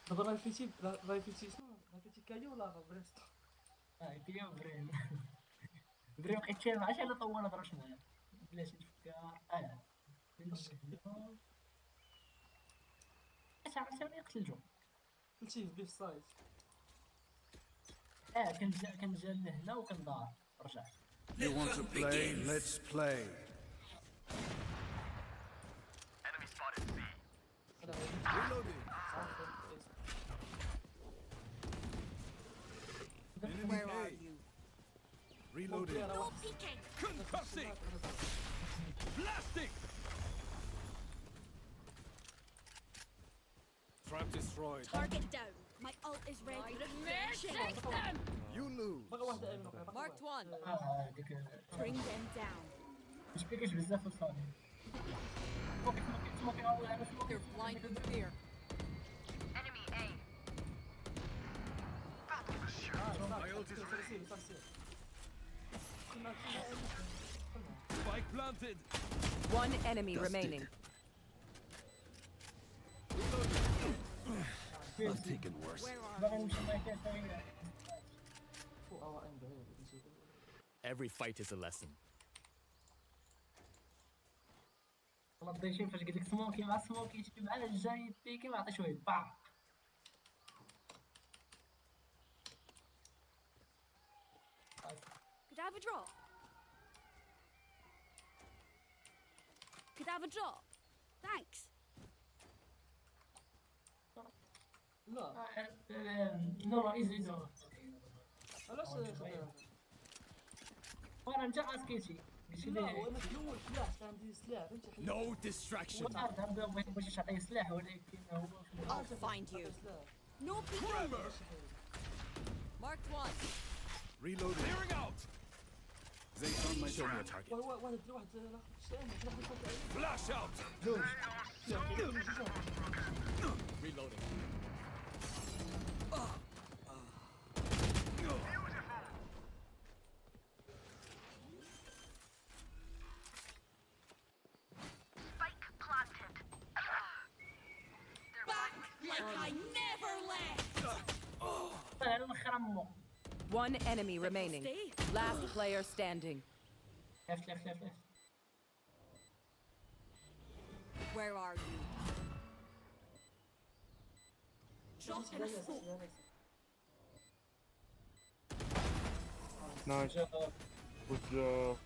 دابا راه فيتي شنو؟ راه فيتي كايو ولا بريستو؟ كيما بريم. بريم بقيت شايف عرفتي على طول نهضرش معاه بلاتي تفكر اش عرفتي ملي قتلتو. قلتي في بيف سايت. كان جا لهنا وكان دار رجع. You want to play? Let's play. Enemy spotted C. انا غادي Reloading. Enemy Where are A. you? Reloading. No peeking! Concussing. Blasting. Trap destroyed. Target down. My ult is ready. You lose. باقي واحد امين وقع. Marked one. ديك Bring them down. مش بيكش بزاف في الصالح. سموكي اول انا سموكي. You're blind with fear. Enemy A. My ult is ready. Spike planted. One enemy remaining. I've taken worse. Where are باغي you? نمشي معاك ثاني. فوق ام بعيد نسيت. Every fight is a lesson. والله ضيشين فاش قلت لك سموكي مع سموكي تجي مع الجاي بيكي ما عطى شويه باع. Could I have a drop? Could I have a drop? Thanks. لا نو ايزي علاش خديها؟ وانا نتا اسكيتي قلت لا لي وانا في الاول سلاح كان عندي سلاح فهمتي حيت No distraction. بغيت تعطيه سلاح ولكن هو I'll find you. No peeking. Marked one. Reloading. Clearing out. They found my Show me a trap. target. واحد Flash out. Reloading. Spike planted. Back like I never left. انا نخرمو. One enemy remaining. Stay. Last player standing. لف. Where are you? Drop in a smoke. Nice. Good job.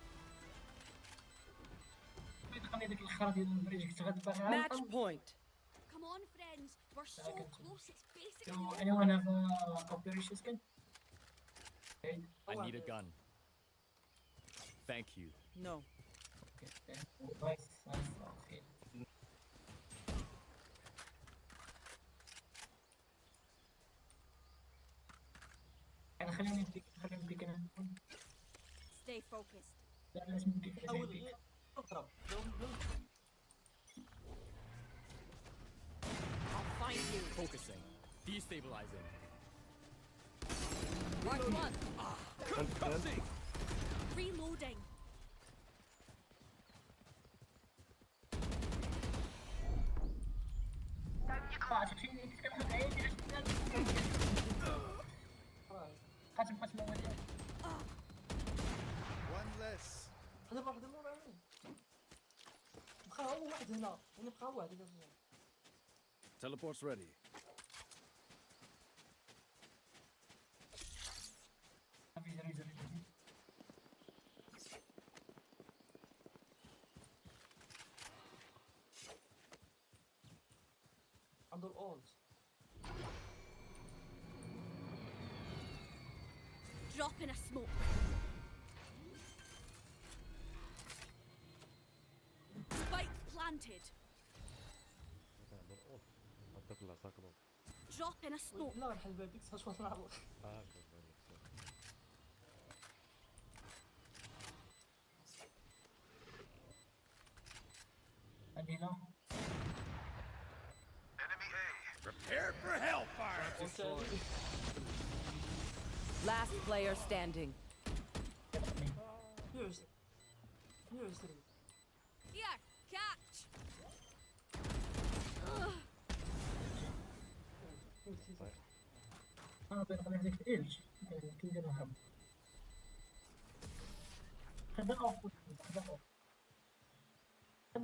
دخلني ديك الخرا ديال البريج كنت غادي Match point. Come on, friends. We're so close. It's basically So over. anyone have a operation skin? Okay. I need a gun. Thank you. No. Okay. Nice. Okay. انا خليني نبيك انا. Stay focused. لا لازم نبيك. اول اضرب I'll find you. Focusing. Destabilizing. Marked one. Concussing. Reloading. One less. انا واحد مور عيني بقى هو واحد هنا بقى واحد هنا. Teleport's ready. عنده الاولد. Drop in a smoke. Spike planted. Drop in a smoke. لا نحل بابيك صاش واحد نعرض. هنا Enemy A. Prepare for hellfire. Last player standing. Here's Here, catch. طيب خلي هذيك الإيلج كي ندير نهرب خدا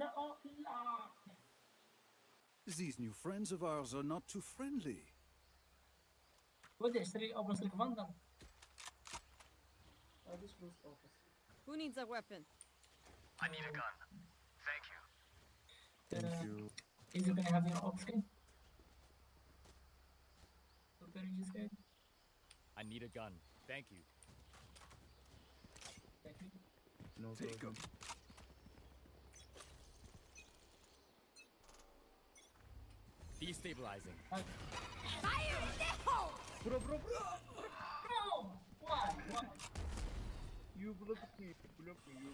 أوف لا These new friends of ours are not too friendly. ودي اشتري أو بنشتري فاندر هاديش فلوس اوفيس. Who needs a weapon? I need a gun. Thank you. thank you. Is you gonna have your off skin? Preparing this guy? I need a gun. Thank you. Thank you. No Take problem. 'em. Destabilizing. Fire in the hole! Bro, bro, bro. No! Why? Why? You block me. Block me. You.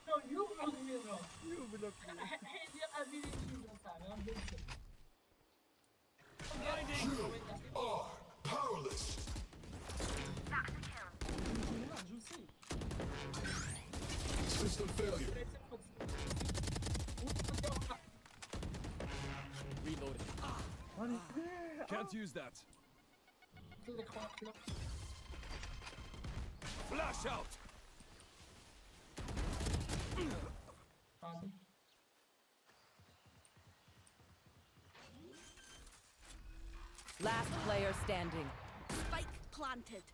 No, you block me, bro. You block me. حيد يا قابلين يجيزا صاحبي I'm very sick. That's a kill. لا جوسي. Reloading. Can't use that. Flash out. Last player standing. Spike planted.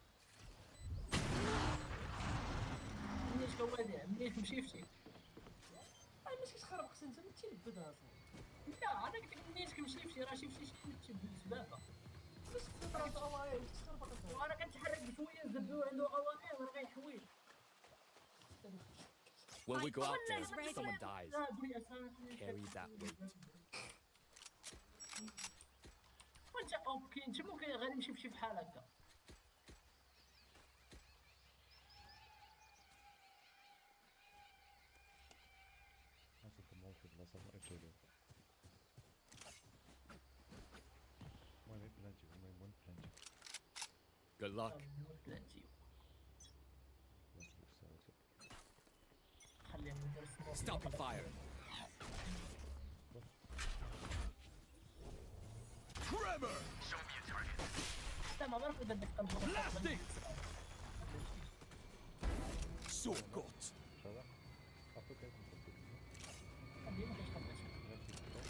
منيش قوادي منيش مشيفتي اي ماشي تخرب خصك انت اللي تيبدا اصاحبي. لا انا قلت لك منيش كمشيفتي راه شفتي شي بالسبابه باش تضرب اواي تخرب اصاحبي. وانا كنتحرك بشويه زبدو عنده اوائل راه غيحوي When we go out there, Is ready. someone dies. لا بلي اساسا Carry that weight. وانت اوكي انت ممكن غير نمشي بشي بحال هكا حسيت الموت في بلاصة ما أجلو. المهم بلانتي المهم بلانتي. Good luck. بلانتي بلانتي في الساعة. خلينا ندير سموك Stop the fire. Tremor. Show me a target. لا ما بعرف اذا بدك تنفض Blasting. So got. هذا أعطوك هيك مصدق. خلينا باش خلص بلانتي في الساعة.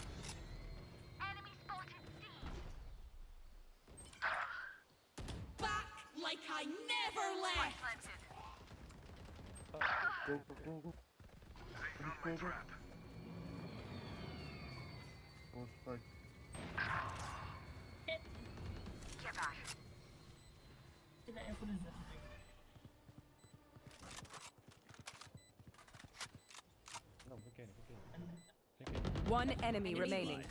Enemy spotted C. Back like I never left! Planted. Go, go, go, go. They found my trap. Go, strike. Get back. كذا ياكل الزلمه لا ما كاين ما كاين. ما كاين. One enemy remaining.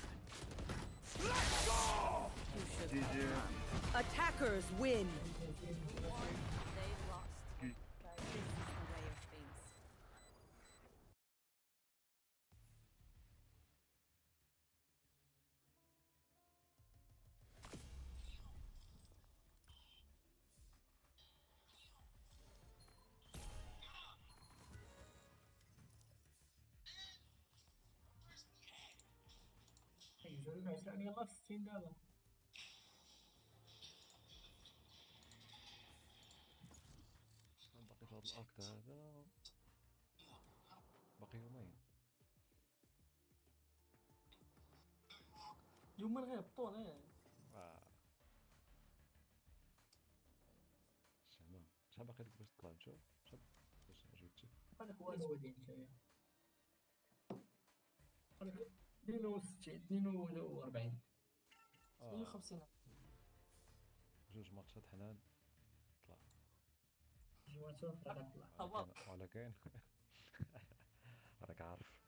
GG. Attackers win. They lost. This is the way of things. يجرون 20 يلا في 60 دابا باقي في هذا الأكت هذا. باقي يومين. يوما غيهبطون شحال باقي لك باش تطلع نشوف شحال باش جبتي. هذاك هو الودين شويه هذاك 62 42 52. جوج ماتشات حنان طلع. جواتات راه طلع هبط. ولا كاين راك عارف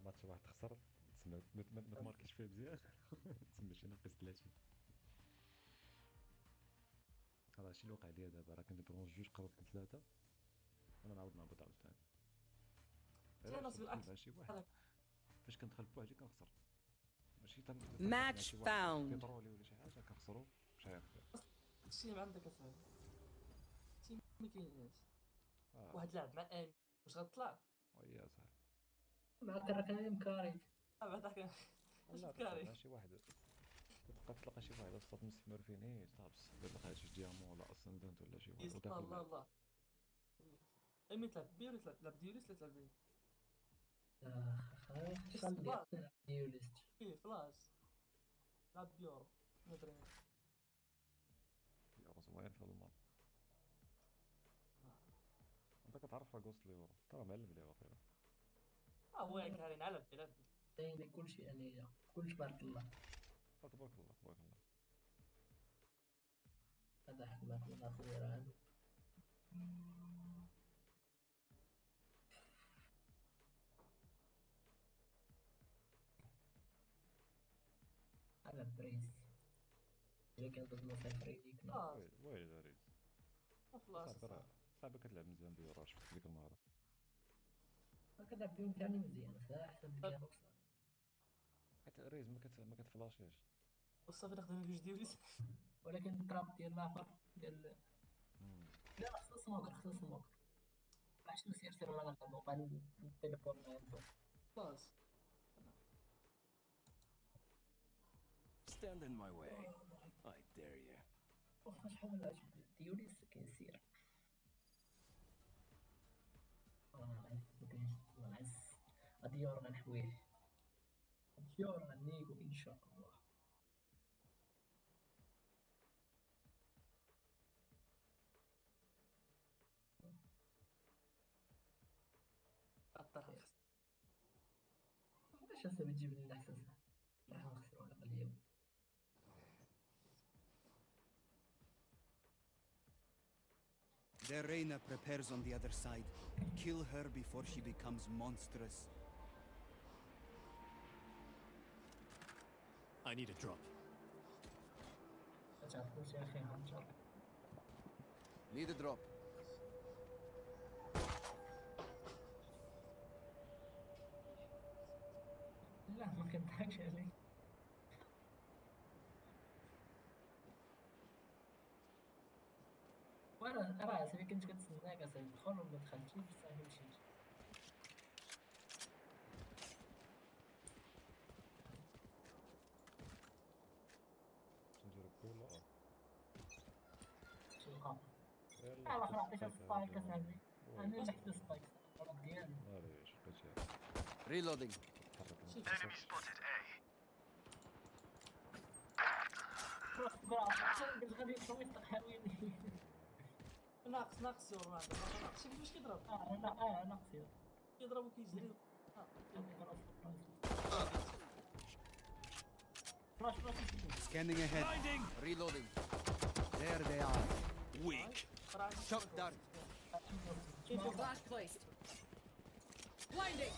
ماتش واحد خسر تسنى ما تماركيش فيه مزيان تسنى شي ناقص 30. هذا الشيء اللي وقع ليا دابا راه كنت برونج جوج قربت لثلاثة وانا نعاود نهبط عاوتاني. ناس بالعكس. شي واحد فاش كندخل بوحدي كنخسر ماشي Match found. بيترولي ولا شي حاجه كنخسرو مش عارف. هادشي اللي عندك اصاحبي. هادشي ما كاينش. اه واحد لعب مع امي واش غتطلع؟ ويا صاحبي معك راه كاين كاري بعدك لا كاري. طلع شي واحد كتبقى تلقى شي واحد اصلا مستثمر فين ايه صعب دير لك هادشي ديامون ولا اسندنت ولا شي واحد يسطا وداخل الله معاك. الله. ايمي تلعب بي ولا تلعب ديوليس ولا تلعب بي؟ خلي ديوليست. بي فلاش. لعب بيورو. مدري. يا زوين في الماء. انت كتعرف غوست لي ورا ترى معلم لي واقيلا. وين كارين علب علب. دايما كلشي عليا كلشي بارك الله. تبارك الله تبارك الله. هذا حكمك من اخويا راه على بريس. إلا كان ضد مسافرين ليك نار. ويلي داريس. فلاش. صعب كتلعب مزيان بيورا شفت ديك النهار. كنلعب بهم كاملين مزيان احسن بكانو بصح. حيت ريز ما كتفلاشيش. وصافي ناخذ جوج ديوليس. ولكن التراب ديال الاخر ديال لا خصو سموكر خصو سموكر. علاش نسير سير ولا نلعبو بقى نتيليبورت عندو. فلاش. Stand in my way. I dare you. واخا شحال عجب ديوليس كيسير. نعس ديور غنحويه ديور غنيكو ان شاء الله. علاش اسا تجيب لنا احساس راح نخسروا على اليوم. Their Reina prepares on the other side. Kill her before she becomes monstrous. I need a drop. ما تعرفوش يا اخي هانجر. Need a drop. لا ما كنضحكش عليك. وانا راه سمي كنت كنتسناك اصاحبي تدخل وما دخلتيش بصح مشيت. باش نديرو كولا تلقى يلا الاخر عطيتها سبايك اصاحبي. انا اللي حدت سبايك الغلط ديالي. معليش بقيت Reloading. Enemy spotted A. خلاص برافو قلت غادي يصوت حاويني. ناقص يور ناقص. شوف كيفاش كيضرب. لا ناقص يور كيضرب وكيجري. فلاش Scanning ahead. Blinding! Reloading. There they are. Weak. Shock dart. Flash placed. Blinding.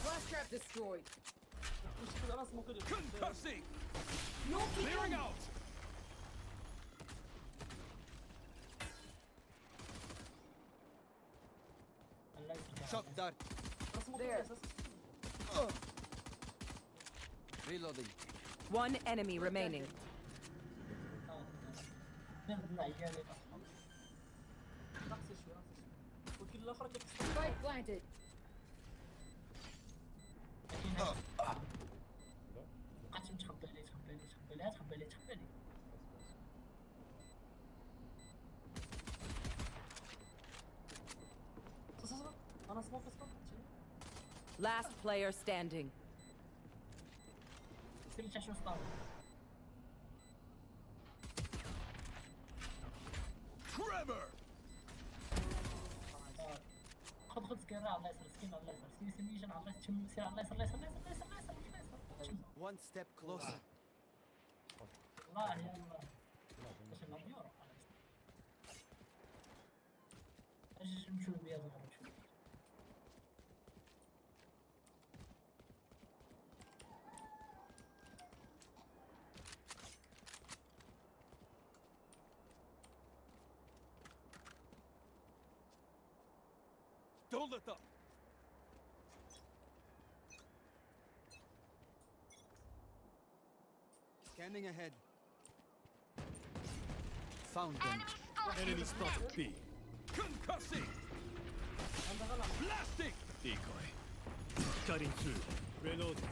Flash trap destroyed. راس مو كده. Concussing! Clearing out! Shock dart. راس مو There. كده. Reloading. One enemy remaining. ناقص شوي. وكل الاخر كيكسر. Spike planted. بقيت نتخبى عليه تخبى عليه. صح. انا سموك. Last player standing. سميتها شنو صار. Trevor! خذ سكين على اليسار سمي جن على اليسار تم سير على اليسار. One step closer. الله يلا باش نلعب يورو. اجي نمشيو بيا زعما نمشيو. Don't let up! Scanning ahead. Found them. Enemy spotted B. Concussing! Blasting! Decoy. Cutting through. Reloading.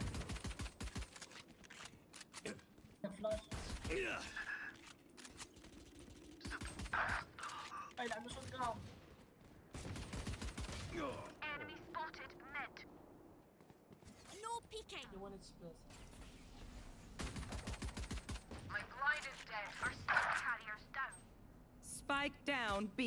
اي لعبه شوت جام. No peeking. You want it space. Spike down B.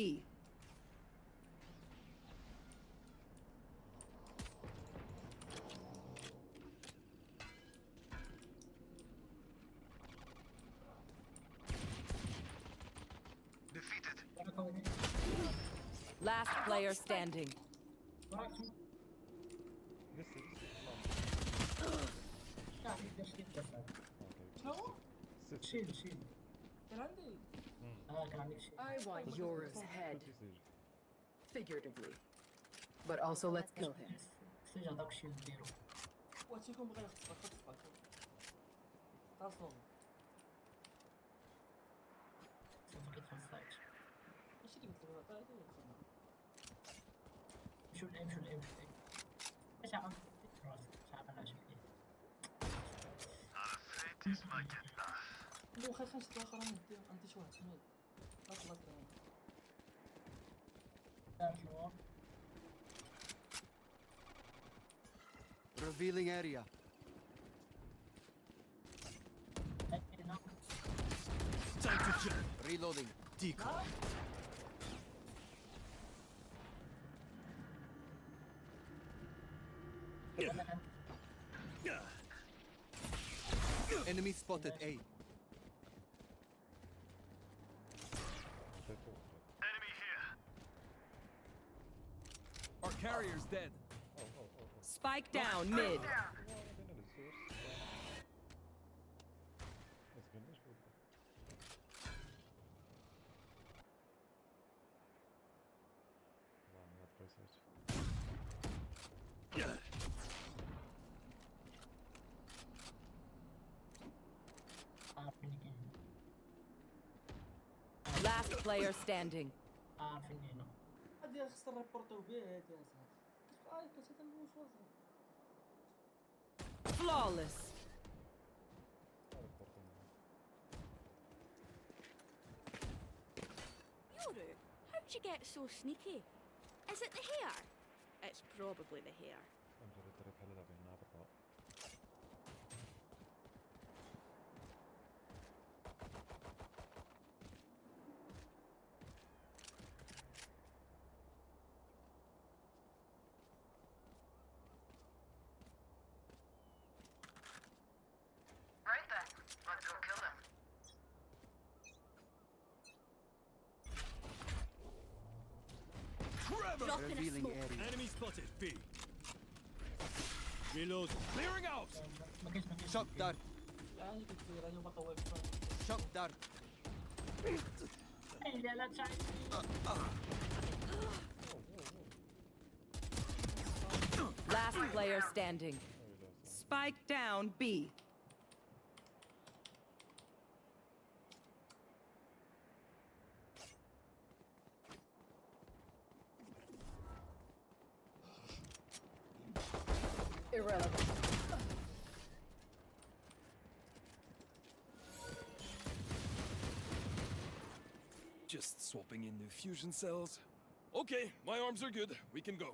Last player standing. وراك شو؟ لسه لا يقدر شيل بس هذا. شنو؟ شيل. كان عندي. كان عندك شيء. I want yours head, سيج. figuratively. But also let's kill him. سيج هذاك شيل ديرو. واتيكم بغا يخطفك. تعرفون. سوف كيدخل السايت. ماشي اللي قلت له هذا اللي يدخل. شو الايم. ايش عم شعب انا اشوف مو خايف نشتي اخر ندير انت شو هتسمي. اطلع Revealing area. Time to jump. Reloading. Decoy. Enemy spotted A. Our carrier's dead. Spike down mid. Last player standing. فيني هنا. هادي خصنا نريبورتيو بيه هادي اصاحبي. كتهضر بالوسواس. Flawless. Yoru, how'd you get so sneaky? Is it the hair? It's probably the hair. Drop in a Revealing smoke. area. Enemy spotted. B. Reload. Clearing out. ما كاينش Shock dart. يعني كثير راني بطول. Shock dart. لا تعال. Last player standing. Spike down B. Irrelevant. Just swapping in the fusion cells. Okay, my arms are good. We can go.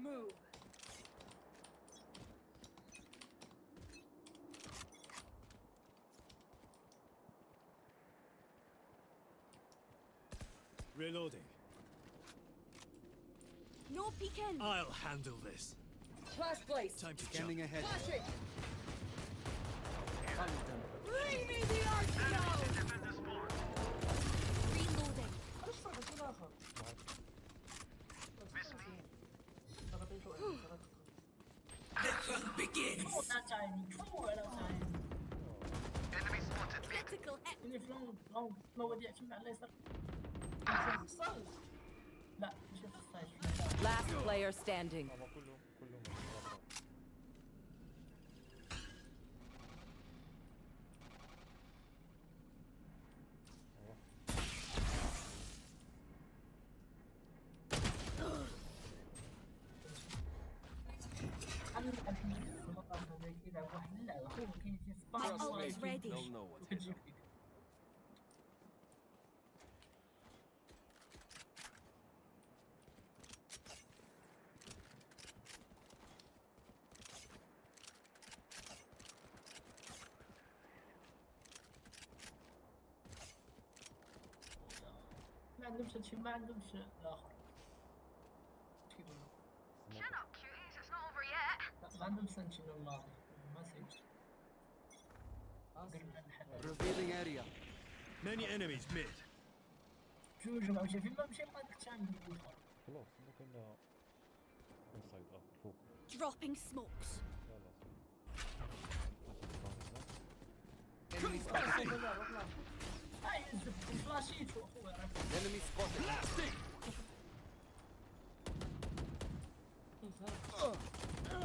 Move. Reloading. No peeking. I'll handle this. Flash place. Time to jump. Scanning ahead. Flashing. Bring me the arsenal. Reloading. علاش فرقت من الاخر؟ لا تعال. Critical hit. فيني فلون وديع كم على اليسار. لا مش السايد. Last player standing. يلعب في المطار هذاك يلعب واحد اللعبة خويا كاين شي My سباق ult is ready. They'll know what hit وكتجيب them. فيك. ما عندهمش هادشي ما عندهمش الاخر اش كيقولوا لا ما عندهم سنتينو الله ما سيتش درنا الحل Revealing area. Many enemies mid. جوج مع شي فين ما مشى ما داك التايم ديال الاخر خلاص ممكن انسايد فوق. Dropping smokes. لا لا Enemy spotted. هاي الفلاشيت اخويا Enemy spotted.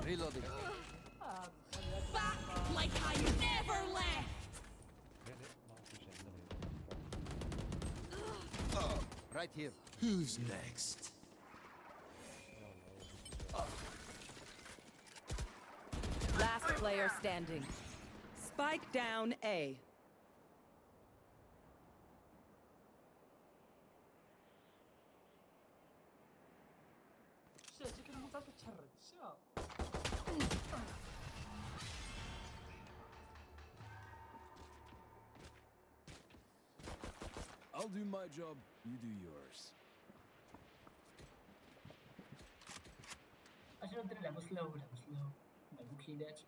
Reloading. Back like I never left. ما في شيء عندنا. Right here. Who's next? Last player standing. Spike down A. شتي كان المنطقه كتحرك شا I'll do my job, you do yours. اش نقدر نلعبو سلو نلعبو كيلات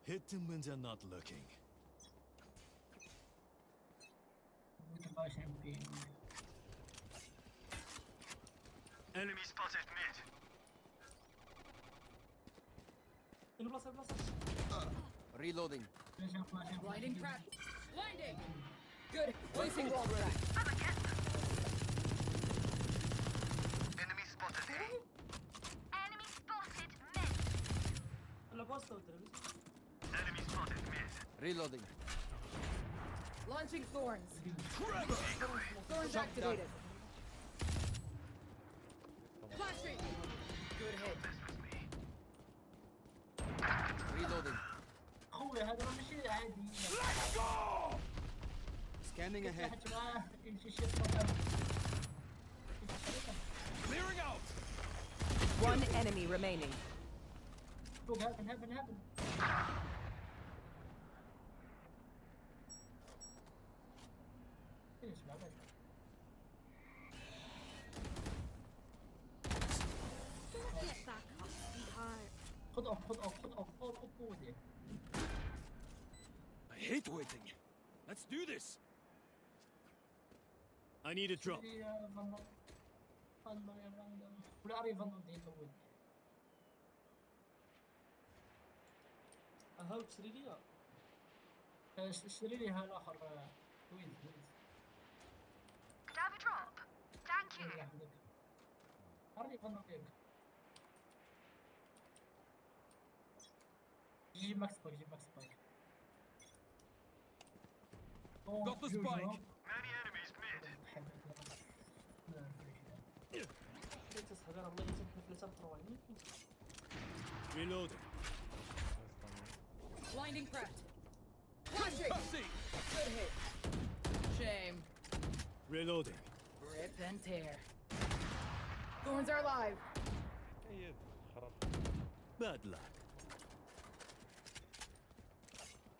Hit them when they're not looking. 24 بي Enemy spotted mid. البلاصه Reloading. Blinding trap. Blinding. Good. Placing wall trap. Enemy spotted A. انا بوست ودربي Enemy spotted mid. Reloading. Launching thorns. Thorns activated. Flashing. Good hit. Reloading. خويا هذا راه ماشي عادي Scanning ahead. حتى معاه يمشي شي بروبليم Clearing out! One enemy remaining. فوق هبن فينيش ما باش Get back up, sweetheart. خذ اوف قوة I hate waiting. Let's do this. I need a drop. يا فاندر يا فاندر ولا عري فاندر ديال الاول هاو تشري ليا اشتري لي ها الاخر ويز عري فاندر ديالك جيب ماكس باك Got the spike. Many enemies mid. انت صاحبي راه والله انت في 3 3 Reloading. Blinding prepped. Flashing. See. Good hit. Shame. Reloading. Rip and tear. Thorns are alive. ايد خرب. Bad luck.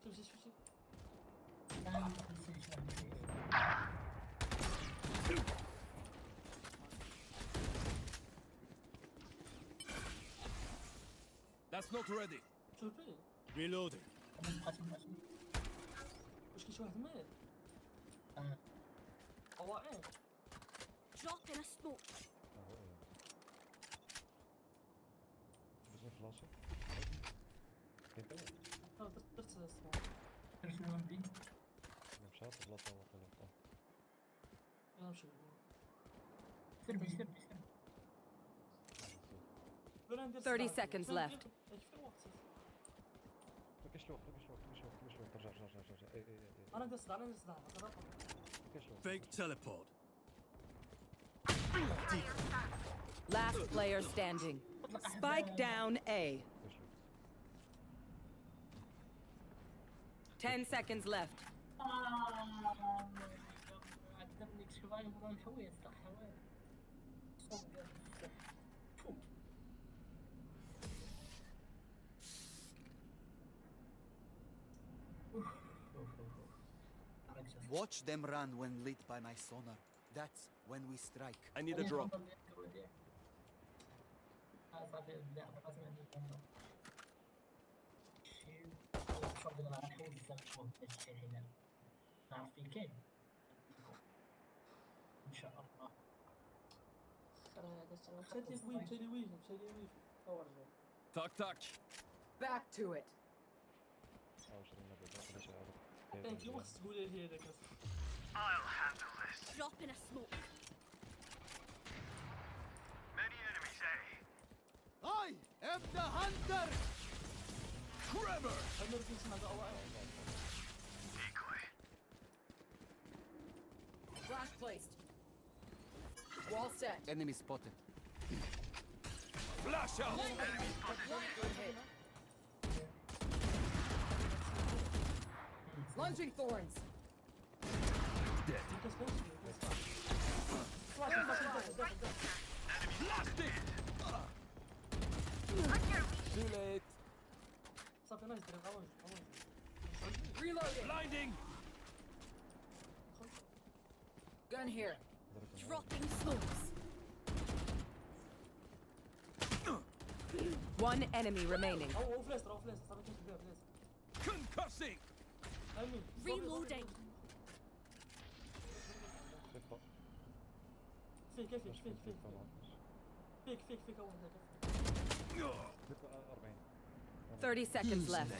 تمشي That's not ready. شوفي Reloading. واش كاين شي واحد مال هو ايه Drop in a smoke. باش نفلاشي. كاين تاني. درت السمو مشات بلاصه واقيلا. يلا نمشيو سير بلا انا ندير 30 الصداع. seconds فين- left. فين الوقت؟ ما كاينش الوقت، ما كاينش الوقت، ما كاينش الوقت، ما كاينش الوقت. رجع رجع رجع رجع. اي انا ندير الصداع، انا ندير الصداع. ما كنعرفش. ما كاينش الوقت. Fake teleport. Last player standing. Spike down A. ما كاينش الوقت. 10 seconds left. عذبني شويه ولا الحوايج تاع حوايج صوت ديال الصح. فو. أوف، أوف، أوف، أوف. عرفت شوف. Watch them run when lit by my sonar. That's when we strike. I need a drop. صافي بدا براسي ما عندي كنضرب. شي صافي انا غنحاول بزاف نشوف هادشي حنا نعرف فين كاين ان شاء الله. مشى لي وين مشى لي وين مشى لي وين هو رجع. Talk, talk. Back to it. 29 بعدا علاش عارف. انت الوقت تقول لي هذاك اصاحبي. I'll handle this. Drop in a smoke. Many enemies, eh? I am the hunter! Trevor! انا راه كنسمع هذا اول. Decoy. Flash placed. Wall set. Enemy spotted. Flash out! Lunging thorns. Blasted! Too late. صافي انا ندير غاوي. Reloading. Blinding! Gun here. Dropping smokes. One enemy remaining. هو فلاش راه فلاش صافي كنتبيع فلاش. Concussing! امين. Reloading. فيك فيك فيك فيك فيك فيك فيك فيك هو هذاك. 30 seconds left.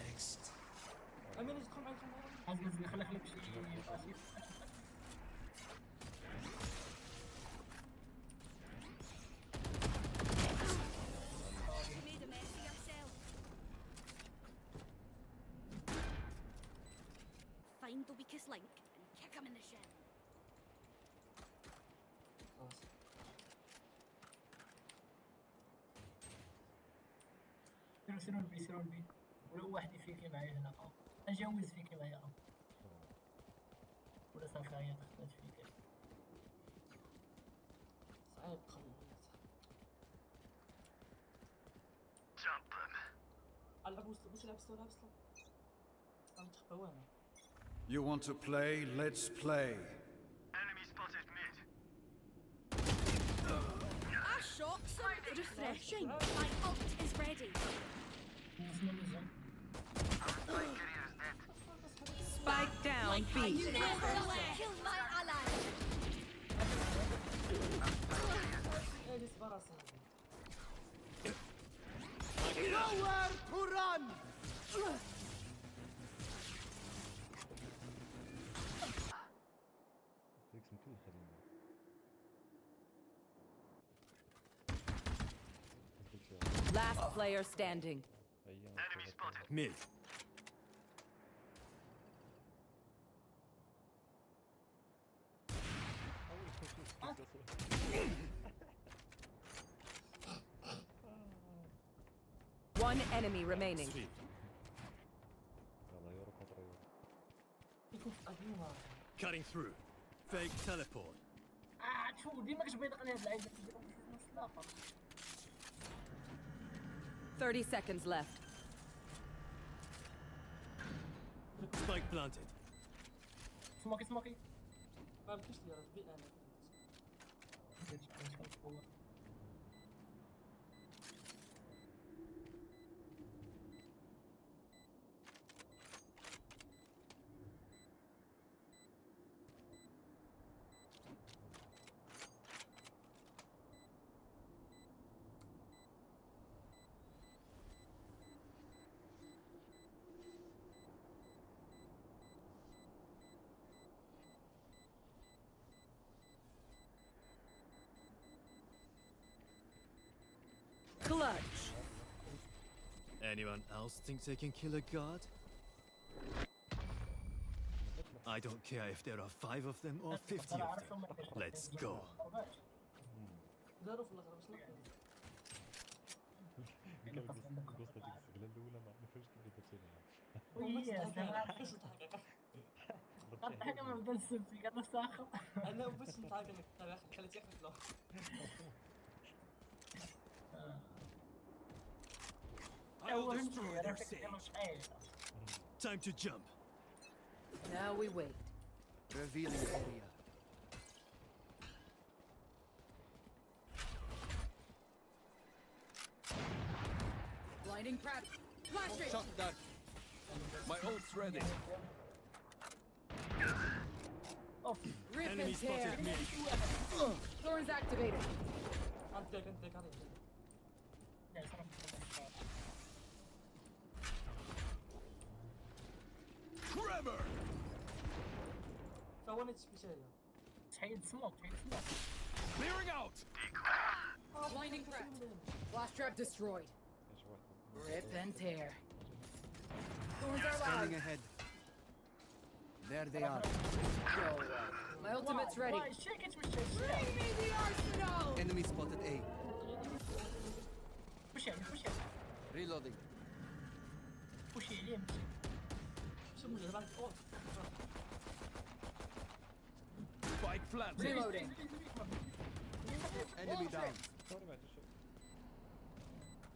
امين يدخل معايا يدخل معايا. خلي خلي خلي نمشي. You made a mess of yourself. Find the weakest link and kick him in the shin. خلاص. سيروا البي سيروا البي ولا واحد يفيكي معايا هنا نجاوز فيكي معايا ولا صافي هي تختات فيك صعيب قليل. Jump them. العب وسط باش لعب سلو لعب سلو. غنتخبى وانا. You want to play? Let's play. Enemy spotted mid. Ah, shocks! Refreshing. My ult is ready. Spike down B. Never left. Kill my ally. هادي صبر اصاحبي. Nowhere to run! فيكس مكل خلينا. Last player standing. Enemy spotted mid. One enemy remaining. Sweet. يلا يورو كونتر يورو. يكون في قديمة. Cutting through. Fake teleport. شو ديما كتبغي يدقني هاد اللعيبه كيديروا في نفس الاخر 30 seconds left. Spike planted. سموكي سموكي ما بكيش لي راه بين انا. Anyone else think they can kill a god? I don't care if there are 5 of them or 50 of them. Let's go. داروا في الاغلب بس لا. كان القصة ديك السجلة الأولى ما عرفناش كيف بدات تلعب. وي قد حاجه ما بدل السبسي قد نستاخر. انا بس نتعاقل لك طيب يا اخي خليتي يحرق له. I'll destroy their sage. Time to jump. Now we wait. Revealing area. Blinding prep. Flashing. Shot that. My ult's ready. Rip Enemy and tear. spotted mid. Thorns activated. انت كنت Tremor. ثواني تسبيشاليه. شحيد سموك شحيد سموك. Clearing out. Blinding prep. Flash trap destroyed. Rip and tear. Thorns are Scanning loud. ahead. There they are. Go away. My ultimate's ready. واي شيكت مش شيك. Bring me the arsenal. Enemy spotted A. وش يعني وش يعني Reloading. وش يعني شو من بعد اوه. Spike planted. Reloading. Enemy down. صوري ما عنديش شيء.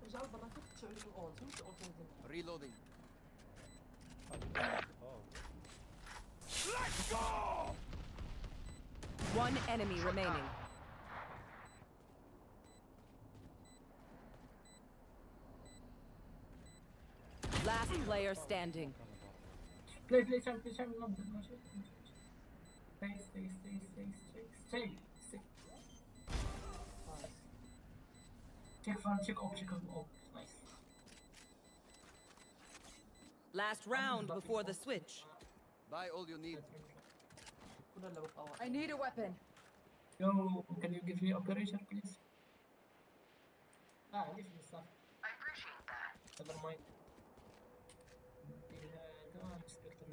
رجع برا كيف تسوي لك الاول فهمت الاول كان Reloading. Let's go. One enemy remaining. Last player standing. بلاي بلاي شام بلاي شام نبدا ماشي stay check front check op nice Last round before the switch. Buy all you need. كنا نلعبوا في اول. I need a weapon. yo can you give me operator please leave me stuff I appreciate that never mind تمام سبكتر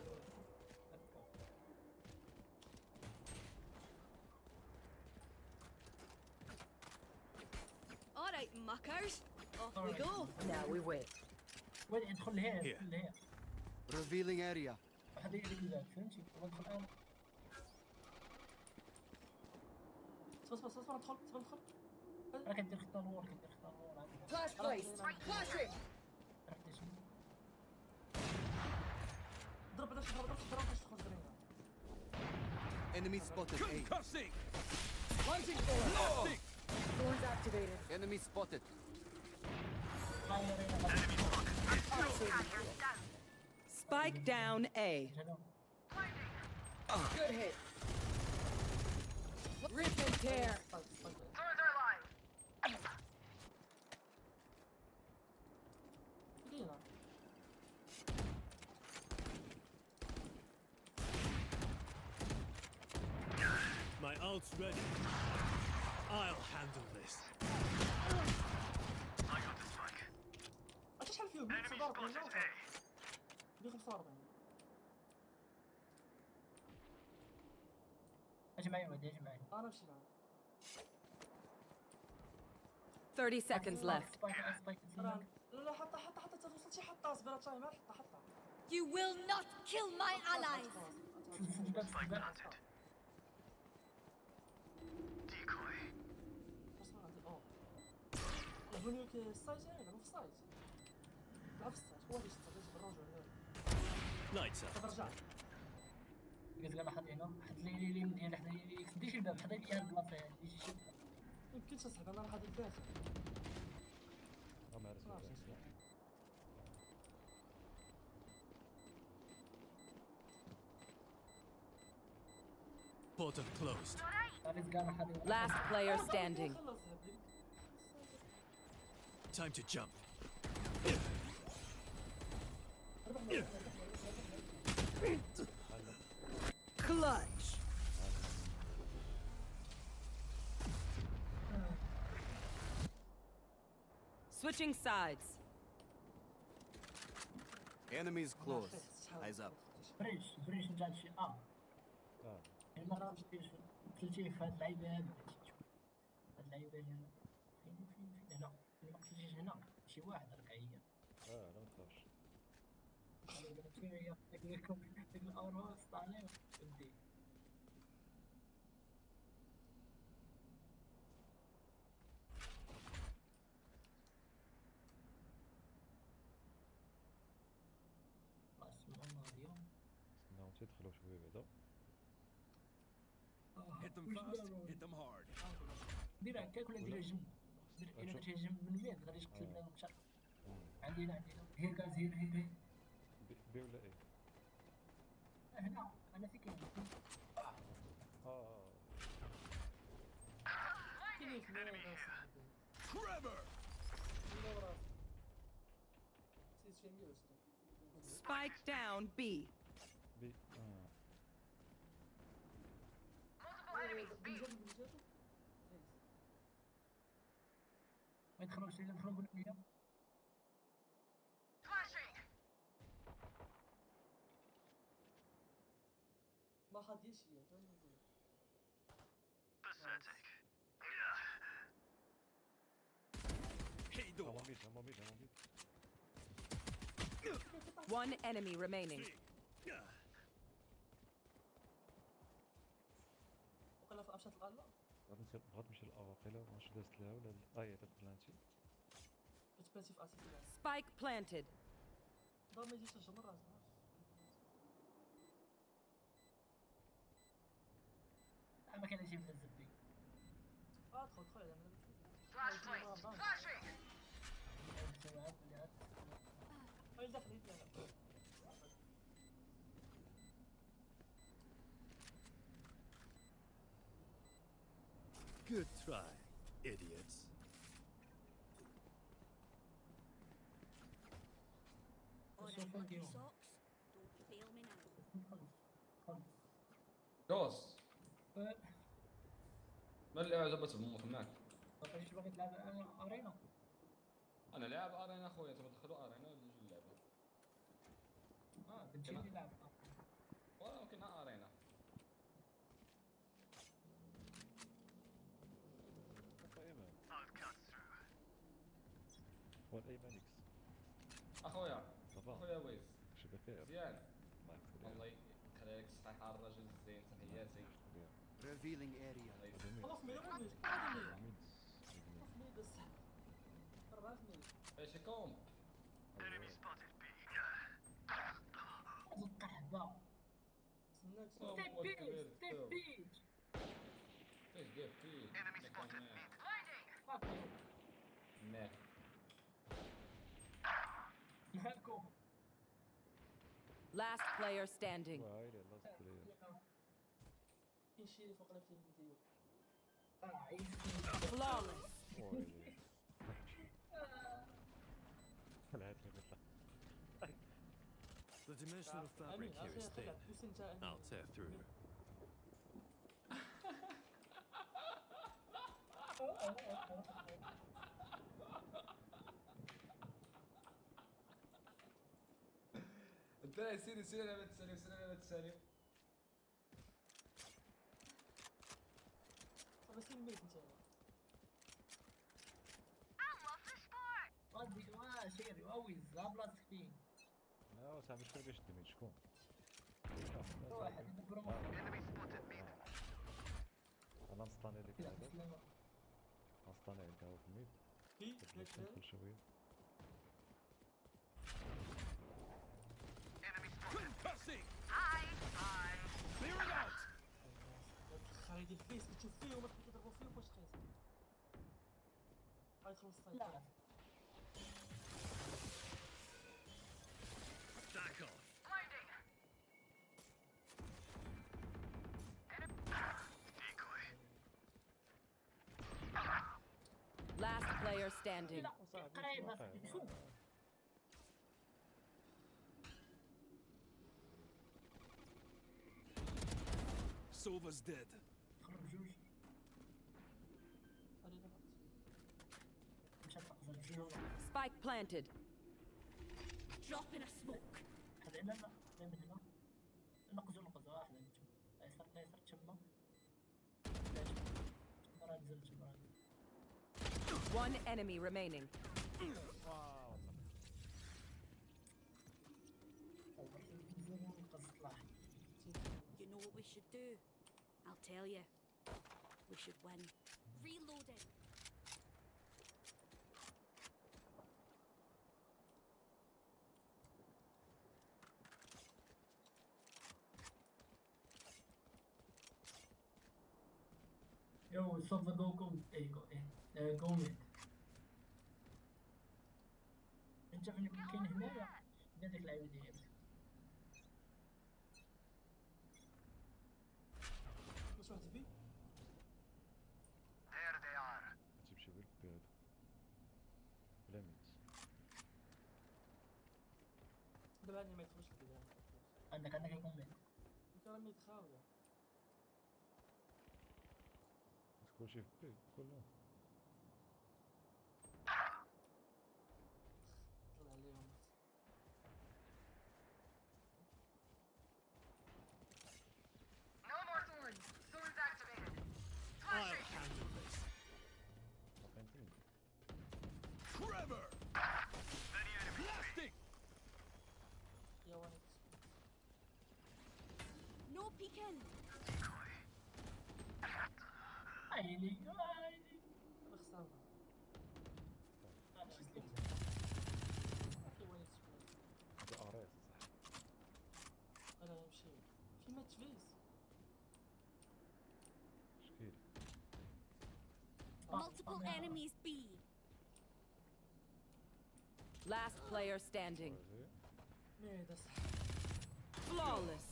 All right, muckers. Off we go. Now we wait. وين ادخل لهنا ادخل لهنا Revealing area. واحد يجي ذاك فهمتي ادخل انا اصبر ادخل انا كندير خطه الور عادي Flash placed. Flashing. عرفتي شنو ضرب باش تدخل جرينا. Enemy spotted A. Concussing. Launching thorns. Blasting. Thorns activated. Enemy spotted. Spike down A. Good hit. Rip and tear. جينا. My ult's ready. I'll handle this. اش شحال فيهم 145 145 اجي معي ودي اجي معي انا نمشي معاه. 30 seconds left. لا حتى توصل شي حطها اصبر تايمر حطها. You will not kill my allies. لعبوا لك السايت لعبوا في السايت. لعب في السايت هو اللي يستغل بالرجل. Lights out. رجع. قلت لها حد هنا حد لي من هنا حدا لي تديش الباب حدا لي البلاصه هذه يجي شي يمكن تسحب انا راح هذه البيت. ما عرفت. Portal closed. Last player standing. Time to jump. Clutch. Switching sides. Enemies close. Eyes up. بريش نتاع شي يعني ما عرفتش كيفاش قتلتيه في هاد اللعيبه هادو هاد اللعيبه هنا فين هنا ما قتلتيش هنا شي واحد راك هي لا ما تخافش. ديك الاورو عليه ودي اسمع اليوم ناو تدخلوا شويه بعدا. Hit them fast, hit them hard. دير هكاك ولا دير جنب دير الا درتي جنب من بعد غادي تقتل بنادم اكثر عندنا هير كاز هير بي ولا ايه؟ هنا انا في كاين كاين في مينا صاحبي Trevor! كاين وراه نسيت فين 120 Spike down B. بي بالجد ما يدخلوش يدخلوا بالمية ما خديش هي فاهم نقول Hey, door. I'm on mid. One enemy remaining. وقيلا في ابشات الغله بغات نمشي للأواقيلا واش دازت لها ولا هي تبلانتي. كتباتي في اساس الغله Spike planted. ضا ما يجيش الجمر راس ما كان يجيب الزبي دخل انا هاي دخل يدي انا Good try, idiots. Alright, lucky socks. Don't fail me now. جوز ما اللي عجبت بموت معك؟ ايش باغي تلعب ارينا انا لاعب ارينا اخويا تبغى تدخلوا ارينا ولا نجي نلعبوا؟ بتجي نلعب ولكن ارينا والايمانكس اخويا صافا اخويا ويز شي بخير مزيان الله يخليك. الله يخليك صحيح الرجل الزين تحياتي Revealing area. الله خلاص ميلا ولا ميلا خلاص ميلا بس 4 ميلا ايش كوم القحبه استناك تبيج فيش جيب فيه ماك مالكم Last player standing. وهايلي لاست بلاير. كاين شي اللي فوق لفتي نديرو Flawless. ويلي طلعت لي مثلا. The dimensional fabric here is thin. I'll tear through. انت سيري لعبة تسالي صافي سير ميت انت غادي شيري ويز لا بلاصتك فين صاحبي شكون باش تدمج شكون؟ واحد يدبر انا نسطاني لك هذا نسطاني عليك هو في الميد ندخل شويه. Concussing! Clearing out! خارج الفيس كتشوف فيه وما تقدر تضربو فيه واش خايس غيدخلو السايد لا Back off. Last player standing. قريبه شوف Sova's dead. خرج جوج مشات تقزل جوج Spike planted. drop in a smoke. هذا لا لا لا من هنا نقزو واحدة من تما لا يسر تما لا تما راه نزل تما راه نزل. One enemy remaining. You know what we should do? I'll tell you. We should win. Reloading. Yo, solve the go go mid. انت فين كاين هنايا قال لك اللعيبه ديالك واش واحد بي تمشي بالبيض بلا ميت. دابا عندي ما يدخلش البيت عندك يكون ميد راه ميت خاويه كلشي في البيض كله. طلع عليهم No more thorns. Thorns activated. I'll handle this. باقيين فين؟ Trevor! Blasting! يا واحد No peeking. عيني دابا خسرنا في وين هذا اريس صح. انا نمشي فيما تفيس شكيل. Multiple enemies B. Last player standing. ميدا صح Flawless.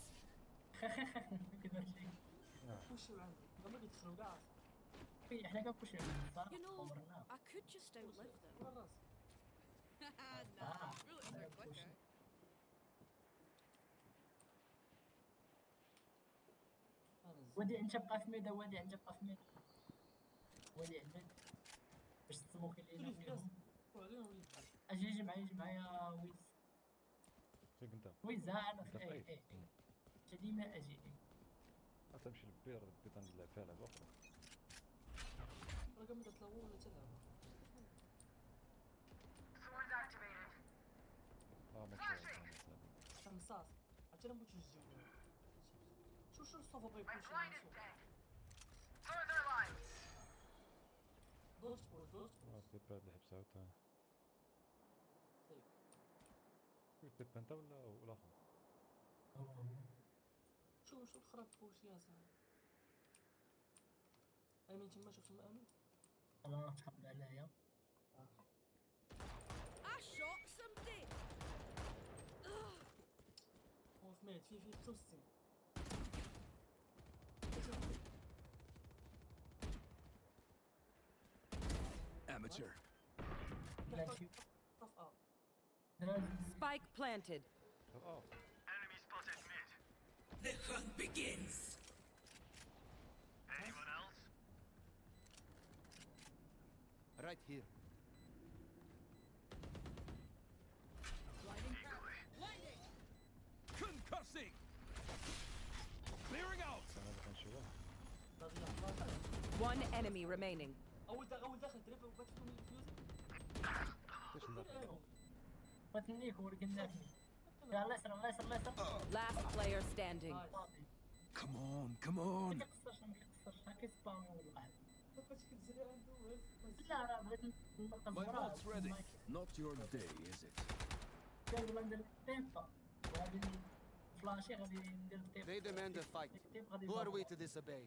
وشو عندي هما كيدخلوا كاع حنا كنبوشي صح You know, عمرنا I could just outlive them. وين راسي Nah, bullets are quicker. ودي انت بقى في ميدا ودي انت بقى في ميدا ودي عندك باش تسموك لينا فيهم اجي معايا ويز فين كنت؟ ويز انا كنت في في اي انت ديما اجي تمشي للبير نلعب فيها لعبة أخرى. راه كامل تلعبوا ولا تلعب Thorns activated. خمساس عرفتي انا بغيت نجيو شو الصوفا بغا My يبوشي blind is dead. Thorns are alive. دوزت دير بهاد الحبسة عاوتاني. كنت دير انت ولا اخر؟ شو الخراب بوشي يا صاحبي امين تما شفتهم امين انا تحب عليا I shot somebody. هو في ميت في 65 Amateur. بلاتي طف اه Spike planted. Enemy spotted mid. The hunt begins. Anyone else? Right here. Blinding trap. Blinding. Concussing! Clearing out! انا اللي كنشوفه. One enemy remaining. اول دخل دريبل وبات فيهم الفيوز كيفاش ندخل؟ بغيت ولكن نافني الله يسر الله يسر الله يسر Last player standing. Come on. ما كيقصرش كيسبامو والله بقيت كتجري عنده لا راه بغيت ننقص My ult's ready. Not your day, is it? كنقول ندير تيمبا وغادي فلاشي غادي ندير تيمبا They demand a fight. Who are we to disobey?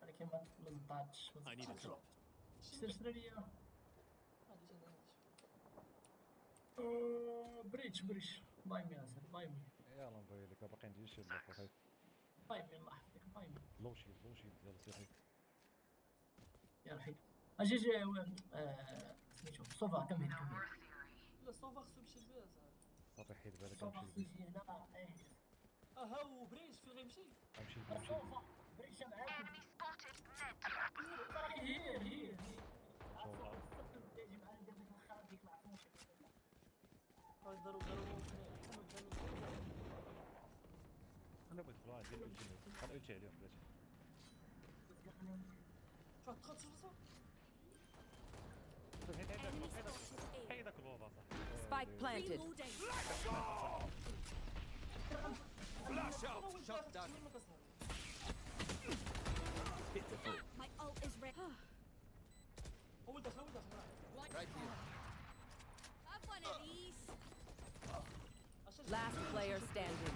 ولكن ما تضطرش I need a drop. سير ليا غادي انا بريتش باي مي اسير باي مي يلا نبغي لك باقي عندي شي لعبة. باي مي الله يحفظك باي مي لو شيلد يلا سير. يلا حيد اجي سميتو صوفا كمل لا صوفا خصو يمشي لبيها صافي حيد بالك صوفا نمشي خصو يجي هنا اها وبريش فين غيمشي نمشي صوفا بريتش معاك هير يجي معايا ندير لك الخراب ديك العفوشه داروا انا بغيت نخلو عندي الالتي غنالتي عليهم بلاتي شوف دخلت شوف حيد داك الوضع صاحبي Spike planted. Reloading. Flash out! Shot down. My ult is ready. هو دخل Right here. Have one of these. Last player standing.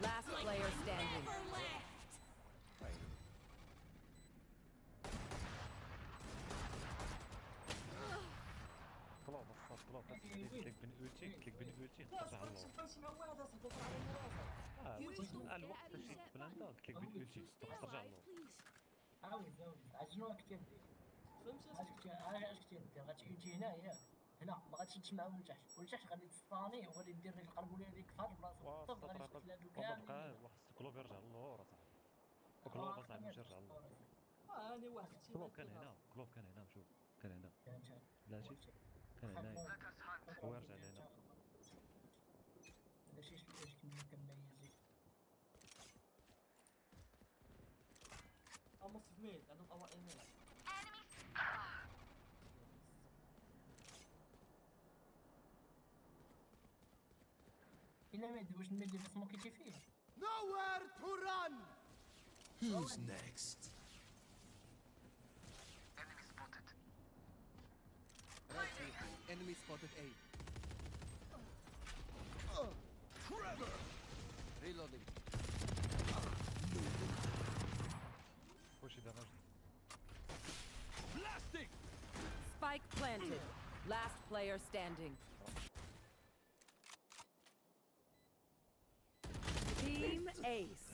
Last player standing. Never left. كلوف الصاط كلوف كليك بين الالتي ترجع للور شي مع واحد اصاحبي طلع على راسك الوقت فاش بلاندا كليك بين الالتي ترجع للور عاود عجنوها كثير فهمتي اش كنتي دير غتجي هنا ياك هنا ما غاتشدش معاه من تحت غادي تسطاني وغادي دير القلب ولا ديك فار بلاصه بالضبط غادي تقتل هادو كاملين خاص كلوف يرجع للور اصاحبي كلوف اصاحبي ماشي يرجع للور انا واحد كلوف كان هنا شوف كان هنا بلاتي كان هنا هو يرجع لهنا هذا شي كنا كنميزي اما في ميل عندهم اما ايميل الا ما يدوش الميل اللي سموكيتي فيه Nowhere to run! Who's next? Right here. Enemy spotted A. Trevor! Reloading. واش دابا Blasting! Spike planted. Last player standing. Team Ace.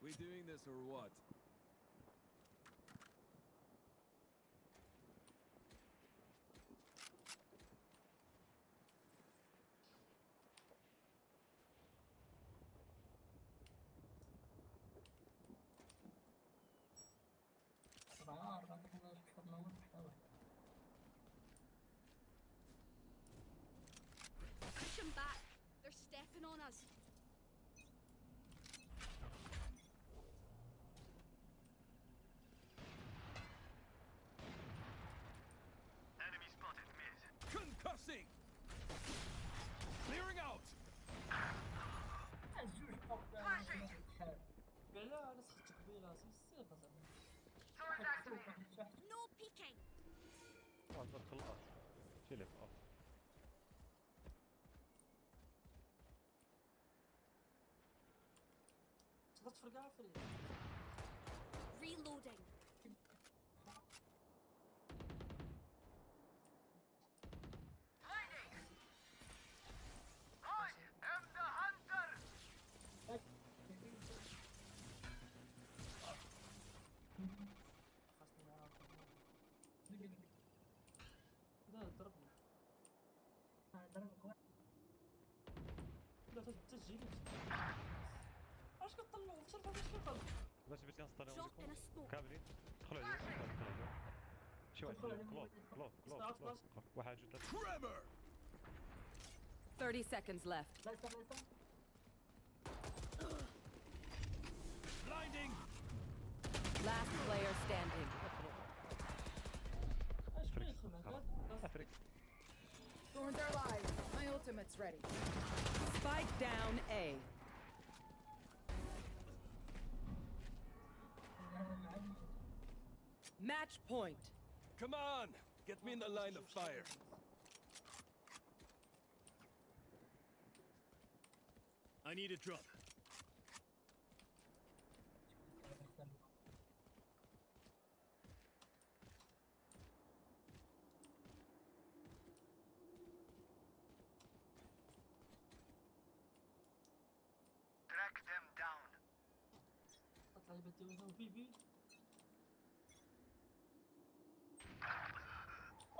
We doing this or what? Push them back. They're stepping on us. Enemy spotted mid. Concussing! Clearing out! لا انا سخت قبيله سيف اصاحبي Sword activated. No peeking. دخل اف شيلي في اف تقدر تفرقع فري Reloading. Blinding. I am the hunter. خاصني نعرف لا ضربني لا تسجيل اش كطلعوا في الشرطه اش كطلعوا باش بغيت نسطريهم Drop in a لكم smoke. كاملين دخلوا عليا شي واحد فيهم كلوف واحد جوج ثلاثة Trevor! 30 seconds left. Blinding! Last player standing. اش بغيت يدخل معاك افريك Thorns are live. My ultimate's ready. Spike down A. Match point. Come on! Get me in the line of fire. I need a drop. Track them down. تطلع لي بدي هنا وبيبي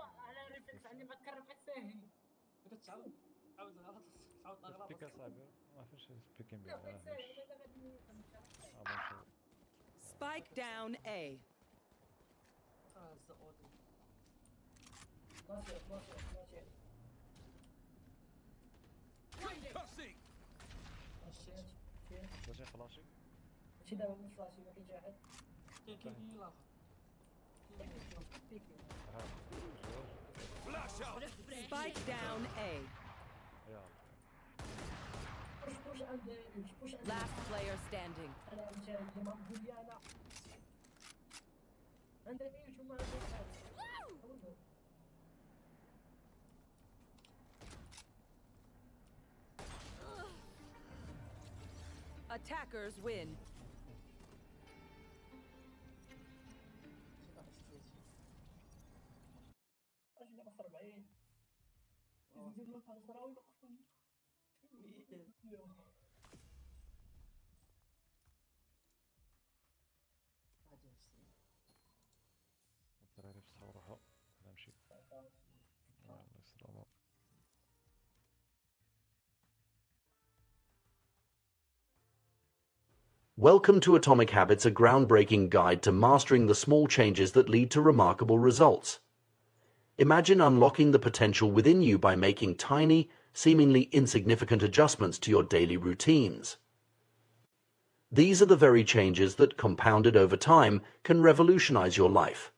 على ريفلكس عندي بكرر بالساهي بدك تعاود غلط تعاود اغلاط سبيك اصاحبي ما فيش سبيكين بيه لا بالساهي ولا غادي Spike down A. خلاص Cussing! فلاشي فلاشي ماشي دابا من فلاشي ما كاينش واحد. كاين لاخر. Flash out! Spike down A. يلا push and push and Last player standing. انا مشارك ديما نقول لي انا عندنا بيوت وما عندنا. Attackers win. اش اللي قصر 40 نزيد له 10 ولا قصر الدراري فتحوا روحو انا نمشي الله يسلمو. Welcome to Atomic Habits, a groundbreaking guide to mastering the small changes that lead to remarkable results. Imagine unlocking the potential within you by making tiny, seemingly insignificant adjustments to your daily routines. These are the very changes that, compounded over time, can revolutionize your life.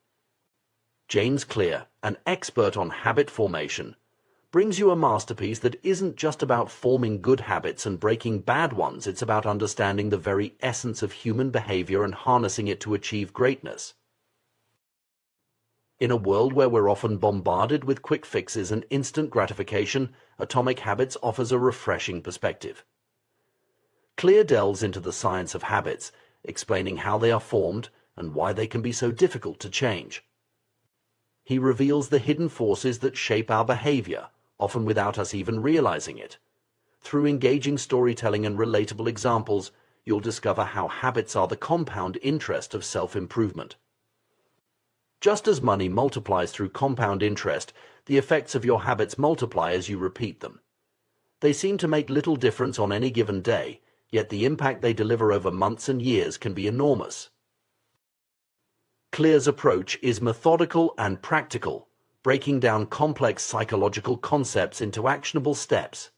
James Clear, an expert on habit formation, brings you a masterpiece that isn't just about forming good habits and breaking bad ones. It's about understanding the very essence of human behavior and harnessing it to achieve greatness. In a world where we're often bombarded with quick fixes and instant gratification, Atomic Habits offers a refreshing perspective. Clear delves into the science of habits, explaining how they are formed and why they can be so difficult to change. He reveals the hidden forces that shape our behavior, often without us even realizing it. Through engaging storytelling and relatable examples, you'll discover how habits are the compound interest of self-improvement. Just as money multiplies through compound interest, the effects of your habits multiply as you repeat them. They seem to make little difference on any given day, yet the impact they deliver over months and years can be enormous. Clear's approach is methodical and practical, breaking down complex psychological concepts into actionable steps.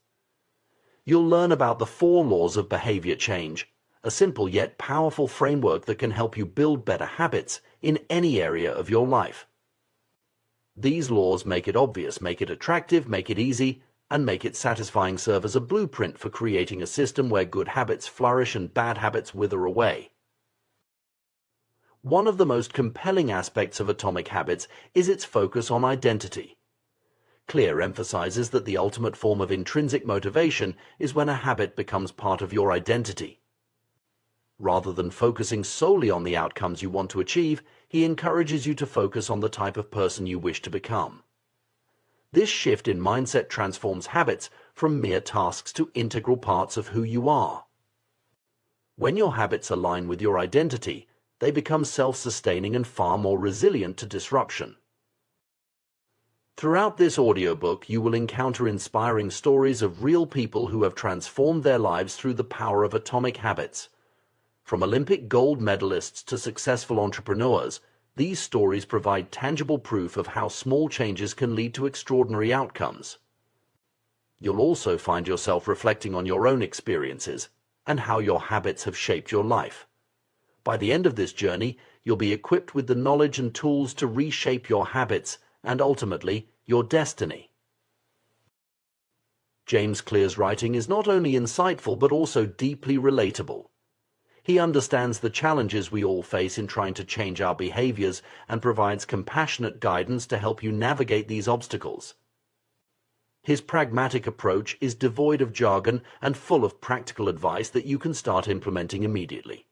You'll learn about the 4 laws of behavior change, a simple yet powerful framework that can help you build better habits in any area of your life. These laws make it obvious, make it attractive, make it easy, and make it satisfying, serve as a blueprint for creating a system where good habits flourish and bad habits wither away. One of the most compelling aspects of Atomic Habits is its focus on identity. Clear emphasizes that the ultimate form of intrinsic motivation is when a habit becomes part of your identity. Rather than focusing solely on the outcomes you want to achieve, he encourages you to focus on the type of person you wish to become. This shift in mindset transforms habits from mere tasks to integral parts of who you are. When your habits align with your identity, they become self-sustaining and far more resilient to disruption. Throughout this audiobook, you will encounter inspiring stories of real people who have transformed their lives through the power of Atomic Habits. From Olympic gold medalists to successful entrepreneurs, these stories provide tangible proof of how small changes can lead to extraordinary outcomes. You'll also find yourself reflecting on your own experiences and how your habits have shaped your life. By the end of this journey, you'll be equipped with the knowledge and tools to reshape your habits and ultimately your destiny. James Clear's writing is not only insightful but also deeply relatable. He understands the challenges we all face in trying to change our behaviors and provides compassionate guidance to help you navigate these obstacles. His pragmatic approach is devoid of jargon and full of practical advice that you can start implementing immediately.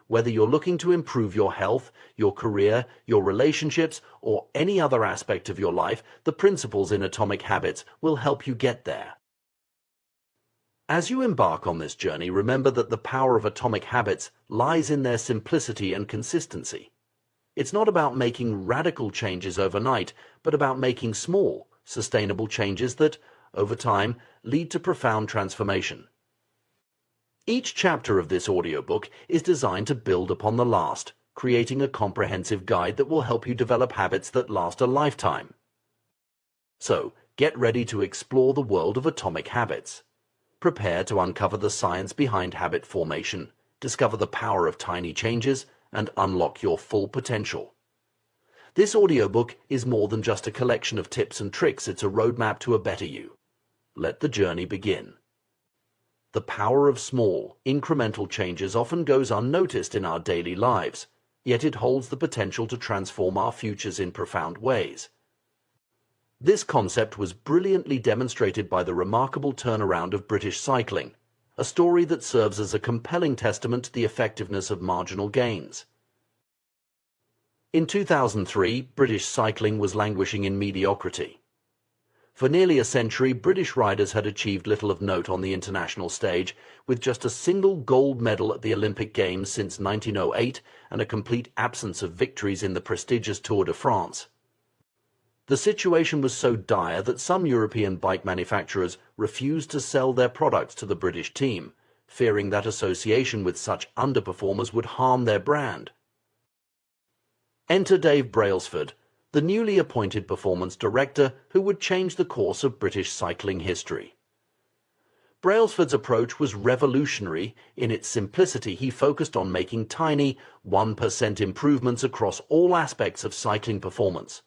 Whether you're looking to improve your health, your career, your relationships, or any other aspect of your life, the principles in Atomic Habits will help you get there. As you embark on this journey, remember that the power of Atomic Habits lies in their simplicity and consistency. It's not about making radical changes overnight, but about making small, sustainable changes that, over time, lead to profound transformation. Each chapter of this audiobook is designed to build upon the last, creating a comprehensive guide that will help you develop habits that last a lifetime. So, get ready to explore the world of atomic habits. Prepare to uncover the science behind habit formation, discover the power of tiny changes, and unlock your full potential. This audiobook is more than just a collection of tips and tricks, it's a roadmap to a better you. Let the journey begin. The power of small, incremental changes often goes unnoticed in our daily lives, yet it holds the potential to transform our futures in profound ways. This concept was brilliantly demonstrated by the remarkable turnaround of British cycling, a story that serves as a compelling testament to the effectiveness of marginal gains. In 2003, British cycling was languishing in mediocrity. For nearly a century, British riders had achieved little of note on the international stage, with just a single gold medal at the Olympic Games since 1908 and a complete absence of victories in the prestigious Tour de France. The situation was so dire that some European bike manufacturers refused to sell their products to the British team, fearing that association with such underperformers would harm their brand. Enter Dave Brailsford, the newly appointed performance director who would change the course of British cycling history. Brailsford's approach was revolutionary. In its simplicity, he focused on making tiny, 1% improvements across all aspects of cycling performance.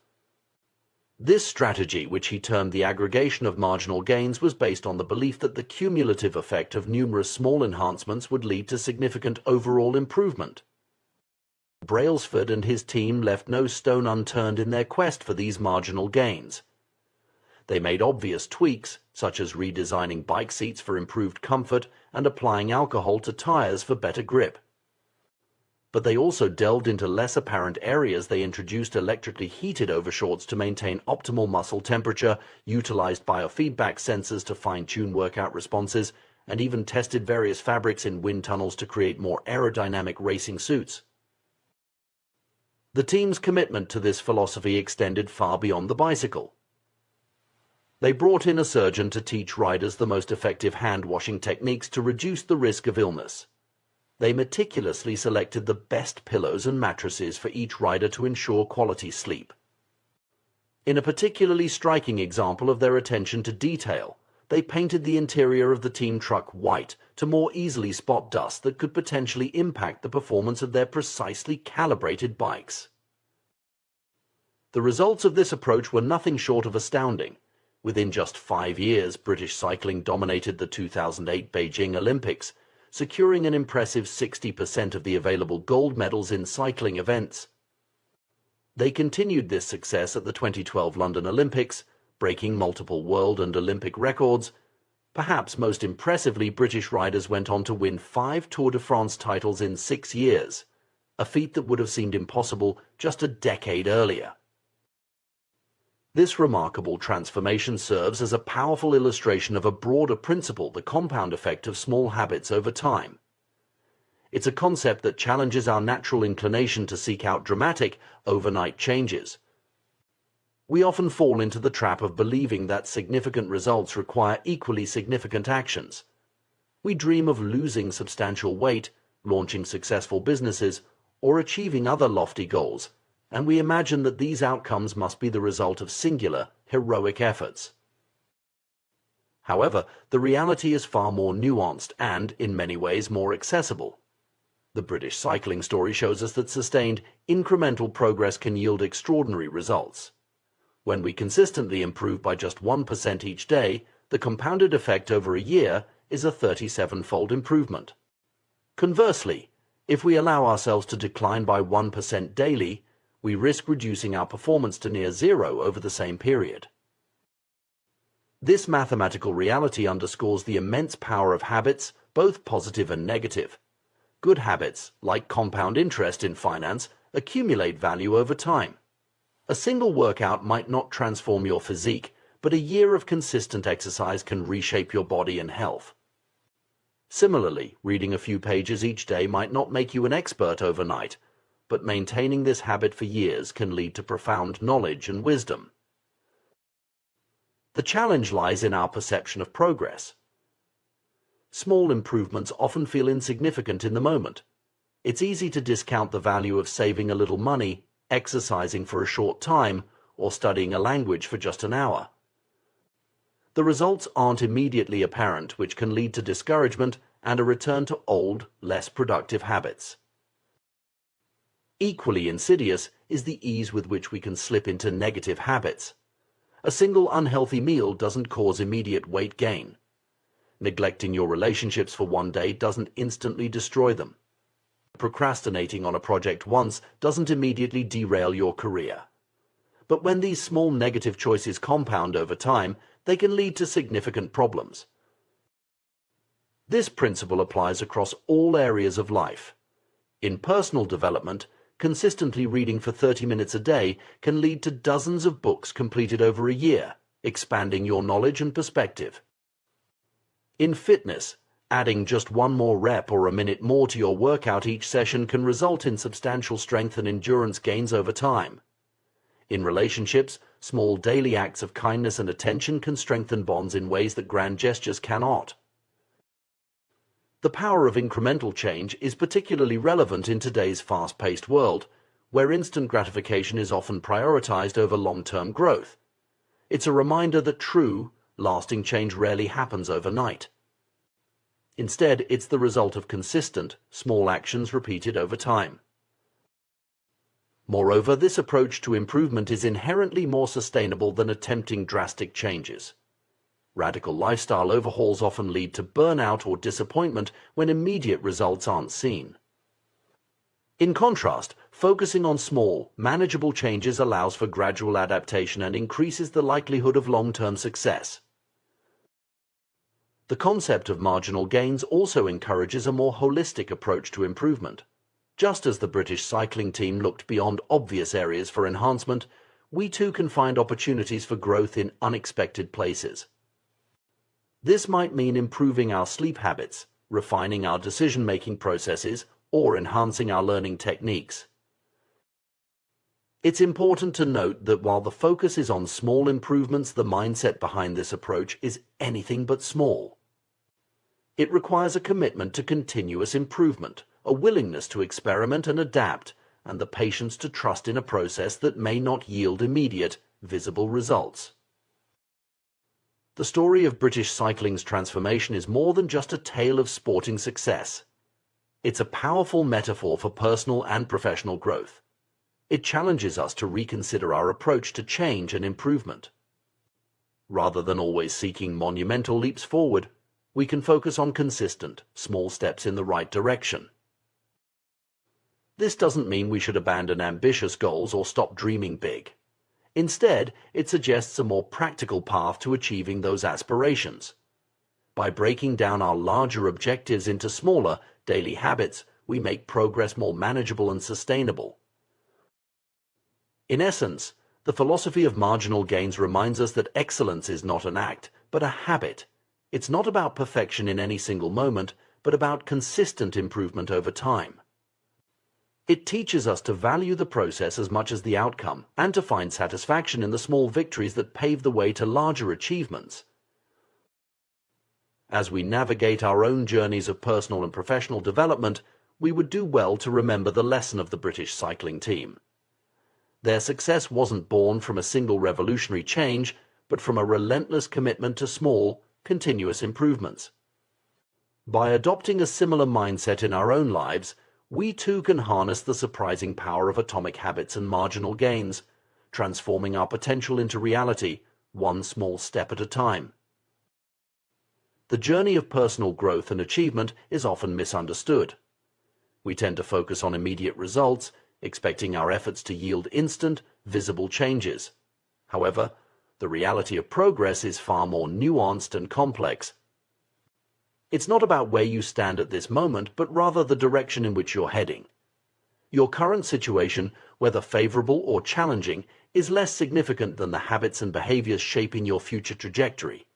This strategy, which he termed the aggregation of marginal gains, was based on the belief that the cumulative effect of numerous small enhancements would lead to significant overall improvement. Brailsford and his team left no stone unturned in their quest for these marginal gains. They made obvious tweaks, such as redesigning bike seats for improved comfort and applying alcohol to tires for better grip. But they also delved into less apparent areas. They introduced electrically heated overshorts to maintain optimal muscle temperature, utilized biofeedback sensors to fine-tune workout responses, and even tested various fabrics in wind tunnels to create more aerodynamic racing suits. The team's commitment to this philosophy extended far beyond the bicycle. They brought in a surgeon to teach riders the most effective hand-washing techniques to reduce the risk of illness. They meticulously selected the best pillows and mattresses for each rider to ensure quality sleep. In a particularly striking example of their attention to detail, they painted the interior of the team truck white to more easily spot dust that could potentially impact the performance of their precisely calibrated bikes. The results of this approach were nothing short of astounding. Within just 5 years, British cycling dominated the 2008 Beijing Olympics, securing an impressive 60% of the available gold medals in cycling events. They continued this success at the 2012 London Olympics, breaking multiple world and Olympic records. Perhaps most impressively, British riders went on to win 5 Tour de France titles in 6 years, a feat that would have seemed impossible just a decade earlier. This remarkable transformation serves as a powerful illustration of a broader principle, the compound effect of small habits over time. It's a concept that challenges our natural inclination to seek out dramatic, overnight changes. We often fall into the trap of believing that significant results require equally significant actions. We dream of losing substantial weight, launching successful businesses, or achieving other lofty goals, and we imagine that these outcomes must be the result of singular, heroic efforts. However, the reality is far more nuanced and, in many ways, more accessible. The British cycling story shows us that sustained, incremental progress can yield extraordinary results. When we consistently improve by just 1% each day, the compounded effect over a year is a 37-fold improvement. Conversely, if we allow ourselves to decline by 1% daily, we risk reducing our performance to near zero over the same period. This mathematical reality underscores the immense power of habits, both positive and negative. Good habits, like compound interest in finance, accumulate value over time. A single workout might not transform your physique, but a year of consistent exercise can reshape your body and health. Similarly, reading a few pages each day might not make you an expert overnight, but maintaining this habit for years can lead to profound knowledge and wisdom. The challenge lies in our perception of progress. Small improvements often feel insignificant in the moment. it's easy to discount the value of saving a little money, exercising for a short time, or studying a language for just an hour. The results aren't immediately apparent, which can lead to discouragement and a return to old, less productive habits. Equally insidious is the ease with which we can slip into negative habits. A single unhealthy meal doesn't cause immediate weight gain. Neglecting your relationships for one day doesn't instantly destroy them. Procrastinating on a project once doesn't immediately derail your career. But when these small negative choices compound over time, they can lead to significant problems. This principle applies across all areas of life. In personal development, consistently reading for 30 minutes a day can lead to dozens of books completed over a year, expanding your knowledge and perspective. In fitness, adding just one more rep or a minute more to your workout each session can result in substantial strength and endurance gains over time. In relationships, small daily acts of kindness and attention can strengthen bonds in ways that grand gestures cannot. The power of incremental change is particularly relevant in today's fast-paced world, where instant gratification is often prioritized over long-term growth. It's a reminder that true, lasting change rarely happens overnight. Instead, it's the result of consistent, small actions repeated over time. Moreover, this approach to improvement is inherently more sustainable than attempting drastic changes. Radical lifestyle overhauls often lead to burnout or disappointment when immediate results aren't seen. In contrast, focusing on small, manageable changes allows for gradual adaptation and increases the likelihood of long-term success. The concept of marginal gains also encourages a more holistic approach to improvement. Just as the British cycling team looked beyond obvious areas for enhancement, we too can find opportunities for growth in unexpected places. This might mean improving our sleep habits, refining our decision-making processes, or enhancing our learning techniques. It's important to note that while the focus is on small improvements, the mindset behind this approach is anything but small. It requires a commitment to continuous improvement, a willingness to experiment and adapt, and the patience to trust in a process that may not yield immediate, visible results. The story of British cycling's transformation is more than just a tale of sporting success. It's a powerful metaphor for personal and professional growth. It challenges us to reconsider our approach to change and improvement. Rather than always seeking monumental leaps forward, we can focus on consistent, small steps in the right direction. This doesn't mean we should abandon ambitious goals or stop dreaming big. Instead, it suggests a more practical path to achieving those aspirations. By breaking down our larger objectives into smaller, daily habits, we make progress more manageable and sustainable. In essence, the philosophy of marginal gains reminds us that excellence is not an act, but a habit. It's not about perfection in any single moment, but about consistent improvement over time. It teaches us to value the process as much as the outcome, and to find satisfaction in the small victories that pave the way to larger achievements. As we navigate our own journeys of personal and professional development, we would do well to remember the lesson of the British cycling team. Their success wasn't born from a single revolutionary change, but from a relentless commitment to small, continuous improvements. By adopting a similar mindset in our own lives, we too can harness the surprising power of atomic habits and marginal gains, transforming our potential into reality, one small step at a time. The journey of personal growth and achievement is often misunderstood. We tend to focus on immediate results, expecting our efforts to yield instant, visible changes. However, the reality of progress is far more nuanced and complex. It's not about where you stand at this moment, but rather the direction in which you're heading. Your current situation, whether favorable or challenging, is less significant than the habits and behaviors shaping your future trajectory.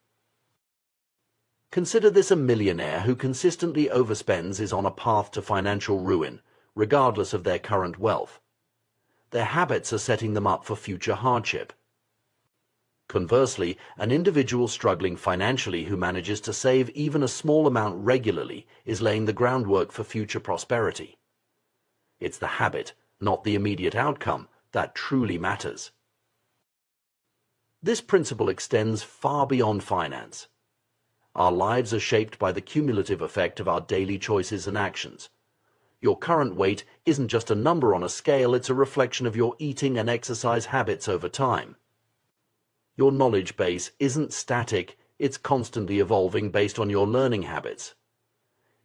Consider this: a millionaire who consistently overspends is on a path to financial ruin, regardless of their current wealth. Their habits are setting them up for future hardship. Conversely, an individual struggling financially who manages to save even a small amount regularly is laying the groundwork for future prosperity. It's the habit, not the immediate outcome, that truly matters. This principle extends far beyond finance. Our lives are shaped by the cumulative effect of our daily choices and actions. Your current weight isn't just a number on a scale, it's a reflection of your eating and exercise habits over time. Your knowledge base isn't static, it's constantly evolving based on your learning habits.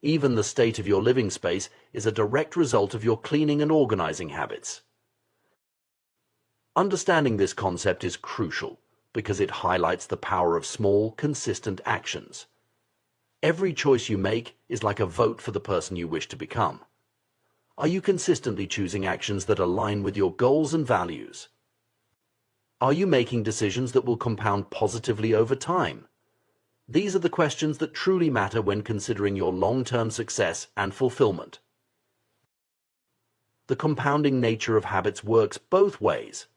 Even the state of your living space is a direct result of your cleaning and organizing habits. Understanding this concept is crucial because it highlights the power of small, consistent actions. Every choice you make is like a vote for the person you wish to become. Are you consistently choosing actions that align with your goals and values? Are you making decisions that will compound positively over time? These are the questions that truly matter when considering your long-term success and fulfillment. The compounding nature of habits works both ways.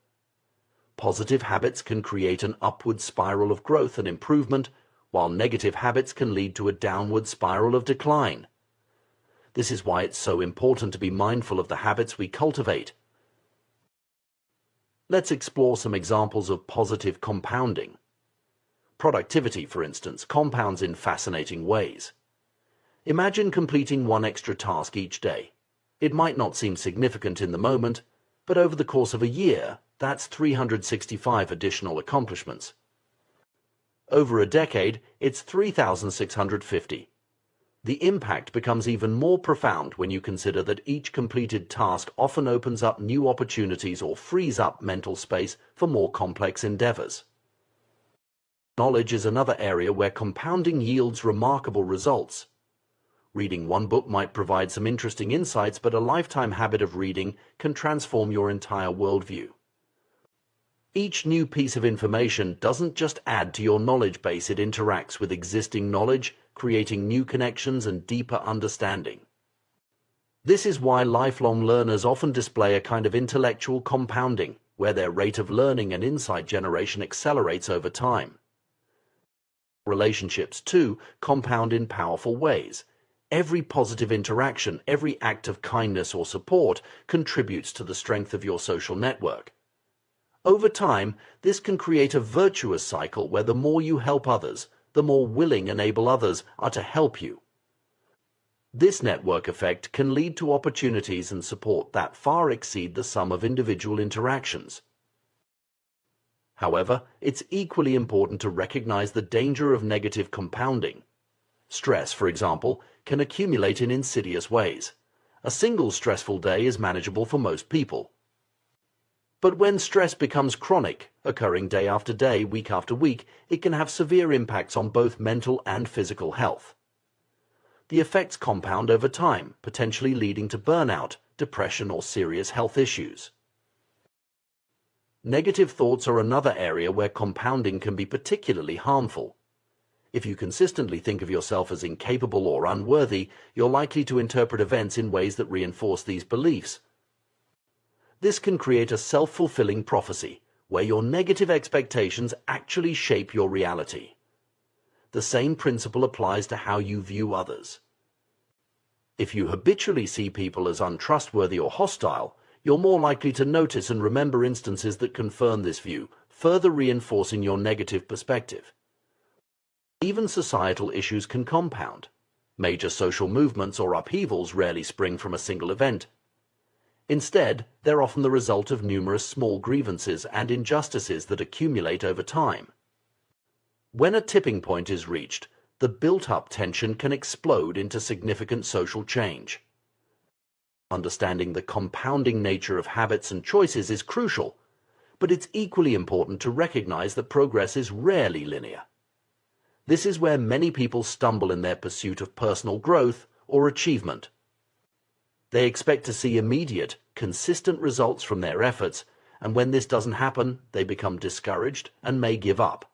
Positive habits can create an upward spiral of growth and improvement, while negative habits can lead to a downward spiral of decline. This is why it's so important to be mindful of the habits we cultivate. Let's explore some examples of positive compounding. Productivity, for instance, compounds in fascinating ways. Imagine completing one extra task each day. It might not seem significant in the moment, but over the course of a year, that's 365 additional accomplishments. Over a decade, it's 3,650. The impact becomes even more profound when you consider that each completed task often opens up new opportunities or frees up mental space for more complex endeavors. Knowledge is another area where compounding yields remarkable results. Reading one book might provide some interesting insights, but a lifetime habit of reading can transform your entire worldview. Each new piece of information doesn't just add to your knowledge base, it interacts with existing knowledge, creating new connections and deeper understanding. This is why lifelong learners often display a kind of intellectual compounding, where their rate of learning and insight generation accelerates over time. Relationships, too, compound in powerful ways. Every positive interaction, every act of kindness or support contributes to the strength of your social network. Over time, this can create a virtuous cycle where the more you help others, the more willing and able others are to help you. This network effect can lead to opportunities and support that far exceed the sum of individual interactions. However, it's equally important to recognize the danger of negative compounding. Stress, for example, can accumulate in insidious ways. A single stressful day is manageable for most people. But when stress becomes chronic, occurring day after day, week after week, it can have severe impacts on both mental and physical health. The effects compound over time, potentially leading to burnout, depression, or serious health issues. Negative thoughts are another area where compounding can be particularly harmful. If you consistently think of yourself as incapable or unworthy, you're likely to interpret events in ways that reinforce these beliefs. This can create a self-fulfilling prophecy, where your negative expectations actually shape your reality. The same principle applies to how you view others. If you habitually see people as untrustworthy or hostile, you're more likely to notice and remember instances that confirm this view, further reinforcing your negative perspective. Even societal issues can compound. Major social movements or upheavals rarely spring from a single event. Instead, they're often the result of numerous small grievances and injustices that accumulate over time. When a tipping point is reached, the built-up tension can explode into significant social change. Understanding the compounding nature of habits and choices is crucial, but it's equally important to recognize that progress is rarely linear. This is where many people stumble in their pursuit of personal growth or achievement. They expect to see immediate, consistent results from their efforts, and when this doesn't happen, they become discouraged and may give up.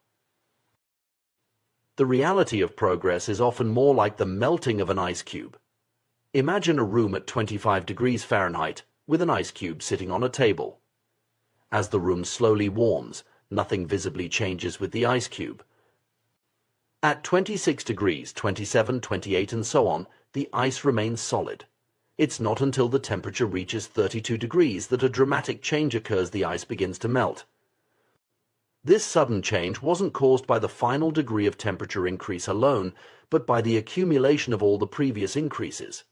The reality of progress is often more like the melting of an ice cube. Imagine a room at 25 degrees Fahrenheit with an ice cube sitting on a table. As the room slowly warms, nothing visibly changes with the ice cube. At 26 degrees, 27, 28, and so on, the ice remains solid. It's not until the temperature reaches 32 degrees that a dramatic change occurs. The ice begins to melt. This sudden change wasn't caused by the final degree of temperature increase alone, but by the accumulation of all the previous increases.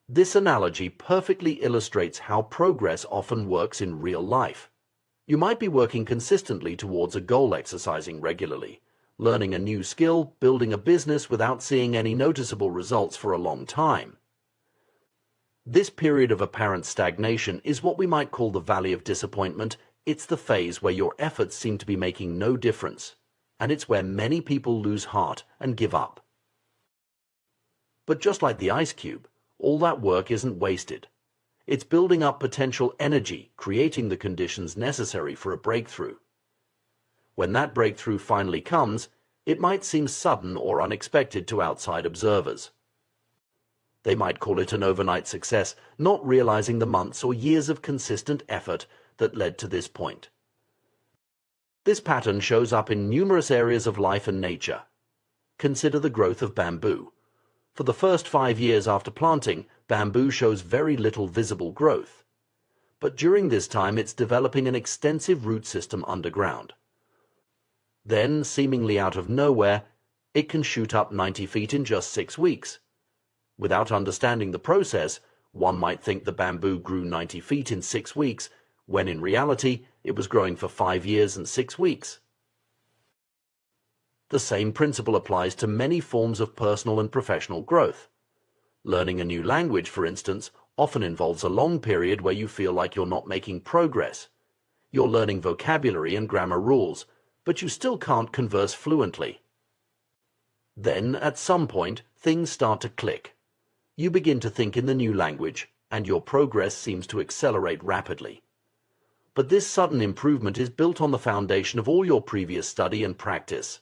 This analogy perfectly illustrates how progress often works in real life. You might be working consistently towards a goal, exercising regularly, learning a new skill, building a business without seeing any noticeable results for a long time. This period of apparent stagnation is what we might call the valley of disappointment. It's the phase where your efforts seem to be making no difference, and it's where many people lose heart and give up. But just like the ice cube, all that work isn't wasted. It's building up potential energy, creating the conditions necessary for a breakthrough. When that breakthrough finally comes, it might seem sudden or unexpected to outside observers. They might call it an overnight success, not realizing the months or years of consistent effort that led to this point. This pattern shows up in numerous areas of life and nature. Consider the growth of bamboo. For the first 5 years after planting, bamboo shows very little visible growth. But during this time, it's developing an extensive root system underground. Then, seemingly out of nowhere, it can shoot up 90 feet in just 6 weeks. Without understanding the process, one might think the bamboo grew 90 feet in 6 weeks, when in reality, it was growing for 5 years and 6 weeks. The same principle applies to many forms of personal and professional growth. Learning a new language, for instance, often involves a long period where you feel like you're not making progress. You're learning vocabulary and grammar rules, but you still can't converse fluently. Then, at some point, things start to click. You begin to think in the new language, and your progress seems to accelerate rapidly. But this sudden improvement is built on the foundation of all your previous study and practice.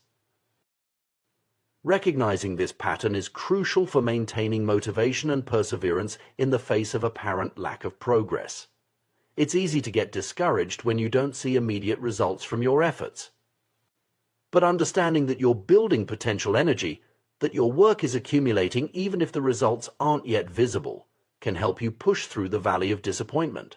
Recognizing this pattern is crucial for maintaining motivation and perseverance in the face of apparent lack of progress. It's easy to get discouraged when you don't see immediate results from your efforts. But understanding that you're building potential energy, that your work is accumulating even if the results aren't yet visible, can help you push through the valley of disappointment.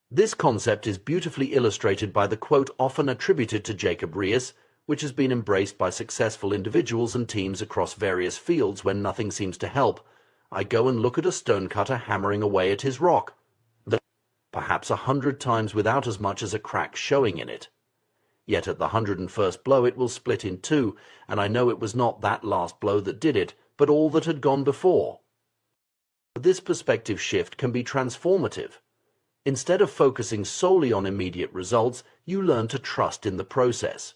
This concept is beautifully illustrated by the quote often attributed to Jacob Riis, which has been embraced by successful individuals and teams across various fields. When nothing seems to help, I go and look at a stonecutter hammering away at his rock, perhaps 100 times without as much as a crack showing in it. Yet at the 101st blow it will split in two, and I know it was not that last blow that did it, but all that had gone before. This perspective shift can be transformative. Instead of focusing solely on immediate results, you learn to trust in the process.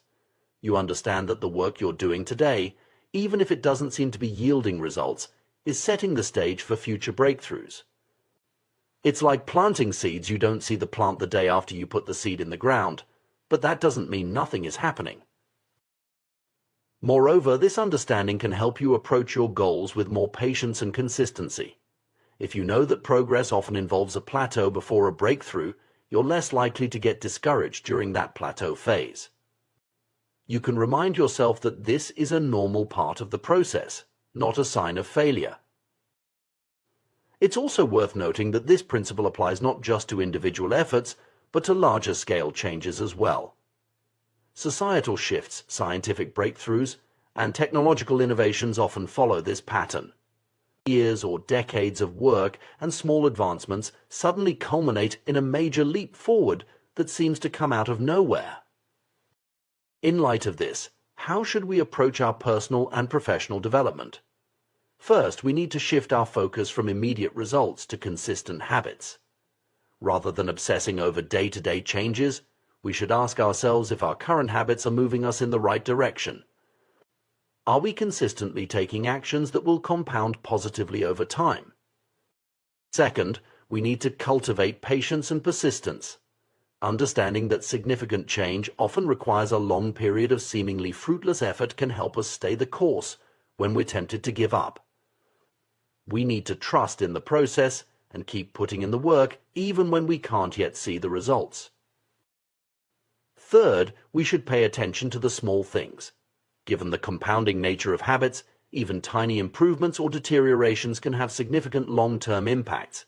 You understand that the work you're doing today, even if it doesn't seem to be yielding results, is setting the stage for future breakthroughs. It's like planting seeds. You don't see the plant the day after you put the seed in the ground, but that doesn't mean nothing is happening. Moreover, this understanding can help you approach your goals with more patience and consistency. If you know that progress often involves a plateau before a breakthrough, you're less likely to get discouraged during that plateau phase. You can remind yourself that this is a normal part of the process, not a sign of failure. It's also worth noting that this principle applies not just to individual efforts, but to larger scale changes as well. Societal shifts, scientific breakthroughs, and technological innovations often follow this pattern. Years or decades of work and small advancements suddenly culminate in a major leap forward that seems to come out of nowhere. In light of this, how should we approach our personal and professional development? First, we need to shift our focus from immediate results to consistent habits. Rather than obsessing over day-to-day changes, we should ask ourselves if our current habits are moving us in the right direction. Are we consistently taking actions that will compound positively over time? Second, we need to cultivate patience and persistence. Understanding that significant change often requires a long period of seemingly fruitless effort can help us stay the course when we're tempted to give up. We need to trust in the process and keep putting in the work even when we can't yet see the results. Third, we should pay attention to the small things. Given the compounding nature of habits, Even tiny improvements or deteriorations can have significant long-term impacts.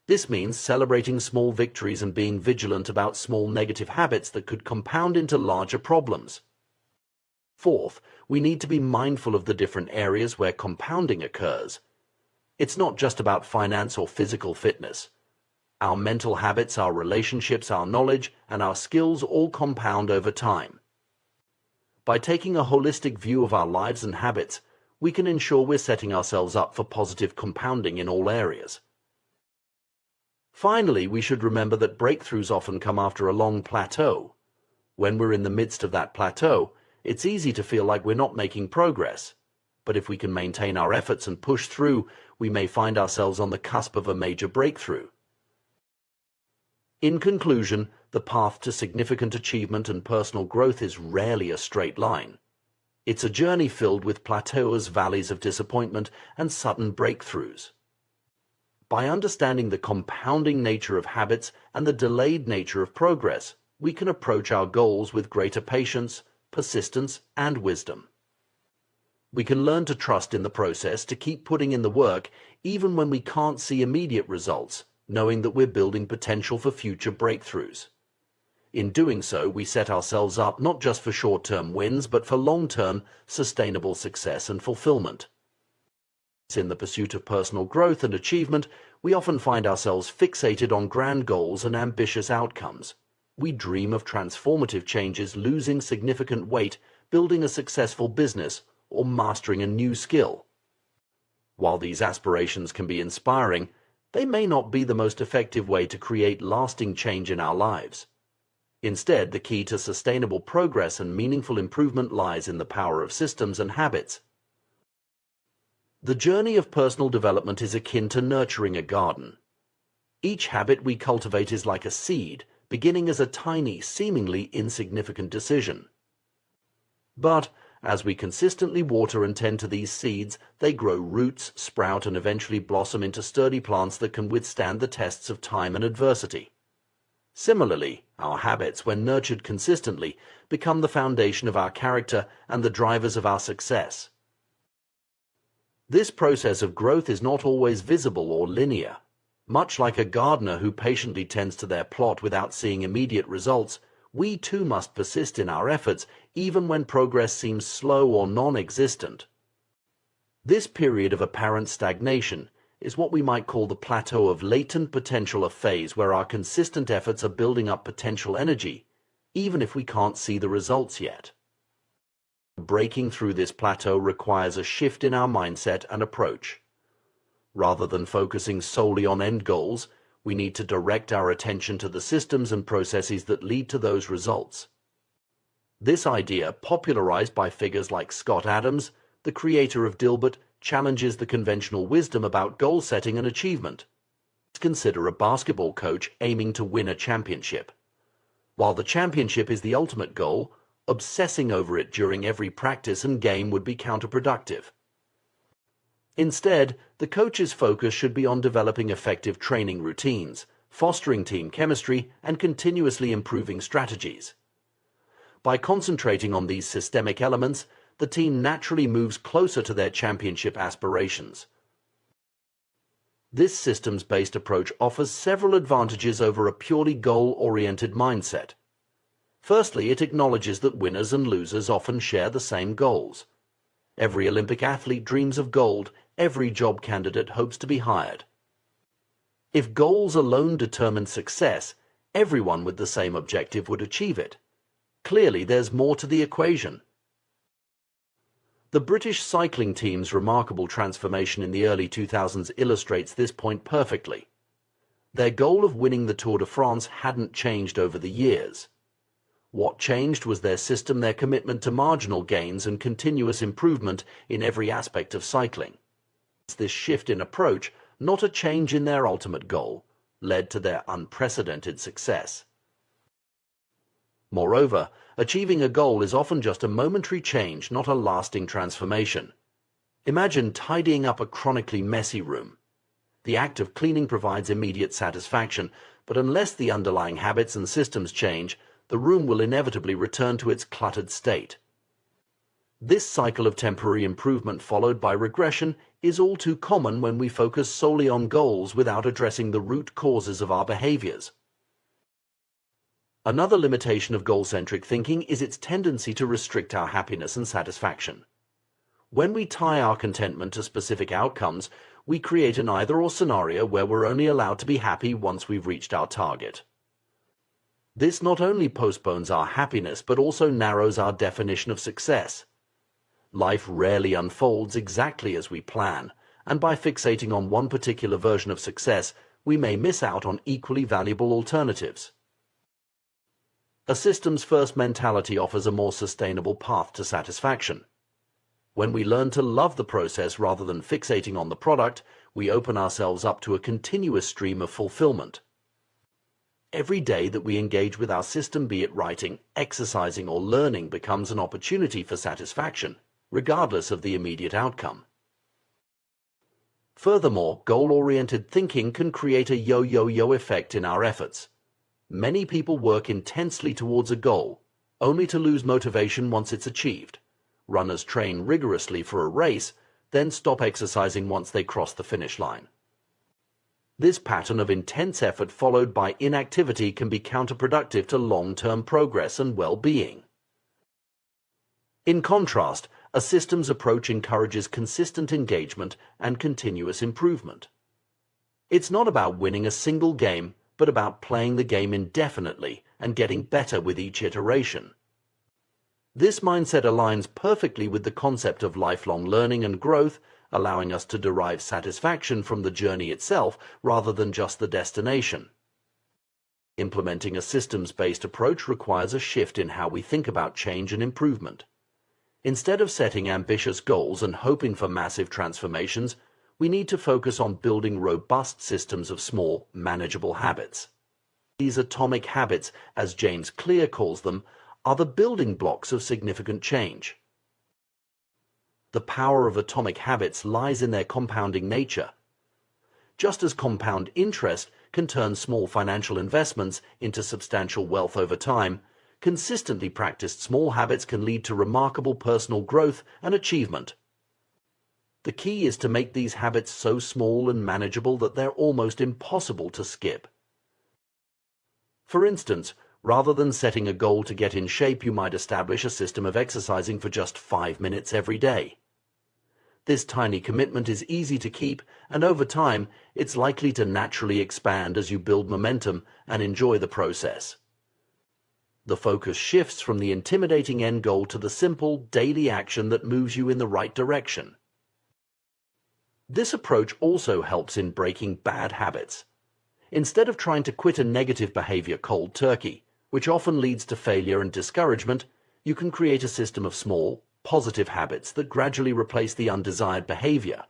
This means celebrating small victories and being vigilant about small negative habits that could compound into larger problems. Fourth, we need to be mindful of the different areas where compounding occurs. It's not just about finance or physical fitness. Our mental habits, our relationships, our knowledge, and our skills all compound over time. By taking a holistic view of our lives and habits, we can ensure we're setting ourselves up for positive compounding in all areas. Finally, we should remember that breakthroughs often come after a long plateau. When we're in the midst of that plateau, it's easy to feel like we're not making progress. But if we can maintain our efforts and push through, we may find ourselves on the cusp of a major breakthrough. In conclusion, the path to significant achievement and personal growth is rarely a straight line. It's a journey filled with plateaus, valleys of disappointment, and sudden breakthroughs. By understanding the compounding nature of habits and the delayed nature of progress, we can approach our goals with greater patience, persistence, and wisdom. We can learn to trust in the process, to keep putting in the work even when we can't see immediate results, knowing that we're building potential for future breakthroughs. In doing so, we set ourselves up not just for short-term wins, but for long-term, sustainable success and fulfillment. In the pursuit of personal growth and achievement, we often find ourselves fixated on grand goals and ambitious outcomes. We dream of transformative changes, losing significant weight, building a successful business, or mastering a new skill. While these aspirations can be inspiring, they may not be the most effective way to create lasting change in our lives. Instead, the key to sustainable progress and meaningful improvement lies in the power of systems and habits. The journey of personal development is akin to nurturing a garden. Each habit we cultivate is like a seed, beginning as a tiny, seemingly insignificant decision. But as we consistently water and tend to these seeds, they grow roots, sprout, and eventually blossom into sturdy plants that can withstand the tests of time and adversity. Similarly, our habits, when nurtured consistently, become the foundation of our character and the drivers of our success. This process of growth is not always visible or linear. Much like a gardener who patiently tends to their plot without seeing immediate results, we too must persist in our efforts even when progress seems slow or non-existent. This period of apparent stagnation is what we might call the plateau of latent potential, a phase where our consistent efforts are building up potential energy, even if we can't see the results yet. Breaking through this plateau requires a shift in our mindset and approach. Rather than focusing solely on end goals, we need to direct our attention to the systems and processes that lead to those results. This idea, popularized by figures like Scott Adams, the creator of Dilbert, challenges the conventional wisdom about goal setting and achievement. Consider a basketball coach aiming to win a championship. While the championship is the ultimate goal, obsessing over it during every practice and game would be counterproductive. Instead, the coach's focus should be on developing effective training routines, fostering team chemistry, and continuously improving strategies. By concentrating on these systemic elements, the team naturally moves closer to their championship aspirations. This systems-based approach offers several advantages over a purely goal-oriented mindset. Firstly, it acknowledges that winners and losers often share the same goals. Every Olympic athlete dreams of gold, every job candidate hopes to be hired. If goals alone determined success, everyone with the same objective would achieve it. Clearly, there's more to the equation. The British cycling team's remarkable transformation in the early 2000s illustrates this point perfectly. Their goal of winning the Tour de France hadn't changed over the years. What changed was their system, their commitment to marginal gains and continuous improvement in every aspect of cycling. This shift in approach, not a change in their ultimate goal, led to their unprecedented success. Moreover, achieving a goal is often just a momentary change, not a lasting transformation. Imagine tidying up a chronically messy room. The act of cleaning provides immediate satisfaction, but unless the underlying habits and systems change, the room will inevitably return to its cluttered state. This cycle of temporary improvement followed by regression is all too common when we focus solely on goals without addressing the root causes of our behaviors. Another limitation of goal-centric thinking is its tendency to restrict our happiness and satisfaction. When we tie our contentment to specific outcomes, we create an either-or scenario where we're only allowed to be happy once we've reached our target. This not only postpones our happiness but also narrows our definition of success. Life rarely unfolds exactly as we plan, and by fixating on one particular version of success, we may miss out on equally valuable alternatives. A systems-first mentality offers a more sustainable path to satisfaction. When we learn to love the process rather than fixating on the product, we open ourselves up to a continuous stream of fulfillment. Every day that we engage with our system, be it writing, exercising, or learning, becomes an opportunity for satisfaction, regardless of the immediate outcome. Furthermore, goal-oriented thinking can create a yo-yo-yo effect in our efforts. Many people work intensely towards a goal, only to lose motivation once it's achieved. Runners train rigorously for a race, then stop exercising once they cross the finish line. This pattern of intense effort followed by inactivity can be counterproductive to long-term progress and well-being. In contrast, a systems approach encourages consistent engagement and continuous improvement. It's not about winning a single game, but about playing the game indefinitely and getting better with each iteration. This mindset aligns perfectly with the concept of lifelong learning and growth, allowing us to derive satisfaction from the journey itself rather than just the destination. Implementing a systems-based approach requires a shift in how we think about change and improvement. Instead of setting ambitious goals and hoping for massive transformations, we need to focus on building robust systems of small, manageable habits. These atomic habits, as James Clear calls them, are the building blocks of significant change. The power of atomic habits lies in their compounding nature. Just as compound interest can turn small financial investments into substantial wealth over time, consistently practiced small habits can lead to remarkable personal growth and achievement. The key is to make these habits so small and manageable that they're almost impossible to skip. For instance, rather than setting a goal to get in shape, you might establish a system of exercising for just 5 minutes every day. This tiny commitment is easy to keep, and over time, it's likely to naturally expand as you build momentum and enjoy the process. The focus shifts from the intimidating end goal to the simple, daily action that moves you in the right direction. This approach also helps in breaking bad habits. Instead of trying to quit a negative behavior cold turkey, which often leads to failure and discouragement, you can create a system of small, positive habits that gradually replace the undesired behavior.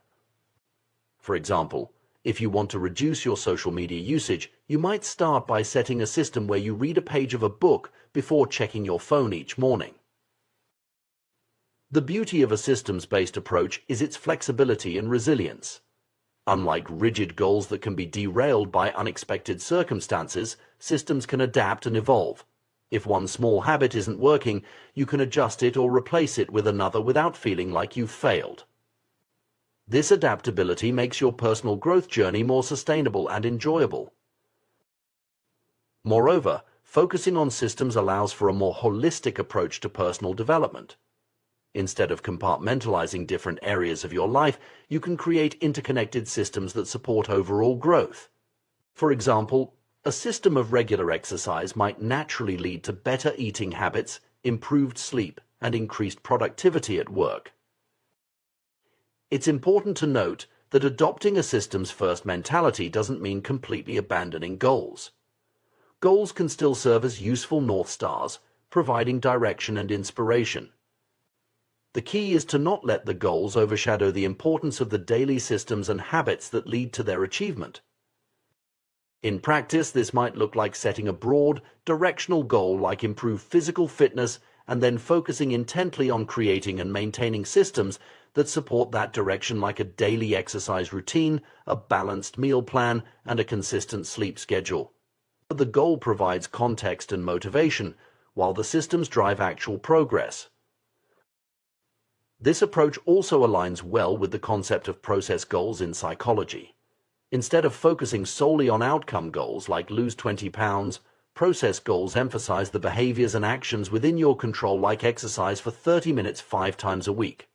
For example, if you want to reduce your social media usage, you might start by setting a system where you read a page of a book before checking your phone each morning. The beauty of a systems-based approach is its flexibility and resilience. Unlike rigid goals that can be derailed by unexpected circumstances, systems can adapt and evolve. If one small habit isn't working, you can adjust it or replace it with another without feeling like you've failed. This adaptability makes your personal growth journey more sustainable and enjoyable. Moreover, focusing on systems allows for a more holistic approach to personal development. Instead of compartmentalizing different areas of your life, you can create interconnected systems that support overall growth. For example, a system of regular exercise might naturally lead to better eating habits, improved sleep, and increased productivity at work. It's important to note that adopting a systems-first mentality doesn't mean completely abandoning goals. Goals can still serve as useful North Stars, providing direction and inspiration. The key is to not let the goals overshadow the importance of the daily systems and habits that lead to their achievement. In practice, this might look like setting a broad, directional goal like improved physical fitness and then focusing intently on creating and maintaining systems that support that direction, like a daily exercise routine, a balanced meal plan, and a consistent sleep schedule. The goal provides context and motivation, while the systems drive actual progress. This approach also aligns well with the concept of process goals in psychology. Instead of focusing solely on outcome goals like lose 20 pounds, process goals emphasize the behaviors and actions within your control, like exercise for 30 minutes 5 times a week.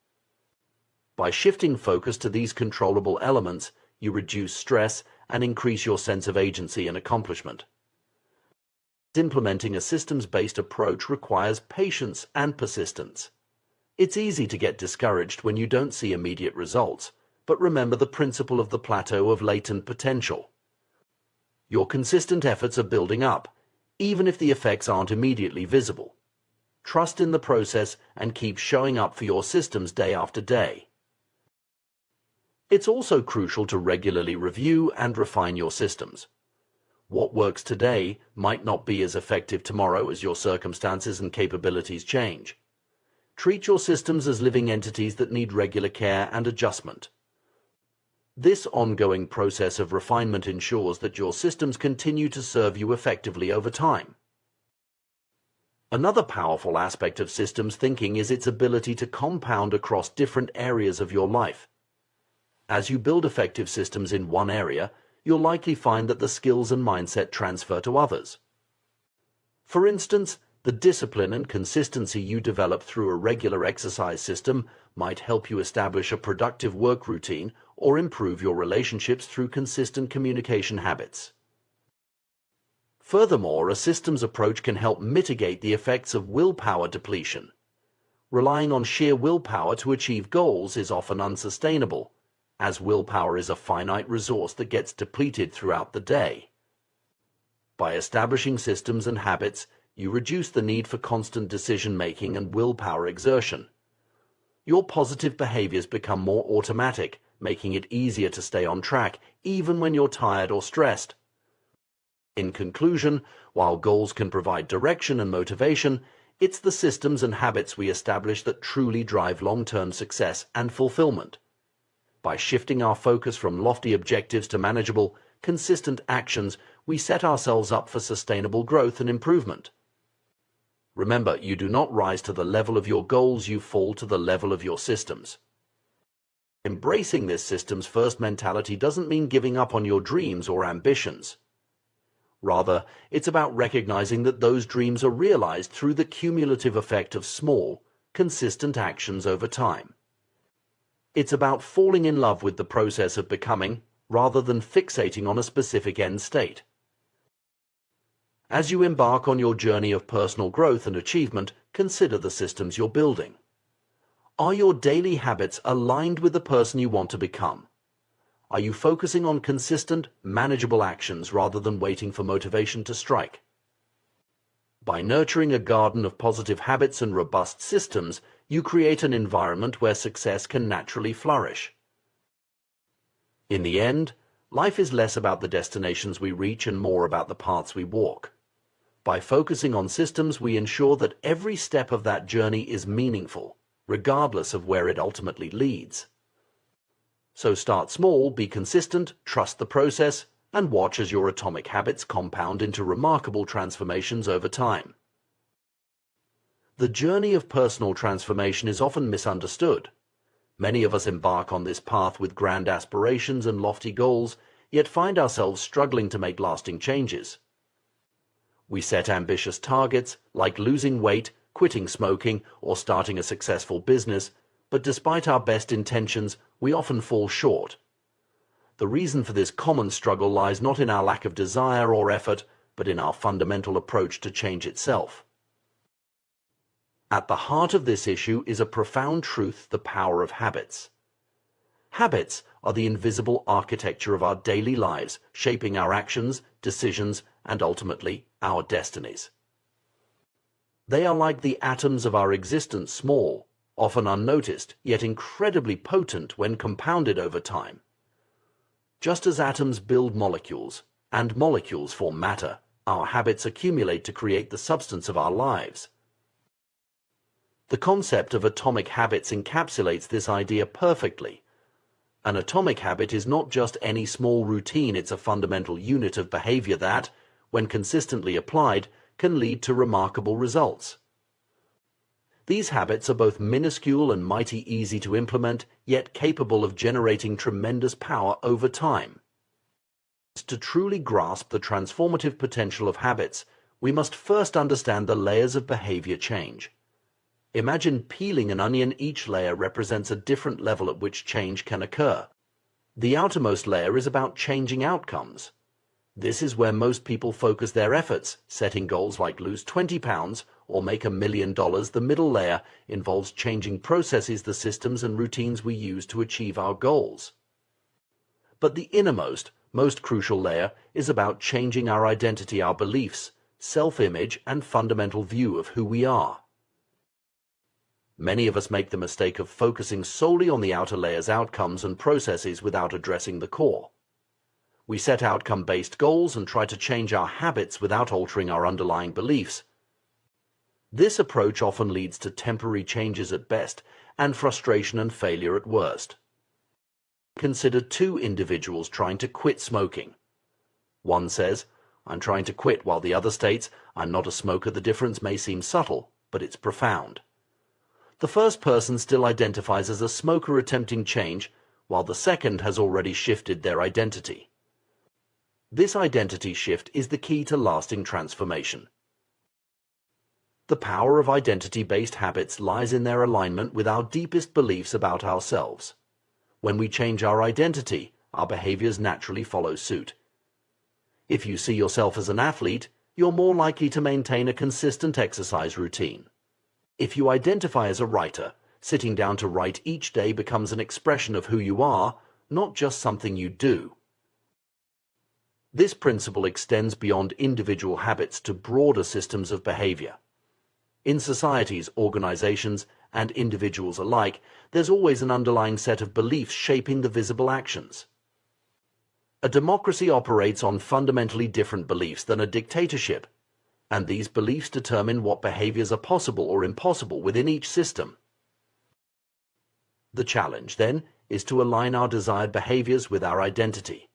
By shifting focus to these controllable elements, you reduce stress and increase your sense of agency and accomplishment. Implementing a systems-based approach requires patience and persistence. It's easy to get discouraged when you don't see immediate results, but remember the principle of the plateau of latent potential. Your consistent efforts are building up, even if the effects aren't immediately visible. Trust in the process and keep showing up for your systems day after day. It's also crucial to regularly review and refine your systems. What works today might not be as effective tomorrow as your circumstances and capabilities change. Treat your systems as living entities that need regular care and adjustment. This ongoing process of refinement ensures that your systems continue to serve you effectively over time. Another powerful aspect of systems thinking is its ability to compound across different areas of your life. As you build effective systems in one area, you'll likely find that the skills and mindset transfer to others. For instance, the discipline and consistency you develop through a regular exercise system might help you establish a productive work routine or improve your relationships through consistent communication habits. Furthermore, a systems approach can help mitigate the effects of willpower depletion. Relying on sheer willpower to achieve goals is often unsustainable, as willpower is a finite resource that gets depleted throughout the day. By establishing systems and habits, you reduce the need for constant decision-making and willpower exertion. Your positive behaviors become more automatic, making it easier to stay on track, even when you're tired or stressed. In conclusion, while goals can provide direction and motivation, it's the systems and habits we establish that truly drive long-term success and fulfillment. By shifting our focus from lofty objectives to manageable, consistent actions, we set ourselves up for sustainable growth and improvement. Remember, you do not rise to the level of your goals, you fall to the level of your systems. Embracing this systems-first mentality doesn't mean giving up on your dreams or ambitions. Rather, it's about recognizing that those dreams are realized through the cumulative effect of small, consistent actions over time. It's about falling in love with the process of becoming, rather than fixating on a specific end state. As you embark on your journey of personal growth and achievement, consider the systems you're building. Are your daily habits aligned with the person you want to become? Are you focusing on consistent, manageable actions rather than waiting for motivation to strike? By nurturing a garden of positive habits and robust systems, you create an environment where success can naturally flourish. In the end, life is less about the destinations we reach and more about the paths we walk. By focusing on systems, we ensure that every step of that journey is meaningful, regardless of where it ultimately leads. So start small, be consistent, trust the process, and watch as your atomic habits compound into remarkable transformations over time. The journey of personal transformation is often misunderstood. Many of us embark on this path with grand aspirations and lofty goals, yet find ourselves struggling to make lasting changes. We set ambitious targets, like losing weight, quitting smoking, or starting a successful business, but despite our best intentions, we often fall short. The reason for this common struggle lies not in our lack of desire or effort, but in our fundamental approach to change itself. At the heart of this issue is a profound truth: the power of habits. Habits are the invisible architecture of our daily lives, shaping our actions, decisions, and ultimately, our destinies. They are like the atoms of our existence, small, often unnoticed, yet incredibly potent when compounded over time. Just as atoms build molecules, and molecules form matter, our habits accumulate to create the substance of our lives. The concept of atomic habits encapsulates this idea perfectly. An atomic habit is not just any small routine, it's a fundamental unit of behavior that, when consistently applied, can lead to remarkable results. These habits are both minuscule and mighty easy to implement, yet capable of generating tremendous power over time. To truly grasp the transformative potential of habits, we must first understand the layers of behavior change. Imagine peeling an onion. Each layer represents a different level at which change can occur. The outermost layer is about changing outcomes. This is where most people focus their efforts, setting goals like lose 20 pounds or make $1 million. The middle layer involves changing processes, the systems and routines we use to achieve our goals. But the innermost, most crucial layer is about changing our identity, our beliefs, self-image, and fundamental view of who we are. Many of us make the mistake of focusing solely on the outer layer's outcomes and processes without addressing the core. We set outcome-based goals and try to change our habits without altering our underlying beliefs. This approach often leads to temporary changes at best and frustration and failure at worst. Consider two individuals trying to quit smoking. One says, "I'm trying to quit," while the other states, "I'm not a smoker." The difference may seem subtle, but it's profound. The first person still identifies as a smoker attempting change, while the second has already shifted their identity. This identity shift is the key to lasting transformation. The power of identity-based habits lies in their alignment with our deepest beliefs about ourselves. When we change our identity, our behaviors naturally follow suit. If you see yourself as an athlete, you're more likely to maintain a consistent exercise routine. If you identify as a writer, sitting down to write each day becomes an expression of who you are, not just something you do. This principle extends beyond individual habits to broader systems of behavior. In societies, organizations, and individuals alike, there's always an underlying set of beliefs shaping the visible actions. A democracy operates on fundamentally different beliefs than a dictatorship, and these beliefs determine what behaviors are possible or impossible within each system. The challenge, then, is to align our desired behaviors with our identity.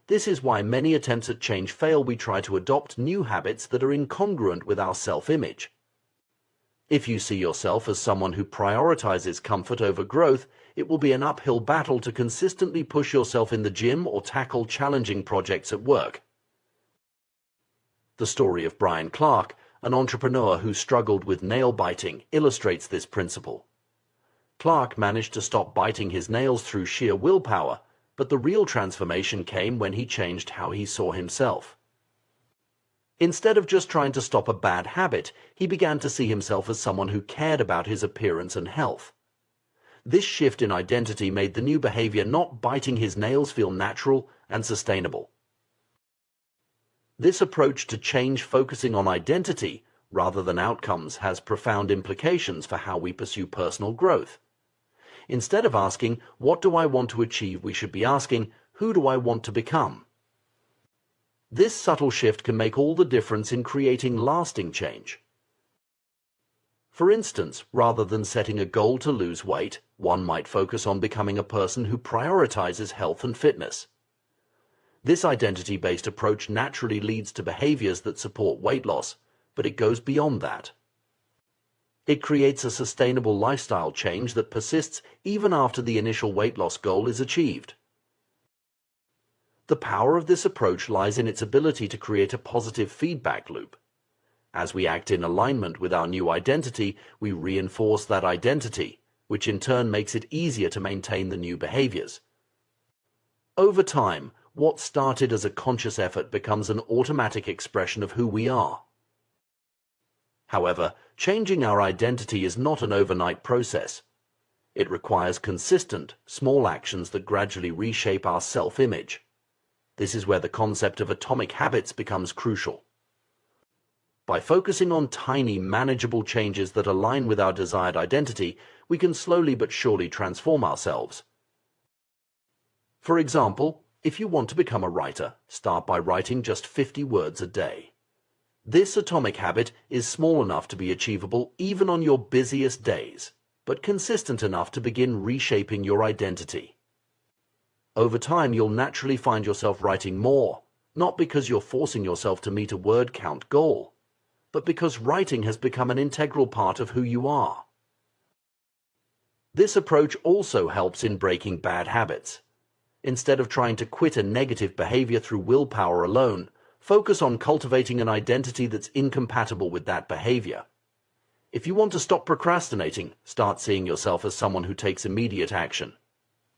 This is why many attempts at change fail. We try to adopt new habits that are incongruent with our self-image. If you see yourself as someone who prioritizes comfort over growth, it will be an uphill battle to consistently push yourself in the gym or tackle challenging projects at work. The story of Brian Clark, an entrepreneur who struggled with nail biting, illustrates this principle. Clark managed to stop biting his nails through sheer willpower, but the real transformation came when he changed how he saw himself. Instead of just trying to stop a bad habit, he began to see himself as someone who cared about his appearance and health. This shift in identity made the new behavior, not biting his nails, feel natural and sustainable. This approach to change, focusing on identity rather than outcomes, has profound implications for how we pursue personal growth. Instead of asking, "What do I want to achieve?" we should be asking, "Who do I want to become?" This subtle shift can make all the difference in creating lasting change. For instance, rather than setting a goal to lose weight, one might focus on becoming a person who prioritizes health and fitness. This identity-based approach naturally leads to behaviors that support weight loss, but it goes beyond that. It creates a sustainable lifestyle change that persists even after the initial weight loss goal is achieved. The power of this approach lies in its ability to create a positive feedback loop. As we act in alignment with our new identity, we reinforce that identity, which in turn makes it easier to maintain the new behaviors. Over time, what started as a conscious effort becomes an automatic expression of who we are. However, changing our identity is not an overnight process. It requires consistent, small actions that gradually reshape our self-image. This is where the concept of atomic habits becomes crucial. By focusing on tiny, manageable changes that align with our desired identity, we can slowly but surely transform ourselves. For example, if you want to become a writer, start by writing just 50 words a day. This atomic habit is small enough to be achievable even on your busiest days, but consistent enough to begin reshaping your identity. Over time, you'll naturally find yourself writing more, not because you're forcing yourself to meet a word count goal, but because writing has become an integral part of who you are. This approach also helps in breaking bad habits. Instead of trying to quit a negative behavior through willpower alone, focus on cultivating an identity that's incompatible with that behavior. If you want to stop procrastinating, start seeing yourself as someone who takes immediate action.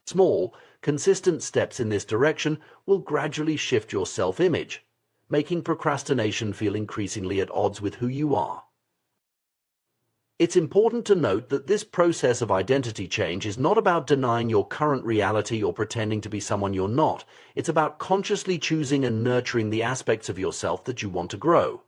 Small, consistent steps in this direction will gradually shift your self-image, making procrastination feel increasingly at odds with who you are. It's important to note that this process of identity change is not about denying your current reality or pretending to be someone you're not. It's about consciously choosing and nurturing the aspects of yourself that you want to grow.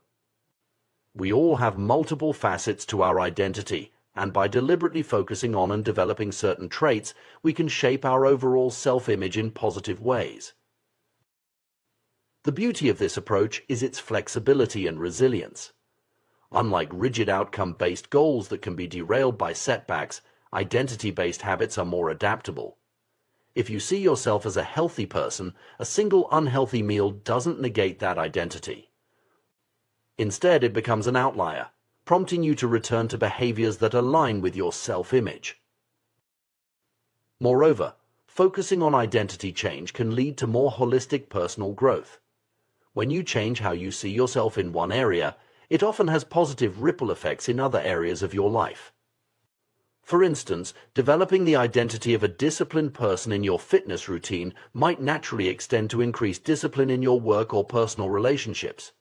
We all have multiple facets to our identity, and by deliberately focusing on and developing certain traits, we can shape our overall self-image in positive ways. The beauty of this approach is its flexibility and resilience. Unlike rigid outcome-based goals that can be derailed by setbacks, identity-based habits are more adaptable. If you see yourself as a healthy person, a single unhealthy meal doesn't negate that identity. Instead, it becomes an outlier, prompting you to return to behaviors that align with your self-image. Moreover, focusing on identity change can lead to more holistic personal growth. When you change how you see yourself in one area, it often has positive ripple effects in other areas of your life. For instance, developing the identity of a disciplined person in your fitness routine might naturally extend to increased discipline in your work or personal relationships.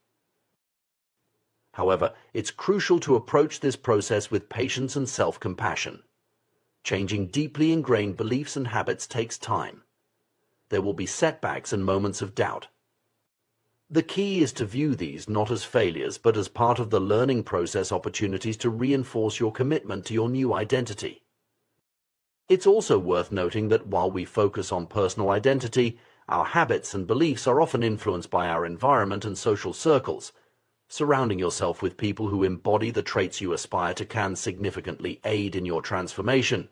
However, it's crucial to approach this process with patience and self-compassion. Changing deeply ingrained beliefs and habits takes time. There will be setbacks and moments of doubt. The key is to view these not as failures, but as part of the learning process, opportunities to reinforce your commitment to your new identity. It's also worth noting that while we focus on personal identity, our habits and beliefs are often influenced by our environment and social circles. Surrounding yourself with people who embody the traits you aspire to can significantly aid in your transformation.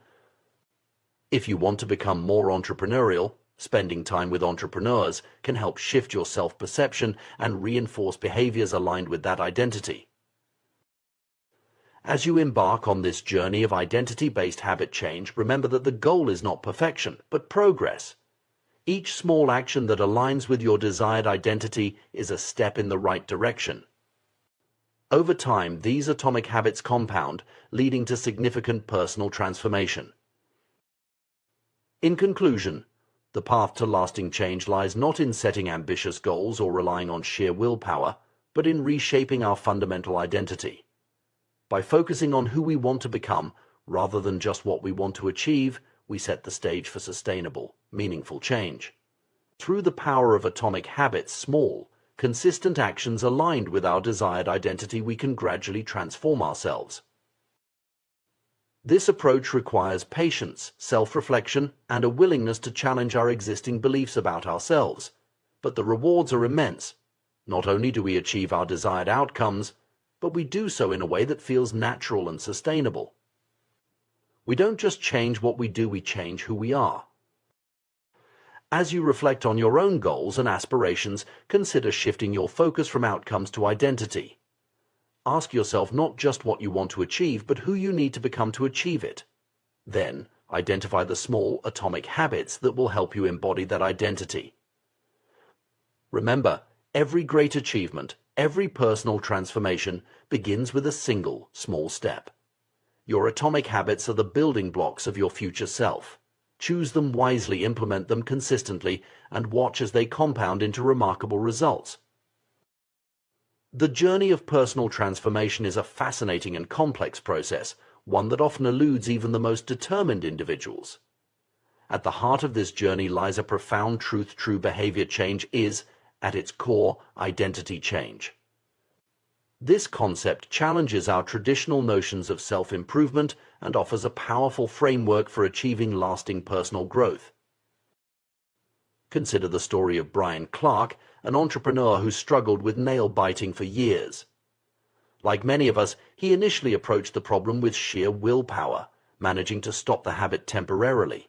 If you want to become more entrepreneurial, spending time with entrepreneurs can help shift your self-perception and reinforce behaviors aligned with that identity. As you embark on this journey of identity-based habit change, remember that the goal is not perfection, but progress. Each small action that aligns with your desired identity is a step in the right direction. Over time, these atomic habits compound, leading to significant personal transformation. In conclusion, the path to lasting change lies not in setting ambitious goals or relying on sheer willpower, but in reshaping our fundamental identity. By focusing on who we want to become, rather than just what we want to achieve, we set the stage for sustainable, meaningful change. Through the power of atomic habits, small, consistent actions aligned with our desired identity, we can gradually transform ourselves. This approach requires patience, self-reflection, and a willingness to challenge our existing beliefs about ourselves. But the rewards are immense. Not only do we achieve our desired outcomes, but we do so in a way that feels natural and sustainable. We don't just change what we do, we change who we are. As you reflect on your own goals and aspirations, consider shifting your focus from outcomes to identity. Ask yourself not just what you want to achieve, but who you need to become to achieve it. Then, identify the small atomic habits that will help you embody that identity. Remember, every great achievement, every personal transformation begins with a single small step. Your atomic habits are the building blocks of your future self. Choose them wisely, implement them consistently, and watch as they compound into remarkable results. The journey of personal transformation is a fascinating and complex process, one that often eludes even the most determined individuals. At the heart of this journey lies a profound truth: true behavior change is, at its core, identity change. This concept challenges our traditional notions of self-improvement and offers a powerful framework for achieving lasting personal growth. Consider the story of Brian Clark, an entrepreneur who struggled with nail biting for years. Like many of us, he initially approached the problem with sheer willpower, managing to stop the habit temporarily.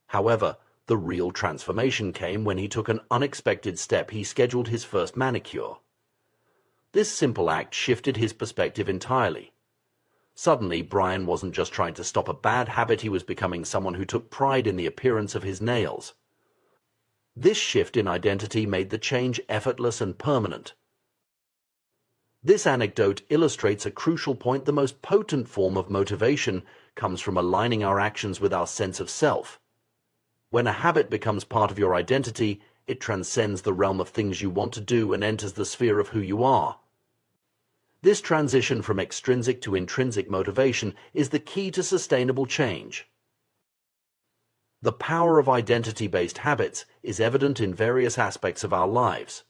However, the real transformation came when he took an unexpected step. He scheduled his first manicure. This simple act shifted his perspective entirely. Suddenly, Brian wasn't just trying to stop a bad habit, he was becoming someone who took pride in the appearance of his nails. This shift in identity made the change effortless and permanent. This anecdote illustrates a crucial point. The most potent form of motivation comes from aligning our actions with our sense of self. When a habit becomes part of your identity, it transcends the realm of things you want to do and enters the sphere of who you are. This transition from extrinsic to intrinsic motivation is the key to sustainable change. The power of identity-based habits is evident in various aspects of our lives.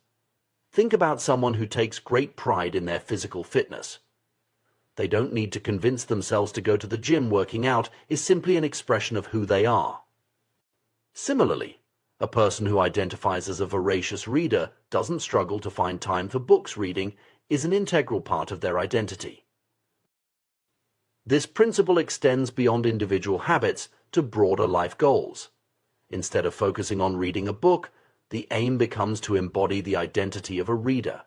Think about someone who takes great pride in their physical fitness. They don't need to convince themselves to go to the gym. Working out is simply an expression of who they are. Similarly, a person who identifies as a voracious reader doesn't struggle to find time for books. Reading is an integral part of their identity. This principle extends beyond individual habits to broader life goals. Instead of focusing on reading a book, the aim becomes to embody the identity of a reader.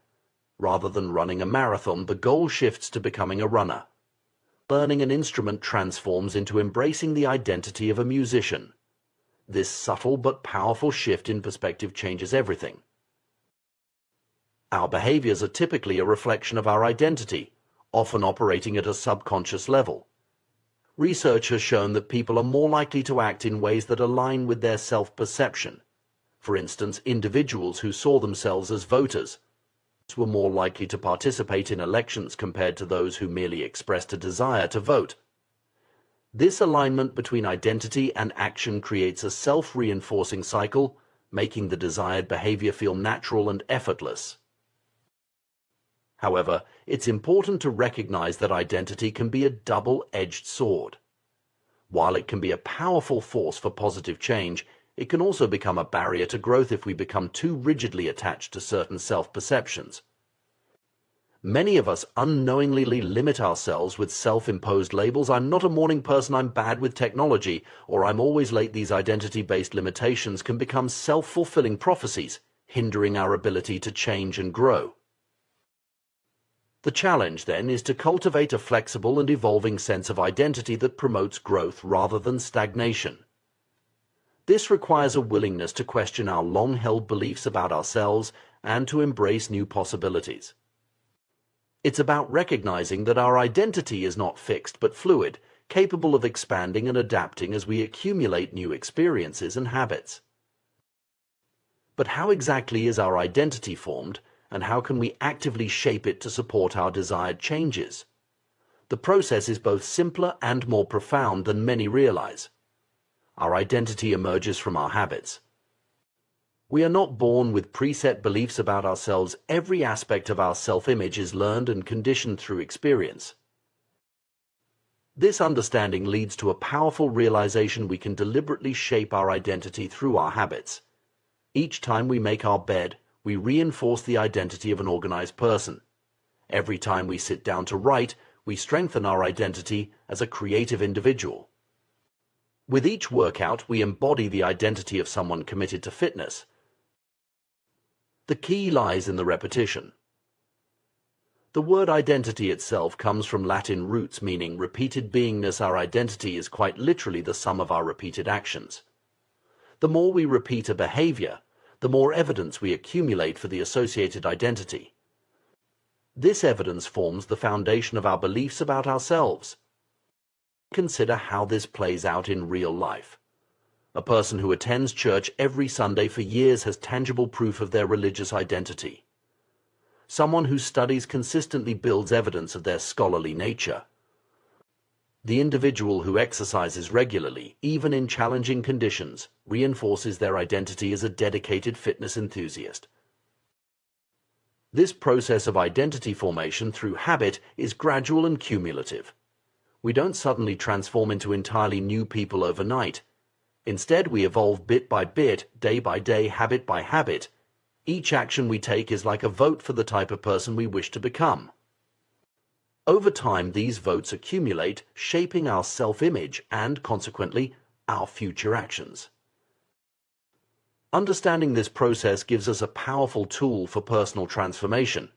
Rather than running a marathon, the goal shifts to becoming a runner. Learning an instrument transforms into embracing the identity of a musician. This subtle but powerful shift in perspective changes everything. Our behaviors are typically a reflection of our identity, often operating at a subconscious level. Research has shown that people are more likely to act in ways that align with their self-perception. For instance, individuals who saw themselves as voters were more likely to participate in elections compared to those who merely expressed a desire to vote. This alignment between identity and action creates a self-reinforcing cycle, making the desired behavior feel natural and effortless. However, it's important to recognize that identity can be a double-edged sword. While it can be a powerful force for positive change, it can also become a barrier to growth if we become too rigidly attached to certain self-perceptions. Many of us unknowingly limit ourselves with self-imposed labels. I'm not a morning person, I'm bad with technology, or I'm always late. These identity-based limitations can become self-fulfilling prophecies, hindering our ability to change and grow. The challenge, then, is to cultivate a flexible and evolving sense of identity that promotes growth rather than stagnation. This requires a willingness to question our long-held beliefs about ourselves and to embrace new possibilities. It's about recognizing that our identity is not fixed but fluid, capable of expanding and adapting as we accumulate new experiences and habits. But how exactly is our identity formed, and how can we actively shape it to support our desired changes? The process is both simpler and more profound than many realize. Our identity emerges from our habits. We are not born with preset beliefs about ourselves. Every aspect of our self-image is learned and conditioned through experience. This understanding leads to a powerful realization: we can deliberately shape our identity through our habits. Each time we make our bed, we reinforce the identity of an organized person. Every time we sit down to write, we strengthen our identity as a creative individual. With each workout, we embody the identity of someone committed to fitness. The key lies in the repetition. The word identity itself comes from Latin roots meaning repeated beingness. Our identity is quite literally the sum of our repeated actions. The more we repeat a behavior, the more evidence we accumulate for the associated identity. This evidence forms the foundation of our beliefs about ourselves. Consider how this plays out in real life. A person who attends church every Sunday for years has tangible proof of their religious identity. Someone who studies consistently builds evidence of their scholarly nature. The individual who exercises regularly, even in challenging conditions, reinforces their identity as a dedicated fitness enthusiast. This process of identity formation through habit is gradual and cumulative. We don't suddenly transform into entirely new people overnight. Instead, we evolve bit by bit, day by day, habit by habit. Each action we take is like a vote for the type of person we wish to become. Over time, these votes accumulate, shaping our self-image and, consequently, our future actions. Understanding this process gives us a powerful tool for personal transformation.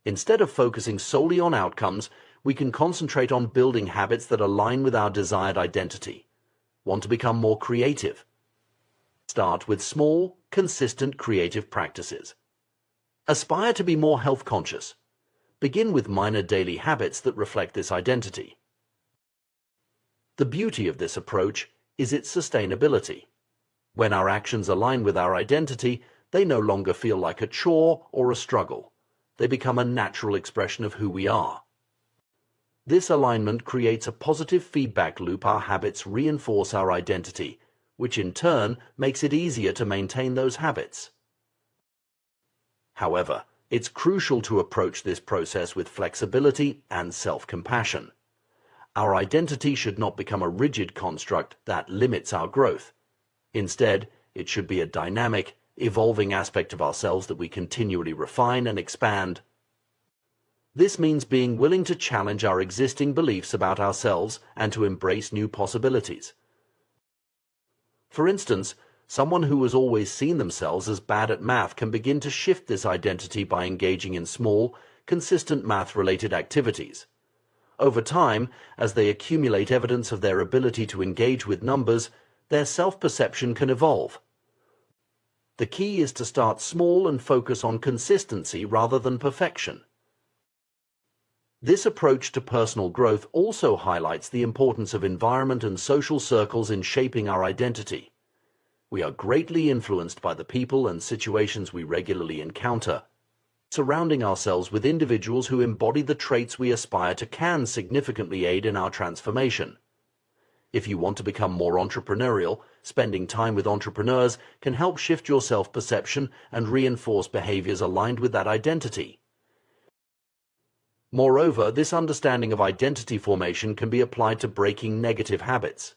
Instead of focusing solely on outcomes, we can concentrate on building habits that align with our desired identity. Want to become more creative? Start with small, consistent creative practices. Aspire to be more health conscious. Begin with minor daily habits that reflect this identity. The beauty of this approach is its sustainability. When our actions align with our identity, they no longer feel like a chore or a struggle. They become a natural expression of who we are. This alignment creates a positive feedback loop. Our habits reinforce our identity, which in turn makes it easier to maintain those habits. However, it's crucial to approach this process with flexibility and self-compassion. Our identity should not become a rigid construct that limits our growth. Instead, it should be a dynamic, evolving aspect of ourselves that we continually refine and expand. This means being willing to challenge our existing beliefs about ourselves and to embrace new possibilities. For instance, someone who has always seen themselves as bad at math can begin to shift this identity by engaging in small, consistent math-related activities. Over time, as they accumulate evidence of their ability to engage with numbers, their self-perception can evolve. The key is to start small and focus on consistency rather than perfection. This approach to personal growth also highlights the importance of environment and social circles in shaping our identity. We are greatly influenced by the people and situations we regularly encounter. Surrounding ourselves with individuals who embody the traits we aspire to can significantly aid in our transformation. If you want to become more entrepreneurial, spending time with entrepreneurs can help shift your self-perception and reinforce behaviors aligned with that identity. Moreover, this understanding of identity formation can be applied to breaking negative habits.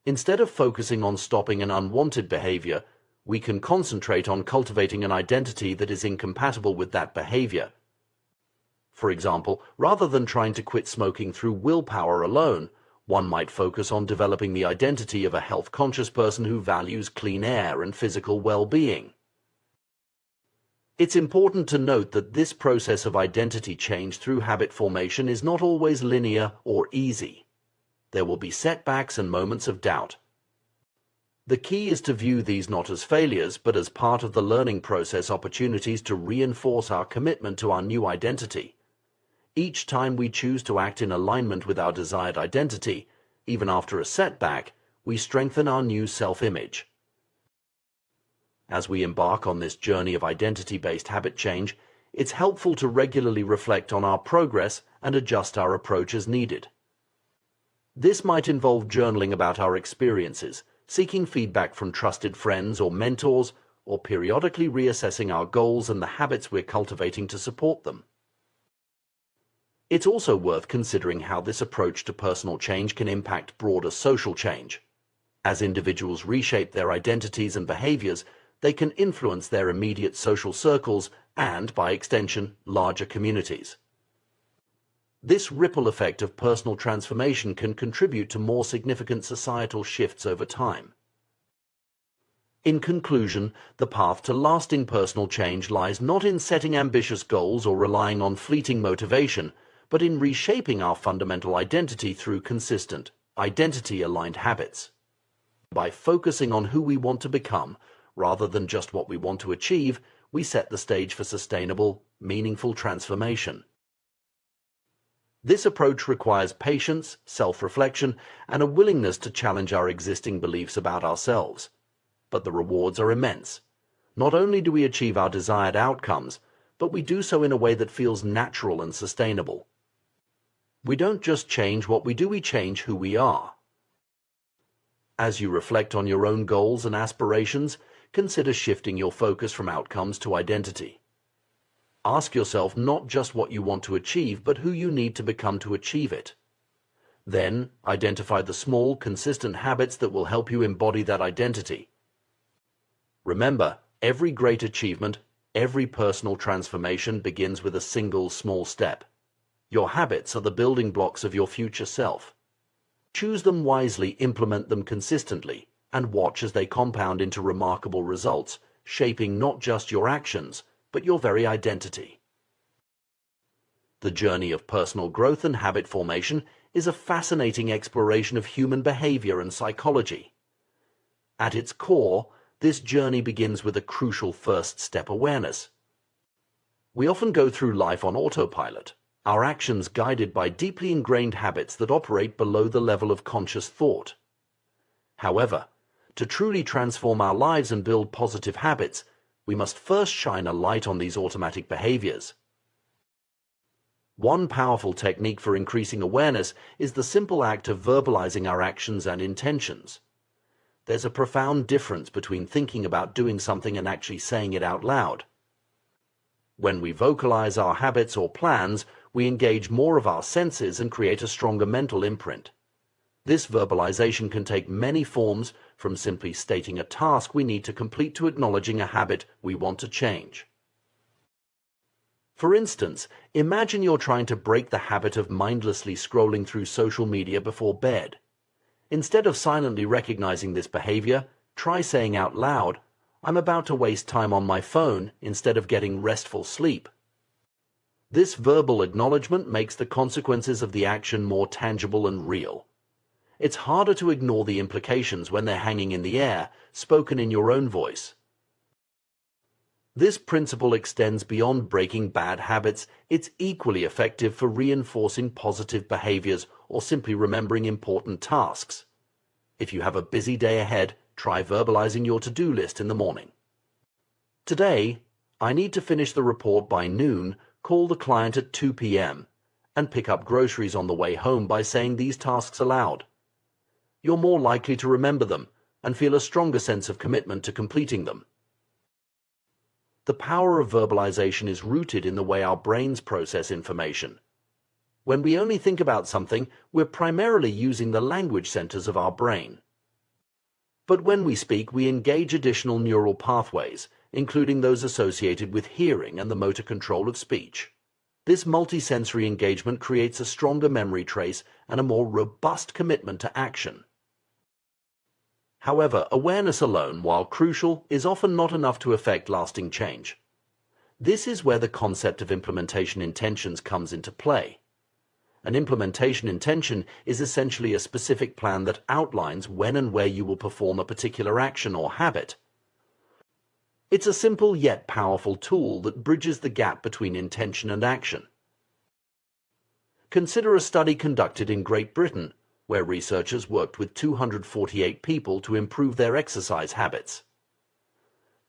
Instead of focusing on stopping an unwanted behavior, we can concentrate on cultivating an identity that is incompatible with that behavior. For example, rather than trying to quit smoking through willpower alone, one might focus on developing the identity of a health-conscious person who values clean air and physical well-being. It's important to note that this process of identity change through habit formation is not always linear or easy. There will be setbacks and moments of doubt. The key is to view these not as failures, but as part of the learning process, opportunities to reinforce our commitment to our new identity. Each time we choose to act in alignment with our desired identity, even after a setback, we strengthen our new self-image. As we embark on this journey of identity-based habit change, it's helpful to regularly reflect on our progress and adjust our approach as needed. This might involve journaling about our experiences, seeking feedback from trusted friends or mentors, or periodically reassessing our goals and the habits we're cultivating to support them. It's also worth considering how this approach to personal change can impact broader social change. As individuals reshape their identities and behaviors, they can influence their immediate social circles and, by extension, larger communities. This ripple effect of personal transformation can contribute to more significant societal shifts over time. In conclusion, the path to lasting personal change lies not in setting ambitious goals or relying on fleeting motivation, but in reshaping our fundamental identity through consistent, identity-aligned habits. By focusing on who we want to become, rather than just what we want to achieve, we set the stage for sustainable, meaningful transformation. This approach requires patience, self-reflection, and a willingness to challenge our existing beliefs about ourselves. But the rewards are immense. Not only do we achieve our desired outcomes, but we do so in a way that feels natural and sustainable. We don't just change what we do, we change who we are. As you reflect on your own goals and aspirations, consider shifting your focus from outcomes to identity. Ask yourself not just what you want to achieve, but who you need to become to achieve it. Then, identify the small, consistent habits that will help you embody that identity. Remember, every great achievement, every personal transformation begins with a single small step. Your habits are the building blocks of your future self. Choose them wisely, implement them consistently, and watch as they compound into remarkable results, shaping not just your actions, but your very identity. The journey of personal growth and habit formation is a fascinating exploration of human behavior and psychology. At its core, this journey begins with a crucial first step: awareness. We often go through life on autopilot, our actions guided by deeply ingrained habits that operate below the level of conscious thought. However, to truly transform our lives and build positive habits, we must first shine a light on these automatic behaviors. One powerful technique for increasing awareness is the simple act of verbalizing our actions and intentions. There's a profound difference between thinking about doing something and actually saying it out loud. When we vocalize our habits or plans, we engage more of our senses and create a stronger mental imprint. This verbalization can take many forms, from simply stating a task we need to complete to acknowledging a habit we want to change. For instance, imagine you're trying to break the habit of mindlessly scrolling through social media before bed. Instead of silently recognizing this behavior, try saying out loud, "I'm about to waste time on my phone instead of getting restful sleep." This verbal acknowledgement makes the consequences of the action more tangible and real. It's harder to ignore the implications when they're hanging in the air, spoken in your own voice. This principle extends beyond breaking bad habits. It's equally effective for reinforcing positive behaviors or simply remembering important tasks. If you have a busy day ahead, try verbalizing your to-do list in the morning. Today, I need to finish the report by noon, call the client at 2 p.m., and pick up groceries on the way home by saying these tasks aloud. You're more likely to remember them and feel a stronger sense of commitment to completing them. The power of verbalization is rooted in the way our brains process information. When we only think about something, we're primarily using the language centers of our brain. But when we speak, we engage additional neural pathways, including those associated with hearing and the motor control of speech. This multisensory engagement creates a stronger memory trace and a more robust commitment to action. However, awareness alone, while crucial, is often not enough to effect lasting change. This is where the concept of implementation intentions comes into play. An implementation intention is essentially a specific plan that outlines when and where you will perform a particular action or habit. It's a simple yet powerful tool that bridges the gap between intention and action. Consider a study conducted in Great Britain, where researchers worked with 248 people to improve their exercise habits.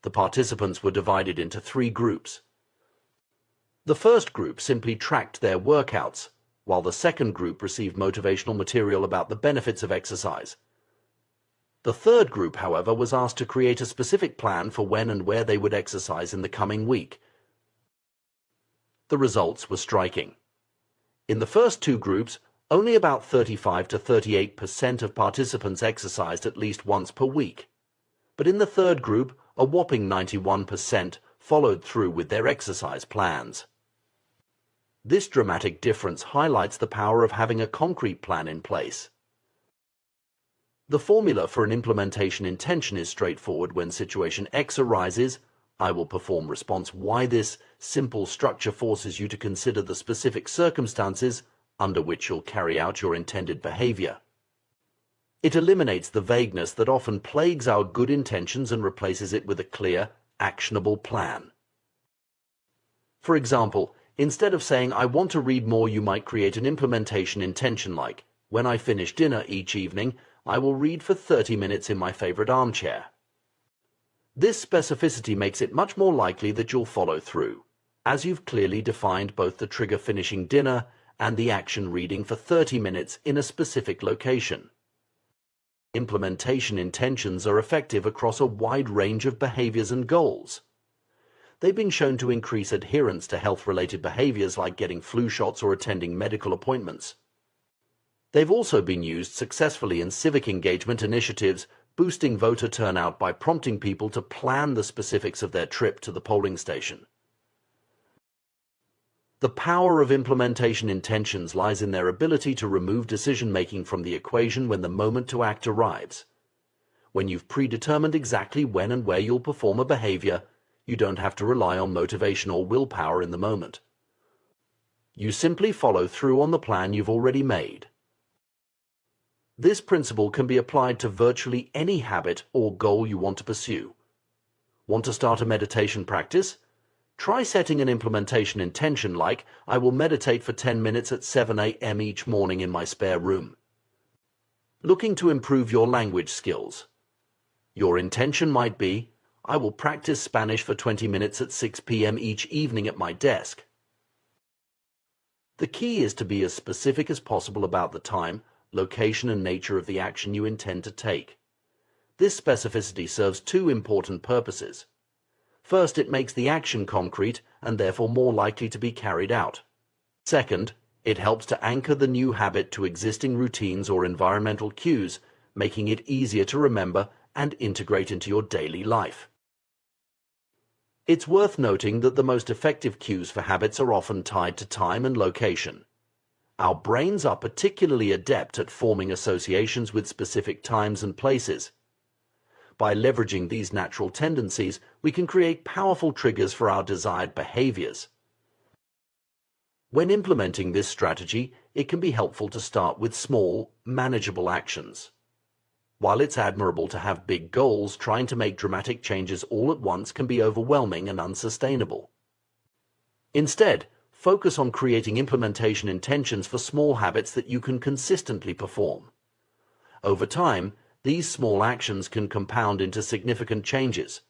The participants were divided into 3 groups. The first group simply tracked their workouts, while the second group received motivational material about the benefits of exercise. The third group, however, was asked to create a specific plan for when and where they would exercise in the coming week. The results were striking. In the first 2 groups, only about 35 to 38% of participants exercised at least once per week. But in the third group, a whopping 91% followed through with their exercise plans. This dramatic difference highlights the power of having a concrete plan in place. The formula for an implementation intention is straightforward. When situation X arises, I will perform response Y. This simple structure forces you to consider the specific circumstances under which you'll carry out your intended behavior. It eliminates the vagueness that often plagues our good intentions and replaces it with a clear, actionable plan. For example, instead of saying, "I want to read more," you might create an implementation intention like, "When I finish dinner each evening, I will read for 30 minutes in my favorite armchair." This specificity makes it much more likely that you'll follow through, as you've clearly defined both the trigger finishing dinner and the action reading for 30 minutes in a specific location. Implementation intentions are effective across a wide range of behaviors and goals. They've been shown to increase adherence to health-related behaviors like getting flu shots or attending medical appointments. They've also been used successfully in civic engagement initiatives, boosting voter turnout by prompting people to plan the specifics of their trip to the polling station. The power of implementation intentions lies in their ability to remove decision-making from the equation when the moment to act arrives. When you've predetermined exactly when and where you'll perform a behavior, you don't have to rely on motivation or willpower in the moment. You simply follow through on the plan you've already made. This principle can be applied to virtually any habit or goal you want to pursue. Want to start a meditation practice? Try setting an implementation intention like, I will meditate for 10 minutes at 7 a.m. each morning in my spare room. Looking to improve your language skills? Your intention might be, I will practice Spanish for 20 minutes at 6 p.m. each evening at my desk. The key is to be as specific as possible about the time, location and nature of the action you intend to take. This specificity serves two important purposes. First, it makes the action concrete and therefore more likely to be carried out. Second, it helps to anchor the new habit to existing routines or environmental cues, making it easier to remember and integrate into your daily life. It's worth noting that the most effective cues for habits are often tied to time and location. Our brains are particularly adept at forming associations with specific times and places. By leveraging these natural tendencies, we can create powerful triggers for our desired behaviors. When implementing this strategy, it can be helpful to start with small, manageable actions. While it's admirable to have big goals, trying to make dramatic changes all at once can be overwhelming and unsustainable. Instead, focus on creating implementation intentions for small habits that you can consistently perform. Over time, these small actions can compound into significant changes.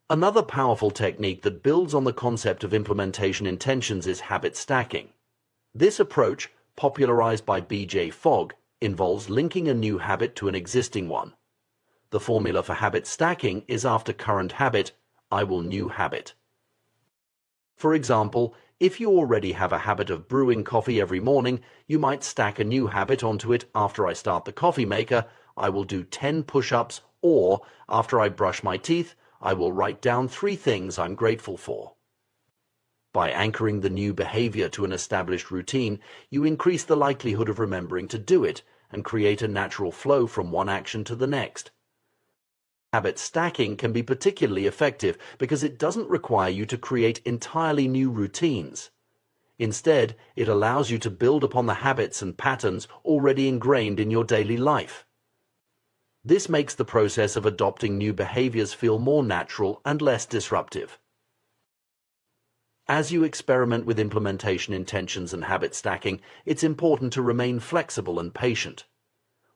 Another powerful technique that builds on the concept of implementation intentions is habit stacking. This approach, popularized by B.J. Fogg, involves linking a new habit to an existing one. The formula for habit stacking is after current habit, I will new habit. For example, if you already have a habit of brewing coffee every morning, you might stack a new habit onto it. After I start the coffee maker, I will do 10 push-ups, or after I brush my teeth, I will write down 3 things I'm grateful for. By anchoring the new behavior to an established routine, you increase the likelihood of remembering to do it and create a natural flow from one action to the next. Habit stacking can be particularly effective because it doesn't require you to create entirely new routines. Instead, it allows you to build upon the habits and patterns already ingrained in your daily life. This makes the process of adopting new behaviors feel more natural and less disruptive. As you experiment with implementation intentions and habit stacking, it's important to remain flexible and patient.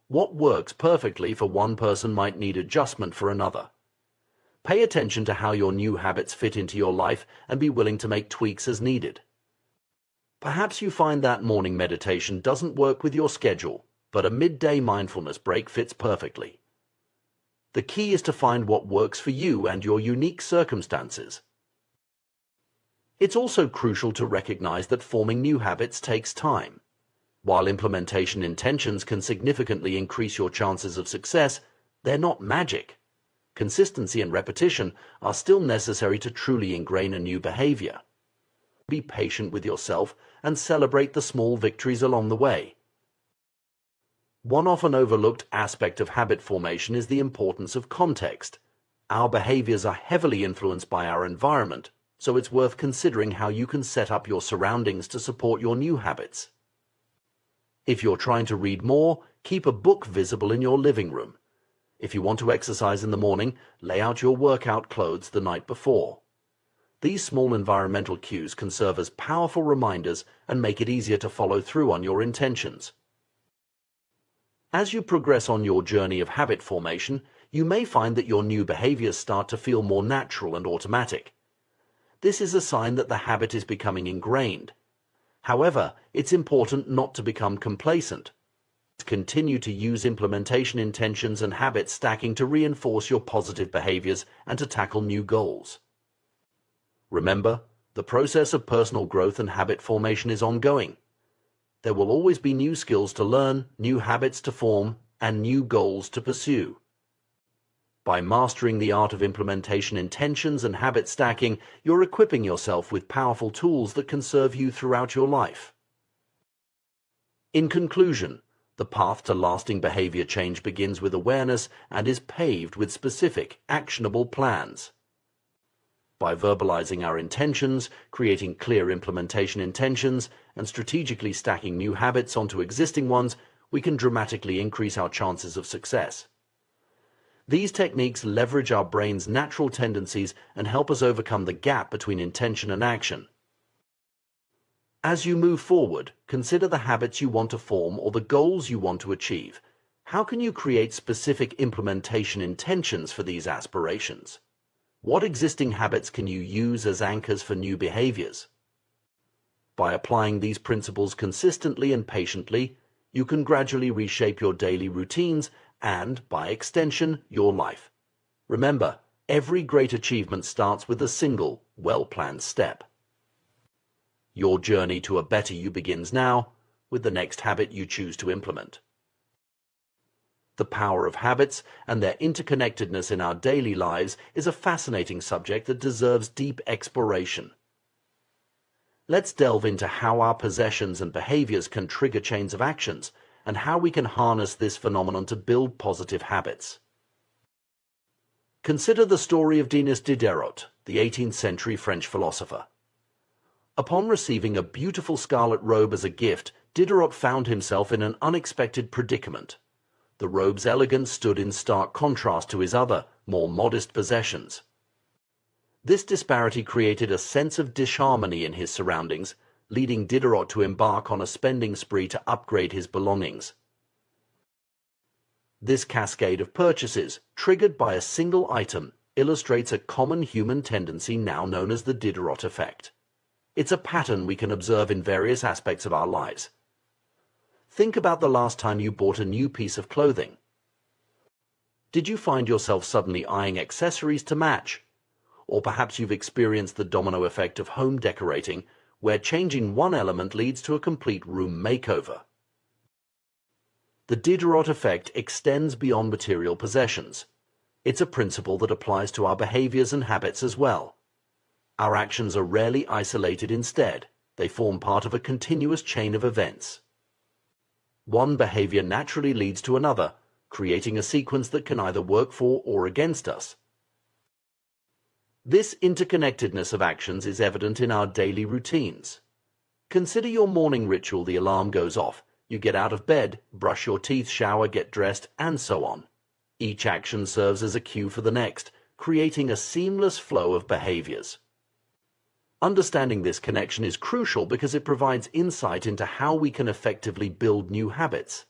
What works perfectly for one person might need adjustment for another. Pay attention to how your new habits fit into your life and be willing to make tweaks as needed. Perhaps you find that morning meditation doesn't work with your schedule, but a midday mindfulness break fits perfectly. The key is to find what works for you and your unique circumstances. It's also crucial to recognize that forming new habits takes time. While implementation intentions can significantly increase your chances of success, they're not magic. Consistency and repetition are still necessary to truly ingrain a new behavior. Be patient with yourself and celebrate the small victories along the way. One often overlooked aspect of habit formation is the importance of context. Our behaviors are heavily influenced by our environment, so it's worth considering how you can set up your surroundings to support your new habits. If you're trying to read more, keep a book visible in your living room. If you want to exercise in the morning, lay out your workout clothes the night before. These small environmental cues can serve as powerful reminders and make it easier to follow through on your intentions. As you progress on your journey of habit formation, you may find that your new behaviors start to feel more natural and automatic. This is a sign that the habit is becoming ingrained. However, it's important not to become complacent. Continue to use implementation intentions and habit stacking to reinforce your positive behaviors and to tackle new goals. Remember, the process of personal growth and habit formation is ongoing. There will always be new skills to learn, new habits to form, and new goals to pursue. By mastering the art of implementation intentions and habit stacking, you're equipping yourself with powerful tools that can serve you throughout your life. In conclusion, the path to lasting behavior change begins with awareness and is paved with specific, actionable plans. By verbalizing our intentions, creating clear implementation intentions, and strategically stacking new habits onto existing ones, we can dramatically increase our chances of success. These techniques leverage our brain's natural tendencies and help us overcome the gap between intention and action. As you move forward, consider the habits you want to form or the goals you want to achieve. How can you create specific implementation intentions for these aspirations? What existing habits can you use as anchors for new behaviors? By applying these principles consistently and patiently, you can gradually reshape your daily routines and, by extension, your life. Remember, every great achievement starts with a single, well-planned step. Your journey to a better you begins now with the next habit you choose to implement. The power of habits and their interconnectedness in our daily lives is a fascinating subject that deserves deep exploration. Let's delve into how our possessions and behaviors can trigger chains of actions and how we can harness this phenomenon to build positive habits. Consider the story of Denis Diderot, the 18th century French philosopher. Upon receiving a beautiful scarlet robe as a gift, Diderot found himself in an unexpected predicament. The robe's elegance stood in stark contrast to his other, more modest possessions. This disparity created a sense of disharmony in his surroundings, leading Diderot to embark on a spending spree to upgrade his belongings. This cascade of purchases, triggered by a single item, illustrates a common human tendency now known as the Diderot effect. It's a pattern we can observe in various aspects of our lives. Think about the last time you bought a new piece of clothing. Did you find yourself suddenly eyeing accessories to match? Or perhaps you've experienced the domino effect of home decorating, where changing one element leads to a complete room makeover. The Diderot effect extends beyond material possessions. It's a principle that applies to our behaviors and habits as well. Our actions are rarely isolated instead. They form part of a continuous chain of events. One behavior naturally leads to another, creating a sequence that can either work for or against us. This interconnectedness of actions is evident in our daily routines. Consider your morning ritual. The alarm goes off. You get out of bed, brush your teeth, shower, get dressed, and so on. Each action serves as a cue for the next, creating a seamless flow of behaviors. Understanding this connection is crucial because it provides insight into how we can effectively build new habits.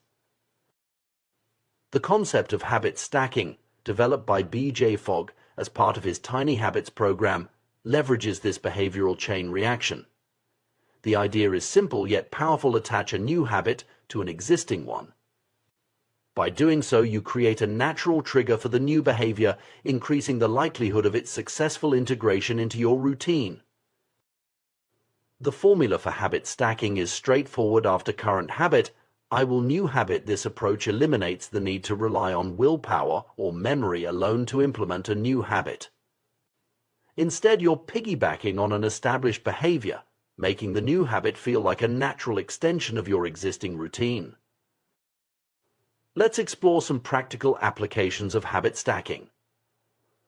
The concept of habit stacking, developed by B.J. Fogg as part of his Tiny Habits program, leverages this behavioral chain reaction. The idea is simple yet powerful: attach a new habit to an existing one. By doing so, you create a natural trigger for the new behavior, increasing the likelihood of its successful integration into your routine. The formula for habit stacking is straightforward. After current habit, I will new habit. This approach eliminates the need to rely on willpower or memory alone to implement a new habit. Instead, you're piggybacking on an established behavior, making the new habit feel like a natural extension of your existing routine. Let's explore some practical applications of habit stacking.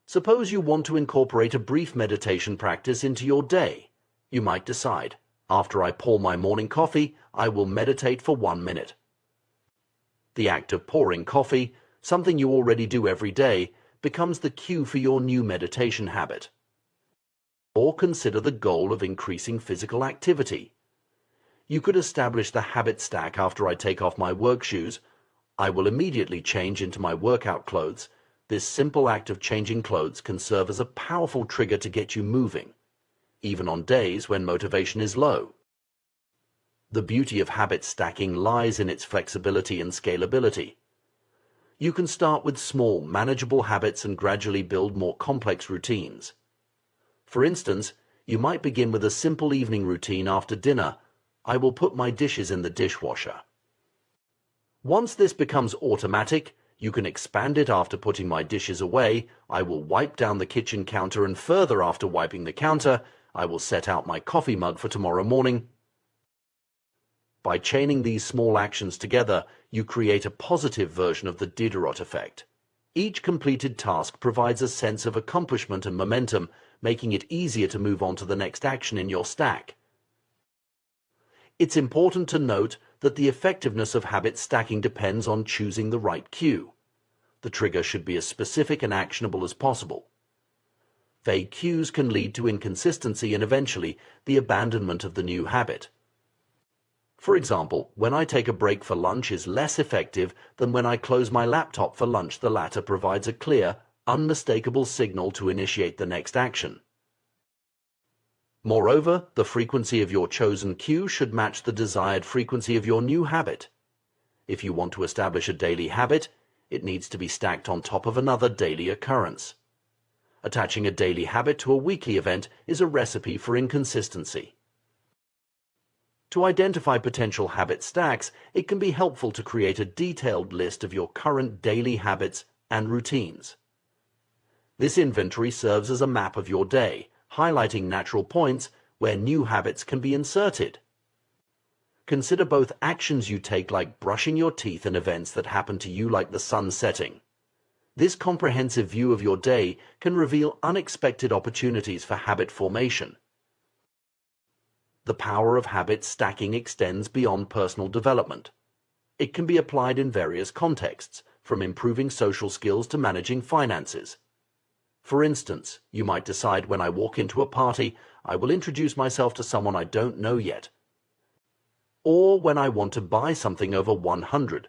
Suppose you want to incorporate a brief meditation practice into your day. You might decide, after I pour my morning coffee, I will meditate for 1 minute. The act of pouring coffee, something you already do every day, becomes the cue for your new meditation habit. Or consider the goal of increasing physical activity. You could establish the habit stack. After I take off my work shoes, I will immediately change into my workout clothes. This simple act of changing clothes can serve as a powerful trigger to get you moving, even on days when motivation is low. The beauty of habit stacking lies in its flexibility and scalability. You can start with small, manageable habits and gradually build more complex routines. For instance, you might begin with a simple evening routine. After dinner, I will put my dishes in the dishwasher. Once this becomes automatic, you can expand it. After putting my dishes away, I will wipe down the kitchen counter, and further, after wiping the counter, I will set out my coffee mug for tomorrow morning. By chaining these small actions together, you create a positive version of the Diderot effect. Each completed task provides a sense of accomplishment and momentum, making it easier to move on to the next action in your stack. It's important to note that the effectiveness of habit stacking depends on choosing the right cue. The trigger should be as specific and actionable as possible. Vague cues can lead to inconsistency and eventually the abandonment of the new habit. For example, when I take a break for lunch is less effective than when I close my laptop for lunch. The latter provides a clear, unmistakable signal to initiate the next action. Moreover, the frequency of your chosen cue should match the desired frequency of your new habit. If you want to establish a daily habit, it needs to be stacked on top of another daily occurrence. Attaching a daily habit to a weekly event is a recipe for inconsistency. To identify potential habit stacks, it can be helpful to create a detailed list of your current daily habits and routines. This inventory serves as a map of your day, highlighting natural points where new habits can be inserted. Consider both actions you take like brushing your teeth and events that happen to you like the sun setting. This comprehensive view of your day can reveal unexpected opportunities for habit formation. The power of habit stacking extends beyond personal development. It can be applied in various contexts, from improving social skills to managing finances. For instance, you might decide when I walk into a party, I will introduce myself to someone I don't know yet. Or when I want to buy something over $100,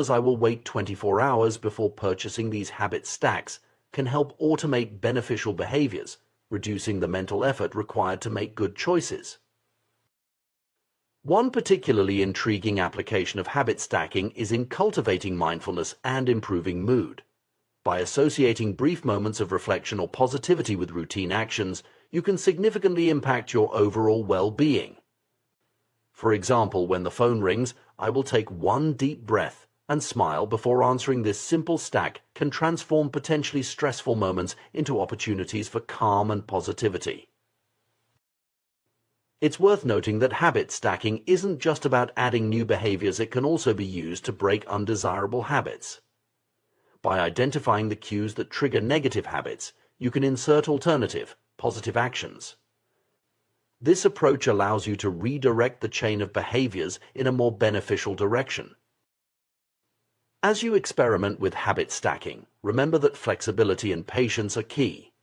I will wait 24 hours before purchasing. These habit stacks can help automate beneficial behaviors, reducing the mental effort required to make good choices. One particularly intriguing application of habit stacking is in cultivating mindfulness and improving mood. By associating brief moments of reflection or positivity with routine actions, you can significantly impact your overall well-being. For example, when the phone rings, I will take one deep breath and smile before answering. This simple stack can transform potentially stressful moments into opportunities for calm and positivity. It's worth noting that habit stacking isn't just about adding new behaviors. It can also be used to break undesirable habits. By identifying the cues that trigger negative habits, you can insert alternative, positive actions. This approach allows you to redirect the chain of behaviors in a more beneficial direction. As you experiment with habit stacking, remember that flexibility and patience are key.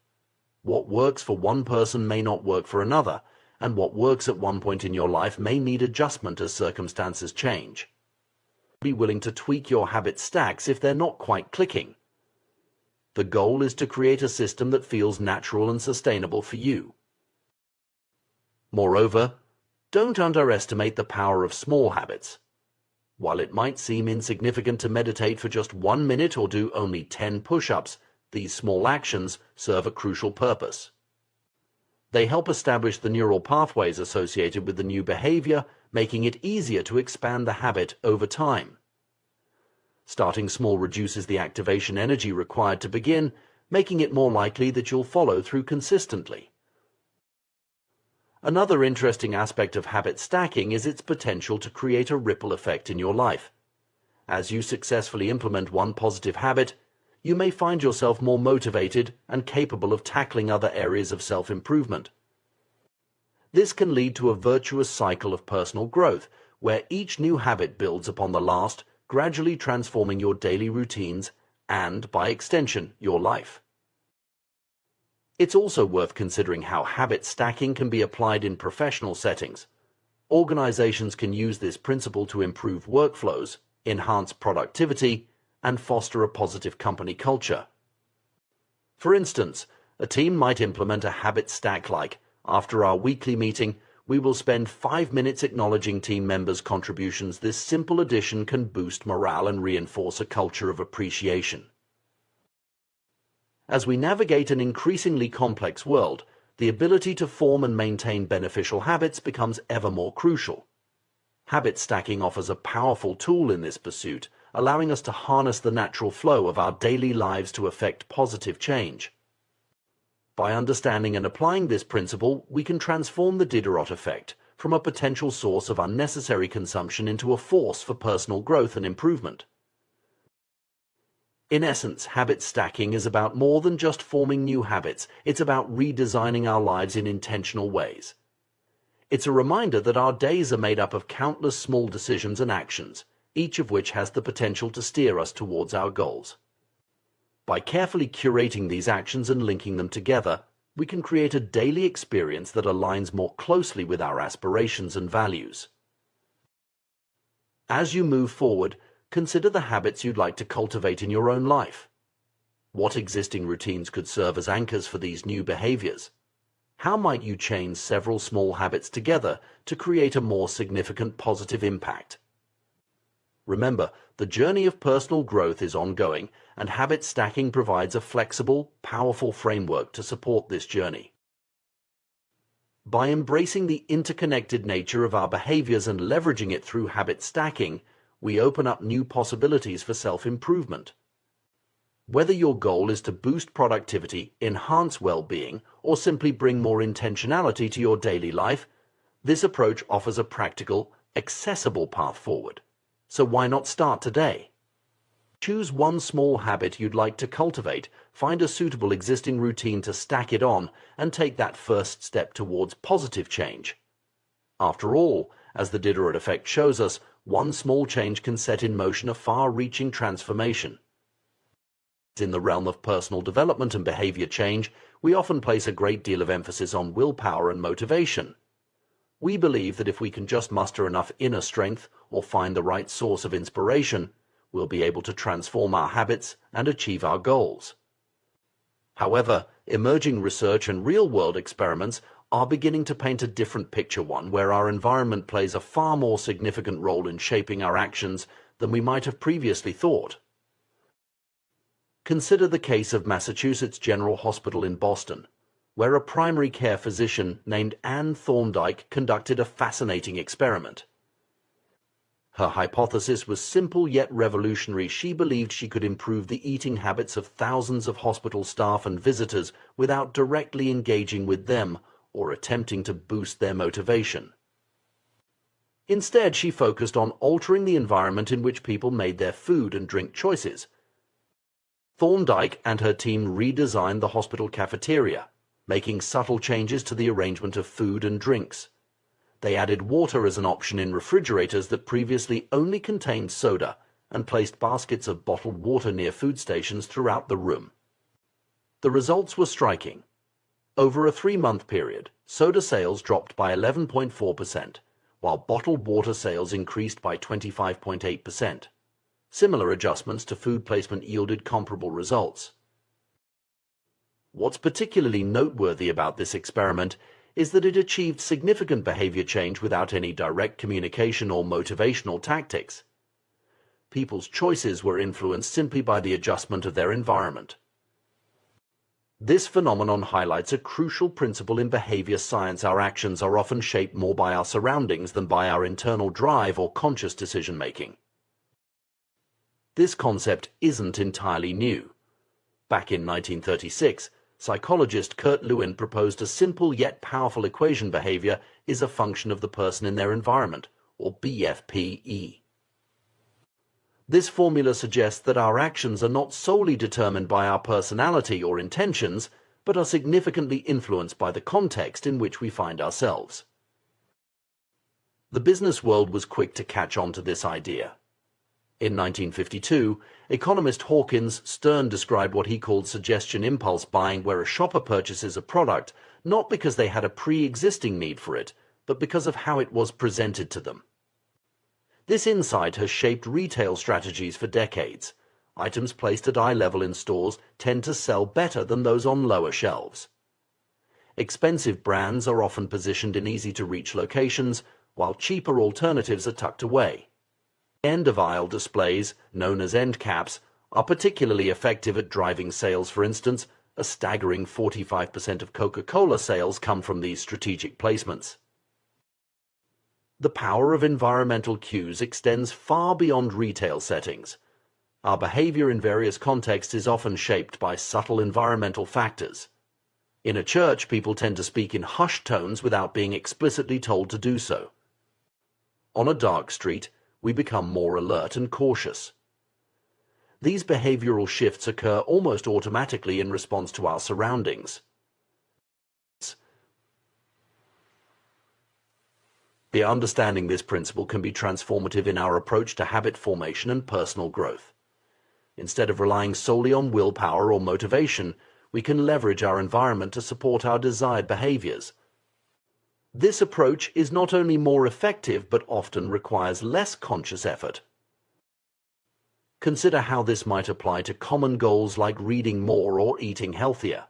What works for one person may not work for another, and what works at one point in your life may need adjustment as circumstances change. Be willing to tweak your habit stacks if they're not quite clicking. The goal is to create a system that feels natural and sustainable for you. Moreover, don't underestimate the power of small habits. While it might seem insignificant to meditate for just 1 minute or do only 10 push-ups, these small actions serve a crucial purpose. They help establish the neural pathways associated with the new behavior, making it easier to expand the habit over time. Starting small reduces the activation energy required to begin, making it more likely that you'll follow through consistently. Another interesting aspect of habit stacking is its potential to create a ripple effect in your life. As you successfully implement one positive habit, you may find yourself more motivated and capable of tackling other areas of self-improvement. This can lead to a virtuous cycle of personal growth, where each new habit builds upon the last, gradually transforming your daily routines and, by extension, your life. It's also worth considering how habit stacking can be applied in professional settings. Organizations can use this principle to improve workflows, enhance productivity, and foster a positive company culture. For instance, a team might implement a habit stack like, after our weekly meeting, we will spend 5 minutes acknowledging team members' contributions. This simple addition can boost morale and reinforce a culture of appreciation. As we navigate an increasingly complex world, the ability to form and maintain beneficial habits becomes ever more crucial. Habit stacking offers a powerful tool in this pursuit, allowing us to harness the natural flow of our daily lives to effect positive change. By understanding and applying this principle, we can transform the Diderot effect from a potential source of unnecessary consumption into a force for personal growth and improvement. In essence, habit stacking is about more than just forming new habits. It's about redesigning our lives in intentional ways. It's a reminder that our days are made up of countless small decisions and actions, each of which has the potential to steer us towards our goals. By carefully curating these actions and linking them together, we can create a daily experience that aligns more closely with our aspirations and values. As you move forward, consider the habits you'd like to cultivate in your own life. What existing routines could serve as anchors for these new behaviors? How might you chain several small habits together to create a more significant positive impact? Remember, the journey of personal growth is ongoing, and habit stacking provides a flexible, powerful framework to support this journey. By embracing the interconnected nature of our behaviors and leveraging it through habit stacking, we open up new possibilities for self-improvement. Whether your goal is to boost productivity, enhance well-being, or simply bring more intentionality to your daily life, this approach offers a practical, accessible path forward. So why not start today? Choose one small habit you'd like to cultivate, find a suitable existing routine to stack it on, and take that first step towards positive change. After all, as the Diderot effect shows us, one small change can set in motion a far-reaching transformation. In the realm of personal development and behavior change, we often place a great deal of emphasis on willpower and motivation. We believe that if we can just muster enough inner strength or find the right source of inspiration, we'll be able to transform our habits and achieve our goals. However, emerging research and real-world experiments are beginning to paint a different picture, one where our environment plays a far more significant role in shaping our actions than we might have previously thought. Consider the case of Massachusetts General Hospital in Boston, where a primary care physician named Anne Thorndike conducted a fascinating experiment. Her hypothesis was simple yet revolutionary. She believed she could improve the eating habits of thousands of hospital staff and visitors without directly engaging with them or attempting to boost their motivation. Instead, she focused on altering the environment in which people made their food and drink choices. Thorndike and her team redesigned the hospital cafeteria, making subtle changes to the arrangement of food and drinks. They added water as an option in refrigerators that previously only contained soda, and placed baskets of bottled water near food stations throughout the room. The results were striking. Over a 3-month period, soda sales dropped by 11.4%, while bottled water sales increased by 25.8%. Similar adjustments to food placement yielded comparable results. What's particularly noteworthy about this experiment is that it achieved significant behavior change without any direct communication or motivational tactics. People's choices were influenced simply by the adjustment of their environment. This phenomenon highlights a crucial principle in behavior science. Our actions are often shaped more by our surroundings than by our internal drive or conscious decision-making. This concept isn't entirely new. Back in 1936, psychologist Kurt Lewin proposed a simple yet powerful equation: behavior is a function of the person in their environment, or BFPE. This formula suggests that our actions are not solely determined by our personality or intentions, but are significantly influenced by the context in which we find ourselves. The business world was quick to catch on to this idea. In 1952, economist Hawkins Stern described what he called suggestion impulse buying, where a shopper purchases a product not because they had a pre-existing need for it, but because of how it was presented to them. This insight has shaped retail strategies for decades. Items placed at eye level in stores tend to sell better than those on lower shelves. Expensive brands are often positioned in easy-to-reach locations, while cheaper alternatives are tucked away. End-of-aisle displays, known as end caps, are particularly effective at driving sales. For instance, a staggering 45% of Coca-Cola sales come from these strategic placements. The power of environmental cues extends far beyond retail settings. Our behavior in various contexts is often shaped by subtle environmental factors. In a church, people tend to speak in hushed tones without being explicitly told to do so. On a dark street, we become more alert and cautious. These behavioral shifts occur almost automatically in response to our surroundings. The understanding this principle can be transformative in our approach to habit formation and personal growth. Instead of relying solely on willpower or motivation, we can leverage our environment to support our desired behaviors. This approach is not only more effective but often requires less conscious effort. Consider how this might apply to common goals like reading more or eating healthier.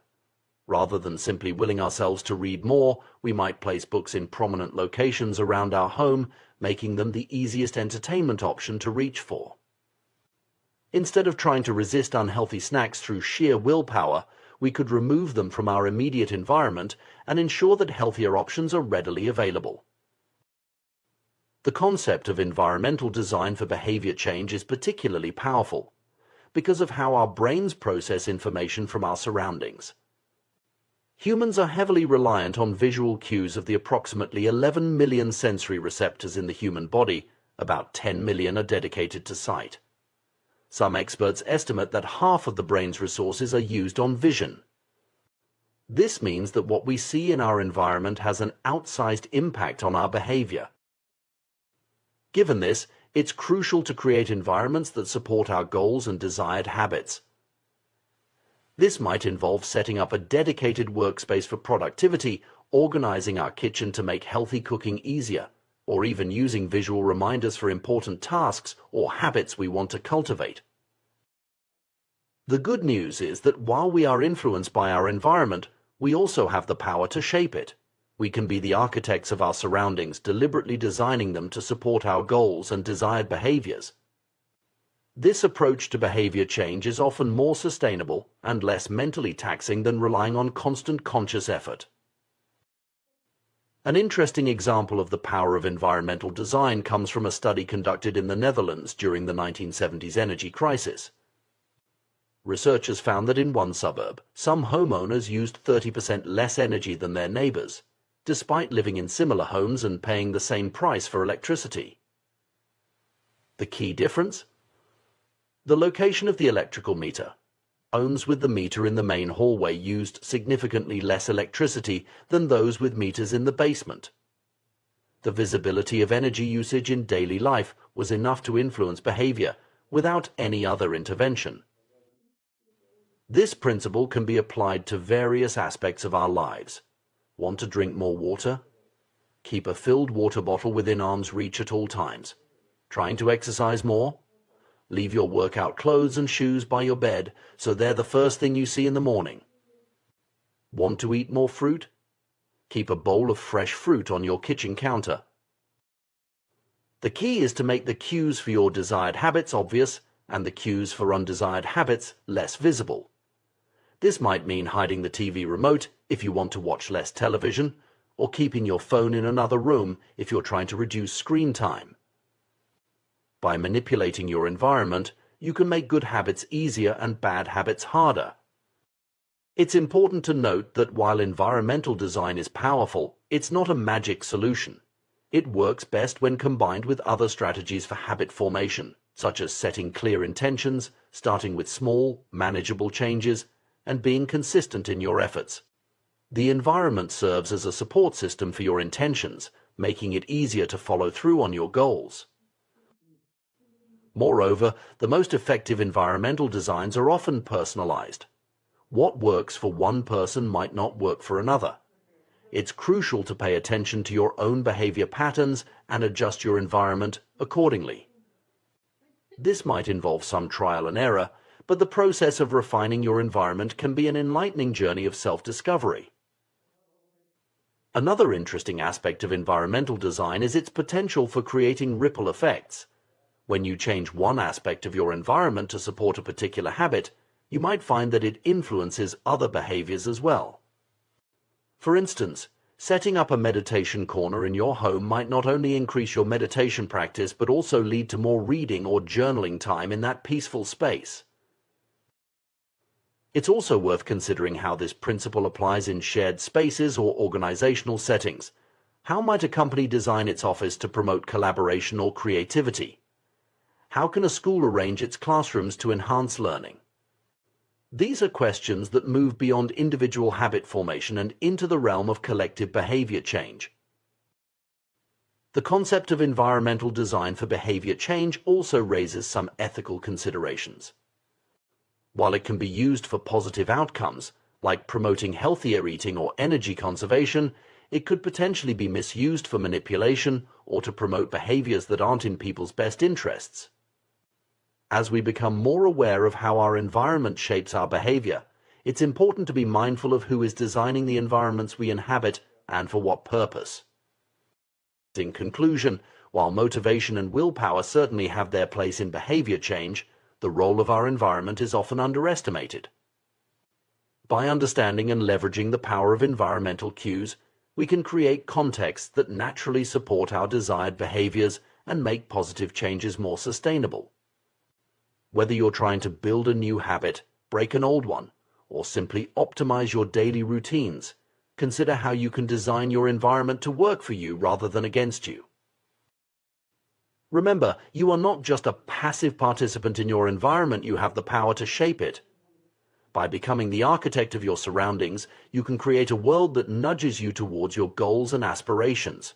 Rather than simply willing ourselves to read more, we might place books in prominent locations around our home, making them the easiest entertainment option to reach for. Instead of trying to resist unhealthy snacks through sheer willpower, we could remove them from our immediate environment and ensure that healthier options are readily available. The concept of environmental design for behavior change is particularly powerful because of how our brains process information from our surroundings. Humans are heavily reliant on visual cues of the approximately 11 million sensory receptors in the human body. About 10 million are dedicated to sight. Some experts estimate that half of the brain's resources are used on vision. This means that what we see in our environment has an outsized impact on our behavior. Given this, it's crucial to create environments that support our goals and desired habits. This might involve setting up a dedicated workspace for productivity, organizing our kitchen to make healthy cooking easier, or even using visual reminders for important tasks or habits we want to cultivate. The good news is that while we are influenced by our environment, we also have the power to shape it. We can be the architects of our surroundings, deliberately designing them to support our goals and desired behaviors. This approach to behavior change is often more sustainable and less mentally taxing than relying on constant conscious effort. An interesting example of the power of environmental design comes from a study conducted in the Netherlands during the 1970s energy crisis. Researchers found that in one suburb, some homeowners used 30% less energy than their neighbors, despite living in similar homes and paying the same price for electricity. The key difference? The location of the electrical meter. Homes with the meter in the main hallway used significantly less electricity than those with meters in the basement. The visibility of energy usage in daily life was enough to influence behavior without any other intervention. This principle can be applied to various aspects of our lives. Want to drink more water? Keep a filled water bottle within arm's reach at all times. Trying to exercise more? Leave your workout clothes and shoes by your bed so they're the first thing you see in the morning. Want to eat more fruit? Keep a bowl of fresh fruit on your kitchen counter. The key is to make the cues for your desired habits obvious and the cues for undesired habits less visible. This might mean hiding the TV remote if you want to watch less television, or keeping your phone in another room if you're trying to reduce screen time. By manipulating your environment, you can make good habits easier and bad habits harder. It's important to note that while environmental design is powerful, it's not a magic solution. It works best when combined with other strategies for habit formation, such as setting clear intentions, starting with small, manageable changes, and being consistent in your efforts. The environment serves as a support system for your intentions, making it easier to follow through on your goals. Moreover, the most effective environmental designs are often personalized. What works for one person might not work for another. It's crucial to pay attention to your own behavior patterns and adjust your environment accordingly. This might involve some trial and error, but the process of refining your environment can be an enlightening journey of self-discovery. Another interesting aspect of environmental design is its potential for creating ripple effects. When you change one aspect of your environment to support a particular habit, you might find that it influences other behaviors as well. For instance, setting up a meditation corner in your home might not only increase your meditation practice but also lead to more reading or journaling time in that peaceful space. It's also worth considering how this principle applies in shared spaces or organizational settings. How might a company design its office to promote collaboration or creativity? How can a school arrange its classrooms to enhance learning? These are questions that move beyond individual habit formation and into the realm of collective behavior change. The concept of environmental design for behavior change also raises some ethical considerations. While it can be used for positive outcomes, like promoting healthier eating or energy conservation, it could potentially be misused for manipulation or to promote behaviors that aren't in people's best interests. As we become more aware of how our environment shapes our behavior, it's important to be mindful of who is designing the environments we inhabit and for what purpose. In conclusion, while motivation and willpower certainly have their place in behavior change, the role of our environment is often underestimated. By understanding and leveraging the power of environmental cues, we can create contexts that naturally support our desired behaviors and make positive changes more sustainable. Whether you're trying to build a new habit, break an old one, or simply optimize your daily routines, consider how you can design your environment to work for you rather than against you. Remember, you are not just a passive participant in your environment, you have the power to shape it. By becoming the architect of your surroundings, you can create a world that nudges you towards your goals and aspirations.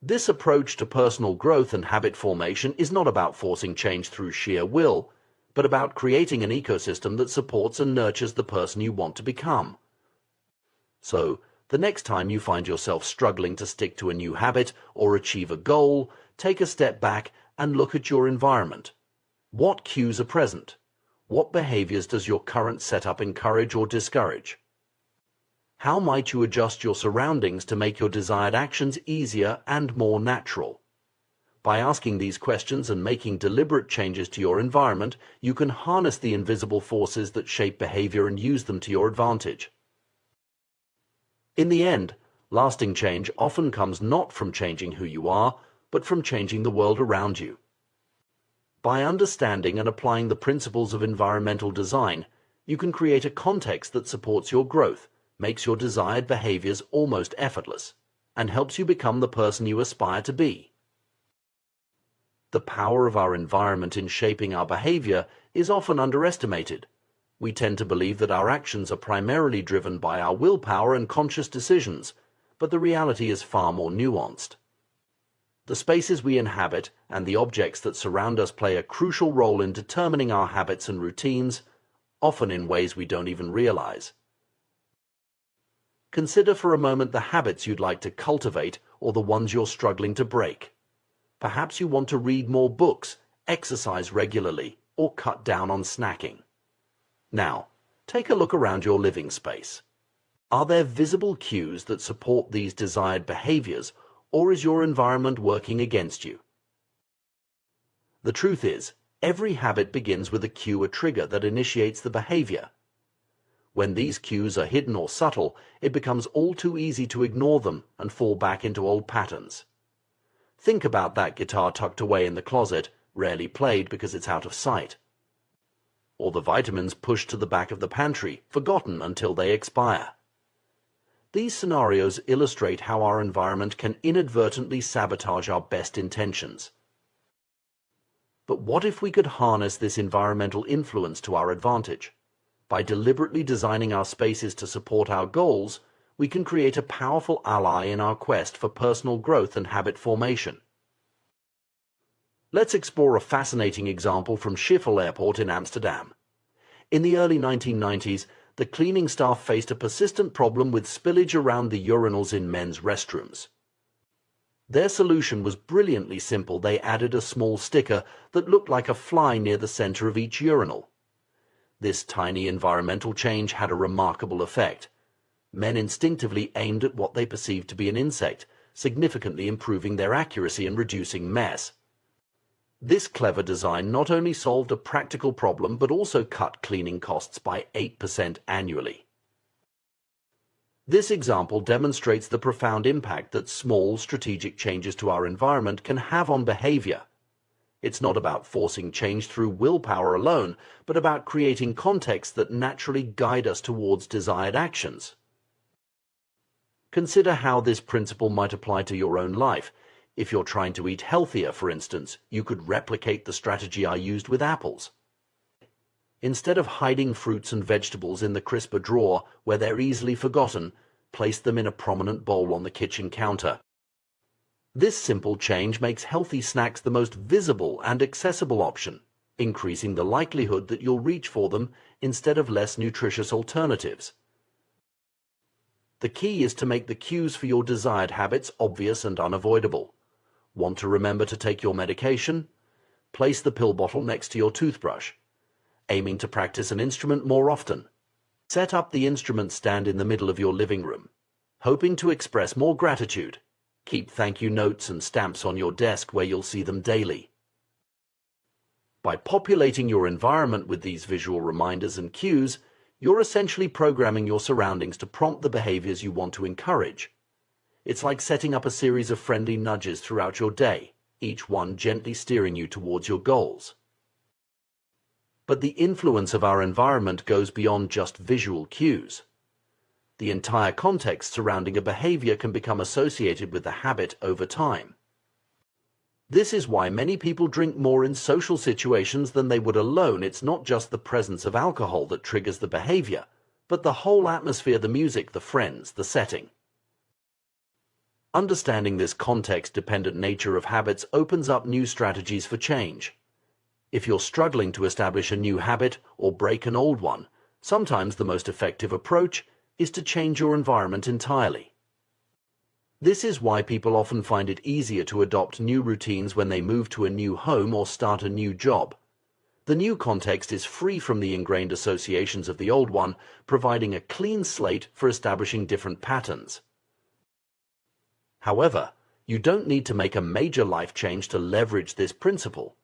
This approach to personal growth and habit formation is not about forcing change through sheer will, but about creating an ecosystem that supports and nurtures the person you want to become. So, the next time you find yourself struggling to stick to a new habit or achieve a goal, take a step back and look at your environment. What cues are present? What behaviors does your current setup encourage or discourage? How might you adjust your surroundings to make your desired actions easier and more natural? By asking these questions and making deliberate changes to your environment, you can harness the invisible forces that shape behavior and use them to your advantage. In the end, lasting change often comes not from changing who you are, but from changing the world around you. By understanding and applying the principles of environmental design, you can create a context that supports your growth, makes your desired behaviors almost effortless, and helps you become the person you aspire to be. The power of our environment in shaping our behavior is often underestimated. We tend to believe that our actions are primarily driven by our willpower and conscious decisions, but the reality is far more nuanced. The spaces we inhabit and the objects that surround us play a crucial role in determining our habits and routines, often in ways we don't even realize. Consider for a moment the habits you'd like to cultivate or the ones you're struggling to break. Perhaps you want to read more books, exercise regularly, or cut down on snacking. Now, take a look around your living space. Are there visible cues that support these desired behaviors, or is your environment working against you? The truth is, every habit begins with a cue or trigger that initiates the behavior. When these cues are hidden or subtle, it becomes all too easy to ignore them and fall back into old patterns. Think about that guitar tucked away in the closet, rarely played because it's out of sight. Or the vitamins pushed to the back of the pantry, forgotten until they expire. These scenarios illustrate how our environment can inadvertently sabotage our best intentions. But what if we could harness this environmental influence to our advantage? By deliberately designing our spaces to support our goals, we can create a powerful ally in our quest for personal growth and habit formation. Let's explore a fascinating example from Schiphol Airport in Amsterdam. In the early 1990s, the cleaning staff faced a persistent problem with spillage around the urinals in men's restrooms. Their solution was brilliantly simple. They added a small sticker that looked like a fly near the center of each urinal. This tiny environmental change had a remarkable effect. Men instinctively aimed at what they perceived to be an insect, significantly improving their accuracy and reducing mess. This clever design not only solved a practical problem but also cut cleaning costs by 8% annually. This example demonstrates the profound impact that small, strategic changes to our environment can have on behavior. It's not about forcing change through willpower alone, but about creating contexts that naturally guide us towards desired actions. Consider how this principle might apply to your own life. If you're trying to eat healthier, for instance, you could replicate the strategy I used with apples. Instead of hiding fruits and vegetables in the crisper drawer where they're easily forgotten, place them in a prominent bowl on the kitchen counter. This simple change makes healthy snacks the most visible and accessible option, increasing the likelihood that you'll reach for them instead of less nutritious alternatives. The key is to make the cues for your desired habits obvious and unavoidable. Want to remember to take your medication? Place the pill bottle next to your toothbrush. Aiming to practice an instrument more often? Set up the instrument stand in the middle of your living room. Hoping to express more gratitude? Keep thank you notes and stamps on your desk where you'll see them daily. By populating your environment with these visual reminders and cues, you're essentially programming your surroundings to prompt the behaviors you want to encourage. It's like setting up a series of friendly nudges throughout your day, each one gently steering you towards your goals. But the influence of our environment goes beyond just visual cues. The entire context surrounding a behavior can become associated with the habit over time. This is why many people drink more in social situations than they would alone. It's not just the presence of alcohol that triggers the behavior, but the whole atmosphere, the music, the friends, the setting. Understanding this context-dependent nature of habits opens up new strategies for change. If you're struggling to establish a new habit or break an old one, sometimes the most effective approach is to change your environment entirely. This is why people often find it easier to adopt new routines when they move to a new home or start a new job. The new context is free from the ingrained associations of the old one, providing a clean slate for establishing different patterns. However, you don't need to make a major life change to leverage this principle.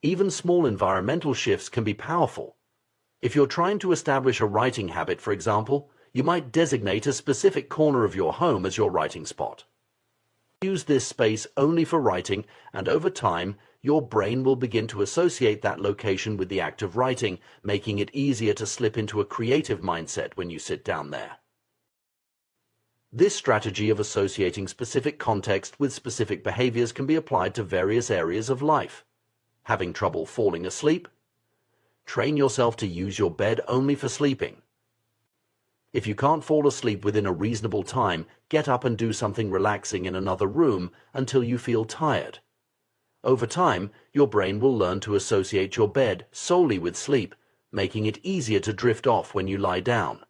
Even small environmental shifts can be powerful. If you're trying to establish a writing habit, for example, you might designate a specific corner of your home as your writing spot. Use this space only for writing, and over time, your brain will begin to associate that location with the act of writing, making it easier to slip into a creative mindset when you sit down there. This strategy of associating specific context with specific behaviors can be applied to various areas of life. Having trouble falling asleep? Train yourself to use your bed only for sleeping. If you can't fall asleep within a reasonable time, get up and do something relaxing in another room until you feel tired. Over time, your brain will learn to associate your bed solely with sleep, making it easier to drift off when you lie down.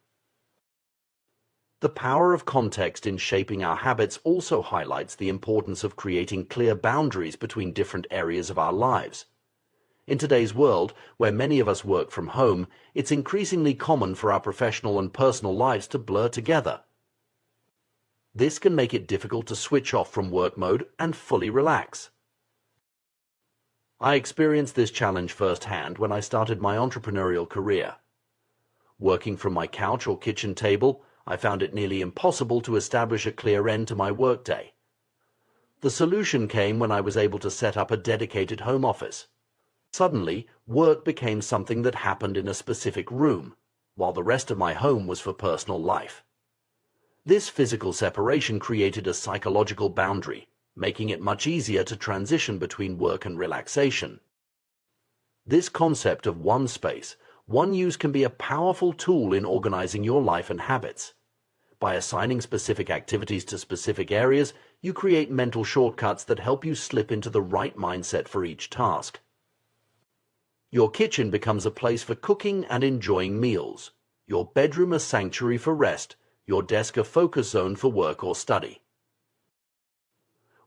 The power of context in shaping our habits also highlights the importance of creating clear boundaries between different areas of our lives. In today's world, where many of us work from home, it's increasingly common for our professional and personal lives to blur together. This can make it difficult to switch off from work mode and fully relax. I experienced this challenge firsthand when I started my entrepreneurial career. Working from my couch or kitchen table, I found it nearly impossible to establish a clear end to my workday. The solution came when I was able to set up a dedicated home office. Suddenly, work became something that happened in a specific room, while the rest of my home was for personal life. This physical separation created a psychological boundary, making it much easier to transition between work and relaxation. This concept of one space, one use can be a powerful tool in organizing your life and habits. By assigning specific activities to specific areas, you create mental shortcuts that help you slip into the right mindset for each task. Your kitchen becomes a place for cooking and enjoying meals, your bedroom a sanctuary for rest, your desk a focus zone for work or study.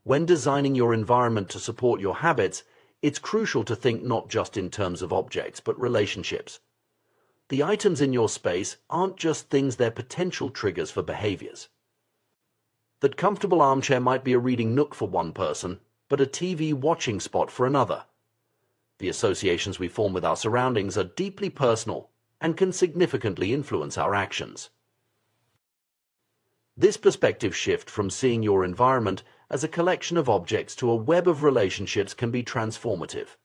When designing your environment to support your habits, it's crucial to think not just in terms of objects, but relationships. The items in your space aren't just things, they're potential triggers for behaviors. That comfortable armchair might be a reading nook for one person, but a TV watching spot for another. The associations we form with our surroundings are deeply personal and can significantly influence our actions. This perspective shift from seeing your environment as a collection of objects to a web of relationships can be transformative.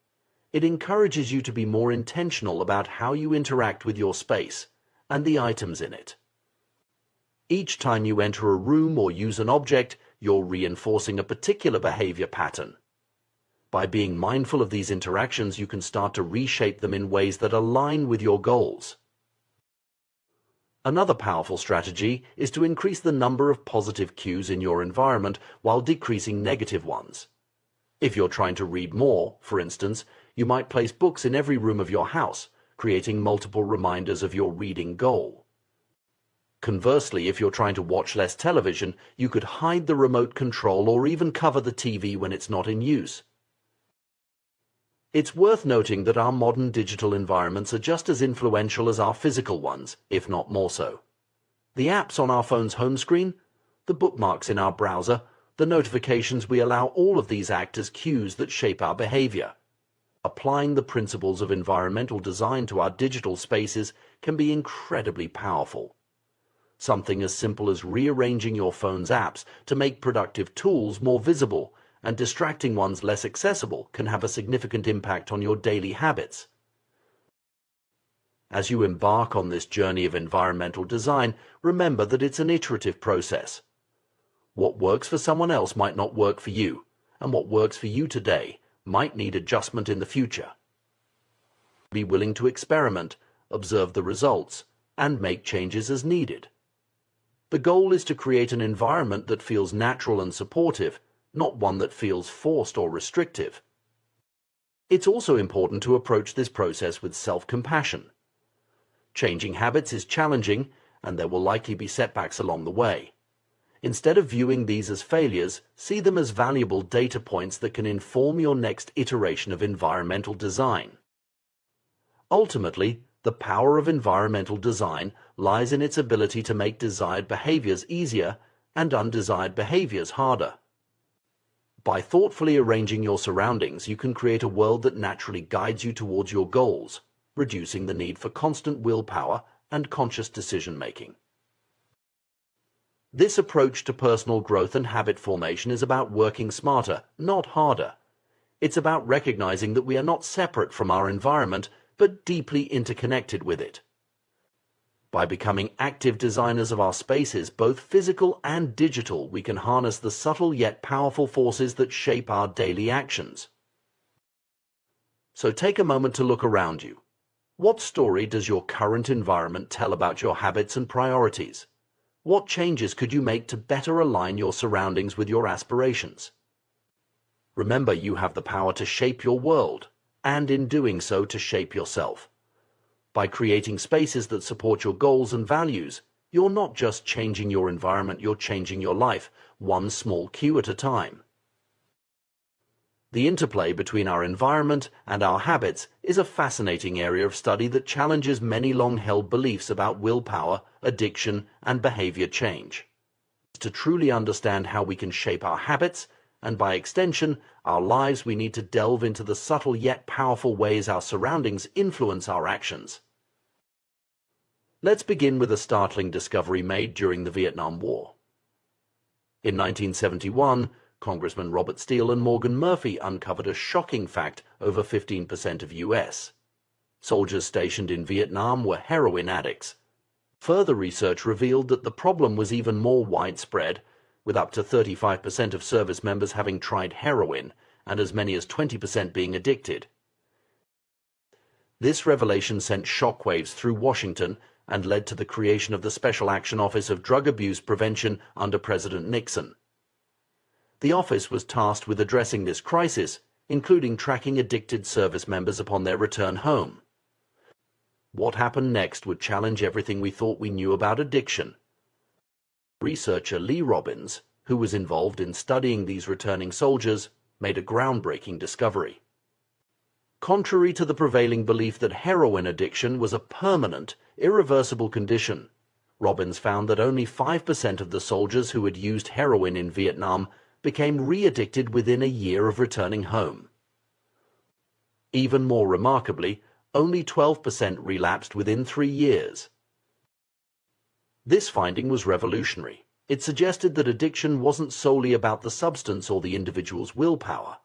It encourages you to be more intentional about how you interact with your space and the items in it. Each time you enter a room or use an object, you're reinforcing a particular behavior pattern. By being mindful of these interactions, you can start to reshape them in ways that align with your goals. Another powerful strategy is to increase the number of positive cues in your environment while decreasing negative ones. If you're trying to read more, for instance, you might place books in every room of your house, creating multiple reminders of your reading goal. Conversely, if you're trying to watch less television, you could hide the remote control or even cover the TV when it's not in use. It's worth noting that our modern digital environments are just as influential as our physical ones, if not more so. The apps on our phone's home screen, the bookmarks in our browser, the notifications we allow, all of these act as cues that shape our behavior. Applying the principles of environmental design to our digital spaces can be incredibly powerful. Something as simple as rearranging your phone's apps to make productive tools more visible and distracting ones less accessible can have a significant impact on your daily habits. As you embark on this journey of environmental design, remember that it's an iterative process. What works for someone else might not work for you, and what works for you today might need adjustment in the future. Be willing to experiment, observe the results, and make changes as needed. The goal is to create an environment that feels natural and supportive, not one that feels forced or restrictive. It's also important to approach this process with self-compassion. Changing habits is challenging, and there will likely be setbacks along the way. Instead of viewing these as failures, see them as valuable data points that can inform your next iteration of environmental design. Ultimately, the power of environmental design lies in its ability to make desired behaviors easier and undesired behaviors harder. By thoughtfully arranging your surroundings, you can create a world that naturally guides you towards your goals, reducing the need for constant willpower and conscious decision-making. This approach to personal growth and habit formation is about working smarter, not harder. It's about recognizing that we are not separate from our environment, but deeply interconnected with it. By becoming active designers of our spaces, both physical and digital, we can harness the subtle yet powerful forces that shape our daily actions. So take a moment to look around you. What story does your current environment tell about your habits and priorities? What changes could you make to better align your surroundings with your aspirations? Remember, you have the power to shape your world, and in doing so, to shape yourself. By creating spaces that support your goals and values, you're not just changing your environment, you're changing your life, one small cue at a time. The interplay between our environment and our habits is a fascinating area of study that challenges many long-held beliefs about willpower, addiction, and behavior change. To truly understand how we can shape our habits, and by extension, our lives, we need to delve into the subtle yet powerful ways our surroundings influence our actions. Let's begin with a startling discovery made during the Vietnam War. In 1971, Congressman Robert Steele and Morgan Murphy uncovered a shocking fact: over 15% of U.S. soldiers stationed in Vietnam were heroin addicts. Further research revealed that the problem was even more widespread, with up to 35% of service members having tried heroin and as many as 20% being addicted. This revelation sent shockwaves through Washington and led to the creation of the Special Action Office of Drug Abuse Prevention under President Nixon. The office was tasked with addressing this crisis, including tracking addicted service members upon their return home. What happened next would challenge everything we thought we knew about addiction. Researcher Lee Robbins, who was involved in studying these returning soldiers, made a groundbreaking discovery. Contrary to the prevailing belief that heroin addiction was a permanent, irreversible condition, Robbins found that only 5% of the soldiers who had used heroin in Vietnam became re-addicted within a year of returning home. Even more remarkably, only 12% relapsed within 3 years. This finding was revolutionary. It suggested that addiction wasn't solely about the substance or the individual's willpower.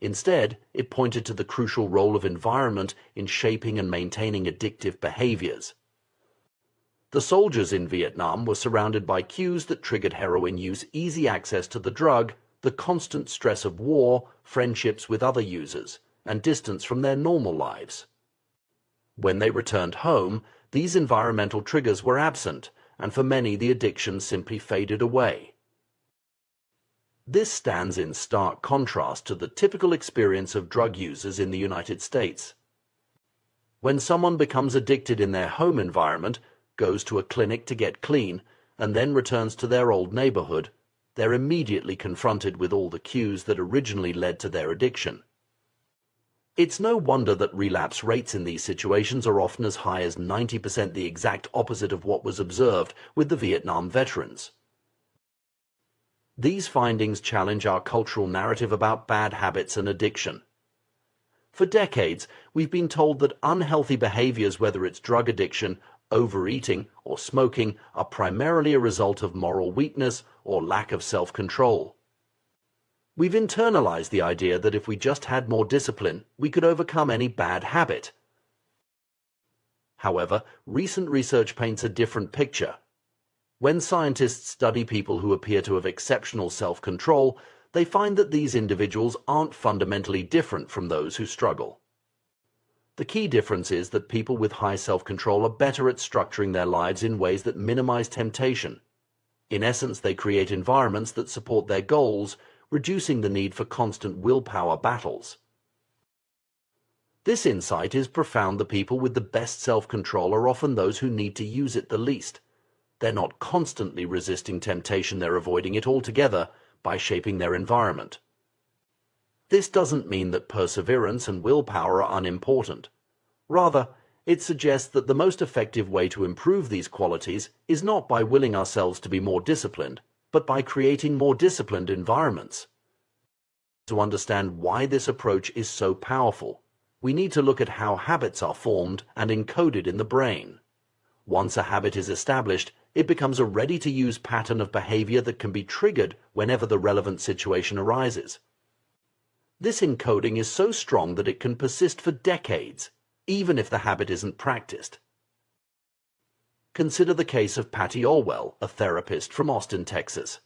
Instead, it pointed to the crucial role of environment in shaping and maintaining addictive behaviors. The soldiers in Vietnam were surrounded by cues that triggered heroin use, easy access to the drug, the constant stress of war, friendships with other users, and distance from their normal lives. When they returned home, these environmental triggers were absent, and for many the addiction simply faded away. This stands in stark contrast to the typical experience of drug users in the United States. When someone becomes addicted in their home environment, goes to a clinic to get clean, and then returns to their old neighborhood, they're immediately confronted with all the cues that originally led to their addiction. It's no wonder that relapse rates in these situations are often as high as 90%, the exact opposite of what was observed with the Vietnam veterans. These findings challenge our cultural narrative about bad habits and addiction. For decades, we've been told that unhealthy behaviors, whether it's drug addiction, overeating, or smoking, are primarily a result of moral weakness or lack of self-control. We've internalized the idea that if we just had more discipline, we could overcome any bad habit. However, recent research paints a different picture. When scientists study people who appear to have exceptional self-control, they find that these individuals aren't fundamentally different from those who struggle. The key difference is that people with high self-control are better at structuring their lives in ways that minimize temptation. In essence, they create environments that support their goals, reducing the need for constant willpower battles. This insight is profound. The people with the best self-control are often those who need to use it the least. They're not constantly resisting temptation, they're avoiding it altogether by shaping their environment. This doesn't mean that perseverance and willpower are unimportant. Rather, it suggests that the most effective way to improve these qualities is not by willing ourselves to be more disciplined, but by creating more disciplined environments. To understand why this approach is so powerful, we need to look at how habits are formed and encoded in the brain. Once a habit is established, it becomes a ready-to-use pattern of behavior that can be triggered whenever the relevant situation arises. This encoding is so strong that it can persist for decades, even if the habit isn't practiced. Consider the case of Patty Orwell, a therapist from Austin, Texas.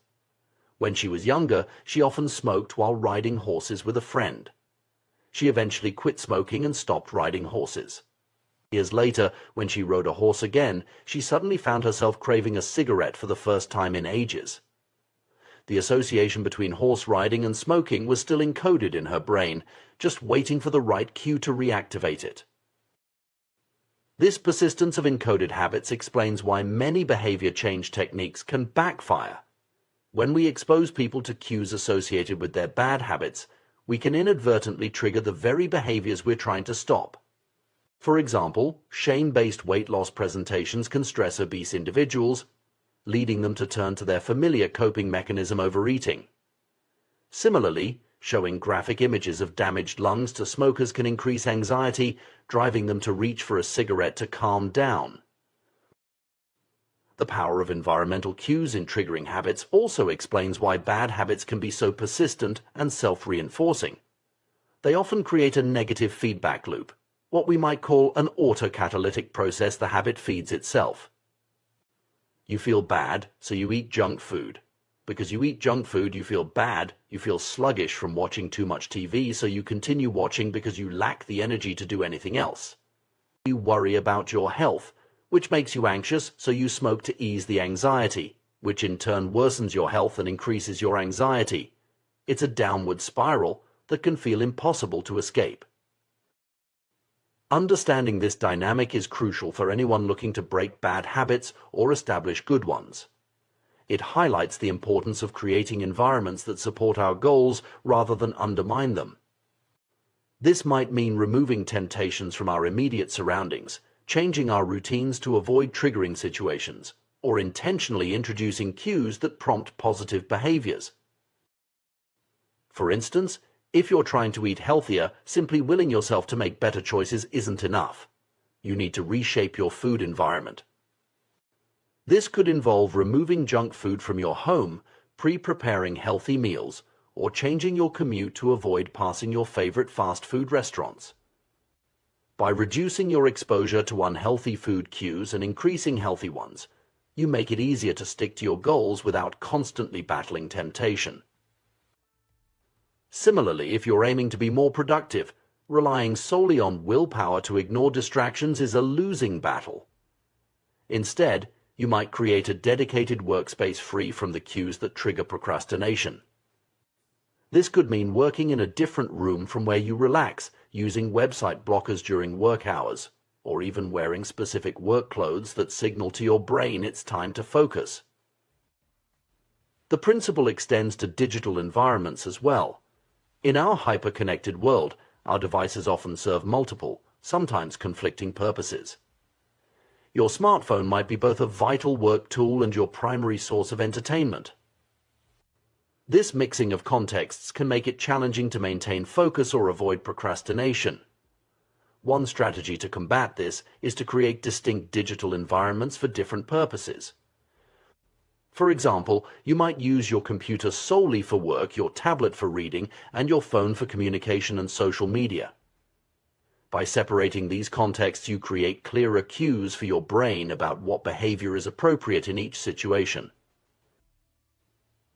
When she was younger, she often smoked while riding horses with a friend. She eventually quit smoking and stopped riding horses. Years later, when she rode a horse again, she suddenly found herself craving a cigarette for the first time in ages. The association between horse riding and smoking was still encoded in her brain, just waiting for the right cue to reactivate it. This persistence of encoded habits explains why many behavior change techniques can backfire. When we expose people to cues associated with their bad habits, we can inadvertently trigger the very behaviors we're trying to stop. For example, shame-based weight loss presentations can stress obese individuals, leading them to turn to their familiar coping mechanism, overeating. Similarly, showing graphic images of damaged lungs to smokers can increase anxiety, driving them to reach for a cigarette to calm down. The power of environmental cues in triggering habits also explains why bad habits can be so persistent and self-reinforcing. They often create a negative feedback loop, what we might call an autocatalytic process. The habit feeds itself. You feel bad, so you eat junk food. Because you eat junk food, you feel bad, you feel sluggish from watching too much TV, so you continue watching because you lack the energy to do anything else. You worry about your health, which makes you anxious, so you smoke to ease the anxiety, which in turn worsens your health and increases your anxiety. It's a downward spiral that can feel impossible to escape. Understanding this dynamic is crucial for anyone looking to break bad habits or establish good ones. It highlights the importance of creating environments that support our goals rather than undermine them. This might mean removing temptations from our immediate surroundings, changing our routines to avoid triggering situations, or intentionally introducing cues that prompt positive behaviors. For instance, if you're trying to eat healthier, simply willing yourself to make better choices isn't enough. You need to reshape your food environment. This could involve removing junk food from your home, pre-preparing healthy meals, or changing your commute to avoid passing your favorite fast food restaurants. By reducing your exposure to unhealthy food cues and increasing healthy ones, you make it easier to stick to your goals without constantly battling temptation. Similarly, if you're aiming to be more productive, relying solely on willpower to ignore distractions is a losing battle. Instead, you might create a dedicated workspace free from the cues that trigger procrastination. This could mean working in a different room from where you relax, using website blockers during work hours, or even wearing specific work clothes that signal to your brain it's time to focus. The principle extends to digital environments as well. In our hyper-connected world, our devices often serve multiple, sometimes conflicting purposes. Your smartphone might be both a vital work tool and your primary source of entertainment. This mixing of contexts can make it challenging to maintain focus or avoid procrastination. One strategy to combat this is to create distinct digital environments for different purposes. For example, you might use your computer solely for work, your tablet for reading, and your phone for communication and social media. By separating these contexts, you create clearer cues for your brain about what behavior is appropriate in each situation.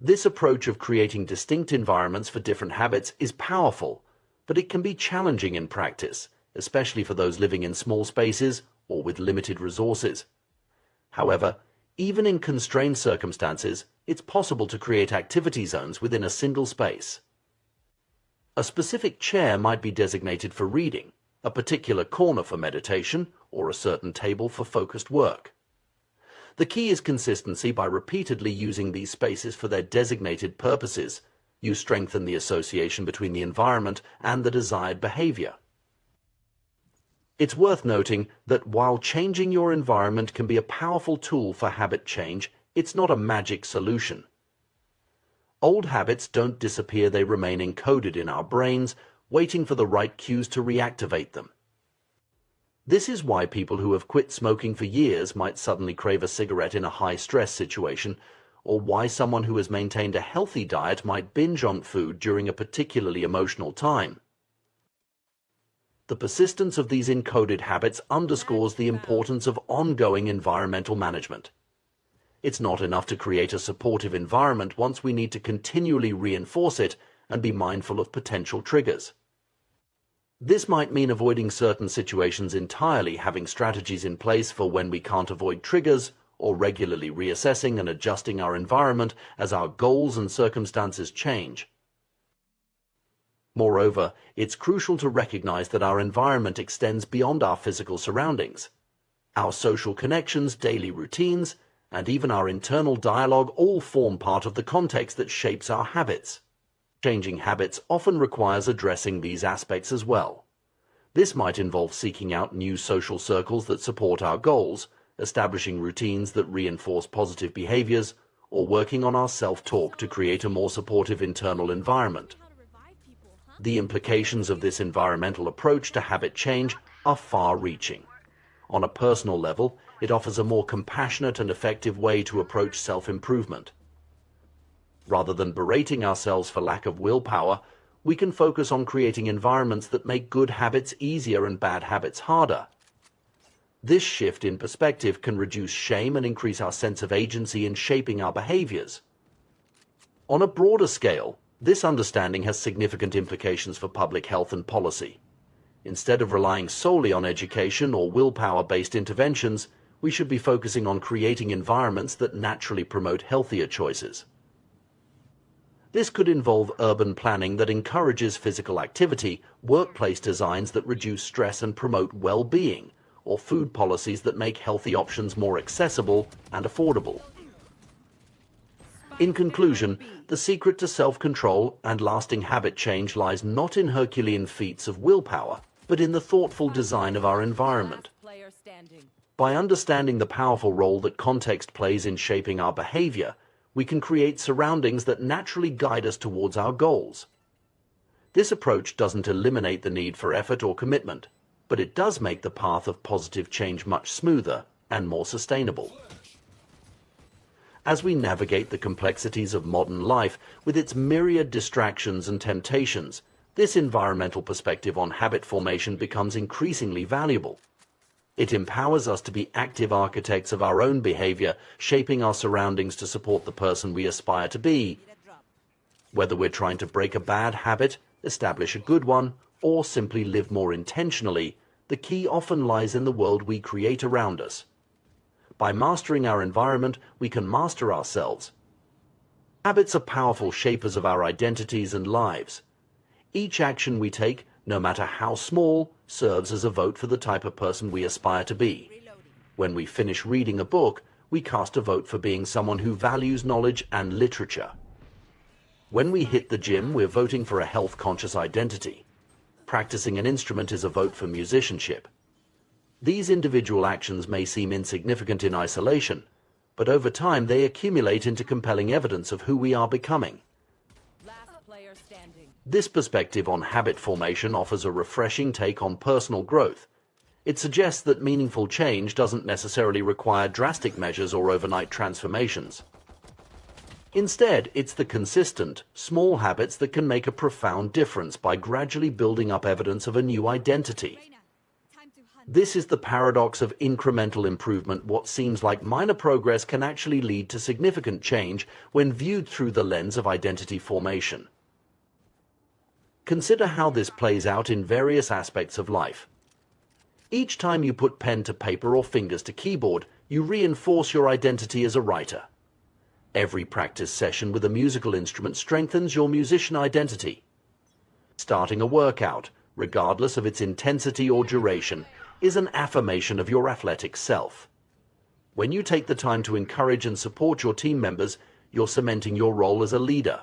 This approach of creating distinct environments for different habits is powerful, but it can be challenging in practice, especially for those living in small spaces or with limited resources. However, even in constrained circumstances, it's possible to create activity zones within a single space. A specific chair might be designated for reading, a particular corner for meditation, or a certain table for focused work. The key is consistency. By repeatedly using these spaces for their designated purposes, you strengthen the association between the environment and the desired behavior. It's worth noting that while changing your environment can be a powerful tool for habit change, it's not a magic solution. Old habits don't disappear, they remain encoded in our brains, waiting for the right cues to reactivate them. This is why people who have quit smoking for years might suddenly crave a cigarette in a high-stress situation, or why someone who has maintained a healthy diet might binge on food during a particularly emotional time. The persistence of these encoded habits underscores the importance of ongoing environmental management. It's not enough to create a supportive environment once we need to continually reinforce it and be mindful of potential triggers. This might mean avoiding certain situations entirely, having strategies in place for when we can't avoid triggers, or regularly reassessing and adjusting our environment as our goals and circumstances change. Moreover, it's crucial to recognize that our environment extends beyond our physical surroundings. Our social connections, daily routines, and even our internal dialogue all form part of the context that shapes our habits. Changing habits often requires addressing these aspects as well. This might involve seeking out new social circles that support our goals, establishing routines that reinforce positive behaviors, or working on our self-talk to create a more supportive internal environment. The implications of this environmental approach to habit change are far-reaching. On a personal level, it offers a more compassionate and effective way to approach self-improvement. Rather than berating ourselves for lack of willpower, we can focus on creating environments that make good habits easier and bad habits harder. This shift in perspective can reduce shame and increase our sense of agency in shaping our behaviors. On a broader scale, this understanding has significant implications for public health and policy. Instead of relying solely on education or willpower-based interventions, we should be focusing on creating environments that naturally promote healthier choices. This could involve urban planning that encourages physical activity, workplace designs that reduce stress and promote well-being, or food policies that make healthy options more accessible and affordable. In conclusion, the secret to self-control and lasting habit change lies not in Herculean feats of willpower, but in the thoughtful design of our environment. By understanding the powerful role that context plays in shaping our behavior, we can create surroundings that naturally guide us towards our goals. This approach doesn't eliminate the need for effort or commitment, but it does make the path of positive change much smoother and more sustainable. As we navigate the complexities of modern life with its myriad distractions and temptations, This environmental perspective on habit formation becomes increasingly valuable. It empowers us to be active architects of our own behavior, shaping our surroundings to support the person we aspire to be. Whether we're trying to break a bad habit, establish a good one, or simply live more intentionally, the key often lies in the world we create around us. By mastering our environment, we can master ourselves. Habits are powerful shapers of our identities and lives. Each action we take, no matter how small, serves as a vote for the type of person we aspire to be. When we finish reading a book, we cast a vote for being someone who values knowledge and literature. When we hit the gym, we're voting for a health-conscious identity. Practicing an instrument is a vote for musicianship. These individual actions may seem insignificant in isolation, but over time they accumulate into compelling evidence of who we are becoming. Last player standing. This perspective on habit formation offers a refreshing take on personal growth. It suggests that meaningful change doesn't necessarily require drastic measures or overnight transformations. Instead, it's the consistent, small habits that can make a profound difference by gradually building up evidence of a new identity. This is the paradox of incremental improvement. What seems like minor progress can actually lead to significant change when viewed through the lens of identity formation. Consider how this plays out in various aspects of life. Each time you put pen to paper or fingers to keyboard, you reinforce your identity as a writer. Every practice session with a musical instrument strengthens your musician identity. Starting a workout, regardless of its intensity or duration, is an affirmation of your athletic self. When you take the time to encourage and support your team members, you're cementing your role as a leader.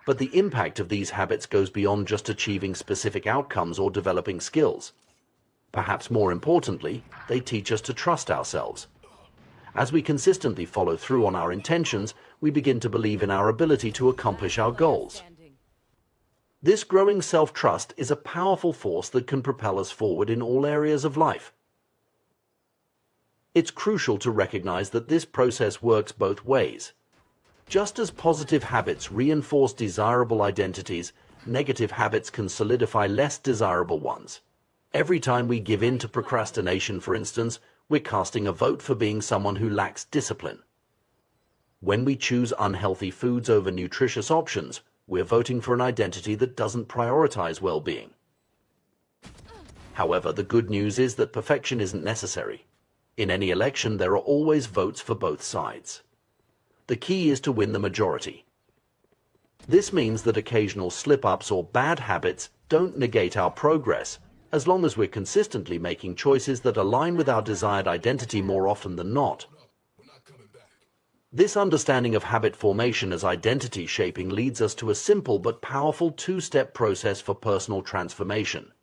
But the impact of these habits goes beyond just achieving specific outcomes or developing skills. Perhaps more importantly, they teach us to trust ourselves. As we consistently follow through on our intentions, we begin to believe in our ability to accomplish our goals. This growing self-trust is a powerful force that can propel us forward in all areas of life. It's crucial to recognize that this process works both ways. Just as positive habits reinforce desirable identities, negative habits can solidify less desirable ones. Every time we give in to procrastination, for instance, we're casting a vote for being someone who lacks discipline. When we choose unhealthy foods over nutritious options, we're voting for an identity that doesn't prioritize well-being. However, the good news is that perfection isn't necessary. In any election, there are always votes for both sides. The key is to win the majority. This means that occasional slip-ups or bad habits don't negate our progress, as long as we're consistently making choices that align with our desired identity more often than not. This understanding of habit formation as identity shaping leads us to a simple but powerful two-step process for personal transformation.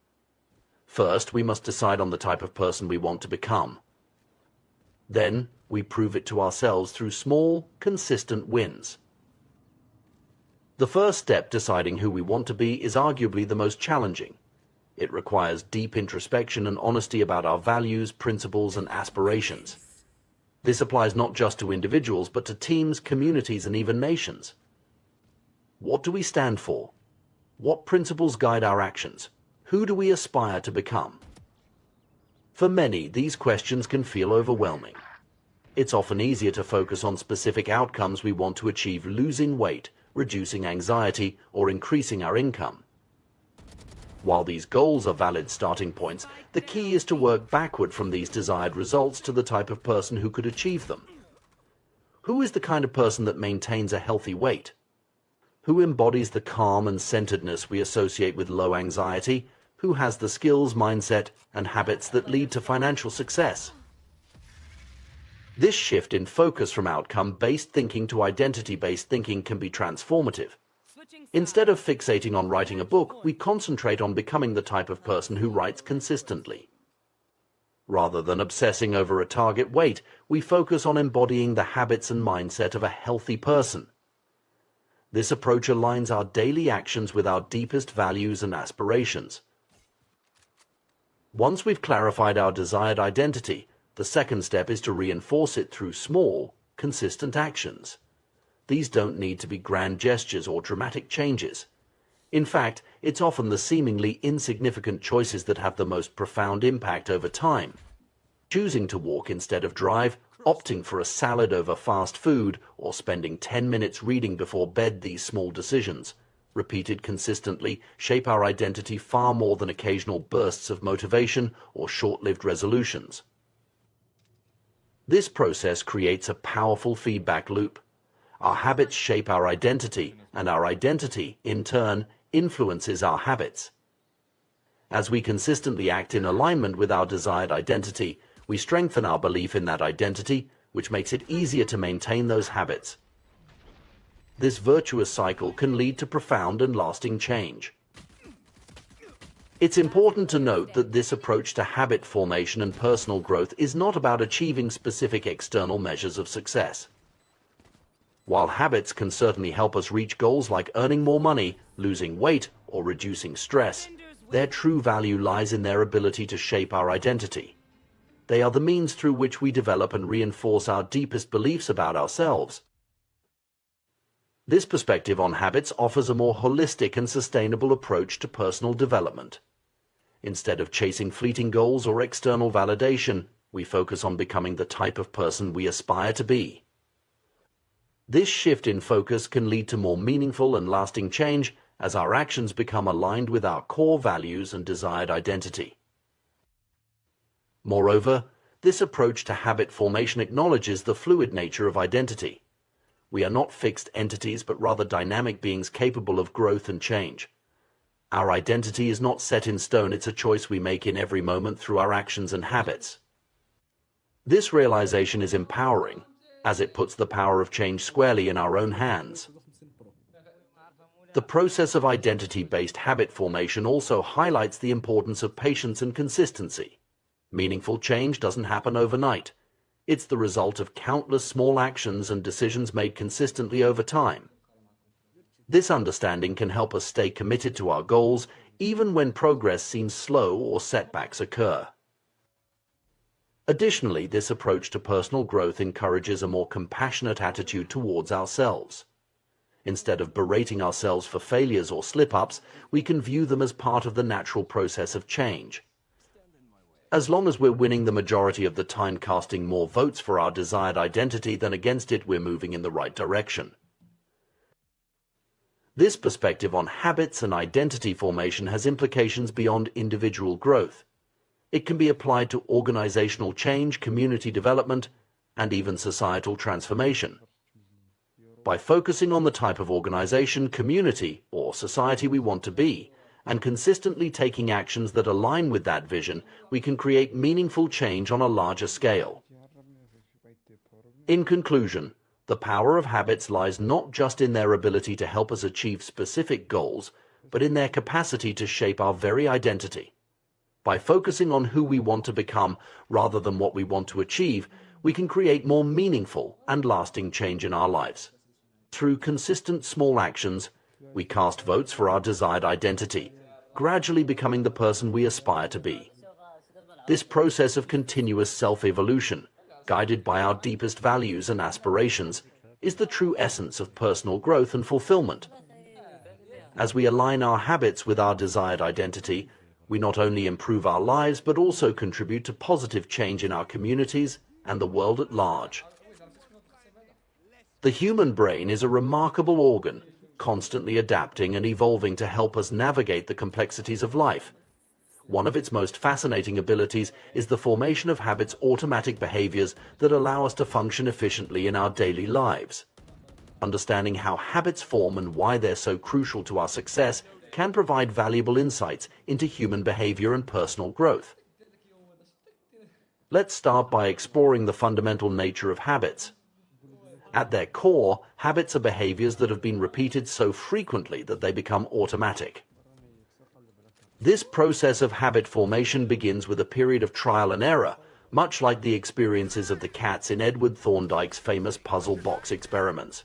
First, we must decide on the type of person we want to become. Then, we prove it to ourselves through small, consistent wins. The first step, deciding who we want to be, is arguably the most challenging. It requires deep introspection and honesty about our values, principles, and aspirations. This applies not just to individuals, but to teams, communities, and even nations. What do we stand for? What principles guide our actions? Who do we aspire to become? For many, these questions can feel overwhelming. It's often easier to focus on specific outcomes we want to achieve: losing weight, reducing anxiety, or increasing our income. While these goals are valid starting points, the key is to work backward from these desired results to the type of person who could achieve them. Who is the kind of person that maintains a healthy weight? Who embodies the calm and centeredness we associate with low anxiety? Who has the skills, mindset, and habits that lead to financial success? This shift in focus from outcome-based thinking to identity-based thinking can be transformative. Instead of fixating on writing a book, we concentrate on becoming the type of person who writes consistently. Rather than obsessing over a target weight, we focus on embodying the habits and mindset of a healthy person. This approach aligns our daily actions with our deepest values and aspirations. Once we've clarified our desired identity, the second step is to reinforce it through small, consistent actions. These don't need to be grand gestures or dramatic changes. In fact, it's often the seemingly insignificant choices that have the most profound impact over time. Choosing to walk instead of drive, opting for a salad over fast food, or spending 10 minutes reading before bed, these small decisions, repeated consistently, shape our identity far more than occasional bursts of motivation or short-lived resolutions. This process creates a powerful feedback loop. Our habits shape our identity, and our identity, in turn, influences our habits. As we consistently act in alignment with our desired identity, we strengthen our belief in that identity, which makes it easier to maintain those habits. This virtuous cycle can lead to profound and lasting change. It's important to note that this approach to habit formation and personal growth is not about achieving specific external measures of success. While habits can certainly help us reach goals like earning more money, losing weight, or reducing stress, their true value lies in their ability to shape our identity. They are the means through which we develop and reinforce our deepest beliefs about ourselves. This perspective on habits offers a more holistic and sustainable approach to personal development. Instead of chasing fleeting goals or external validation, we focus on becoming the type of person we aspire to be. This shift in focus can lead to more meaningful and lasting change as our actions become aligned with our core values and desired identity. Moreover, this approach to habit formation acknowledges the fluid nature of identity. We are not fixed entities, but rather dynamic beings capable of growth and change. Our identity is not set in stone, it's a choice we make in every moment through our actions and habits. This realization is empowering, as it puts the power of change squarely in our own hands. The process of identity-based habit formation also highlights the importance of patience and consistency. Meaningful change doesn't happen overnight. It's the result of countless small actions and decisions made consistently over time. This understanding can help us stay committed to our goals, even when progress seems slow or setbacks occur. Additionally, this approach to personal growth encourages a more compassionate attitude towards ourselves. Instead of berating ourselves for failures or slip-ups, we can view them as part of the natural process of change. As long as we're winning the majority of the time, casting more votes for our desired identity than against it, we're moving in the right direction. This perspective on habits and identity formation has implications beyond individual growth. It can be applied to organizational change, community development, and even societal transformation. By focusing on the type of organization, community, or society we want to be, and consistently taking actions that align with that vision, we can create meaningful change on a larger scale. In conclusion, the power of habits lies not just in their ability to help us achieve specific goals, but in their capacity to shape our very identity. By focusing on who we want to become rather than what we want to achieve, we can create more meaningful and lasting change in our lives. Through consistent small actions, we cast votes for our desired identity, gradually becoming the person we aspire to be. This process of continuous self-evolution, guided by our deepest values and aspirations, is the true essence of personal growth and fulfillment. As we align our habits with our desired identity, we not only improve our lives but also contribute to positive change in our communities and the world at large. The human brain is a remarkable organ, constantly adapting and evolving to help us navigate the complexities of life. One of its most fascinating abilities is the formation of habits, automatic behaviors that allow us to function efficiently in our daily lives. Understanding how habits form and why they're so crucial to our success can provide valuable insights into human behavior and personal growth. Let's start by exploring the fundamental nature of habits. At their core, habits are behaviors that have been repeated so frequently that they become automatic. This process of habit formation begins with a period of trial and error, much like the experiences of the cats in Edward Thorndike's famous puzzle box experiments.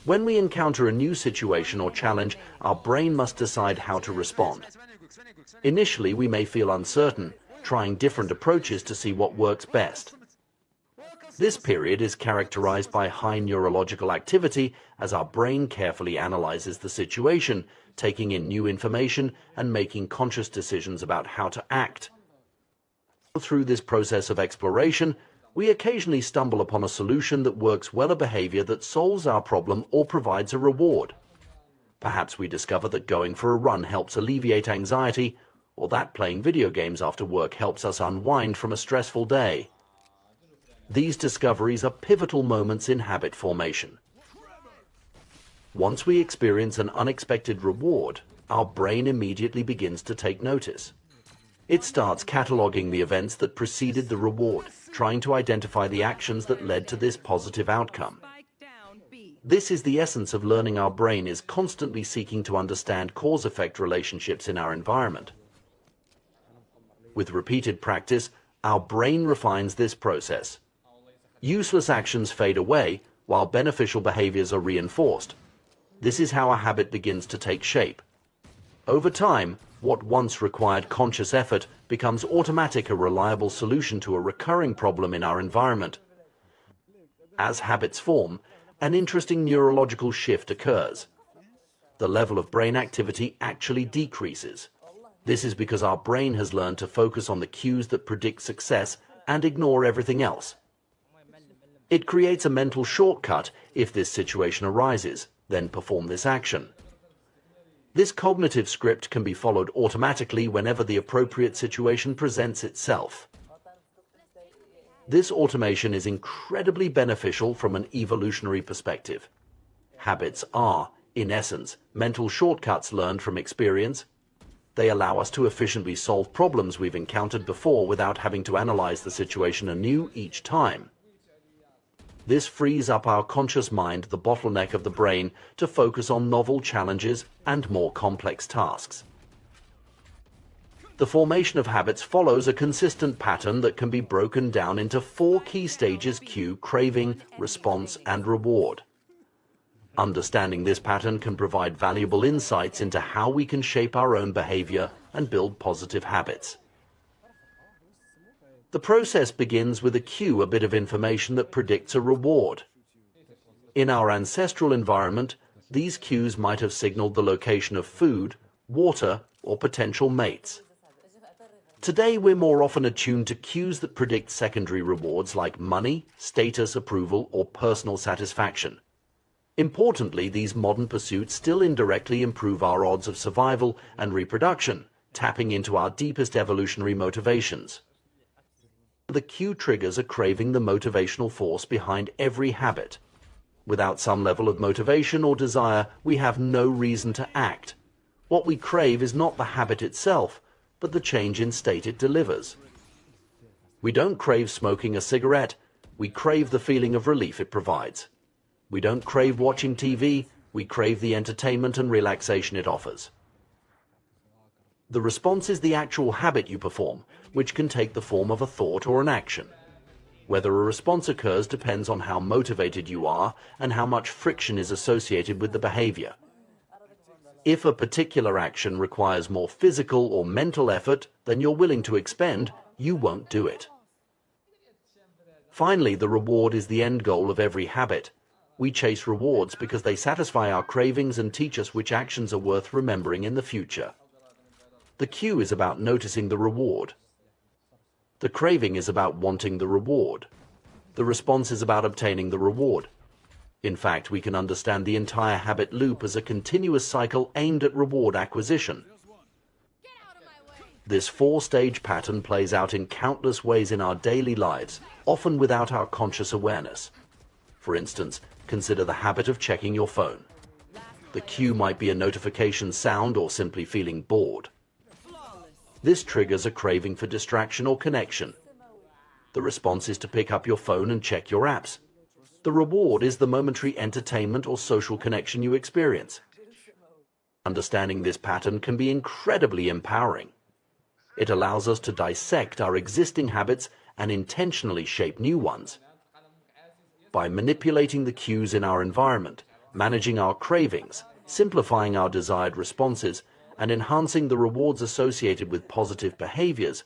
When we encounter a new situation or challenge, our brain must decide how to respond. Initially, we may feel uncertain, trying different approaches to see what works best. This period is characterized by high neurological activity as our brain carefully analyzes the situation, taking in new information and making conscious decisions about how to act. Through this process of exploration, we occasionally stumble upon a solution that works well, a behavior that solves our problem or provides a reward. Perhaps we discover that going for a run helps alleviate anxiety, or that playing video games after work helps us unwind from a stressful day. These discoveries are pivotal moments in habit formation. Once we experience an unexpected reward, our brain immediately begins to take notice. It starts cataloging the events that preceded the reward, trying to identify the actions that led to this positive outcome. This is the essence of learning. Our brain is constantly seeking to understand cause-effect relationships in our environment. With repeated practice, our brain refines this process. Useless actions fade away, while beneficial behaviors are reinforced. This is how a habit begins to take shape. Over time, what once required conscious effort becomes automatic, a reliable solution to a recurring problem in our environment. As habits form, an interesting neurological shift occurs. The level of brain activity actually decreases. This is because our brain has learned to focus on the cues that predict success and ignore everything else. It creates a mental shortcut. If this situation arises, then perform this action. This cognitive script can be followed automatically whenever the appropriate situation presents itself. This automation is incredibly beneficial from an evolutionary perspective. Habits are, in essence, mental shortcuts learned from experience. They allow us to efficiently solve problems we've encountered before without having to analyze the situation anew each time. This frees up our conscious mind, the bottleneck of the brain, to focus on novel challenges and more complex tasks. The formation of habits follows a consistent pattern that can be broken down into 4 key stages: cue, craving, response, and reward. Understanding this pattern can provide valuable insights into how we can shape our own behavior and build positive habits. The process begins with a cue, a bit of information that predicts a reward. In our ancestral environment, these cues might have signaled the location of food, water, or potential mates. Today, we're more often attuned to cues that predict secondary rewards like money, status, approval, or personal satisfaction. Importantly, these modern pursuits still indirectly improve our odds of survival and reproduction, tapping into our deepest evolutionary motivations. The cue triggers a craving, the motivational force behind every habit. Without some level of motivation or desire, we have no reason to act. What we crave is not the habit itself, but the change in state it delivers. We don't crave smoking a cigarette, we crave the feeling of relief it provides. We don't crave watching TV, we crave the entertainment and relaxation it offers. The response is the actual habit you perform, which can take the form of a thought or an action. Whether a response occurs depends on how motivated you are and how much friction is associated with the behavior. If a particular action requires more physical or mental effort than you're willing to expend, you won't do it. Finally, the reward is the end goal of every habit. We chase rewards because they satisfy our cravings and teach us which actions are worth remembering in the future. The cue is about noticing the reward. The craving is about wanting the reward. The response is about obtaining the reward. In fact, we can understand the entire habit loop as a continuous cycle aimed at reward acquisition. This 4-stage pattern plays out in countless ways in our daily lives, often without our conscious awareness. For instance, consider the habit of checking your phone. The cue might be a notification sound or simply feeling bored. This triggers a craving for distraction or connection. The response is to pick up your phone and check your apps. The reward is the momentary entertainment or social connection you experience. Understanding this pattern can be incredibly empowering. It allows us to dissect our existing habits and intentionally shape new ones. By manipulating the cues in our environment, managing our cravings, simplifying our desired responses, and enhancing the rewards associated with positive behaviors,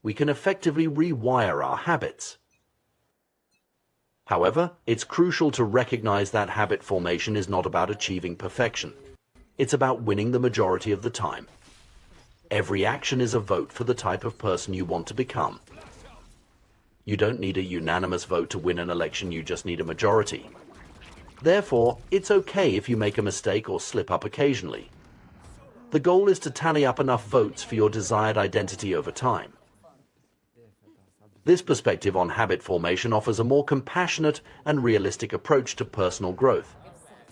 we can effectively rewire our habits. However, it's crucial to recognize that habit formation is not about achieving perfection. It's about winning the majority of the time. Every action is a vote for the type of person you want to become. You don't need a unanimous vote to win an election, you just need a majority. Therefore, it's okay if you make a mistake or slip up occasionally. The goal is to tally up enough votes for your desired identity over time. This perspective on habit formation offers a more compassionate and realistic approach to personal growth.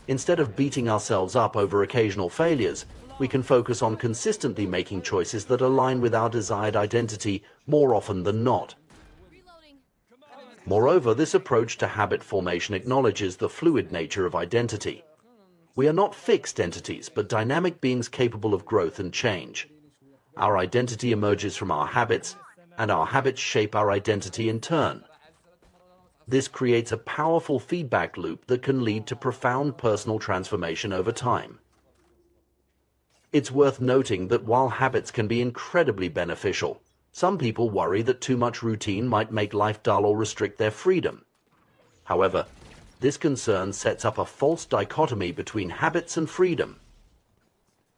Instead of beating ourselves up over occasional failures, we can focus on consistently making choices that align with our desired identity more often than not. Moreover, this approach to habit formation acknowledges the fluid nature of identity. We are not fixed entities, but dynamic beings capable of growth and change. Our identity emerges from our habits, and our habits shape our identity in turn. This creates a powerful feedback loop that can lead to profound personal transformation over time. It's worth noting that while habits can be incredibly beneficial, some people worry that too much routine might make life dull or restrict their freedom. However, this concern sets up a false dichotomy between habits and freedom.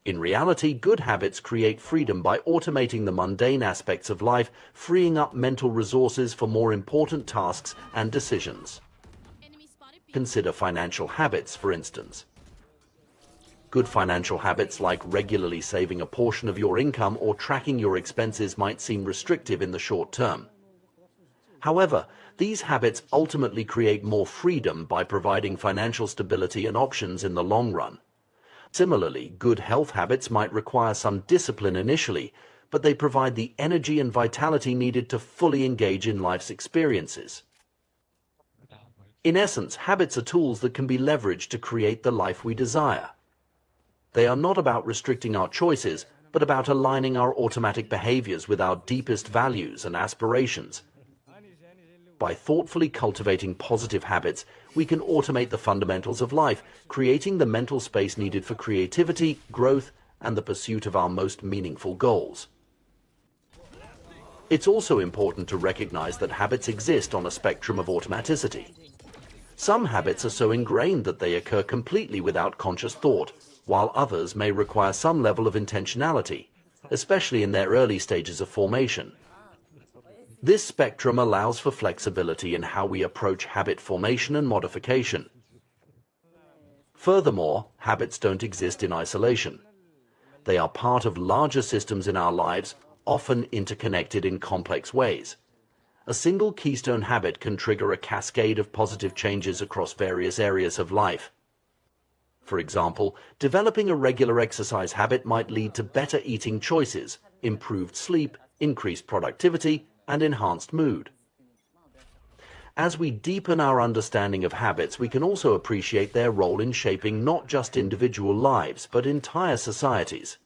In reality, good habits create freedom by automating the mundane aspects of life, freeing up mental resources for more important tasks and decisions. Consider financial habits, for instance. Good financial habits like regularly saving a portion of your income or tracking your expenses might seem restrictive in the short term. However, these habits ultimately create more freedom by providing financial stability and options in the long run. Similarly, good health habits might require some discipline initially, but they provide the energy and vitality needed to fully engage in life's experiences. In essence, habits are tools that can be leveraged to create the life we desire. They are not about restricting our choices, but about aligning our automatic behaviors with our deepest values and aspirations. By thoughtfully cultivating positive habits, we can automate the fundamentals of life, creating the mental space needed for creativity, growth, and the pursuit of our most meaningful goals. It's also important to recognize that habits exist on a spectrum of automaticity. Some habits are so ingrained that they occur completely without conscious thought, while others may require some level of intentionality, especially in their early stages of formation. This spectrum allows for flexibility in how we approach habit formation and modification. Furthermore, habits don't exist in isolation. They are part of larger systems in our lives, often interconnected in complex ways. A single keystone habit can trigger a cascade of positive changes across various areas of life. For example, developing a regular exercise habit might lead to better eating choices, improved sleep, increased productivity, and enhanced mood. As we deepen our understanding of habits, we can also appreciate their role in shaping not just individual lives, but entire societies.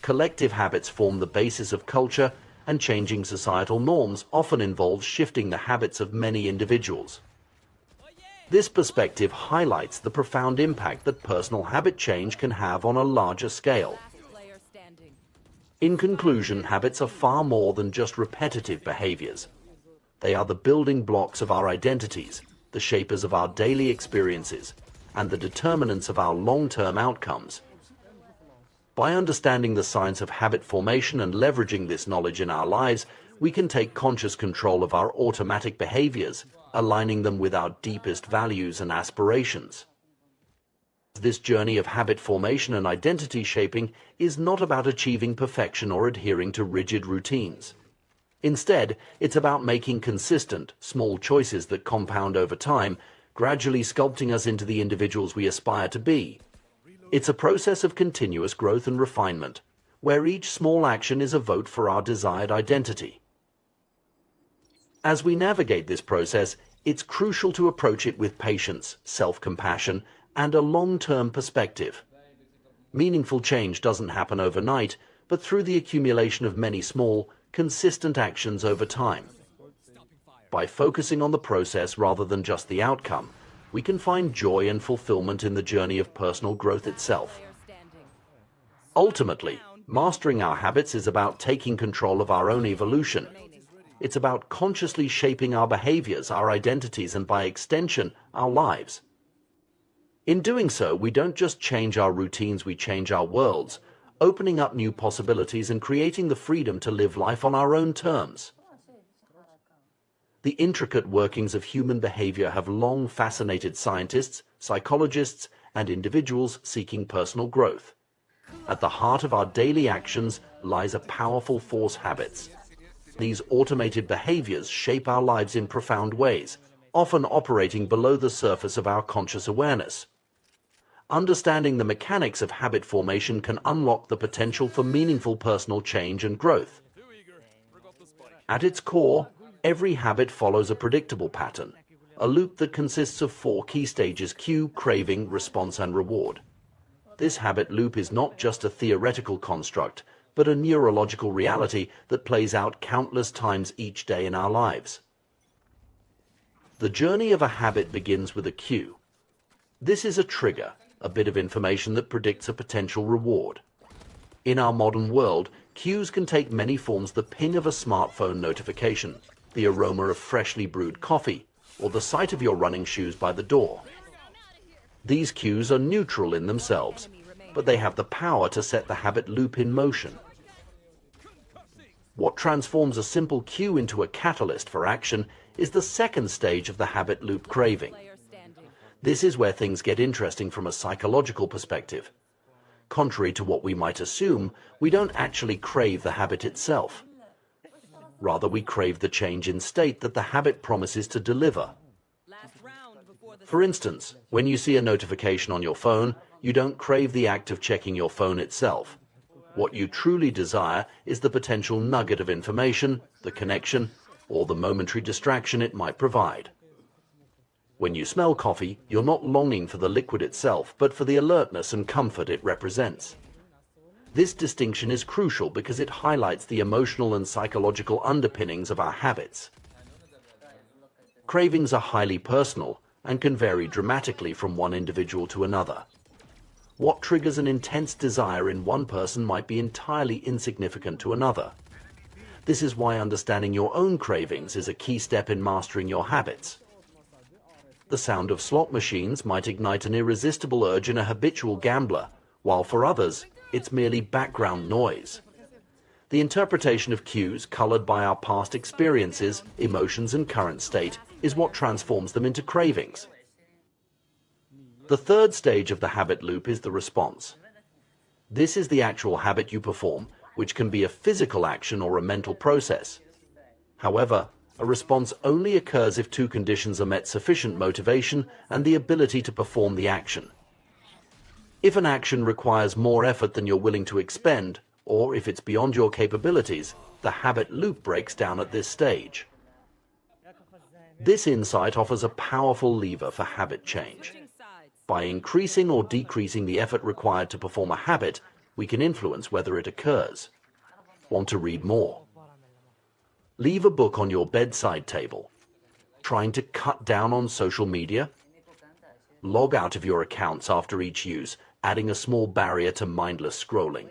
Collective habits form the basis of culture, and changing societal norms often involves shifting the habits of many individuals. This perspective highlights the profound impact that personal habit change can have on a larger scale. In conclusion, habits are far more than just repetitive behaviors. They are the building blocks of our identities, the shapers of our daily experiences, and the determinants of our long-term outcomes. By understanding the science of habit formation and leveraging this knowledge in our lives, we can take conscious control of our automatic behaviors, aligning them with our deepest values and aspirations. This journey of habit formation and identity shaping is not about achieving perfection or adhering to rigid routines. Instead, it's about making consistent, small choices that compound over time, gradually sculpting us into the individuals we aspire to be. It's a process of continuous growth and refinement, where each small action is a vote for our desired identity. As we navigate this process, it's crucial to approach it with patience, self-compassion, and a long-term perspective. Meaningful change doesn't happen overnight, but through the accumulation of many small, consistent actions over time. By focusing on the process rather than just the outcome, we can find joy and fulfillment in the journey of personal growth itself. Ultimately, mastering our habits is about taking control of our own evolution. it's about consciously shaping our behaviors, our identities, and by extension, our lives. In doing so, we don't just change our routines, we change our worlds, opening up new possibilities and creating the freedom to live life on our own terms. The intricate workings of human behavior have long fascinated scientists, psychologists, and individuals seeking personal growth. At the heart of our daily actions lies a powerful force: habits. These automated behaviors shape our lives in profound ways, often operating below the surface of our conscious awareness. Understanding the mechanics of habit formation can unlock the potential for meaningful personal change and growth. At its core, every habit follows a predictable pattern, a loop that consists of 4 key stages: cue, craving, response, and reward. This habit loop is not just a theoretical construct, but a neurological reality that plays out countless times each day in our lives. The journey of a habit begins with a cue. This is a trigger, a bit of information that predicts a potential reward. In our modern world, cues can take many forms: the ping of a smartphone notification, the aroma of freshly brewed coffee, or the sight of your running shoes by the door. These cues are neutral in themselves, but they have the power to set the habit loop in motion. What transforms a simple cue into a catalyst for action is the second stage of the habit loop: craving. This is where things get interesting from a psychological perspective. Contrary to what we might assume, we don't actually crave the habit itself. Rather, we crave the change in state that the habit promises to deliver. For instance, when you see a notification on your phone, you don't crave the act of checking your phone itself. What you truly desire is the potential nugget of information, the connection, or the momentary distraction it might provide. When you smell coffee, you're not longing for the liquid itself, but for the alertness and comfort it represents. This distinction is crucial because it highlights the emotional and psychological underpinnings of our habits. Cravings are highly personal and can vary dramatically from one individual to another. What triggers an intense desire in one person might be entirely insignificant to another. This is why understanding your own cravings is a key step in mastering your habits. The sound of slot machines might ignite an irresistible urge in a habitual gambler, while for others, it's merely background noise. The interpretation of cues, colored by our past experiences, emotions, and current state, is what transforms them into cravings. The third stage of the habit loop is the response. This is the actual habit you perform, which can be a physical action or a mental process. However, a response only occurs if 2 conditions are met: sufficient motivation and the ability to perform the action. If an action requires more effort than you're willing to expend, or if it's beyond your capabilities, the habit loop breaks down at this stage. This insight offers a powerful lever for habit change. By increasing or decreasing the effort required to perform a habit, we can influence whether it occurs. Want to read more? Leave a book on your bedside table. Trying to cut down on social media? Log out of your accounts after each use, adding a small barrier to mindless scrolling.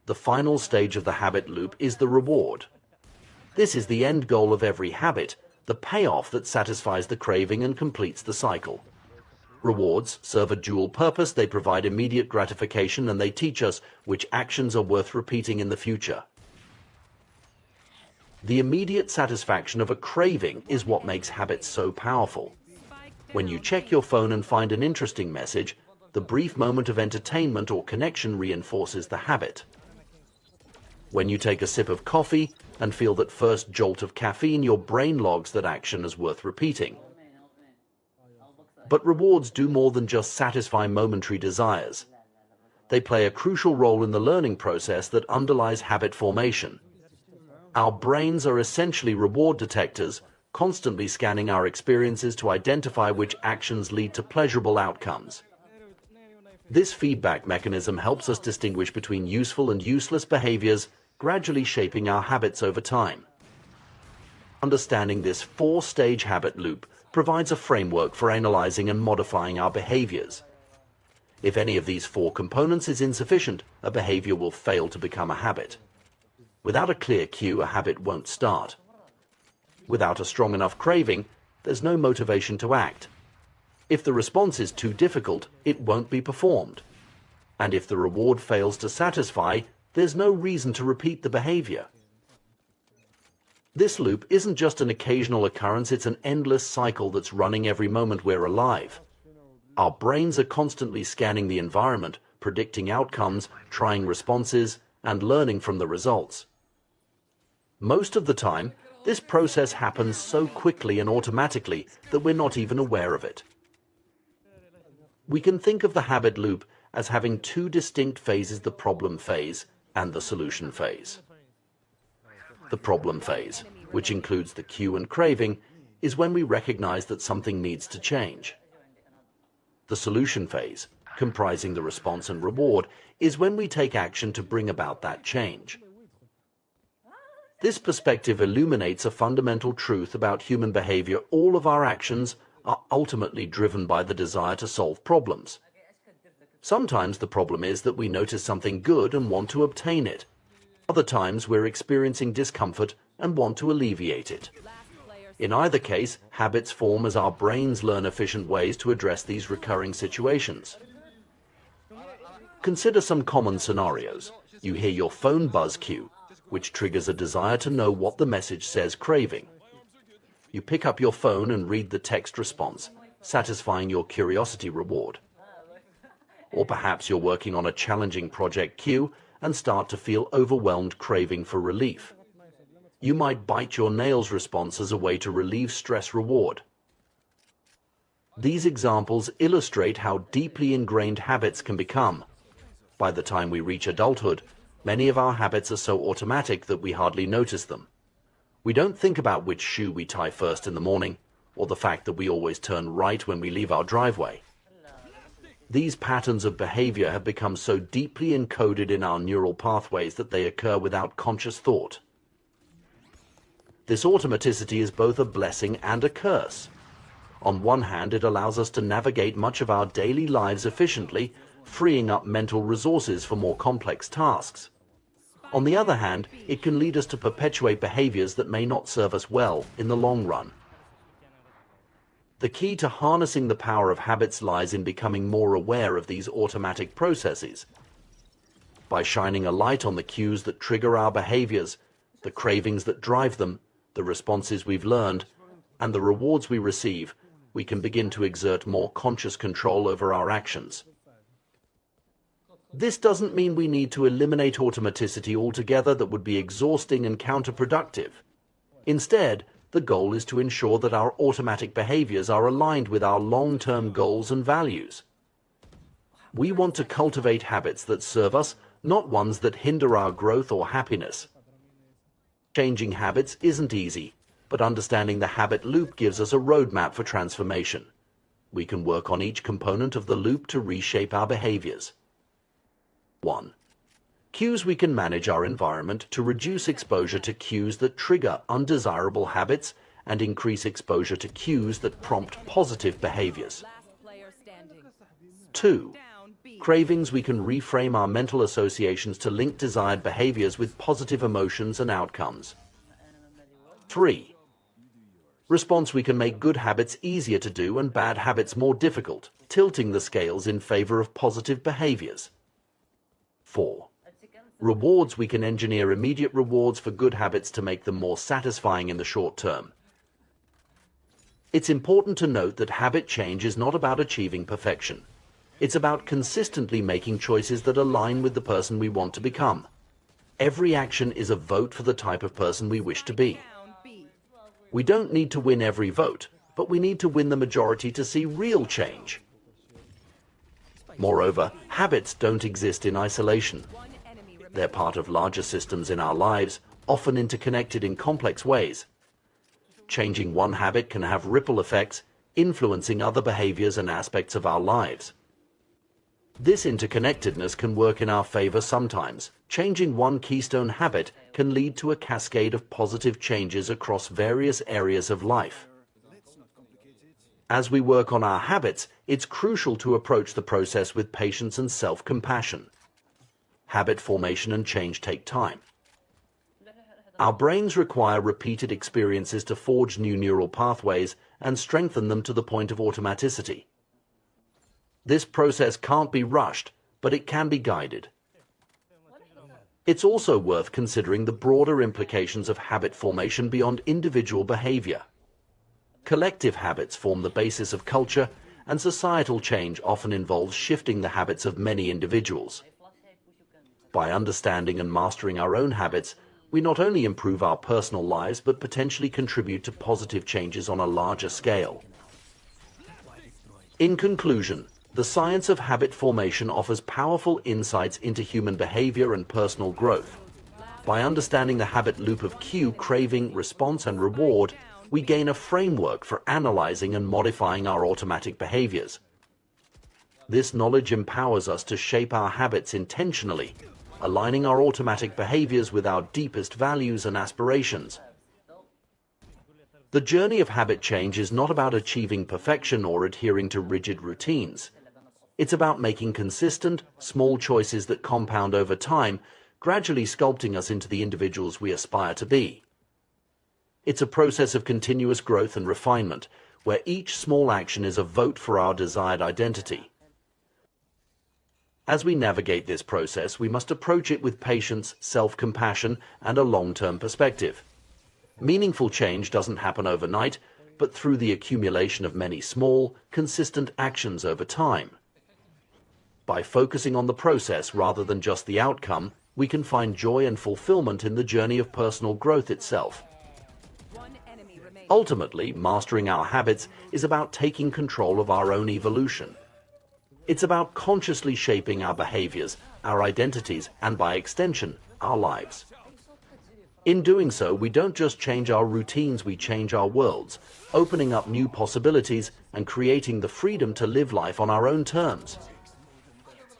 The final stage of the habit loop is the reward. This is the end goal of every habit, the payoff that satisfies the craving and completes the cycle. Rewards serve a dual purpose: they provide immediate gratification and they teach us which actions are worth repeating in the future. The immediate satisfaction of a craving is what makes habits so powerful. When you check your phone and find an interesting message, the brief moment of entertainment or connection reinforces the habit. When you take a sip of coffee and feel that first jolt of caffeine, your brain logs that action as worth repeating. But rewards do more than just satisfy momentary desires. They play a crucial role in the learning process that underlies habit formation. Our brains are essentially reward detectors, constantly scanning our experiences to identify which actions lead to pleasurable outcomes. This feedback mechanism helps us distinguish between useful and useless behaviors, gradually shaping our habits over time. Understanding this 4-stage habit loop provides a framework for analyzing and modifying our behaviors. If any of these 4 components is insufficient, a behavior will fail to become a habit. Without a clear cue, a habit won't start. Without a strong enough craving, there's no motivation to act. If the response is too difficult, it won't be performed. And if the reward fails to satisfy, there's no reason to repeat the behavior. This loop isn't just an occasional occurrence, it's an endless cycle that's running every moment we're alive. Our brains are constantly scanning the environment, predicting outcomes, trying responses, and learning from the results. Most of the time, this process happens so quickly and automatically that we're not even aware of it. We can think of the habit loop as having two distinct phases: the problem phase and the solution phase. The problem phase, which includes the cue and craving, is when we recognize that something needs to change. The solution phase, comprising the response and reward, is when we take action to bring about that change. This perspective illuminates a fundamental truth about human behavior. All of our actions are ultimately driven by the desire to solve problems. Sometimes the problem is that we notice something good and want to obtain it. Other times we're experiencing discomfort and want to alleviate it. In either case, habits form as our brains learn efficient ways to address these recurring situations. Consider some common scenarios. You hear your phone buzz cue, which triggers a desire to know what the message says, craving. You pick up your phone and read the text response, satisfying your curiosity reward. Or perhaps you're working on a challenging project cue and start to feel overwhelmed, craving for relief. You might bite your nails response as a way to relieve stress, reward. These examples illustrate how deeply ingrained habits can become. By the time we reach adulthood, many of our habits are so automatic that we hardly notice them. We don't think about which shoe we tie first in the morning, or the fact that we always turn right when we leave our driveway. These patterns of behavior have become so deeply encoded in our neural pathways that they occur without conscious thought. This automaticity is both a blessing and a curse. On one hand, it allows us to navigate much of our daily lives efficiently, freeing up mental resources for more complex tasks. On the other hand, it can lead us to perpetuate behaviors that may not serve us well in the long run. The key to harnessing the power of habits lies in becoming more aware of these automatic processes. By shining a light on the cues that trigger our behaviors, the cravings that drive them, the responses we've learned, and the rewards we receive, we can begin to exert more conscious control over our actions. This doesn't mean we need to eliminate automaticity altogether. That would be exhausting and counterproductive. Instead, the goal is to ensure that our automatic behaviors are aligned with our long-term goals and values. We want to cultivate habits that serve us, not ones that hinder our growth or happiness. Changing habits isn't easy, but understanding the habit loop gives us a roadmap for transformation. We can work on each component of the loop to reshape our behaviors. 1. Cues. We can manage our environment to reduce exposure to cues that trigger undesirable habits and increase exposure to cues that prompt positive behaviors. 2. Cravings. We can reframe our mental associations to link desired behaviors with positive emotions and outcomes. 3. Response. We can make good habits easier to do and bad habits more difficult, tilting the scales in favor of positive behaviors. 4. Rewards. We can engineer immediate rewards for good habits to make them more satisfying in the short term. It's important to note that habit change is not about achieving perfection. It's about consistently making choices that align with the person we want to become. Every action is a vote for the type of person we wish to be. We don't need to win every vote, but we need to win the majority to see real change. Moreover, habits don't exist in isolation. They're part of larger systems in our lives, often interconnected in complex ways. Changing one habit can have ripple effects, influencing other behaviors and aspects of our lives. This interconnectedness can work in our favor sometimes. Changing one keystone habit can lead to a cascade of positive changes across various areas of life. As we work on our habits, it's crucial to approach the process with patience and self-compassion. Habit formation and change take time. Our brains require repeated experiences to forge new neural pathways and strengthen them to the point of automaticity. This process can't be rushed, but it can be guided. It's also worth considering the broader implications of habit formation beyond individual behavior. Collective habits form the basis of culture, and societal change often involves shifting the habits of many individuals. By understanding and mastering our own habits, we not only improve our personal lives but potentially contribute to positive changes on a larger scale. In conclusion, the science of habit formation offers powerful insights into human behavior and personal growth. By understanding the habit loop of cue, craving, response, and reward, we gain a framework for analyzing and modifying our automatic behaviors. This knowledge empowers us to shape our habits intentionally, aligning our automatic behaviors with our deepest values and aspirations. The journey of habit change is not about achieving perfection or adhering to rigid routines. It's about making consistent, small choices that compound over time, gradually sculpting us into the individuals we aspire to be. It's a process of continuous growth and refinement, where each small action is a vote for our desired identity. As we navigate this process, we must approach it with patience, self-compassion, and a long-term perspective. Meaningful change doesn't happen overnight, but through the accumulation of many small, consistent actions over time. By focusing on the process rather than just the outcome, we can find joy and fulfillment in the journey of personal growth itself. Ultimately, mastering our habits is about taking control of our own evolution. It's about consciously shaping our behaviors, our identities, and by extension, our lives. In doing so, we don't just change our routines, we change our worlds, opening up new possibilities and creating the freedom to live life on our own terms.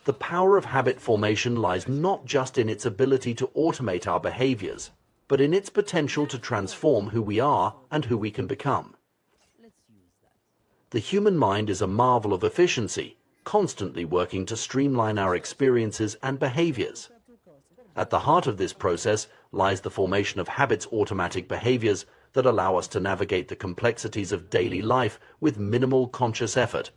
The power of habit formation lies not just in its ability to automate our behaviors, but in its potential to transform who we are and who we can become. The human mind is a marvel of efficiency, constantly working to streamline our experiences and behaviors. At the heart of this process lies the formation of habits, automatic behaviors that allow us to navigate the complexities of daily life with minimal conscious effort.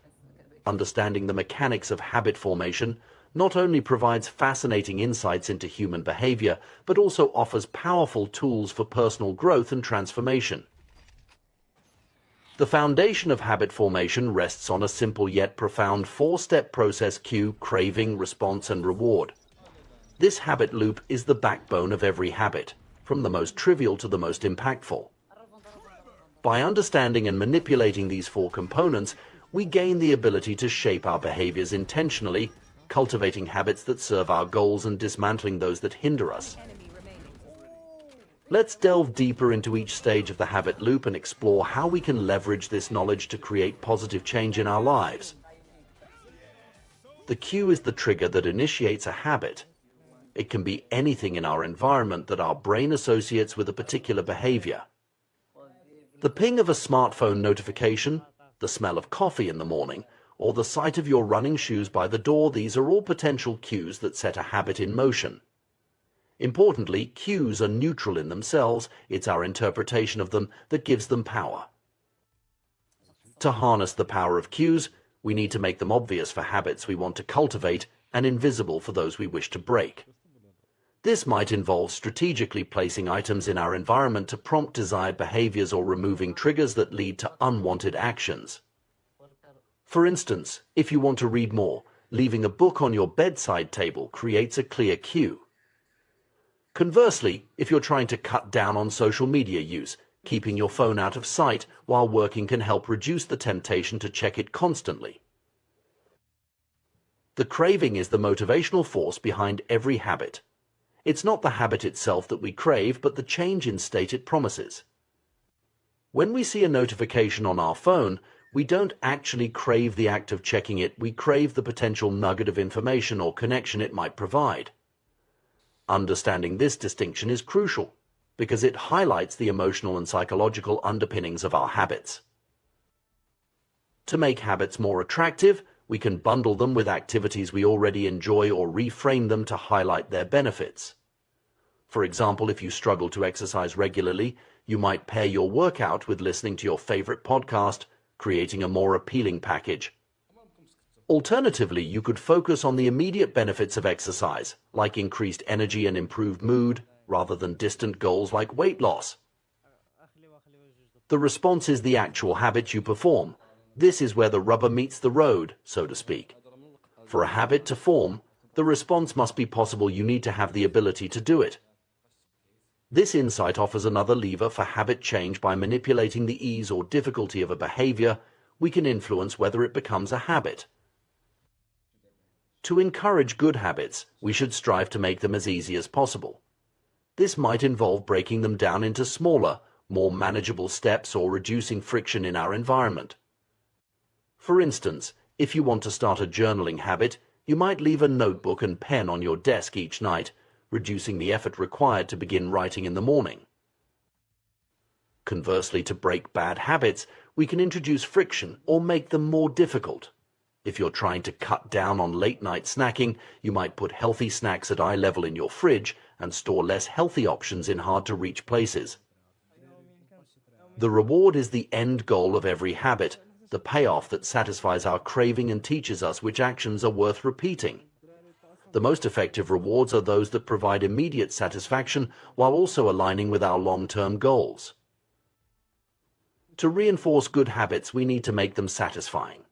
Understanding the mechanics of habit formation not only provides fascinating insights into human behavior, but also offers powerful tools for personal growth and transformation. The foundation of habit formation rests on a simple yet profound four-step process: cue, craving, response, and reward. This habit loop is the backbone of every habit, from the most trivial to the most impactful. By understanding and manipulating these four components, we gain the ability to shape our behaviors intentionally, cultivating habits that serve our goals and dismantling those that hinder us. Let's delve deeper into each stage of the habit loop and explore how we can leverage this knowledge to create positive change in our lives. The cue is the trigger that initiates a habit. It can be anything in our environment that our brain associates with a particular behavior. The ping of a smartphone notification, the smell of coffee in the morning, or the sight of your running shoes by the door, these are all potential cues that set a habit in motion. Importantly, cues are neutral in themselves. It's our interpretation of them that gives them power. To harness the power of cues, we need to make them obvious for habits we want to cultivate and invisible for those we wish to break. This might involve strategically placing items in our environment to prompt desired behaviors or removing triggers that lead to unwanted actions. For instance, if you want to read more, leaving a book on your bedside table creates a clear cue. Conversely, if you're trying to cut down on social media use, keeping your phone out of sight while working can help reduce the temptation to check it constantly. The craving is the motivational force behind every habit. It's not the habit itself that we crave, but the change in state it promises. When we see a notification on our phone, we don't actually crave the act of checking it, we crave the potential nugget of information or connection it might provide. Understanding this distinction is crucial, because it highlights the emotional and psychological underpinnings of our habits. To make habits more attractive, we can bundle them with activities we already enjoy or reframe them to highlight their benefits. For example, if you struggle to exercise regularly, you might pair your workout with listening to your favorite podcast, creating a more appealing package. Alternatively, you could focus on the immediate benefits of exercise, like increased energy and improved mood, rather than distant goals like weight loss. The response is the actual habit you perform. This is where the rubber meets the road, so to speak. For a habit to form, the response must be possible. You need to have the ability to do it. This insight offers another lever for habit change. By manipulating the ease or difficulty of a behavior, we can influence whether it becomes a habit. To encourage good habits, we should strive to make them as easy as possible. This might involve breaking them down into smaller, more manageable steps or reducing friction in our environment. For instance, if you want to start a journaling habit, you might leave a notebook and pen on your desk each night, reducing the effort required to begin writing in the morning. Conversely, to break bad habits, we can introduce friction or make them more difficult. If you're trying to cut down on late-night snacking, you might put healthy snacks at eye level in your fridge and store less healthy options in hard-to-reach places. The reward is the end goal of every habit, the payoff that satisfies our craving and teaches us which actions are worth repeating. The most effective rewards are those that provide immediate satisfaction while also aligning with our long-term goals. To reinforce good habits, we need to make them satisfying.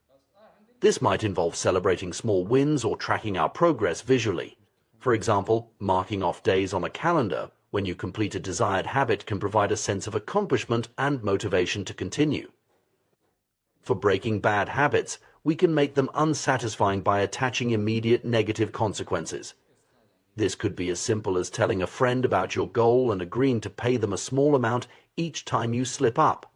This might involve celebrating small wins or tracking our progress visually. For example, marking off days on a calendar when you complete a desired habit can provide a sense of accomplishment and motivation to continue. For breaking bad habits, we can make them unsatisfying by attaching immediate negative consequences. This could be as simple as telling a friend about your goal and agreeing to pay them a small amount each time you slip up.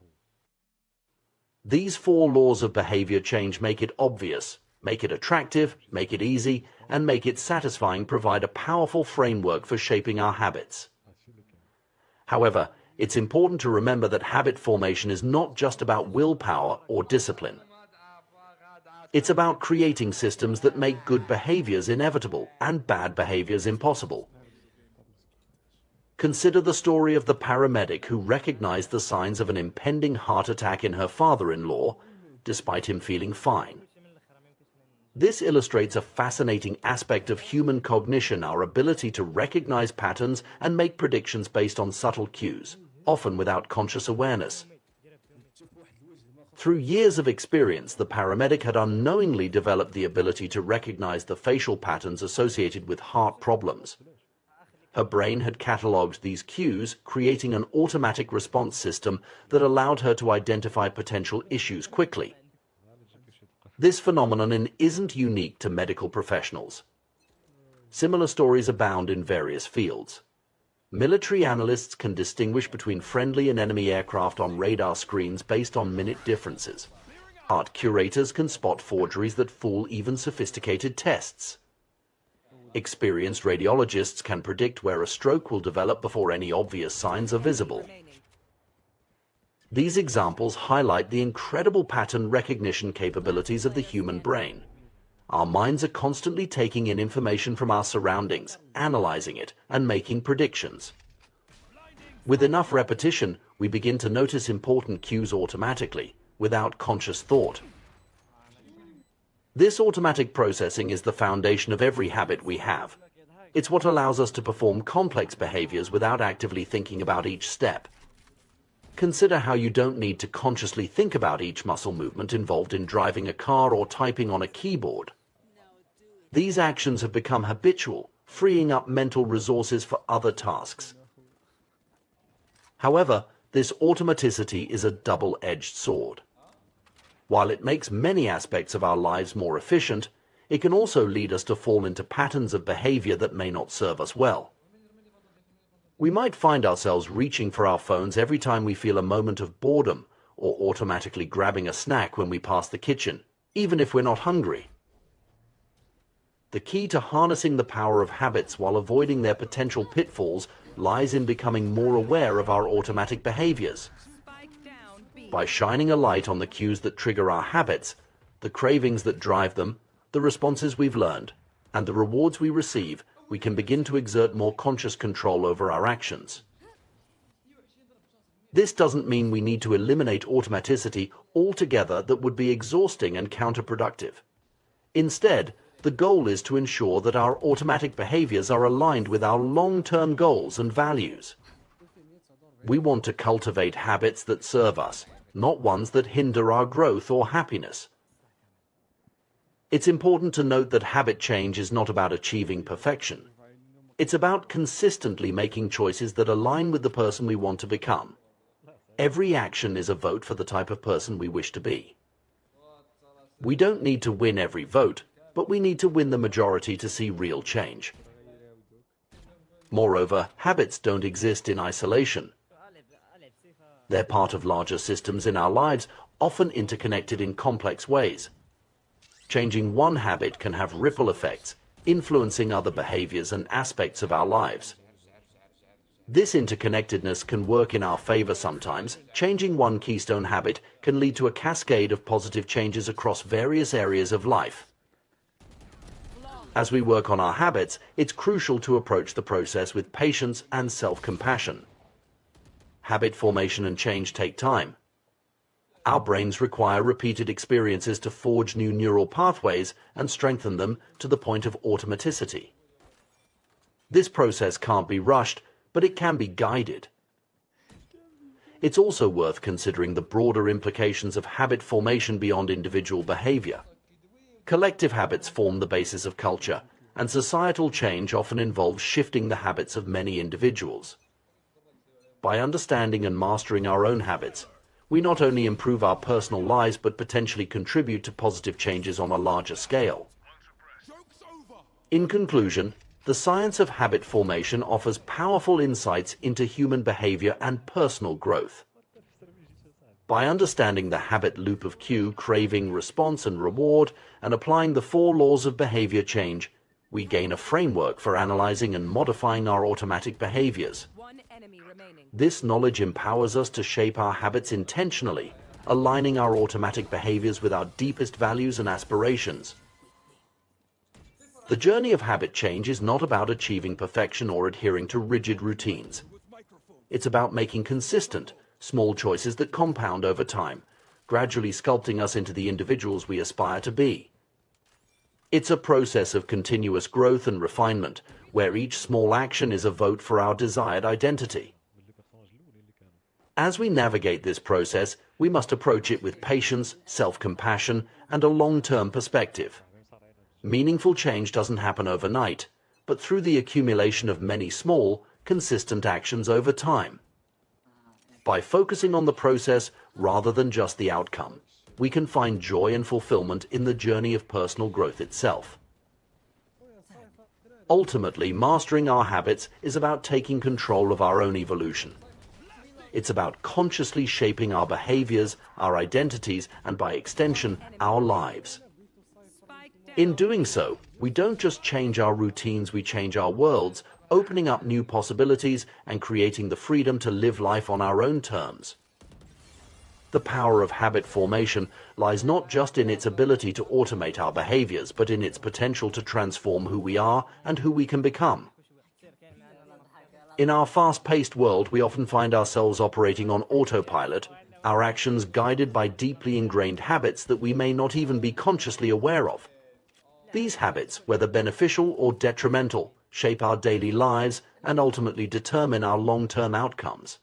These 4 laws of behavior change make it obvious, make it attractive, make it easy, and make it satisfying, provide a powerful framework for shaping our habits. However, it's important to remember that habit formation is not just about willpower or discipline. It's about creating systems that make good behaviors inevitable and bad behaviors impossible. Consider the story of the paramedic who recognized the signs of an impending heart attack in her father-in-law, despite him feeling fine. This illustrates a fascinating aspect of human cognition, our ability to recognize patterns and make predictions based on subtle cues, often without conscious awareness. Through years of experience, the paramedic had unknowingly developed the ability to recognize the facial patterns associated with heart problems. Her brain had catalogued these cues, creating an automatic response system that allowed her to identify potential issues quickly. This phenomenon isn't unique to medical professionals. Similar stories abound in various fields. Military analysts can distinguish between friendly and enemy aircraft on radar screens based on minute differences. Art curators can spot forgeries that fool even sophisticated tests. Experienced radiologists can predict where a stroke will develop before any obvious signs are visible. These examples highlight the incredible pattern recognition capabilities of the human brain. Our minds are constantly taking in information from our surroundings, analyzing it, and making predictions. With enough repetition, we begin to notice important cues automatically, without conscious thought. This automatic processing is the foundation of every habit we have. It's what allows us to perform complex behaviors without actively thinking about each step. Consider how you don't need to consciously think about each muscle movement involved in driving a car or typing on a keyboard. These actions have become habitual, freeing up mental resources for other tasks. However, this automaticity is a double-edged sword. While it makes many aspects of our lives more efficient, it can also lead us to fall into patterns of behavior that may not serve us well. We might find ourselves reaching for our phones every time we feel a moment of boredom, or automatically grabbing a snack when we pass the kitchen, even if we're not hungry. The key to harnessing the power of habits while avoiding their potential pitfalls lies in becoming more aware of our automatic behaviors. By shining a light on the cues that trigger our habits, the cravings that drive them, the responses we've learned, and the rewards we receive, we can begin to exert more conscious control over our actions. This doesn't mean we need to eliminate automaticity altogether. That would be exhausting and counterproductive. Instead, the goal is to ensure that our automatic behaviors are aligned with our long-term goals and values. We want to cultivate habits that serve us, not ones that hinder our growth or happiness. It's important to note that habit change is not about achieving perfection. It's about consistently making choices that align with the person we want to become. Every action is a vote for the type of person we wish to be. We don't need to win every vote, but we need to win the majority to see real change. Moreover, habits don't exist in isolation. They're part of larger systems in our lives, often interconnected in complex ways. Changing one habit can have ripple effects, influencing other behaviors and aspects of our lives. This interconnectedness can work in our favor sometimes. Changing one keystone habit can lead to a cascade of positive changes across various areas of life. As we work on our habits, it's crucial to approach the process with patience and self-compassion. Habit formation and change take time. Our brains require repeated experiences to forge new neural pathways and strengthen them to the point of automaticity. This process can't be rushed, but it can be guided. It's also worth considering the broader implications of habit formation beyond individual behavior. Collective habits form the basis of culture, and societal change often involves shifting the habits of many individuals. By understanding and mastering our own habits, we not only improve our personal lives but potentially contribute to positive changes on a larger scale. In conclusion, the science of habit formation offers powerful insights into human behavior and personal growth. By understanding the habit loop of cue, craving, response, and reward, and applying the 4 laws of behavior change, we gain a framework for analyzing and modifying our automatic behaviors. This knowledge empowers us to shape our habits intentionally, aligning our automatic behaviors with our deepest values and aspirations. The journey of habit change is not about achieving perfection or adhering to rigid routines. It's about making consistent, small choices that compound over time, gradually sculpting us into the individuals we aspire to be. It's a process of continuous growth and refinement, where each small action is a vote for our desired identity. As we navigate this process, we must approach it with patience, self-compassion, and a long-term perspective. Meaningful change doesn't happen overnight, but through the accumulation of many small, consistent actions over time. By focusing on the process rather than just the outcome, we can find joy and fulfillment in the journey of personal growth itself. Ultimately, mastering our habits is about taking control of our own evolution. It's about consciously shaping our behaviors, our identities, and by extension, our lives. In doing so, we don't just change our routines, we change our worlds, opening up new possibilities and creating the freedom to live life on our own terms. The power of habit formation lies not just in its ability to automate our behaviors, but in its potential to transform who we are and who we can become. In our fast-paced world, we often find ourselves operating on autopilot, our actions guided by deeply ingrained habits that we may not even be consciously aware of. These habits, whether beneficial or detrimental, shape our daily lives and ultimately determine our long-term outcomes.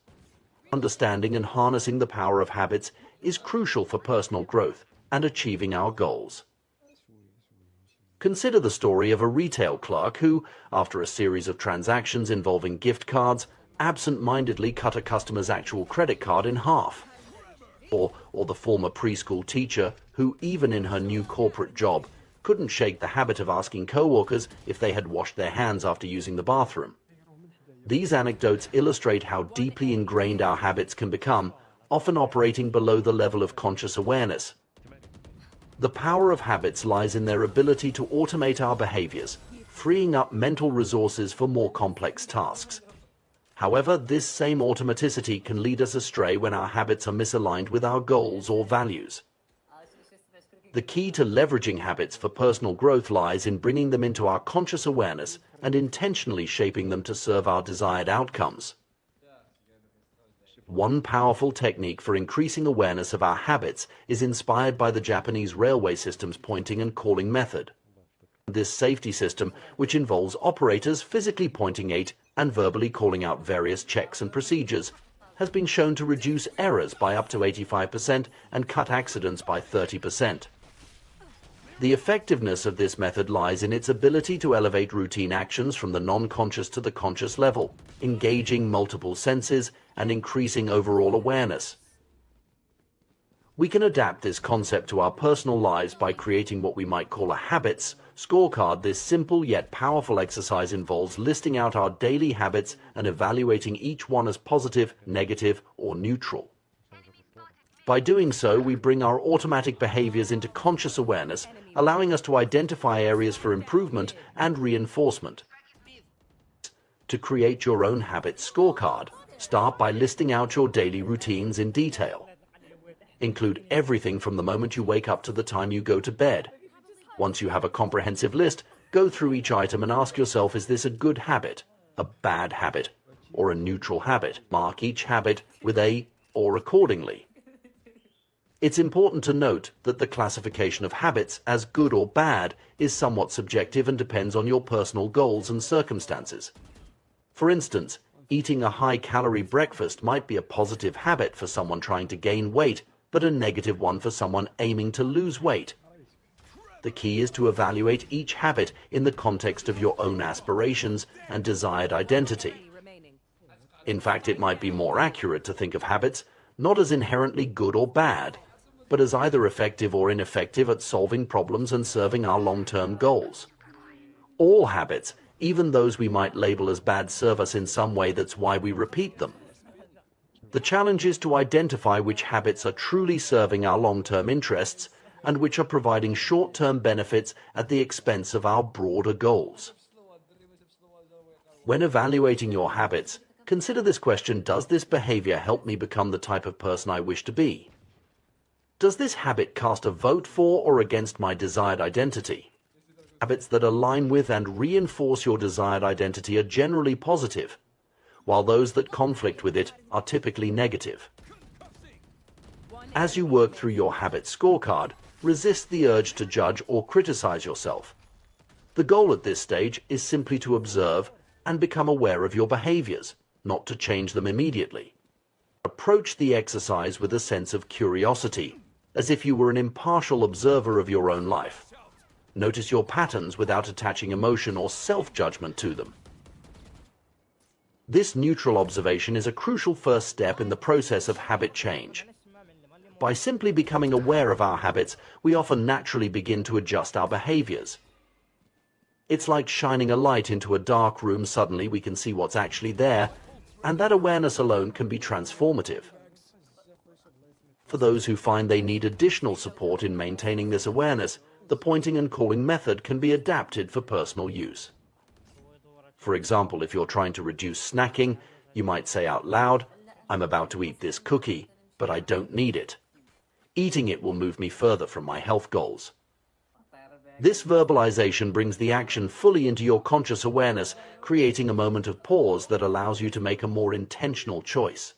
Understanding and harnessing the power of habits is crucial for personal growth and achieving our goals. Consider the story of a retail clerk who, after a series of transactions involving gift cards, absent-mindedly cut a customer's actual credit card in half. Or the former preschool teacher who, even in her new corporate job, couldn't shake the habit of asking co-workers if they had washed their hands after using the bathroom. These anecdotes illustrate how deeply ingrained our habits can become, often operating below the level of conscious awareness. The power of habits lies in their ability to automate our behaviors, freeing up mental resources for more complex tasks. However, this same automaticity can lead us astray when our habits are misaligned with our goals or values. The key to leveraging habits for personal growth lies in bringing them into our conscious awareness and intentionally shaping them to serve our desired outcomes. One powerful technique for increasing awareness of our habits is inspired by the Japanese railway system's pointing and calling method. This safety system, which involves operators physically pointing at and verbally calling out various checks and procedures, has been shown to reduce errors by up to 85% and cut accidents by 30%. The effectiveness of this method lies in its ability to elevate routine actions from the non-conscious to the conscious level, engaging multiple senses and increasing overall awareness. We can adapt this concept to our personal lives by creating what we might call a habits scorecard. This simple yet powerful exercise involves listing out our daily habits and evaluating each one as positive, negative, or neutral. By doing so, we bring our automatic behaviors into conscious awareness, allowing us to identify areas for improvement and reinforcement. To create your own habits scorecard, start by listing out your daily routines in detail. Include everything from the moment you wake up to the time you go to bed. Once you have a comprehensive list, go through each item and ask yourself, is this a good habit, a bad habit, or a neutral habit? Mark each habit with a or accordingly. It's important to note that the classification of habits as good or bad is somewhat subjective and depends on your personal goals and circumstances. For instance, eating a high-calorie breakfast might be a positive habit for someone trying to gain weight, but a negative one for someone aiming to lose weight. The key is to evaluate each habit in the context of your own aspirations and desired identity. In fact, it might be more accurate to think of habits not as inherently good or bad, but as either effective or ineffective at solving problems and serving our long-term goals. All habits, even those we might label as bad, serve us in some way. That's why we repeat them. The challenge is to identify which habits are truly serving our long-term interests and which are providing short-term benefits at the expense of our broader goals. When evaluating your habits, consider this question: does this behavior help me become the type of person I wish to be? Does this habit cast a vote for or against my desired identity? Habits that align with and reinforce your desired identity are generally positive, while those that conflict with it are typically negative. As you work through your habit scorecard, resist the urge to judge or criticize yourself. The goal at this stage is simply to observe and become aware of your behaviors, not to change them immediately. Approach the exercise with a sense of curiosity, as if you were an impartial observer of your own life. Notice your patterns without attaching emotion or self-judgment to them. This neutral observation is a crucial first step in the process of habit change. By simply becoming aware of our habits, we often naturally begin to adjust our behaviors. It's like shining a light into a dark room. Suddenly we can see what's actually there, and that awareness alone can be transformative. For those who find they need additional support in maintaining this awareness, the pointing and calling method can be adapted for personal use. For example, if you're trying to reduce snacking, you might say out loud, "I'm about to eat this cookie, but I don't need it. Eating it will move me further from my health goals." This verbalization brings the action fully into your conscious awareness, creating a moment of pause that allows you to make a more intentional choice.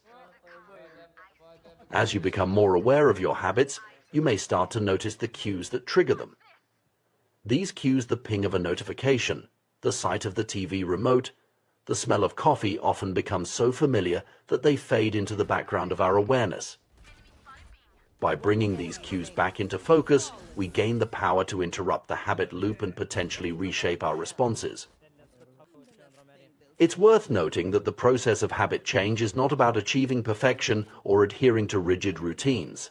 As you become more aware of your habits, you may start to notice the cues that trigger them. These cues, the ping of a notification, the sight of the TV remote, the smell of coffee, often become so familiar that they fade into the background of our awareness. By bringing these cues back into focus, we gain the power to interrupt the habit loop and potentially reshape our responses. It's worth noting that the process of habit change is not about achieving perfection or adhering to rigid routines.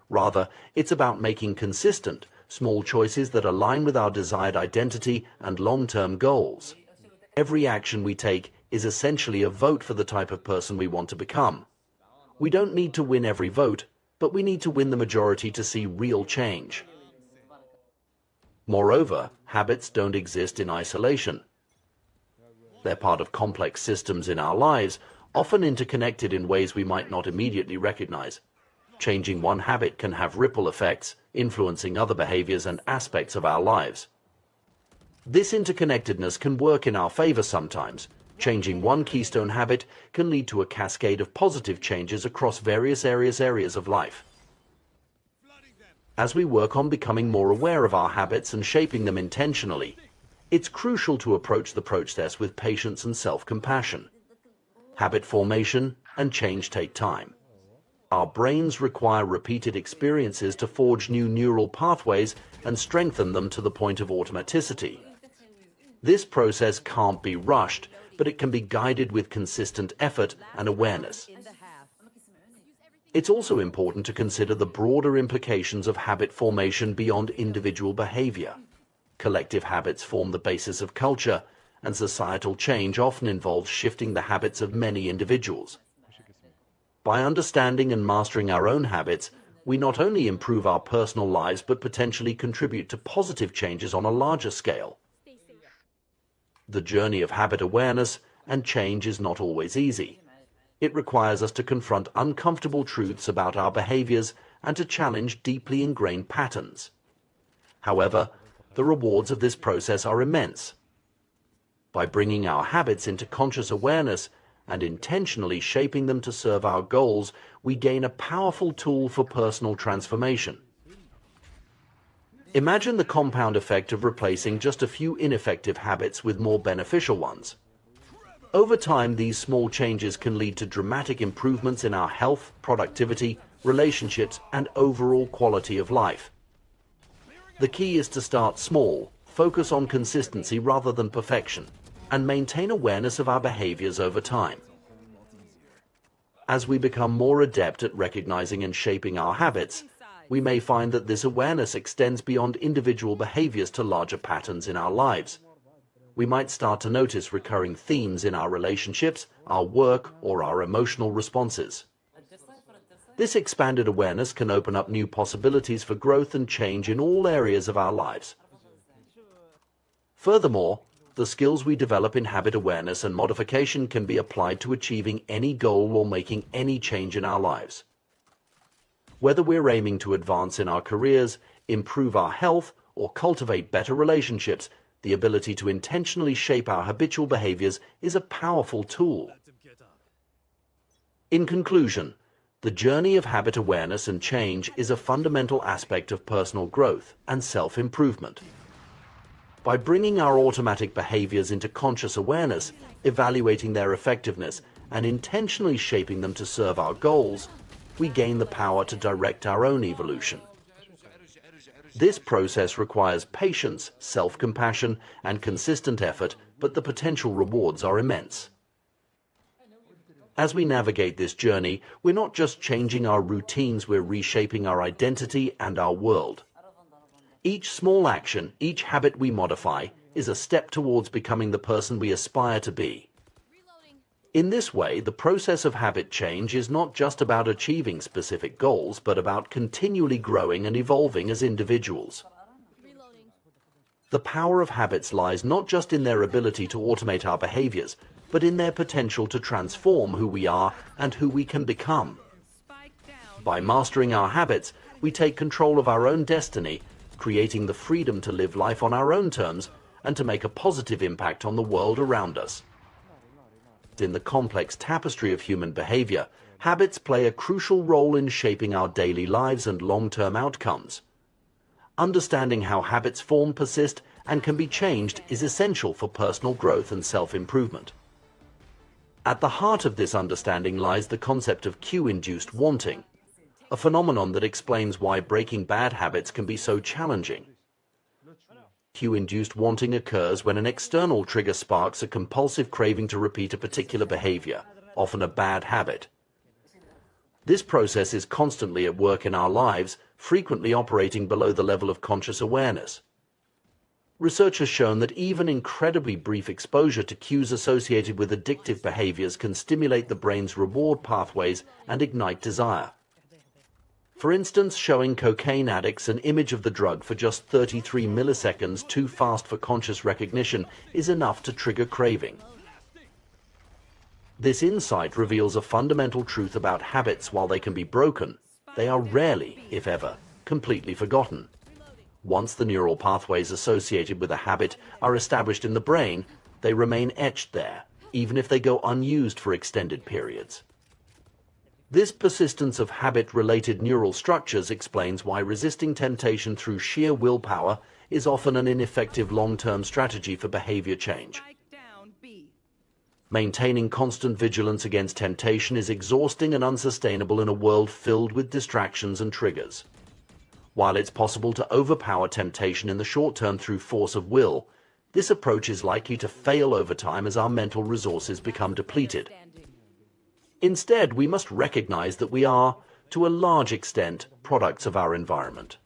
Rather, it's about making consistent, small choices that align with our desired identity and long-term goals. Every action we take is essentially a vote for the type of person we want to become. We don't need to win every vote, but we need to win the majority to see real change. Moreover, habits don't exist in isolation. They're part of complex systems in our lives, often interconnected in ways we might not immediately recognize. Changing one habit can have ripple effects, influencing other behaviors and aspects of our lives. This interconnectedness can work in our favor sometimes. Changing one keystone habit can lead to a cascade of positive changes across various areas of life. As we work on becoming more aware of our habits and shaping them intentionally, it's crucial to approach the process with patience and self-compassion. Habit formation and change take time. Our brains require repeated experiences to forge new neural pathways and strengthen them to the point of automaticity. This process can't be rushed, but it can be guided with consistent effort and awareness. It's also important to consider the broader implications of habit formation beyond individual behavior. Collective habits form the basis of culture, and societal change often involves shifting the habits of many individuals. By understanding and mastering our own habits, we not only improve our personal lives but potentially contribute to positive changes on a larger scale. The journey of habit awareness and change is not always easy. It requires us to confront uncomfortable truths about our behaviors and to challenge deeply ingrained patterns. However, the rewards of this process are immense. By bringing our habits into conscious awareness and intentionally shaping them to serve our goals, we gain a powerful tool for personal transformation. Imagine the compound effect of replacing just a few ineffective habits with more beneficial ones. Over time, these small changes can lead to dramatic improvements in our health, productivity, relationships, and overall quality of life. The key is to start small, focus on consistency rather than perfection, and maintain awareness of our behaviors over time. As we become more adept at recognizing and shaping our habits, we may find that this awareness extends beyond individual behaviors to larger patterns in our lives. We might start to notice recurring themes in our relationships, our work, or our emotional responses. This expanded awareness can open up new possibilities for growth and change in all areas of our lives. Furthermore, the skills we develop in habit awareness and modification can be applied to achieving any goal or making any change in our lives. Whether we're aiming to advance in our careers, improve our health, or cultivate better relationships, the ability to intentionally shape our habitual behaviors is a powerful tool. In conclusion, the journey of habit awareness and change is a fundamental aspect of personal growth and self-improvement. By bringing our automatic behaviors into conscious awareness, evaluating their effectiveness, and intentionally shaping them to serve our goals, we gain the power to direct our own evolution. This process requires patience, self-compassion, and consistent effort, but the potential rewards are immense. As we navigate this journey, we're not just changing our routines, we're reshaping our identity and our world. Each small action, each habit we modify, is a step towards becoming the person we aspire to be. In this way, the process of habit change is not just about achieving specific goals, but about continually growing and evolving as individuals. The power of habits lies not just in their ability to automate our behaviors, but in their potential to transform who we are and who we can become. By mastering our habits, we take control of our own destiny, creating the freedom to live life on our own terms and to make a positive impact on the world around us. In the complex tapestry of human behavior, habits play a crucial role in shaping our daily lives and long-term outcomes. Understanding how habits form, persist, and can be changed is essential for personal growth and self-improvement. At the heart of this understanding lies the concept of cue-induced wanting, a phenomenon that explains why breaking bad habits can be so challenging. Cue-induced wanting occurs when an external trigger sparks a compulsive craving to repeat a particular behavior, often a bad habit. This process is constantly at work in our lives, frequently operating below the level of conscious awareness. Research has shown that even incredibly brief exposure to cues associated with addictive behaviors can stimulate the brain's reward pathways and ignite desire. For instance, showing cocaine addicts an image of the drug for just 33 milliseconds too fast for conscious recognition is enough to trigger craving. This insight reveals a fundamental truth about habits. While they can be broken, they are rarely, if ever, completely forgotten. Once the neural pathways associated with a habit are established in the brain, they remain etched there, even if they go unused for extended periods. This persistence of habit-related neural structures explains why resisting temptation through sheer willpower is often an ineffective long-term strategy for behavior change. Maintaining constant vigilance against temptation is exhausting and unsustainable in a world filled with distractions and triggers. While it's possible to overpower temptation in the short term through force of will, this approach is likely to fail over time as our mental resources become depleted. Instead, we must recognize that we are, to a large extent, products of our environment.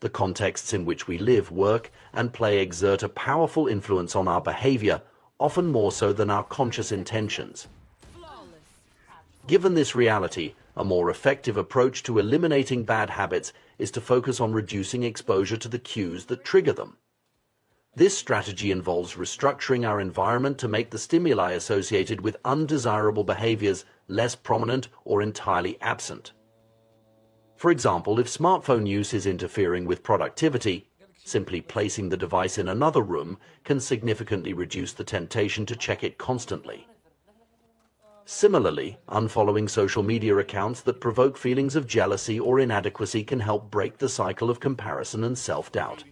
The contexts in which we live, work, and play exert a powerful influence on our behavior, often more so than our conscious intentions. Given this reality, a more effective approach to eliminating bad habits is to focus on reducing exposure to the cues that trigger them. This strategy involves restructuring our environment to make the stimuli associated with undesirable behaviors less prominent or entirely absent. For example, if smartphone use is interfering with productivity, simply placing the device in another room can significantly reduce the temptation to check it constantly. Similarly, unfollowing social media accounts that provoke feelings of jealousy or inadequacy can help break the cycle of comparison and self-doubt.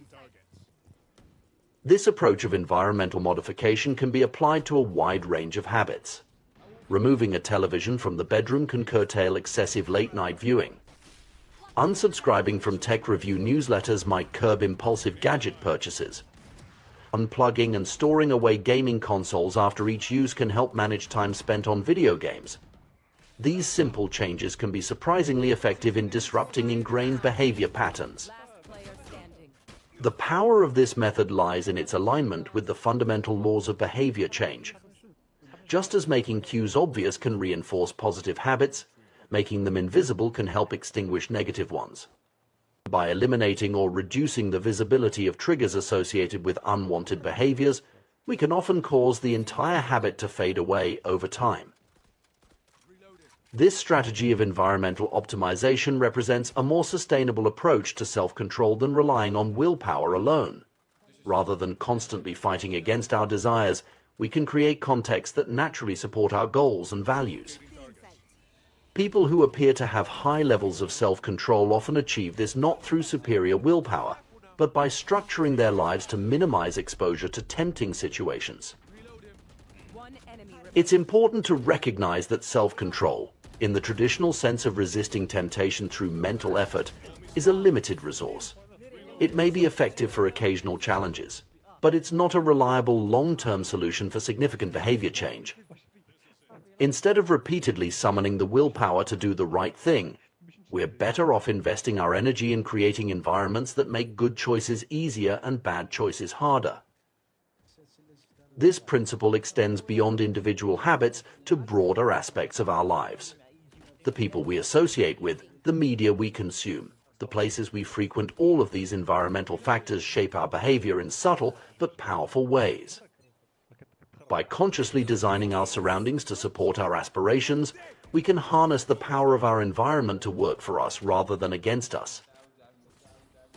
This approach of environmental modification can be applied to a wide range of habits. Removing a television from the bedroom can curtail excessive late-night viewing. Unsubscribing from tech review newsletters might curb impulsive gadget purchases. Unplugging and storing away gaming consoles after each use can help manage time spent on video games. These simple changes can be surprisingly effective in disrupting ingrained behavior patterns. The power of this method lies in its alignment with the fundamental laws of behavior change. Just as making cues obvious can reinforce positive habits, making them invisible can help extinguish negative ones. By eliminating or reducing the visibility of triggers associated with unwanted behaviors, we can often cause the entire habit to fade away over time. This strategy of environmental optimization represents a more sustainable approach to self-control than relying on willpower alone. Rather than constantly fighting against our desires, we can create contexts that naturally support our goals and values. People who appear to have high levels of self-control often achieve this not through superior willpower, but by structuring their lives to minimize exposure to tempting situations. It's important to recognize that self-control, in the traditional sense of resisting temptation through mental effort, is a limited resource. It may be effective for occasional challenges, but it's not a reliable long-term solution for significant behavior change. Instead of repeatedly summoning the willpower to do the right thing, we're better off investing our energy in creating environments that make good choices easier and bad choices harder. This principle extends beyond individual habits to broader aspects of our lives. The people we associate with, the media we consume, the places we frequent, all of these environmental factors shape our behavior in subtle but powerful ways. By consciously designing our surroundings to support our aspirations, we can harness the power of our environment to work for us rather than against us.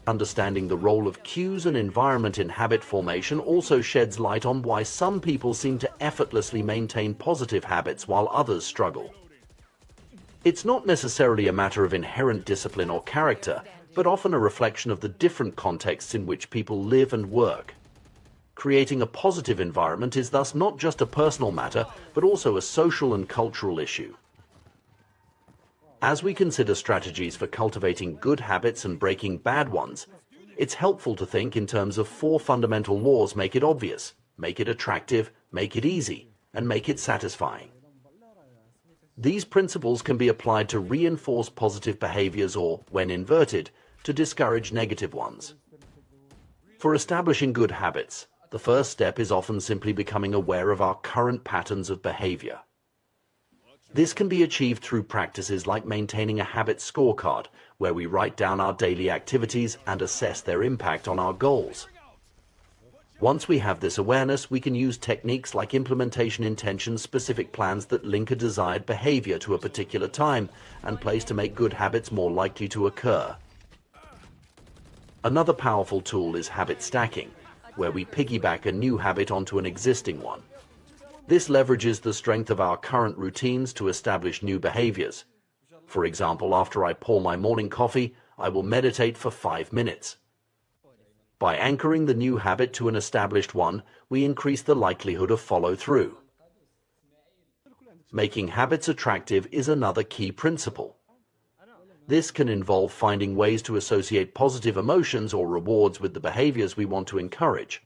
Understanding the role of cues and environment in habit formation also sheds light on why some people seem to effortlessly maintain positive habits while others struggle. It's not necessarily a matter of inherent discipline or character, but often a reflection of the different contexts in which people live and work. Creating a positive environment is thus not just a personal matter, but also a social and cultural issue. As we consider strategies for cultivating good habits and breaking bad ones, it's helpful to think in terms of 4 fundamental laws: make it obvious, make it attractive, make it easy, and make it satisfying. These principles can be applied to reinforce positive behaviors or, when inverted, to discourage negative ones. For establishing good habits, the first step is often simply becoming aware of our current patterns of behavior. This can be achieved through practices like maintaining a habit scorecard, where we write down our daily activities and assess their impact on our goals. Once we have this awareness, we can use techniques like implementation intention-specific plans that link a desired behavior to a particular time and place to make good habits more likely to occur. Another powerful tool is habit stacking, where we piggyback a new habit onto an existing one. This leverages the strength of our current routines to establish new behaviors. For example, after I pour my morning coffee, I will meditate for 5 minutes. By anchoring the new habit to an established one, we increase the likelihood of follow-through. Making habits attractive is another key principle. This can involve finding ways to associate positive emotions or rewards with the behaviors we want to encourage.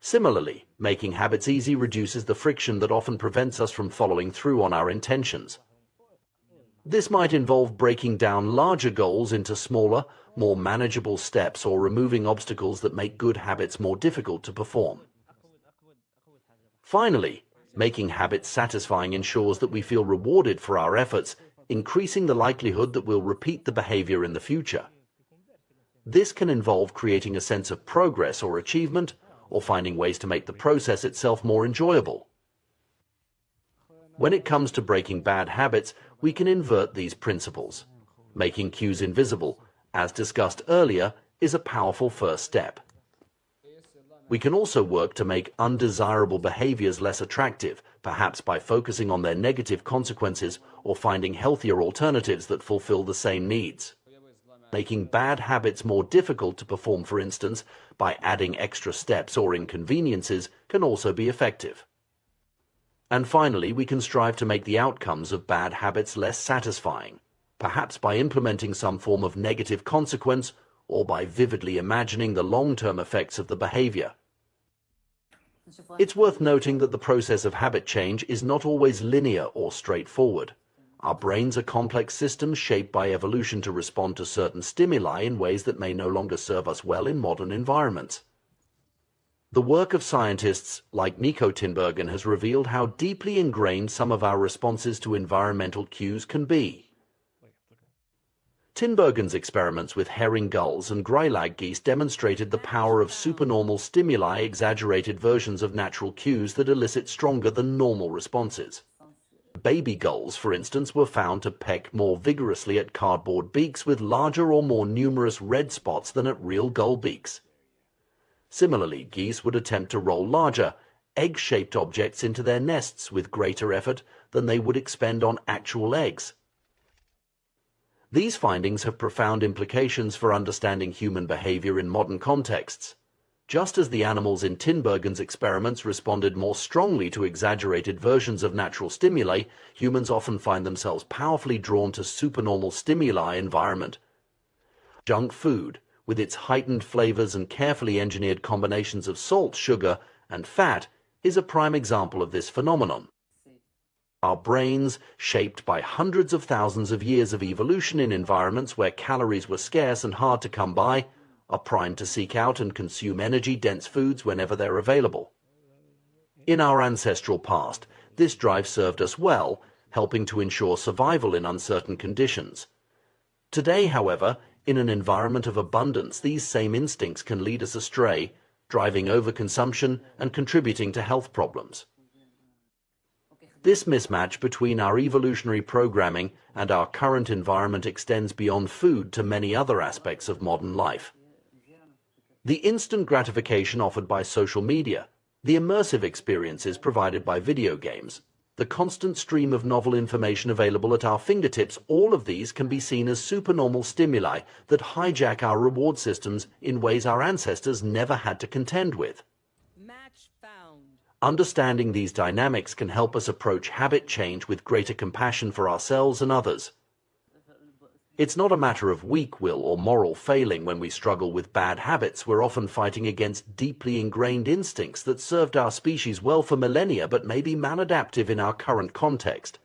Similarly, making habits easy reduces the friction that often prevents us from following through on our intentions. This might involve breaking down larger goals into smaller, more manageable steps or removing obstacles that make good habits more difficult to perform. Finally, making habits satisfying ensures that we feel rewarded for our efforts, increasing the likelihood that we'll repeat the behavior in the future. This can involve creating a sense of progress or achievement, or finding ways to make the process itself more enjoyable. When it comes to breaking bad habits, we can invert these principles. Making cues invisible, as discussed earlier, is a powerful first step. We can also work to make undesirable behaviors less attractive, perhaps by focusing on their negative consequences or finding healthier alternatives that fulfill the same needs. Making bad habits more difficult to perform, for instance, by adding extra steps or inconveniences, can also be effective. And finally, we can strive to make the outcomes of bad habits less satisfying, perhaps by implementing some form of negative consequence or by vividly imagining the long-term effects of the behavior. It's worth noting that the process of habit change is not always linear or straightforward. Our brains are complex systems shaped by evolution to respond to certain stimuli in ways that may no longer serve us well in modern environments. The work of scientists like Nico Tinbergen has revealed how deeply ingrained some of our responses to environmental cues can be. Tinbergen's experiments with herring gulls and greylag geese demonstrated the power of supernormal stimuli, exaggerated versions of natural cues that elicit stronger than normal responses. Baby gulls, for instance, were found to peck more vigorously at cardboard beaks with larger or more numerous red spots than at real gull beaks. Similarly, geese would attempt to roll larger, egg-shaped objects into their nests with greater effort than they would expend on actual eggs. These findings have profound implications for understanding human behavior in modern contexts. Just as the animals in Tinbergen's experiments responded more strongly to exaggerated versions of natural stimuli, humans often find themselves powerfully drawn to supernormal stimuli environment. Junk food, with its heightened flavors and carefully engineered combinations of salt, sugar, and fat, is a prime example of this phenomenon. Our brains, shaped by hundreds of thousands of years of evolution in environments where calories were scarce and hard to come by, are primed to seek out and consume energy-dense foods whenever they're available. In our ancestral past, this drive served us well, helping to ensure survival in uncertain conditions. Today, however, in an environment of abundance, these same instincts can lead us astray, driving overconsumption and contributing to health problems. This mismatch between our evolutionary programming and our current environment extends beyond food to many other aspects of modern life. The instant gratification offered by social media, the immersive experiences provided by video games, the constant stream of novel information available at our fingertips, all of these can be seen as supernormal stimuli that hijack our reward systems in ways our ancestors never had to contend with. Match found. Understanding these dynamics can help us approach habit change with greater compassion for ourselves and others. It's not a matter of weak will or moral failing when we struggle with bad habits. We're often fighting against deeply ingrained instincts that served our species well for millennia but may be maladaptive in our current context.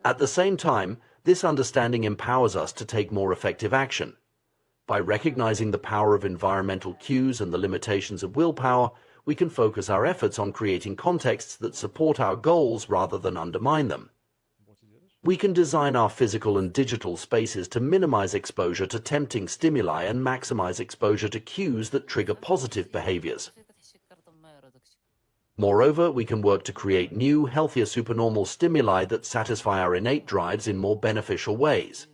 At the same time, this understanding empowers us to take more effective action. By recognizing the power of environmental cues and the limitations of willpower, we can focus our efforts on creating contexts that support our goals rather than undermine them. We can design our physical and digital spaces to minimize exposure to tempting stimuli and maximize exposure to cues that trigger positive behaviors. Moreover, we can work to create new, healthier supernormal stimuli that satisfy our innate drives in more beneficial ways.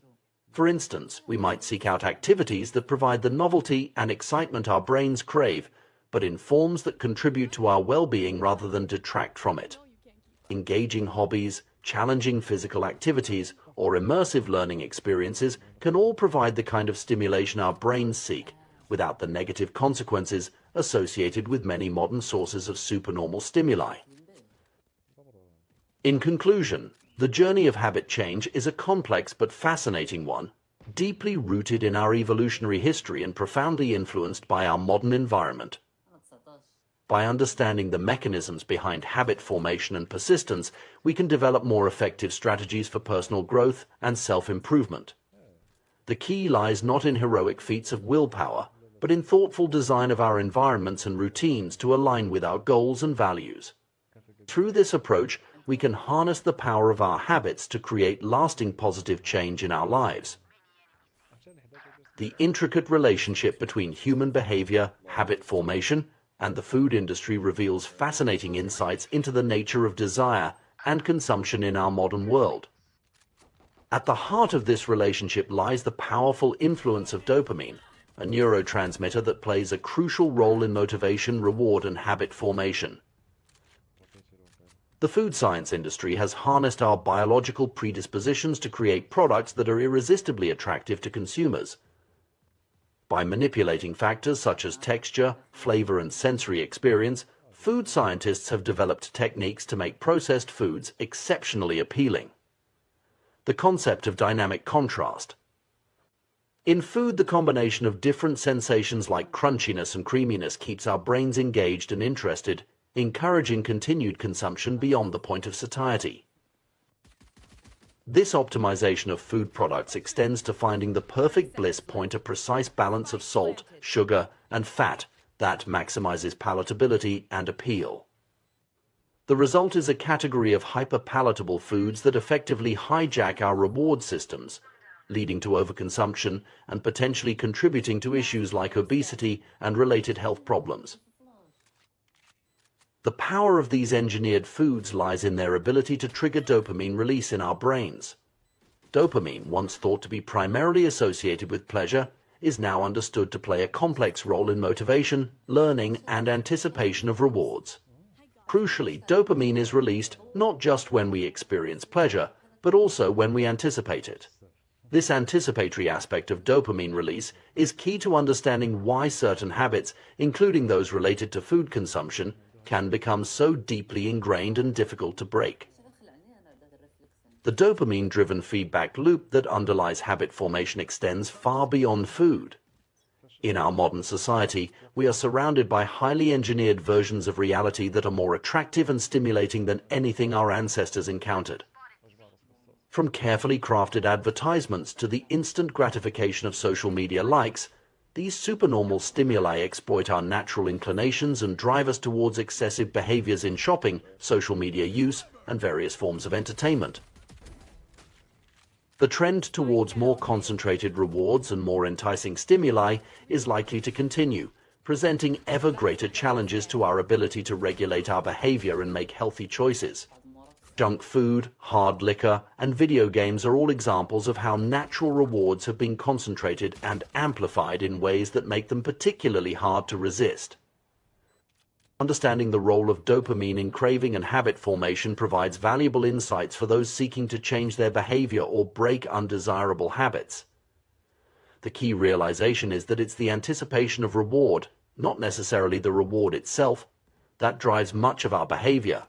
For instance, we might seek out activities that provide the novelty and excitement our brains crave, but in forms that contribute to our well-being rather than detract from it. Engaging hobbies, challenging physical activities, or immersive learning experiences can all provide the kind of stimulation our brains seek, without the negative consequences associated with many modern sources of supernormal stimuli. In conclusion, the journey of habit change is a complex but fascinating one, deeply rooted in our evolutionary history and profoundly influenced by our modern environment. By understanding the mechanisms behind habit formation and persistence, we can develop more effective strategies for personal growth and self-improvement. The key lies not in heroic feats of willpower, but in thoughtful design of our environments and routines to align with our goals and values. Through this approach, we can harness the power of our habits to create lasting positive change in our lives. The intricate relationship between human behavior, habit formation, and the food industry reveals fascinating insights into the nature of desire and consumption in our modern world. At the heart of this relationship lies the powerful influence of dopamine, a neurotransmitter that plays a crucial role in motivation, reward, and habit formation. The food science industry has harnessed our biological predispositions to create products that are irresistibly attractive to consumers. By manipulating factors such as texture, flavor, and sensory experience, food scientists have developed techniques to make processed foods exceptionally appealing. The concept of dynamic contrast. In food, the combination of different sensations like crunchiness and creaminess keeps our brains engaged and interested, encouraging continued consumption beyond the point of satiety. This optimization of food products extends to finding the perfect bliss point, a precise balance of salt, sugar, and fat that maximizes palatability and appeal. The result is a category of hyper-palatable foods that effectively hijack our reward systems, leading to overconsumption and potentially contributing to issues like obesity and related health problems. The power of these engineered foods lies in their ability to trigger dopamine release in our brains. Dopamine, once thought to be primarily associated with pleasure, is now understood to play a complex role in motivation, learning, and anticipation of rewards. Crucially, dopamine is released not just when we experience pleasure, but also when we anticipate it. This anticipatory aspect of dopamine release is key to understanding why certain habits, including those related to food consumption, can become so deeply ingrained and difficult to break. The dopamine-driven feedback loop that underlies habit formation extends far beyond food. In our modern society, we are surrounded by highly engineered versions of reality that are more attractive and stimulating than anything our ancestors encountered. From carefully crafted advertisements to the instant gratification of social media likes, these supernormal stimuli exploit our natural inclinations and drive us towards excessive behaviors in shopping, social media use, and various forms of entertainment. The trend towards more concentrated rewards and more enticing stimuli is likely to continue, presenting ever greater challenges to our ability to regulate our behavior and make healthy choices. Junk food, hard liquor, and video games are all examples of how natural rewards have been concentrated and amplified in ways that make them particularly hard to resist. Understanding the role of dopamine in craving and habit formation provides valuable insights for those seeking to change their behavior or break undesirable habits. The key realization is that it's the anticipation of reward, not necessarily the reward itself, that drives much of our behavior.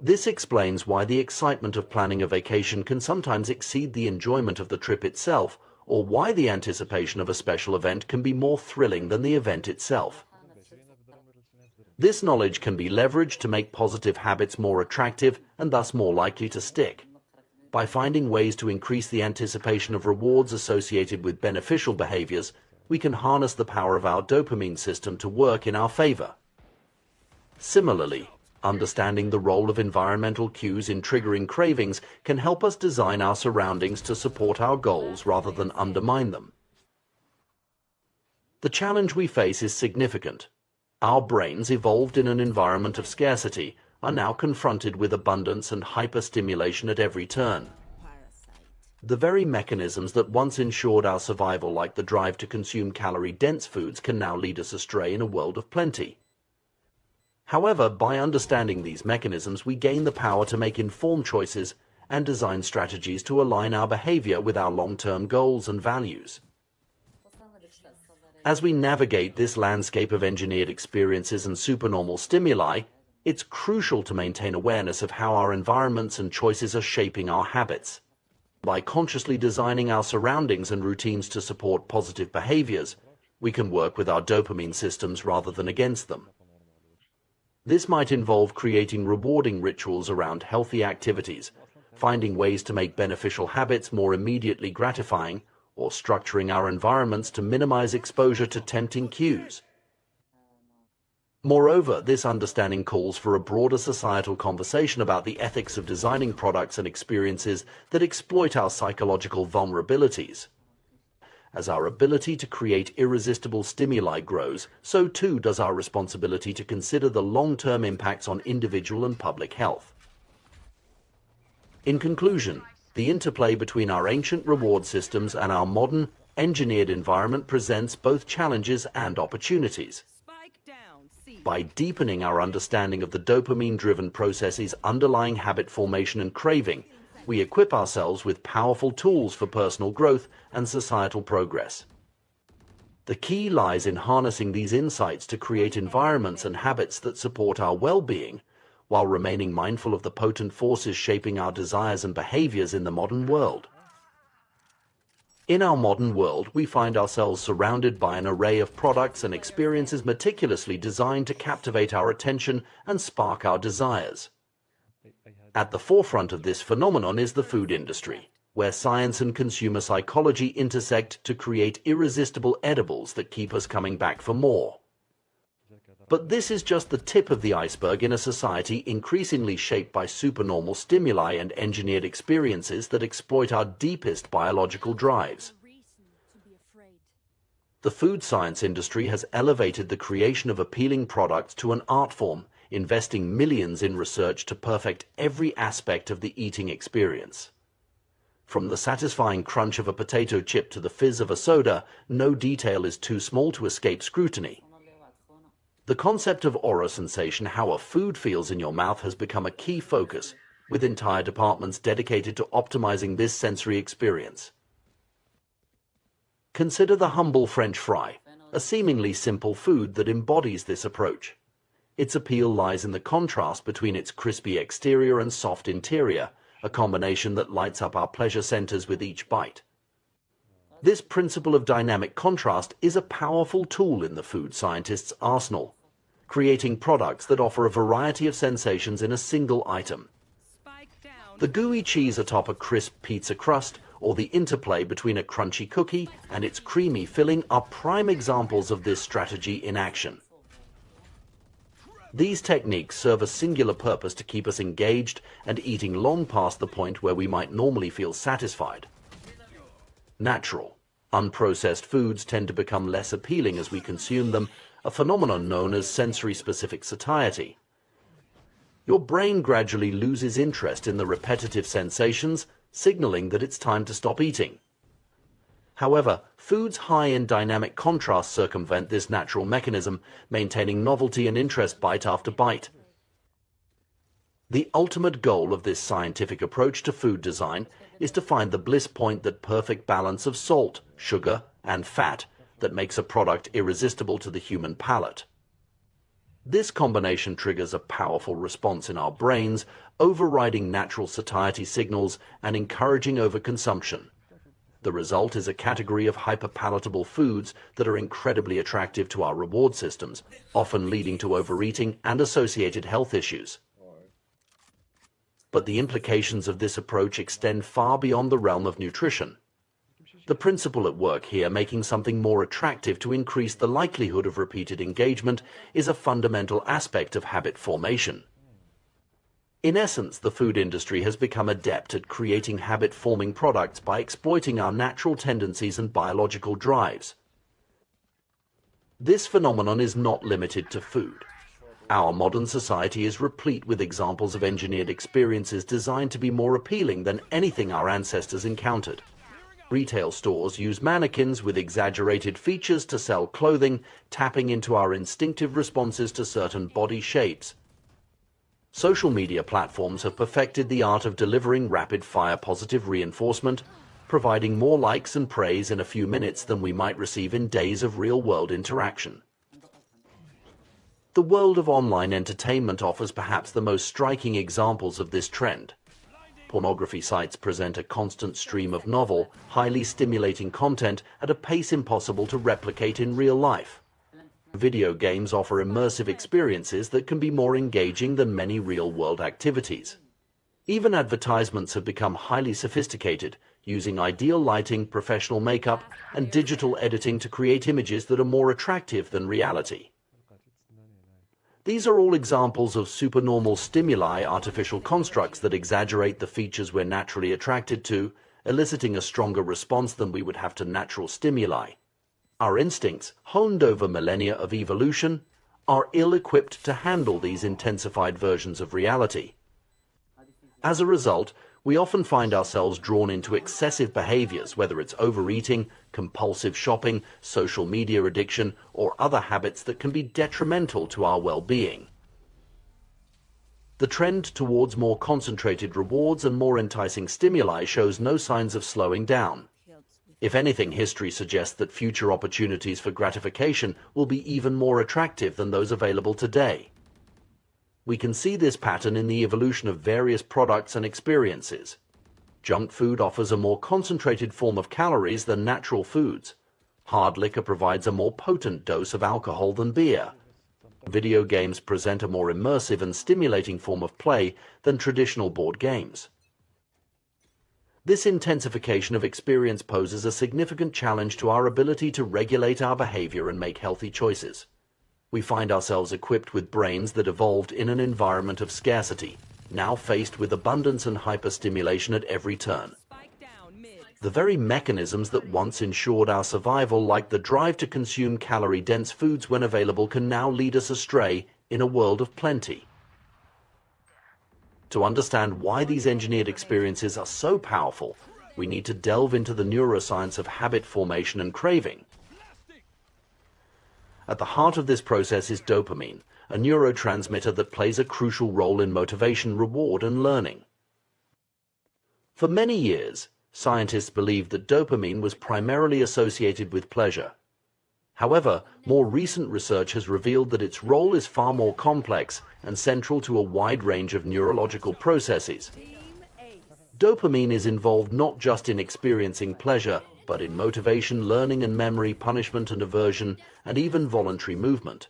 This explains why the excitement of planning a vacation can sometimes exceed the enjoyment of the trip itself, or why the anticipation of a special event can be more thrilling than the event itself. This knowledge can be leveraged to make positive habits more attractive and thus more likely to stick. By finding ways to increase the anticipation of rewards associated with beneficial behaviors, we can harness the power of our dopamine system to work in our favor. Similarly, Understanding the role of environmental cues in triggering cravings can help us design our surroundings to support our goals rather than undermine them. The challenge we face is significant. Our brains, evolved in an environment of scarcity, are now confronted with abundance and hyperstimulation at every turn. The very mechanisms that once ensured our survival, like the drive to consume calorie-dense foods, can now lead us astray in a world of plenty. However, by understanding these mechanisms, we gain the power to make informed choices and design strategies to align our behavior with our long-term goals and values. As we navigate this landscape of engineered experiences and supernormal stimuli, it's crucial to maintain awareness of how our environments and choices are shaping our habits. By consciously designing our surroundings and routines to support positive behaviors, we can work with our dopamine systems rather than against them. This might involve creating rewarding rituals around healthy activities, finding ways to make beneficial habits more immediately gratifying, or structuring our environments to minimize exposure to tempting cues. Moreover, this understanding calls for a broader societal conversation about the ethics of designing products and experiences that exploit our psychological vulnerabilities. As our ability to create irresistible stimuli grows, so too does our responsibility to consider the long-term impacts on individual and public health. In conclusion, the interplay between our ancient reward systems and our modern, engineered environment presents both challenges and opportunities. By deepening our understanding of the dopamine-driven processes underlying habit formation and craving, we equip ourselves with powerful tools for personal growth and societal progress. The key lies in harnessing these insights to create environments and habits that support our well-being, while remaining mindful of the potent forces shaping our desires and behaviors in the modern world. In our modern world, we find ourselves surrounded by an array of products and experiences meticulously designed to captivate our attention and spark our desires. At the forefront of this phenomenon is the food industry, where science and consumer psychology intersect to create irresistible edibles that keep us coming back for more. But this is just the tip of the iceberg in a society increasingly shaped by supernormal stimuli and engineered experiences that exploit our deepest biological drives. The food science industry has elevated the creation of appealing products to an art form, investing millions in research to perfect every aspect of the eating experience. From the satisfying crunch of a potato chip to the fizz of a soda, no detail is too small to escape scrutiny. The concept of aura sensation, how a food feels in your mouth, has become a key focus, with entire departments dedicated to optimizing this sensory experience. Consider the humble French fry, a seemingly simple food that embodies this approach. Its appeal lies in the contrast between its crispy exterior and soft interior, a combination that lights up our pleasure centers with each bite. This principle of dynamic contrast is a powerful tool in the food scientist's arsenal, creating products that offer a variety of sensations in a single item. The gooey cheese atop a crisp pizza crust, or the interplay between a crunchy cookie and its creamy filling, are prime examples of this strategy in action. These techniques serve a singular purpose: to keep us engaged and eating long past the point where we might normally feel satisfied. Natural, unprocessed foods tend to become less appealing as we consume them, a phenomenon known as sensory-specific satiety. Your brain gradually loses interest in the repetitive sensations, signaling that it's time to stop eating. However, foods high in dynamic contrast circumvent this natural mechanism, maintaining novelty and interest bite after bite. The ultimate goal of this scientific approach to food design is to find the bliss point, that perfect balance of salt, sugar, and fat that makes a product irresistible to the human palate. This combination triggers a powerful response in our brains, overriding natural satiety signals and encouraging overconsumption. The result is a category of hyperpalatable foods that are incredibly attractive to our reward systems, often leading to overeating and associated health issues. But the implications of this approach extend far beyond the realm of nutrition. The principle at work here, making something more attractive to increase the likelihood of repeated engagement, is a fundamental aspect of habit formation. In essence, the food industry has become adept at creating habit-forming products by exploiting our natural tendencies and biological drives. This phenomenon is not limited to food. Our modern society is replete with examples of engineered experiences designed to be more appealing than anything our ancestors encountered. Retail stores use mannequins with exaggerated features to sell clothing, tapping into our instinctive responses to certain body shapes. Social media platforms have perfected the art of delivering rapid-fire positive reinforcement, providing more likes and praise in a few minutes than we might receive in days of real-world interaction. The world of online entertainment offers perhaps the most striking examples of this trend. Pornography sites present a constant stream of novel, highly stimulating content at a pace impossible to replicate in real life. Video games offer immersive experiences that can be more engaging than many real-world activities. Even advertisements have become highly sophisticated, using ideal lighting, professional makeup, and digital editing to create images that are more attractive than reality. These are all examples of supernormal stimuli, artificial constructs that exaggerate the features we're naturally attracted to, eliciting a stronger response than we would have to natural stimuli. Our instincts, honed over millennia of evolution, are ill-equipped to handle these intensified versions of reality. As a result, we often find ourselves drawn into excessive behaviors, whether it's overeating, compulsive shopping, social media addiction, or other habits that can be detrimental to our well-being. The trend towards more concentrated rewards and more enticing stimuli shows no signs of slowing down. If anything, history suggests that future opportunities for gratification will be even more attractive than those available today. We can see this pattern in the evolution of various products and experiences. Junk food offers a more concentrated form of calories than natural foods. Hard liquor provides a more potent dose of alcohol than beer. Video games present a more immersive and stimulating form of play than traditional board games. This intensification of experience poses a significant challenge to our ability to regulate our behavior and make healthy choices. We find ourselves equipped with brains that evolved in an environment of scarcity, now faced with abundance and hyperstimulation at every turn. The very mechanisms that once ensured our survival, like the drive to consume calorie-dense foods when available, can now lead us astray in a world of plenty. To understand why these engineered experiences are so powerful, we need to delve into the neuroscience of habit formation and craving. At the heart of this process is dopamine, a neurotransmitter that plays a crucial role in motivation, reward, and learning. For many years, scientists believed that dopamine was primarily associated with pleasure. However, more recent research has revealed that its role is far more complex and central to a wide range of neurological processes. Dopamine is involved not just in experiencing pleasure, but in motivation, learning and memory, punishment and aversion, and even voluntary movement.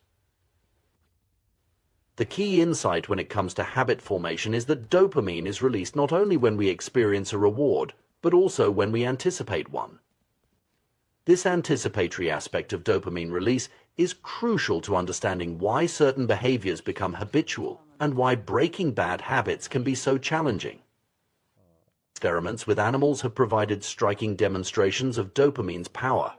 The key insight when it comes to habit formation is that dopamine is released not only when we experience a reward, but also when we anticipate one. This anticipatory aspect of dopamine release is crucial to understanding why certain behaviors become habitual and why breaking bad habits can be so challenging. Experiments with animals have provided striking demonstrations of dopamine's power.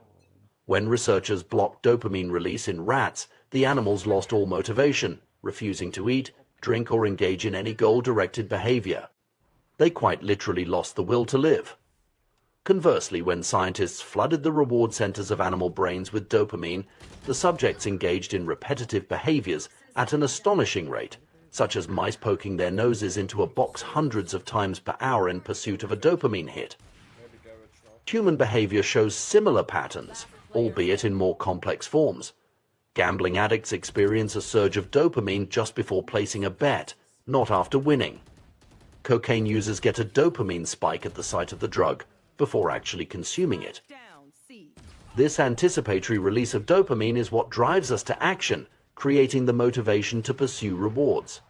When researchers blocked dopamine release in rats, the animals lost all motivation, refusing to eat, drink, or engage in any goal-directed behavior. They quite literally lost the will to live. Conversely, when scientists flooded the reward centers of animal brains with dopamine, the subjects engaged in repetitive behaviors at an astonishing rate, such as mice poking their noses into a box hundreds of times per hour in pursuit of a dopamine hit. Human behavior shows similar patterns, albeit in more complex forms. Gambling addicts experience a surge of dopamine just before placing a bet, not after winning. Cocaine users get a dopamine spike at the sight of the drug, before actually consuming it. This anticipatory release of dopamine is what drives us to action, creating the motivation to pursue rewards.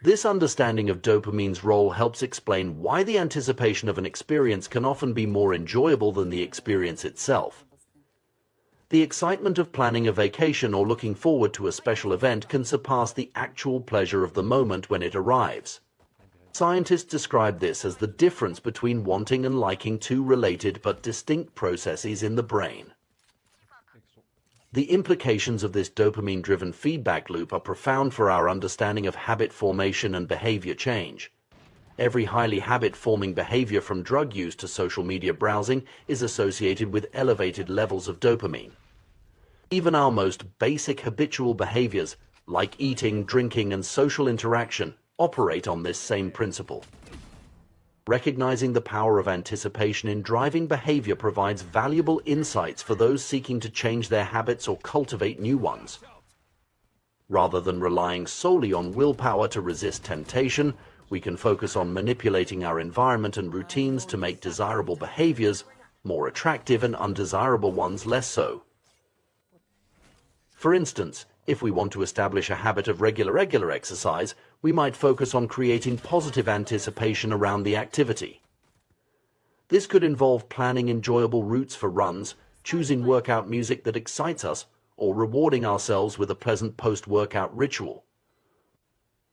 This understanding of dopamine's role helps explain why the anticipation of an experience can often be more enjoyable than the experience itself. the excitement of planning a vacation or looking forward to a special event can surpass the actual pleasure of the moment when it arrives. Scientists describe this as the difference between wanting and liking two related but distinct processes in the brain. The implications of this dopamine-driven feedback loop are profound for our understanding of habit formation and behavior change. Every highly habit-forming behavior from drug use to social media browsing is associated with elevated levels of dopamine. Even our most basic habitual behaviors, like eating, drinking, and social interaction, operate on this same principle. Recognizing the power of anticipation in driving behavior provides valuable insights for those seeking to change their habits or cultivate new ones. Rather than relying solely on willpower to resist temptation, we can focus on manipulating our environment and routines to make desirable behaviors more attractive and undesirable ones less so. For instance, if we want to establish a habit of regular exercise, we might focus on creating positive anticipation around the activity. This could involve planning enjoyable routes for runs, choosing workout music that excites us, or rewarding ourselves with a pleasant post-workout ritual.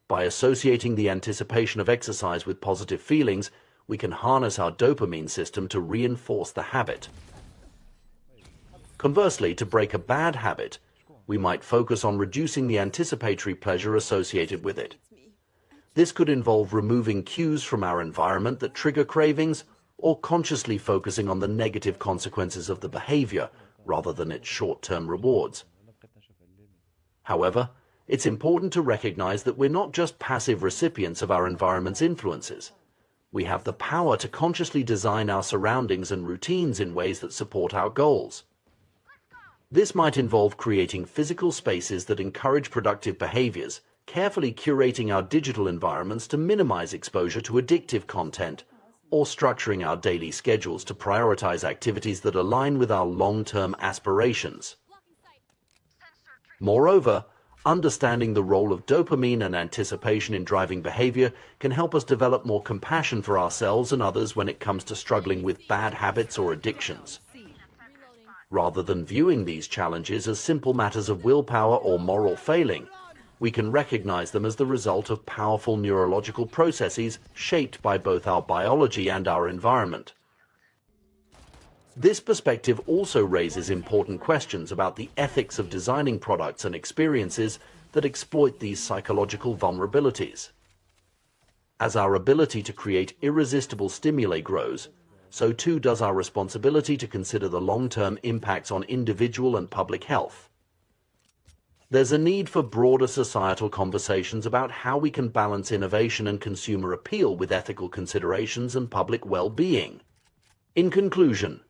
By associating the anticipation of exercise with positive feelings, we can harness our dopamine system to reinforce the habit. Conversely, to break a bad habit, we might focus on reducing the anticipatory pleasure associated with it. This could involve removing cues from our environment that trigger cravings, or consciously focusing on the negative consequences of the behavior rather than its short-term rewards. However, it's important to recognize that we're not just passive recipients of our environment's influences. We have the power to consciously design our surroundings and routines in ways that support our goals. This might involve creating physical spaces that encourage productive behaviors, carefully curating our digital environments to minimize exposure to addictive content, or structuring our daily schedules to prioritize activities that align with our long-term aspirations. Moreover, understanding the role of dopamine and anticipation in driving behavior can help us develop more compassion for ourselves and others when it comes to struggling with bad habits or addictions. Rather than viewing these challenges as simple matters of willpower or moral failing, we can recognize them as the result of powerful neurological processes shaped by both our biology and our environment. This perspective also raises important questions about the ethics of designing products and experiences that exploit these psychological vulnerabilities. As our ability to create irresistible stimuli grows, so too does our responsibility to consider the long-term impacts on individual and public health. There's a need for broader societal conversations about how we can balance innovation and consumer appeal with ethical considerations and public well-being. In conclusion,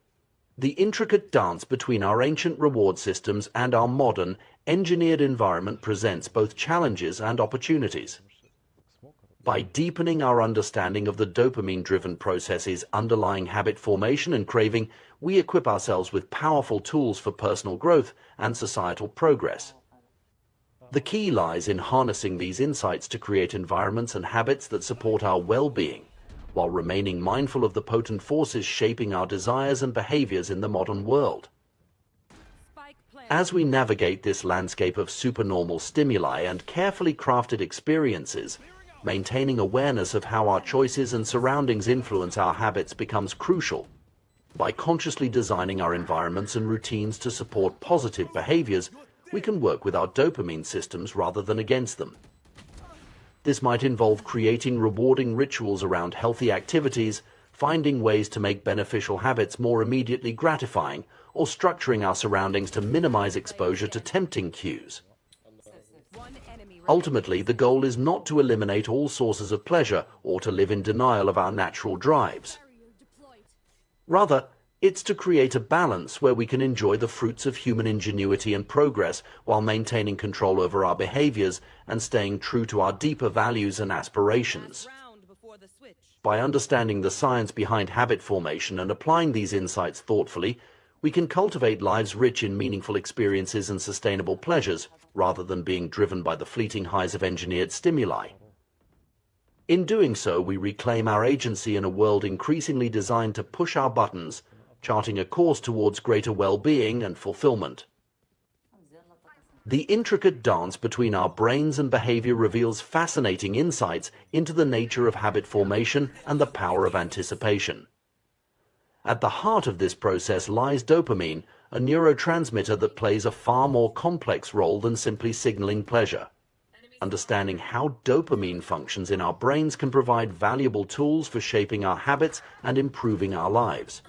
the intricate dance between our ancient reward systems and our modern, engineered environment presents both challenges and opportunities. By deepening our understanding of the dopamine-driven processes underlying habit formation and craving, we equip ourselves with powerful tools for personal growth and societal progress. The key lies in harnessing these insights to create environments and habits that support our well-being, while remaining mindful of the potent forces shaping our desires and behaviors in the modern world. As we navigate this landscape of supernormal stimuli and carefully crafted experiences, maintaining awareness of how our choices and surroundings influence our habits becomes crucial. By consciously designing our environments and routines to support positive behaviors, we can work with our dopamine systems rather than against them. This might involve creating rewarding rituals around healthy activities, finding ways to make beneficial habits more immediately gratifying, or structuring our surroundings to minimize exposure to tempting cues. Ultimately, the goal is not to eliminate all sources of pleasure or to live in denial of our natural drives. Rather, it's to create a balance where we can enjoy the fruits of human ingenuity and progress while maintaining control over our behaviors and staying true to our deeper values and aspirations. By understanding the science behind habit formation and applying these insights thoughtfully, we can cultivate lives rich in meaningful experiences and sustainable pleasures, rather than being driven by the fleeting highs of engineered stimuli. In doing so, we reclaim our agency in a world increasingly designed to push our buttons, charting a course towards greater well-being and fulfillment. The intricate dance between our brains and behavior reveals fascinating insights into the nature of habit formation and the power of anticipation. At the heart of this process lies dopamine, a neurotransmitter that plays a far more complex role than simply signaling pleasure. Understanding how dopamine functions in our brains can provide valuable tools for shaping our habits and improving our lives.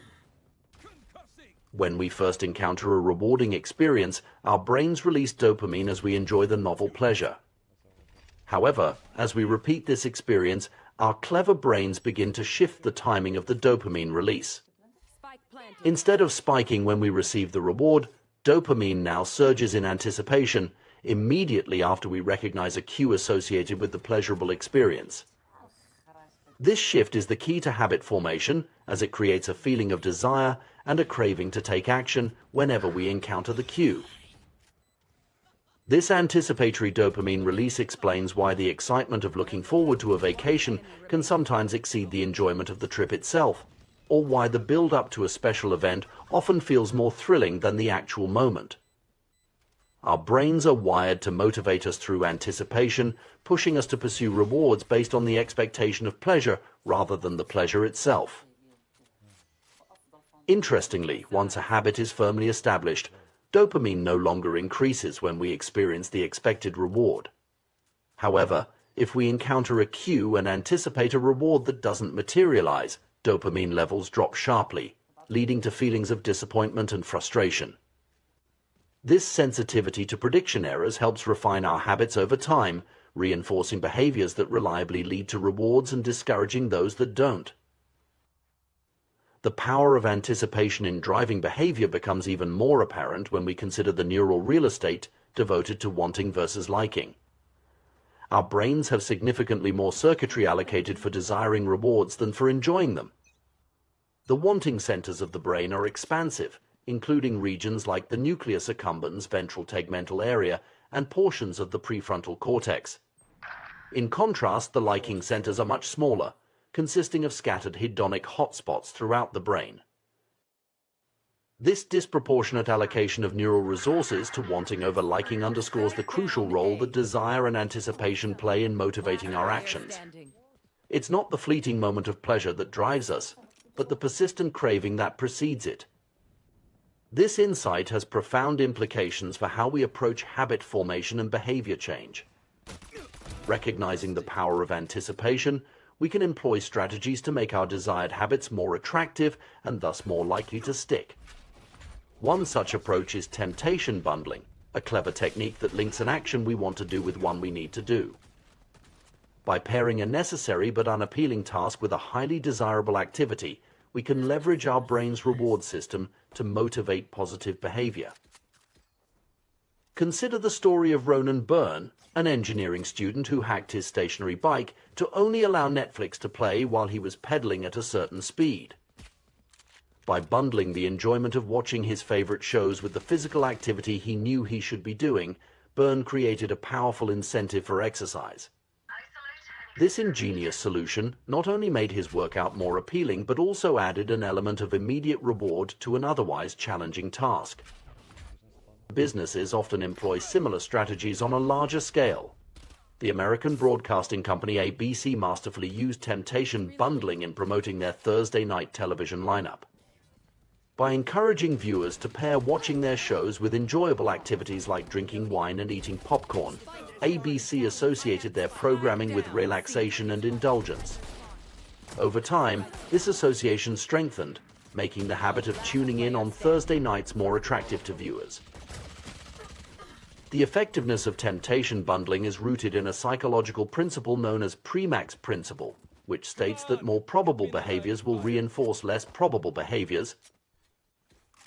When we first encounter a rewarding experience, our brains release dopamine as we enjoy the novel pleasure. However, as we repeat this experience, our clever brains begin to shift the timing of the dopamine release. Instead of spiking when we receive the reward, dopamine now surges in anticipation, immediately after we recognize a cue associated with the pleasurable experience. This shift is the key to habit formation, as it creates a feeling of desire and a craving to take action whenever we encounter the cue. This anticipatory dopamine release explains why the excitement of looking forward to a vacation can sometimes exceed the enjoyment of the trip itself, or why the build-up to a special event often feels more thrilling than the actual moment. Our brains are wired to motivate us through anticipation, pushing us to pursue rewards based on the expectation of pleasure rather than the pleasure itself. Interestingly, once a habit is firmly established, dopamine no longer increases when we experience the expected reward. However, if we encounter a cue and anticipate a reward that doesn't materialize, dopamine levels drop sharply, leading to feelings of disappointment and frustration. This sensitivity to prediction errors helps refine our habits over time, reinforcing behaviors that reliably lead to rewards and discouraging those that don't. The power of anticipation in driving behavior becomes even more apparent when we consider the neural real estate devoted to wanting versus liking. Our brains have significantly more circuitry allocated for desiring rewards than for enjoying them. The wanting centers of the brain are expansive, including regions like the nucleus accumbens ventral tegmental area and portions of the prefrontal cortex. In contrast, the liking centers are much smaller, consisting of scattered hedonic hotspots throughout the brain. This disproportionate allocation of neural resources to wanting over liking underscores the crucial role that desire and anticipation play in motivating our actions. It's not the fleeting moment of pleasure that drives us, but the persistent craving that precedes it. This insight has profound implications for how we approach habit formation and behavior change. Recognizing the power of anticipation, we can employ strategies to make our desired habits more attractive and thus more likely to stick. One such approach is temptation bundling, a clever technique that links an action we want to do with one we need to do. By pairing a necessary but unappealing task with a highly desirable activity, we can leverage our brain's reward system to motivate positive behavior. Consider the story of Ronan Byrne, an engineering student who hacked his stationary bike to only allow Netflix to play while he was pedaling at a certain speed. By bundling the enjoyment of watching his favorite shows with the physical activity he knew he should be doing, Byrne created a powerful incentive for exercise. This ingenious solution not only made his workout more appealing, but also added an element of immediate reward to an otherwise challenging task. Businesses often employ similar strategies on a larger scale. The American broadcasting company ABC masterfully used temptation bundling in promoting their Thursday night television lineup. By encouraging viewers to pair watching their shows with enjoyable activities like drinking wine and eating popcorn, ABC associated their programming with relaxation and indulgence. Over time, this association strengthened, making the habit of tuning in on Thursday nights more attractive to viewers. The effectiveness of temptation bundling is rooted in a psychological principle known as Premack's principle, which states that more probable behaviors will reinforce less probable behaviors.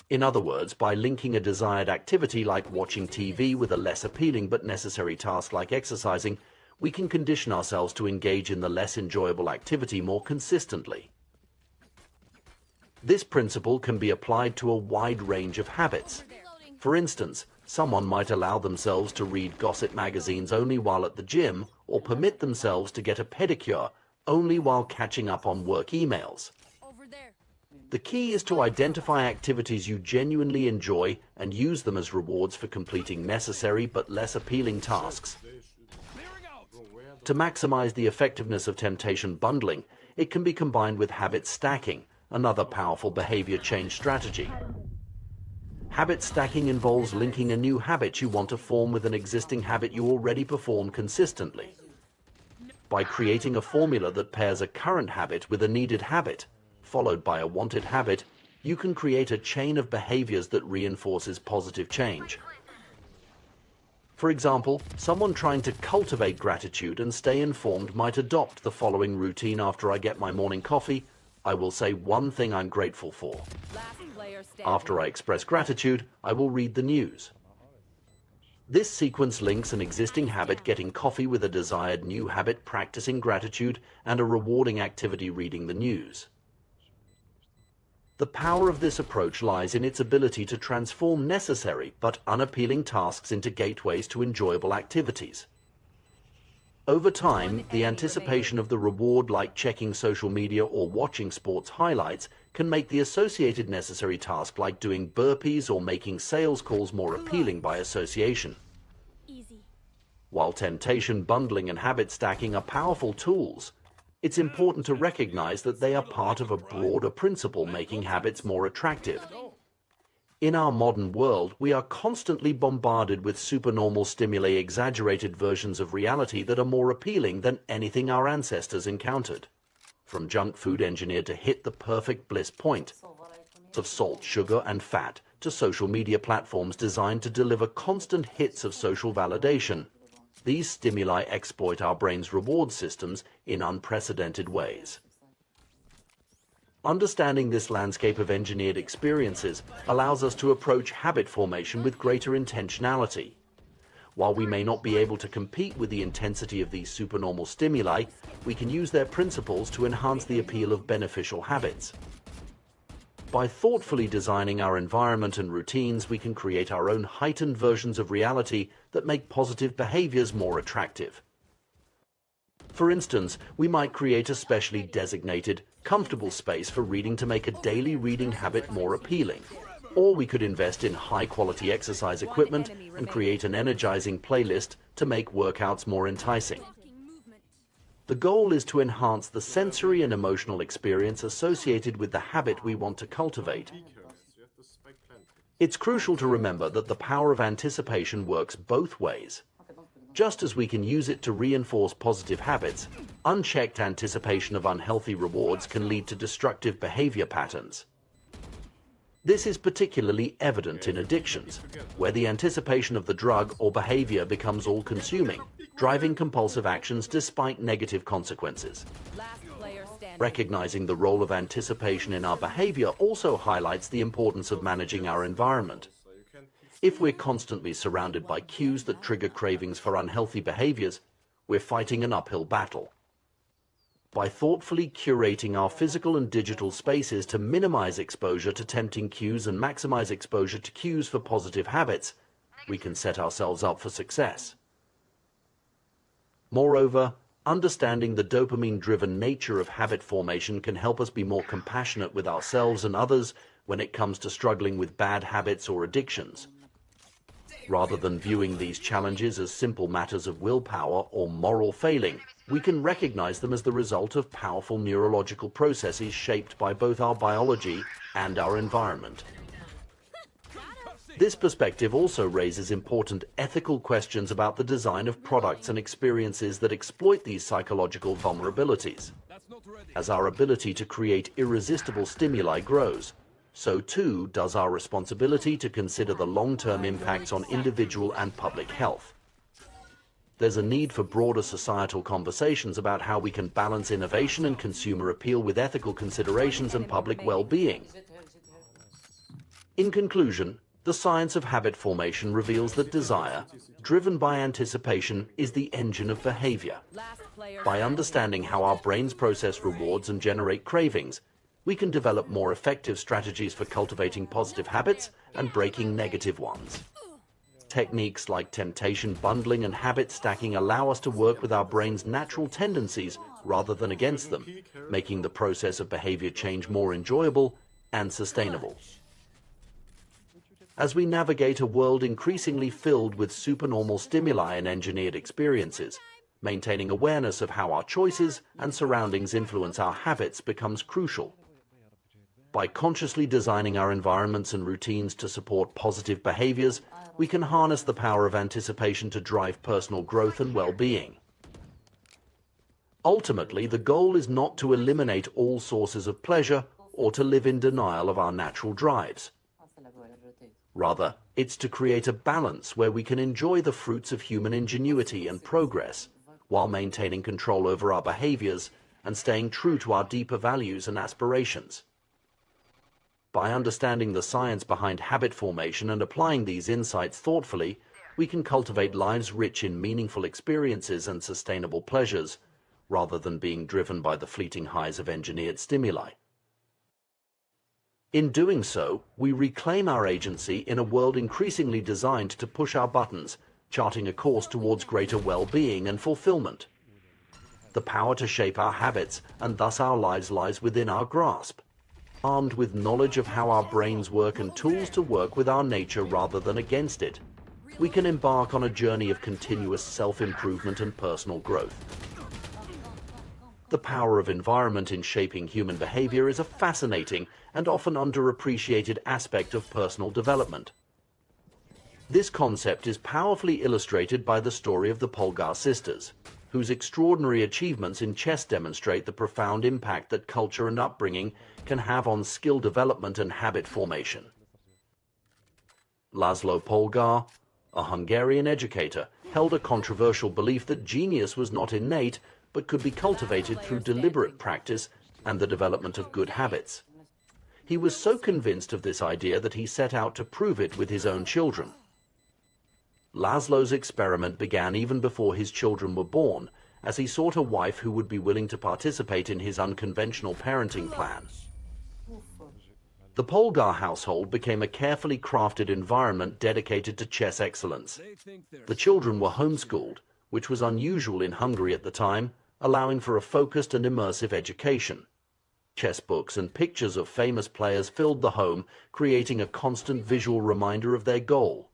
In other words, by linking a desired activity like watching TV with a less appealing but necessary task like exercising, we can condition ourselves to engage in the less enjoyable activity more consistently. This principle can be applied to a wide range of habits. For instance, someone might allow themselves to read gossip magazines only while at the gym, or permit themselves to get a pedicure only while catching up on work emails. The The key is to identify activities you genuinely enjoy and use them as rewards for completing necessary but less appealing tasks. To maximize the effectiveness of temptation bundling, it can be combined with habit stacking, another powerful behavior change strategy. Habit stacking involves linking a new habit you want to form with an existing habit you already perform consistently. By creating a formula that pairs a current habit with a needed habit, followed by a wanted habit, you can create a chain of behaviors that reinforces positive change. For example, someone trying to cultivate gratitude and stay informed might adopt the following routine. After I get my morning coffee, I will say one thing I'm grateful for. After I express gratitude, I will read the news. This sequence links an existing habit, getting coffee, with a desired new habit, practicing gratitude, and a rewarding activity, reading the news. The power of this approach lies in its ability to transform necessary but unappealing tasks into gateways to enjoyable activities. Over time, the anticipation of the reward, like checking social media or watching sports highlights, can make the associated necessary task, like doing burpees or making sales calls, more appealing by association. While temptation bundling and habit stacking are powerful tools, it's important to recognize that they are part of a broader principle, making habits more attractive. In our modern world, we are constantly bombarded with supernormal stimuli, exaggerated versions of reality that are more appealing than anything our ancestors encountered. From junk food engineered to hit the perfect bliss point, of salt, sugar, and fat, to social media platforms designed to deliver constant hits of social validation, these stimuli exploit our brain's reward systems in unprecedented ways. Understanding this landscape of engineered experiences allows us to approach habit formation with greater intentionality. While we may not be able to compete with the intensity of these supernormal stimuli, we can use their principles to enhance the appeal of beneficial habits. By thoughtfully designing our environment and routines, we can create our own heightened versions of reality that make positive behaviors more attractive. For instance, we might create a specially designated, comfortable space for reading to make a daily reading habit more appealing. Or we could invest in high-quality exercise equipment and create an energizing playlist to make workouts more enticing. The goal is to enhance the sensory and emotional experience associated with the habit we want to cultivate. It's crucial to remember that the power of anticipation works both ways. Just as we can use it to reinforce positive habits, unchecked anticipation of unhealthy rewards can lead to destructive behavior patterns. This is particularly evident in addictions, where the anticipation of the drug or behavior becomes all-consuming, driving compulsive actions despite negative consequences. Recognizing the role of anticipation in our behavior also highlights the importance of managing our environment. If we're constantly surrounded by cues that trigger cravings for unhealthy behaviors, we're fighting an uphill battle. By thoughtfully curating our physical and digital spaces to minimize exposure to tempting cues and maximize exposure to cues for positive habits, we can set ourselves up for success. Moreover, understanding the dopamine-driven nature of habit formation can help us be more compassionate with ourselves and others when it comes to struggling with bad habits or addictions. Rather than viewing these challenges as simple matters of willpower or moral failing, we can recognize them as the result of powerful neurological processes shaped by both our biology and our environment. This perspective also raises important ethical questions about the design of products and experiences that exploit these psychological vulnerabilities. As our ability to create irresistible stimuli grows, so too does our responsibility to consider the long-term impacts on individual and public health. There's a need for broader societal conversations about how we can balance innovation and consumer appeal with ethical considerations and public well-being. In conclusion, the science of habit formation reveals that desire, driven by anticipation, is the engine of behavior. By understanding how our brains process rewards and generate cravings, we can develop more effective strategies for cultivating positive habits and breaking negative ones. Techniques like temptation bundling and habit stacking allow us to work with our brain's natural tendencies rather than against them, making the process of behavior change more enjoyable and sustainable. As we navigate a world increasingly filled with supernormal stimuli and engineered experiences, maintaining awareness of how our choices and surroundings influence our habits becomes crucial. By consciously designing our environments and routines to support positive behaviors, we can harness the power of anticipation to drive personal growth and well-being. Ultimately, the goal is not to eliminate all sources of pleasure or to live in denial of our natural drives. Rather, it's to create a balance where we can enjoy the fruits of human ingenuity and progress while maintaining control over our behaviors and staying true to our deeper values and aspirations. By understanding the science behind habit formation and applying these insights thoughtfully, we can cultivate lives rich in meaningful experiences and sustainable pleasures, rather than being driven by the fleeting highs of engineered stimuli. In doing so, we reclaim our agency in a world increasingly designed to push our buttons, charting a course towards greater well-being and fulfillment. The power to shape our habits and thus our lives lies within our grasp. Armed with knowledge of how our brains work and tools to work with our nature rather than against it, we can embark on a journey of continuous self-improvement and personal growth. The power of environment in shaping human behavior is a fascinating and often underappreciated aspect of personal development. This concept is powerfully illustrated by the story of the Polgar sisters, whose extraordinary achievements in chess demonstrate the profound impact that culture and upbringing can have on skill development and habit formation. Laszlo Polgar, a Hungarian educator, held a controversial belief that genius was not innate but could be cultivated through deliberate practice and the development of good habits. He was so convinced of this idea that he set out to prove it with his own children. Laszlo's experiment began even before his children were born, as he sought a wife who would be willing to participate in his unconventional parenting plan. The Polgar household became a carefully crafted environment dedicated to chess excellence. The children were homeschooled, which was unusual in Hungary at the time, allowing for a focused and immersive education. Chess books and pictures of famous players filled the home, creating a constant visual reminder of their goal.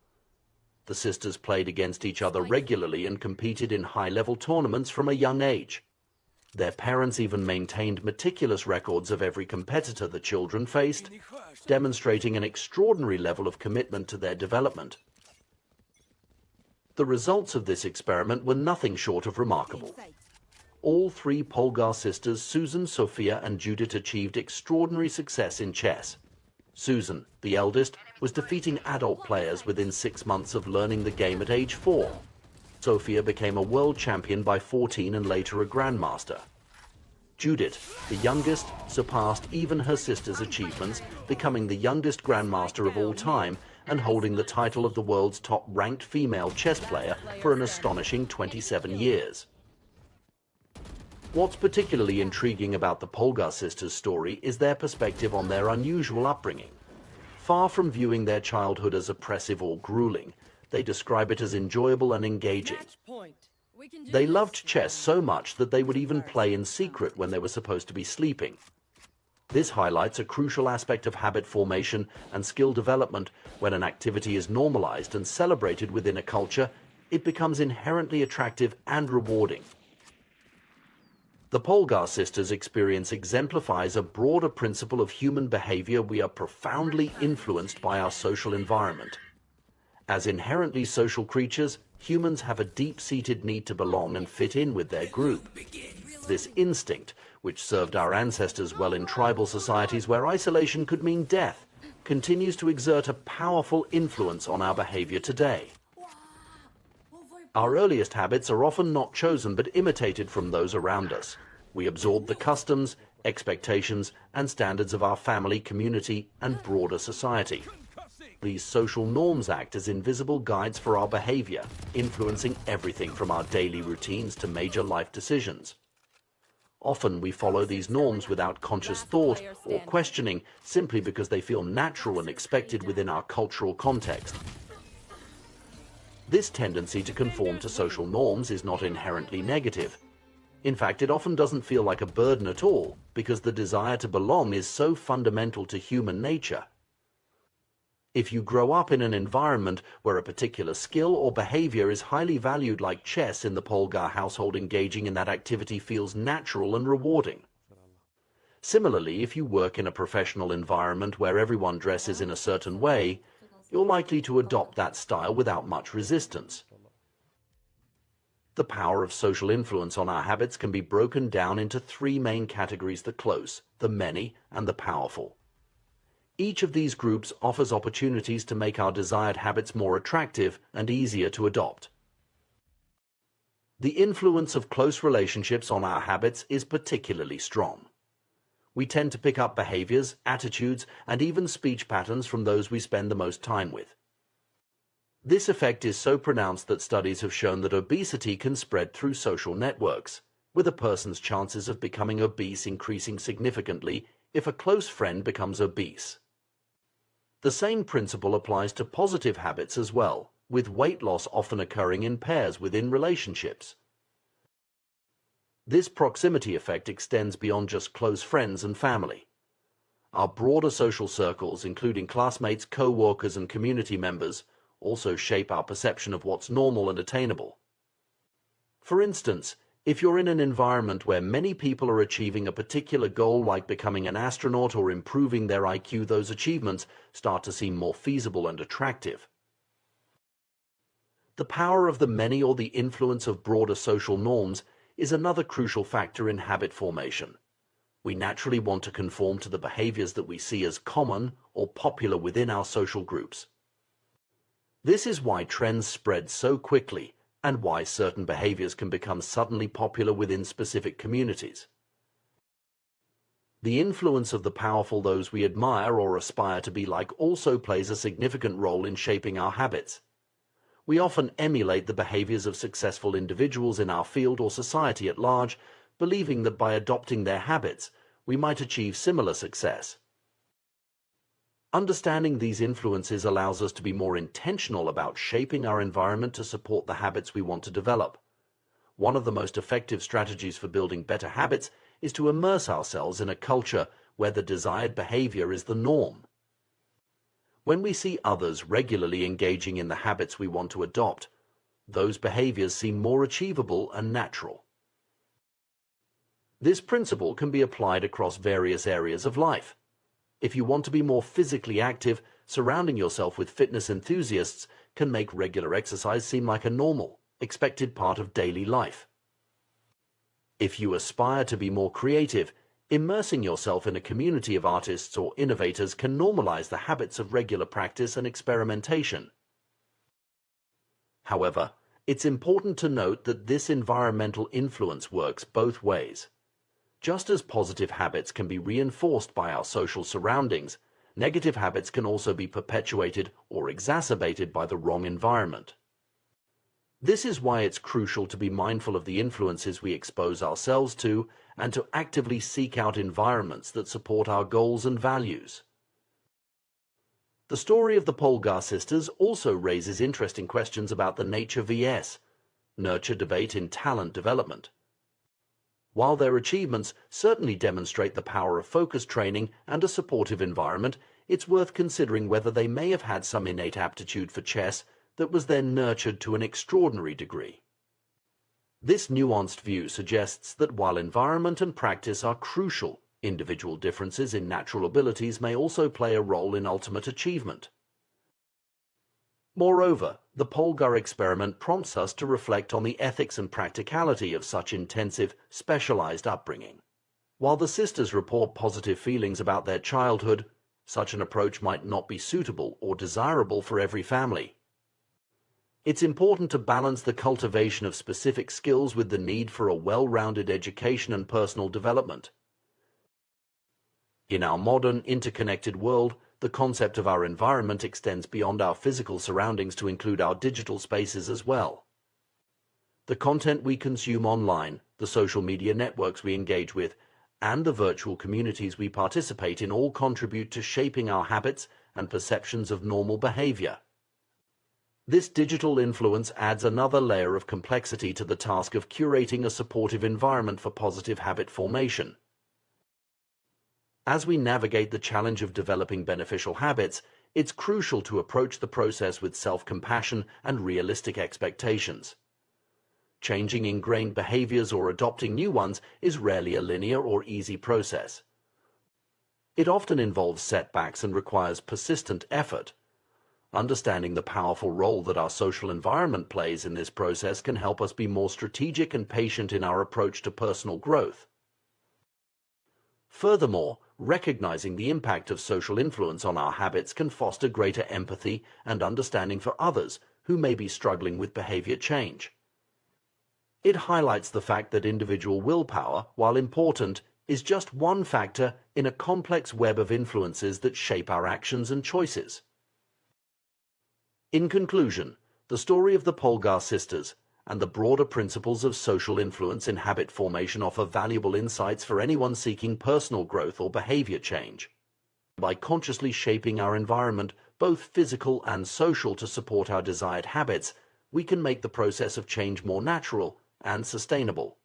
The sisters played against each other regularly and competed in high-level tournaments from a young age. Their parents even maintained meticulous records of every competitor the children faced, demonstrating an extraordinary level of commitment to their development. The results of this experiment were nothing short of remarkable. All three Polgar sisters, Susan, Sophia, and Judith, achieved extraordinary success in chess. Susan, the eldest, was defeating adult players within 6 months of learning the game at age 4. Sophia became a world champion by 14 and later a grandmaster. Judith, the youngest, surpassed even her sister's achievements, becoming the youngest grandmaster of all time and holding the title of the world's top-ranked female chess player for an astonishing 27 years. What's particularly intriguing about the Polgar sisters' story is their perspective on their unusual upbringing. Far from viewing their childhood as oppressive or grueling, they describe it as enjoyable and engaging. They loved chess so much that they would even play in secret when they were supposed to be sleeping. This highlights a crucial aspect of habit formation and skill development. When an activity is normalized and celebrated within a culture, it becomes inherently attractive and rewarding. The Polgar sisters' experience exemplifies a broader principle of human behavior. We are profoundly influenced by our social environment. As inherently social creatures, humans have a deep-seated need to belong and fit in with their group. This instinct, which served our ancestors well in tribal societies where isolation could mean death, continues to exert a powerful influence on our behavior today. Our earliest habits are often not chosen but imitated from those around us. We absorb the customs, expectations, and standards of our family, community, and broader society. These social norms act as invisible guides for our behavior, influencing everything from our daily routines to major life decisions. Often we follow these norms without conscious thought or questioning, simply because they feel natural and expected within our cultural context. This tendency to conform to social norms is not inherently negative. In fact, it often doesn't feel like a burden at all, because the desire to belong is so fundamental to human nature. If you grow up in an environment where a particular skill or behavior is highly valued, like chess in the Polgar household, engaging in that activity feels natural and rewarding. Similarly, if you work in a professional environment where everyone dresses in a certain way, you're likely to adopt that style without much resistance. The power of social influence on our habits can be broken down into three main categories: the close, the many, and the powerful. Each of these groups offers opportunities to make our desired habits more attractive and easier to adopt. The influence of close relationships on our habits is particularly strong. We tend to pick up behaviors, attitudes, and even speech patterns from those we spend the most time with. This effect is so pronounced that studies have shown that obesity can spread through social networks, with a person's chances of becoming obese increasing significantly if a close friend becomes obese. The same principle applies to positive habits as well, with weight loss often occurring in pairs within relationships. This proximity effect extends beyond just close friends and family. Our broader social circles, including classmates, co-workers, and community members, also shape our perception of what's normal and attainable. For instance, if you're in an environment where many people are achieving a particular goal, like becoming an astronaut or improving their IQ, those achievements start to seem more feasible and attractive. The power of the many, or the influence of broader social norms, is another crucial factor in habit formation. We naturally want to conform to the behaviors that we see as common or popular within our social groups. This is why trends spread so quickly, and why certain behaviors can become suddenly popular within specific communities. The influence of the powerful, those we admire or aspire to be like, also plays a significant role in shaping our habits. We often emulate the behaviors of successful individuals in our field or society at large, believing that by adopting their habits, we might achieve similar success. Understanding these influences allows us to be more intentional about shaping our environment to support the habits we want to develop. One of the most effective strategies for building better habits is to immerse ourselves in a culture where the desired behavior is the norm. When we see others regularly engaging in the habits we want to adopt, those behaviors seem more achievable and natural. This principle can be applied across various areas of life. If you want to be more physically active, surrounding yourself with fitness enthusiasts can make regular exercise seem like a normal, expected part of daily life. If you aspire to be more creative, immersing yourself in a community of artists or innovators can normalize the habits of regular practice and experimentation. However, it's important to note that this environmental influence works both ways. Just as positive habits can be reinforced by our social surroundings, negative habits can also be perpetuated or exacerbated by the wrong environment. This is why it's crucial to be mindful of the influences we expose ourselves to, and to actively seek out environments that support our goals and values. The story of the Polgar sisters also raises interesting questions about the nature vs. nurture debate in talent development. While their achievements certainly demonstrate the power of focus training and a supportive environment, it's worth considering whether they may have had some innate aptitude for chess that was then nurtured to an extraordinary degree. This nuanced view suggests that while environment and practice are crucial, individual differences in natural abilities may also play a role in ultimate achievement. Moreover, the Polgar experiment prompts us to reflect on the ethics and practicality of such intensive, specialized upbringing. While the sisters report positive feelings about their childhood, such an approach might not be suitable or desirable for every family. It's important to balance the cultivation of specific skills with the need for a well-rounded education and personal development. In our modern, interconnected world, the concept of our environment extends beyond our physical surroundings to include our digital spaces as well. The content we consume online, the social media networks we engage with, and the virtual communities we participate in all contribute to shaping our habits and perceptions of normal behavior. This digital influence adds another layer of complexity to the task of curating a supportive environment for positive habit formation. As we navigate the challenge of developing beneficial habits, it's crucial to approach the process with self-compassion and realistic expectations. Changing ingrained behaviors or adopting new ones is rarely a linear or easy process. It often involves setbacks and requires persistent effort. Understanding the powerful role that our social environment plays in this process can help us be more strategic and patient in our approach to personal growth. Furthermore, recognizing the impact of social influence on our habits can foster greater empathy and understanding for others who may be struggling with behavior change. It highlights the fact that individual willpower, while important, is just one factor in a complex web of influences that shape our actions and choices. In conclusion, the story of the Polgar sisters and the broader principles of social influence in habit formation offer valuable insights for anyone seeking personal growth or behavior change. By consciously shaping our environment, both physical and social, to support our desired habits, we can make the process of change more natural and sustainable.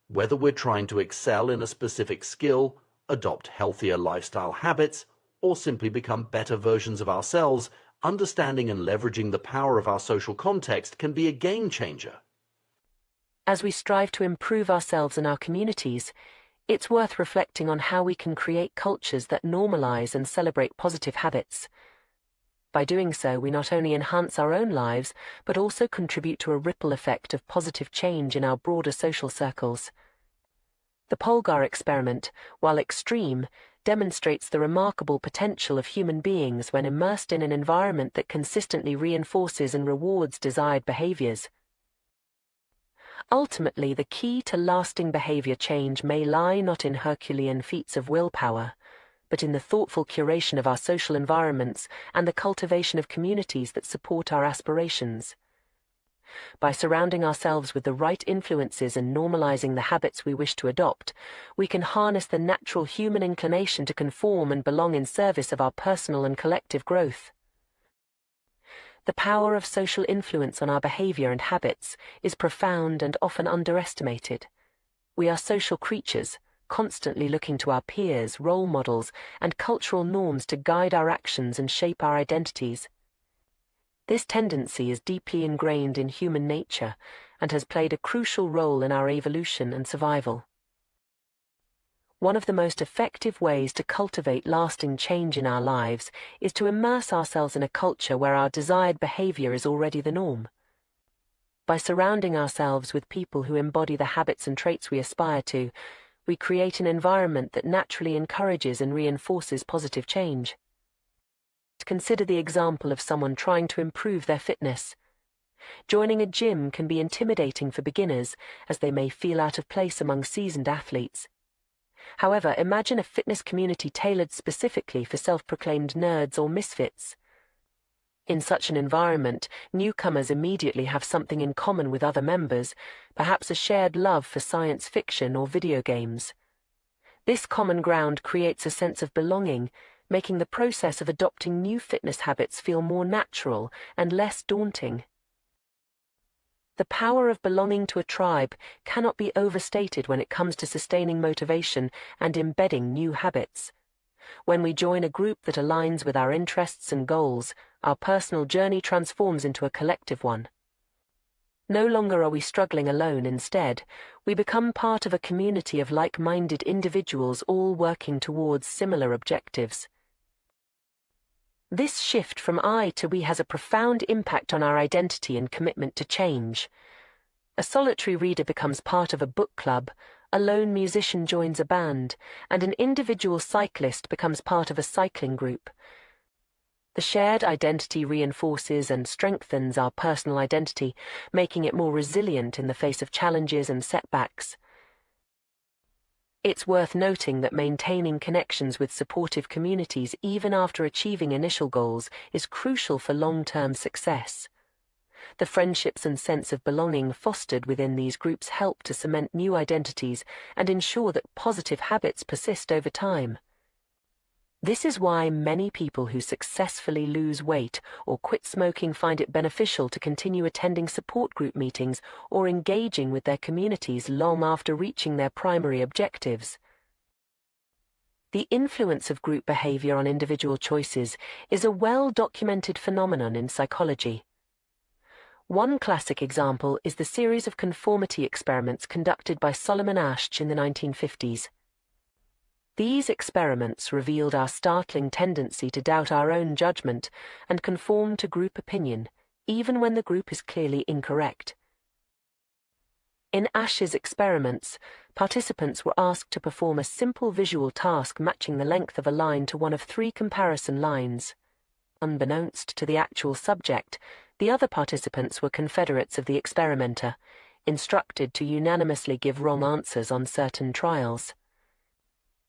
Whether we're trying to excel in a specific skill, adopt healthier lifestyle habits, or simply become better versions of ourselves, understanding and leveraging the power of our social context can be a game changer. As we strive to improve ourselves and our communities, it's worth reflecting on how we can create cultures that normalize and celebrate positive habits. By doing so, we not only enhance our own lives, but also contribute to a ripple effect of positive change in our broader social circles. The Polgar experiment, while extreme, demonstrates the remarkable potential of human beings when immersed in an environment that consistently reinforces and rewards desired behaviors. Ultimately, the key to lasting behavior change may lie not in Herculean feats of willpower, but in the thoughtful curation of our social environments and the cultivation of communities that support our aspirations. By surrounding ourselves with the right influences and normalizing the habits we wish to adopt, we can harness the natural human inclination to conform and belong in service of our personal and collective growth. The power of social influence on our behavior and habits is profound and often underestimated. We are social creatures, constantly looking to our peers, role models, and cultural norms to guide our actions and shape our identities. This tendency is deeply ingrained in human nature and has played a crucial role in our evolution and survival. One of the most effective ways to cultivate lasting change in our lives is to immerse ourselves in a culture where our desired behavior is already the norm. By surrounding ourselves with people who embody the habits and traits we aspire to, we create an environment that naturally encourages and reinforces positive change. Consider the example of someone trying to improve their fitness. Joining a gym can be intimidating for beginners, as they may feel out of place among seasoned athletes. However, imagine a fitness community tailored specifically for self-proclaimed nerds or misfits. In such an environment, newcomers immediately have something in common with other members, perhaps a shared love for science fiction or video games. This common ground creates a sense of belonging, making the process of adopting new fitness habits feel more natural and less daunting. The power of belonging to a tribe cannot be overstated when it comes to sustaining motivation and embedding new habits. When we join a group that aligns with our interests and goals, our personal journey transforms into a collective one. No longer are we struggling alone. Instead, we become part of a community of like-minded individuals all working towards similar objectives. This shift from I to we has a profound impact on our identity and commitment to change. A solitary reader becomes part of a book club, a lone musician joins a band, and an individual cyclist becomes part of a cycling group. The shared identity reinforces and strengthens our personal identity, making it more resilient in the face of challenges and setbacks. It's worth noting that maintaining connections with supportive communities even after achieving initial goals is crucial for long-term success. The friendships and sense of belonging fostered within these groups help to cement new identities and ensure that positive habits persist over time. This is why many people who successfully lose weight or quit smoking find it beneficial to continue attending support group meetings or engaging with their communities long after reaching their primary objectives. The influence of group behavior on individual choices is a well-documented phenomenon in psychology. One classic example is the series of conformity experiments conducted by Solomon Asch in the 1950s. These experiments revealed our startling tendency to doubt our own judgment and conform to group opinion, even when the group is clearly incorrect. In Asch's experiments, participants were asked to perform a simple visual task matching the length of a line to one of 3 comparison lines. Unbeknownst to the actual subject, the other participants were confederates of the experimenter, instructed to unanimously give wrong answers on certain trials.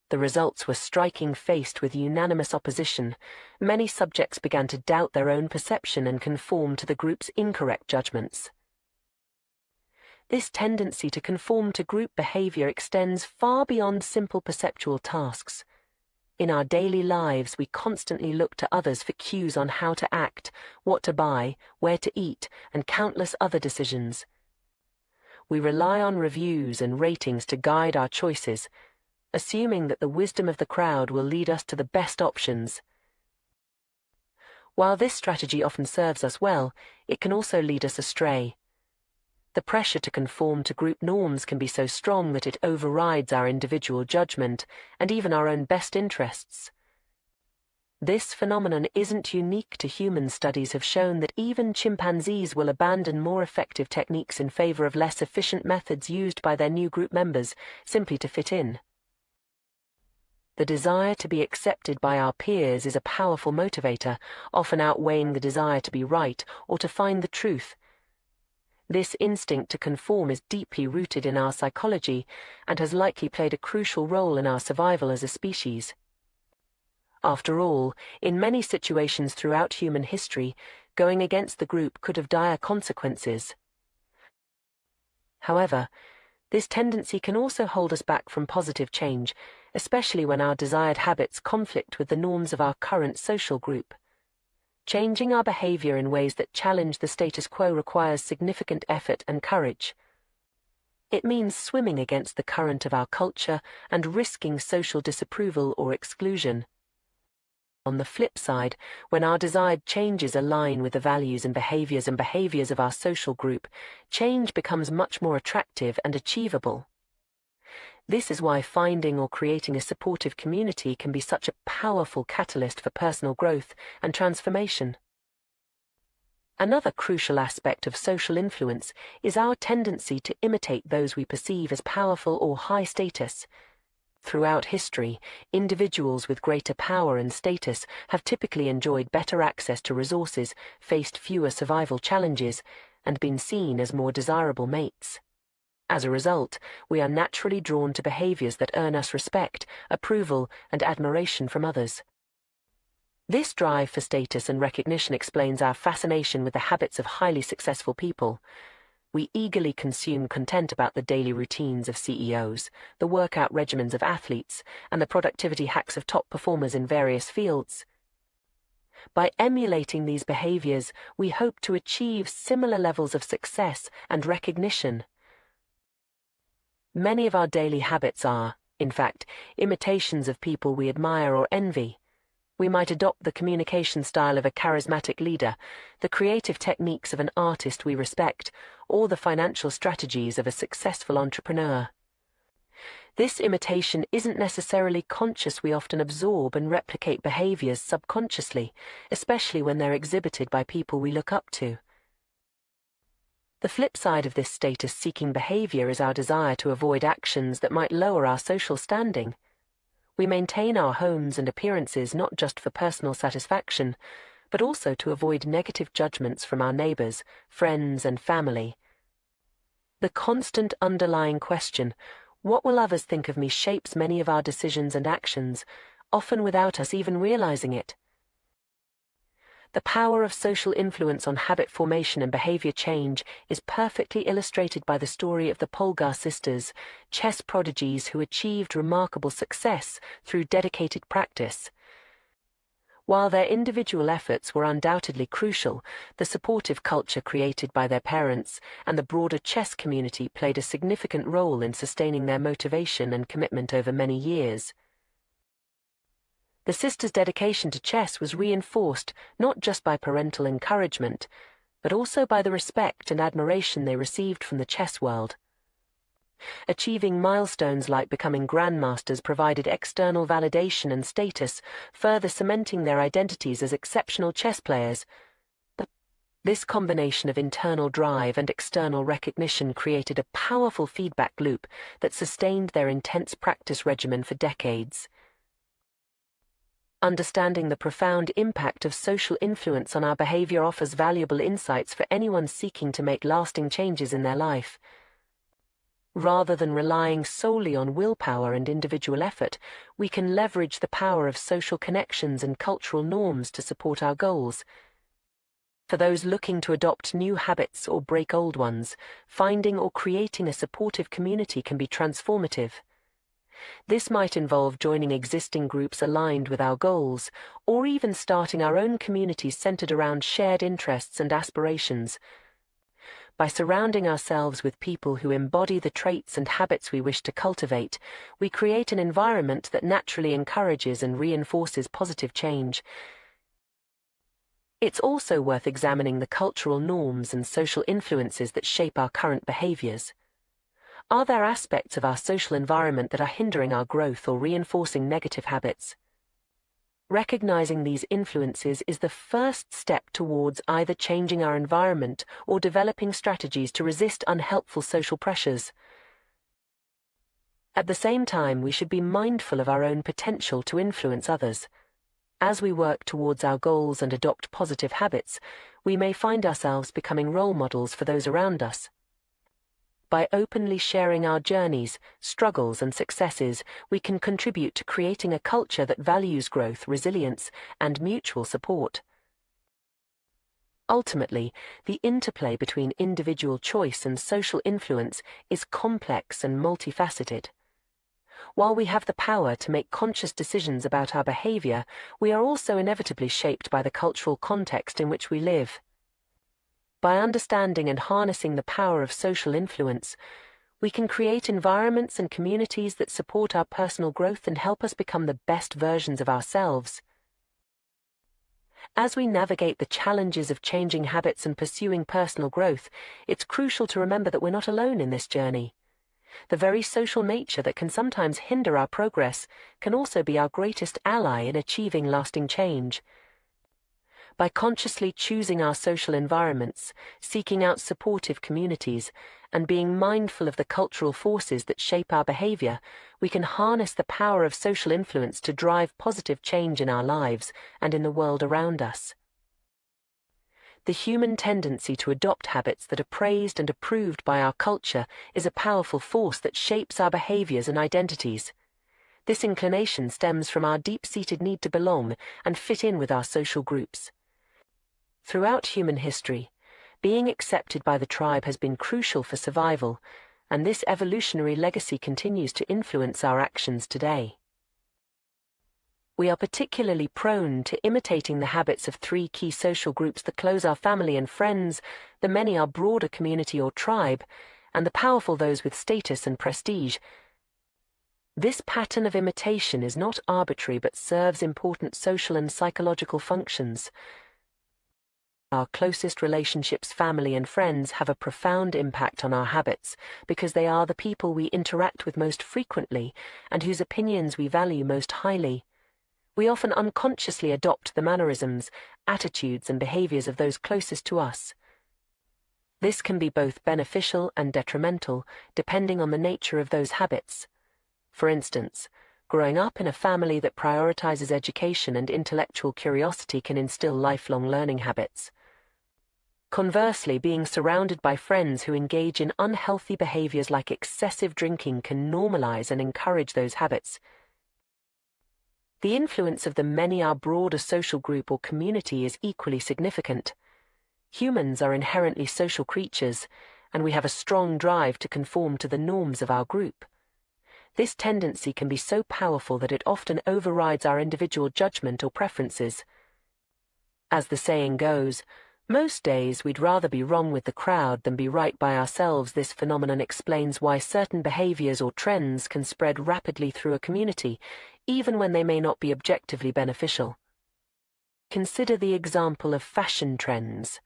The results were striking. Faced with unanimous opposition, many subjects began to doubt their own perception and conform to the group's incorrect judgments. This tendency to conform to group behavior extends far beyond simple perceptual tasks. In our daily lives, we constantly look to others for cues on how to act, what to buy, where to eat, and countless other decisions. We rely on reviews and ratings to guide our choices, assuming that the wisdom of the crowd will lead us to the best options. While this strategy often serves us well, it can also lead us astray. The pressure to conform to group norms can be so strong that it overrides our individual judgment and even our own best interests. This phenomenon isn't unique to humans. Studies have shown that even chimpanzees will abandon more effective techniques in favor of less efficient methods used by their new group members, simply to fit in. The desire to be accepted by our peers is a powerful motivator, often outweighing the desire to be right or to find the truth. This instinct to conform is deeply rooted in our psychology and has likely played a crucial role in our survival as a species. After all, in many situations throughout human history, going against the group could have dire consequences. However, this tendency can also hold us back from positive change, especially when our desired habits conflict with the norms of our current social group. Changing our behavior in ways that challenge the status quo requires significant effort and courage. It means swimming against the current of our culture and risking social disapproval or exclusion. On the flip side, when our desired changes align with the values and behaviors of our social group, change becomes much more attractive and achievable. This is why finding or creating a supportive community can be such a powerful catalyst for personal growth and transformation. Another crucial aspect of social influence is our tendency to imitate those we perceive as powerful or high status. Throughout history, individuals with greater power and status have typically enjoyed better access to resources, faced fewer survival challenges, and been seen as more desirable mates. As a result, we are naturally drawn to behaviors that earn us respect, approval, and admiration from others. This drive for status and recognition explains our fascination with the habits of highly successful people. We eagerly consume content about the daily routines of CEOs, the workout regimens of athletes, and the productivity hacks of top performers in various fields. By emulating these behaviors, we hope to achieve similar levels of success and recognition. Many of our daily habits are, in fact, imitations of people we admire or envy. We might adopt the communication style of a charismatic leader, the creative techniques of an artist we respect, or the financial strategies of a successful entrepreneur. This imitation isn't necessarily conscious. We often absorb and replicate behaviors subconsciously, especially when they're exhibited by people we look up to. The flip side of this status-seeking behavior is our desire to avoid actions that might lower our social standing. We maintain our homes and appearances not just for personal satisfaction, but also to avoid negative judgments from our neighbors, friends, and family. The constant underlying question, "What will others think of me?" shapes many of our decisions and actions, often without us even realizing it. The power of social influence on habit formation and behavior change is perfectly illustrated by the story of the Polgar sisters, chess prodigies who achieved remarkable success through dedicated practice. While their individual efforts were undoubtedly crucial, the supportive culture created by their parents and the broader chess community played a significant role in sustaining their motivation and commitment over many years. The sisters' dedication to chess was reinforced not just by parental encouragement, but also by the respect and admiration they received from the chess world. Achieving milestones like becoming grandmasters provided external validation and status, further cementing their identities as exceptional chess players. This combination of internal drive and external recognition created a powerful feedback loop that sustained their intense practice regimen for decades. Understanding the profound impact of social influence on our behavior offers valuable insights for anyone seeking to make lasting changes in their life. Rather than relying solely on willpower and individual effort, we can leverage the power of social connections and cultural norms to support our goals. For those looking to adopt new habits or break old ones, finding or creating a supportive community can be transformative. This might involve joining existing groups aligned with our goals, or even starting our own communities centered around shared interests and aspirations. By surrounding ourselves with people who embody the traits and habits we wish to cultivate, we create an environment that naturally encourages and reinforces positive change. It's also worth examining the cultural norms and social influences that shape our current behaviors. Are there aspects of our social environment that are hindering our growth or reinforcing negative habits? Recognizing these influences is the first step towards either changing our environment or developing strategies to resist unhelpful social pressures. At the same time, we should be mindful of our own potential to influence others. As we work towards our goals and adopt positive habits, we may find ourselves becoming role models for those around us. By openly sharing our journeys, struggles, and successes, we can contribute to creating a culture that values growth, resilience, and mutual support. Ultimately, the interplay between individual choice and social influence is complex and multifaceted. While we have the power to make conscious decisions about our behavior, we are also inevitably shaped by the cultural context in which we live. By understanding and harnessing the power of social influence, we can create environments and communities that support our personal growth and help us become the best versions of ourselves. As we navigate the challenges of changing habits and pursuing personal growth, it's crucial to remember that we're not alone in this journey. The very social nature that can sometimes hinder our progress can also be our greatest ally in achieving lasting change. By consciously choosing our social environments, seeking out supportive communities, and being mindful of the cultural forces that shape our behavior, we can harness the power of social influence to drive positive change in our lives and in the world around us. The human tendency to adopt habits that are praised and approved by our culture is a powerful force that shapes our behaviors and identities. This inclination stems from our deep-seated need to belong and fit in with our social groups. Throughout human history, being accepted by the tribe has been crucial for survival, and this evolutionary legacy continues to influence our actions today. We are particularly prone to imitating the habits of three key social groups: the close, our family and friends; the many, our broader community or tribe; and the powerful, those with status and prestige. This pattern of imitation is not arbitrary but serves important social and psychological functions. Our closest relationships, family and friends, have a profound impact on our habits because they are the people we interact with most frequently and whose opinions we value most highly. We often unconsciously adopt the mannerisms, attitudes, and behaviors of those closest to us. This can be both beneficial and detrimental, depending on the nature of those habits. For instance, growing up in a family that prioritizes education and intellectual curiosity can instill lifelong learning habits. Conversely, being surrounded by friends who engage in unhealthy behaviors like excessive drinking can normalize and encourage those habits. The influence of the many, our broader social group or community, is equally significant. Humans are inherently social creatures, and we have a strong drive to conform to the norms of our group. This tendency can be so powerful that it often overrides our individual judgment or preferences. As the saying goes, most days we'd rather be wrong with the crowd than be right by ourselves. This phenomenon explains why certain behaviors or trends can spread rapidly through a community, even when they may not be objectively beneficial. Consider the example of fashion trends.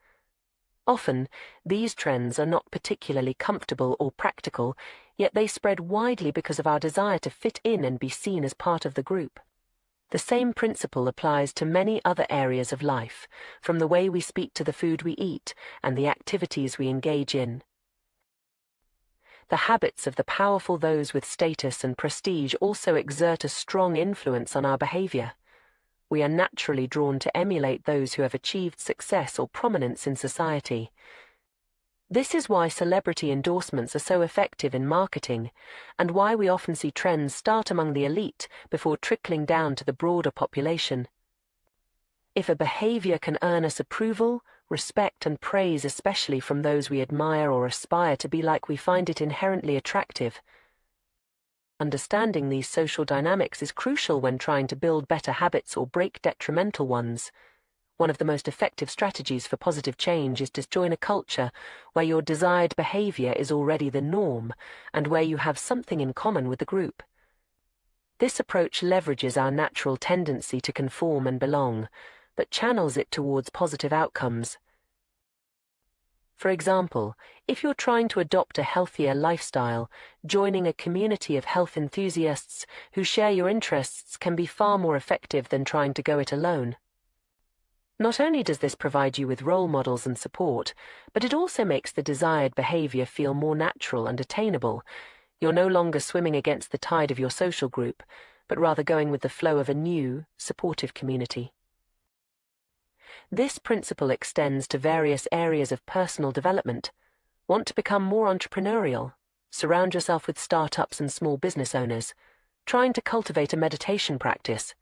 Often, these trends are not particularly comfortable or practical, yet they spread widely because of our desire to fit in and be seen as part of the group. The same principle applies to many other areas of life, from the way we speak to the food we eat and the activities we engage in. The habits of the powerful, those with status and prestige, also exert a strong influence on our behavior. We are naturally drawn to emulate those who have achieved success or prominence in society. This is why celebrity endorsements are so effective in marketing, and why we often see trends start among the elite before trickling down to the broader population. If a behavior can earn us approval, respect, and praise, especially from those we admire or aspire to be like, we find it inherently attractive. Understanding these social dynamics is crucial when trying to build better habits or break detrimental ones. One of the most effective strategies for positive change is to join a culture where your desired behavior is already the norm and where you have something in common with the group. This approach leverages our natural tendency to conform and belong, but channels it towards positive outcomes. For example, if you're trying to adopt a healthier lifestyle, joining a community of health enthusiasts who share your interests can be far more effective than trying to go it alone. Not only does this provide you with role models and support, but it also makes the desired behavior feel more natural and attainable. You're no longer swimming against the tide of your social group, but rather going with the flow of a new, supportive community. This principle extends to various areas of personal development. Want to become more entrepreneurial? Surround yourself with startups and small business owners. Trying to cultivate a meditation practice?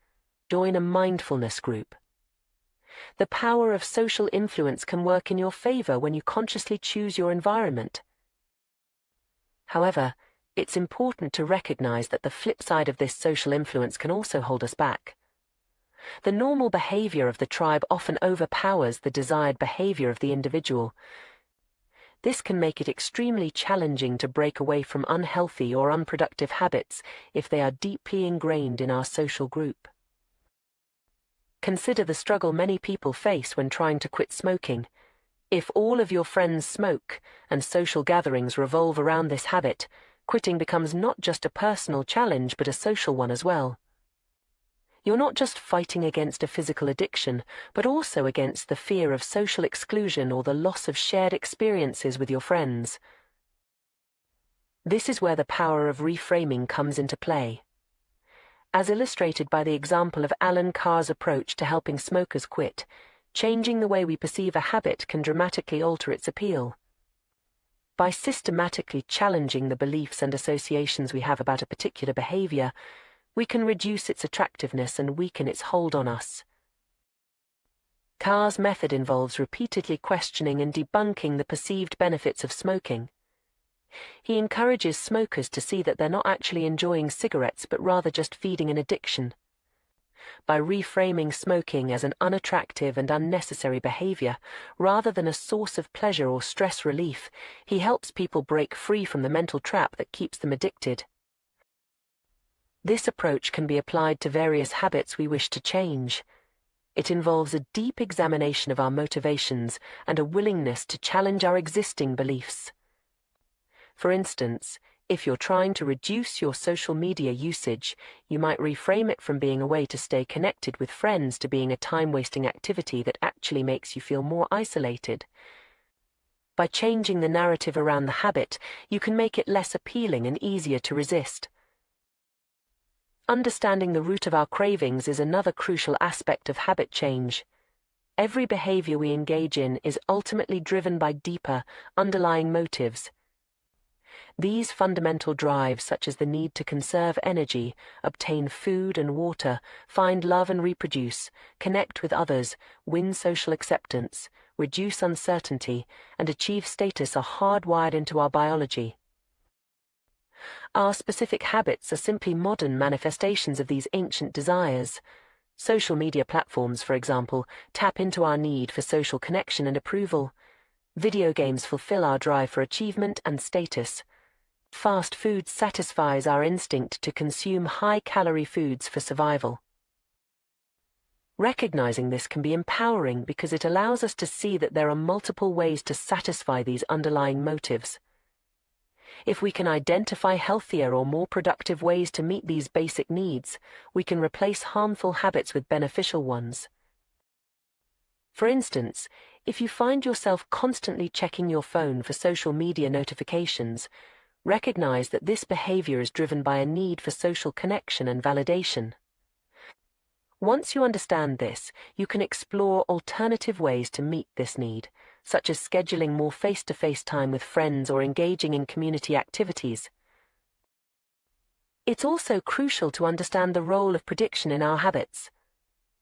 Join a mindfulness group. The power of social influence can work in your favor when you consciously choose your environment. However, it's important to recognize that the flip side of this social influence can also hold us back. The normal behavior of the tribe often overpowers the desired behavior of the individual. This can make it extremely challenging to break away from unhealthy or unproductive habits if they are deeply ingrained in our social group. Consider the struggle many people face when trying to quit smoking. If all of your friends smoke and social gatherings revolve around this habit, quitting becomes not just a personal challenge but a social one as well. You're not just fighting against a physical addiction, but also against the fear of social exclusion or the loss of shared experiences with your friends. This is where the power of reframing comes into play. As illustrated by the example of Alan Carr's approach to helping smokers quit, changing the way we perceive a habit can dramatically alter its appeal. By systematically challenging the beliefs and associations we have about a particular behavior, we can reduce its attractiveness and weaken its hold on us. Carr's method involves repeatedly questioning and debunking the perceived benefits of smoking. He encourages smokers to see that they're not actually enjoying cigarettes but rather just feeding an addiction. By reframing smoking as an unattractive and unnecessary behavior, rather than a source of pleasure or stress relief, he helps people break free from the mental trap that keeps them addicted. This approach can be applied to various habits we wish to change. It involves a deep examination of our motivations and a willingness to challenge our existing beliefs. For instance, if you're trying to reduce your social media usage, you might reframe it from being a way to stay connected with friends to being a time-wasting activity that actually makes you feel more isolated. By changing the narrative around the habit, you can make it less appealing and easier to resist. Understanding the root of our cravings is another crucial aspect of habit change. Every behavior we engage in is ultimately driven by deeper, underlying motives. These fundamental drives, such as the need to conserve energy, obtain food and water, find love and reproduce, connect with others, win social acceptance, reduce uncertainty, and achieve status, are hardwired into our biology. Our specific habits are simply modern manifestations of these ancient desires. Social media platforms, for example, tap into our need for social connection and approval. Video games fulfill our drive for achievement and status. Fast food satisfies our instinct to consume high-calorie foods for survival. Recognizing this can be empowering because it allows us to see that there are multiple ways to satisfy these underlying motives. If we can identify healthier or more productive ways to meet these basic needs, we can replace harmful habits with beneficial ones. For instance, if you find yourself constantly checking your phone for social media notifications, recognize that this behavior is driven by a need for social connection and validation. Once you understand this, you can explore alternative ways to meet this need, such as scheduling more face-to-face time with friends or engaging in community activities. It's also crucial to understand the role of prediction in our habits.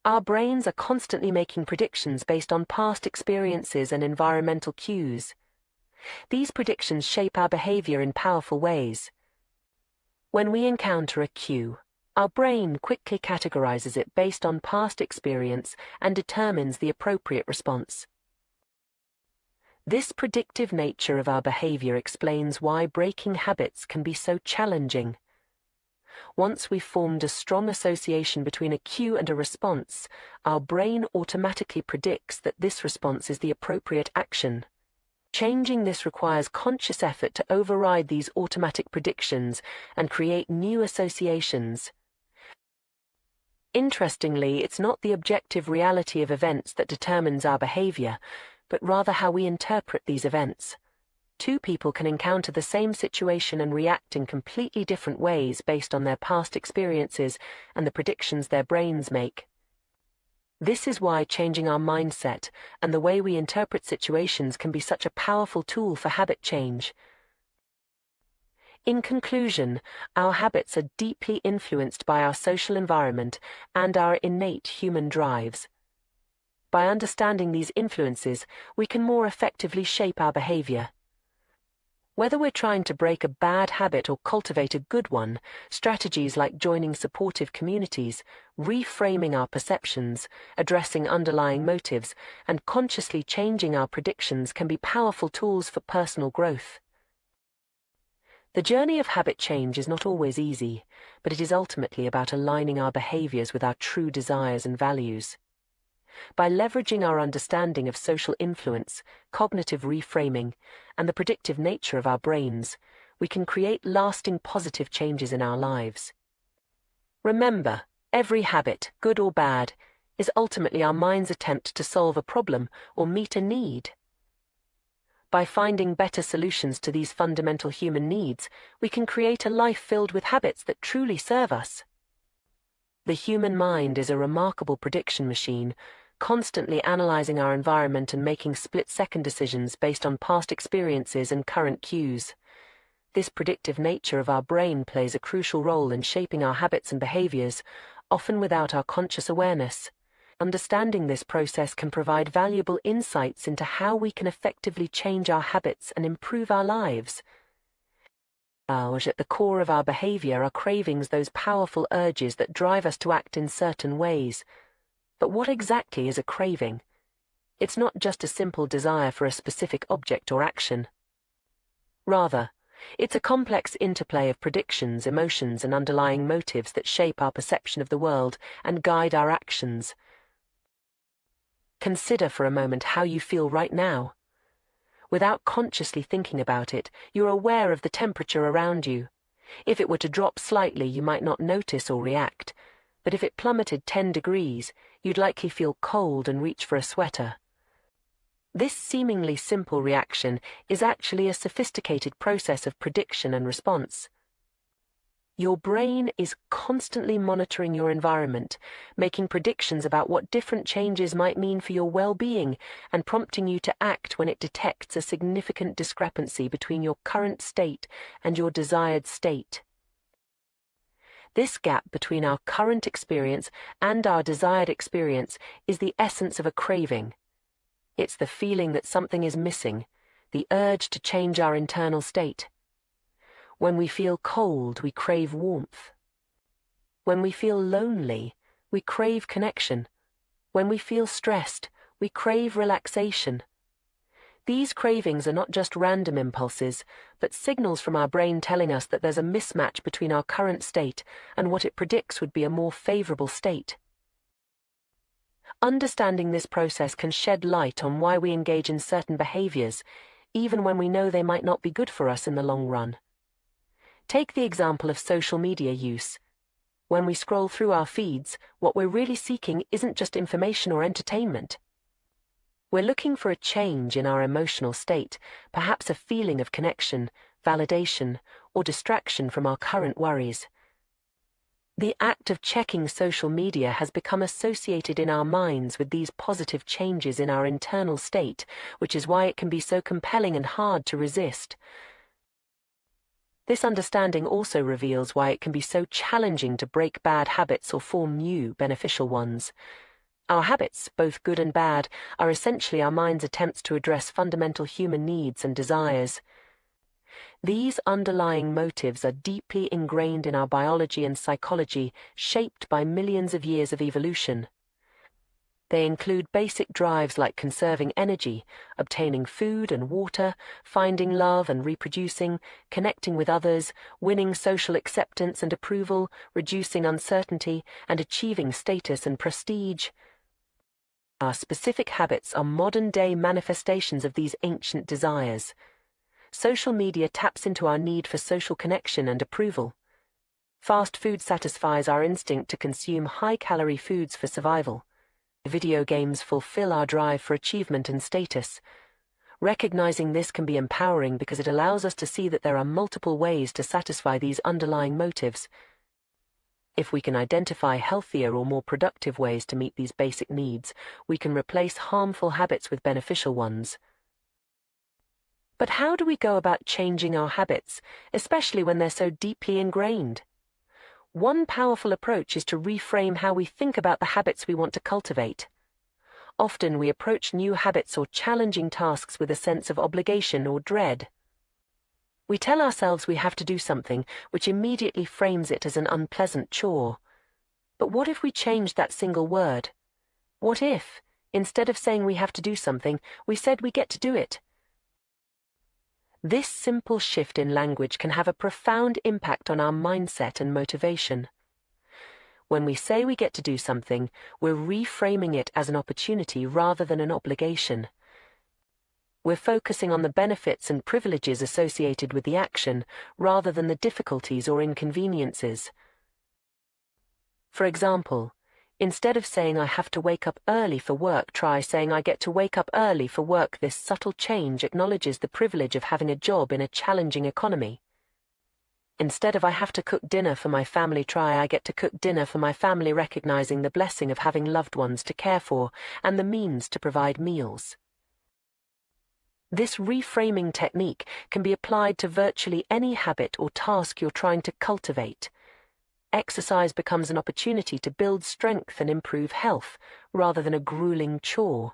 Our brains are constantly making predictions based on past experiences and environmental cues. These predictions shape our behavior in powerful ways. When we encounter a cue, our brain quickly categorizes it based on past experience and determines the appropriate response. This predictive nature of our behavior explains why breaking habits can be so challenging. Once we've formed a strong association between a cue and a response, our brain automatically predicts that this response is the appropriate action. Changing this requires conscious effort to override these automatic predictions and create new associations. Interestingly, it's not the objective reality of events that determines our behavior, but rather how we interpret these events. Two people can encounter the same situation and react in completely different ways based on their past experiences and the predictions their brains make. This is why changing our mindset and the way we interpret situations can be such a powerful tool for habit change. In conclusion, our habits are deeply influenced by our social environment and our innate human drives. By understanding these influences, we can more effectively shape our behavior. Whether we're trying to break a bad habit or cultivate a good one, strategies like joining supportive communities, reframing our perceptions, addressing underlying motives, and consciously changing our predictions can be powerful tools for personal growth. The journey of habit change is not always easy, but it is ultimately about aligning our behaviors with our true desires and values. By leveraging our understanding of social influence, cognitive reframing, and the predictive nature of our brains, we can create lasting positive changes in our lives. Remember, every habit, good or bad, is ultimately our mind's attempt to solve a problem or meet a need. By finding better solutions to these fundamental human needs, we can create a life filled with habits that truly serve us. The human mind is a remarkable prediction machine, constantly analyzing our environment and making split-second decisions based on past experiences and current cues. This predictive nature of our brain plays a crucial role in shaping our habits and behaviors, often without our conscious awareness. Understanding this process can provide valuable insights into how we can effectively change our habits and improve our lives. At the core of our behavior are cravings, those powerful urges that drive us to act in certain ways. But what exactly is a craving? It's not just a simple desire for a specific object or action. Rather, it's a complex interplay of predictions, emotions, and underlying motives that shape our perception of the world and guide our actions. Consider for a moment how you feel right now. Without consciously thinking about it, you're aware of the temperature around you. If it were to drop slightly, you might not notice or react. But if it plummeted 10 degrees, you'd likely feel cold and reach for a sweater. This seemingly simple reaction is actually a sophisticated process of prediction and response. Your brain is constantly monitoring your environment, making predictions about what different changes might mean for your well-being and prompting you to act when it detects a significant discrepancy between your current state and your desired state. This gap between our current experience and our desired experience is the essence of a craving. It's the feeling that something is missing, the urge to change our internal state. When we feel cold, we crave warmth. When we feel lonely, we crave connection. When we feel stressed, we crave relaxation. These cravings are not just random impulses, but signals from our brain telling us that there's a mismatch between our current state and what it predicts would be a more favorable state. Understanding this process can shed light on why we engage in certain behaviors, even when we know they might not be good for us in the long run. Take the example of social media use. When we scroll through our feeds, what we're really seeking isn't just information or entertainment. We're looking for a change in our emotional state, perhaps a feeling of connection, validation, or distraction from our current worries. The act of checking social media has become associated in our minds with these positive changes in our internal state, which is why it can be so compelling and hard to resist. This understanding also reveals why it can be so challenging to break bad habits or form new, beneficial ones. Our habits, both good and bad, are essentially our mind's attempts to address fundamental human needs and desires. These underlying motives are deeply ingrained in our biology and psychology, shaped by millions of years of evolution. They include basic drives like conserving energy, obtaining food and water, finding love and reproducing, connecting with others, winning social acceptance and approval, reducing uncertainty, and achieving status and prestige. Our specific habits are modern-day manifestations of these ancient desires. Social media taps into our need for social connection and approval. Fast food satisfies our instinct to consume high-calorie foods for survival. Video games fulfill our drive for achievement and status. Recognizing this can be empowering because it allows us to see that there are multiple ways to satisfy these underlying motives. If we can identify healthier or more productive ways to meet these basic needs, we can replace harmful habits with beneficial ones. But how do we go about changing our habits, especially when they're so deeply ingrained? One powerful approach is to reframe how we think about the habits we want to cultivate. Often we approach new habits or challenging tasks with a sense of obligation or dread. We tell ourselves we have to do something, which immediately frames it as an unpleasant chore. But what if we changed that single word? What if, instead of saying we have to do something, we said we get to do it? This simple shift in language can have a profound impact on our mindset and motivation. When we say we get to do something, we're reframing it as an opportunity rather than an obligation. We're focusing on the benefits and privileges associated with the action, rather than the difficulties or inconveniences. For example, instead of saying I have to wake up early for work, try saying I get to wake up early for work. This subtle change acknowledges the privilege of having a job in a challenging economy. Instead of I have to cook dinner for my family, try I get to cook dinner for my family, recognizing the blessing of having loved ones to care for and the means to provide meals. This reframing technique can be applied to virtually any habit or task you're trying to cultivate. Exercise becomes an opportunity to build strength and improve health, rather than a grueling chore.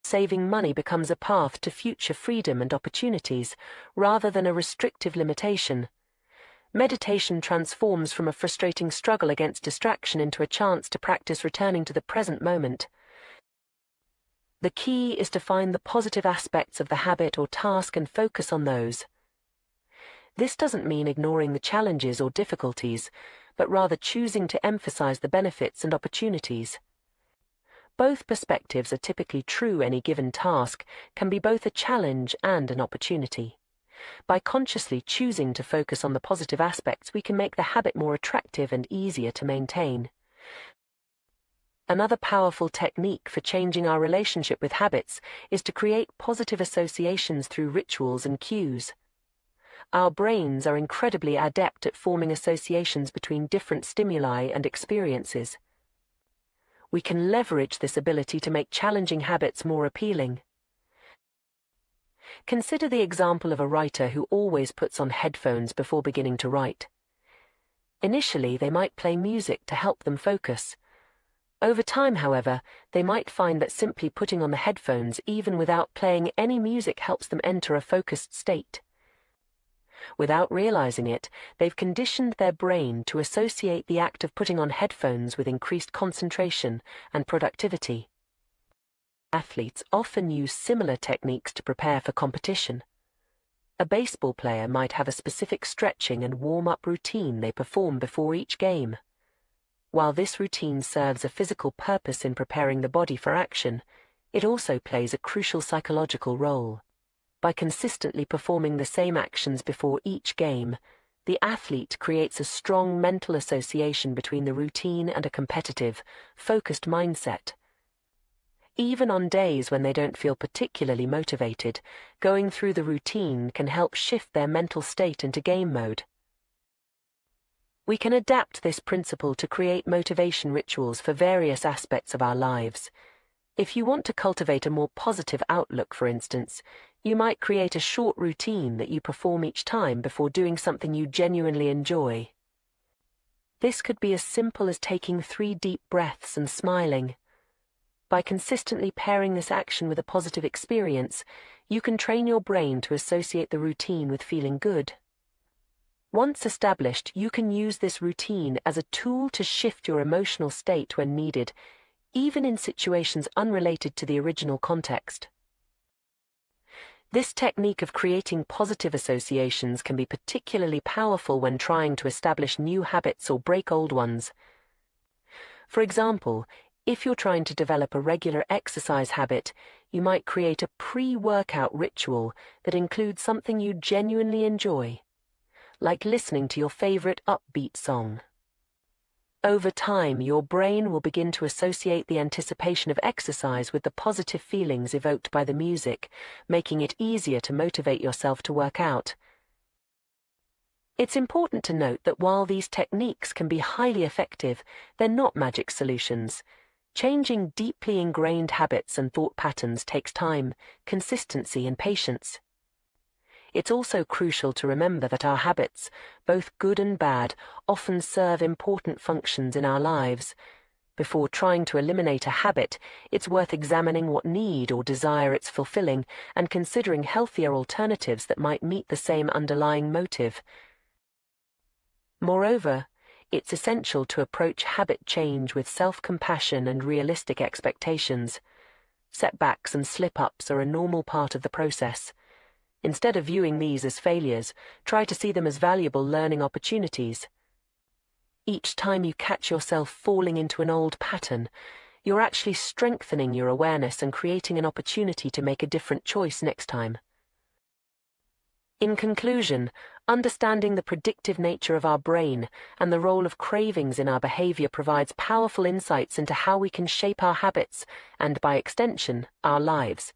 Saving money becomes a path to future freedom and opportunities, rather than a restrictive limitation. Meditation transforms from a frustrating struggle against distraction into a chance to practice returning to the present moment. The key is to find the positive aspects of the habit or task and focus on those. This doesn't mean ignoring the challenges or difficulties, but rather choosing to emphasize the benefits and opportunities. Both perspectives are typically true. Any given task can be both a challenge and an opportunity. By consciously choosing to focus on the positive aspects, we can make the habit more attractive and easier to maintain. Another powerful technique for changing our relationship with habits is to create positive associations through rituals and cues. Our brains are incredibly adept at forming associations between different stimuli and experiences. We can leverage this ability to make challenging habits more appealing. Consider the example of a writer who always puts on headphones before beginning to write. Initially, they might play music to help them focus. Over time, however, they might find that simply putting on the headphones, even without playing any music, helps them enter a focused state. Without realizing it, they've conditioned their brain to associate the act of putting on headphones with increased concentration and productivity. Athletes often use similar techniques to prepare for competition. A baseball player might have a specific stretching and warm-up routine they perform before each game. While this routine serves a physical purpose in preparing the body for action, it also plays a crucial psychological role. By consistently performing the same actions before each game, the athlete creates a strong mental association between the routine and a competitive, focused mindset. Even on days when they don't feel particularly motivated, going through the routine can help shift their mental state into game mode. We can adapt this principle to create motivation rituals for various aspects of our lives. If you want to cultivate a more positive outlook, for instance, you might create a short routine that you perform each time before doing something you genuinely enjoy. This could be as simple as taking 3 deep breaths and smiling. By consistently pairing this action with a positive experience, you can train your brain to associate the routine with feeling good. Once established, you can use this routine as a tool to shift your emotional state when needed, even in situations unrelated to the original context. This technique of creating positive associations can be particularly powerful when trying to establish new habits or break old ones. For example, if you're trying to develop a regular exercise habit, you might create a pre-workout ritual that includes something you genuinely enjoy, like listening to your favorite upbeat song. Over time, your brain will begin to associate the anticipation of exercise with the positive feelings evoked by the music, making it easier to motivate yourself to work out. It's important to note that while these techniques can be highly effective, they're not magic solutions. Changing deeply ingrained habits and thought patterns takes time, consistency, and patience. It's also crucial to remember that our habits, both good and bad, often serve important functions in our lives. Before trying to eliminate a habit, it's worth examining what need or desire it's fulfilling and considering healthier alternatives that might meet the same underlying motive. Moreover, it's essential to approach habit change with self-compassion and realistic expectations. Setbacks and slip-ups are a normal part of the process. Instead of viewing these as failures, try to see them as valuable learning opportunities. Each time you catch yourself falling into an old pattern, you're actually strengthening your awareness and creating an opportunity to make a different choice next time. In conclusion, understanding the predictive nature of our brain and the role of cravings in our behavior provides powerful insights into how we can shape our habits and, by extension, our lives.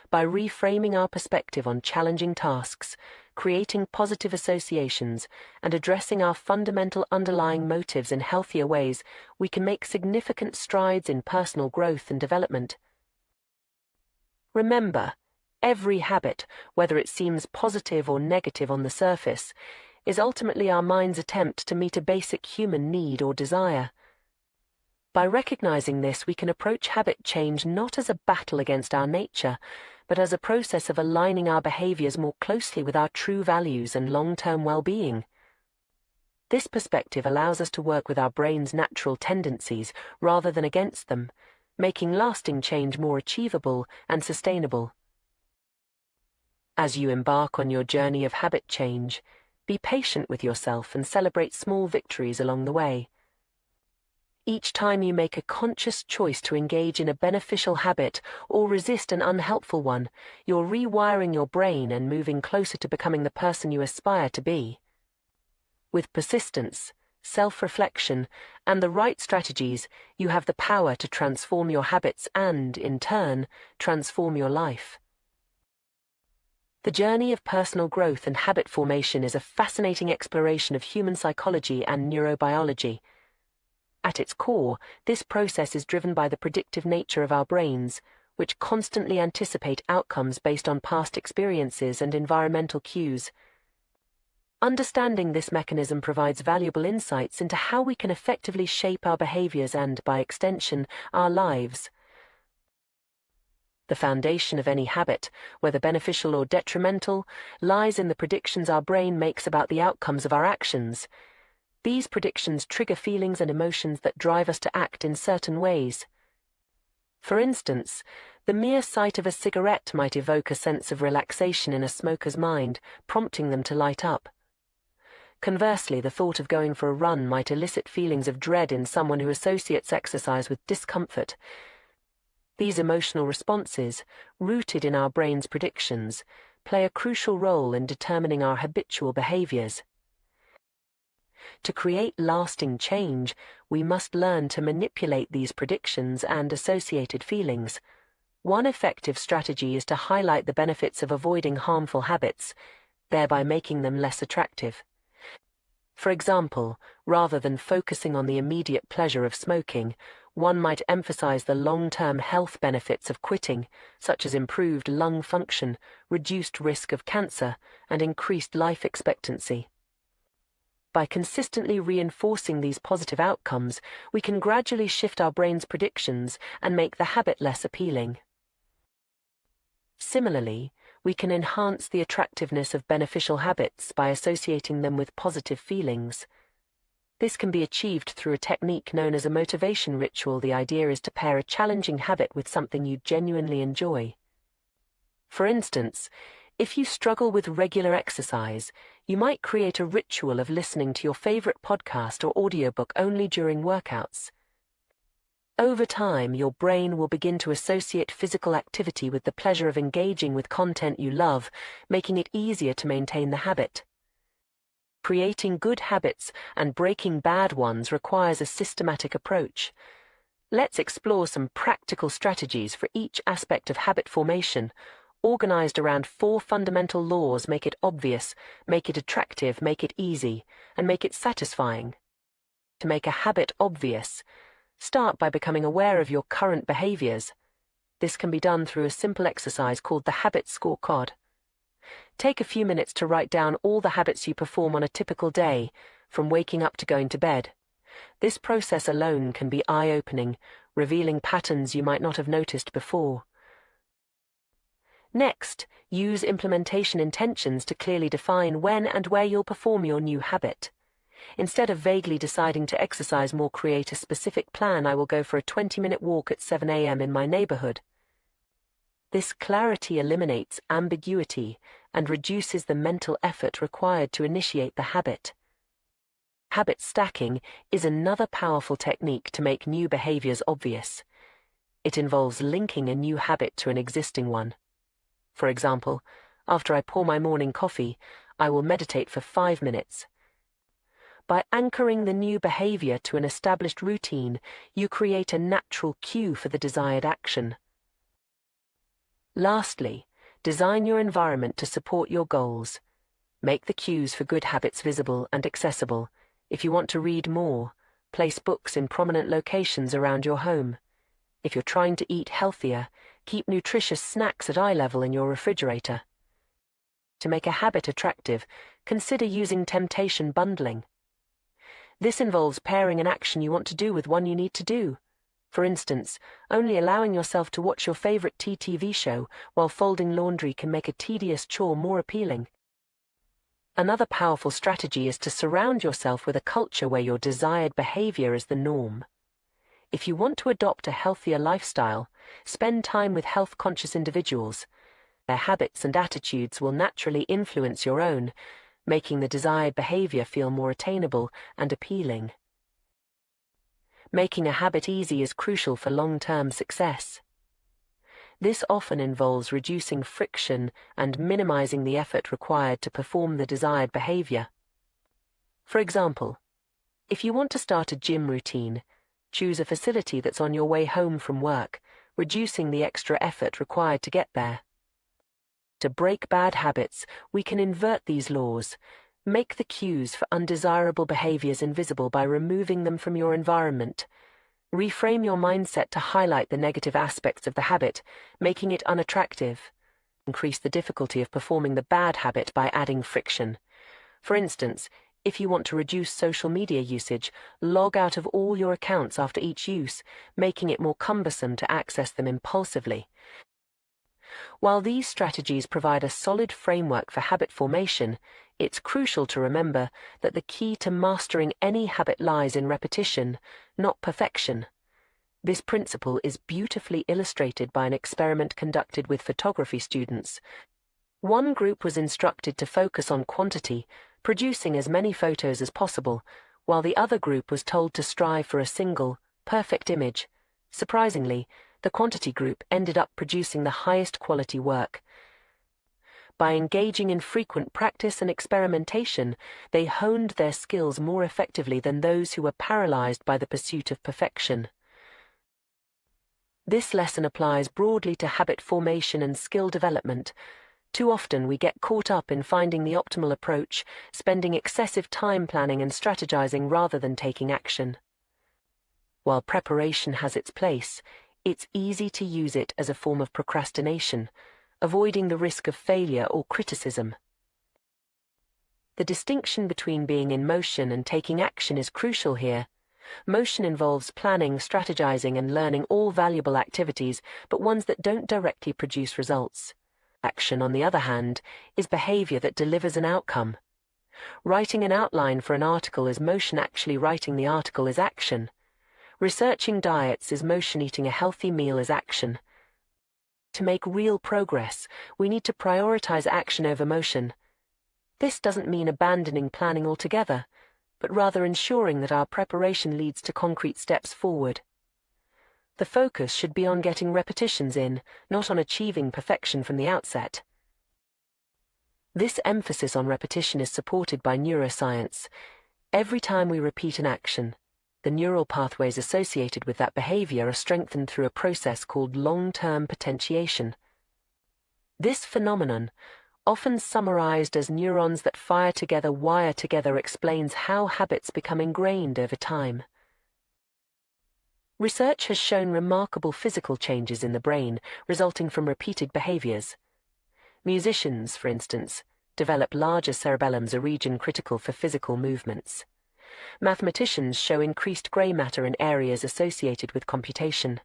By reframing our perspective on challenging tasks, creating positive associations, and addressing our fundamental underlying motives in healthier ways, we can make significant strides in personal growth and development. Remember, every habit, whether it seems positive or negative on the surface, is ultimately our mind's attempt to meet a basic human need or desire. By recognizing this, we can approach habit change not as a battle against our nature, but as a process of aligning our behaviors more closely with our true values and long-term well-being. This perspective allows us to work with our brain's natural tendencies rather than against them, making lasting change more achievable and sustainable. As you embark on your journey of habit change, be patient with yourself and celebrate small victories along the way. Each time you make a conscious choice to engage in a beneficial habit or resist an unhelpful one, you're rewiring your brain and moving closer to becoming the person you aspire to be. With persistence, self-reflection, and the right strategies, you have the power to transform your habits and, in turn, transform your life. The journey of personal growth and habit formation is a fascinating exploration of human psychology and neurobiology. At its core, this process is driven by the predictive nature of our brains, which constantly anticipate outcomes based on past experiences and environmental cues. Understanding this mechanism provides valuable insights into how we can effectively shape our behaviors and, by extension, our lives. The foundation of any habit, whether beneficial or detrimental, lies in the predictions our brain makes about the outcomes of our actions. These predictions trigger feelings and emotions that drive us to act in certain ways. For instance, the mere sight of a cigarette might evoke a sense of relaxation in a smoker's mind, prompting them to light up. Conversely, the thought of going for a run might elicit feelings of dread in someone who associates exercise with discomfort. These emotional responses, rooted in our brain's predictions, play a crucial role in determining our habitual behaviors. To create lasting change, we must learn to manipulate these predictions and associated feelings. One effective strategy is to highlight the benefits of avoiding harmful habits, thereby making them less attractive. For example, rather than focusing on the immediate pleasure of smoking, one might emphasize the long-term health benefits of quitting, such as improved lung function, reduced risk of cancer, and increased life expectancy. By consistently reinforcing these positive outcomes, we can gradually shift our brain's predictions and make the habit less appealing. Similarly, we can enhance the attractiveness of beneficial habits by associating them with positive feelings. This can be achieved through a technique known as a motivation ritual. The idea is to pair a challenging habit with something you genuinely enjoy. For instance, if you struggle with regular exercise, you might create a ritual of listening to your favorite podcast or audiobook only during workouts. Over time, your brain will begin to associate physical activity with the pleasure of engaging with content you love, making it easier to maintain the habit. Creating good habits and breaking bad ones requires a systematic approach. Let's explore some practical strategies for each aspect of habit formation, organized around 4 fundamental laws: make it obvious, make it attractive, make it easy, and make it satisfying. To make a habit obvious, start by becoming aware of your current behaviors. This can be done through a simple exercise called the habit scorecard. Take a few minutes to write down all the habits you perform on a typical day, from waking up to going to bed. This process alone can be eye-opening, revealing patterns you might not have noticed before. Next, use implementation intentions to clearly define when and where you'll perform your new habit. Instead of vaguely deciding to exercise more, create a specific plan. I will go for a 20-minute walk at 7 a.m. in my neighborhood. This clarity eliminates ambiguity and reduces the mental effort required to initiate the habit. Habit stacking is another powerful technique to make new behaviors obvious. It involves linking a new habit to an existing one. For example, after I pour my morning coffee, I will meditate for 5 minutes. By anchoring the new behavior to an established routine, you create a natural cue for the desired action. Lastly, design your environment to support your goals. Make the cues for good habits visible and accessible. If you want to read more, place books in prominent locations around your home. If you're trying to eat healthier, keep nutritious snacks at eye level in your refrigerator. To make a habit attractive, consider using temptation bundling. This involves pairing an action you want to do with one you need to do. For instance, only allowing yourself to watch your favorite TV show while folding laundry can make a tedious chore more appealing. Another powerful strategy is to surround yourself with a culture where your desired behavior is the norm. If you want to adopt a healthier lifestyle, spend time with health-conscious individuals. Their habits and attitudes will naturally influence your own, making the desired behavior feel more attainable and appealing. Making a habit easy is crucial for long-term success. This often involves reducing friction and minimizing the effort required to perform the desired behavior. For example, if you want to start a gym routine, choose a facility that's on your way home from work, reducing the extra effort required to get there. To break bad habits, we can invert these laws. Make the cues for undesirable behaviors invisible by removing them from your environment. Reframe your mindset to highlight the negative aspects of the habit, making it unattractive. Increase the difficulty of performing the bad habit by adding friction. For instance, if you want to reduce social media usage, log out of all your accounts after each use, making it more cumbersome to access them impulsively. While these strategies provide a solid framework for habit formation, it's crucial to remember that the key to mastering any habit lies in repetition, not perfection. This principle is beautifully illustrated by an experiment conducted with photography students. One group was instructed to focus on quantity, producing as many photos as possible, while the other group was told to strive for a single, perfect image. Surprisingly, the quantity group ended up producing the highest quality work. By engaging in frequent practice and experimentation, they honed their skills more effectively than those who were paralyzed by the pursuit of perfection. This lesson applies broadly to habit formation and skill development. Too often we get caught up in finding the optimal approach, spending excessive time planning and strategizing rather than taking action. While preparation has its place, it's easy to use it as a form of procrastination, avoiding the risk of failure or criticism. The distinction between being in motion and taking action is crucial here. Motion involves planning, strategizing, and learning all valuable activities, but ones that don't directly produce results. Action, on the other hand, is behavior that delivers an outcome. Writing an outline for an article is motion, actually writing the article is action. Researching diets is motion, eating a healthy meal is action. To make real progress, we need to prioritize action over motion. This doesn't mean abandoning planning altogether, but rather ensuring that our preparation leads to concrete steps forward. The focus should be on getting repetitions in, not on achieving perfection from the outset. This emphasis on repetition is supported by neuroscience. Every time we repeat an action, the neural pathways associated with that behavior are strengthened through a process called long-term potentiation. This phenomenon, often summarized as neurons that fire together, wire together, explains how habits become ingrained over time. Research has shown remarkable physical changes in the brain resulting from repeated behaviors. Musicians, for instance, develop larger cerebellums, a region critical for physical movements. Mathematicians show increased grey matter in areas associated with computation.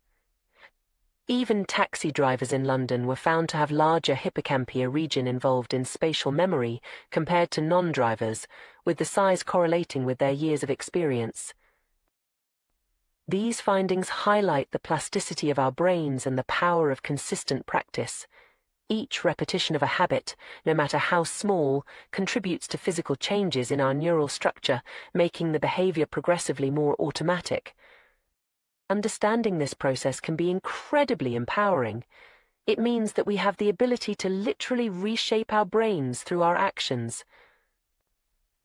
Even taxi drivers in London were found to have larger hippocampi, a region involved in spatial memory, compared to non-drivers, with the size correlating with their years of experience. These findings highlight the plasticity of our brains and the power of consistent practice. Each repetition of a habit, no matter how small, contributes to physical changes in our neural structure, making the behavior progressively more automatic. Understanding this process can be incredibly empowering. It means that we have the ability to literally reshape our brains through our actions.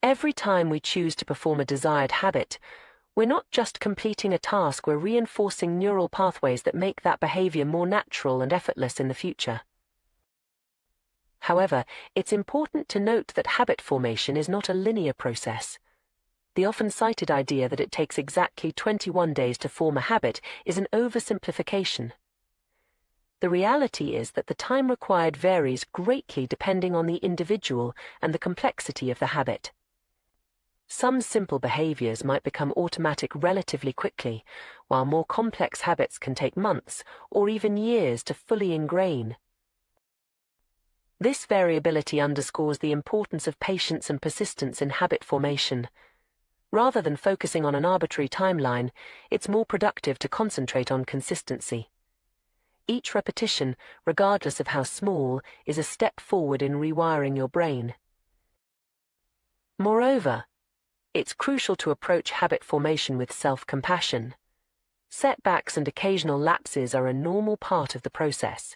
Every time we choose to perform a desired habit, we're not just completing a task, we're reinforcing neural pathways that make that behavior more natural and effortless in the future. However, it's important to note that habit formation is not a linear process. The often cited idea that it takes exactly 21 days to form a habit is an oversimplification. The reality is that the time required varies greatly depending on the individual and the complexity of the habit. Some simple behaviors might become automatic relatively quickly, while more complex habits can take months or even years to fully ingrain. This variability underscores the importance of patience and persistence in habit formation. Rather than focusing on an arbitrary timeline, it's more productive to concentrate on consistency. Each repetition, regardless of how small, is a step forward in rewiring your brain. Moreover, it's crucial to approach habit formation with self-compassion. Setbacks and occasional lapses are a normal part of the process.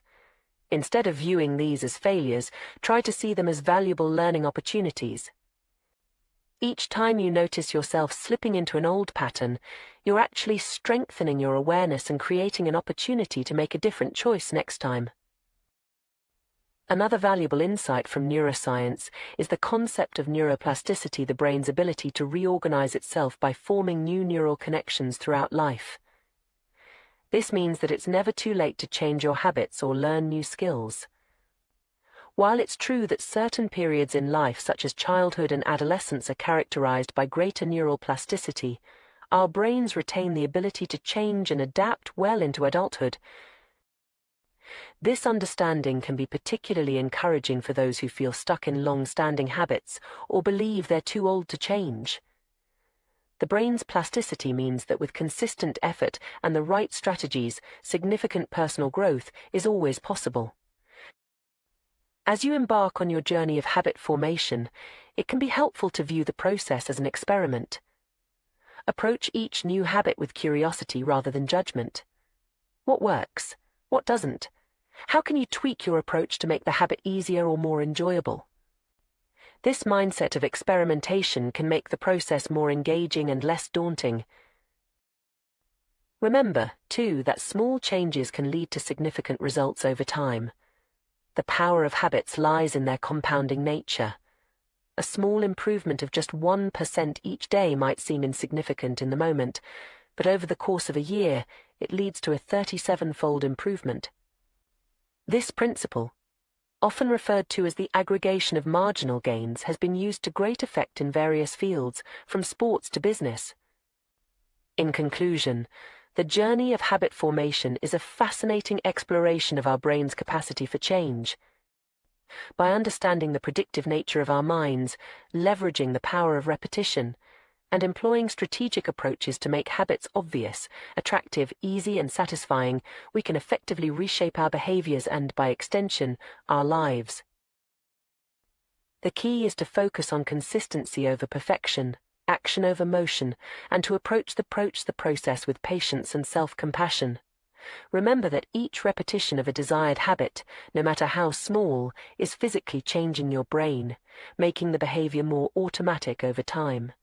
Instead of viewing these as failures, try to see them as valuable learning opportunities. Each time you notice yourself slipping into an old pattern, you're actually strengthening your awareness and creating an opportunity to make a different choice next time. Another valuable insight from neuroscience is the concept of neuroplasticity, the brain's ability to reorganize itself by forming new neural connections throughout life. This means that it's never too late to change your habits or learn new skills. While it's true that certain periods in life, such as childhood and adolescence, are characterized by greater neural plasticity, our brains retain the ability to change and adapt well into adulthood. This understanding can be particularly encouraging for those who feel stuck in long-standing habits or believe they're too old to change. The brain's plasticity means that with consistent effort and the right strategies, significant personal growth is always possible. As you embark on your journey of habit formation, it can be helpful to view the process as an experiment. Approach each new habit with curiosity rather than judgment. What works? What doesn't? How can you tweak your approach to make the habit easier or more enjoyable? This mindset of experimentation can make the process more engaging and less daunting. Remember, too, that small changes can lead to significant results over time. The power of habits lies in their compounding nature. A small improvement of just 1% each day might seem insignificant in the moment, but over the course of a year, it leads to a 37-fold improvement. This principle, often referred to as the aggregation of marginal gains, has been used to great effect in various fields, from sports to business. In conclusion, the journey of habit formation is a fascinating exploration of our brain's capacity for change. By understanding the predictive nature of our minds, leveraging the power of repetition, and employing strategic approaches to make habits obvious, attractive, easy, and satisfying, we can effectively reshape our behaviors and, by extension, our lives. The key is to focus on consistency over perfection, action over motion, and to approach the process with patience and self-compassion. Remember that each repetition of a desired habit, no matter how small, is physically changing your brain, making the behavior more automatic over time.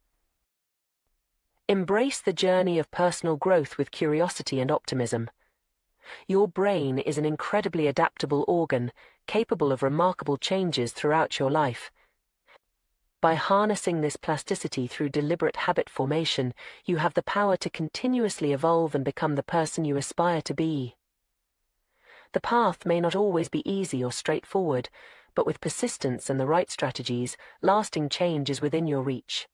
Embrace the journey of personal growth with curiosity and optimism. Your brain is an incredibly adaptable organ, capable of remarkable changes throughout your life. By harnessing this plasticity through deliberate habit formation, you have the power to continuously evolve and become the person you aspire to be. The path may not always be easy or straightforward, but with persistence and the right strategies, lasting change is within your reach.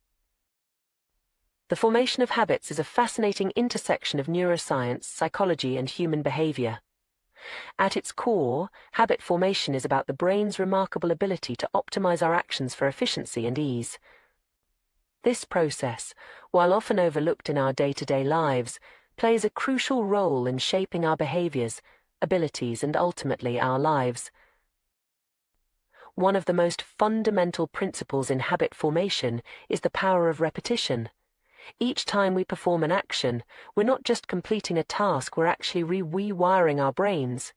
The formation of habits is a fascinating intersection of neuroscience, psychology, and human behavior. At its core, habit formation is about the brain's remarkable ability to optimize our actions for efficiency and ease. This process, while often overlooked in our day-to-day lives, plays a crucial role in shaping our behaviors, abilities, and ultimately our lives. One of the most fundamental principles in habit formation is the power of repetition. Each time we perform an action, we're not just completing a task, we're actually rewiring our brains.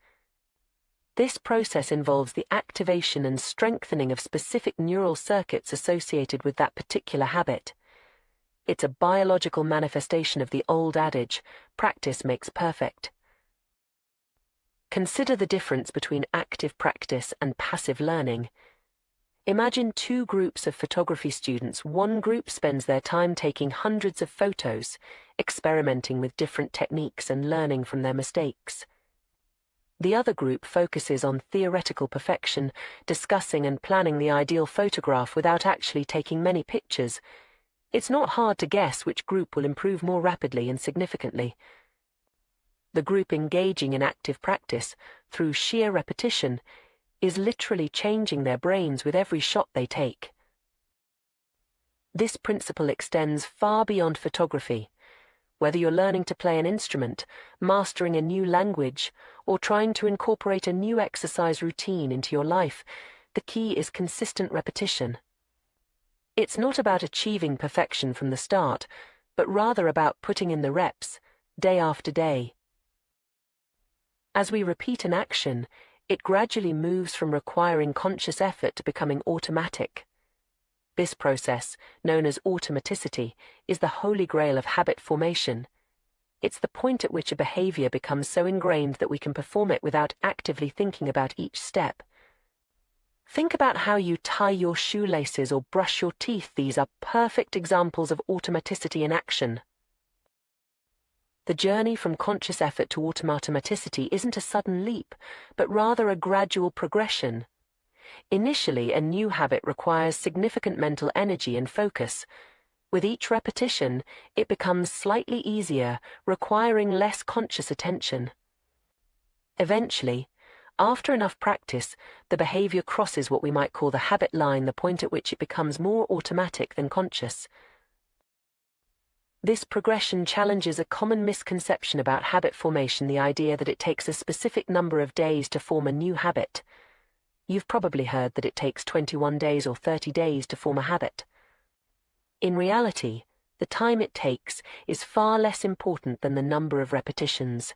This process involves the activation and strengthening of specific neural circuits associated with that particular habit. It's a biological manifestation of the old adage, practice makes perfect. Consider the difference between active practice and passive learning. Imagine two groups of photography students. One group spends their time taking hundreds of photos, experimenting with different techniques and learning from their mistakes. The other group focuses on theoretical perfection, discussing and planning the ideal photograph without actually taking many pictures. It's not hard to guess which group will improve more rapidly and significantly. The group engaging in active practice, through sheer repetition, is literally changing their brains with every shot they take. This principle extends far beyond photography. Whether you're learning to play an instrument, mastering a new language, or trying to incorporate a new exercise routine into your life, the key is consistent repetition. It's not about achieving perfection from the start, but rather about putting in the reps, day after day. As we repeat an action, it gradually moves from requiring conscious effort to becoming automatic. This process, known as automaticity, is the holy grail of habit formation. It's the point at which a behavior becomes so ingrained that we can perform it without actively thinking about each step. Think about how you tie your shoelaces or brush your teeth. These are perfect examples of automaticity in action. The journey from conscious effort to automaticity isn't a sudden leap, but rather a gradual progression. Initially, a new habit requires significant mental energy and focus. With each repetition, it becomes slightly easier, requiring less conscious attention. Eventually, After enough practice, the behavior crosses what we might call the habit line, the point at which it becomes more automatic than conscious. This progression challenges a common misconception about habit formation, the idea that it takes a specific number of days to form a new habit. You've probably heard that it takes 21 days or 30 days to form a habit. In reality, the time it takes is far less important than the number of repetitions.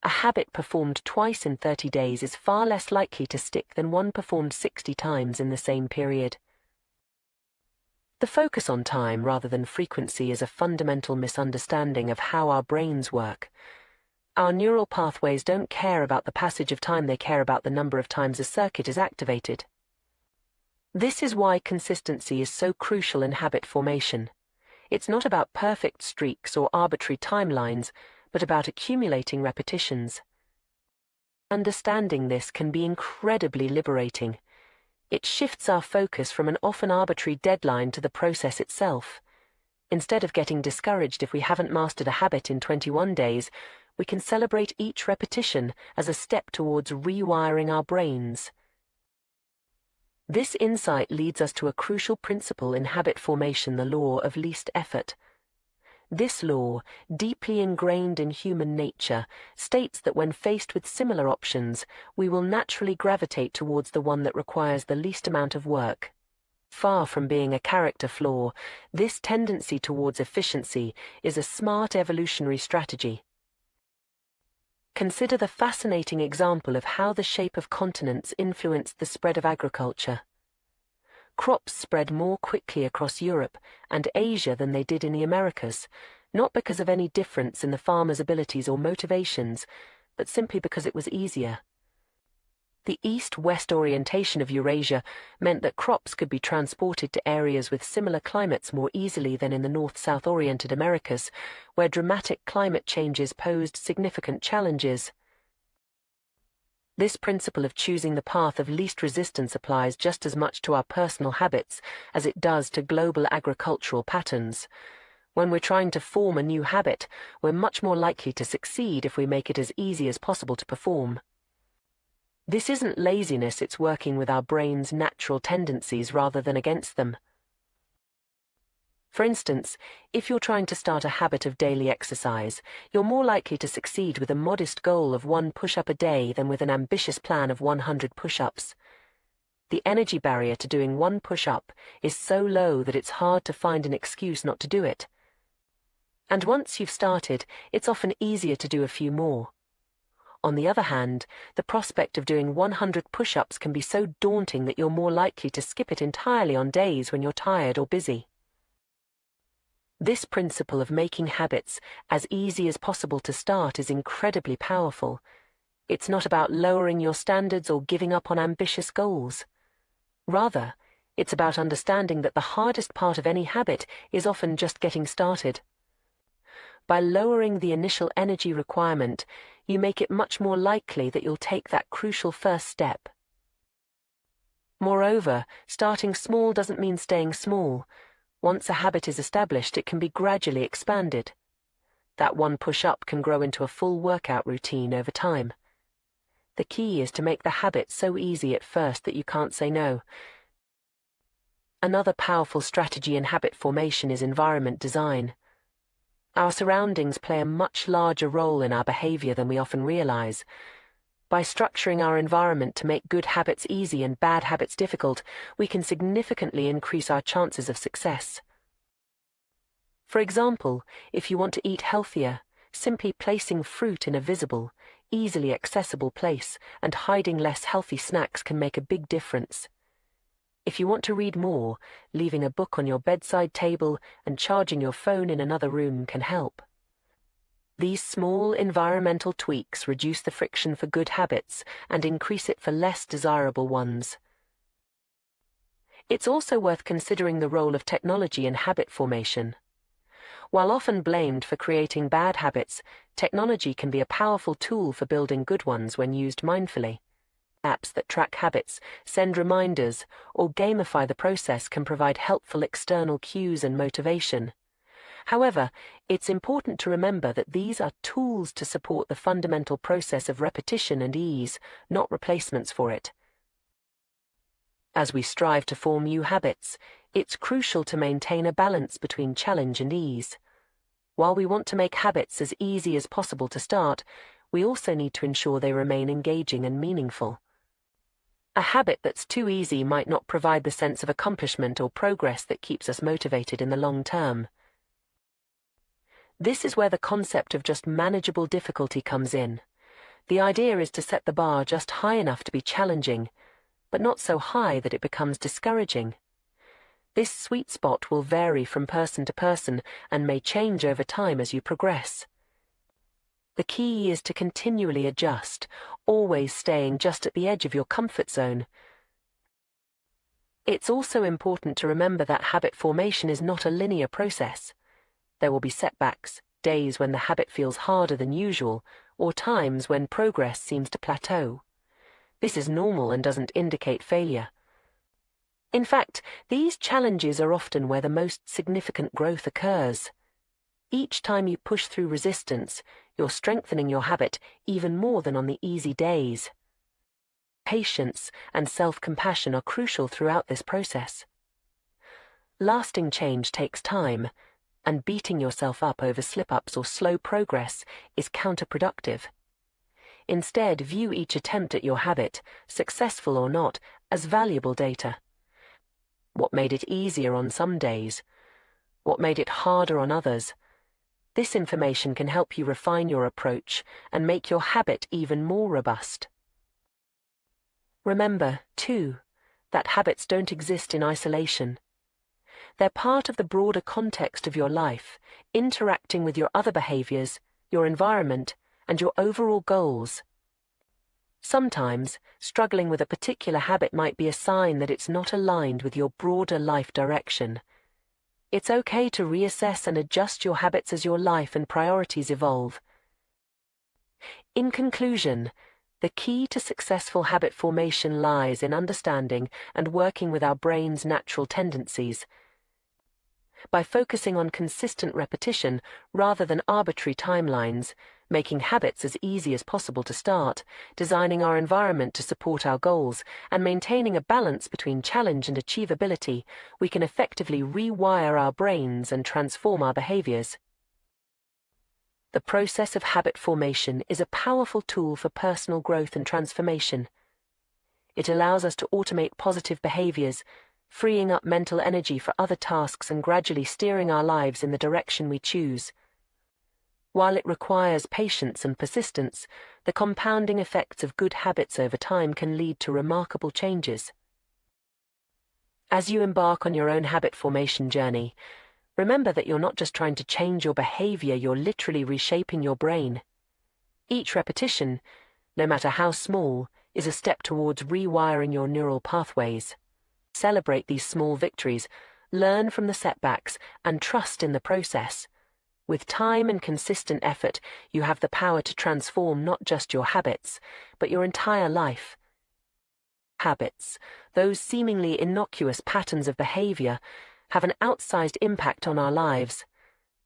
A habit performed twice in 30 days is far less likely to stick than one performed 60 times in the same period. The focus on time rather than frequency is a fundamental misunderstanding of how our brains work. Our neural pathways don't care about the passage of time, they care about the number of times a circuit is activated. This is why consistency is so crucial in habit formation. It's not about perfect streaks or arbitrary timelines, but about accumulating repetitions. Understanding this can be incredibly liberating. It shifts our focus from an often arbitrary deadline to the process itself. Instead of getting discouraged if we haven't mastered a habit in 21 days, we can celebrate each repetition as a step towards rewiring our brains. This insight leads us to a crucial principle in habit formation, the law of least effort. This law, deeply ingrained in human nature, states that when faced with similar options, we will naturally gravitate towards the one that requires the least amount of work. Far from being a character flaw, this tendency towards efficiency is a smart evolutionary strategy. Consider the fascinating example of how the shape of continents influenced the spread of agriculture. Crops spread more quickly across Europe and Asia than they did in the Americas, not because of any difference in the farmers' abilities or motivations, but simply because it was easier. The east-west orientation of Eurasia meant that crops could be transported to areas with similar climates more easily than in the north-south oriented Americas, where dramatic climate changes posed significant challenges. This principle of choosing the path of least resistance applies just as much to our personal habits as it does to global agricultural patterns. When we're trying to form a new habit, we're much more likely to succeed if we make it as easy as possible to perform. This isn't laziness, it's working with our brain's natural tendencies rather than against them. For instance, if you're trying to start a habit of daily exercise, you're more likely to succeed with a modest goal of 1 push-up a day than with an ambitious plan of 100 push-ups. The energy barrier to doing 1 push-up is so low that it's hard to find an excuse not to do it. And once you've started, it's often easier to do a few more. On the other hand, the prospect of doing 100 push-ups can be so daunting that you're more likely to skip it entirely on days when you're tired or busy. This principle of making habits as easy as possible to start is incredibly powerful. It's not about lowering your standards or giving up on ambitious goals. Rather, it's about understanding that the hardest part of any habit is often just getting started. By lowering the initial energy requirement, you make it much more likely that you'll take that crucial first step. Moreover, starting small doesn't mean staying small. Once a habit is established, it can be gradually expanded. That 1 push-up can grow into a full workout routine over time. The key is to make the habit so easy at first that you can't say no. Another powerful strategy in habit formation is environment design. Our surroundings play a much larger role in our behavior than we often realize. By structuring our environment to make good habits easy and bad habits difficult, we can significantly increase our chances of success. For example, if you want to eat healthier, simply placing fruit in a visible, easily accessible place and hiding less healthy snacks can make a big difference. If you want to read more, leaving a book on your bedside table and charging your phone in another room can help. These small environmental tweaks reduce the friction for good habits and increase it for less desirable ones. It's also worth considering the role of technology in habit formation. While often blamed for creating bad habits, technology can be a powerful tool for building good ones when used mindfully. Apps that track habits, send reminders, or gamify the process can provide helpful external cues and motivation. However, it's important to remember that these are tools to support the fundamental process of repetition and ease, not replacements for it. As we strive to form new habits, it's crucial to maintain a balance between challenge and ease. While we want to make habits as easy as possible to start, we also need to ensure they remain engaging and meaningful. A habit that's too easy might not provide the sense of accomplishment or progress that keeps us motivated in the long term. This is where the concept of just manageable difficulty comes in. The idea is to set the bar just high enough to be challenging, but not so high that it becomes discouraging. This sweet spot will vary from person to person and may change over time as you progress. The key is to continually adjust, always staying just at the edge of your comfort zone. It's also important to remember that habit formation is not a linear process. There will be setbacks, days when the habit feels harder than usual, or times when progress seems to plateau. This is normal and doesn't indicate failure. In fact, these challenges are often where the most significant growth occurs. Each time you push through resistance, you're strengthening your habit even more than on the easy days. Patience and self-compassion are crucial throughout this process. Lasting change takes time, and beating yourself up over slip-ups or slow progress is counterproductive. Instead, view each attempt at your habit, successful or not, as valuable data. What made it easier on some days? What made it harder on others? This information can help you refine your approach and make your habit even more robust. Remember, too, that habits don't exist in isolation. They're part of the broader context of your life, interacting with your other behaviors, your environment, and your overall goals. Sometimes, struggling with a particular habit might be a sign that it's not aligned with your broader life direction. It's okay to reassess and adjust your habits as your life and priorities evolve. In conclusion, the key to successful habit formation lies in understanding and working with our brain's natural tendencies. By focusing on consistent repetition rather than arbitrary timelines, making habits as easy as possible to start, designing our environment to support our goals, and maintaining a balance between challenge and achievability, we can effectively rewire our brains and transform our behaviors. The process of habit formation is a powerful tool for personal growth and transformation. It allows us to automate positive behaviors, freeing up mental energy for other tasks and gradually steering our lives in the direction we choose. While it requires patience and persistence, the compounding effects of good habits over time can lead to remarkable changes. As you embark on your own habit formation journey, remember that you're not just trying to change your behavior, you're literally reshaping your brain. Each repetition, no matter how small, is a step towards rewiring your neural pathways. Celebrate these small victories, learn from the setbacks, and trust in the process. With time and consistent effort, you have the power to transform not just your habits, but your entire life. Habits, those seemingly innocuous patterns of behavior, have an outsized impact on our lives.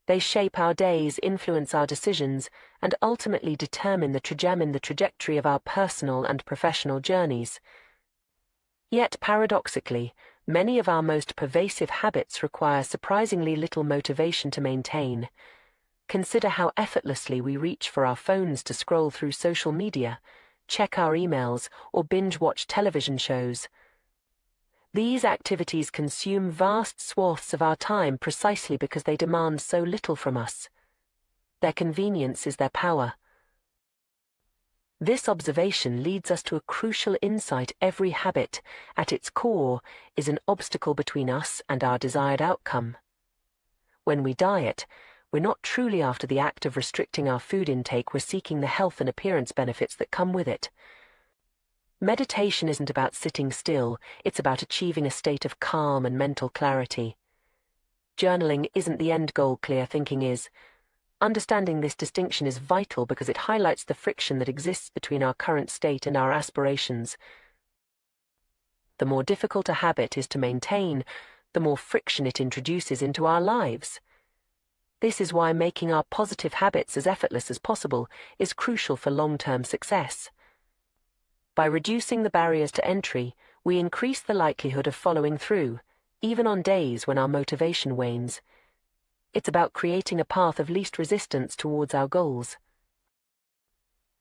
They shape our days, influence our decisions, and ultimately determine the trajectory of our personal and professional journeys. Yet, paradoxically, many of our most pervasive habits require surprisingly little motivation to maintain. Consider how effortlessly we reach for our phones to scroll through social media, check our emails, or binge-watch television shows. These activities consume vast swaths of our time precisely because they demand so little from us. Their convenience is their power. This observation leads us to a crucial insight: every habit, at its core, is an obstacle between us and our desired outcome. When we diet, we're not truly after the act of restricting our food intake, we're seeking the health and appearance benefits that come with it. Meditation isn't about sitting still, it's about achieving a state of calm and mental clarity. Journaling isn't the end goal, clear thinking is. Understanding this distinction is vital because it highlights the friction that exists between our current state and our aspirations. The more difficult a habit is to maintain, the more friction it introduces into our lives. This is why making our positive habits as effortless as possible is crucial for long-term success. By reducing the barriers to entry, we increase the likelihood of following through, even on days when our motivation wanes. It's about creating a path of least resistance towards our goals.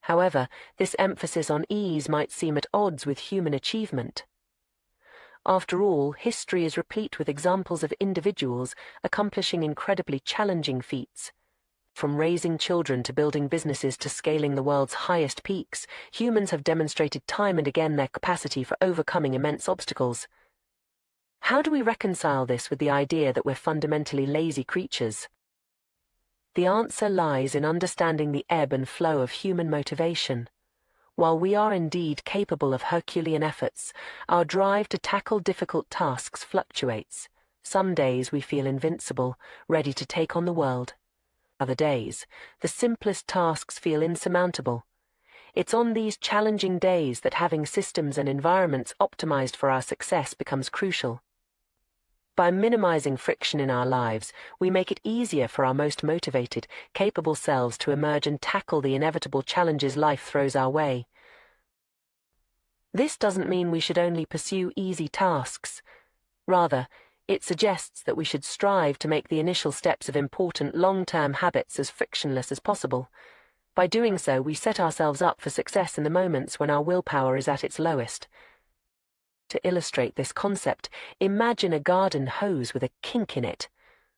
However, this emphasis on ease might seem at odds with human achievement. After all, history is replete with examples of individuals accomplishing incredibly challenging feats. From raising children to building businesses to scaling the world's highest peaks, humans have demonstrated time and again their capacity for overcoming immense obstacles. How do we reconcile this with the idea that we're fundamentally lazy creatures? The answer lies in understanding the ebb and flow of human motivation. While we are indeed capable of Herculean efforts, our drive to tackle difficult tasks fluctuates. Some days we feel invincible, ready to take on the world. Other days, the simplest tasks feel insurmountable. It's on these challenging days that having systems and environments optimized for our success becomes crucial. By minimizing friction in our lives, we make it easier for our most motivated, capable selves to emerge and tackle the inevitable challenges life throws our way. This doesn't mean we should only pursue easy tasks. Rather, it suggests that we should strive to make the initial steps of important long-term habits as frictionless as possible. By doing so, we set ourselves up for success in the moments when our willpower is at its lowest. To illustrate this concept, imagine a garden hose with a kink in it.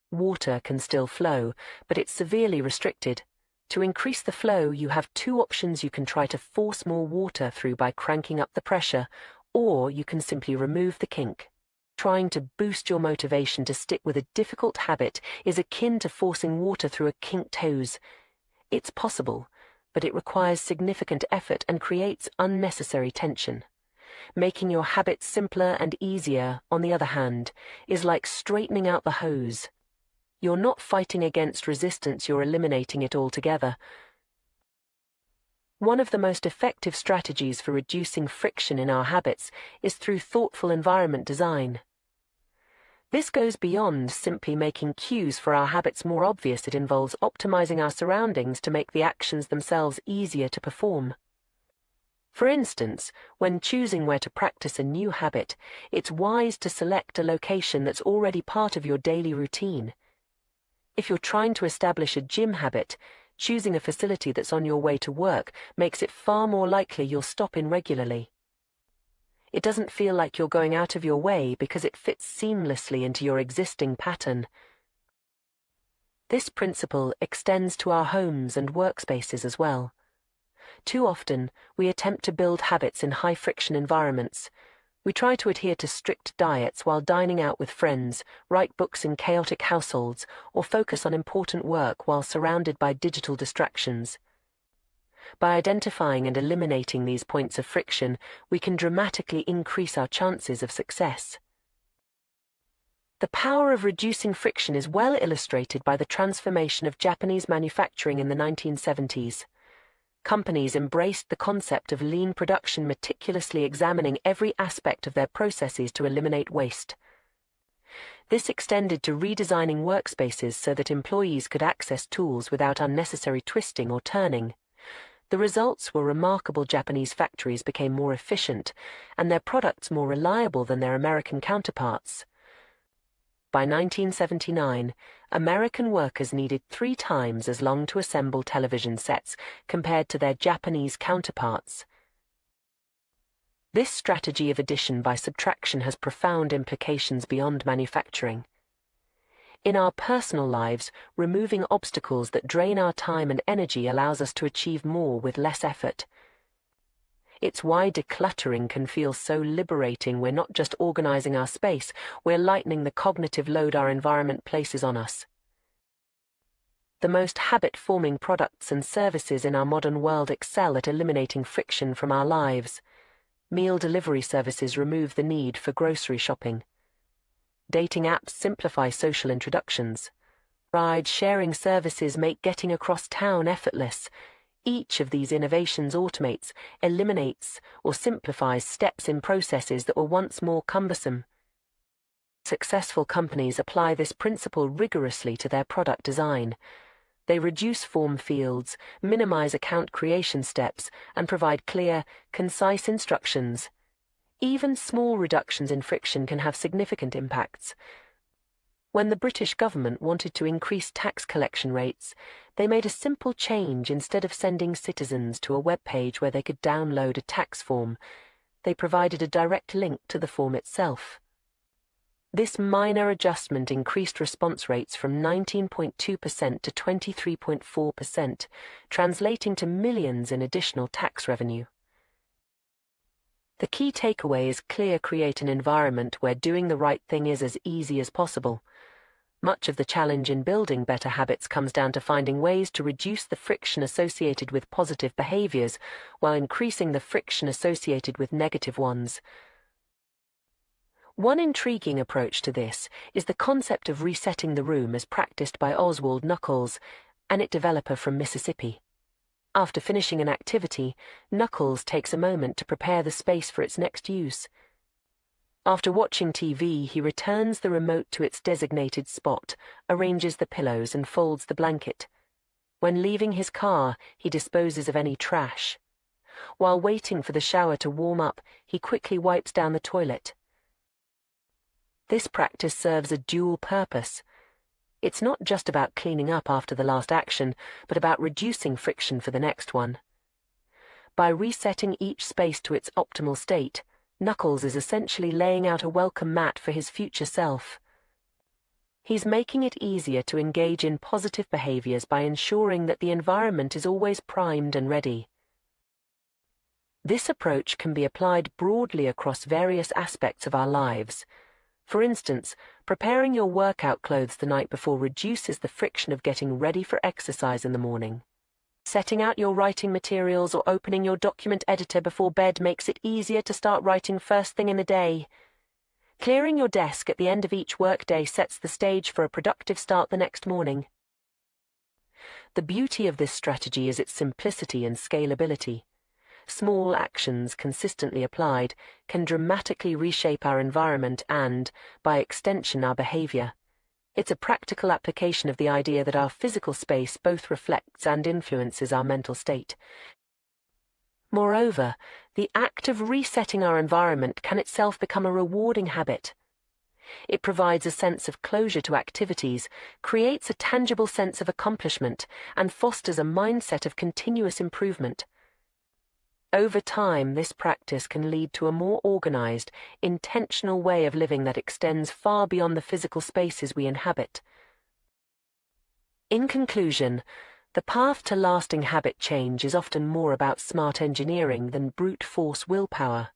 Water can still flow, but it's severely restricted. To increase the flow, you have two options. You can try to force more water through by cranking up the pressure, or you can simply remove the kink. Trying to boost your motivation to stick with a difficult habit is akin to forcing water through a kinked hose. It's possible, but it requires significant effort and creates unnecessary tension. Making your habits simpler and easier, on the other hand, is like straightening out the hose. You're not fighting against resistance, you're eliminating it altogether. One of the most effective strategies for reducing friction in our habits is through thoughtful environment design. This goes beyond simply making cues for our habits more obvious. It involves optimizing our surroundings to make the actions themselves easier to perform. For instance, when choosing where to practice a new habit, it's wise to select a location that's already part of your daily routine. If you're trying to establish a gym habit, choosing a facility that's on your way to work makes it far more likely you'll stop in regularly. It doesn't feel like you're going out of your way because it fits seamlessly into your existing pattern. This principle extends to our homes and workspaces as well. Too often, we attempt to build habits in high-friction environments. We try to adhere to strict diets while dining out with friends, write books in chaotic households, or focus on important work while surrounded by digital distractions. By identifying and eliminating these points of friction, we can dramatically increase our chances of success. The power of reducing friction is well illustrated by the transformation of Japanese manufacturing in the 1970s. Companies embraced the concept of lean production, meticulously examining every aspect of their processes to eliminate waste. This extended to redesigning workspaces so that employees could access tools without unnecessary twisting or turning. The results were remarkable. Japanese factories became more efficient, and their products more reliable than their American counterparts. By 1979, American workers needed 3 times as long to assemble television sets compared to their Japanese counterparts. This strategy of addition by subtraction has profound implications beyond manufacturing. In our personal lives, removing obstacles that drain our time and energy allows us to achieve more with less effort. It's why decluttering can feel so liberating. We're not just organizing our space, we're lightening the cognitive load our environment places on us. The most habit-forming products and services in our modern world excel at eliminating friction from our lives. Meal delivery services remove the need for grocery shopping. Dating apps simplify social introductions. Ride-sharing services make getting across town effortless. Each of these innovations automates, eliminates, or simplifies steps in processes that were once more cumbersome. Successful companies apply this principle rigorously to their product design. They reduce form fields, minimize account creation steps, and provide clear, concise instructions. Even small reductions in friction can have significant impacts. When the British government wanted to increase tax collection rates, they made a simple change. Instead of sending citizens to a web page where they could download a tax form, they provided a direct link to the form itself. This minor adjustment increased response rates from 19.2% to 23.4%, translating to millions in additional tax revenue. The key takeaway is clear: create an environment where doing the right thing is as easy as possible. Much of the challenge in building better habits comes down to finding ways to reduce the friction associated with positive behaviors while increasing the friction associated with negative ones. One intriguing approach to this is the concept of resetting the room as practiced by Oswald Knuckles, an IT developer from Mississippi. After finishing an activity, Knuckles takes a moment to prepare the space for its next use. After watching TV, he returns the remote to its designated spot, arranges the pillows, and folds the blanket. When leaving his car, he disposes of any trash. While waiting for the shower to warm up, he quickly wipes down the toilet. This practice serves a dual purpose. It's not just about cleaning up after the last action, but about reducing friction for the next one. By resetting each space to its optimal state, Knuckles is essentially laying out a welcome mat for his future self. He's making it easier to engage in positive behaviors by ensuring that the environment is always primed and ready. This approach can be applied broadly across various aspects of our lives. For instance, preparing your workout clothes the night before reduces the friction of getting ready for exercise in the morning. Setting out your writing materials or opening your document editor before bed makes it easier to start writing first thing in the day. Clearing your desk at the end of each workday sets the stage for a productive start the next morning. The beauty of this strategy is its simplicity and scalability. Small actions consistently applied can dramatically reshape our environment and, by extension, our behavior. It's a practical application of the idea that our physical space both reflects and influences our mental state. Moreover, the act of resetting our environment can itself become a rewarding habit. It provides a sense of closure to activities, creates a tangible sense of accomplishment, and fosters a mindset of continuous improvement. Over time, this practice can lead to a more organized, intentional way of living that extends far beyond the physical spaces we inhabit. In conclusion, the path to lasting habit change is often more about smart engineering than brute force willpower.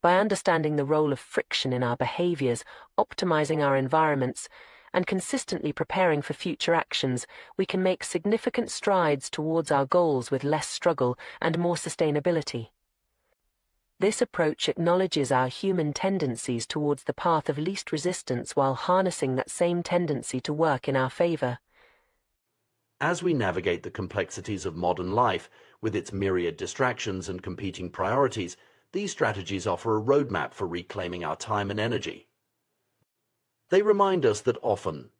By understanding the role of friction in our behaviors, optimizing our environments, and consistently preparing for future actions, we can make significant strides towards our goals with less struggle and more sustainability. This approach acknowledges our human tendencies towards the path of least resistance while harnessing that same tendency to work in our favor. As we navigate the complexities of modern life, with its myriad distractions and competing priorities, these strategies offer a roadmap for reclaiming our time and energy. They remind us that often,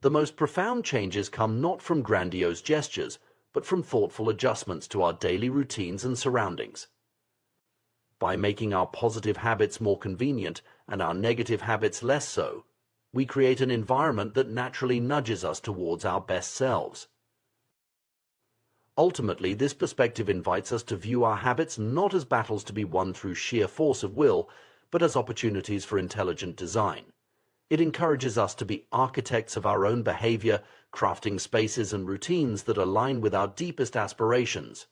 the most profound changes come not from grandiose gestures, but from thoughtful adjustments to our daily routines and surroundings. By making our positive habits more convenient and our negative habits less so, we create an environment that naturally nudges us towards our best selves. Ultimately, this perspective invites us to view our habits not as battles to be won through sheer force of will, but as opportunities for intelligent design. It encourages us to be architects of our own behavior, crafting spaces and routines that align with our deepest aspirations.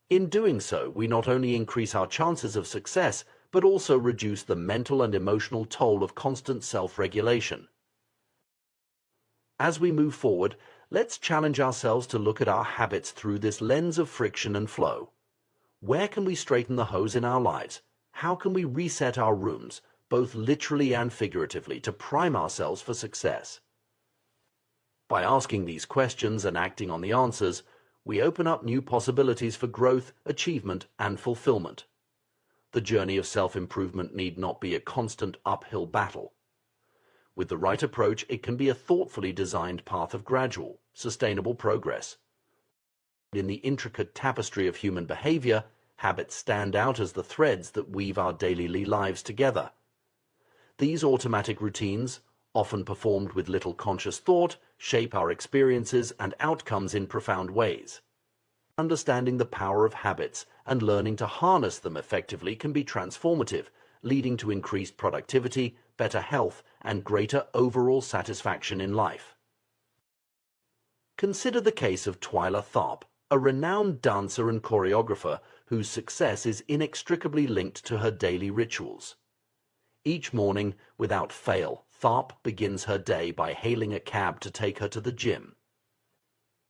In doing so, we not only increase our chances of success, but also reduce the mental and emotional toll of constant self-regulation. As we move forward, let's challenge ourselves to look at our habits through this lens of friction and flow. Where can we straighten the hose in our lives? How can we reset our rooms, both literally and figuratively, to prime ourselves for success? By asking these questions and acting on the answers, we open up new possibilities for growth, achievement, and fulfillment. the journey of self-improvement need not be a constant uphill battle. With the right approach, it can be a thoughtfully designed path of gradual, sustainable progress. In the intricate tapestry of human behavior, habits stand out as the threads that weave our daily lives together. These automatic routines, often performed with little conscious thought, shape our experiences and outcomes in profound ways. Understanding the power of habits and learning to harness them effectively can be transformative, leading to increased productivity, better health, and greater overall satisfaction in life. Consider the case of Twyla Tharp, a renowned dancer and choreographer whose success is inextricably linked to her daily rituals. Each morning, without fail, Tharp begins her day by hailing a cab to take her to the gym.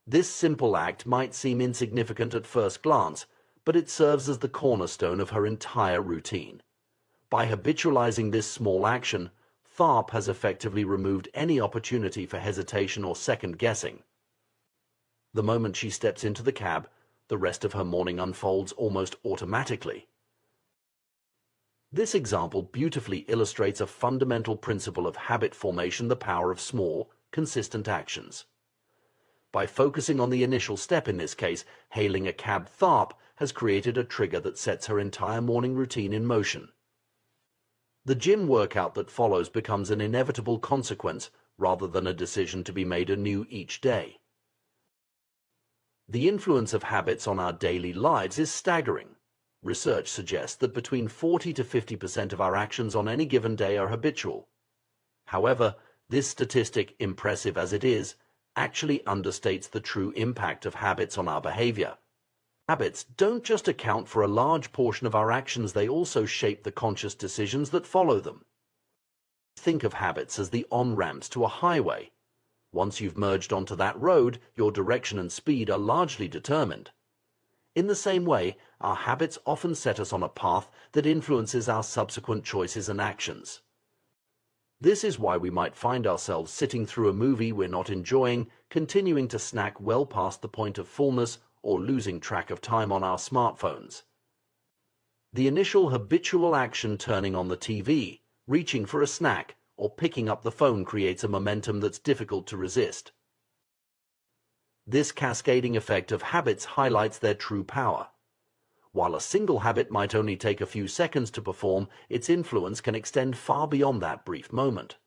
This simple act might seem insignificant at first glance, but it serves as the cornerstone of her entire routine. By habitualizing this small action, Tharp has effectively removed any opportunity for hesitation or second-guessing. The moment she steps into the cab, the rest of her morning unfolds almost automatically. This example beautifully illustrates a fundamental principle of habit formation: the power of small, consistent actions. By focusing on the initial step in this case, hailing a cab, Tharp has created a trigger that sets her entire morning routine in motion. The gym workout that follows becomes an inevitable consequence rather than a decision to be made anew each day. The influence of habits on our daily lives is staggering. Research suggests that between 40 to 50% of our actions on any given day are habitual. However, this statistic, impressive as it is, actually understates the true impact of habits on our behavior. Habits don't just account for a large portion of our actions, they also shape the conscious decisions that follow them. Think of habits as the on-ramps to a highway. Once you've merged onto that road, your direction and speed are largely determined. In the same way, our habits often set us on a path that influences our subsequent choices and actions. This is why we might find ourselves sitting through a movie we're not enjoying, continuing to snack well past the point of fullness, or losing track of time on our smartphones. The initial habitual action, turning on the TV, reaching for a snack, or picking up the phone, creates a momentum that's difficult to resist. This cascading effect of habits highlights their true power. While a single habit might only take a few seconds to perform, its influence can extend far beyond that brief moment.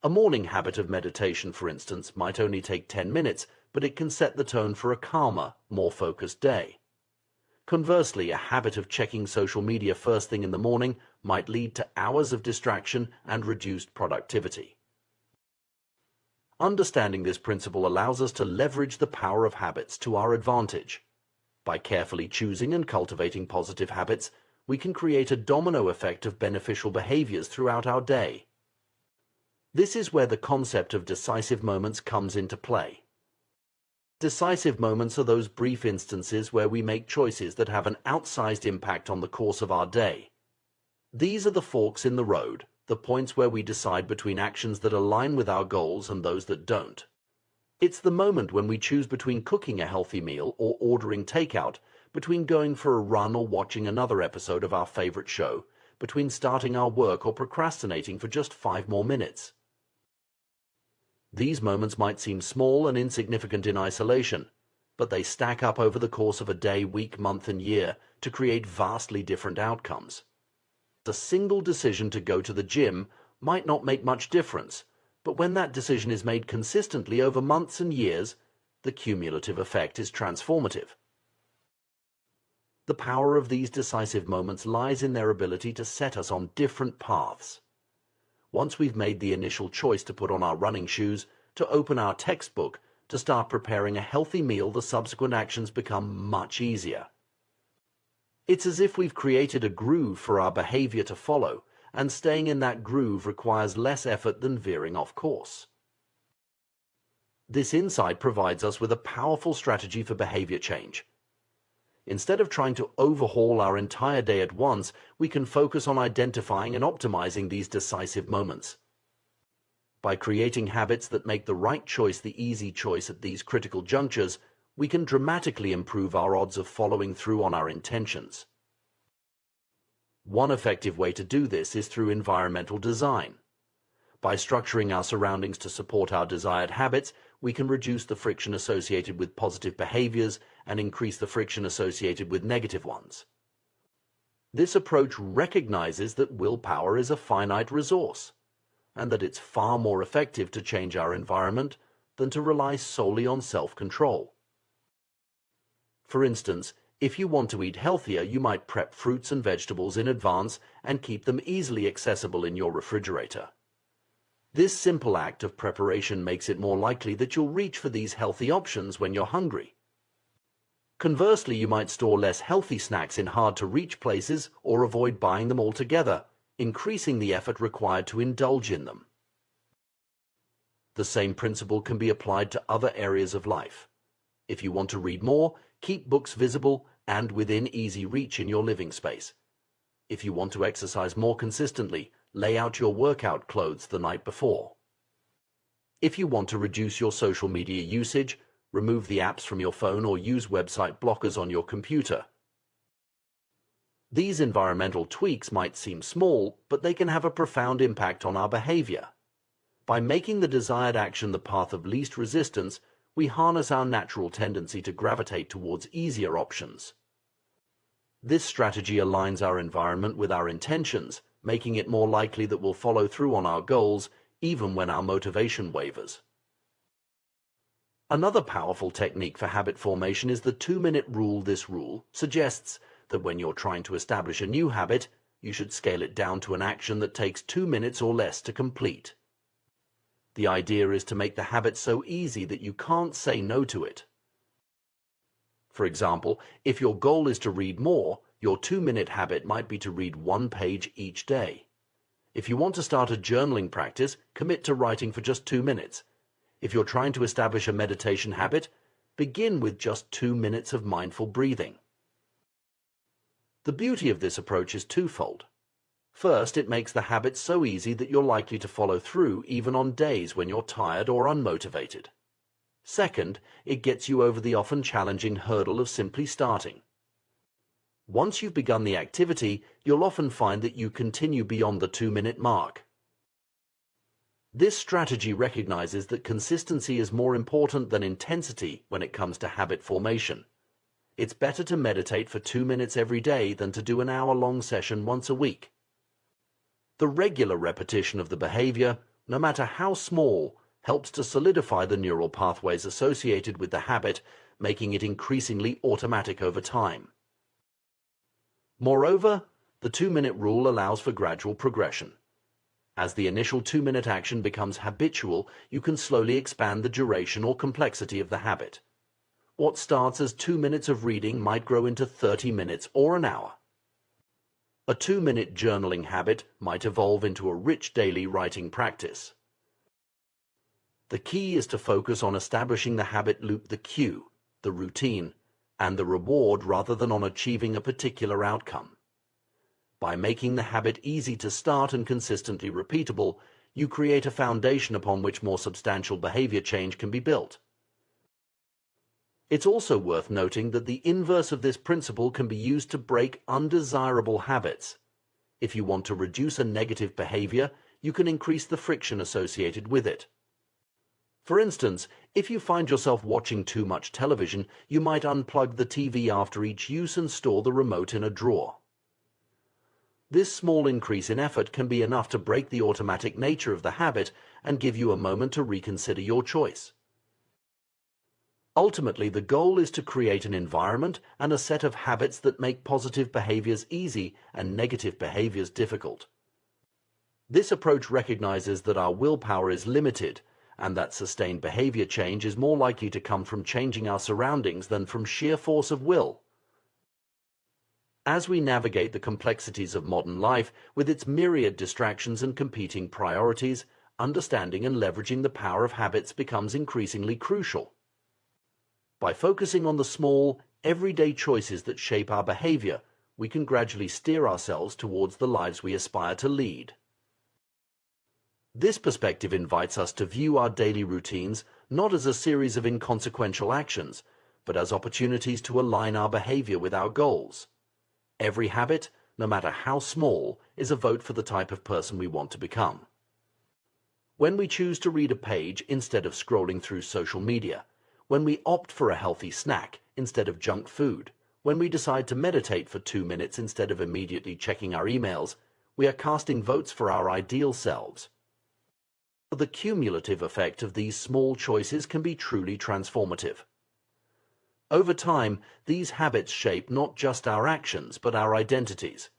A morning habit of meditation, for instance, might only take 10 minutes, but it can set the tone for a calmer, more focused day. Conversely, a habit of checking social media first thing in the morning might lead to hours of distraction and reduced productivity. Understanding this principle allows us to leverage the power of habits to our advantage. By carefully choosing and cultivating positive habits, we can create a domino effect of beneficial behaviors throughout our day. This is where the concept of decisive moments comes into play. Decisive moments are those brief instances where we make choices that have an outsized impact on the course of our day. These are the forks in the road, the points where we decide between actions that align with our goals and those that don't. It's the moment when we choose between cooking a healthy meal or ordering takeout, between going for a run or watching another episode of our favorite show, between starting our work or procrastinating for just 5 more minutes. These moments might seem small and insignificant in isolation, but they stack up over the course of a day, week, month, and year to create vastly different outcomes. A single decision to go to the gym might not make much difference, but when that decision is made consistently over months and years, the cumulative effect is transformative. The power of these decisive moments lies in their ability to set us on different paths. Once we've made the initial choice to put on our running shoes, to open our textbook, to start preparing a healthy meal, the subsequent actions become much easier. It's as if we've created a groove for our behavior to follow, and staying in that groove requires less effort than veering off course. This insight provides us with a powerful strategy for behavior change. Instead of trying to overhaul our entire day at once, we can focus on identifying and optimizing these decisive moments. By creating habits that make the right choice the easy choice at these critical junctures, we can dramatically improve our odds of following through on our intentions. One effective way to do this is through environmental design. By structuring our surroundings to support our desired habits, we can reduce the friction associated with positive behaviors and increase the friction associated with negative ones. This approach recognizes that willpower is a finite resource, and that it's far more effective to change our environment than to rely solely on self-control. For instance, if you want to eat healthier, you might prep fruits and vegetables in advance and keep them easily accessible in your refrigerator. This simple act of preparation makes it more likely that you'll reach for these healthy options when you're hungry. Conversely, you might store less healthy snacks in hard-to-reach places or avoid buying them altogether, increasing the effort required to indulge in them. The same principle can be applied to other areas of life. If you want to read more, keep books visible and within easy reach in your living space. If you want to exercise more consistently, lay out your workout clothes the night before. If you want to reduce your social media usage, remove the apps from your phone or use website blockers on your computer. These environmental tweaks might seem small, but they can have a profound impact on our behavior. By making the desired action the path of least resistance, we harness our natural tendency to gravitate towards easier options. This strategy aligns our environment with our intentions, making it more likely that we'll follow through on our goals, even when our motivation wavers. Another powerful technique for habit formation is the 2-minute rule. This rule suggests that when you're trying to establish a new habit, you should scale it down to an action that takes 2 minutes or less to complete. The idea is to make the habit so easy that you can't say no to it. For example, if your goal is to read more, your 2-minute habit might be to read 1 page each day. If you want to start a journaling practice, commit to writing for just 2 minutes. If you're trying to establish a meditation habit, begin with just 2 minutes of mindful breathing. The beauty of this approach is twofold. First, it makes the habit so easy that you're likely to follow through even on days when you're tired or unmotivated. Second, it gets you over the often challenging hurdle of simply starting. Once you've begun the activity, you'll often find that you continue beyond the 2-minute mark. This strategy recognizes that consistency is more important than intensity when it comes to habit formation. It's better to meditate for 2 minutes every day than to do an hour-long session once a week. The regular repetition of the behavior, no matter how small, helps to solidify the neural pathways associated with the habit, making it increasingly automatic over time. Moreover, the 2-minute rule allows for gradual progression. As the initial 2-minute action becomes habitual, you can slowly expand the duration or complexity of the habit. What starts as 2 minutes of reading might grow into 30 minutes or an hour. A 2-minute journaling habit might evolve into a rich daily writing practice. The key is to focus on establishing the habit loop, the cue, the routine, and the reward rather than on achieving a particular outcome. By making the habit easy to start and consistently repeatable, you create a foundation upon which more substantial behavior change can be built. It's also worth noting that the inverse of this principle can be used to break undesirable habits. If you want to reduce a negative behavior, you can increase the friction associated with it. For instance, if you find yourself watching too much television, you might unplug the TV after each use and store the remote in a drawer. This small increase in effort can be enough to break the automatic nature of the habit and give you a moment to reconsider your choice. Ultimately, the goal is to create an environment and a set of habits that make positive behaviors easy and negative behaviors difficult. This approach recognizes that our willpower is limited and that sustained behavior change is more likely to come from changing our surroundings than from sheer force of will. As we navigate the complexities of modern life with its myriad distractions and competing priorities, understanding and leveraging the power of habits becomes increasingly crucial. By focusing on the small, everyday choices that shape our behavior, we can gradually steer ourselves towards the lives we aspire to lead. This perspective invites us to view our daily routines not as a series of inconsequential actions, but as opportunities to align our behavior with our goals. Every habit, no matter how small, is a vote for the type of person we want to become. When we choose to read a page instead of scrolling through social media, when we opt for a healthy snack instead of junk food, when we decide to meditate for 2 minutes instead of immediately checking our emails, we are casting votes for our ideal selves. The cumulative effect of these small choices can be truly transformative. Over time, these habits shape not just our actions, but our identities.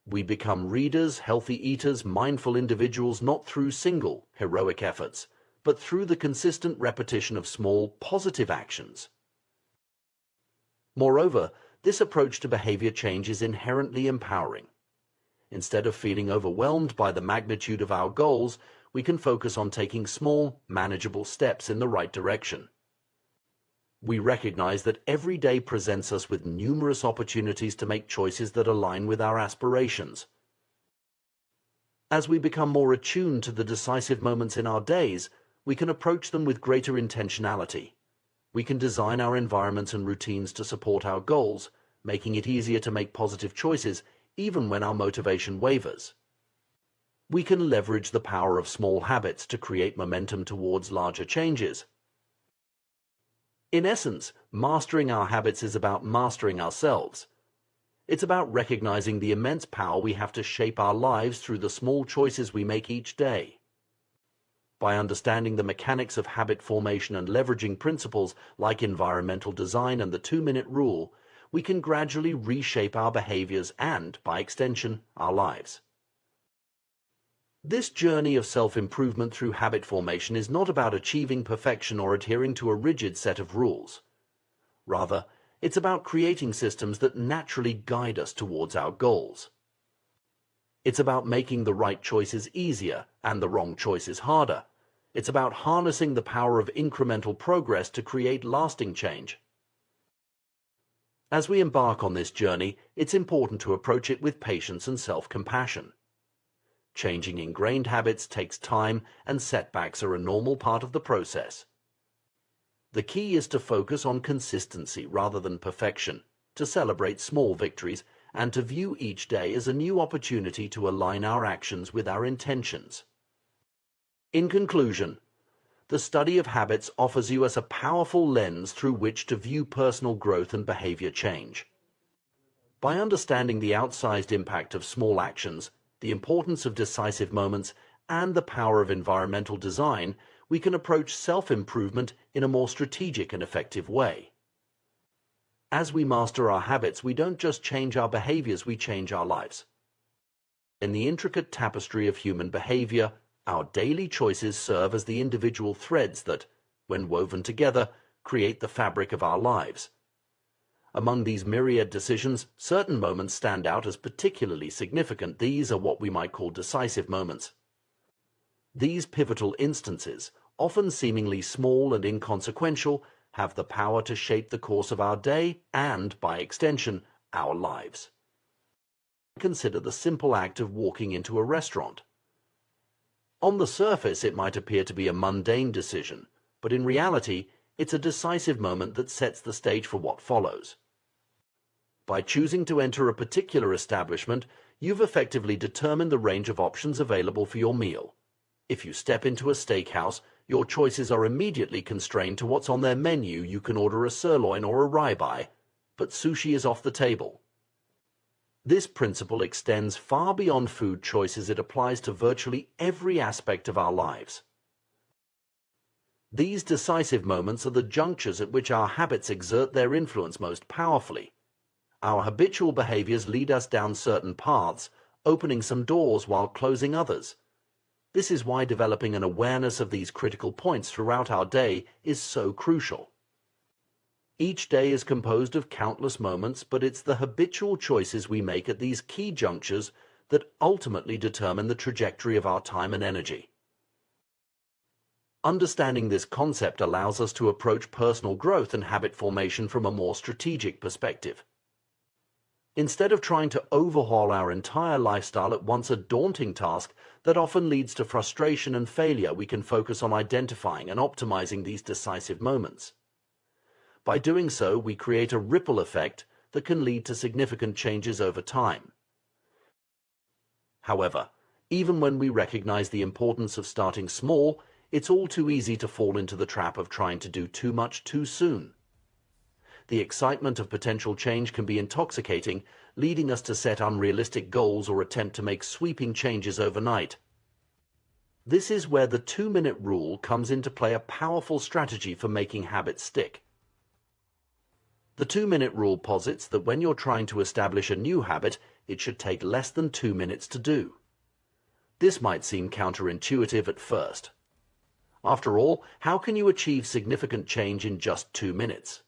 We become readers, healthy eaters, mindful individuals not through single, heroic efforts, but through the consistent repetition of small, positive actions. Moreover, this approach to behavior change is inherently empowering. Instead of feeling overwhelmed by the magnitude of our goals, we can focus on taking small, manageable steps in the right direction. We recognize that every day presents us with numerous opportunities to make choices that align with our aspirations. As we become more attuned to the decisive moments in our days, we can approach them with greater intentionality. We can design our environments and routines to support our goals, making it easier to make positive choices even when our motivation wavers. We can leverage the power of small habits to create momentum towards larger changes. In essence, mastering our habits is about mastering ourselves. It's about recognizing the immense power we have to shape our lives through the small choices we make each day. By understanding the mechanics of habit formation and leveraging principles like environmental design and the 2-minute rule, we can gradually reshape our behaviors and, by extension, our lives. This journey of self-improvement through habit formation is not about achieving perfection or adhering to a rigid set of rules. Rather, it's about creating systems that naturally guide us towards our goals. It's about making the right choices easier and the wrong choices harder. It's about harnessing the power of incremental progress to create lasting change. As we embark on this journey, it's important to approach it with patience and self-compassion. Changing ingrained habits takes time, and setbacks are a normal part of the process. The key is to focus on consistency rather than perfection, to celebrate small victories, and to view each day as a new opportunity to align our actions with our intentions. In conclusion, the study of habits offers you a powerful lens through which to view personal growth and behavior change. By understanding the outsized impact of small actions, the importance of decisive moments, and the power of environmental design, we can approach self-improvement in a more strategic and effective way. As we master our habits, we don't just change our behaviors, we change our lives. In the intricate tapestry of human behavior, our daily choices serve as the individual threads that, when woven together, create the fabric of our lives. Among these myriad decisions, certain moments stand out as particularly significant. These are what we might call decisive moments. These pivotal instances, often seemingly small and inconsequential, have the power to shape the course of our day and, by extension, our lives. Consider the simple act of walking into a restaurant. On the surface, it might appear to be a mundane decision, but in reality, it's a decisive moment that sets the stage for what follows. By choosing to enter a particular establishment, you've effectively determined the range of options available for your meal. If you step into a steakhouse, your choices are immediately constrained to what's on their menu. You can order a sirloin or a ribeye, but sushi is off the table. This principle extends far beyond food choices. It applies to virtually every aspect of our lives. These decisive moments are the junctures at which our habits exert their influence most powerfully. Our habitual behaviors lead us down certain paths, opening some doors while closing others. This is why developing an awareness of these critical points throughout our day is so crucial. Each day is composed of countless moments, but it's the habitual choices we make at these key junctures that ultimately determine the trajectory of our time and energy. Understanding this concept allows us to approach personal growth and habit formation from a more strategic perspective. Instead of trying to overhaul our entire lifestyle at once, a daunting task that often leads to frustration and failure, we can focus on identifying and optimizing these decisive moments. By doing so, we create a ripple effect that can lead to significant changes over time. However, even when we recognize the importance of starting small, it's all too easy to fall into the trap of trying to do too much too soon. The excitement of potential change can be intoxicating, leading us to set unrealistic goals or attempt to make sweeping changes overnight. This is where the 2-minute rule comes into play, a powerful strategy for making habits stick. The 2-minute rule posits that when you're trying to establish a new habit, it should take less than 2 minutes to do. This might seem counterintuitive at first. After all, how can you achieve significant change in just 2 minutes?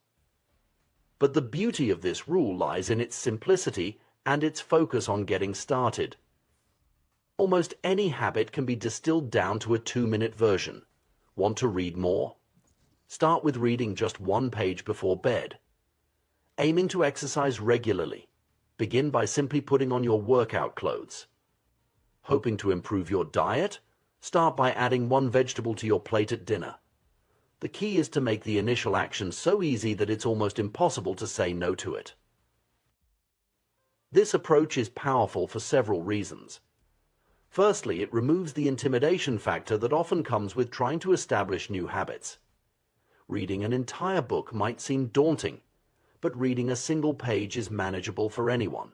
But the beauty of this rule lies in its simplicity and its focus on getting started. Almost any habit can be distilled down to a 2-minute version. Want to read more? Start with reading just 1 page before bed. Aiming to exercise regularly? Begin by simply putting on your workout clothes. Hoping to improve your diet? Start by adding 1 vegetable to your plate at dinner. The key is to make the initial action so easy that it's almost impossible to say no to it. This approach is powerful for several reasons. Firstly, it removes the intimidation factor that often comes with trying to establish new habits. Reading an entire book might seem daunting, but reading a single page is manageable for anyone.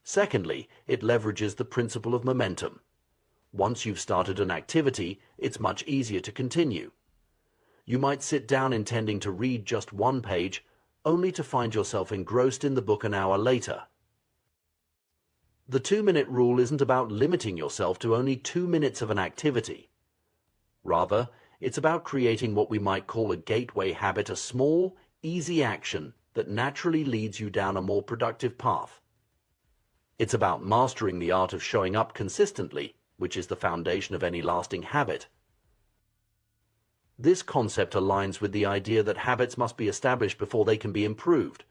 Secondly, it leverages the principle of momentum. Once you've started an activity, it's much easier to continue. You might sit down intending to read just 1 page, only to find yourself engrossed in the book an hour later. The 2-minute rule isn't about limiting yourself to only 2 minutes of an activity. Rather, it's about creating what we might call a gateway habit, a small, easy action that naturally leads you down a more productive path. It's about mastering the art of showing up consistently, which is the foundation of any lasting habit. This concept aligns with the idea that habits must be established before they can be improved.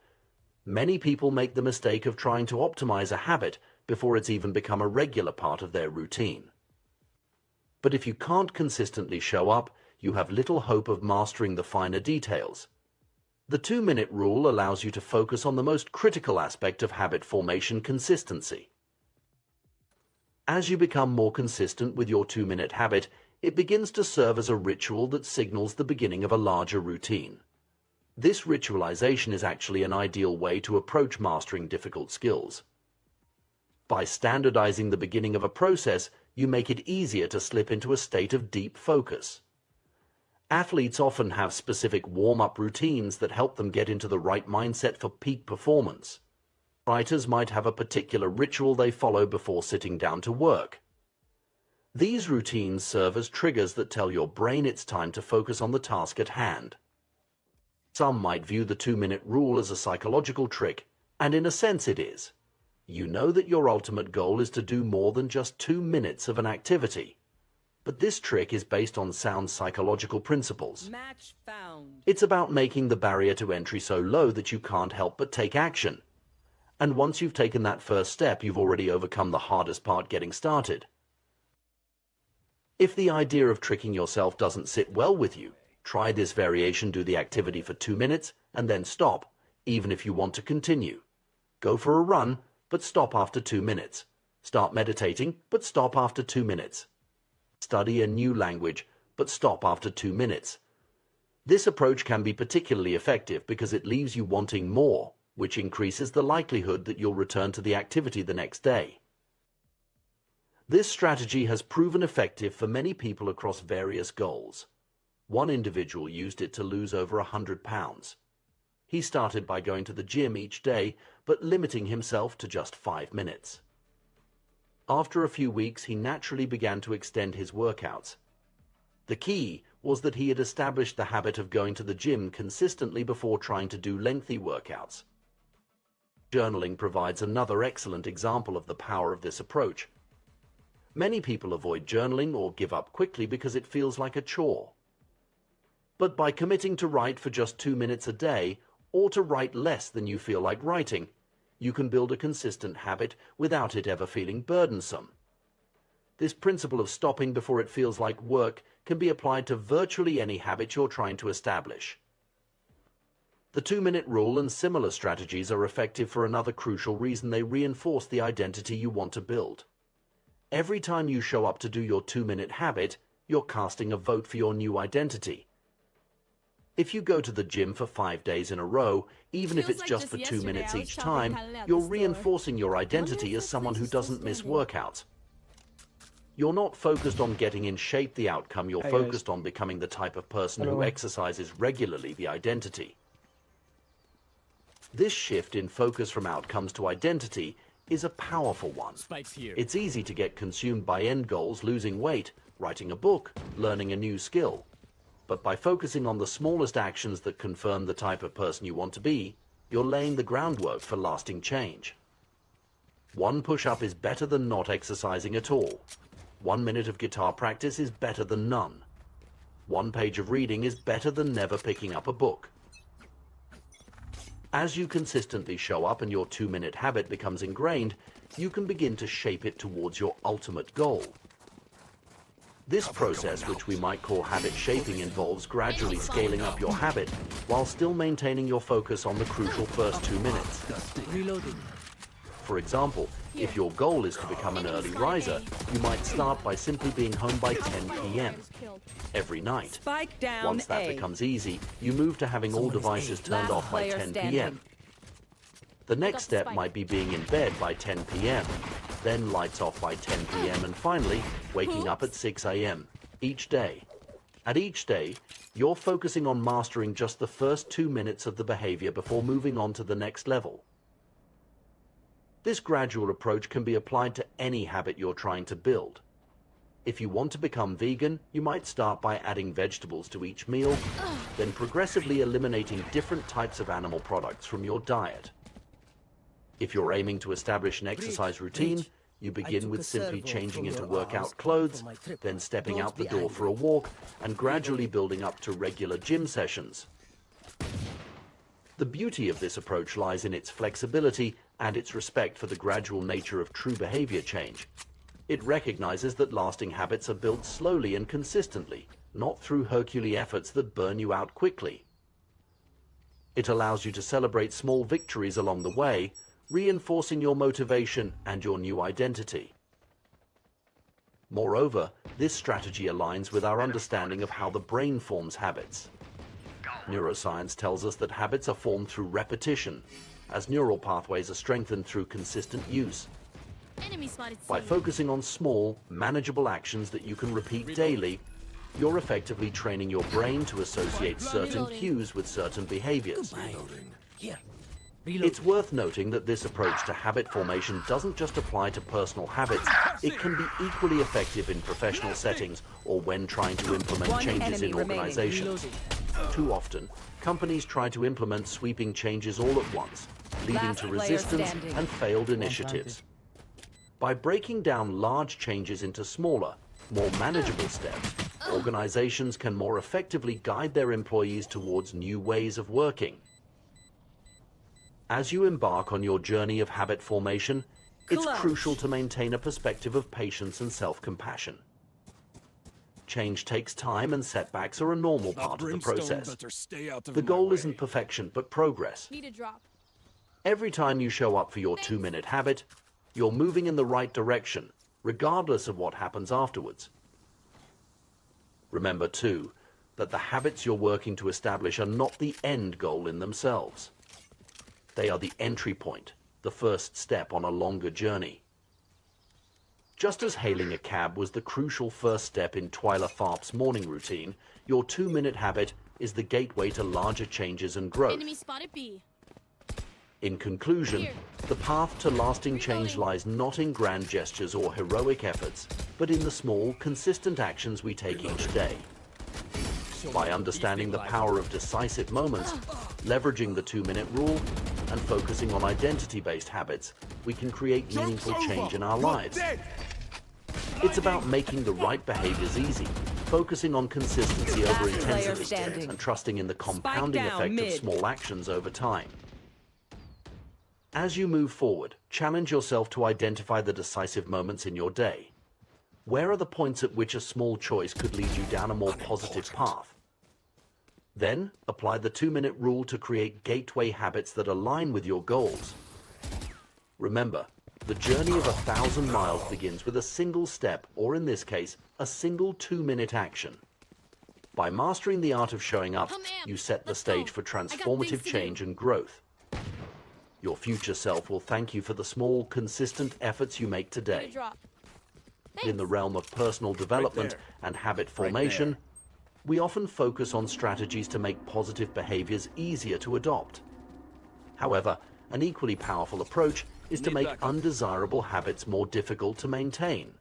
Many people make the mistake of trying to optimize a habit before it's even become a regular part of their routine. But if you can't consistently show up, you have little hope of mastering the finer details. The 2-minute rule allows you to focus on the most critical aspect of habit formation: consistency. As you become more consistent with your 2-minute habit, it begins to serve as a ritual that signals the beginning of a larger routine. This ritualization is actually an ideal way to approach mastering difficult skills. By standardizing the beginning of a process, you make it easier to slip into a state of deep focus. Athletes often have specific warm-up routines that help them get into the right mindset for peak performance. Writers might have a particular ritual they follow before sitting down to work. These routines serve as triggers that tell your brain it's time to focus on the task at hand. Some might view the 2-minute rule as a psychological trick, and in a sense it is. You know that your ultimate goal is to do more than just 2 minutes of an activity. But this trick is based on sound psychological principles. Match found. It's about making the barrier to entry so low that you can't help but take action. And once you've taken that first step, you've already overcome the hardest part: getting started. If the idea of tricking yourself doesn't sit well with you, try this variation: do the activity for 2 minutes and then stop, even if you want to continue. Go for a run, but stop after 2 minutes. Start meditating, but stop after 2 minutes. Study a new language, but stop after 2 minutes. This approach can be particularly effective because it leaves you wanting more, which increases the likelihood that you'll return to the activity the next day. This strategy has proven effective for many people across various goals. One individual used it to lose over 100 pounds. He started by going to the gym each day, but limiting himself to just 5 minutes. After a few weeks, he naturally began to extend his workouts. The key was that he had established the habit of going to the gym consistently before trying to do lengthy workouts. Journaling provides another excellent example of the power of this approach. Many people avoid journaling or give up quickly because it feels like a chore. But by committing to write for just 2 minutes a day, or to write less than you feel like writing, you can build a consistent habit without it ever feeling burdensome. This principle of stopping before it feels like work can be applied to virtually any habit you're trying to establish. The 2-minute rule and similar strategies are effective for another crucial reason: they reinforce the identity you want to build. Every time you show up to do your 2-minute habit, you're casting a vote for your new identity. If you go to the gym for 5 days in a row, even if it's just for 2 minutes each time, you're reinforcing your identity as someone who doesn't miss workouts. You're not focused on getting in shape, the outcome. You're focused on becoming the type of person who exercises regularly, the identity. This shift in focus from outcomes to identity is a powerful one. It's easy to get consumed by end goals: losing weight, writing a book, learning a new skill. But by focusing on the smallest actions that confirm the type of person you want to be, you're laying the groundwork for lasting change. 1 push-up is better than not exercising at all. 1 minute of guitar practice is better than none. 1 page of reading is better than never picking up a book. As you consistently show up and your 2-minute habit becomes ingrained, you can begin to shape it towards your ultimate goal. This process, which we might call habit shaping, involves gradually scaling up your habit while still maintaining your focus on the crucial first 2 minutes. For example, if your goal is to become an early riser, you might start by simply being home by 10 p.m. every night. Once that becomes easy, you move to having all devices turned off by 10 p.m. The next step might be being in bed by 10 p.m., then lights off by 10 p.m., and finally waking up at 6 a.m. each day. At each day, you're focusing on mastering just the first 2 minutes of the behavior before moving on to the next level. This gradual approach can be applied to any habit you're trying to build. If you want to become vegan, you might start by adding vegetables to each meal, then progressively eliminating different types of animal products from your diet. If you're aiming to establish an exercise routine, you begin with simply changing into workout clothes, then stepping out the door for a walk, and gradually building up to regular gym sessions. The beauty of this approach lies in its flexibility and its respect for the gradual nature of true behavior change. It recognizes that lasting habits are built slowly and consistently, not through Herculean efforts that burn you out quickly. It allows you to celebrate small victories along the way, reinforcing your motivation and your new identity. Moreover, this strategy aligns with our understanding of how the brain forms habits. Neuroscience tells us that habits are formed through repetition, as neural pathways are strengthened through consistent use. By focusing on small, manageable actions that you can repeat daily, you're effectively training your brain to associate certain cues with certain behaviors. It's worth noting that this approach to habit formation doesn't just apply to personal habits. It can be equally effective in professional settings or when trying to implement changes in organizations. Too often, companies try to implement sweeping changes all at once, leading to resistance and failed initiatives. By breaking down large changes into smaller, more manageable steps, organizations can more effectively guide their employees towards new ways of working. As you embark on your journey of habit formation, it's crucial to maintain a perspective of patience and self-compassion. Change takes time, and setbacks are a normal part of the process. The goal isn't perfection, but progress. Every time you show up for your 2-minute habit, you're moving in the right direction, regardless of what happens afterwards. Remember, too, that the habits you're working to establish are not the end goal in themselves. They are the entry point, the first step on a longer journey. Just as hailing a cab was the crucial first step in Twyla Tharp's morning routine, your 2-minute habit is the gateway to larger changes and growth. Enemy spotted B. In conclusion, the path to lasting change lies not in grand gestures or heroic efforts, but in the small, consistent actions we take each day. By understanding the power of decisive moments, leveraging the 2-minute rule, and focusing on identity-based habits, we can create meaningful change in our lives. It's about making the right behaviors easy, focusing on consistency over intensity, and trusting in the compounding effect of small actions over time. As you move forward, challenge yourself to identify the decisive moments in your day. Where are the points at which a small choice could lead you down a more positive path? Then, apply the 2-minute rule to create gateway habits that align with your goals. Remember, the journey of 1,000 miles begins with a single step, or in this case, a single 2-minute action. By mastering the art of showing up, you set the stage for transformative change and growth. Your future self will thank you for the small, consistent efforts you make today. In the realm of personal development and habit formation, we often focus on strategies to make positive behaviors easier to adopt. However, an equally powerful approach is to make undesirable habits more difficult to maintain.